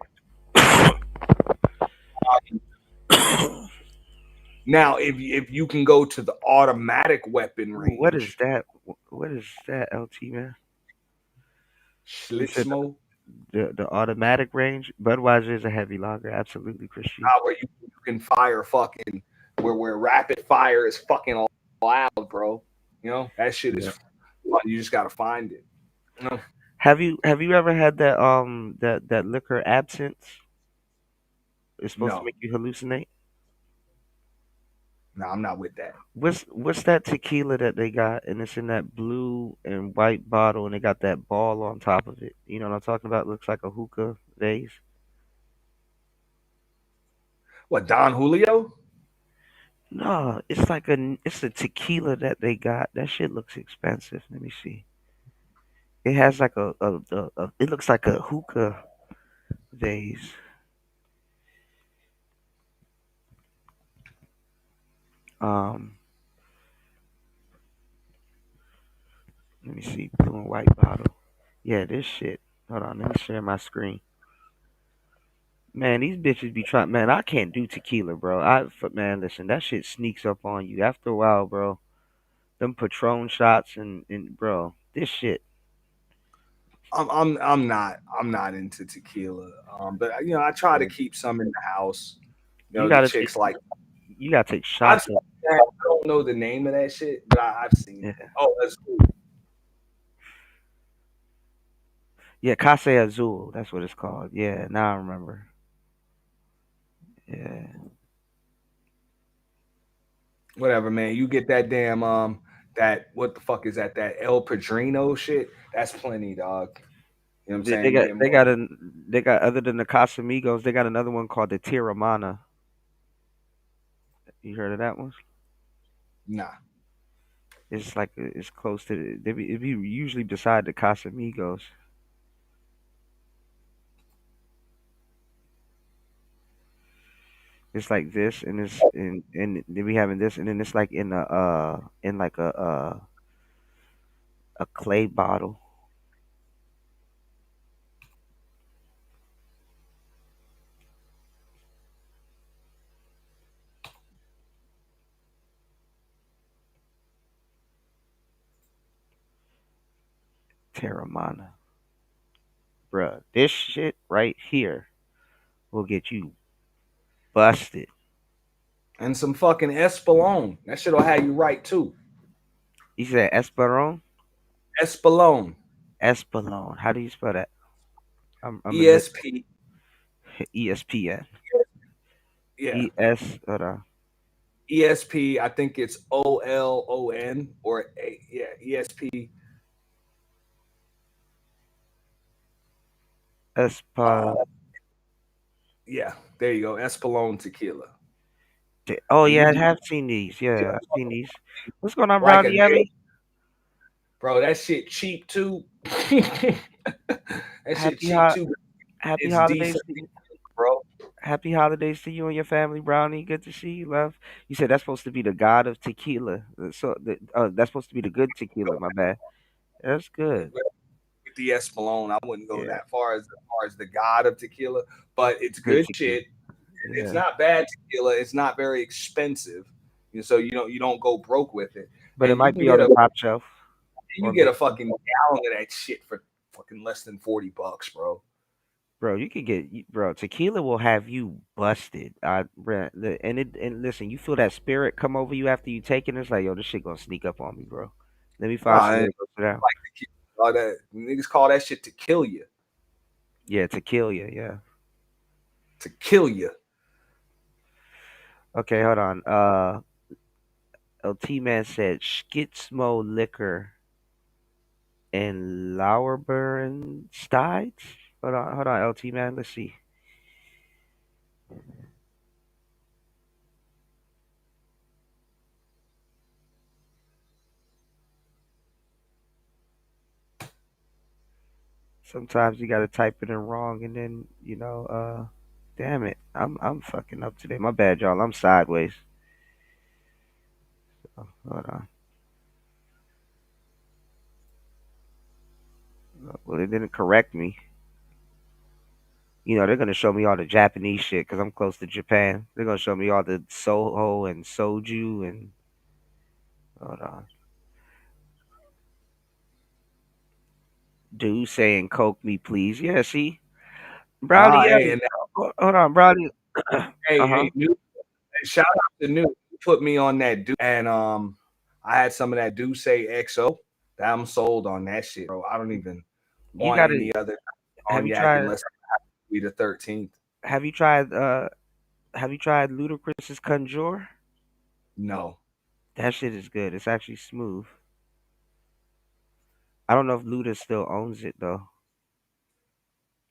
Now, if you can go to the automatic weapon Ooh, what is range, that? What is that, LT man? You said Schlitzmo, the automatic range. Budweiser is a heavy lager, absolutely, Christian. where you can fire fucking where rapid fire is fucking loud, bro. That shit is Yeah. fun. You just gotta find it. No, Have you ever had that liquor absinthe? It's supposed to no, make you hallucinate. no, I'm not with that. What's that tequila that they got, and it's in that blue and white bottle, and they got that ball on top of it. You know what I'm talking about? Looks like a hookah vase. What, Don Julio? No, it's a tequila that they got. That shit looks expensive. Let me see. It has like it looks like a hookah vase. Um, Let me see. Blue and white bottle. Yeah, this shit. Hold on, let me share my screen. Man, these bitches be trying. Man, I can't do tequila, bro. Man, listen, that shit sneaks up on you after a while, bro. Them Patron shots and bro, this shit. I'm not into tequila. But I try to Yeah. keep some in the house. You The gotta take. chicks like You gotta take I've shots seen of. that. I don't know the name of that shit, but I've seen it. Yeah, Oh, that's cool. yeah, Casa Azul. That's what it's called. Yeah, now I remember. Yeah. Whatever, man. You get that damn that what the fuck is that? That El Padrino shit. That's plenty, dog. You know what I'm They saying? You got get they more. got a they got other than the Casamigos, they got another one called the Tiramana. You heard of that one? Nah. It's like it's close to it be usually beside the Casamigos. It's like this, and it's and they be having this, and then it's like in like a clay bottle. Terramana, bruh. This shit right here will get you busted. And some fucking Espolone. That shit'll have you right too. You said Esperon? Espolone. Espelon. How do you spell that? I'm a nigga. ESP. ESPN. Yeah. ES. Hold on. ESP. I think it's OLON or yeah, ESP. Espa. Yeah, there you go. Espolone tequila. Oh And you yeah, I can have seen these. Yeah, I've seen these. What's going on, like a Brownie nigga, Ellie? bro. That shit cheap too. that shit Happy cheap ho- too. Happy It's holidays decent, to you. bro. Happy holidays to you and your family, Brownie. Good to see you, love. You said that's supposed to be the god of tequila. That's supposed to be the good tequila. My bad. That's good. With the Espolone, I wouldn't go Yeah, that far as the god of tequila, but it's good good tequila. shit. It's Yeah, not bad tequila. It's not very expensive, so you don't go broke with it, but it and you might can be on get the a top shelf, you or get a maybe, fucking gallon of that shit for fucking less than $40, bro. bro. You could bro. Tequila will have you busted. And listen, you feel that spirit come over you after you take it. It's like, yo, this shit gonna sneak up on me, bro. Let me find Nah, somewhere ain't to go sit down. like tequila. All that niggas call that shit to kill you, Yeah, to kill you. Yeah. to kill you. Okay, hold on. LT man said Skitsmo liquor and Lauerburn Stides. Hold on, LT man. Let's see. Sometimes you gotta type it in wrong, and then damn it, I'm fucking up today. My bad, y'all. I'm sideways. Oh, hold on. Well, it didn't correct me. They're gonna show me all the Japanese shit because I'm close to Japan. They're gonna show me all the Soho and Soju and hold on. Dude saying Coke me please. Yeah, see? Nah, Brownie hey, Ellie. and Hold on, Brownie. hey, Uh-huh. hey, new, shout out to New. You put me on that dude, and I had some of that Duce XO. That I'm sold on that shit, bro. I don't even You want gotta any other have you cognac tried unless it be the 13th. have you tried have you tried Ludacris's Conjure? No. That shit is good. It's actually smooth. I don't know if Luda still owns it though.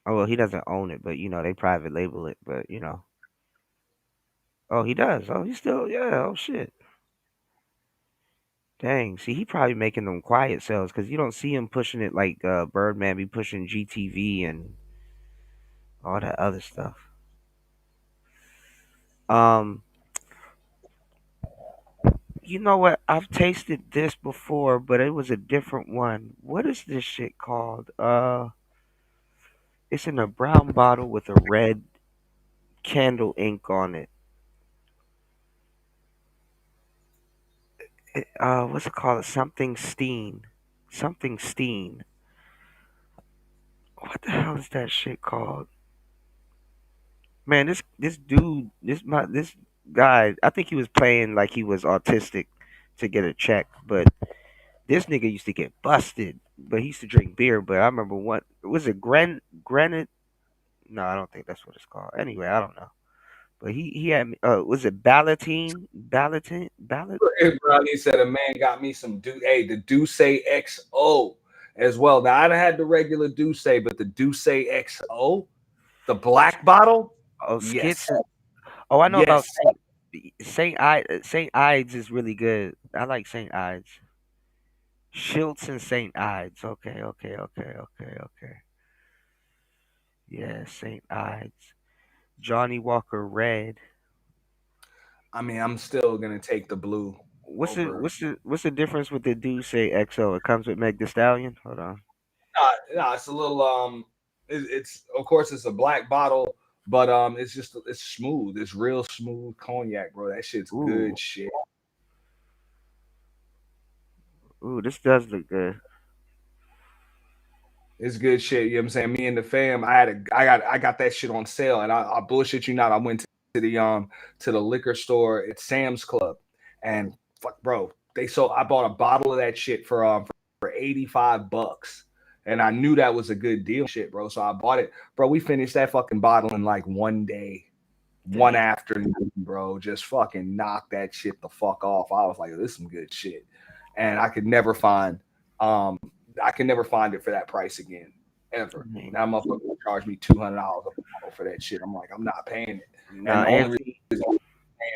Oh well, he doesn't own it, but they private label it. But oh he does. Oh he still yeah. Oh shit. Dang. See, he probably making them quiet sales because you don't see him pushing it like Birdman be pushing GTV and all that other stuff. Um, you know what? I've tasted this before, but it was a different one. What is this shit called? It's in a brown bottle with a red candle ink on it. What's it called? Something Steen. Something Steen. What the hell is that shit called? Man, this dude, this guy, I think he was playing like he was autistic to get a check, but this nigga used to get busted. But he used to drink beer. But I remember was it granite? No, I don't think that's what it's called. Anyway, I don't know. But he had was it Ballotine? Ballotine? Ballot? Brownie said a man got me some the Douce XO as well. Now I done had the regular Douce, but the Douce XO, the black bottle, Oh, yes, Skits. Oh, I know about yes. Saint Ides is really good. I like Saint Ides. Schiltz and Saint Ides. Okay, okay, okay, okay, okay. Yeah, Saint Ides. Johnny Walker Red. I mean, I'm still gonna take the blue What's the over. what's the what's the difference with the Douce XO? It comes with Meg the Stallion. Hold on. No, it's a little it's of course it's a black bottle, but it's smooth. It's real smooth cognac, bro. That shit's Ooh, good shit. ooh, this does look good. It's good shit. You know what I'm saying? Me and the fam, I got that shit on sale, and I bullshit you not. I went to the liquor store at Sam's Club, and fuck, bro, they sold. I bought a bottle of that shit for $85, and I knew that was a good deal, shit, bro. So I bought it, bro. We finished that fucking bottle in like one day, one Damn. afternoon, bro. Just fucking knock that shit the fuck off. I was like, this is some good shit, and um I can never find it for that price again, ever. Man. Now motherfucker will charge me $200 a bottle for that shit. I'm like, I'm not paying it. And Now, the only reason Auntie,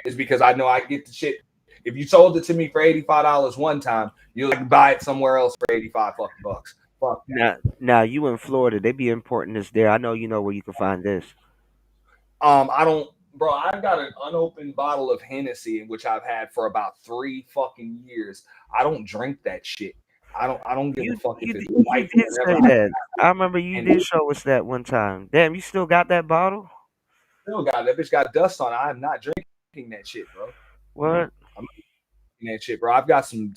is because I know I get the shit. If you sold it to me for $85 one time, you'll buy it somewhere else for 85 fucking bucks. Fuck that. now you in Florida, they be importing this there. I know you know where you can find this. I don't, bro. I've got an unopened bottle of Hennessy, which I've had for about 3 fucking years. I don't drink that shit. I don't give a fuck if it's You white or did whatever. say that. I remember you And did show us that one time. Damn, you still got that bottle? still got that bitch got dust on it. I'm not drinking that shit, bro. What? I'm not drinking that shit, bro. I've got some.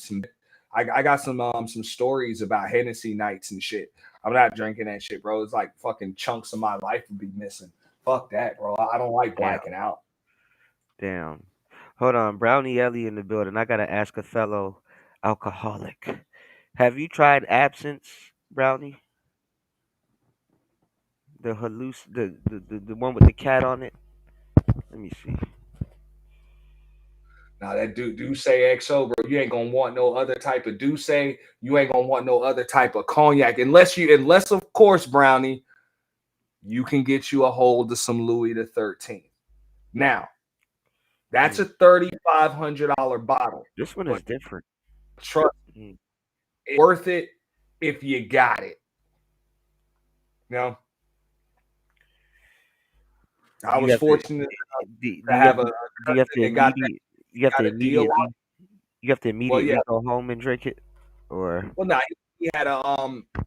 I got some stories about Hennessy nights and shit. I'm not drinking that shit, bro. It's like fucking chunks of my life would be missing. Fuck that, bro. I don't like Damn, blacking out. damn. Hold on, Brownie Ellie in the building. I gotta ask a fellow alcoholic. Have you tried absinthe, Brownie? The the one with the cat on it? Let me see. Now that Douce XO, bro, you ain't gonna want no other type of Douce. You ain't gonna want no other type of cognac, unless of course, Brownie, you can get you a hold of some Louis the 13th. Now that's Mm. a $3,500 bottle, This one but is different. trust Mm. me, it's worth it if you got it. You know, I Do you was have to fortunate do to you have have a to do you have to cousin that immediate you have to got a deal. immediately you have to Well, yeah. immediately go home and drink it? Or Well, nah, he had a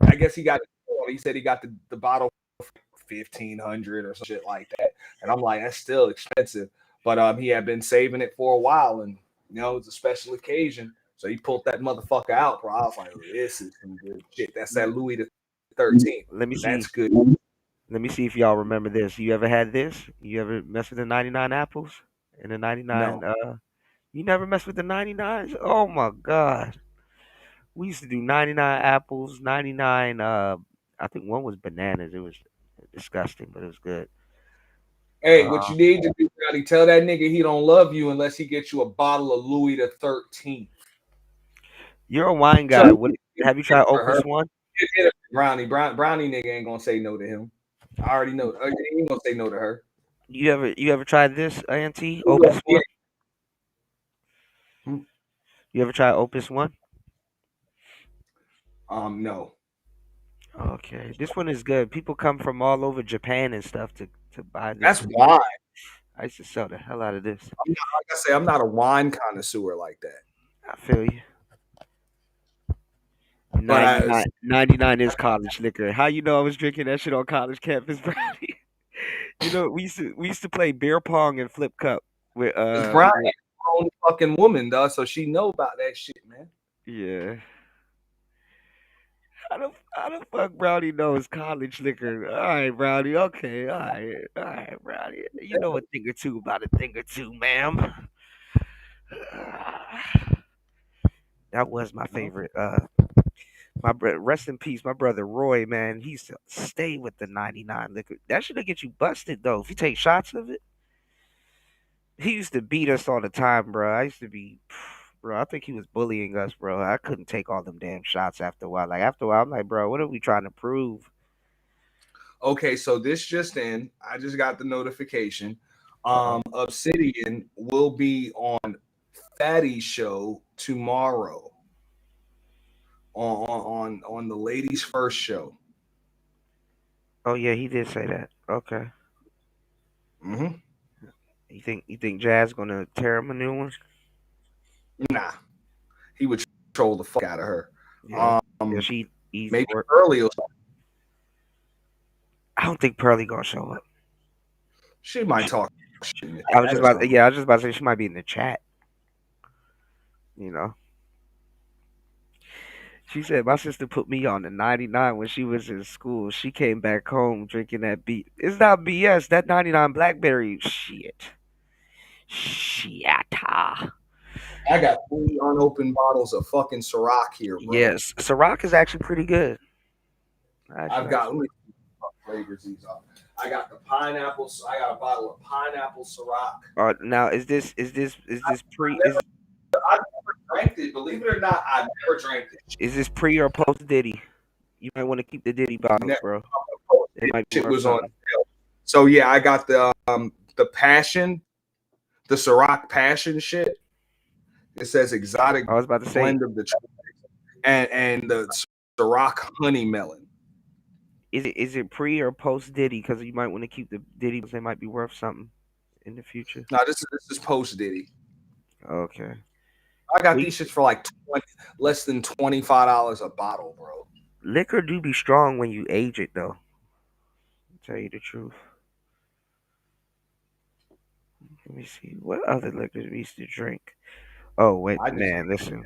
I guess he got. He said he got the bottle for 1,500 or some shit like that, and I'm like, that's still expensive. But he had been saving it for a while, and it's a special occasion, so he pulled that motherfucker out, bro. I was like, this is some good shit. That's that Louis the 13th. let me That's see. good. Let me see if y'all remember this. You ever had this? You ever mess with the 99 apples and the 99 No, you never mess with the 99s? Oh my god. We used to do 99 apples, 99 I think one was bananas. It was disgusting, but it was good. hey, what Uh you need to do, Brownie, tell that nigga he don't love you unless he gets you a bottle of Louis the 13th. you're a wine So guy. What have you tried for her. Opus 1? Brownie nigga ain't gonna say no to him. I already know. He ain't gonna say no to her. You ever tried this, Auntie? Opus 1? Hmm. You ever tried Opus 1? No. Okay. This one is good. People come from all over Japan and stuff to buy this That's one. wine. I used to sell the hell out of this. I'm not, like I say, I'm not a wine connoisseur like that. I feel you. But 99 is college liquor. How you know I was drinking that shit on college campus, Brownie? We used to play beer pong and flip cup with it's Brian, with her own fucking woman, though, so she know about that shit, man. yeah. How the fuck Brownie knows college liquor? All right, Brownie. Okay, all right, Brownie. You know a thing or two about a thing or two, ma'am. That was my No. favorite. Rest in peace, my brother Roy. Man, he used to stay with the 99 liquor. That should get you busted though if you take shots of it. He used to beat us all the time, bro. I used to be, bro. I think he was bullying us, bro. I couldn't take all them damn shots after a while. Like after a while, I'm like, bro, what are we trying to prove? Okay, so this just in, I just got the notification. Uh-oh. Obsidian will be on Fatty's show tomorrow on the ladies' first show. Oh yeah, he did say that. Okay. Mm-hmm. You think Jazz gonna tear him a new one? Nah, he would troll the fuck out of her. Yeah. Yeah, Um, she easy maybe work. Early will. I don't think Pearly gonna show up. She might She, talk shit in the I was chat just or about. something. Yeah, I was just about to say she might be in the chat. You know. She said my sister put me on the 99 when she was in school. She came back home drinking that beat. It's not BS. That 99 Blackberry. Shit. Shit. I got 3 unopened bottles of fucking Ciroc here, bro. Yes. Ciroc is actually pretty good. I I've actually like got Ciroc. let me see what flavors these are. I got the pineapple. I got a bottle of pineapple Ciroc. Now is this pre is I never drank it. Believe it or not, I never drank this is this pre or post Diddy? You might want to keep the Diddy bottles, shit. bro. It might be Shit worth was on something. sale. So yeah, I got the passion, the Ciroc passion shit. It says exotic I was about to say, blend of the and the Ciroc honey melon. is it pre or post Diddy? Because you might want to keep the Diddy. They might be worth something in the future. No, this is post Diddy. Okay. I got We these shits for like less than $25 a bottle, bro. liquor do be strong when you age it, though. To tell you the truth. Let me see. What other liquors we used to drink? Oh wait, I just man, listen.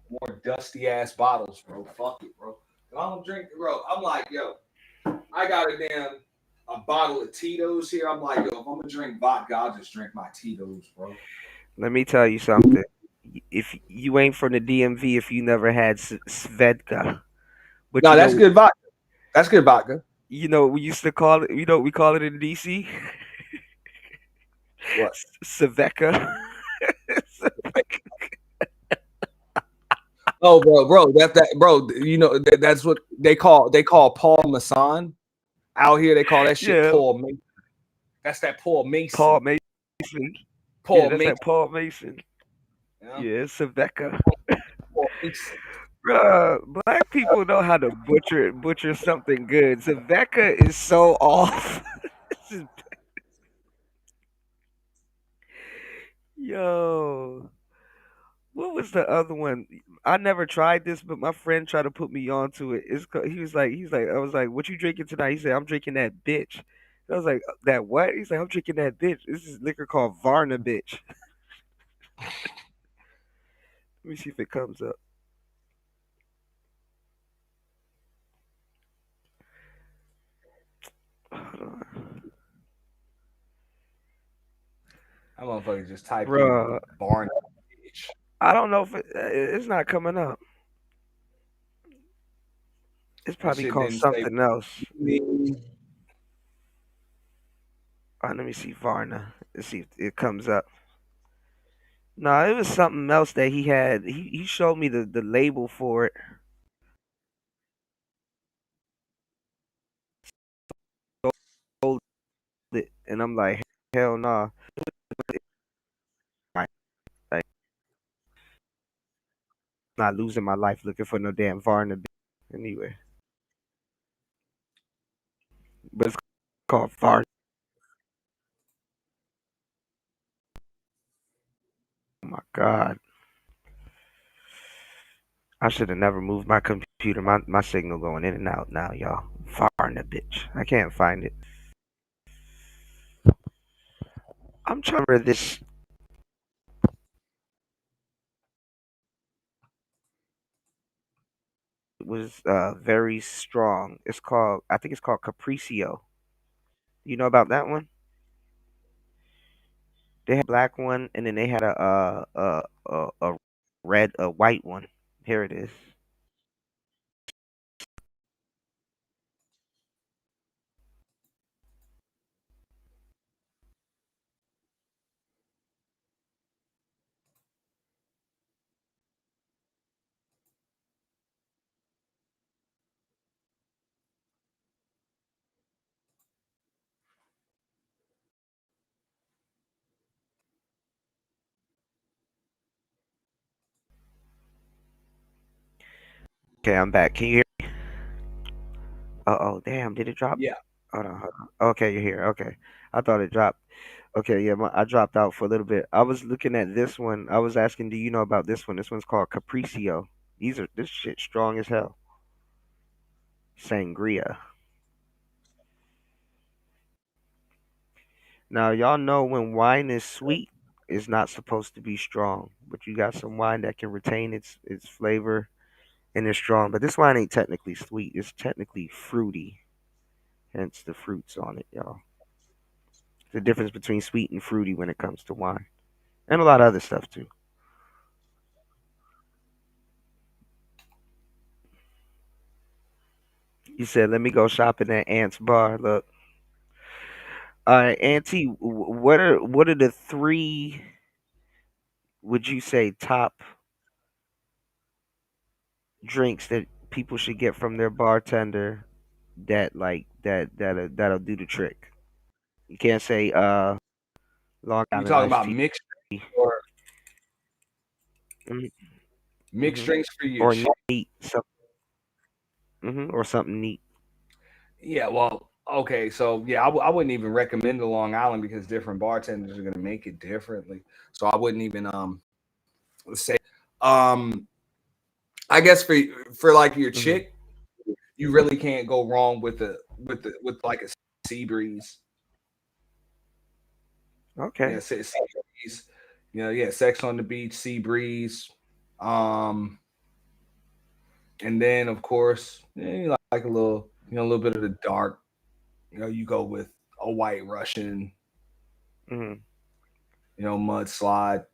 more dusty ass bottles, bro. Fuck it, bro. If I'm drinking, bro, I'm like, yo, I got a bottle of Tito's here. I'm like, yo, if I'm gonna drink vodka, I'll just drink my Tito's, bro. Let me tell you something. If you ain't from the DMV, if you never had Svedka, but No, that's good vodka. That's good vodka. we used to call it. We call it in DC. What? Sveka. Oh, bro, bro. That's what they call Paul Masson out here. They call that shit Yeah, Paul Mason. That's that Paul Paul Mason. Mason. Yeah, Paul that's Mason. that Paul Mason. You know? Yeah, Sveka. Paul Mason. Bruh, black people know how to butcher something good. Sveka is so off. This is- Yo, what was the other one? I never tried this, but my friend tried to put me onto it. He's like, I was like, "What you drinking tonight?" He said, "I'm drinking that bitch." I was like, "That what?" He's like, "I'm drinking that bitch. This is liquor called Varna bitch." Let me see if it comes up. Hold on. That motherfucker just typed in Bruh, Barn. I don't know if it's not coming up. It's That probably shit called didn't say. something else. Let me see Varna. Let's see if it comes up. No, it was something else that he had. He showed me the label for it. Sold it, and I'm like, hell nah. Like, not losing my life looking for no damn Varna. Anyway, but it's called Varna. Oh my god. I should have never moved my computer. My signal going in and out now, y'all. Varna bitch. I can't find it. I'm trying to remember this. It was very strong. I think it's called Capriccio. You know about that one? They had a black one, and then they had a red, a white one. Here it is. Okay, I'm back. Can you hear? Oh, damn! Did it drop? Yeah. Hold on, hold on. Okay, you're here. Okay, I thought it dropped. Okay, yeah, I dropped out for a little bit. I was looking at this one. I was asking, do you know about this one? This one's called Capriccio. This shit strong as hell. Sangria. Now y'all know when wine is sweet, it's not supposed to be strong, but you got some wine that can retain its flavor and it's strong. But this wine ain't technically sweet. It's technically fruity, hence the fruits on it, y'all. The difference between sweet and fruity when it comes to wine, and a lot of other stuff too. You said, "Let me go shopping at Ant's bar." Look, all right, Auntie, what are the three? Would you say top drinks that people should get from their bartender that that'll do the trick? You can't say Long You Island talking iced about tea, mixed or hmm mixed hmm drinks for your or chick? neat, or something neat. Yeah, well, okay, so yeah, I wouldn't even recommend the Long Island because different bartenders are gonna make it differently. So I wouldn't even say um I guess for like your Hmm. chick, you really can't go wrong with like a sea breeze. Yeah, Okay. sea breeze. You know, yeah, sex on the beach, sea breeze. Um, and then of course, you like a little, a little bit of the dark. You know, you go with a white Russian, Hmm. mudslide,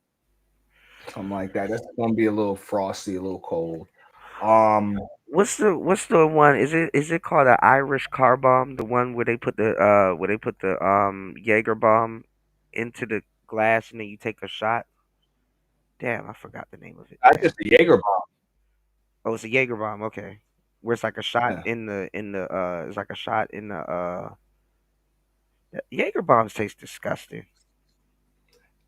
something like that. That's gonna be a little frosty, a little cold. Um, What's the one? Is it called an Irish car bomb? The one where they put the Jaeger bomb into the glass and then you take a shot. Damn, I forgot the name of it. that's Damn. just a Jaeger bomb. Oh, it's a Jaeger bomb. Okay, where it's like a shot Yeah. in the it's like a shot in the Jaeger bombs taste disgusting.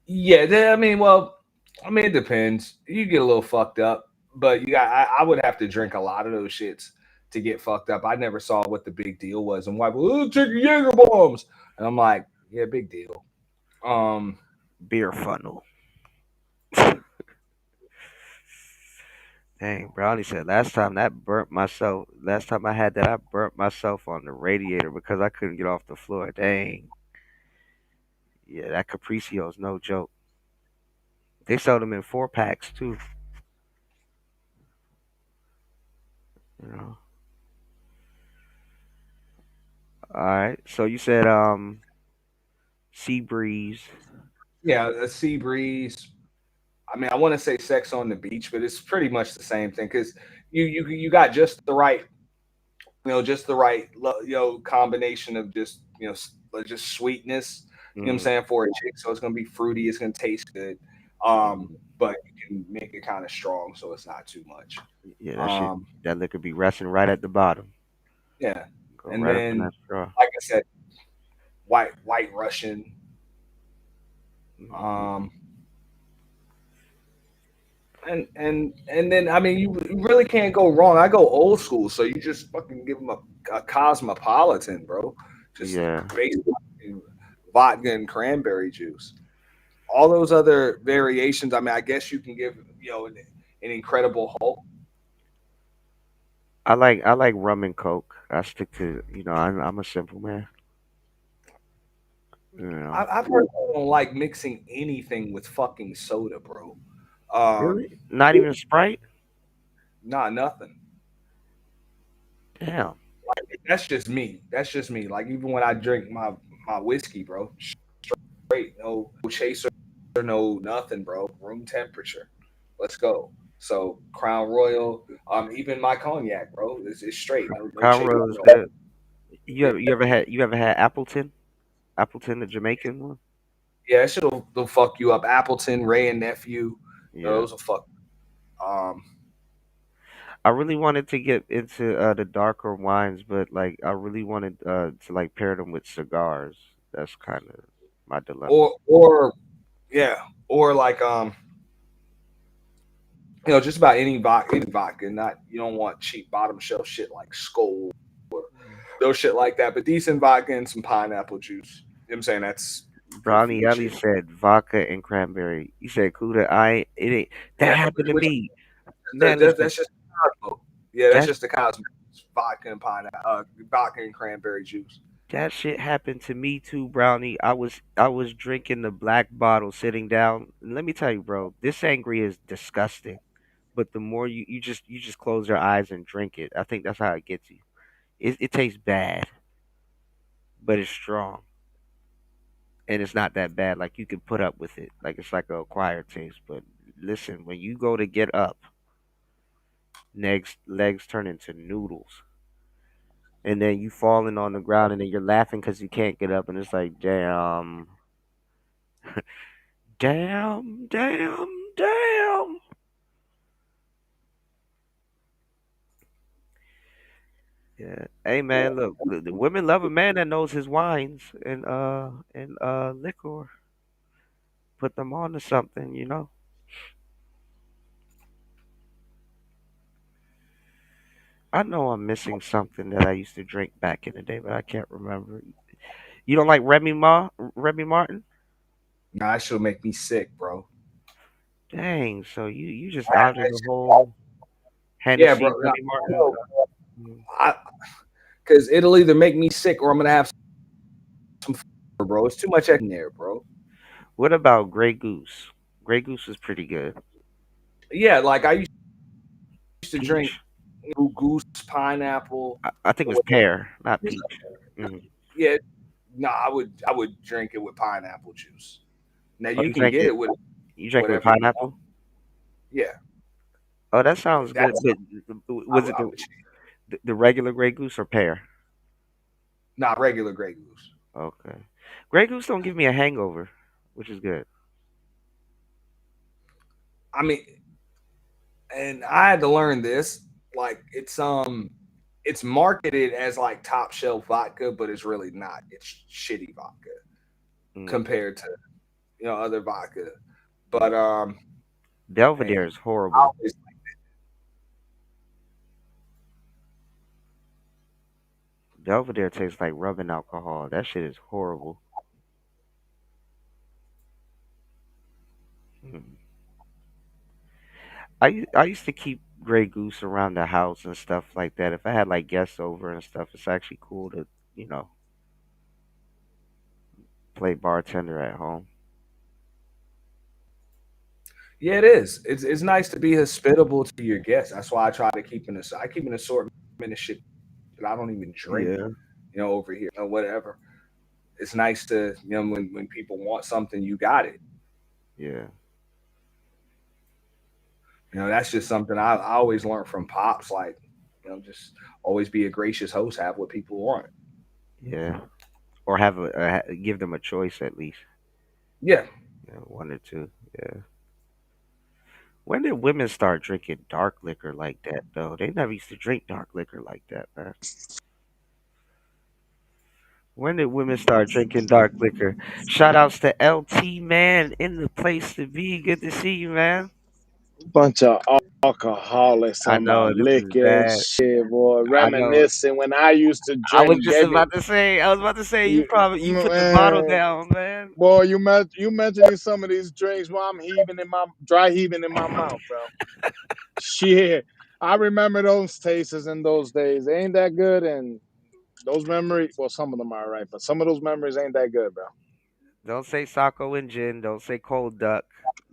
Yeah, I mean, well, I mean, it depends. You get a little fucked up, but I would have to drink a lot of those shits to get fucked up. I never saw what the big deal was, and why, oh, take Jaeger bombs, and I'm like, yeah, big deal. Um, Beer funnel. Dang, Brownie said last time I had that, I burnt myself on the radiator because I couldn't get off the floor. Dang. Yeah, that Capriccio is no joke. They sell them in 4 packs too. You know. All right. So you said sea breeze. yeah, a sea breeze. I mean, I want to say sex on the beach, but it's pretty much the same thing because you got just the right, just the right, combination of just just sweetness. You know what I'm Hmm. saying, for a chick. So it's gonna be fruity. It's gonna taste good. Hmm. But you can make it kind of strong, so it's not too much. Yeah, Um, that liquor be resting right at the bottom. yeah, Go and right up in then that straw. like I said, white Russian. Hmm. Um, and then I mean, you really can't go wrong. I go old school, so you just fucking give them a cosmopolitan, bro. Just Yeah, basically vodka and cranberry juice. All those other variations. I mean, I guess you can give an Incredible Hulk. I like rum and coke. I stick to I'm a simple man. You know. I personally don't like mixing anything with fucking soda, bro. Um, Really? Not even Sprite? not nothing. Damn. That's just me. That's just me. Like even when I drink my whiskey, bro, straight, no chaser, no nothing, bro. Room temperature. Let's go. So Crown Royal, even my cognac, bro, is straight. No Crown chaser. Royal is No. good. You Yeah, ever you ever had you ever had Appleton? Appleton, the Jamaican one? yeah, that shit'll they'll fuck you up. Appleton, Ray and Nephew, Yeah. those will fuck. Um, I really wanted to get into the darker wines, but like I really wanted to like pair them with cigars. That's kind of my dilemma. or yeah, or like Just about any vodka. Not you don't want cheap bottom shelf shit like Skull or those shit like that, but decent vodka and some pineapple juice. You know what I'm saying? That's good for Brownie your Yelly shit. said vodka and cranberry. He said, "Kuda, it ain't Yeah, that happened to which me, man. Listen, that's just Cosmo. Yeah, that's that just the Cosmo. Vodka and pineapple, vodka and cranberry juice. that shit happened to me too, Brownie. I was drinking the black bottle, sitting down. And let me tell you, bro, this sangria is disgusting. But the more you just close your eyes and drink it, I think that's how it gets you. It tastes bad, but it's strong, and it's not that bad. Like you can put up with it. Like it's like a acquired taste. But listen, when you go to get up, legs turn into noodles, and then you falling on the ground, and then you're laughing because you can't get up, and it's like, damn, damn, damn, damn. Yeah. Hey man, look, the women love a man that knows his wines and liquor. Put them on to something. I know I'm missing something that I used to drink back in the day, but I can't remember. You don't like Remy Martin? Nah, that should make me sick, bro. Dang, so you just out of the whole Yeah, bro. Hennessy Nah, Remy Martin? Mm. I because it'll either make me sick or I'm gonna have some bro. It's too much in there, bro. What about Grey Goose? Grey Goose is pretty good. Yeah, like I used to drink Peach? goose, pineapple, I think it or was whatever. pear, not peach. Hmm. Yeah, no, I would drink it with pineapple juice. Now Oh, you can get it with you drank it with whatever you want. pineapple? Yeah, Oh, that sounds good. that's But was it I would the regular Grey Goose or pear? not regular Grey Goose. Okay. Grey Goose don't give me a hangover, which is good. I mean, and I had to learn this. Like it's marketed as like top shelf vodka, but it's really not. It's shitty vodka Mm. compared to other vodka. But man, Belvedere is I horrible. always Belvedere tastes like rubbing alcohol. That shit is horrible. Mm. I used to keep Grey Goose around the house and stuff like that. If I had like guests over and stuff, it's actually cool to you know play bartender at home. yeah, it is. It's nice to be hospitable to your guests. That's why I try to I keep an assortment of shit that I don't even drink, Yeah, over here or whatever. It's nice to when people want something, you got it. yeah, That's just something I always learned from pops. Like, just always be a gracious host. Have what people want. yeah. Or have give them a choice at least. Yeah, One or two. Yeah. When did women start drinking dark liquor like that though? They never used to drink dark liquor like that, man. When did women start drinking dark liquor? Shout outs to LT man in the place to be. Good to see you, man. Bunch of alcoholics I talking about know this is liquor and bad. shit, boy. I know. Reminiscing when I used to I was drink, just baby. about to say you probably you put the bottle Man, down, man. boy, you mentioning some of these drinks while I'm dry heaving in my mouth, bro. Shit, I remember those tastes in those days. They ain't that good, and those memories. Well, some of them are right, but some of those memories ain't that good, bro. Don't say Sacco and gin. Don't say cold duck.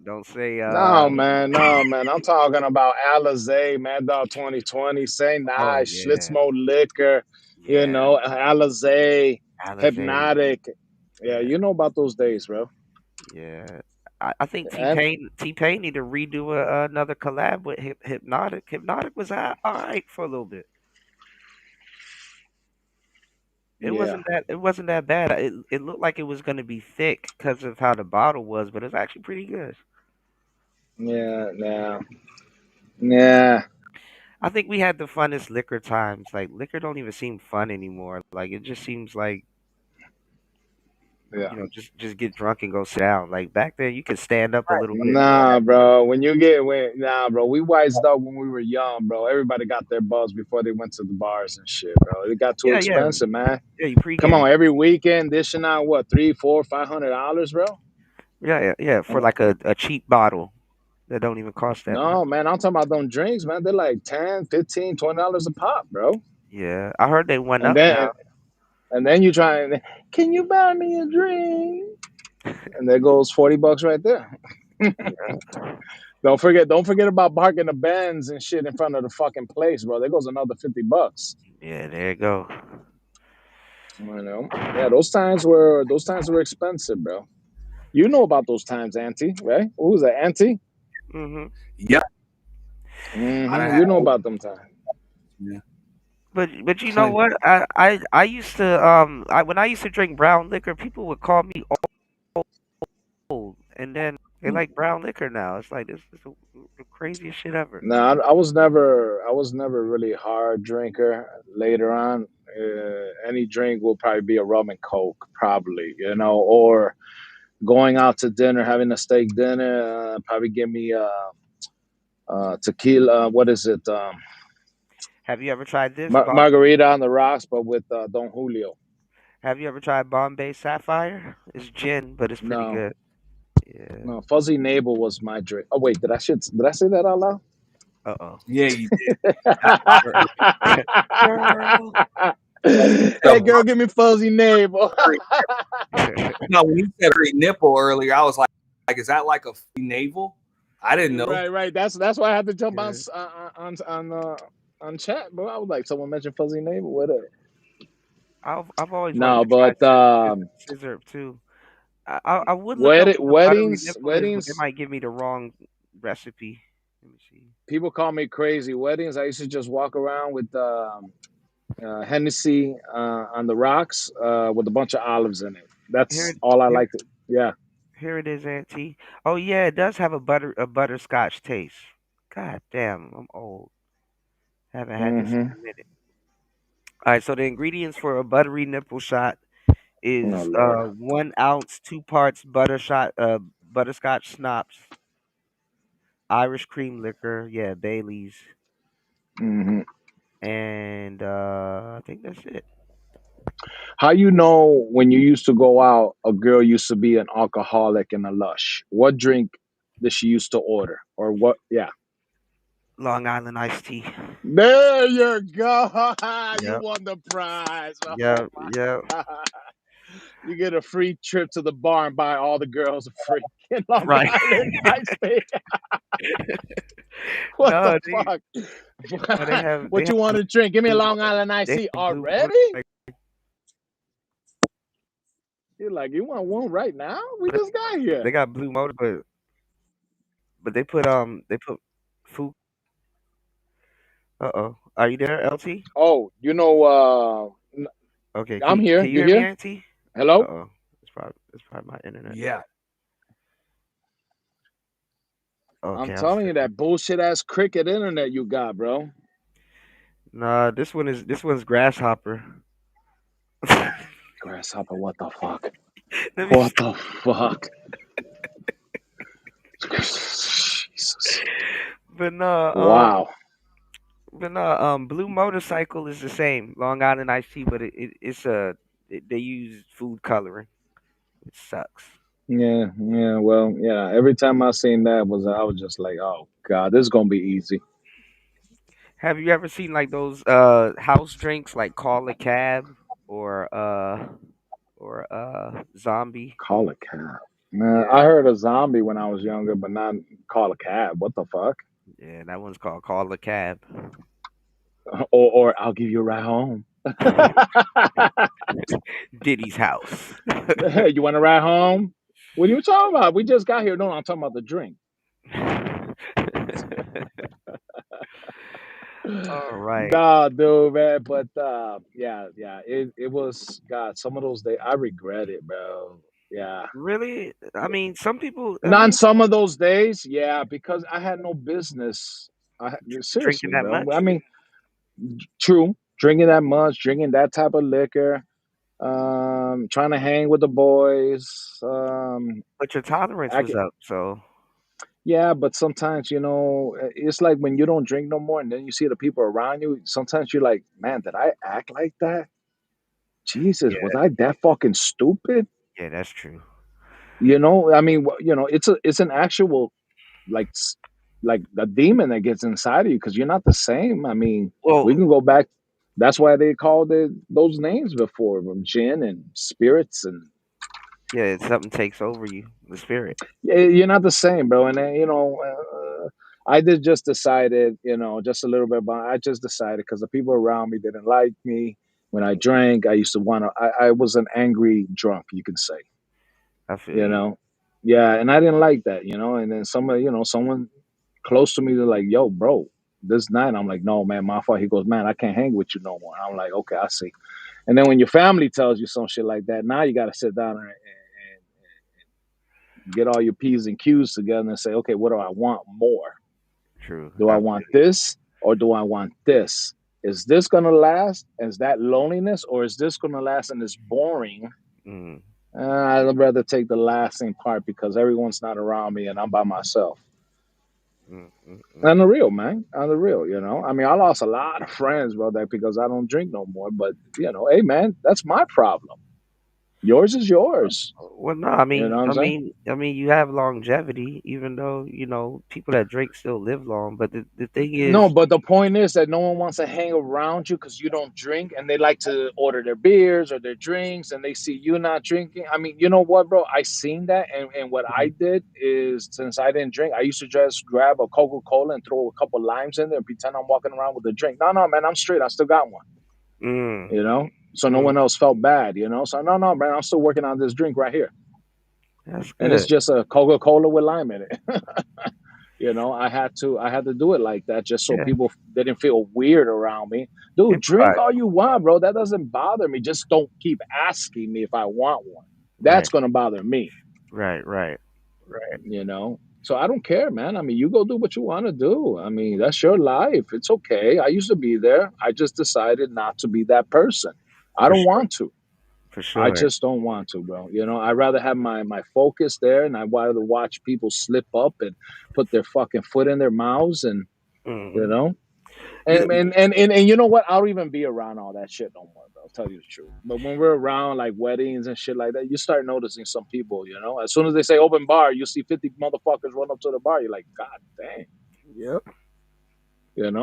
Don't say No, man, no, man. I'm talking about Alizé, Mad Dog 2020, Say oh Nice, yeah. Schlitzmo Liquor, Yeah. Alizé, Alizé. Hypnotic. Yeah, Yeah. you know about those days, bro. Yeah. I think And T Pain need to redo another collab with Hypnotic. Hypnotic was all right for a little bit. yeah, It wasn't that bad. It looked like it was gonna be thick because of how the bottle was, but it's actually pretty good. yeah, yeah, yeah, I think we had the funnest liquor times. Like liquor don't even seem fun anymore. Like it just seems like Yeah. Just get drunk and go sit down. Like back then, you could stand up a little bit. Nah, bro. Nah, bro. We wised up when we were young, bro. Everybody got their buzz before they went to the bars and shit, bro. It got too Yeah, yeah, expensive, man. yeah. You Come pregame. on, every weekend dishing out what, $3, $4, $500, bro? Yeah, yeah, yeah. For like a cheap bottle that don't even cost that much. No, man. I'm talking about them drinks, man. They're like 10, 15, $20 a pop, bro. Yeah, I heard they went And up then now. and then you try and can you buy me a drink? And there goes $40 right there. Yeah, Don't forget about parking the Benz and shit in front of the fucking place, bro. There goes another $50. yeah. There you go. Yeah, those times were expensive, bro. You know about those times, Auntie, right? Who was that, Auntie? Hmm. Yep. I done had You know about them times. yeah, But you know plenty. what? I used to when I used to drink brown liquor, people would call me old, and then they like brown liquor now. It's like this is the craziest shit ever. No, I was never really a hard drinker. Later on, any drink will probably be a rum and coke, probably, or going out to dinner, having a steak dinner, probably give me tequila. What is it? Have you ever tried this Margarita on the rocks, but with Don Julio. Have you ever tried Bombay Sapphire? It's gin, but it's pretty No, good. Yeah. no, Fuzzy Navel was my drink. Oh wait, did I say that out loud? Uh oh. Yeah, you did. That box Girl. Hey the girl, give me Fuzzy Navel. no, when you said free nipple earlier, I was like, is that like a free navel? I didn't know. Right. That's why I had to jump on Yeah. on chat, bro. I was like, someone mentioned Fuzzy Navel. What up? I've always wanted No, to try but scissor too. I would look up what a buttery nipple is, but they weddings. might give me the wrong recipe. Let me see. People call me crazy. Weddings. I used to just walk around with Hennessy on the rocks with a bunch of olives in it. That's Here, all I here, like to. Yeah. here it is, Auntie. Oh yeah, it does have a butterscotch taste. God damn, I'm old. Haven't had this in Mm-hmm. a minute. All right, so the ingredients for a buttery nipple shot Oh is Lord. 1 ounce, 2 parts butterscotch schnapps, Irish cream liquor, yeah, Bailey's, Mm-hmm. and I think that's it. How you know when you used to go out, a girl used to be an alcoholic and a lush? What drink did she used to order, or what? Yeah. Long Island iced tea. There you go. You Yep, won the prize. Oh yep, yep. my God. You get a free trip to the bar and buy all the girls a freaking Long Right. Island iced tea. What the No, fuck? no, they have What you want to drink? Give me a blue, Long Island iced they tea have blue already? You're like, you want one right now? We just got they here. got blue motor, but they put food. Uh-oh, are you there, LT? Oh, Okay, I'm here. can you You hear me, here? Auntie? Hello? Uh-oh, it's probably my internet. Yeah. I'm Okay, I'm telling you still. that bullshit ass cricket internet you got, bro. Nah, this one's grasshopper. Grasshopper, what the fuck? Let me What see. the fuck? Jesus. But no, Wow. Blue Motorcycle is the same. Long Island iced tea, but they use food coloring. It sucks. Yeah, well, yeah. Every time I seen that I was just like, oh God, this is gonna be easy. Have you ever seen like those house drinks like Call a Cab or Zombie? Call a cab. Nah, I Yeah, heard a zombie when I was younger, but not call a cab. What the fuck? yeah, that one's called Call a Cab. Or I'll give you a ride home. Diddy's house. Hey, you want to ride home? What are you talking about? We just got here. No, I'm talking about the drink. All right. Nah, dude, man. But yeah. It was God. Some of those days, I regret it, bro. Yeah. Really? I mean, some people. I And on mean, some of those days, yeah, because I had no business. drinking Seriously, that bro. much. I mean, true, drinking that much, drinking that type of liquor. Trying to hang with the boys. But your tolerance I was get, up, so yeah, but sometimes it's like when you don't drink no more, and then you see the people around you. Sometimes you're like, man, did I act like that? Jesus, was yeah, I that fucking stupid? yeah, that's true. I mean, it's an actual like like a demon that gets inside of you because you're not the same. I mean, we Well, can go back. That's why they called it those names before, from jinn and spirits, and yeah, something takes over you, the spirit. yeah, you're not the same, bro. And then I did just decided, just a little bit about. I just decided because the people around me didn't like me when I Mm, drank. I used to want to. I was an angry drunk, you can say. I feel You you. know, yeah, and I didn't like that. And then someone close to me, they're like, "Yo, bro, this night." I'm like, "No, man, my fault." He goes, "Man, I can't hang with you no more." I'm like, "Okay, I see." And then when your family tells you some shit like that, now you got to sit down and get all your P's and Q's together and say, okay, what do I want more? True. Do I want this or do I want this? Is this going to last? Is that loneliness or is this going to last and it's boring? Mm, I'd rather take the lasting part because everyone's not around me and I'm by myself. mm, mm, mm. On the real, man. On the real. I mean, I lost a lot of friends, bro, that because I don't drink no more. But, hey, man, that's my problem. Yours is yours. Well, no, I You know mean, what I'm I saying? mean, I mean, you have longevity, even though people that drink still live long. But the thing No, is, but the point is that no one wants to hang around you because you don't drink, and they like to order their beers or their drinks, and they see you not drinking. I mean, you know what, bro? I seen that, and what I did is since I didn't drink, I used to just grab a Coca-Cola and throw a couple limes in there and pretend I'm walking around with a drink. No, no, man, I'm straight. I still got one. mm, So no mm, one else felt bad. So no, no, man, I'm still working on this drink right here, that's and it's good. just a Coca-Cola with lime in it. I had to do it like that just so Yeah, people didn't feel weird around me. Dude, drink improvise. all you want, bro. That doesn't bother me. Just don't keep asking me if I want one. That's Right, gonna bother me. right, right, right. So I don't care, man. I mean, you go do what you want to do. I mean, that's your life. It's okay. I used to be there. I just decided not to be that person. I For don't sure, want to. for I sure. just don't want to, bro. I'd rather have my focus there, and I'd rather watch people slip up and put their fucking foot in their mouths, and you Hmm. know, You, and you know what? I don't even be around all that shit no more, bro. I'll tell you the truth. But when we're around like weddings and shit like that, you start noticing some people. As soon as they say open bar, you see 50 motherfuckers run up to the bar. You're like, God damn. yep.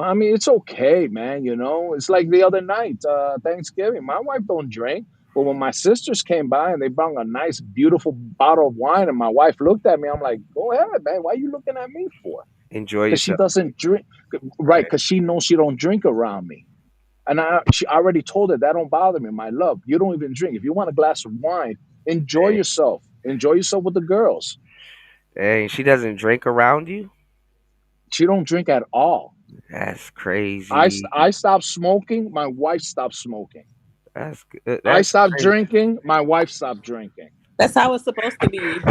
I mean, it's okay, man. It's like the other night, Thanksgiving. My wife don't drink, but when my sisters came by and they brought a nice, beautiful bottle of wine, and my wife looked at me, I'm like, go ahead, man. Why are you looking at me for? Enjoy Because she yourself. doesn't drink, right? Right. Because she knows she don't drink around me, and she already told her that don't bother me, my love. You don't even drink. If you want a glass of wine, enjoy Hey, yourself. Enjoy yourself with the girls. hey, she doesn't drink around you. She don't drink at all. That's I crazy. I stopped smoking. My wife stopped smoking. That's good. I That's stopped crazy. drinking. My wife stopped drinking. That's how it's supposed to be.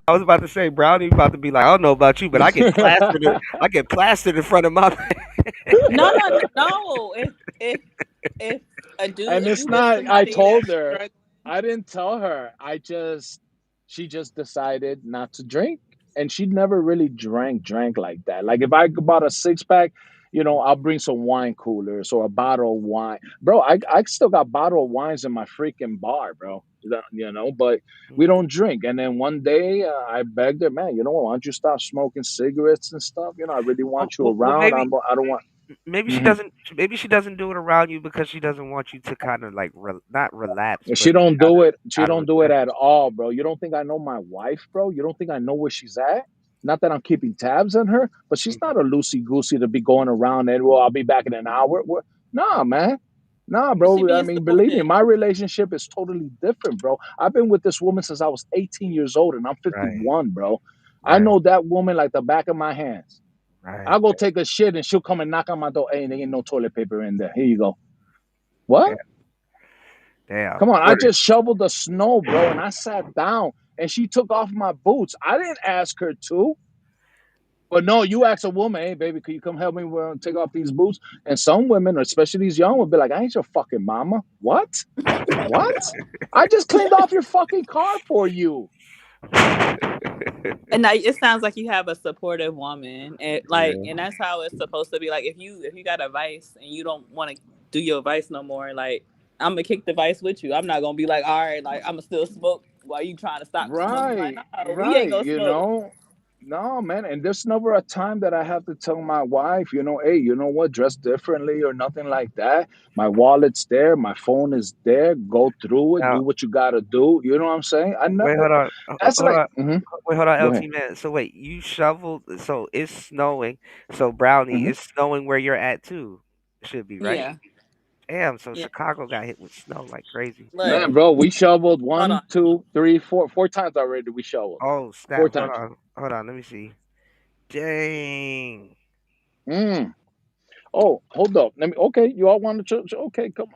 I was about to say, Brownie about to be like, I don't know about you, but I get plastered. I get plastered in front of my. No, no, no, no. If a dude, And if it's you with not. I somebody told that's her. struggling, I didn't tell her. She just decided not to drink, and she never really drank like that. Like if I bought a 6 pack, I'll bring some wine coolers or a bottle of wine, bro. I still got bottle of wines in my freaking bar, bro. But we don't drink. And then one day, I begged her, man. You know what? Why don't you stop smoking cigarettes and stuff? I really Well, want you well, well, around. maybe I don't want. maybe she Mhm. doesn't. Maybe she doesn't do it around you because she doesn't want you to kind of like not relapse, And she but don't out do it. She of don't do it respect. at all, bro. You don't think I know my wife, bro? You don't think I know where she's at? Not that I'm keeping tabs on her, but she's not a loosey goosey to be going around and well, I'll be back in an hour. Nah, man. Nah, she bro. I being mean, believe me, supportive. my relationship is totally different, bro. I've been with this woman since I was 18 years old, and I'm Right, 51, bro. I right, know that woman like the back of my hands. right. I'll go take a shit, and she'll come and knock on my door. Hey, there ain't no toilet paper in there. Here you go. What? Damn, damn. Come on, I Quarter. just shoveled the snow, bro, and I sat down and she took off my boots. I didn't ask her to, But no, you ask a woman, hey baby, can you come help me take off these boots? And some women, especially these young, would be like, I ain't your fucking mama. What? What? I just cleaned off your fucking car for you. And it sounds like you have a supportive woman, and like, Yeah. and that's how it's supposed to be. Like, if you got a vice and you don't want to do your vice no more, like, I'm gonna kick the vice with you. I'm not gonna be like, all right, like I'm gonna still smoke while you trying to stop smoking. Like, Right, no, we ain't right. gonna smoke. No, man. And there's never a time that I have to tell my wife, hey, you know what, dress differently or nothing like that. My wallet's there, my phone is there. Go through it, do Now, what you gotta do. You know what I'm saying? I know wait, hold on, that's hold like, on. Wait, hold on, go ahead. LT man. So wait, you shoveled. So it's snowing. So Brownie, hmm it's snowing where you're at too. It should be right. Yeah, Damn. So yeah. Chicago got hit with snow like crazy. Look, Man, bro, we shoveled hold one, on. two, three, four times already. We shoveled Oh four snap! times. Hold on. Let me see. Dang, Mm. Oh, hold up. Let me. Okay, you all want to church? Okay, come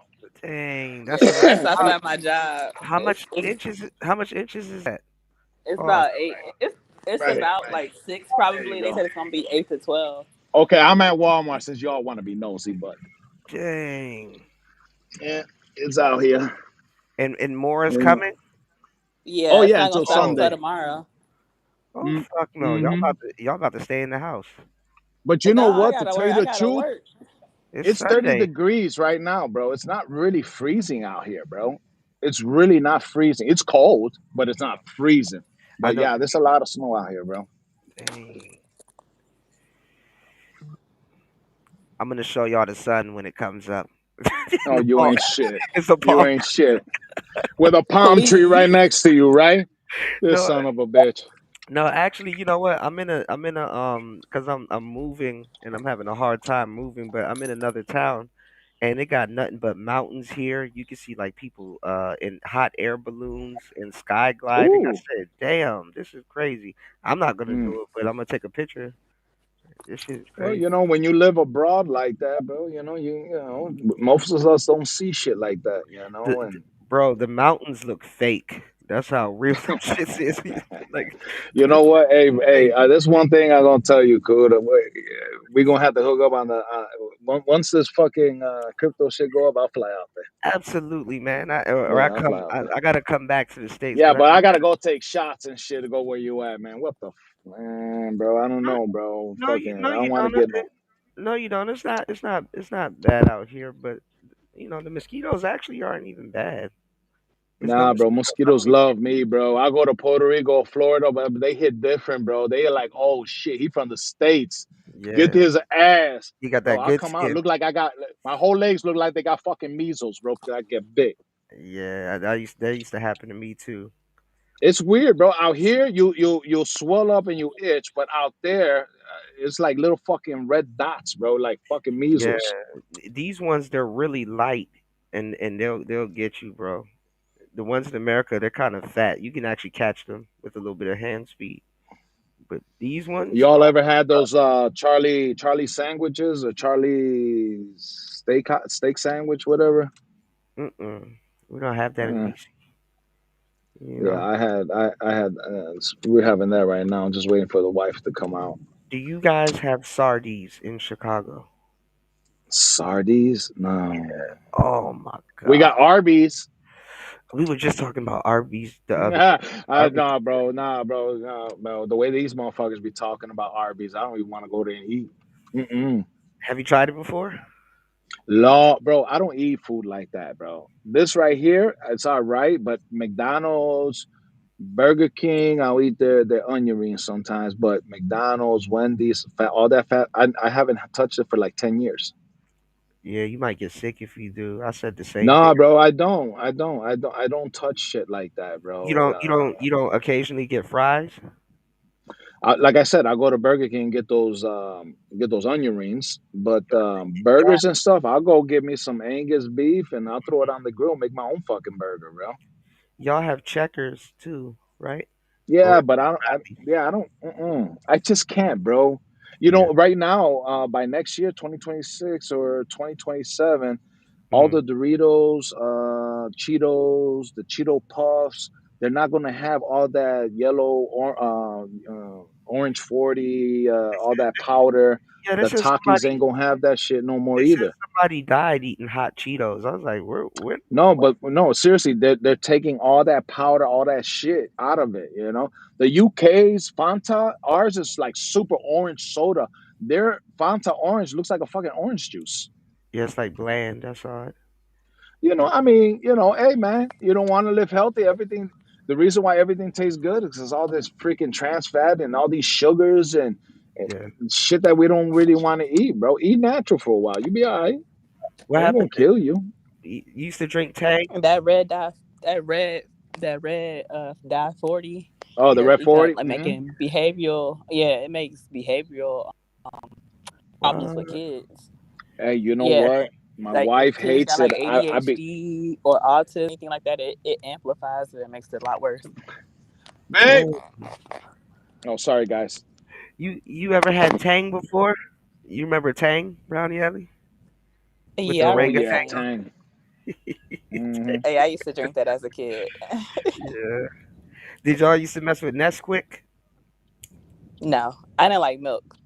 dang. That's a That's on. how, outside my job. how much inches? How much inches is that? It's Pause. about 8. It's Right here. about like 6 There you probably. They go. said it's gonna be 8 to 12. Okay, I'm at Walmart since y'all want to be nosy, but Dang. yeah, it's out here. And more is Yeah. coming. Oh Yeah, it's yeah, not gonna until stop Oh, until Sunday. tomorrow. oh Mm, fuck no! hmm Y'all about to stay in the house. But you And know no, I what? To gotta tell work. you I the gotta truth, work. It's it's 30 Sunday. degrees right now, bro. It's not really freezing out here, bro. It's really not freezing. It's cold, but it's not freezing. I But know. yeah, there's a lot of snow out here, bro. Dang. I'm gonna show y'all the sun when it comes up. Oh, you No, ain't shit. it's a You palm. ain't shit. With a palm tree right Please. next to you, right? This No, son of a bitch. no. Actually, you know what? I'm in a cause I'm moving and I'm having a hard time moving, but I'm in another town and it got nothing but mountains here. You can see like people in hot air balloons and sky gliding. I Ooh. said, "Damn, this is crazy." I'm not gonna Mm. do it, but I'm gonna take a picture. This shit is Well, crazy. when you live abroad like that, bro, most of us don't see shit like that, and Bro, the mountains look fake. That's how real them shit is. Like you know this what? Hey, is hey, fake. this one thing I'm gonna tell you, Kuda. We gonna have to hook up on the once this fucking crypto shit go up. I'll fly out there. Absolutely, man. Or Yeah, I I'll fly come. out there. I gotta come back to the states Yeah, because but I gotta go take shots and shit to go where you at, man. What the man, bro? I don't know, bro. Fucking, I no, don't you want to don't. get no. No, you don't. It's not bad out here, but the mosquitoes actually aren't even bad. It's no Nah, bro. mosquitoes on Mosquitoes me. love me, bro. I go to Puerto Rico, Florida, but they hit different, bro. They are like, oh shit, he from the States. Get Yeah, his ass. he got Bro, that I good come out, skin. look like I got my whole legs look like they got fucking measles, bro, because I get big. Yeah, that used to happen to me too. It's weird, bro. Out here, you swell up and you itch, but out there, it's like little fucking red dots, bro, like fucking Yeah, measles. these ones they're really light, and they'll get you, bro. The ones in America, they're kind of fat. You can actually catch them with a little bit of hand speed. But these ones, Y'all ever had those Charlie sandwiches or Charlie steak sandwich, whatever? mm-mm, we don't have that in Uh, DC. You Yeah, know, I had. We're having that right now. I'm just waiting for the wife to come out. do you guys have Sardis in Chicago? Sardines? No. Oh my We god, got Arby's. we were just talking about Arby's the other day. Arby's, Nah, bro. The way these motherfuckers be talking about Arby's, I don't even want to go there and eat. Mm-mm. have you tried it before? Law, bro. I don't eat food like that, bro. This right here, it's all right, but McDonald's, Burger King, I'll eat their onion rings sometimes, but McDonald's, Wendy's, all that fat, I haven't touched it for like 10 years. Yeah, you might get sick if you do. I said the same thing. Nah, bro, I don't touch shit like that, bro. You don't occasionally get fries. Like I said, I go to Burger King and get those onion rings, but Y'all, burgers and stuff, I'll go get me some Angus beef and I'll throw it on the grill, make my own fucking burger, bro. y'all have checkers too, right? Or Yeah, but I don't. Yeah, I don't. I just can't, bro. yeah. Right now, by next year, 2026 or 2027, all Mm. the Doritos, Cheetos, the Cheeto Puffs, They're not gonna have all that yellow or orange 40, all that powder. Yeah, they The said Takis somebody. ain't gonna have that shit no more They said either. somebody died eating hot Cheetos. I was like, where? No, but no, seriously, they're taking all that powder, all that shit out of it. The UK's Fanta, ours is like super orange soda. Their Fanta orange looks like a fucking orange juice. Yeah, it's like bland. That's all. I mean, hey man, you don't want to live healthy. Everything, the reason why everything tastes good is because all this freaking trans fat and all these sugars and Yeah. shit that we don't really want to eat, bro. Eat natural for a while. You be all right. What Ain't gonna happened? kill you. You used to drink Tang? And that red dye 40, Oh, the Red it got 40. like making behavioral, yeah, it makes behavioral problems for What? kids. Hey, you know Yeah, what? My like if wife kids got hates it. like I be ADHD or autism, anything like that, it amplifies it and makes it a lot worse. babe. Dang. Oh, sorry guys. You ever had Tang before? You remember Tang, Brownie Alley? With the Yeah, I Oh remember yeah, orangutan? Tang. Tang. Hmm. Hey, I used to drink that as a kid. Yeah. Did y'all used to mess with Nesquik? No, I didn't like milk.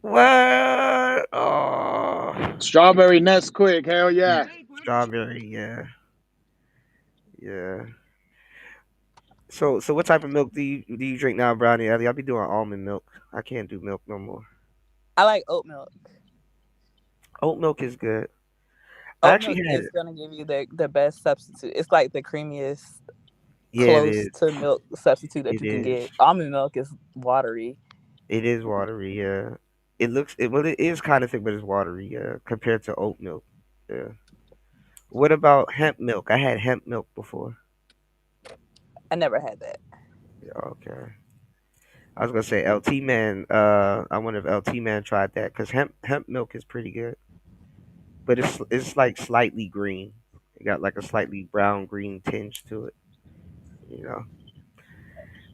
What? Oh. Strawberry Nesquik. Hell yeah. Strawberry, yeah. Yeah. So what type of milk do you drink now, Brownie Alley? I'll be doing almond milk. I can't do milk no more. I like oat milk. Oat milk is good. I Oat actually milk had is it. gonna give you the best substitute. It's like the creamiest, Yeah, it close is. to milk substitute that It you can is. get. Almond milk is watery. It is watery, yeah. It is kind of thick, but it's watery, yeah, compared to oat milk. Yeah. What about hemp milk? I had hemp milk before. I never had that. Yeah, okay. I was gonna say LT Man. I wonder if LT Man tried that because hemp milk is pretty good, but it's like slightly green. It got like a slightly brown green tinge to it. You know,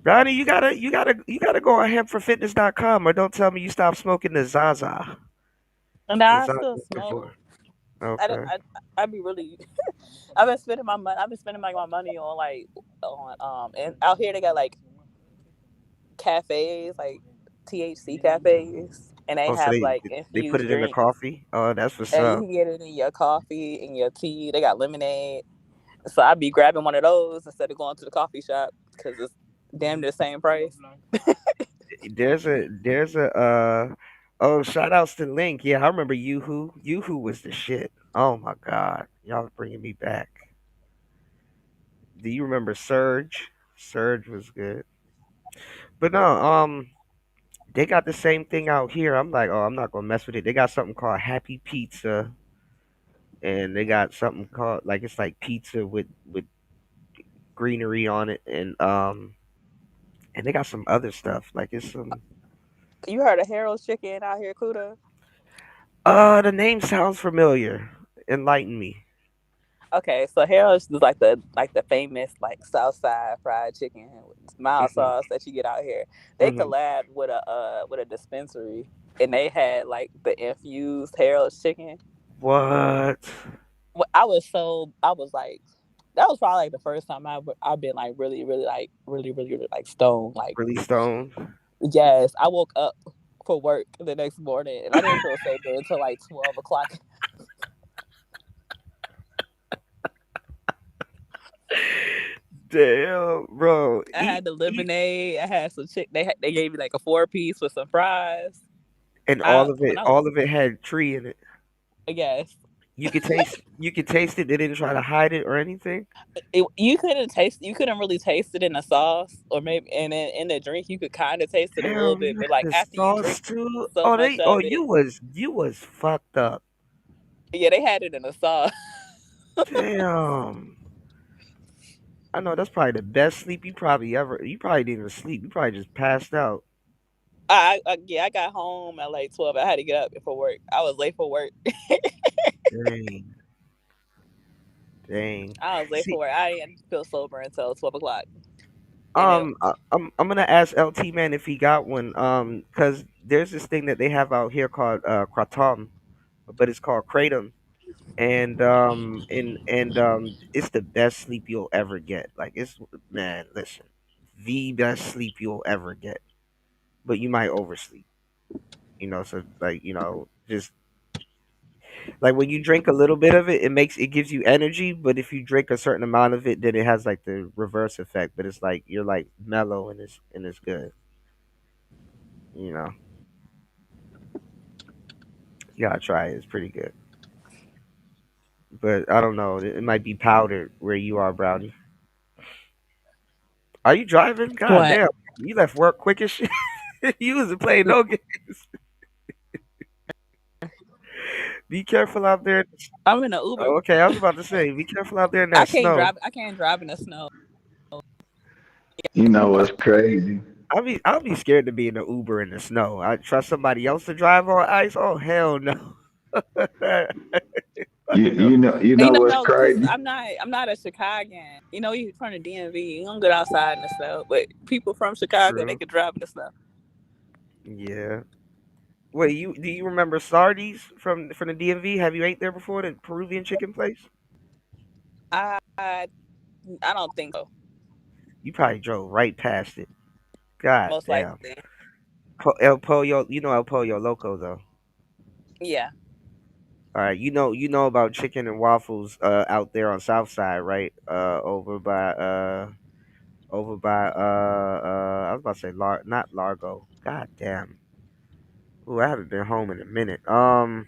Brownie, you gotta go on hempforfitness.com or don't tell me you stopped smoking the Zaza. And The I Zaza still smoke. before. I don't. Okay. I be really. I've been spending my money. I've been spending like my money on like on and out here they got like cafes like THC cafes and they Oh, so have they like they put infused it in the drinks coffee. Oh, that's what's and you up. can get it in your coffee in your tea. They got lemonade. So I'd be grabbing one of those instead of going to the coffee shop because it's damn near the same price. There's a oh, shout outs to Link. Yeah, I remember Yoo-hoo was the shit. Oh my god. Y'all bringing me back. Do you remember Surge? Surge was good. But no, they got the same thing out here. I'm like, oh, I'm not gonna mess with it. They got something called Happy Pizza, and they got something called like it's like pizza with greenery on it, and they got some other stuff like it's some. You heard of Harold's Chicken out here, Kuda? The name sounds familiar. Enlighten me. Okay, so Harold's is like the famous like Southside fried chicken with mild Hmm. sauce that you get out here. They Hmm. collabed with a dispensary and they had like the infused Harold's chicken. What? I was like that was probably like the first time I've been like really really like really like stoned like Really stoned? yes I woke up for work the next morning and I didn't feel sober until like 12 o'clock. Damn, bro. I had the lemonade. I had some chick. They gave me like a 4 piece with some fries. And I all of when it, I all of it had tree in it. Yes, You could taste it. They didn't try to hide it or anything. you couldn't really taste it in the sauce or maybe and then in the drink you could kind of taste it a little Damn, bit, you but had like the after you sauce drink too. so Oh, much they. Oh, of you it, was fucked up. yeah, they had it in the sauce. Damn. I know that's probably the best sleep you probably ever. You probably didn't even sleep. You probably just passed out. I got home at like 12. I had to get up for work. I was late for work. Dang, dang. I was late for See, work. I didn't feel sober until 12 o'clock, and it I'm gonna ask LT man if he got one. Cause there's this thing that they have out here called kratom, but it's called kratom. and it's the best sleep you'll ever get. Like it's man, listen, the best sleep you'll ever get. But you might oversleep, so like just like when you drink a little bit of it, it gives you energy. But if you drink a certain amount of it, then it has like the reverse effect. But it's like you're like mellow and it's good. You know, you gotta try it. It's pretty good. But I don't know. It might be powdered where you are, Brownie. Are you driving? God What? damn, you left work quick as shit. You wasn't playing no games. Be careful out there. I'm in an Uber. Oh, okay, I was about to say, be careful out there in that snow. I can't drive in the snow. You know what's crazy? I'll be scared to be in an Uber in the snow. I trust somebody else to drive on ice. Oh hell no. Fuck You no. you know you You know what's know, cause crazy? I'm not a Chicagoan. You know, you from the DMV, you don't get outside in the snow. But people from Chicago, they True. could drive in the snow. Yeah. Wait, do you remember Sardi's from the DMV? Have you ate there before? The Peruvian chicken place? I don't think so. You probably drove right past it. God Most damn. likely, El Pollo, you know El Pollo Loco though. yeah. All right, you know about chicken and waffles out there on South Side, right? I was about to say not Largo. God damn. Ooh, I haven't been home in a minute. I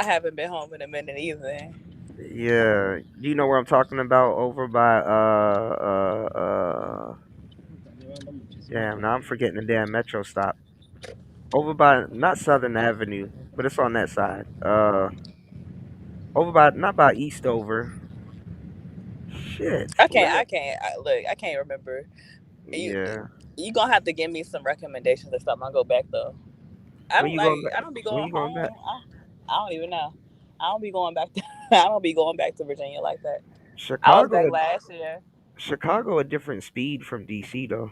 haven't been home in a minute either. Yeah, do you know where I'm talking about? Over by damn, now I'm forgetting the damn metro stop. Over by not Southern Avenue, but it's on that side. Over by not by Eastover. Shit, where? Look. I can't remember. You Yeah. you gonna have to give me some recommendations or something. I'll go back though. When you going back? I don't be When going you going back? home. I don't even know. I don't be going back to I don't be going back to Virginia like that. I was back Chicago, last year. Chicago, a different speed from DC though.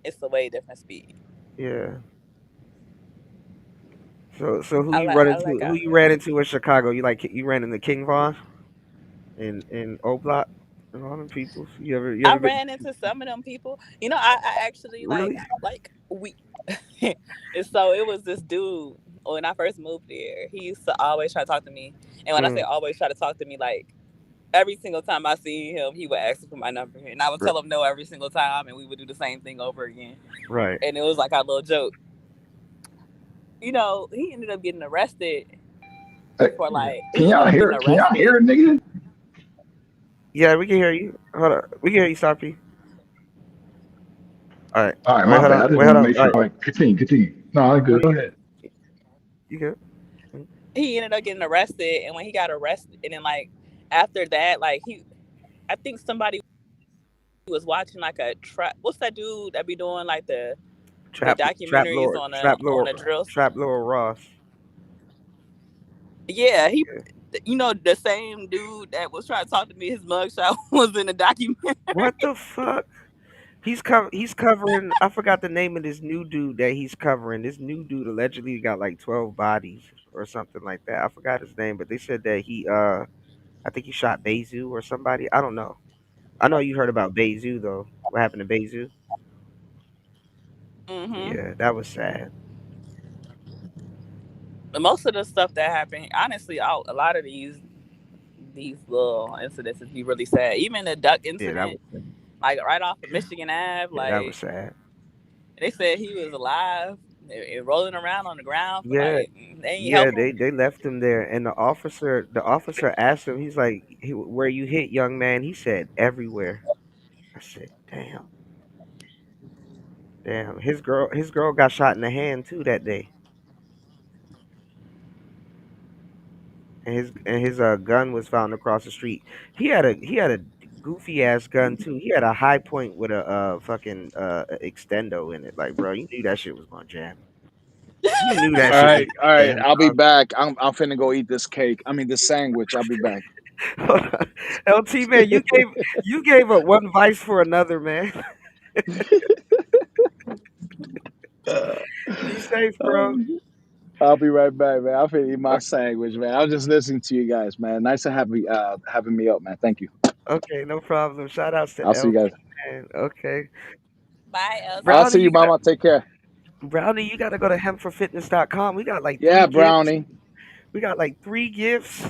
It's a way different speed. Yeah. So who you I like who out you here. ran into in Chicago? You ran into King Von in O Block and all them people. You I ever been ran into some of them people. You know, I actually really? like we and so it was this dude when I first moved there. He used to always try to talk to me. And when I say Mm, always try to talk to me, like every single time I see him, he would ask for my number. And I would r- tell him no every single time and we would do the same thing over again. right. And it was like our little joke. You know, he ended up getting arrested Hey, for like can he ended y'all up getting hear? Can y'all arrested. hear a nigga? Yeah, we can hear you. Hold on, we can hear you, Stoppy. All right. All right, Wait, my hold bad. on. I just Wait, want hold to on. make All sure. right. All right, continue. No, I'm No, good. Go ahead. you good. He ended up getting arrested and when he got arrested and then like after that, like he I think somebody was watching like a trap. What's that dude that be doing like the Trap Trap documentaries Lord Trap on Lord the drills? Trap Lord Ross. Yeah, he. Yeah. You know the same dude that was trying to talk to me. His mugshot was in the documentary. What the fuck? He's covering. I forgot the name of this new dude that he's covering. This new dude allegedly got like 12 bodies or something like that. I forgot his name, but they said that I think he shot Bezu or somebody. I don't know. I know you heard about Bezu though. What happened to Bezu? hmm Yeah, that was sad. Most of the stuff that happened, honestly, a lot of these little incidents be really sad. Even the duck Yeah, that incident, was sad. like right off of Michigan Ave, Yeah, that was like sad. they said he was alive and rolling around on the ground for Yeah, like they ain't yeah, help they left him there, and the officer asked him. He's like, "Where you hit, young man?" He said, "Everywhere." I said, "Damn, damn." His girl got shot in the hand too that day, and his gun was found across the street. He had a goofy ass gun too. He had a high point with a fucking extendo in it. Like, bro, you knew that shit was gonna jam. You knew that All shit was right, all gonna right. jam, I'll be dog. back. I'm finna go eat this cake. I mean, this sandwich. I'll be back. LT man, you gave up one vice for another, man. Uh, Be safe, bro. um, I'll be right back, man. I'm finna eat my Okay, sandwich, man. I was just listening to you guys, man. Nice to have me having me up, man. Thank you. okay, no problem. Shout outs to I'll see you LT, guys. man. Okay. Bye, I'll LT. Brownie, see you, you got mama. Take care. Brownie, you gotta go to hempforfitness.com. We got like Yeah, three gifts. Brownie. We got like three gifts.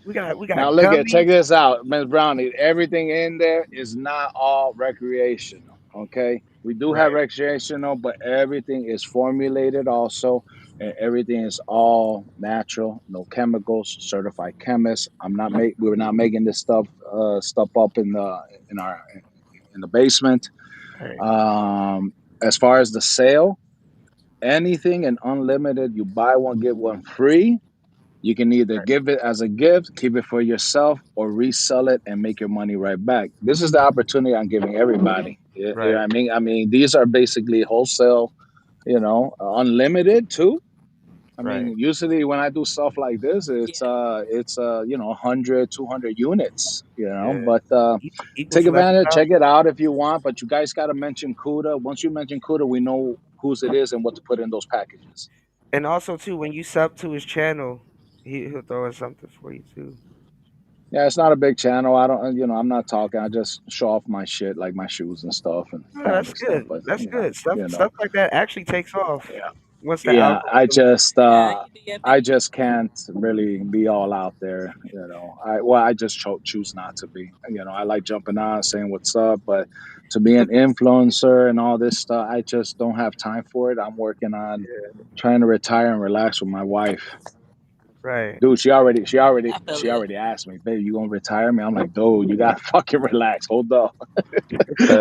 We got Now look at check gummies. this out, Ms. Brownie. Everything in there is not all recreational. Okay, we do have Right, recreational, but everything is formulated also, and everything is all natural, no chemicals. Certified chemists. We're not making this stuff up in our in the basement. right, Um, as far as the sale, anything and unlimited, you buy one get one free. You can either give it as a gift, keep it for yourself, or resell it and make your money right back. This is the opportunity I'm giving everybody. You know right, what I mean? I mean, these are basically wholesale, unlimited too. I right. mean, usually when I do stuff like this, Yeah. it's 100, 200 units, Yeah. but Equals take advantage, check 11,000. it out if you want, but you guys got to mention CUDA. Once you mention CUDA, we know whose it is and what to put in those packages. And also too, when you sub to his channel, he'll throw in something for you too. Yeah, it's not a big channel. I don't, I'm not talking. I just show off my shit, like my shoes and stuff and No, that's family stuff. good. But That's good. Stuff you know, stuff like that actually takes off yeah, once the yeah. algorithm. Yeah, you do your I thing. just can't really be all out there. I just choose not to be. I like jumping on, saying what's up, but to be an influencer and all this stuff, I just don't have time for it. I'm working on trying to retire and relax with my wife. Right. Dude, she already she already I feel she it. already asked me, babe, you gonna retire me? I'm like, dude, you gotta fucking relax. Hold up.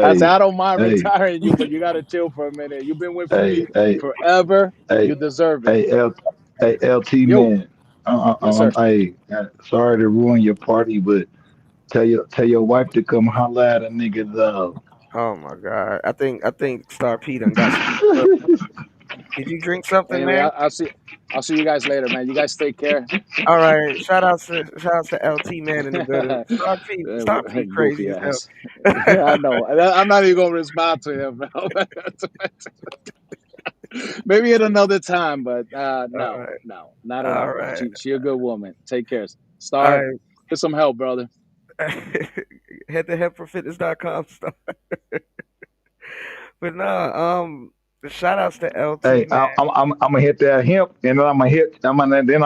I said, Hey, I don't mind hey, retiring you, but you gotta chill for a minute. You've been with hey, me hey, forever. hey, You deserve it. hey, hey, LT Yo, man. yes, sir. Hey, sorry to ruin your party, but tell your wife to come holler at a nigga though. Oh my God. I think Star P done got some. Did you drink something, Anyway, man? I'll see you guys later, man. You guys take care. All right. Shout outs to LT man in the building. Star P crazy Goofy as hell. ass. I know. I'm not even gonna respond to him, bro. Maybe at another time, but All no, right. no, not at All all. right. She a good woman. Take care. All Star, get some help, brother. right. Head to headforfitness.com stuff. But nah, shout outs to Hey, LT man. I'm gonna hit that hip, and then I'm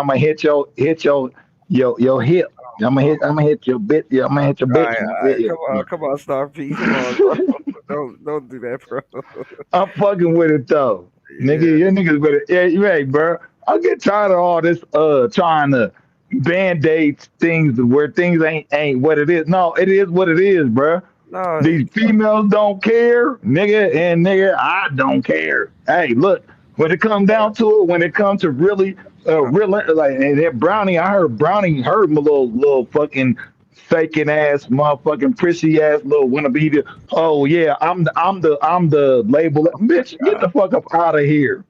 gonna hit your hip. I'm gonna hit your bit. Yeah, I'm gonna hit your All right, bitch. all right. Come on, Star P. Come on, bro. Don't do that, bro. I'm fucking with it though, nigga. Yeah. Your niggas better. Yeah, you right, bro. I get tired of all this trying to band-aid things where things ain't what it is. No, it is what it is, bro. No, These females don't care, nigga, and nigga, I don't care. Hey, look, when it comes down to it, when it comes to really, real, like, and that Brownie, I heard Brownie heard my little fucking faking ass, motherfucking prissy ass little wannabe. Oh yeah, I'm the label. Bitch, get the fuck up out of here.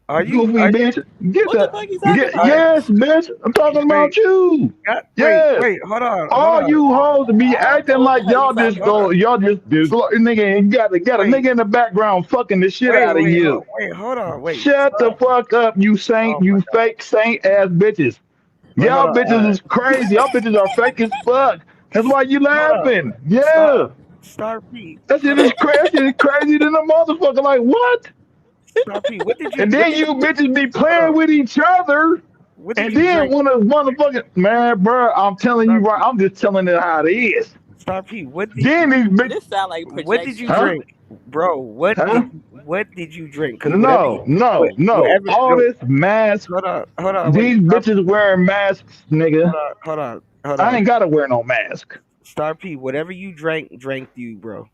are you? Goofy bitch. Get What the the fuck you talking get about? yes, bitch. I'm talking Wait, about you. wait, Yes. wait. Hold All on. you hoes to be I don't know acting what the like hell you talking Hold on. about. y'all just nigga and got a Wait, nigga in the background fucking the shit out of you. hold on. Wait, Shut the fuck up, you saint, oh my you God. fake saint ass bitches. Wait, hold Y'all on. bitches is crazy. Y'all bitches are fake as fuck. That's why you Hold on. laughing. Star, Yeah. Star P. That shit Hold is on. crazy. That shit is crazy than a motherfucker. Like what? Star P. What did you? And What then did you you? bitches be Hold playing on. with each other. What did And you then drink? one of the motherfucking man, bro, I'm telling Star you right, P. I'm just telling it how it is. Star P. What did Then you? these bitches, This sound like What did you projection. huh? drink, bro? Huh? What did you drink? Because No, no, no. whatever. All No, this mask, hold on. Wait. these bitches wearing masks, nigga. Hold I on. ain't gotta wear no mask. Star P. Whatever you drank you, bro.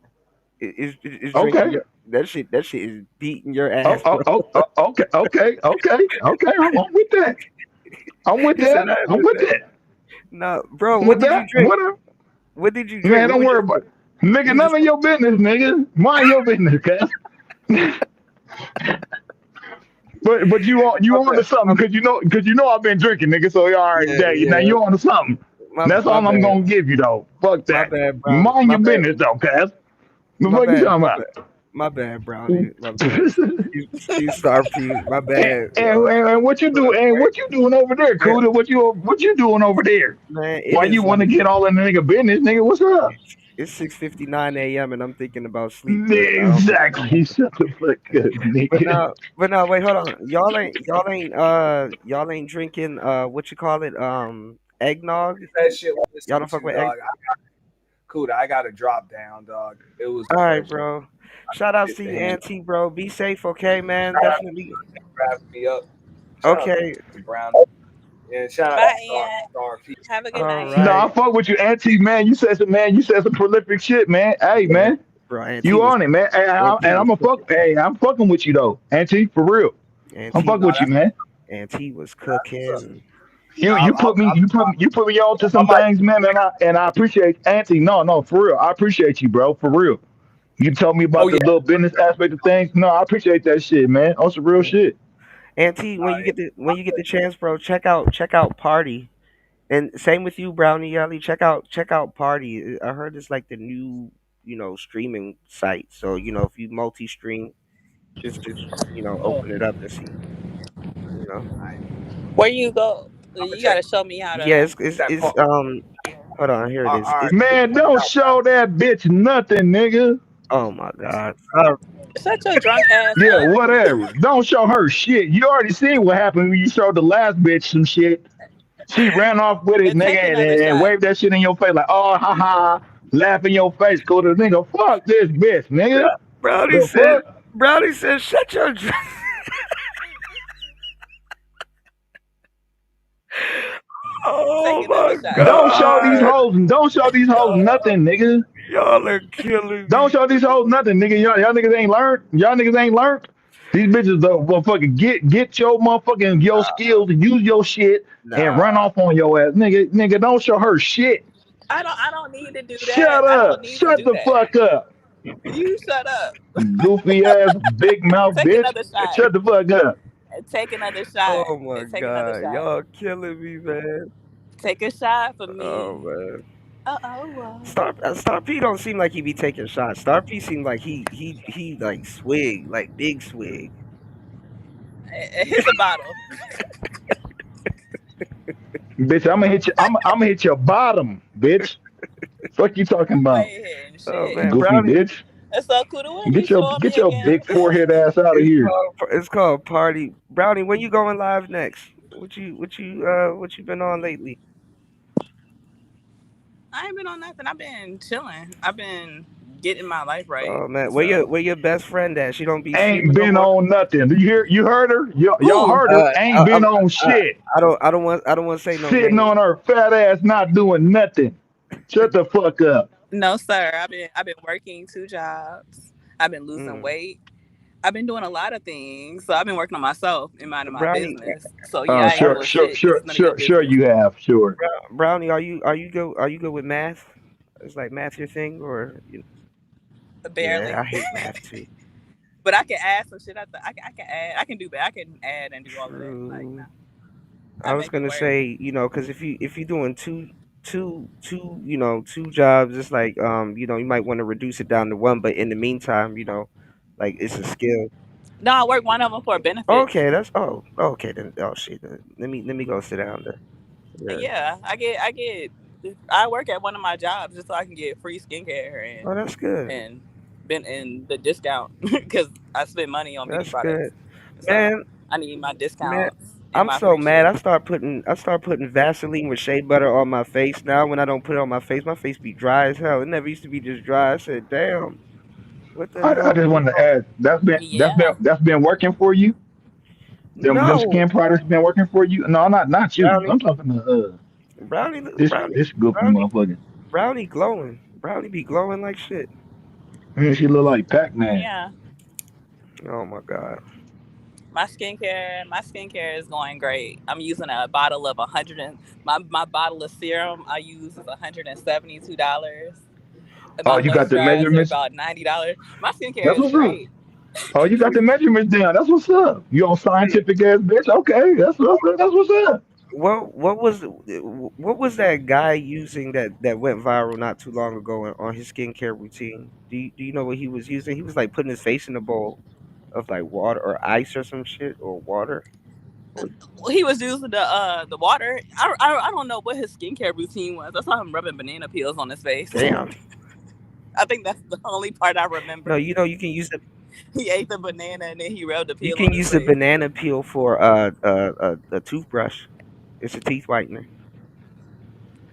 It's drinking Okay. your that shit. That shit is beating your Oh, ass, oh, bro. oh, oh, okay, okay, okay, okay. I'm with that. I'm with He said, that. "I I'm with that. no, bro. I'm What with did you that. drink? Whatever. What did you drink? Man, don't worry about it. We Nigga, were none just of your business, nigga. Mind your business, cuz. But you my on bad. to something because you know I've been drinking, nigga. So you all right, Yeah, now yeah. you on to something. That's My all I'm bad. gonna give you though. Fuck My that. bad, Brownie. Mind My your bad. business though, cuz. The My fuck you bad. talking My about? bad. My bad, Brownie. My bad. Excuse Star P. My bad. And what you do? And what you doing over there, Man, Cuda? What you doing over there? man, it Why you is want to like get all in the nigga business, nigga? What's up? it's 6:59 a.m. and I'm thinking about sleep, but Exactly. Shut the fuck up, nigga. wait, hold on. Y'all ain't drinking what you call it eggnog. That shit was Y'all listening don't fuck to, with egg. dog. Cool. I got to drop down, dog. It was a All right, pleasure. bro. Shout outs Get to the you, hand. Auntie, bro. Be safe, okay, man. Shout out Definitely. to wrapping me up. Shout out Okay. to Brown. And shout out to Bye, Aunt. Star P. Have a good All night. No, right, I fuck with you, Auntie, man. You said some prolific shit, man. Hey, man, man. bro. Auntie You was on it, man. And Auntie I'm was a fuck. cooking. Hey, I'm fucking with you though, Auntie, for real. I'm Auntie, fucking with you, man. Auntie was That's what's up. cooking. You I'll, you I'll, put me I'll, you put me on to I some might. things, man, and I appreciate Auntie. No, for real. I appreciate you, bro. For real. You told me Oh, about yeah. the little business aspect of things. No, I appreciate that shit, man. On some real Yeah. shit. Auntie, Nah, when you get the chance, bro, check out Party. And same with you, Brownie Yelly. Check out Party. I heard it's like the new, streaming site. So, if you multi-stream, just open it up and see. You know. Where you go? I'm gonna You check gotta show me how Yeah, to. that part. hold on, here it All is. right. Man, don't show that bitch nothing, nigga. Oh my God. Shut your drunk ass Yeah, up. whatever. Don't show her shit. You already seen what happened when you showed the last bitch some shit. She ran off with it, And nigga, take another and shot. waved that shit in your face like, oh, ha ha, laugh in your face, go to the nigga. Fuck this bitch, nigga. Brownie The said fuck? Brownie said shut your Take Oh another my shot. Don't show these God. hoes, don't show these hoes nothing, nigga. Y'all are killing Don't me. show these hoes nothing, nigga. Y'all niggas ain't learned. Y'all niggas ain't learned. These bitches don't motherfucking get your motherfucking your skills and use your shit and Nah. run off on your ass, nigga. Don't show her shit. I don't need to do that. Shut I don't up. need to Shut do the that. fuck up. You shut up. Goofy ass big mouth Take bitch. another shot. Shut the fuck up. Take another shot. Oh my Take another God. shot. Y'all killing me, man. Take a shot for Oh me. man. Oh. Star P don't seem like he be taking shots. Star P seems like he like swig, like big swig. Hit the bottle. Bitch, I'm gonna hit you. I'm gonna hit your bottom, bitch. Fuck you talking You about, ain't hitting Oh shit. man, goofy Brownie. bitch. And so Kuda, when you Get your show get me your again? big forehead ass out of here. It's called Party. Brownie, when you going live next? What you been on lately? I ain't been on nothing. I've been chilling. I've been getting my life right. Oh man, So where your best friend at? She don't be Ain't streaming no been more. on nothing. You heard her? Y'all who? heard her? Ain't been on I, shit. I don't want to say no Sitting names. on her fat ass, not doing nothing. Shut the fuck up. No, sir. I've been working 2 jobs. I've been losing Mm. weight. I've been doing a lot of things. So I've been working on myself and minding my Brownie, business. So yeah, I ain't Brown, doing shit because it's none of your Sure business. you have, sure. Brownie, are you good with math? Is like math your thing or yeah, Barely. I hate math too. But I can add some shit. I can add. I can do. I can add and do all of that. Like, no, True. I I was make it gonna work. say, because if you're doing two jobs, it's like you might want to reduce it down to one, but in the meantime, like it's a skill. No, I work one of them for benefits. Okay, okay then. Oh shit, then let me go sit down there. Yeah. Yeah, I work at one of my jobs just so I can get free skincare Oh, that's good. and been in the discount because I spend money on beauty That's good, products. So man. I need my Man, discounts and I'm my so free mad. shit. I start putting Vaseline with shea butter on my face. Now when I don't put it on my face be dry as hell. It never used to be just dry. I said, damn, what the I hell just going wanted to on? add Yeah. that's been working for you. Them No, skin products been working for you. No, not you. brownie, I'm talking to brownie, brownie, this goofy brownie, motherfucker. brownie glowing. Brownie be glowing like shit. She look like Pac Man. Yeah. Oh my god. My skincare is going great. I'm using a bottle of 100 and my bottle of serum I use is $172. And Oh, my you got the moisturizer measurements. about $90. My skincare That's is what's up. great. Oh, you got the measurements down. That's what's up. You on Hey, scientific ass bitch? Okay, that's what's up. what was that guy using that went viral not too long ago on his skincare routine? Do you know what he was using? He was like putting his face in a bowl of like water or ice or some shit or water. What- He was using the water. I don't know what his skincare routine was. I saw him rubbing banana peels on his face. Damn. I think that's the only part I No, remember. you can use the He ate the banana and then he rubbed the you peel can on his use the face. banana peel for a toothbrush. It's a teeth whitener.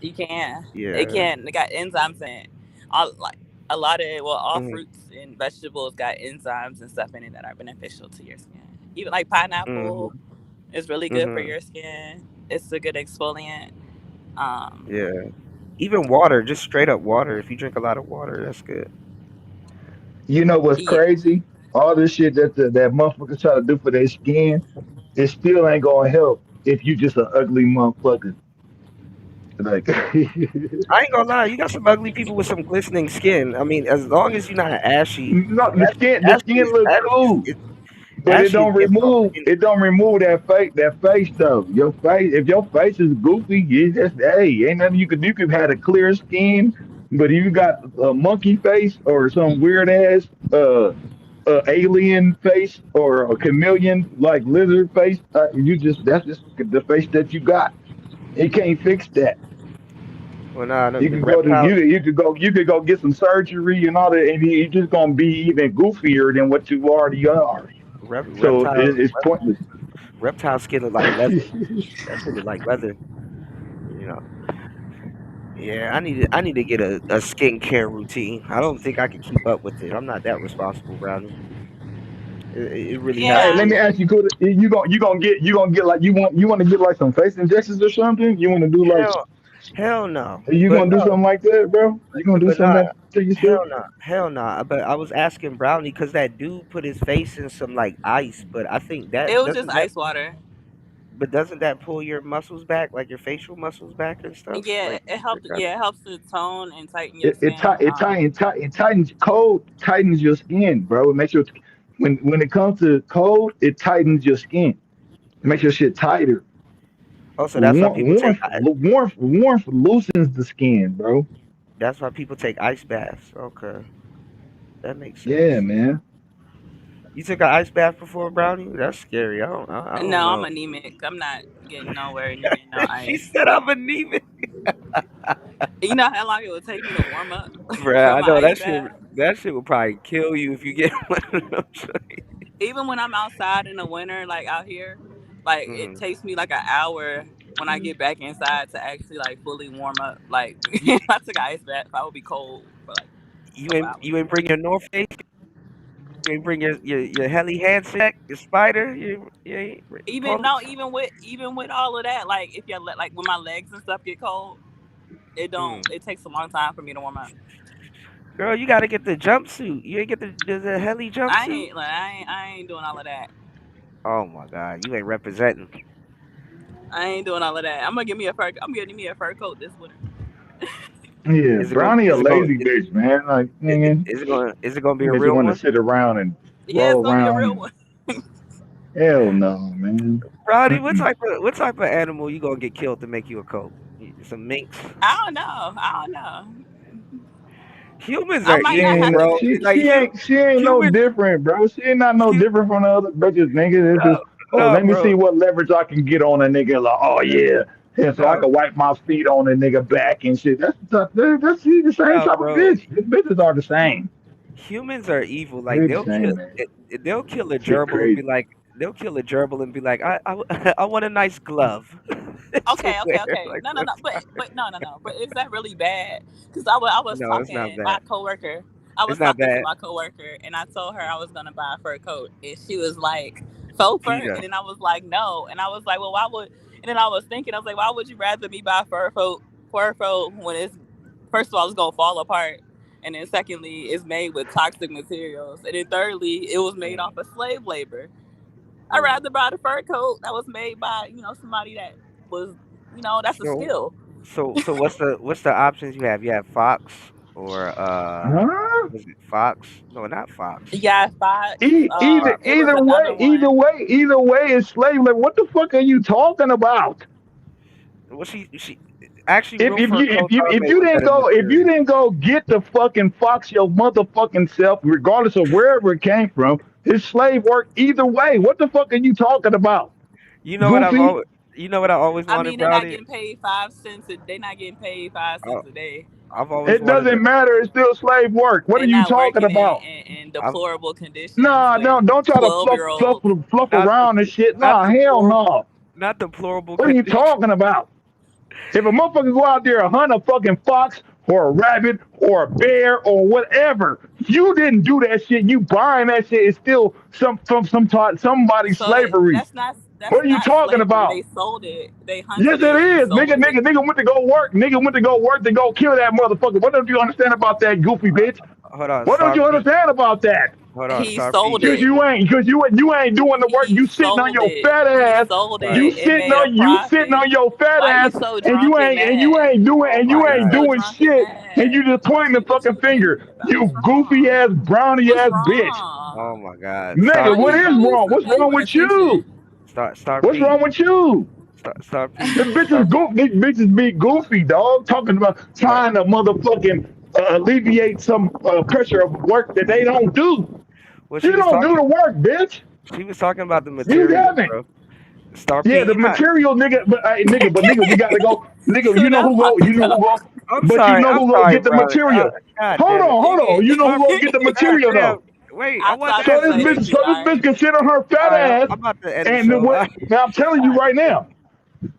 You can. It Yeah. can. It got enzymes in it. All like a lot of it. Well, all Mhm. fruits and vegetables got enzymes and stuff in it that are beneficial to your skin. Even like pineapple Mhm. is really good for Mhm. your skin. It's a good exfoliant. Um, Yeah. Even water, just straight up water. If you drink a lot of water, that's good. You know what's yeah. crazy? All this shit that motherfuckers try to do for their skin, it still ain't gonna help if you just an ugly motherfucker. Like, I ain't gonna lie, you got some ugly people with some glistening skin. I mean, as long as you're not ashy, no, the ashy skin is look ashy is cool. it, But it ashy is don't different. remove that face though. Your face, if your face is goofy, you just hey, ain't nothing you could do. You could have a clear skin, but if you got a monkey face or some weird ass alien face or a chameleon like lizard face, you just that's just the face that you got. You can't fix that. Well, nah, You the could go to reptile you could go get some surgery and all that, and you're just gonna be even goofier than what you already are. So reptile it's pointless. reptile skin look like leather. That shit look like leather. You know. Yeah, I need to get a skincare routine. I don't think I could keep up with it. I'm not that responsible, Brownie. It really has Hey, to Yeah. let be. me ask you, could you gonna get like you want to get like some face injections or something? You want to do like Hell, hell no. you But gonna do no, something like that, bro? You gonna do but something nah, that to yourself? hell no, hell no. But I was asking Brownie because that dude put his face in some like ice. But I think It that was just doesn't that ice water. but doesn't that pull your muscles back, like your facial muscles back and stuff? Yeah, Like it helped. Yeah, it helps to tone and tighten your skin. It tightens cold tightens your skin, bro. It makes your when it comes to cold, it tightens your skin. It makes your shit tighter. oh, so that's why people take Warmth loosens the skin, bro. ice baths. Okay, that makes Yeah, sense. man. You took an ice bath before, Brownie? That's scary. I don't No, I'm know. anemic. I'm not getting nowhere near no She ice. said I'm anemic. You know how long it would take me to warm up Bruh, from I my know ice that shit. bath? That shit would probably kill you if you get one of them. Even when I'm outside in the winter, like out here, like it Mm. takes me like an hour when I get back inside to actually like fully warm up. Like You if I took an ice bath, I would be cold for like a you couple ain't hours. you ain't bring your North Face. You ain't bring your heli handset, your spider. You ain't Even polar. no, even with all of that, like if you like when my legs and stuff get cold, it don't. Mm. It takes a long time for me to warm up. Girl, you gotta get the jumpsuit. You ain't get the heli jumpsuit. I ain't doing all of that. Oh my God, you ain't representing. I ain't doing all of that. I'm gonna give me a fur. I'm getting me a fur coat this winter. Yeah, Is it gonna Brownie a is it gonna lazy bitch, man. Like, nigga, is it gonna be a you just real want to one? sit around and Yeah, it's roll gonna be a around real and one. hell no, man. Brownie, Mm-mm. what type of animal you gonna get killed to make you a coat? Some minks. I don't know. I don't know. Humans I are might not evil, have to Man, bro. do. Like she ain't no humans, different, bro. She ain't not no hu- different from the other bitches, nigga. It's no, just, oh, no, let me bro, see what leverage I can get on a nigga. Like, oh yeah, and so I no, can wipe my feet on a nigga back and shit. That's the same no, type of bro. bitch. The bitches are the same. Humans are evil. Like They the same, man. they'll kill a Shit gerbil and be crazy. like, I want a nice glove to Okay, okay, wear. okay. Like, No, no, what? no. But no, no, no. But is that really bad? Because I was No, it's not talking my bad. coworker. I was It's not talking to bad. my coworker, and I told her I was gonna buy a fur coat, and she was like, "Faux fur," Peter. and then I was like, "No," and I was like, "Well, why would?" And then I was thinking, I was like, "Why would you rather me buy a fur coat when it's first of all it's gonna fall apart, and then secondly it's made with toxic materials, and then thirdly it was made Mm, off of slave labor." I'd mm. rather buy the fur coat that was made by, somebody that was, that's a So skill. so what's the options you have? You have fox or Huh? was it fox? No, not fox. Yeah, Fox. Either It was either another way, one. either way is slave labor. What the fuck are you talking about? Well, she actually If real if fur you if coats you are if made you with didn't better go if you material. didn't go get the fucking fox your motherfucking self, regardless of wherever it came from, it's slave work either way. What the fuck are you talking about, You know what I've Goofy? always, you know what I always I wanted, mean, they're not Brownie. getting paid 5 cents. They're not getting paid five I, cents a day. I've always It wanted to. doesn't matter. It's still slave work. What are They're you not talking working about? in I've deplorable conditions Nah, with don't try to 12-year-olds. fluff not around and shit. not Nah, hell deplorable, no. not deplorable What are you condition. talking about? If a motherfucker go out there and hunt a fucking fox or a rabbit or a bear or whatever, you didn't do that shit. You buying that shit is still somebody's So that slavery. that's not What that's are you not talking slavery. about? They sold it. They Yes, hunted it it and is. sold it. Nigga went to go work. Nigga went to go work to go kill that motherfucker. What don't you understand about that, goofy bitch? Hold on, What don't Star you P. understand about that? Hold on, He Star sold P. it. You ain't doing the work. He You sitting on sold your it. fat He ass. sold All right, it and made a You sitting profit. on your fat Why you ass, so and drunk and mad? my Why you you ain't God. so doing drunk and shit, and mad? you just pointing the What fucking you angry finger. about? You What's goofy wrong? ass brownie What's ass bitch, Oh wrong? my God, Star nigga. What P. is wrong? What's Now you wrong want with you? attention. Star What's P. wrong with you? Star P. The Star bitches P. goof. These bitches be goofy, dog. Talking about All right. trying to motherfucking alleviate some pressure of work that they don't do. Well, You don't do the work, bitch. she was talking about the You material, haven't. bro. Star P. Yeah, the You not. material, nigga. Nigga, we gotta go, nigga. You Kuda, know I'm who about go? to You know go. who go? I'm But you sorry. know I'm who go sorry, get the brother. material? God damn it. Hold on. You know who go get the God material damn. though? Wait, I I'll want to talk to So ask you a later, question. so Kuda. this All bitch right. can sit on her All fat right, ass, I'm about to end the and show. what? Now I'm telling you God right damn. now,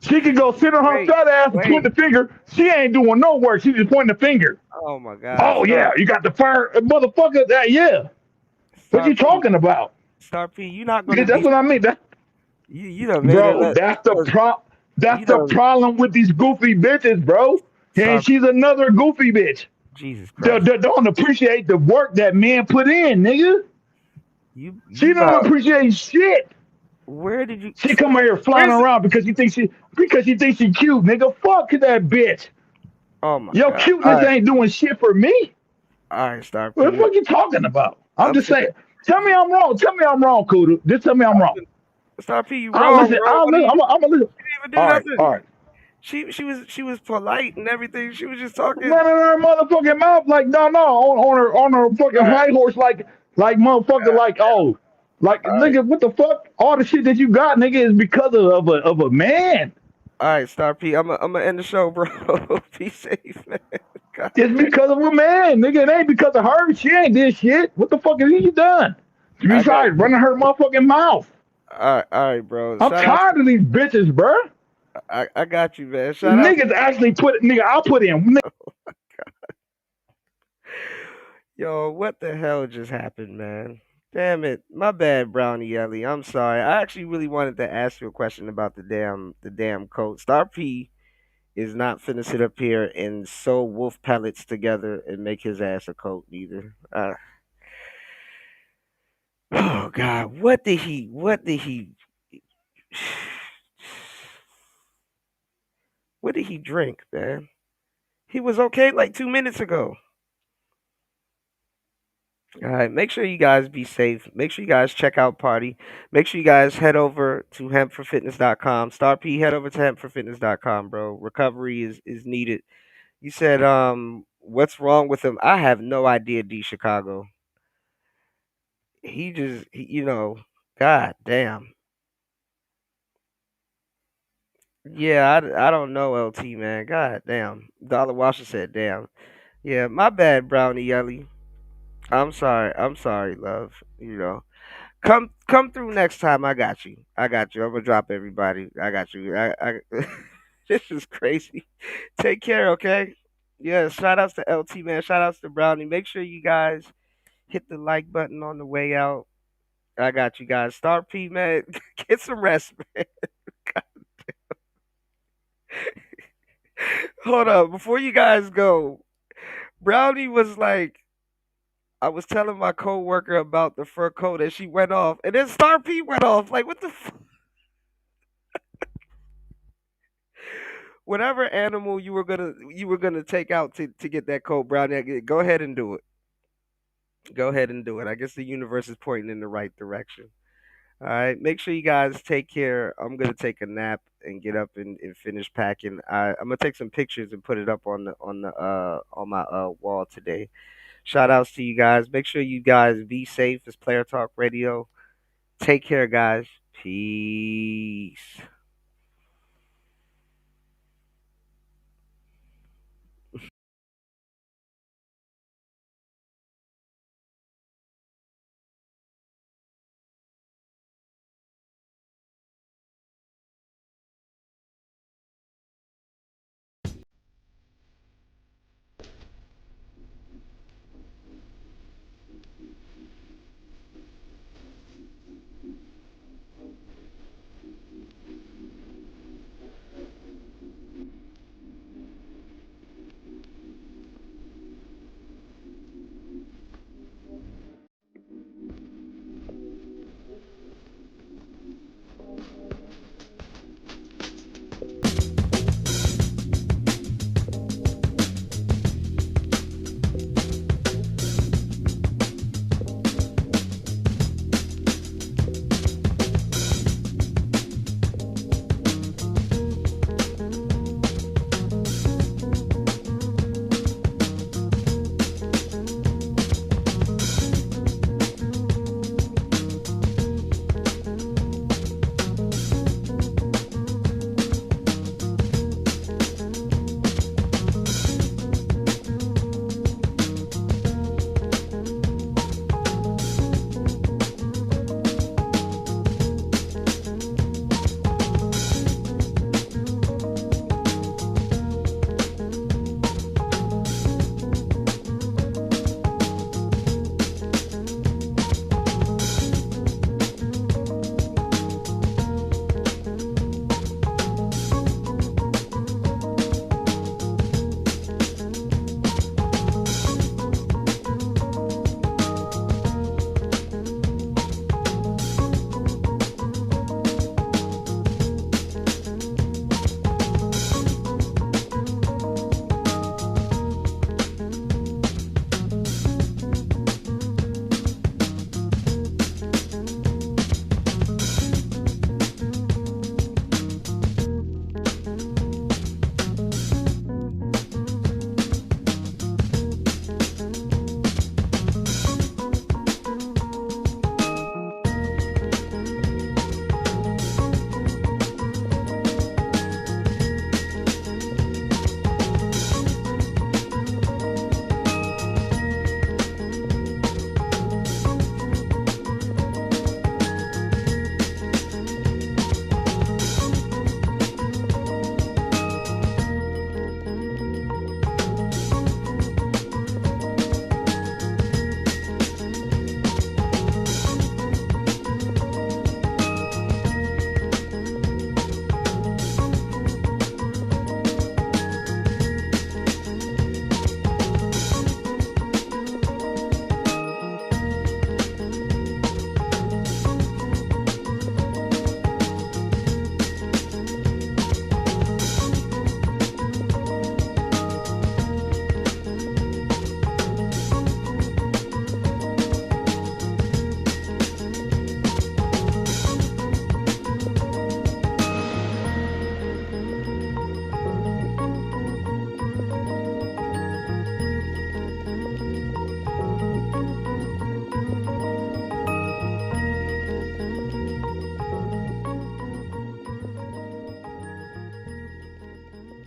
she can go sit on her Wait, fat ass and point wait. the finger. She ain't doing no work. She just pointing the finger. Oh my God, Oh yeah, you got the fire, motherfucker. That yeah. What Star you P. talking about? Star P. You're not gonna Because that's be. what I mean. That You done made it. bro, that's You the done. problem with these goofy bitches, bro. And Star. she's another goofy bitch. Jesus They Christ. don't appreciate the work that men put in, nigga. She You don't about. appreciate shit. Where did you? She come out here flying Where's? around because she thinks she cute, nigga. Fuck that bitch. Oh my Your God. All cuteness right. ain't doing shit for me. All right, Star What the P. fuck you talking about? I'm I'm just finna. saying. Tell me I'm wrong. Tell me I'm wrong, Kudu. Just tell me I'm wrong. Star P. You I'll wrong, listen. bro. I'll What are listen. you? I'm gonna listen. She didn't even do All right. All nothing. right. She was polite and everything. She was just talking. Running her motherfucking mouth like no on her fucking All right. high horse like motherfucker like oh like All right. nigga what the fuck all the shit that you got nigga is because of a man. All right, Star P. I'm gonna end the show, bro. Be safe, man. God It's damn. because of a man, nigga. It ain't because of her. She ain't did shit. What the fuck has he done? I got. Besides running her motherfucking mouth. All right, bro. I'm Shout out. tired of these bitches, bruh. I got you, man. Shout out. Niggas actually put nigga. I put in. Yo, what the hell just happened, man? Damn it. My bad, Brownie Ellie. I'm sorry. I actually really wanted to ask you a question about the damn coat. Star P is not finna sit up here and sew wolf pellets together and make his ass a coat either. Oh God, what did he drink, man? He was okay like 2 minutes ago. All right, make sure you guys be safe. Make sure you guys check out Party. Make sure you guys head over to hempforfitness.com. Star P, head over to hempforfitness.com, bro. Recovery is needed. You said what's wrong with him? I have no idea, D Chicago. God damn. Yeah, I don't know, LT, man. God damn. Dollar Washer said damn. Yeah, my bad, Brownie Yelly. I'm sorry, love. Come through next time. I got you. I got you. I'm gonna drop everybody. I got you. I this is crazy. Take care, okay? Yeah, shout outs to LT, man. Shout outs to Brownie. Make sure you guys hit the like button on the way out. I got you guys. Star P, man. Get some rest, man. Hold up. Before you guys go, Brownie was like, I was telling my coworker about the fur coat and she went off. And then Star P went off. Like, what the whatever animal you were gonna take out to get that coat, Brownie, go ahead and do it. Go ahead and do it. I guess the universe is pointing in the right direction. All right. Make sure you guys take care. I'm gonna take a nap and get up and finish packing. I'm gonna take some pictures and put it up on my wall today. Shout outs to you guys. Make sure you guys be safe. It's Player Talk Radio. Take care, guys. Peace.